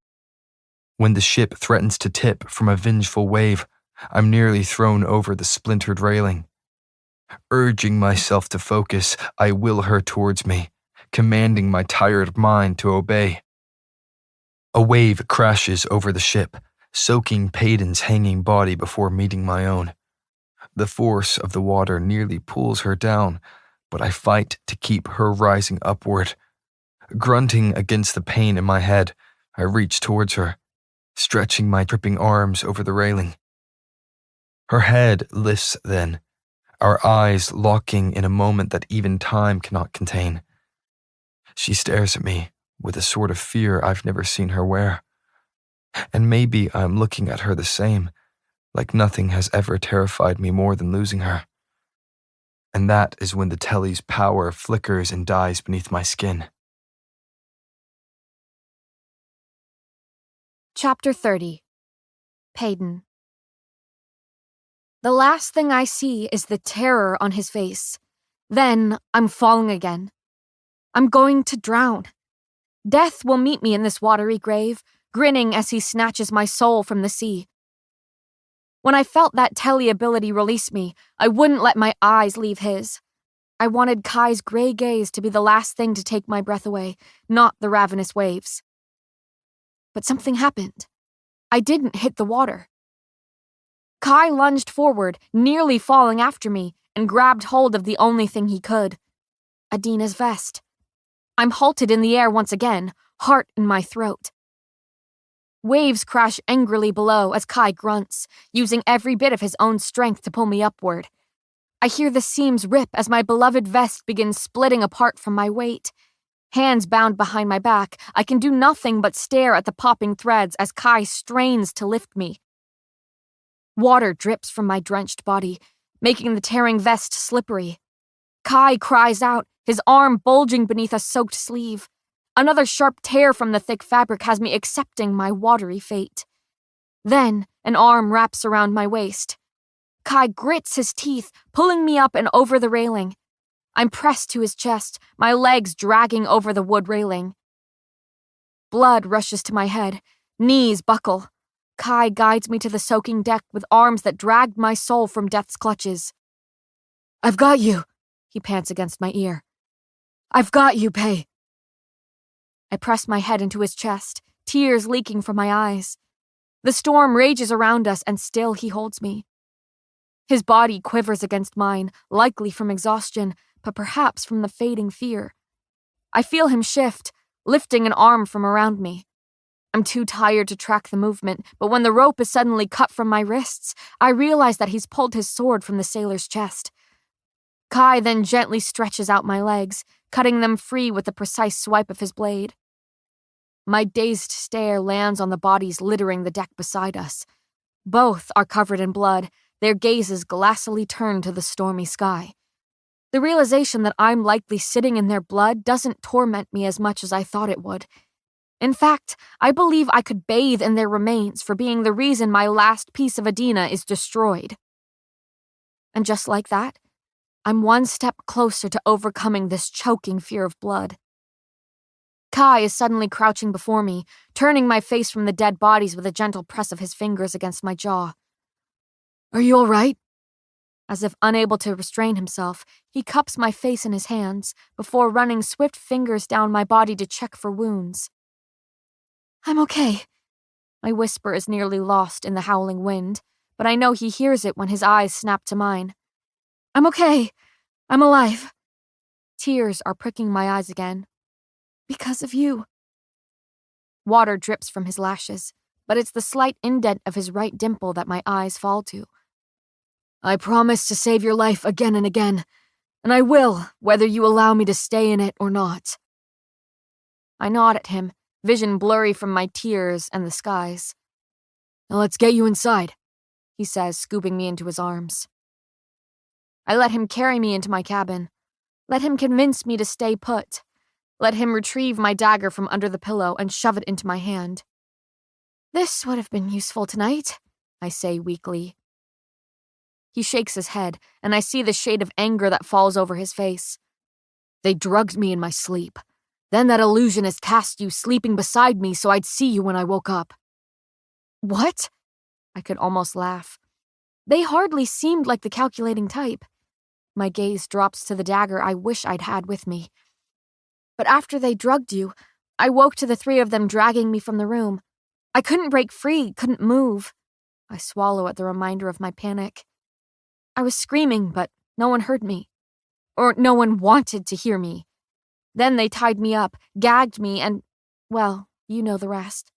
C: When the ship threatens to tip from a vengeful wave, I'm nearly thrown over the splintered railing. Urging myself to focus, I will her towards me, commanding my tired mind to obey. A wave crashes over the ship, soaking Payden's hanging body before meeting my own. The force of the water nearly pulls her down, but I fight to keep her rising upward. Grunting against the pain in my head, I reach towards her, stretching my dripping arms over the railing. Her head lifts then, our eyes locking in a moment that even time cannot contain. She stares at me with a sort of fear I've never seen her wear. And maybe I'm looking at her the same, like nothing has ever terrified me more than losing her. And that is when the Telly's power flickers and dies beneath my skin.
A: Chapter 30. Payden. The last thing I see is the terror on his face. Then I'm falling again. I'm going to drown. Death will meet me in this watery grave, grinning as he snatches my soul from the sea. When I felt that Telly ability release me, I wouldn't let my eyes leave his. I wanted Kai's gray gaze to be the last thing to take my breath away, not the ravenous waves. But something happened. I didn't hit the water. Kai lunged forward, nearly falling after me, and grabbed hold of the only thing he could. Adina's vest. I'm halted in the air once again, heart in my throat. Waves crash angrily below as Kai grunts, using every bit of his own strength to pull me upward. I hear the seams rip as my beloved vest begins splitting apart from my weight. Hands bound behind my back, I can do nothing but stare at the popping threads as Kai strains to lift me. Water drips from my drenched body, making the tearing vest slippery. Kai cries out, his arm bulging beneath a soaked sleeve. Another sharp tear from the thick fabric has me accepting my watery fate. Then, an arm wraps around my waist. Kai grits his teeth, pulling me up and over the railing. I'm pressed to his chest, my legs dragging over the wood railing. Blood rushes to my head, knees buckle. Kai guides me to the soaking deck with arms that dragged my soul from death's clutches. "I've got you," he pants against my ear. "I've got you, Pay." I press my head into his chest, tears leaking from my eyes. The storm rages around us, and still he holds me. His body quivers against mine, likely from exhaustion, but perhaps from the fading fear. I feel him shift, lifting an arm from around me. I'm too tired to track the movement, but when the rope is suddenly cut from my wrists, I realize that he's pulled his sword from the sailor's chest. Kai then gently stretches out my legs, cutting them free with a precise swipe of his blade. My dazed stare lands on the bodies littering the deck beside us. Both are covered in blood, their gazes glassily turned to the stormy sky. The realization that I'm likely sitting in their blood doesn't torment me as much as I thought it would. In fact, I believe I could bathe in their remains for being the reason my last piece of Adina is destroyed. And just like that, I'm one step closer to overcoming this choking fear of blood. Kai is suddenly crouching before me, turning my face from the dead bodies with a gentle press of his fingers against my jaw. "Are you all right?" As if unable to restrain himself, he cups my face in his hands before running swift fingers down my body to check for wounds. "I'm okay." My whisper is nearly lost in the howling wind, but I know he hears it when his eyes snap to mine. "I'm okay. I'm alive." Tears are pricking my eyes again. "Because of you." Water drips from his lashes, but it's the slight indent of his right dimple that my eyes fall to. "I promise to save your life again and again, and I will, whether you allow me to stay in it or not." I nod at him, vision blurry from my tears and the skies. "Now let's get you inside," he says, scooping me into his arms. I let him carry me into my cabin. Let him convince me to stay put. Let him retrieve my dagger from under the pillow and shove it into my hand. "This would have been useful tonight," I say weakly. He shakes his head, and I see the shade of anger that falls over his face. "They drugged me in my sleep. Then that illusionist cast you sleeping beside me so I'd see you when I woke up." "What?" I could almost laugh. They hardly seemed like the calculating type. My gaze drops to the dagger I wish I'd had with me. "But after they drugged you, I woke to the three of them dragging me from the room. I couldn't break free, couldn't move." I swallow at the reminder of my panic. "I was screaming, but no one heard me. Or no one wanted to hear me. Then they tied me up, gagged me, and, well, you know the rest."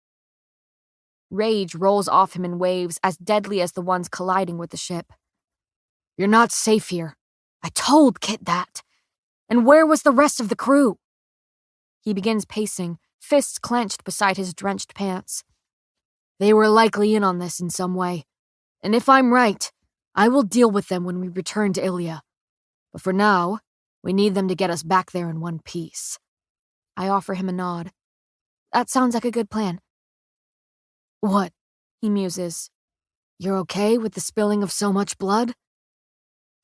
A: Rage rolls off him in waves as deadly as the ones colliding with the ship. "You're not safe here. I told Kit that. And where was the rest of the crew?" He begins pacing, fists clenched beside his drenched pants. "They were likely in on this in some way. And if I'm right, I will deal with them when we return to Ilia. But for now, we need them to get us back there in one piece." I offer him a nod. "That sounds like a good plan." "What?" he muses. "You're okay with the spilling of so much blood?"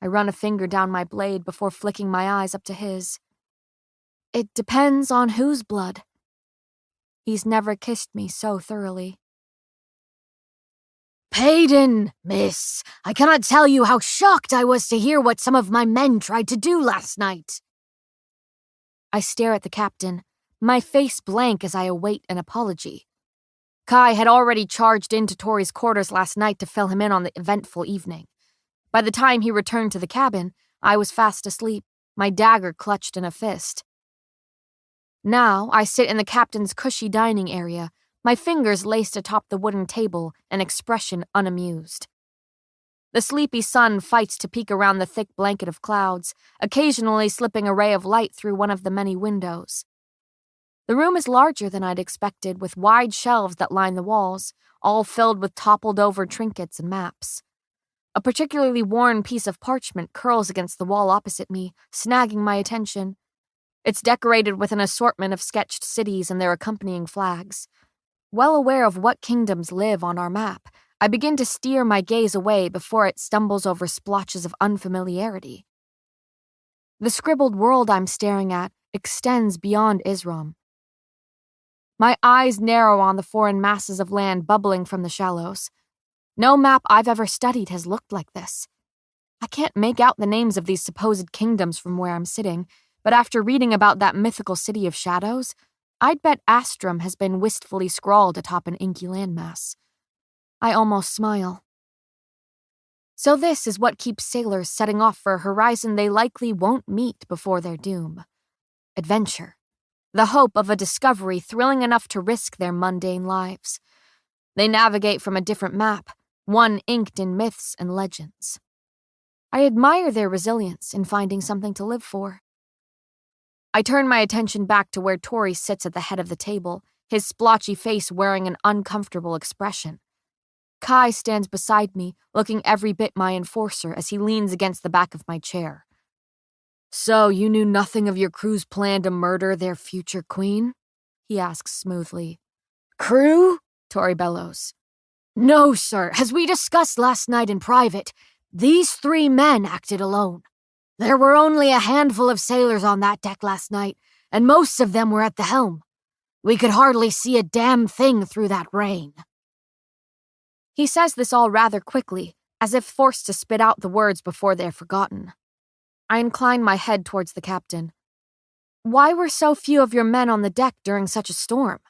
A: I run a finger down my blade before flicking my eyes up to his. "It depends on whose blood." He's never kissed me so thoroughly. "Payden, miss, I cannot tell you how shocked I was to hear what some of my men tried to do last night." I stare at the captain, my face blank as I await an apology. Kai had already charged into Tori's quarters last night to fill him in on the eventful evening. By the time he returned to the cabin, I was fast asleep, my dagger clutched in a fist. Now I sit in the captain's cushy dining area, my fingers laced atop the wooden table, an expression unamused. The sleepy sun fights to peek around the thick blanket of clouds, occasionally slipping a ray of light through one of the many windows. The room is larger than I'd expected, with wide shelves that line the walls, all filled with toppled-over trinkets and maps. A particularly worn piece of parchment curls against the wall opposite me, snagging my attention. It's decorated with an assortment of sketched cities and their accompanying flags. Well aware of what kingdoms live on our map, I begin to steer my gaze away before it stumbles over splotches of unfamiliarity. The scribbled world I'm staring at extends beyond Isram. My eyes narrow on the foreign masses of land bubbling from the shallows. No map I've ever studied has looked like this. I can't make out the names of these supposed kingdoms from where I'm sitting, but after reading about that mythical city of shadows, I'd bet Astrum has been wistfully scrawled atop an inky landmass. I almost smile. So this is what keeps sailors setting off for a horizon they likely won't meet before their doom. Adventure. The hope of a discovery thrilling enough to risk their mundane lives. They navigate from a different map, one inked in myths and legends. I admire their resilience in finding something to live for. I turn my attention back to where Tori sits at the head of the table, his splotchy face wearing an uncomfortable expression. Kai stands beside me, looking every bit my enforcer as he leans against the back of my chair. "So you knew nothing of your crew's plan to murder their future queen?" he asks smoothly. "Crew?" Tori bellows. "No, sir. As we discussed last night in private, these 3 men acted alone. There were only a handful of sailors on that deck last night, and most of them were at the helm. We could hardly see a damn thing through that rain." He says this all rather quickly, as if forced to spit out the words before they're forgotten. I incline my head towards the captain. "Why were so few of your men on the deck during such a storm?"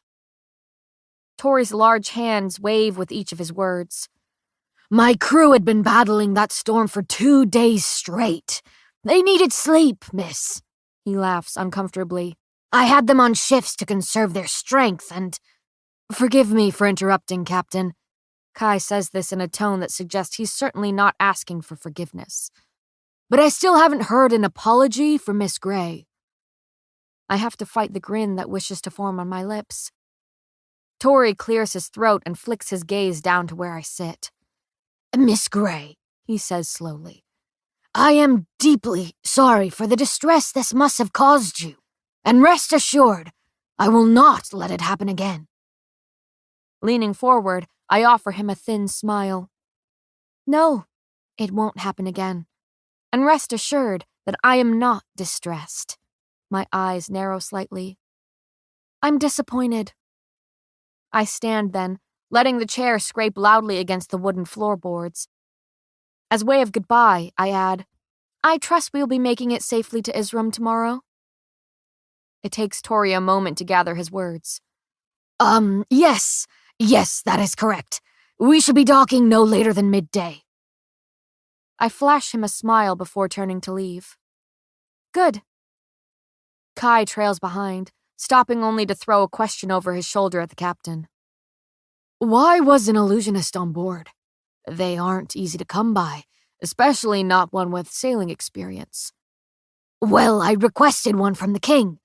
A: Tori's large hands wave with each of his words. "My crew had been battling that storm for 2 days straight. They needed sleep, miss." He laughs uncomfortably. "I had them on shifts to conserve their strength and—" "Forgive me for interrupting, Captain." Kai says this in a tone that suggests he's certainly not asking for forgiveness. "But I still haven't heard an apology from Miss Gray." I have to fight the grin that wishes to form on my lips. Tori clears his throat and flicks his gaze down to where I sit. "Miss Gray," he says slowly, "I am deeply sorry for the distress this must have caused you, and rest assured, I will not let it happen again." Leaning forward, I offer him a thin smile. "No, it won't happen again. And rest assured that I am not distressed." My eyes narrow slightly. "I'm disappointed." I stand then, letting the chair scrape loudly against the wooden floorboards. As way of goodbye, I add, "I trust we'll be making it safely to Isram tomorrow." It takes Tori a moment to gather his words. Yes, that is correct. We should be docking no later than midday." I flash him a smile before turning to leave. "Good." Kai trails behind, stopping only to throw a question over his shoulder at the captain. "Why was an illusionist on board? They aren't easy to come by, especially not one with sailing experience." "Well, I requested one from the king,"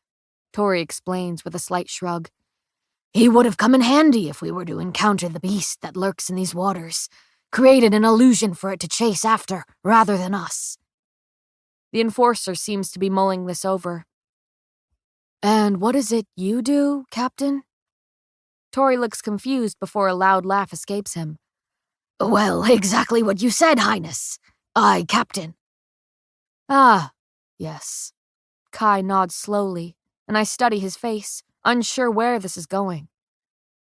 A: Tori explains with a slight shrug. "He would have come in handy if we were to encounter the beast that lurks in these waters, created an illusion for it to chase after rather than us." The enforcer seems to be mulling this over. "And what is it you do, Captain?" Tori looks confused before a loud laugh escapes him. "Well, exactly what you said, Highness. I, Captain." "Ah, yes." Kai nods slowly, and I study his face, unsure where this is going.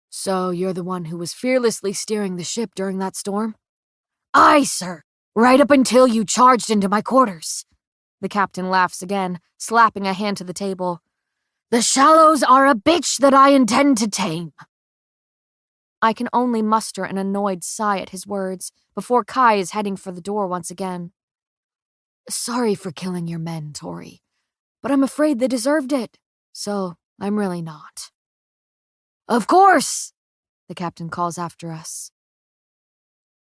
A: "So you're the one who was fearlessly steering the ship during that storm?" "Aye, sir, right up until you charged into my quarters." The captain laughs again, slapping a hand to the table. "The shallows are a bitch that I intend to tame." I can only muster an annoyed sigh at his words before Kai is heading for the door once again. "Sorry for killing your men, Tori, but I'm afraid they deserved it, so I'm really not." "Of course," the captain calls after us.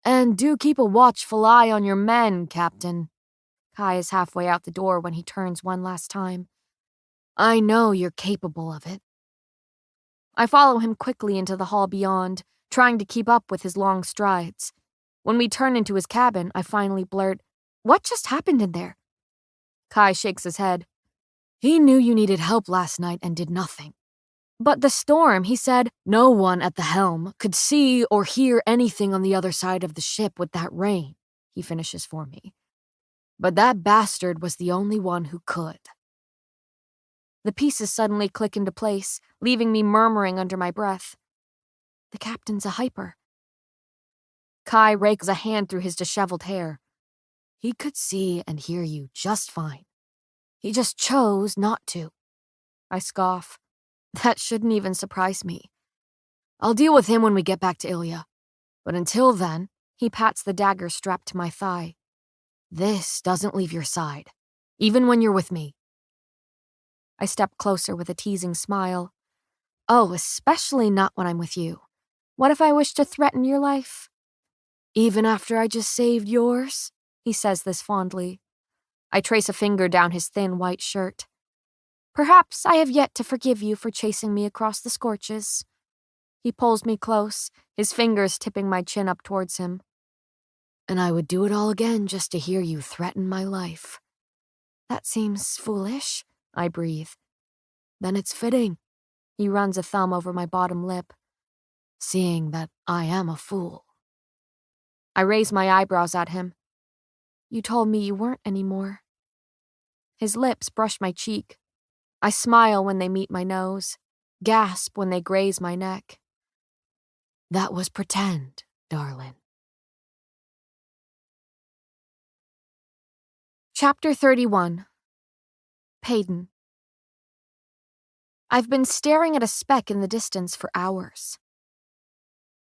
A: "And do keep a watchful eye on your men, Captain." Kai is halfway out the door when he turns one last time. "I know you're capable of it." I follow him quickly into the hall beyond, trying to keep up with his long strides. When we turn into his cabin, I finally blurt, "What just happened in there?" Kai shakes his head. "He knew you needed help last night and did nothing." "But the storm," he said. "No one at the helm could see or hear anything on the other side of the ship with that rain," he finishes for me. "But that bastard was the only one who could." The pieces suddenly click into place, leaving me murmuring under my breath. The captain's a hyper. Kai rakes a hand through his disheveled hair. "He could see and hear you just fine. He just chose not to." I scoff. That shouldn't even surprise me. "I'll deal with him when we get back to Ilya. But until then," he pats the dagger strapped to my thigh. "This doesn't leave your side, even when you're with me." I step closer with a teasing smile. "Oh, especially not when I'm with you. What if I wish to threaten your life?" "Even after I just saved yours?" He says this fondly. I trace a finger down his thin white shirt. "Perhaps I have yet to forgive you for chasing me across the scorches." He pulls me close, his fingers tipping my chin up towards him. And I would do it all again just to hear you threaten my life. That seems foolish, I breathe. Then it's fitting. He runs a thumb over my bottom lip, seeing that I am a fool. I raise my eyebrows at him. You told me you weren't anymore. His lips brush my cheek. I smile when they meet my nose, gasp when they graze my neck. That was pretend, darling. Chapter 31. Payden. I've been staring at a speck in the distance for hours.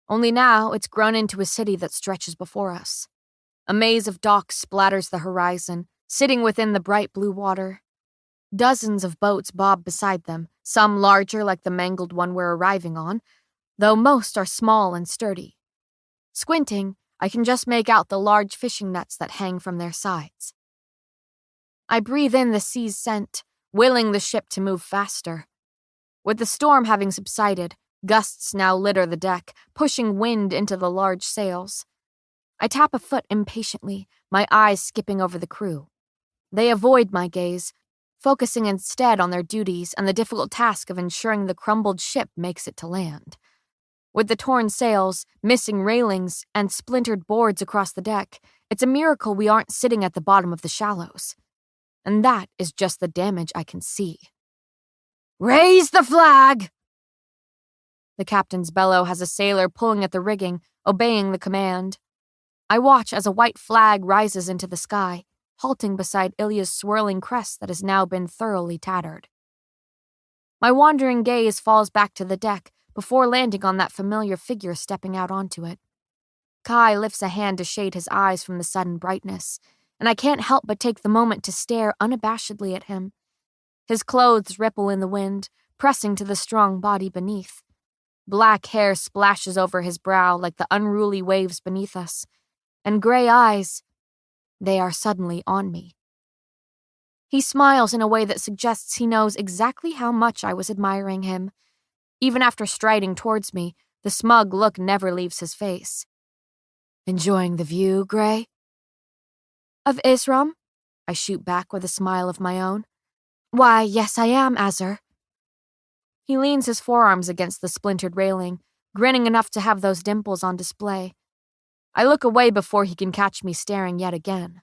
A: Only now it's grown into a city that stretches before us. A maze of docks splatters the horizon, sitting within the bright blue water. Dozens of boats bob beside them, some larger like the mangled one we're arriving on, though most are small and sturdy. Squinting, I can just make out the large fishing nets that hang from their sides. I breathe in the sea's scent, willing the ship to move faster. With the storm having subsided, gusts now litter the deck, pushing wind into the large sails. I tap a foot impatiently, my eyes skipping over the crew. They avoid my gaze, focusing instead on their duties and the difficult task of ensuring the crumbled ship makes it to land. With the torn sails, missing railings, and splintered boards across the deck, it's a miracle we aren't sitting at the bottom of the shallows. And that is just the damage I can see. Raise the flag! The captain's bellow has a sailor pulling at the rigging, obeying the command. I watch as a white flag rises into the sky, halting beside Ilya's swirling crest that has now been thoroughly tattered. My wandering gaze falls back to the deck before landing on that familiar figure stepping out onto it. Kai lifts a hand to shade his eyes from the sudden brightness, and I can't help but take the moment to stare unabashedly at him. His clothes ripple in the wind, pressing to the strong body beneath. Black hair splashes over his brow like the unruly waves beneath us, and gray eyes, they are suddenly on me. He smiles in a way that suggests he knows exactly how much I was admiring him. Even after striding towards me, the smug look never leaves his face. Enjoying the view, Gray? Of Isram? I shoot back with a smile of my own. Why, yes, I am, Azur. He leans his forearms against the splintered railing, grinning enough to have those dimples on display. I look away before he can catch me staring yet again.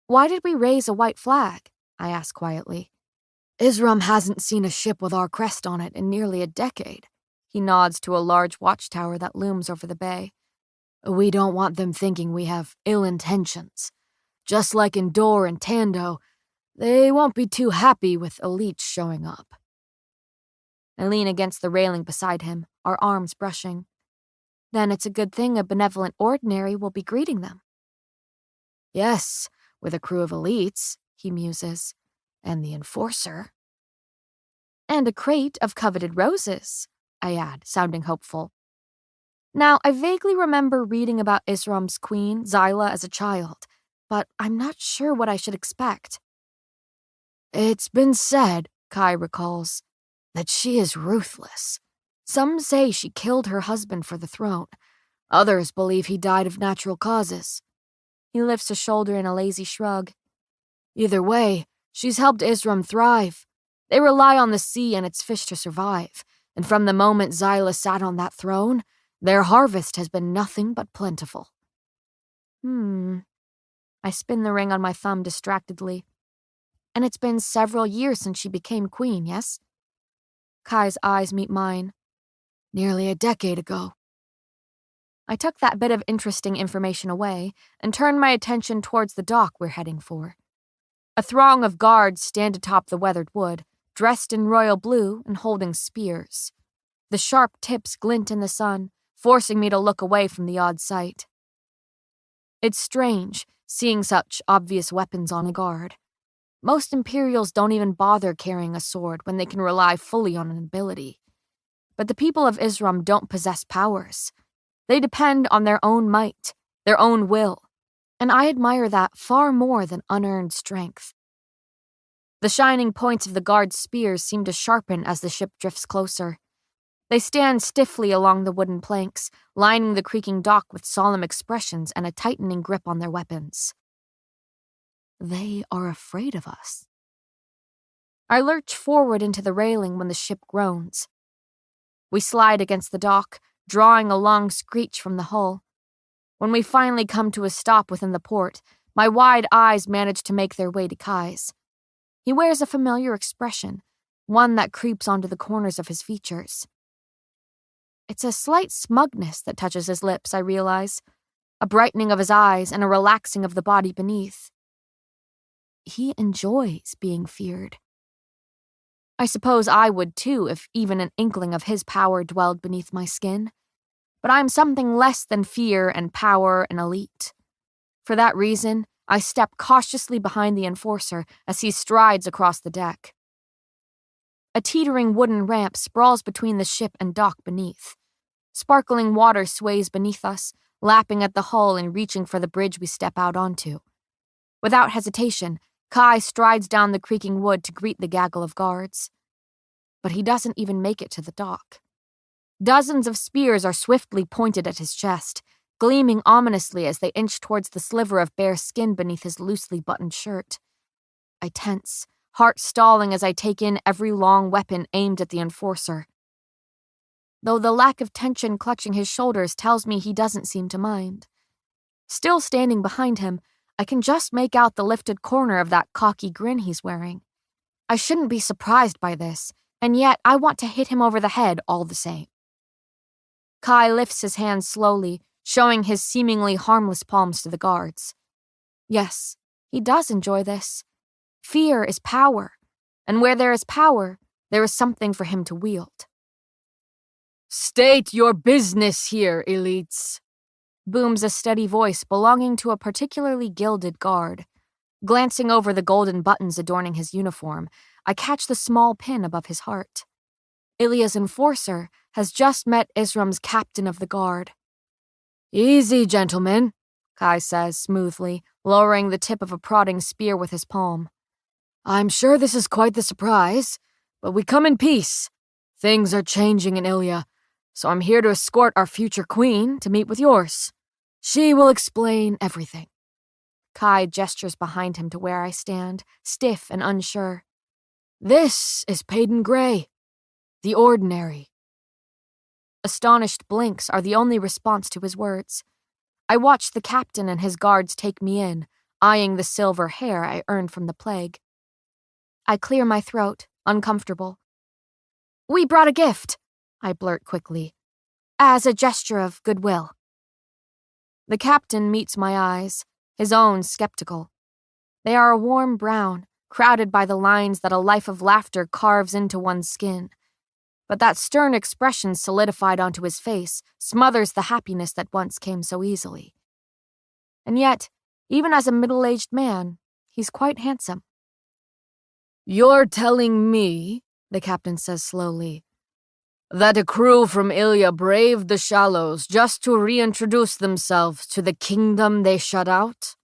A: Why did we raise a white flag? I ask quietly. Isram hasn't seen a ship with our crest on it in nearly a decade. He nods to a large watchtower that looms over the bay. We don't want them thinking we have ill intentions. Just like in Dor and Tando, they won't be too happy with elites showing up. I lean against the railing beside him, our arms brushing. Then it's a good thing a benevolent ordinary will be greeting them. Yes, with a crew of elites, he muses, and the enforcer. And a crate of coveted roses, I add, sounding hopeful. Now, I vaguely remember reading about Isram's queen, Zyla, as a child, but I'm not sure what I should expect. It's been said, Kai recalls, that she is ruthless. Some say she killed her husband for the throne. Others believe he died of natural causes. He lifts a shoulder in a lazy shrug. Either way, she's helped Isram thrive. They rely on the sea and its fish to survive, and from the moment Zyla sat on that throne, their harvest has been nothing but plentiful. I spin the ring on my thumb distractedly. And it's been several years since she became queen, yes? Kai's eyes meet mine. Nearly a decade ago. I took that bit of interesting information away and turned my attention towards the dock we're heading for. A throng of guards stand atop the weathered wood, dressed in royal blue and holding spears. The sharp tips glint in the sun, forcing me to look away from the odd sight. It's strange, seeing such obvious weapons on a guard. Most Imperials don't even bother carrying a sword when they can rely fully on an ability. But the people of Isram don't possess powers. They depend on their own might, their own will, and I admire that far more than unearned strength. The shining points of the guards' spears seem to sharpen as the ship drifts closer. They stand stiffly along the wooden planks, lining the creaking dock with solemn expressions and a tightening grip on their weapons. They are afraid of us. I lurch forward into the railing when the ship groans. We slide against the dock, drawing a long screech from the hull. When we finally come to a stop within the port, my wide eyes manage to make their way to Kai's. He wears a familiar expression, one that creeps onto the corners of his features. It's a slight smugness that touches his lips, I realize, a brightening of his eyes and a relaxing of the body beneath. He enjoys being feared. I suppose I would too if even an inkling of his power dwelled beneath my skin. But I'm something less than fear and power and elite. For that reason, I step cautiously behind the enforcer as he strides across the deck. A teetering wooden ramp sprawls between the ship and dock beneath. Sparkling water sways beneath us, lapping at the hull and reaching for the bridge we step out onto. Without hesitation, Kai strides down the creaking wood to greet the gaggle of guards. But he doesn't even make it to the dock. Dozens of spears are swiftly pointed at his chest, gleaming ominously as they inch towards the sliver of bare skin beneath his loosely buttoned shirt. I tense, heart stalling as I take in every long weapon aimed at the enforcer. Though the lack of tension clutching his shoulders tells me he doesn't seem to mind. Still standing behind him, I can just make out the lifted corner of that cocky grin he's wearing. I shouldn't be surprised by this, and yet I want to hit him over the head all the same. Kai lifts his hands slowly, showing his seemingly harmless palms to the guards. Yes, he does enjoy this. Fear is power, and where there is power, there is something for him to wield.
F: "State your business here, elites," booms a steady voice belonging to a particularly gilded guard. Glancing over the golden buttons adorning his uniform, I catch the small pin above his heart. Ilya's enforcer has just met Isram's captain of the guard.
A: "Easy, gentlemen," Kai says smoothly, lowering the tip of a prodding spear with his palm. "I'm sure this is quite the surprise, but we come in peace. Things are changing in Ilya, so I'm here to escort our future queen to meet with yours. She will explain everything." Kai gestures behind him to where I stand, stiff and unsure. "This is Peyton Gray, the Ordinary." Astonished blinks are the only response to his words. I watch the captain and his guards take me in, eyeing the silver hair I earned from the plague. I clear my throat, uncomfortable. "We brought a gift," I blurt quickly, as a gesture of goodwill. The captain meets my eyes, his own skeptical. They are a warm brown, crowded by the lines that a life of laughter carves into one's skin. But that stern expression solidified onto his face smothers the happiness that once came so easily. And yet, even as a middle-aged man, he's quite handsome. "You're telling me," the captain says slowly, "that a crew from Ilya braved the shallows just to reintroduce themselves to the kingdom they shut out?"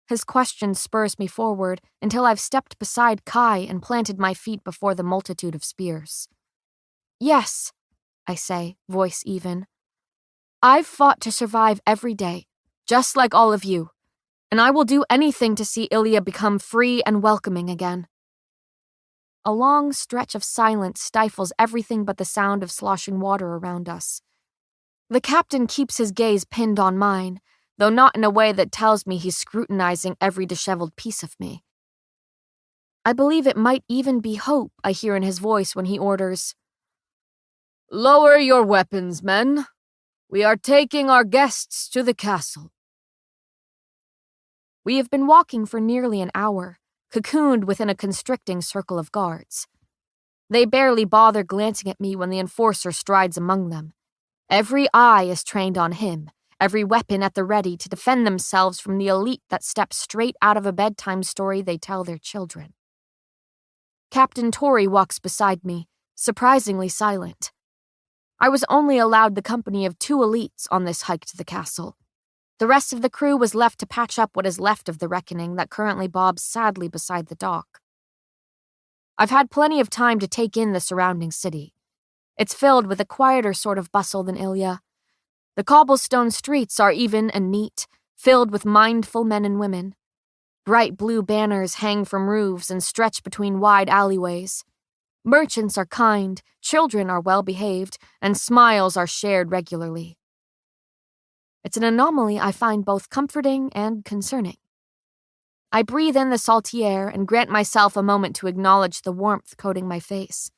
A: His question spurs me forward until I've stepped beside Kai and planted my feet before the multitude of spears. "Yes," I say, voice even. "I've fought to survive every day, just like all of you, and I will do anything to see Ilya become free and welcoming again." A long stretch of silence stifles everything but the sound of sloshing water around us. The captain keeps his gaze pinned on mine, though not in a way that tells me he's scrutinizing every disheveled piece of me. I believe it might even be hope I hear in his voice when he orders, "Lower your weapons, men. We are taking our guests to the castle." We have been walking for nearly an hour, cocooned within a constricting circle of guards. They barely bother glancing at me when the enforcer strides among them. Every eye is trained on him, every weapon at the ready to defend themselves from the elite that steps straight out of a bedtime story they tell their children. Captain Torrey walks beside me, surprisingly silent. I was only allowed the company of 2 elites on this hike to the castle. The rest of the crew was left to patch up what is left of the reckoning that currently bobs sadly beside the dock. I've had plenty of time to take in the surrounding city. It's filled with a quieter sort of bustle than Ilya. The cobblestone streets are even and neat, filled with mindful men and women. Bright blue banners hang from roofs and stretch between wide alleyways. Merchants are kind, children are well-behaved, and smiles are shared regularly. It's an anomaly I find both comforting and concerning. I breathe in the salty air and grant myself a moment to acknowledge the warmth coating my face.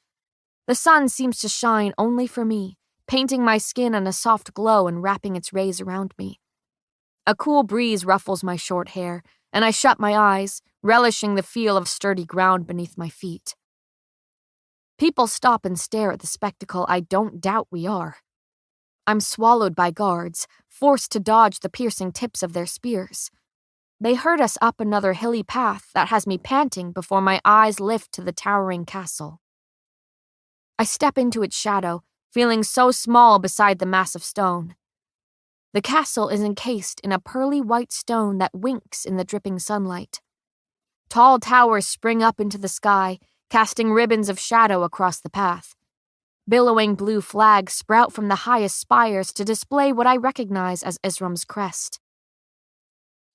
A: The sun seems to shine only for me, painting my skin in a soft glow and wrapping its rays around me. A cool breeze ruffles my short hair, and I shut my eyes, relishing the feel of sturdy ground beneath my feet. People stop and stare at the spectacle I don't doubt we are. I'm swallowed by guards, forced to dodge the piercing tips of their spears. They herd us up another hilly path that has me panting before my eyes lift to the towering castle. I step into its shadow, feeling so small beside the massive stone. The castle is encased in a pearly white stone that winks in the dripping sunlight. Tall towers spring up into the sky, casting ribbons of shadow across the path. Billowing blue flags sprout from the highest spires to display what I recognize as Isram's crest.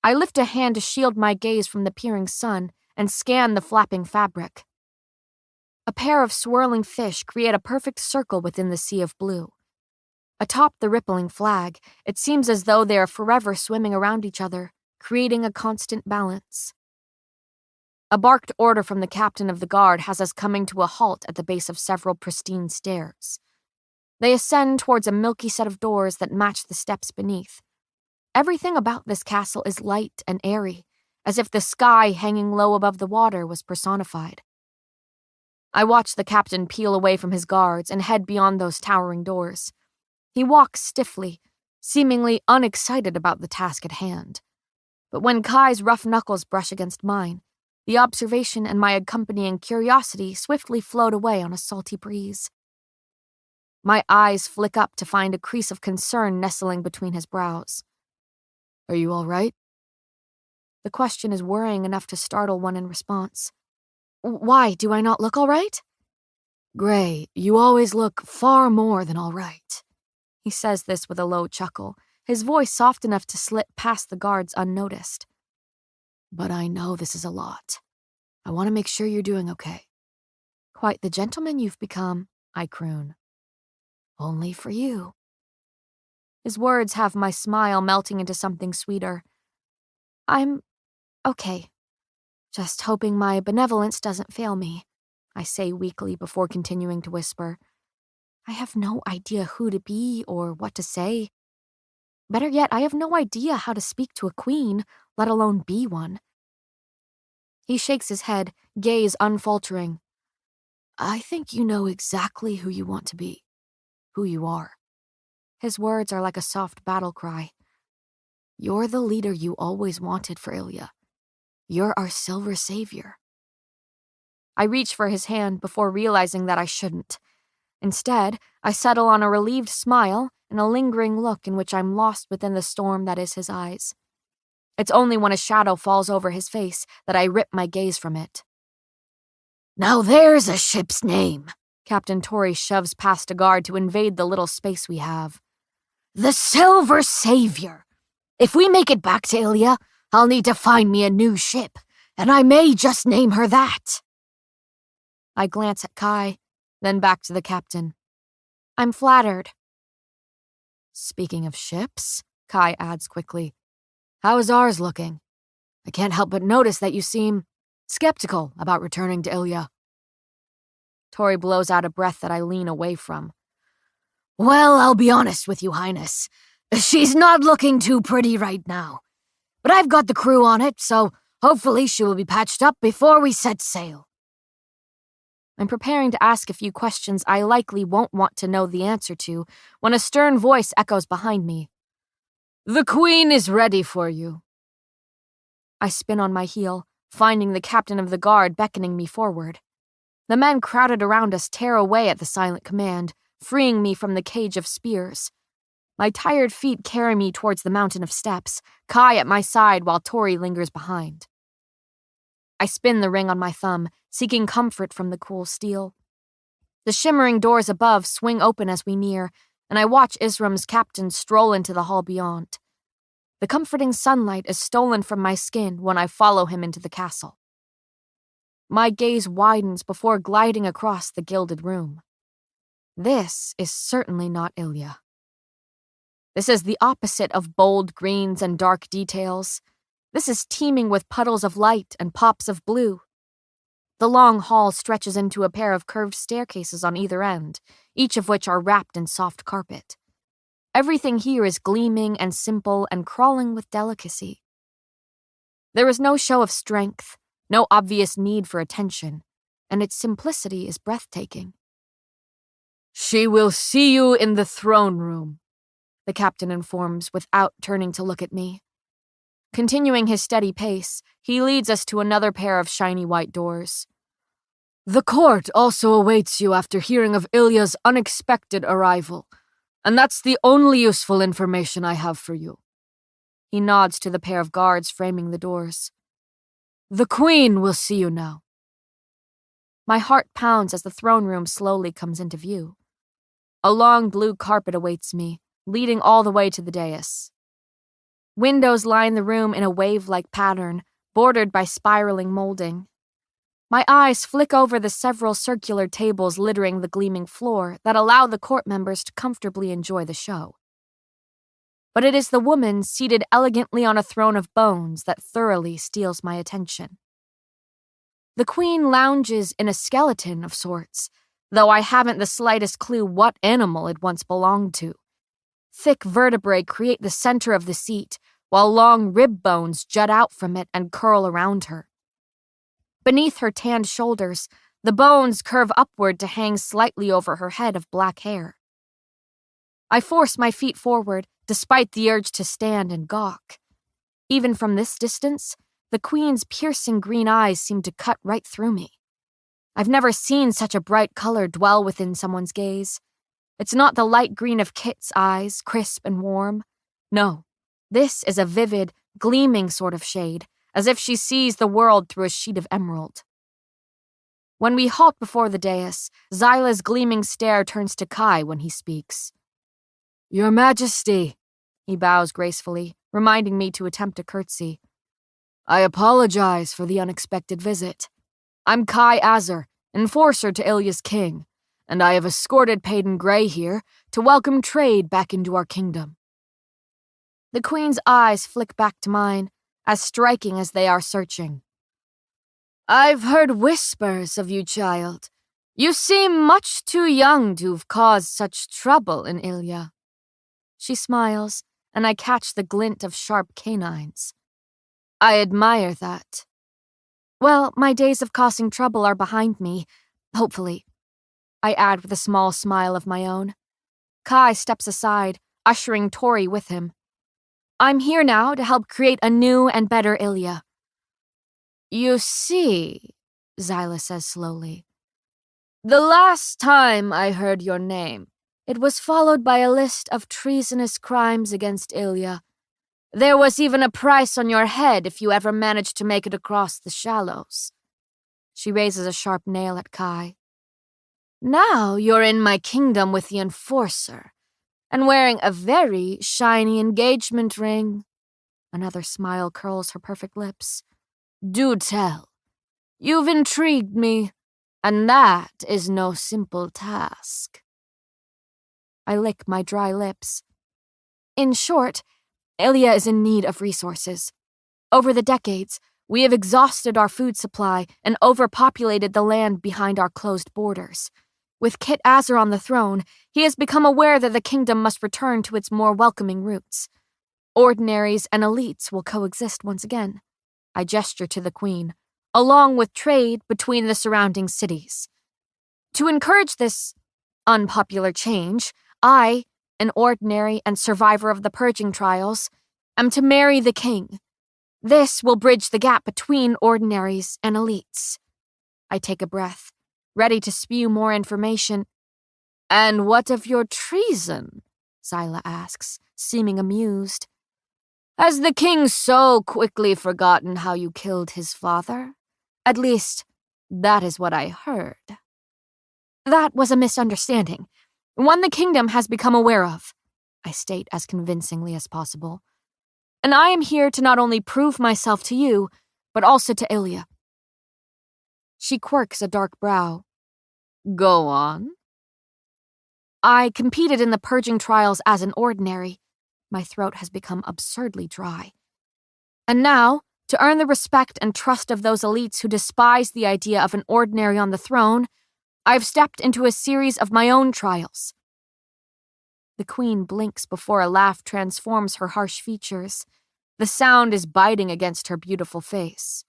A: I lift a hand to shield my gaze from the peering sun and scan the flapping fabric. A pair of swirling fish create a perfect circle within the sea of blue. Atop the rippling flag, it seems as though they are forever swimming around each other, creating a constant balance. A barked order from the captain of the guard has us coming to a halt at the base of several pristine stairs. They ascend towards a milky set of doors that match the steps beneath. Everything about this castle is light and airy, as if the sky hanging low above the water was personified. I watch the captain peel away from his guards and head beyond those towering doors. He walks stiffly, seemingly unexcited about the task at hand. But when Kai's rough knuckles brush against mine, the observation and my accompanying curiosity swiftly float away on a salty breeze. My eyes flick up to find a crease of concern nestling between his brows. "Are you all right?" The question is worrying enough to startle one in response. "Why, do I not look all right?" "Gray, you always look far more than all right." He says this with a low chuckle, his voice soft enough to slip past the guards unnoticed. "But I know this is a lot. I want to make sure you're doing okay." "Quite the gentleman you've become," I croon. "Only for you." His words have my smile melting into something sweeter. "I'm okay. Just hoping my benevolence doesn't fail me," I say weakly before continuing to whisper. I have no idea who to be or what to say. Better yet, I have no idea how to speak to a queen, let alone be one. He shakes his head, gaze unfaltering. "I think you know exactly who you want to be, who you are." His words are like a soft battle cry. "You're the leader you always wanted for Ilya. You're our silver savior." I reach for his hand before realizing that I shouldn't. Instead, I settle on a relieved smile and a lingering look in which I'm lost within the storm that is his eyes. It's only when a shadow falls over his face that I rip my gaze from it. "Now there's a ship's name." Captain Torrey shoves past a guard to invade the little space we have. "The Silver Savior. If we make it back to Ilya, I'll need to find me a new ship, and I may just name her that." I glance at Kai, then back to the captain. "I'm flattered." "Speaking of ships," Kai adds quickly, "how is ours looking? I can't help but notice that you seem skeptical about returning to Ilya." Tori blows out a breath that I lean away from. "Well, I'll be honest with you, Highness. She's not looking too pretty right now. But I've got the crew on it, so hopefully she will be patched up before we set sail." I'm preparing to ask a few questions I likely won't want to know the answer to when a stern voice echoes behind me. "The Queen is ready for you." I spin on my heel, finding the captain of the guard beckoning me forward. The men crowded around us tear away at the silent command, freeing me from the cage of spears. My tired feet carry me towards the mountain of steps, Kai at my side while Tori lingers behind. I spin the ring on my thumb, seeking comfort from the cool steel. The shimmering doors above swing open as we near, and I watch Isram's captain stroll into the hall beyond. The comforting sunlight is stolen from my skin when I follow him into the castle. My gaze widens before gliding across the gilded room. This is certainly not Ilya. This is the opposite of bold greens and dark details. This is teeming with puddles of light and pops of blue. The long hall stretches into a pair of curved staircases on either end, each of which are wrapped in soft carpet. Everything here is gleaming and simple and crawling with delicacy. There is no show of strength, no obvious need for attention, and its simplicity is breathtaking.
F: "She will see you in the throne room," the captain informs without turning to look at me.
A: Continuing his steady pace, he leads us to another pair of shiny white doors.
F: "The court also awaits you after hearing of Ilya's unexpected arrival, and that's the only useful information I have for you."
A: He nods to the pair of guards framing the doors.
F: "The queen will see you now."
A: My heart pounds as the throne room slowly comes into view. A long blue carpet awaits me, leading all the way to the dais. Windows line the room in a wave-like pattern, bordered by spiraling molding. My eyes flick over the several circular tables littering the gleaming floor that allow the court members to comfortably enjoy the show. But it is the woman seated elegantly on a throne of bones that thoroughly steals my attention. The queen lounges in a skeleton of sorts, though I haven't the slightest clue what animal it once belonged to. Thick vertebrae create the center of the seat, while long rib bones jut out from it and curl around her. Beneath her tanned shoulders, the bones curve upward to hang slightly over her head of black hair. I force my feet forward, despite the urge to stand and gawk. Even from this distance, the queen's piercing green eyes seem to cut right through me. I've never seen such a bright color dwell within someone's gaze. It's not the light green of Kit's eyes, crisp and warm. No, this is a vivid, gleaming sort of shade, as if she sees the world through a sheet of emerald. When we halt before the dais, Zyla's gleaming stare turns to Kai when he speaks.
F: "Your Majesty,"
A: he bows gracefully, reminding me to attempt a curtsy.
F: "I apologize for the unexpected visit. I'm Kai Azar, enforcer to Ilya's king, and I have escorted Payden Grey here to welcome trade back into our kingdom."
A: The queen's eyes flick back to mine, as striking as they are searching.
F: "I've heard whispers of you, child. You seem much too young to have caused such trouble in Ilya."
A: She smiles, and I catch the glint of sharp canines.
F: "I admire that."
A: "Well, my days of causing trouble are behind me, hopefully," I add with a small smile of my own. Kai steps aside, ushering Tori with him. "I'm here now to help create a new and better Ilya."
F: "You see," Zyla says slowly, "the last time I heard your name, it was followed by a list of treasonous crimes against Ilya. There was even a price on your head if you ever managed to make it across the shallows."
A: She raises a sharp nail at Kai.
F: "Now you're in my kingdom with the enforcer, and wearing a very shiny engagement ring."
A: Another smile curls her perfect lips.
F: "Do tell. You've intrigued me, and that is no simple task."
A: I lick my dry lips. In short, Ilya is in need of resources. Over the decades, we have exhausted our food supply and overpopulated the land behind our closed borders. With Kit Azar on the throne, he has become aware that the kingdom must return to its more welcoming roots. Ordinaries and elites will coexist once again. I gesture to the queen, along with trade between the surrounding cities. To encourage this unpopular change, I, an ordinary and survivor of the purging trials, am to marry the king. This will bridge the gap between ordinaries and elites. I take a breath, ready to spew more information.
F: "And what of your treason?"
A: Zyla asks, seeming amused.
F: "Has the king so quickly forgotten how you killed his father? At least, that is what I heard."
A: That was a misunderstanding, one the kingdom has become aware of, I state as convincingly as possible. And I am here to not only prove myself to you, but also to Ilya. She quirks a dark brow.
F: Go on.
A: I competed in the purging trials as an ordinary. My throat has become absurdly dry. And now, to earn the respect and trust of those elites who despise the idea of an ordinary on the throne, I've stepped into a series of my own trials. The queen blinks before a laugh transforms her harsh features. The sound is biting against her beautiful face.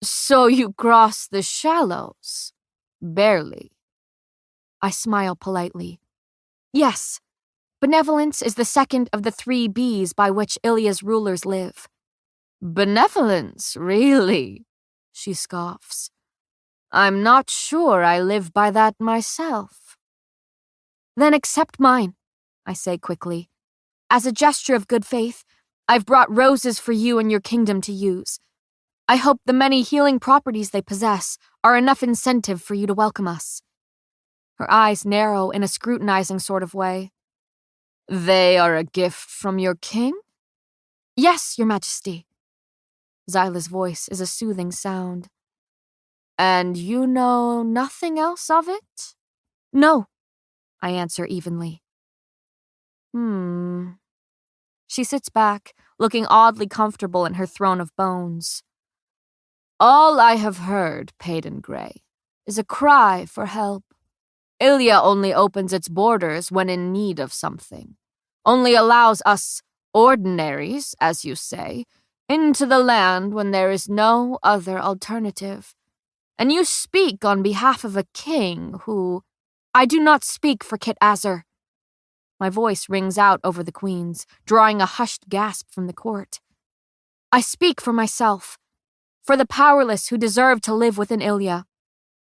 A: So you cross the shallows? Barely. I smile politely. Yes, benevolence is the second of the 3 B's by which Ilya's rulers live.
F: Benevolence, really? She scoffs. I'm not sure I live by that myself.
A: Then accept mine, I say quickly. As a gesture of good faith, I've brought roses for you and your kingdom to use. I hope the many healing properties they possess are enough incentive for you to welcome us. Her eyes narrow in a scrutinizing sort of way.
F: They are a gift from your king?
A: Yes, Your Majesty. Zyla's voice is a soothing sound.
F: And you know nothing else of it?
A: No, I answer evenly.
F: She sits back, looking oddly comfortable in her throne of bones. All I have heard, Payden Grey, is a cry for help. Ilya only opens its borders when in need of something, only allows us ordinaries, as you say, into the land when there is no other alternative. And you speak on behalf of a king who...
A: I do not speak for Kit Azur. My voice rings out over the queen's, drawing a hushed gasp from the court. I speak for myself, for the powerless who deserve to live within Ilya,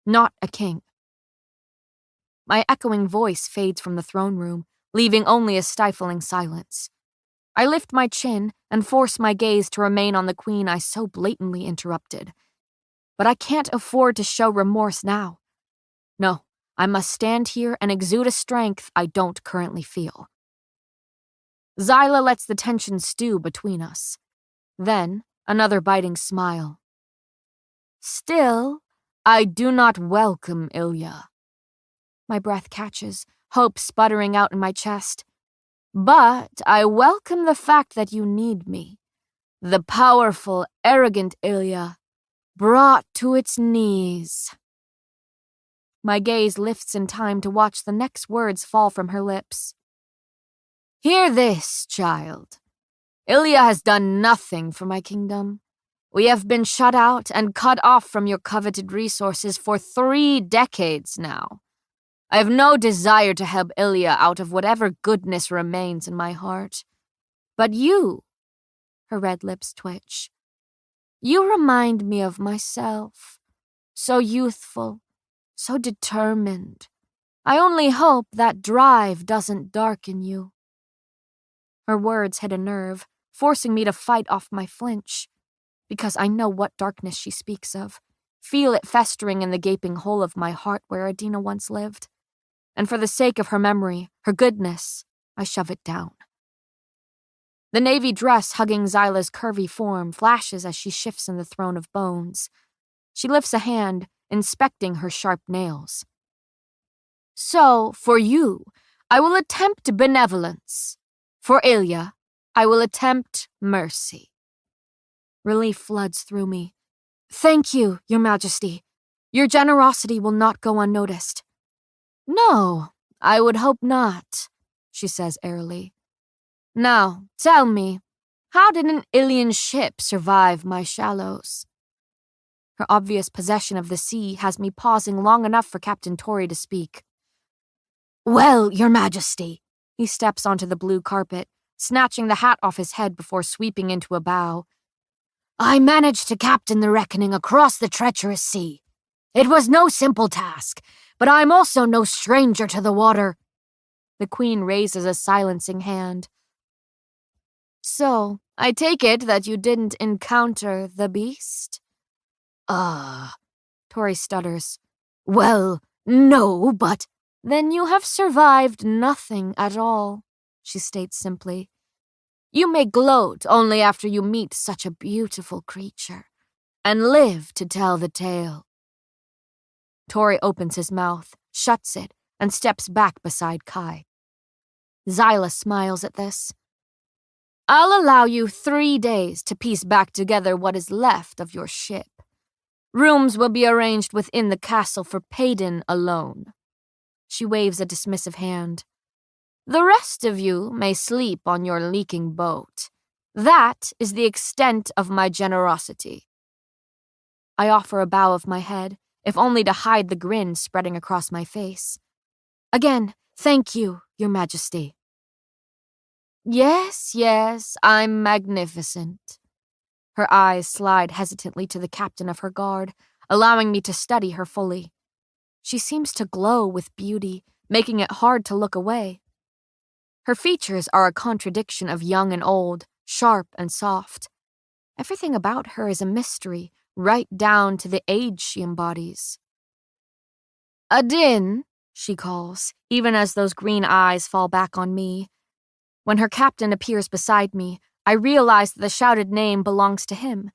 A: not a king. My echoing voice fades from the throne room, leaving only a stifling silence. I lift my chin and force my gaze to remain on the queen I so blatantly interrupted. But I can't afford to show remorse now. No, I must stand here and exude a strength I don't currently feel. Zyla lets the tension stew between us. Then, another biting smile. Still, I do not welcome Ilya. My breath catches, hope sputtering out in my chest. But I welcome the fact that you need me. The powerful, arrogant Ilya, brought to its knees. My gaze lifts in time to watch the next words fall from her lips. Hear this, child. Ilya has done nothing for my kingdom. We have been shut out and cut off from your coveted resources for 3 decades now. I have no desire to help Ilya out of whatever goodness remains in my heart. But you, her red lips twitch, you remind me of myself. So youthful, so determined. I only hope that drive doesn't darken you. Her words hit a nerve, forcing me to fight off my flinch, because I know what darkness she speaks of, feel it festering in the gaping hole of my heart where Adina once lived. And for the sake of her memory, her goodness, I shove it down. The navy dress hugging Zyla's curvy form flashes as she shifts in the throne of bones. She lifts a hand, inspecting her sharp nails. So, for you, I will attempt benevolence. For Ilya, I will attempt mercy. Relief floods through me. Thank you, Your Majesty. Your generosity will not go unnoticed. No, I would hope not, she says airily. Now, tell me, how did an Ilian ship survive my shallows? Her obvious possession of the sea has me pausing long enough for Captain Tory to speak. Well, Your Majesty, he steps onto the blue carpet, snatching the hat off his head before sweeping into a bow. I managed to captain the reckoning across the treacherous sea. It was no simple task, but I'm also no stranger to the water. The queen raises a silencing hand. So, I take it that you didn't encounter the beast? Tory stutters. Well, No, but then you have survived nothing at all, she states simply. You may gloat only after you meet such a beautiful creature, and live to tell the tale. Tori opens his mouth, shuts it, and steps back beside Kai. Zyla smiles at this. I'll allow you 3 days to piece back together what is left of your ship. Rooms will be arranged within the castle for Payden alone. She waves a dismissive hand. The rest of you may sleep on your leaking boat. That is the extent of my generosity. I offer a bow of my head, if only to hide the grin spreading across my face. Again, thank you, Your Majesty. Yes, I'm magnificent. Her eyes slide hesitantly to the captain of her guard, allowing me to study her fully. She seems to glow with beauty, making it hard to look away. Her features are a contradiction of young and old, sharp and soft. Everything about her is a mystery, right down to the age she embodies. Adin, she calls, even as those green eyes fall back on me. When her captain appears beside me, I realize that the shouted name belongs to him.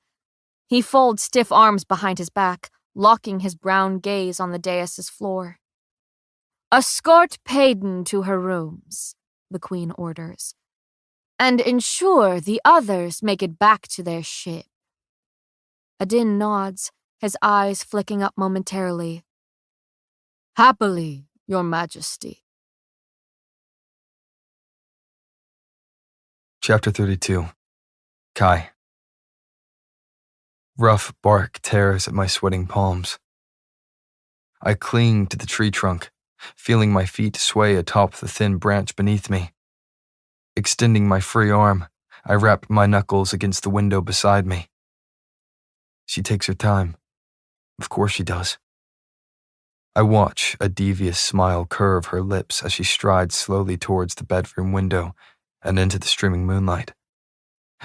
A: He folds stiff arms behind his back, locking his brown gaze on the dais' floor. Escort Payden to her rooms, the Queen orders, and ensure the others make it back to their ship. Adin nods, his eyes flicking up momentarily. Happily, Your Majesty.
C: Chapter 32. Kai. Rough bark tears at my sweating palms. I cling to the tree trunk, feeling my feet sway atop the thin branch beneath me. Extending my free arm, I wrap my knuckles against the window beside me. She takes her time. Of course she does. I watch a devious smile curve her lips as she strides slowly towards the bedroom window and into the streaming moonlight.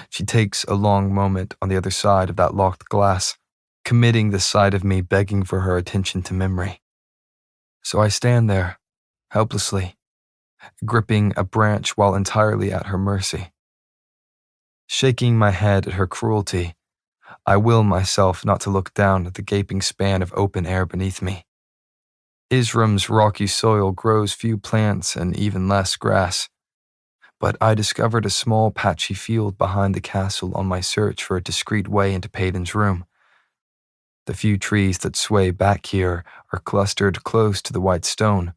C: She takes a long moment on the other side of that locked glass, committing the side of me begging for her attention to memory. So I stand there, helplessly, gripping a branch while entirely at her mercy. Shaking my head at her cruelty, I will myself not to look down at the gaping span of open air beneath me. Isram's rocky soil grows few plants and even less grass, but I discovered a small patchy field behind the castle on my search for a discreet way into Payden's room. The few trees that sway back here are clustered close to the white stone,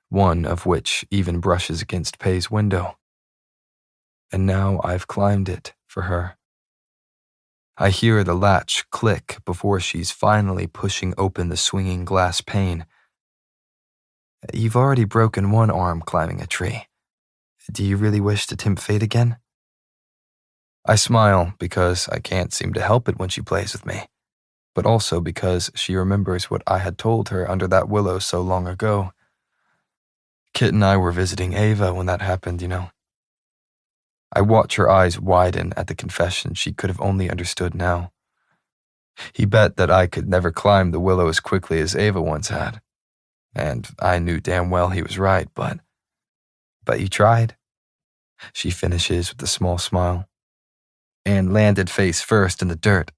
C: one of which even brushes against Pay's window. And now I've climbed it for her. I hear the latch click before she's finally pushing open the swinging glass pane. You've already broken one arm climbing a tree. Do you really wish to tempt fate again? I smile because I can't seem to help it when she plays with me, but also because she remembers what I had told her under that willow so long ago. Kit and I were visiting Ava when that happened, you know. I watch her eyes widen at the confession she could have only understood now. He bet that I could never climb the willow as quickly as Ava once had, and I knew damn well he was right, but you tried, she finishes with a small smile, and landed face first in the dirt.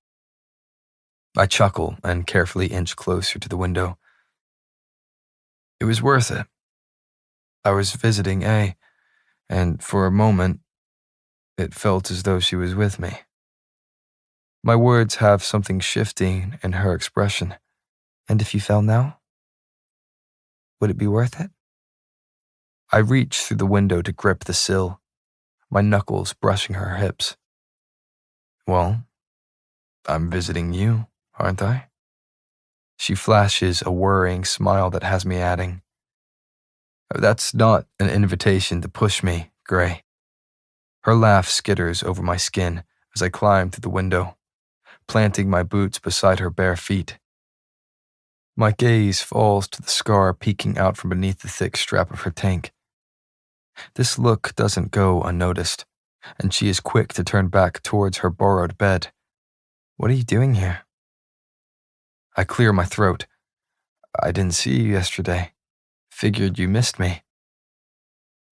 C: I chuckle and carefully inch closer to the window. It was worth it. I was visiting A, and for a moment, it felt as though she was with me. My words have something shifting in her expression. And if you fell now? Would it be worth it? I reach through the window to grip the sill, my knuckles brushing her hips. Well, I'm visiting you, aren't I? She flashes a worrying smile that has me adding, that's not an invitation to push me, Gray. Her laugh skitters over my skin as I climb through the window, planting my boots beside her bare feet. My gaze falls to the scar peeking out from beneath the thick strap of her tank. This look doesn't go unnoticed, and she is quick to turn back towards her borrowed bed. What are you doing here? I clear my throat. I didn't see you yesterday. Figured you missed me.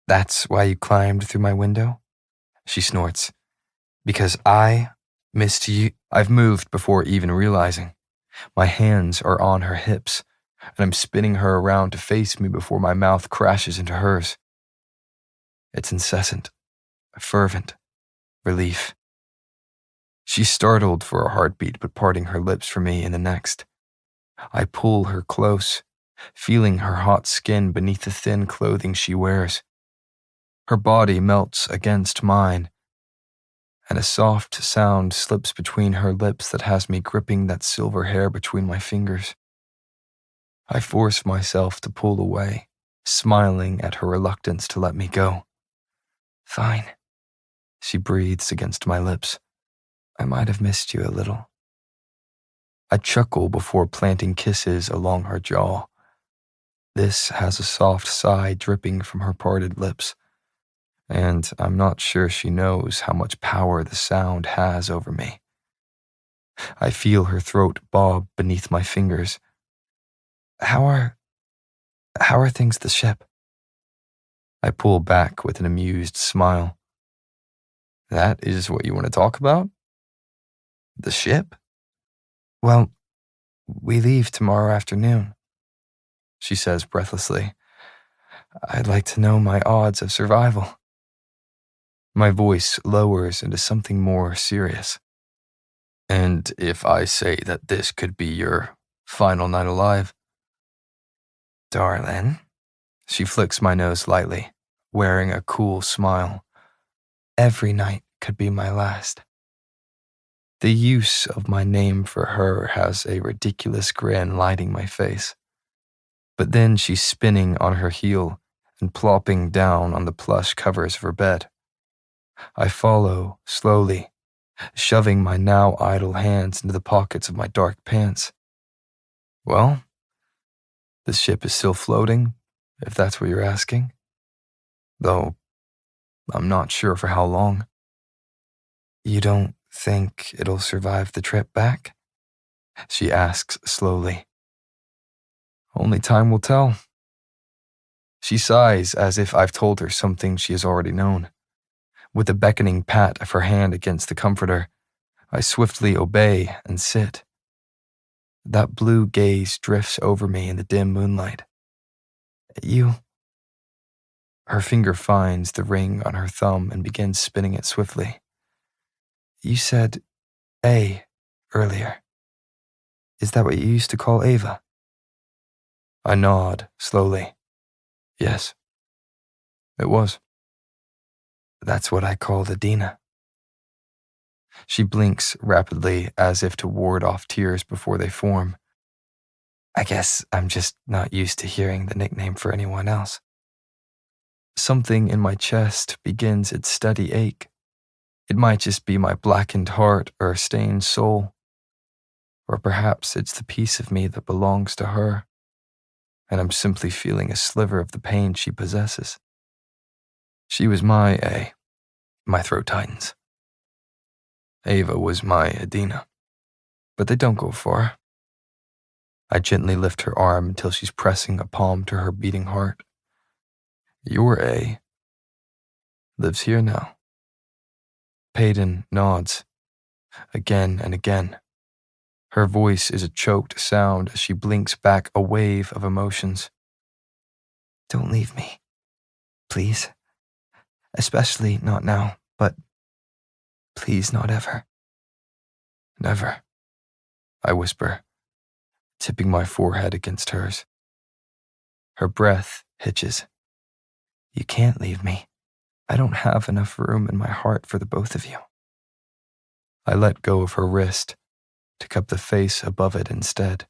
C: That's why you climbed through my window? She snorts. Because I missed you. I've moved before even realizing. My hands are on her hips, and I'm spinning her around to face me before my mouth crashes into hers. It's incessant, fervent, relief. She's startled for a heartbeat, but parting her lips for me in the next. I pull her close, feeling her hot skin beneath the thin clothing she wears. Her body melts against mine, and a soft sound slips between her lips that has me gripping that silver hair between my fingers. I force myself to pull away, smiling at her reluctance to let me go. Fine, she breathes against my lips. I might have missed you a little. I chuckle before planting kisses along her jaw. This has a soft sigh dripping from her parted lips, and I'm not sure she knows how much power the sound has over me. I feel her throat bob beneath my fingers. How are things at the ship? I pull back with an amused smile. That is what you want to talk about? The ship? Well, we leave tomorrow afternoon, she says breathlessly. I'd like to know my odds of survival. My voice lowers into something more serious. And if I say that this could be your final night alive? Darling, she flicks my nose lightly, wearing a cool smile. Every night could be my last. The use of my name for her has a ridiculous grin lighting my face. But then she's spinning on her heel and plopping down on the plush covers of her bed. I follow slowly, shoving my now idle hands into the pockets of my dark pants. Well, the ship is still floating, if that's what you're asking. Though, I'm not sure for how long. You don't think it'll survive the trip back? She asks slowly. Only time will tell. She sighs as if I've told her something she has already known. With a beckoning pat of her hand against the comforter, I swiftly obey and sit. That blue gaze drifts over me in the dim moonlight. You. Her finger finds the ring on her thumb and begins spinning it swiftly. You said A earlier. Is that what you used to call Ava? I nod slowly. Yes, it was. That's what I called Adina. She blinks rapidly as if to ward off tears before they form. I guess I'm just not used to hearing the nickname for anyone else. Something in my chest begins its steady ache. It might just be my blackened heart or stained soul. Or perhaps it's the piece of me that belongs to her, and I'm simply feeling a sliver of the pain she possesses. She was my A. My throat tightens. Ava was my Adina. But they don't go far. I gently lift her arm until she's pressing a palm to her beating heart. Your A lives here now. Peyton nods, again and again. Her voice is a choked sound as she blinks back a wave of emotions. Don't leave me, please. Especially not now, but please not ever. Never, I whisper, tipping my forehead against hers. Her breath hitches. You can't leave me. I don't have enough room in my heart for the both of you. I let go of her wrist to cup the face above it instead.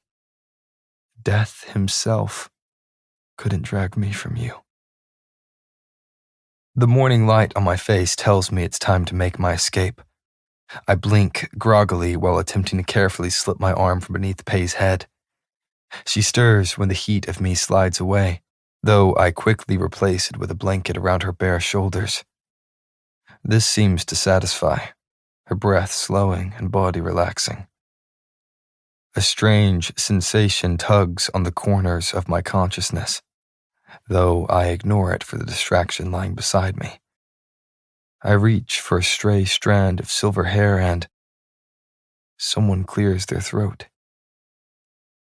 C: Death himself couldn't drag me from you. The morning light on my face tells me it's time to make my escape. I blink groggily while attempting to carefully slip my arm from beneath Pei's head. She stirs when the heat of me slides away, though I quickly replace it with a blanket around her bare shoulders. This seems to satisfy, her breath slowing and body relaxing. A strange sensation tugs on the corners of my consciousness, though I ignore it for the distraction lying beside me. I reach for a stray strand of silver hair and someone clears their throat.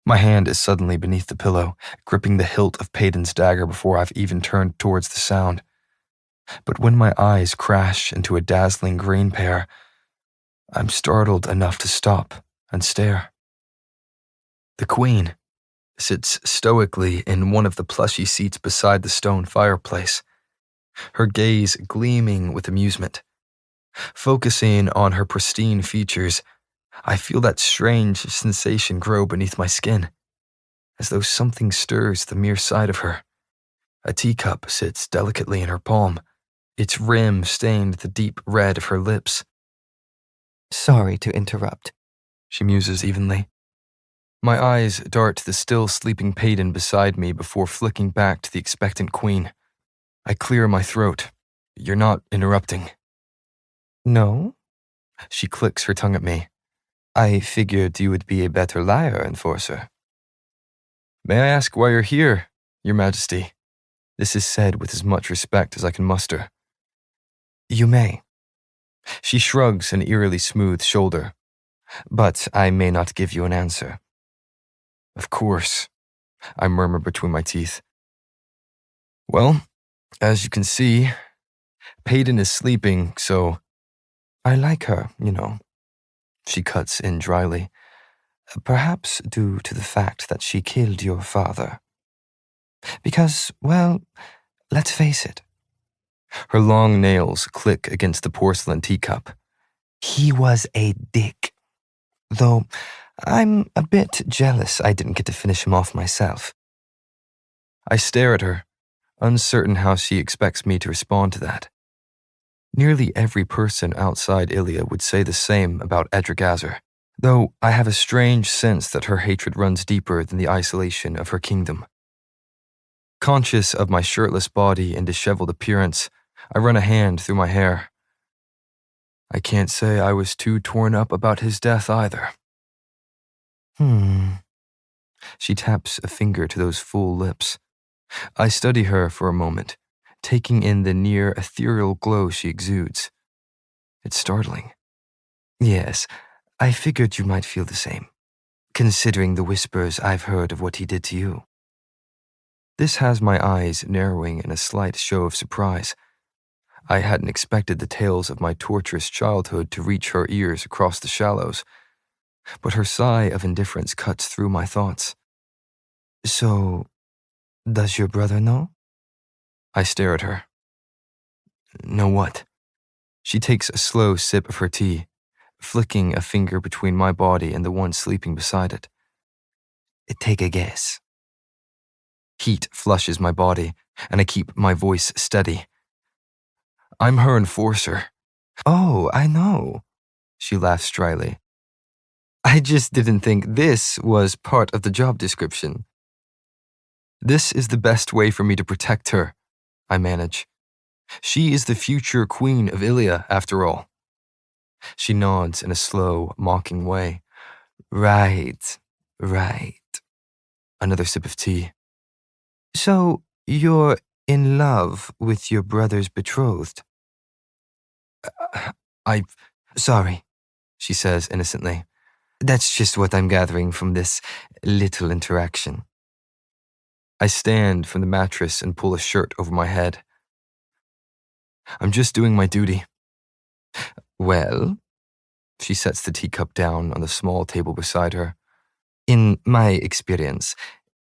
C: My hand is suddenly beneath the pillow, gripping the hilt of Peyton's dagger before I've even turned towards the sound. But when my eyes crash into a dazzling green pair, I'm startled enough to stop and stare. The Queen sits stoically in one of the plushy seats beside the stone fireplace, her gaze gleaming with amusement. Focusing on her pristine features, I feel that strange sensation grow beneath my skin, as though something stirs the mere sight of her. A teacup sits delicately in her palm, its rim stained the deep red of her lips.
H: Sorry to interrupt,
C: she muses evenly. My eyes dart to the still sleeping Peyton beside me before flicking back to the expectant Queen. I clear my throat. You're not interrupting.
H: No?
C: She clicks her tongue at me.
H: I figured you would be a better liar, Enforcer.
C: May I ask why you're here, Your Majesty? This is said with as much respect as I can muster.
H: You may.
C: She shrugs an eerily smooth shoulder.
H: But I may not give you an answer.
C: Of course, I murmur between my teeth. Well, as you can see, Peyton is sleeping, so
H: I like her,
C: she cuts in dryly.
H: Perhaps due to the fact that she killed your father. Because, well, let's face it.
C: Her long nails click against the porcelain teacup.
H: He was a dick. Though I'm a bit jealous I didn't get to finish him off myself.
C: I stare at her, uncertain how she expects me to respond to that. Nearly every person outside Ilia would say the same about Edrigazer, though I have a strange sense that her hatred runs deeper than the isolation of her kingdom. Conscious of my shirtless body and disheveled appearance, I run a hand through my hair. I can't say I was too torn up about his death either. She taps a finger to those full lips. I study her for a moment, taking in the near ethereal glow she exudes. It's startling.
H: Yes, I figured you might feel the same, considering the whispers I've heard of what he did to you.
C: This has my eyes narrowing in a slight show of surprise. I hadn't expected the tales of my torturous childhood to reach her ears across the shallows, but her sigh of indifference cuts through my thoughts.
H: So, does your brother know?
C: I stare at her. Know what? She takes a slow sip of her tea, flicking a finger between my body and the one sleeping beside it.
H: Take a guess.
C: Heat flushes my body, and I keep my voice steady. I'm her enforcer.
H: Oh, I know.
C: She laughs dryly. I just didn't think this was part of the job description. This is the best way for me to protect her, I manage. She is the future queen of Ilia, after all. She nods in a slow, mocking way.
H: Right.
C: Another sip of tea.
H: So, you're in love with your brother's betrothed?
C: Sorry, she says innocently.
H: That's just what I'm gathering from this little interaction.
C: I stand from the mattress and pull a shirt over my head. I'm just doing my duty.
H: Well,
C: she sets the teacup down on the small table beside her.
H: In my experience,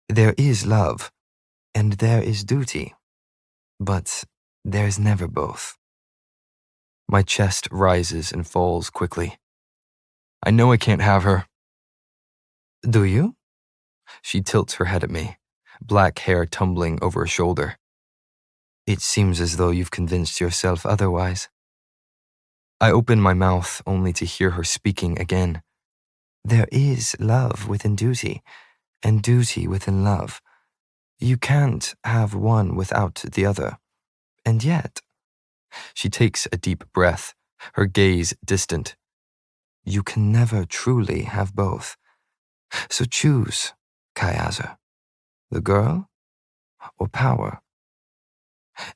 H: there is love, and there is duty, but there's never both.
C: My chest rises and falls quickly. I know I can't have her.
H: Do you?
C: She tilts her head at me, black hair tumbling over her shoulder.
H: It seems as though you've convinced yourself otherwise.
C: I open my mouth only to hear her speaking again.
H: There is love within duty, and duty within love. You can't have one without the other. And yet,
C: she takes a deep breath, her gaze distant.
H: You can never truly have both.
C: So choose, Kyaza, the girl or power,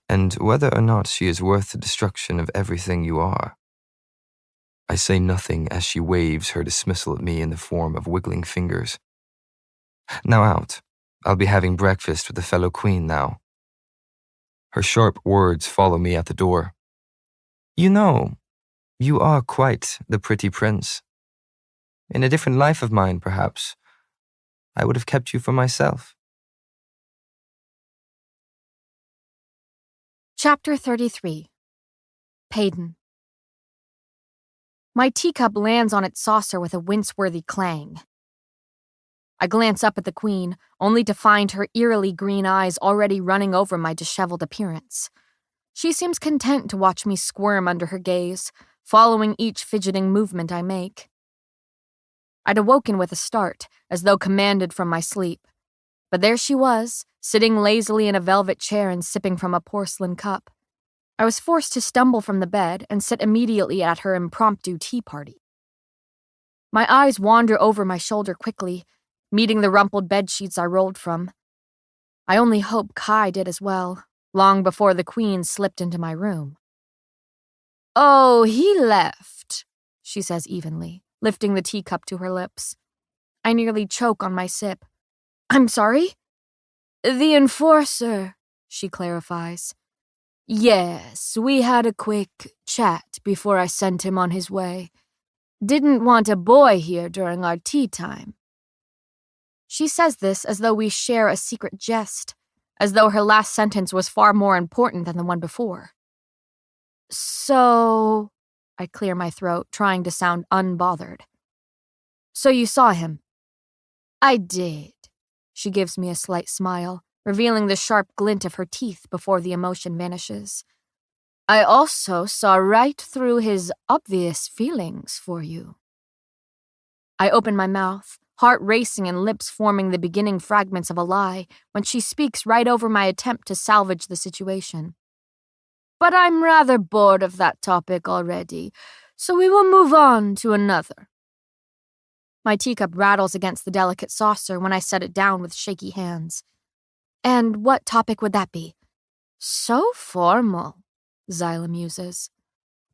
C: and whether or not she is worth the destruction of everything you are. I say nothing as she waves her dismissal at me in the form of wiggling fingers. Now out. I'll be having breakfast with a fellow queen now. Her sharp words follow me at the door. You know, you are quite the pretty prince. In a different life of mine, perhaps, I would have kept you for myself.
A: Chapter 33. Payden. My teacup lands on its saucer with a wince-worthy clang. I glance up at the queen, only to find her eerily green eyes already running over my disheveled appearance. She seems content to watch me squirm under her gaze, following each fidgeting movement I make. I'd awoken with a start, as though commanded from my sleep. But there she was, sitting lazily in a velvet chair and sipping from a porcelain cup. I was forced to stumble from the bed and sit immediately at her impromptu tea party. My eyes wander over my shoulder quickly, meeting the rumpled bedsheets I rolled from. I only hope Kai did as well, long before the queen slipped into my room. "Oh, he left," she says evenly, lifting the teacup to her lips. I nearly choke on my sip. "I'm sorry?" "The enforcer," she clarifies. "Yes, we had a quick chat before I sent him on his way. Didn't want a boy here during our tea time." She says this as though we share a secret jest, as though her last sentence was far more important than the one before. "So," I clear my throat, trying to sound unbothered. "So you saw him?" "I did." She gives me a slight smile, revealing the sharp glint of her teeth before the emotion vanishes. "I also saw right through his obvious feelings for you." I open my mouth, heart racing and lips forming the beginning fragments of a lie, when she speaks right over my attempt to salvage the situation. "But I'm rather bored of that topic already, so we will move on to another." My teacup rattles against the delicate saucer when I set it down with shaky hands. "And what topic would that be?" "So formal," Zyla muses.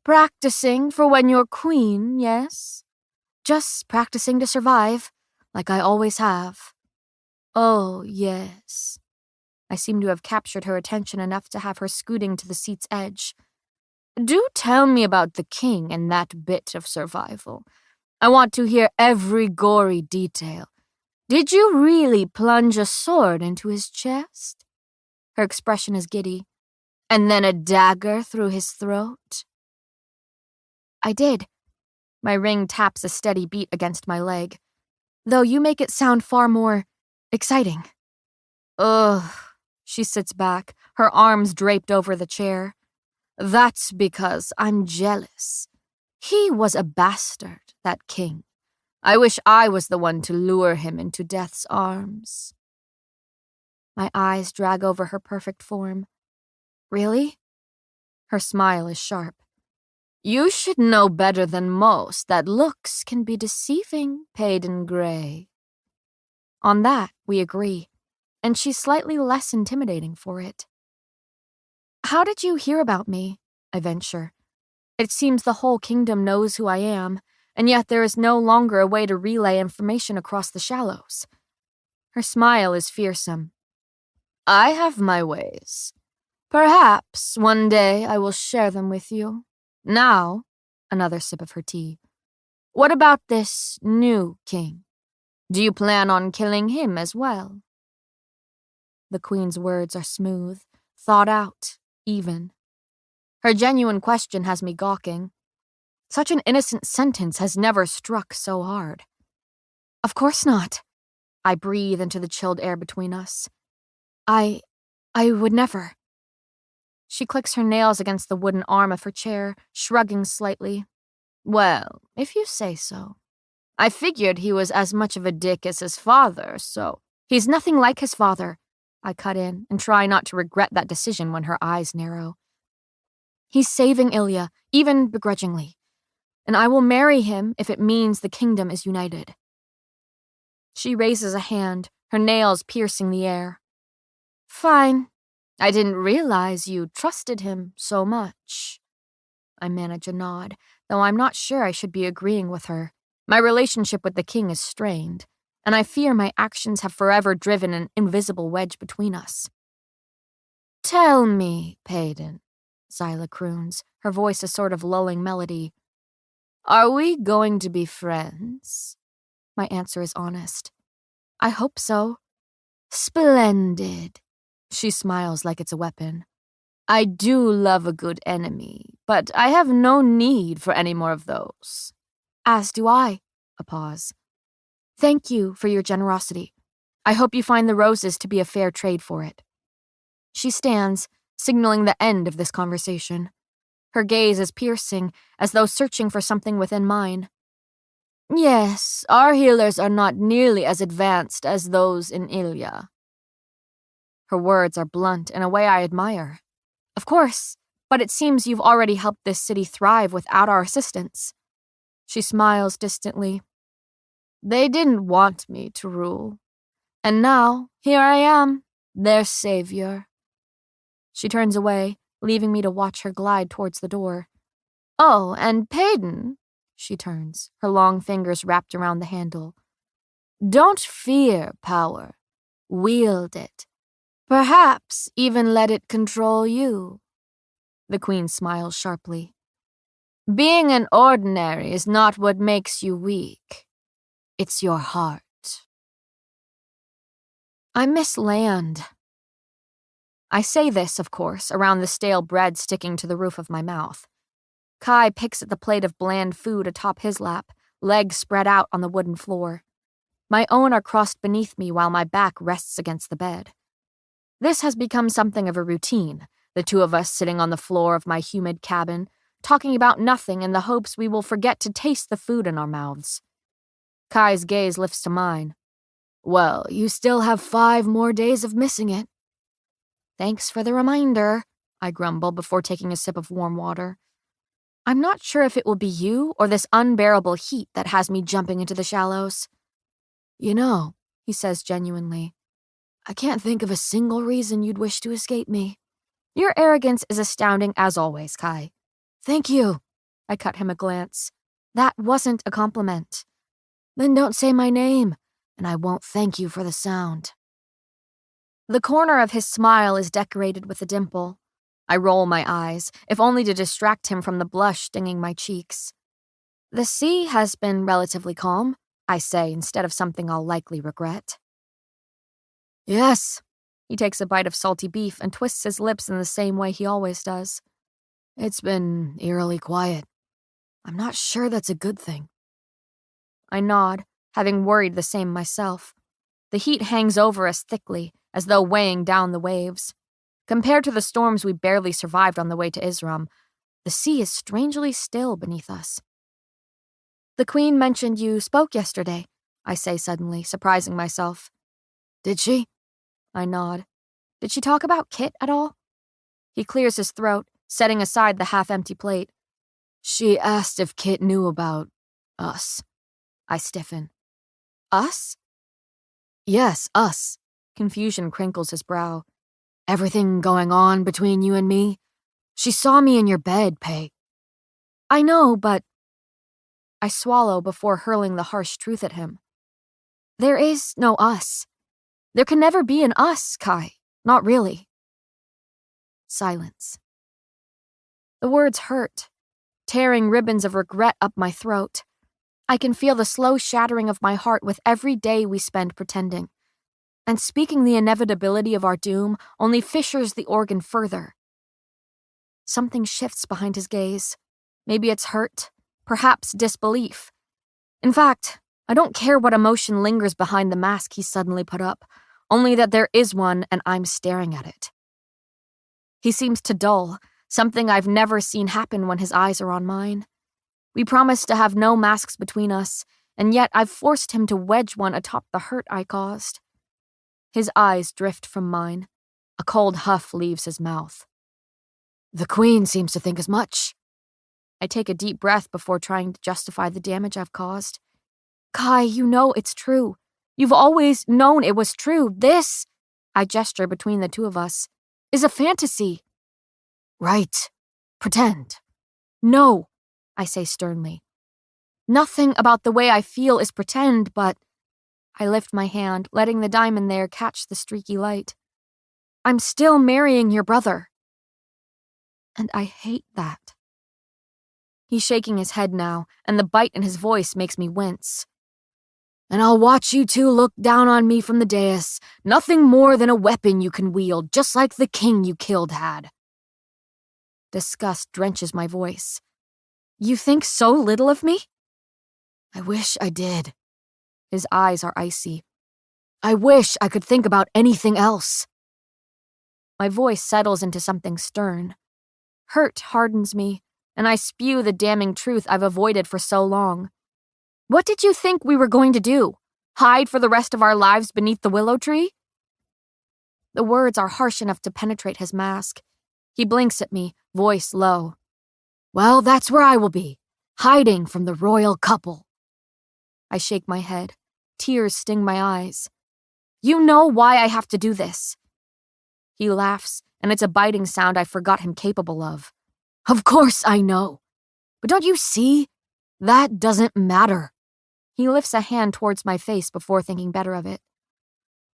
A: "Practicing for when you're queen, yes?" "Just practicing to survive, like I always have." "Oh, yes." I seem to have captured her attention enough to have her scooting to the seat's edge. "Do tell me about the king and that bit of survival. I want to hear every gory detail. Did you really plunge a sword into his chest?" Her expression is giddy. "And then a dagger through his throat?" "I did." My ring taps a steady beat against my leg. "Though you make it sound far more exciting." "Ugh." She sits back, her arms draped over the chair. "That's because I'm jealous. He was a bastard, that king. I wish I was the one to lure him into death's arms." My eyes drag over her perfect form. "Really?" Her smile is sharp. "You should know better than most that looks can be deceiving, Payden Grey." On that, we agree, and she's slightly less intimidating for it. "How did you hear about me?" I venture. It seems the whole kingdom knows who I am, and yet there is no longer a way to relay information across the shallows. Her smile is fearsome. "I have my ways. Perhaps one day I will share them with you. Now," another sip of her tea, "what about this new king? Do you plan on killing him as well?" The queen's words are smooth, thought out, even. Her genuine question has me gawking. Such an innocent sentence has never struck so hard. "Of course not." I breathe into the chilled air between us. I would never." She clicks her nails against the wooden arm of her chair, shrugging slightly. "Well, if you say so. I figured he was as much of a dick as his father, so—" "He's nothing like his father," I cut in and try not to regret that decision when her eyes narrow. "He's saving Ilya, even begrudgingly. And I will marry him if it means the kingdom is united." She raises a hand, her nails piercing the air. Fine. I didn't realize you trusted him so much. I manage a nod, though I'm not sure I should be agreeing with her. My relationship with the king is strained, and I fear my actions have forever driven an invisible wedge between us. Tell me, Payden, Zyla croons, her voice a sort of lulling melody. Are we going to be friends? My answer is honest. I hope so. Splendid. She smiles like it's a weapon. I do love a good enemy, but I have no need for any more of those. As do I. A pause. Thank you for your generosity. I hope you find the roses to be a fair trade for it. She stands, signaling the end of this conversation. Her gaze is piercing, as though searching for something within mine. Yes, our healers are not nearly as advanced as those in Ilya. Her words are blunt in a way I admire. Of course, but it seems you've already helped this city thrive without our assistance. She smiles distantly. They didn't want me to rule. And now, here I am, their savior. She turns away, leaving me to watch her glide towards the door. Oh, and Payden, she turns, her long fingers wrapped around the handle. Don't fear power. Wield it. Perhaps even let it control you. The queen smiles sharply. Being an ordinary is not what makes you weak. It's your heart. I miss land. I say this, of course, around the stale bread sticking to the roof of my mouth. Kai picks at the plate of bland food atop his lap, legs spread out on the wooden floor. My own are crossed beneath me while my back rests against the bed. This has become something of a routine, the two of us sitting on the floor of my humid cabin, talking about nothing in the hopes we will forget to taste the food in our mouths. Kai's gaze lifts to mine. Well, you still have 5 more days of missing it. Thanks for the reminder, I grumble before taking a sip of warm water. I'm not sure if it will be you or this unbearable heat that has me jumping into the shallows. You know, he says genuinely, I can't think of a single reason you'd wish to escape me. Your arrogance is astounding as always, Kai. Thank you. I cut him a glance. That wasn't a compliment. Then don't say my name, and I won't thank you for the sound. The corner of his smile is decorated with a dimple. I roll my eyes, if only to distract him from the blush stinging my cheeks. The sea has been relatively calm, I say instead of something I'll likely regret. Yes. He takes a bite of salty beef and twists his lips in the same way he always does. It's been eerily quiet. I'm not sure that's a good thing. I nod, having worried the same myself. The heat hangs over us thickly, as though weighing down the waves. Compared to the storms we barely survived on the way to Isram, the sea is strangely still beneath us. The queen mentioned you spoke yesterday, I say suddenly, surprising myself. Did she? I nod. Did she talk about Kit at all? He clears his throat, setting aside the half-empty plate. She asked if Kit knew about us. I stiffen. Us? Yes, us. Confusion crinkles his brow. Everything going on between you and me? She saw me in your bed, Pay. I know, but... I swallow before hurling the harsh truth at him. There is no us. There can never be an us, Kai. Not really. Silence. The words hurt, tearing ribbons of regret up my throat. I can feel the slow shattering of my heart with every day we spend pretending. And speaking the inevitability of our doom only fissures the organ further. Something shifts behind his gaze. Maybe it's hurt, perhaps disbelief. In fact, I don't care what emotion lingers behind the mask he's suddenly put up, only that there is one and I'm staring at it. He seems to dull, something I've never seen happen when his eyes are on mine. We promised to have no masks between us, and yet I've forced him to wedge one atop the hurt I caused. His eyes drift from mine. A cold huff leaves his mouth. The queen seems to think as much. I take a deep breath before trying to justify the damage I've caused. Kai, you know it's true. You've always known it was true. This, I gesture between the two of us, is a fantasy.
F: Right. Pretend.
A: No, I say sternly. Nothing about the way I feel is pretend, but I lift my hand, letting the diamond there catch the streaky light. I'm still marrying your brother. And I hate that. He's shaking his head now, and the bite in his voice makes me wince.
F: And I'll watch you two look down on me from the dais, nothing more than a weapon you can wield, just like the king you killed had.
A: Disgust drenches my voice. You think so little of me?
F: I wish I did.
A: His eyes are icy.
F: I wish I could think about anything else.
A: My voice settles into something stern. Hurt hardens me, and I spew the damning truth I've avoided for so long. What did you think we were going to do? Hide for the rest of our lives beneath the willow tree? The words are harsh enough to penetrate his mask. He blinks at me, voice low.
F: Well, that's where I will be, hiding from the royal couple.
A: I shake my head. Tears sting my eyes. You know why I have to do this. He laughs, and it's a biting sound I forgot him capable of.
F: Of course I know. But don't you see? That doesn't matter.
A: He lifts a hand towards my face before thinking better of it.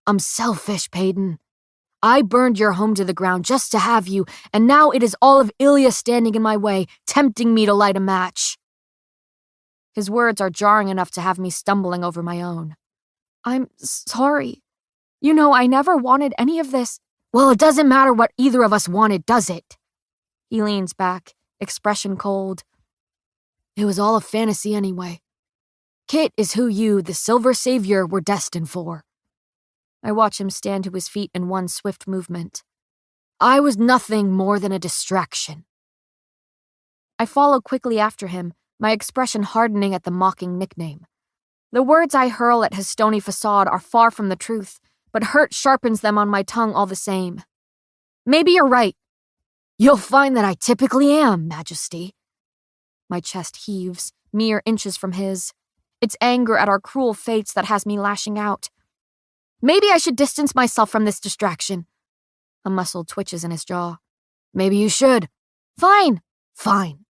F: I'm selfish, Peyton. I burned your home to the ground just to have you, and now it is all of Ilya standing in my way, tempting me to light a match.
A: His words are jarring enough to have me stumbling over my own. I'm sorry. You know, I never wanted any of this.
F: Well, it doesn't matter what either of us wanted, does it?
A: He leans back, expression cold.
F: It was all a fantasy anyway. Kit is who you, the Silver Savior, were destined for.
A: I watch him stand to his feet in one swift movement.
F: I was nothing more than a distraction.
A: I follow quickly after him, my expression hardening at the mocking nickname. The words I hurl at his stony facade are far from the truth, but hurt sharpens them on my tongue all the same. Maybe you're right.
F: You'll find that I typically am, Majesty.
A: My chest heaves, mere inches from his. It's anger at our cruel fates that has me lashing out. Maybe I should distance myself from this distraction. A muscle twitches in his jaw.
F: Maybe you should.
A: Fine.
F: Fine.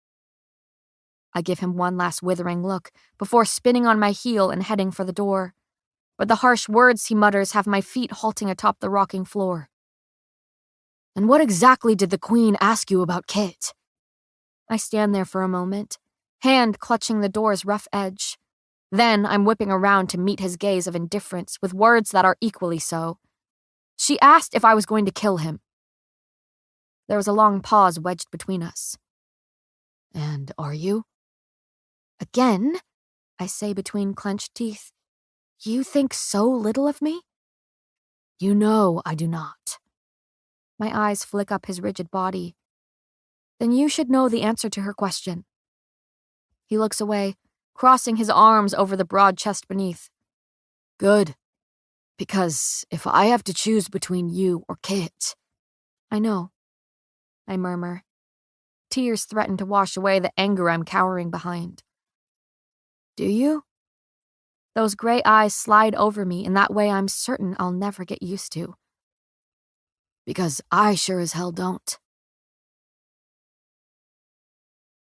A: I give him one last withering look before spinning on my heel and heading for the door. But the harsh words he mutters have my feet halting atop the rocking floor.
F: And what exactly did the Queen ask you about Kit?
A: I stand there for a moment, hand clutching the door's rough edge. Then I'm whipping around to meet his gaze of indifference with words that are equally so. She asked if I was going to kill him. There was a long pause wedged between us.
F: And are you?
A: Again, I say between clenched teeth. You think so little of me?
F: You know I do not.
A: My eyes flick up his rigid body. Then you should know the answer to her question. He looks away, crossing his arms over the broad chest beneath.
F: Good. Because if I have to choose between you or Kit...
A: I know. I murmur. Tears threaten to wash away the anger I'm cowering behind.
F: Do you?
A: Those gray eyes slide over me in that way I'm certain I'll never get used to.
F: Because I sure as hell don't.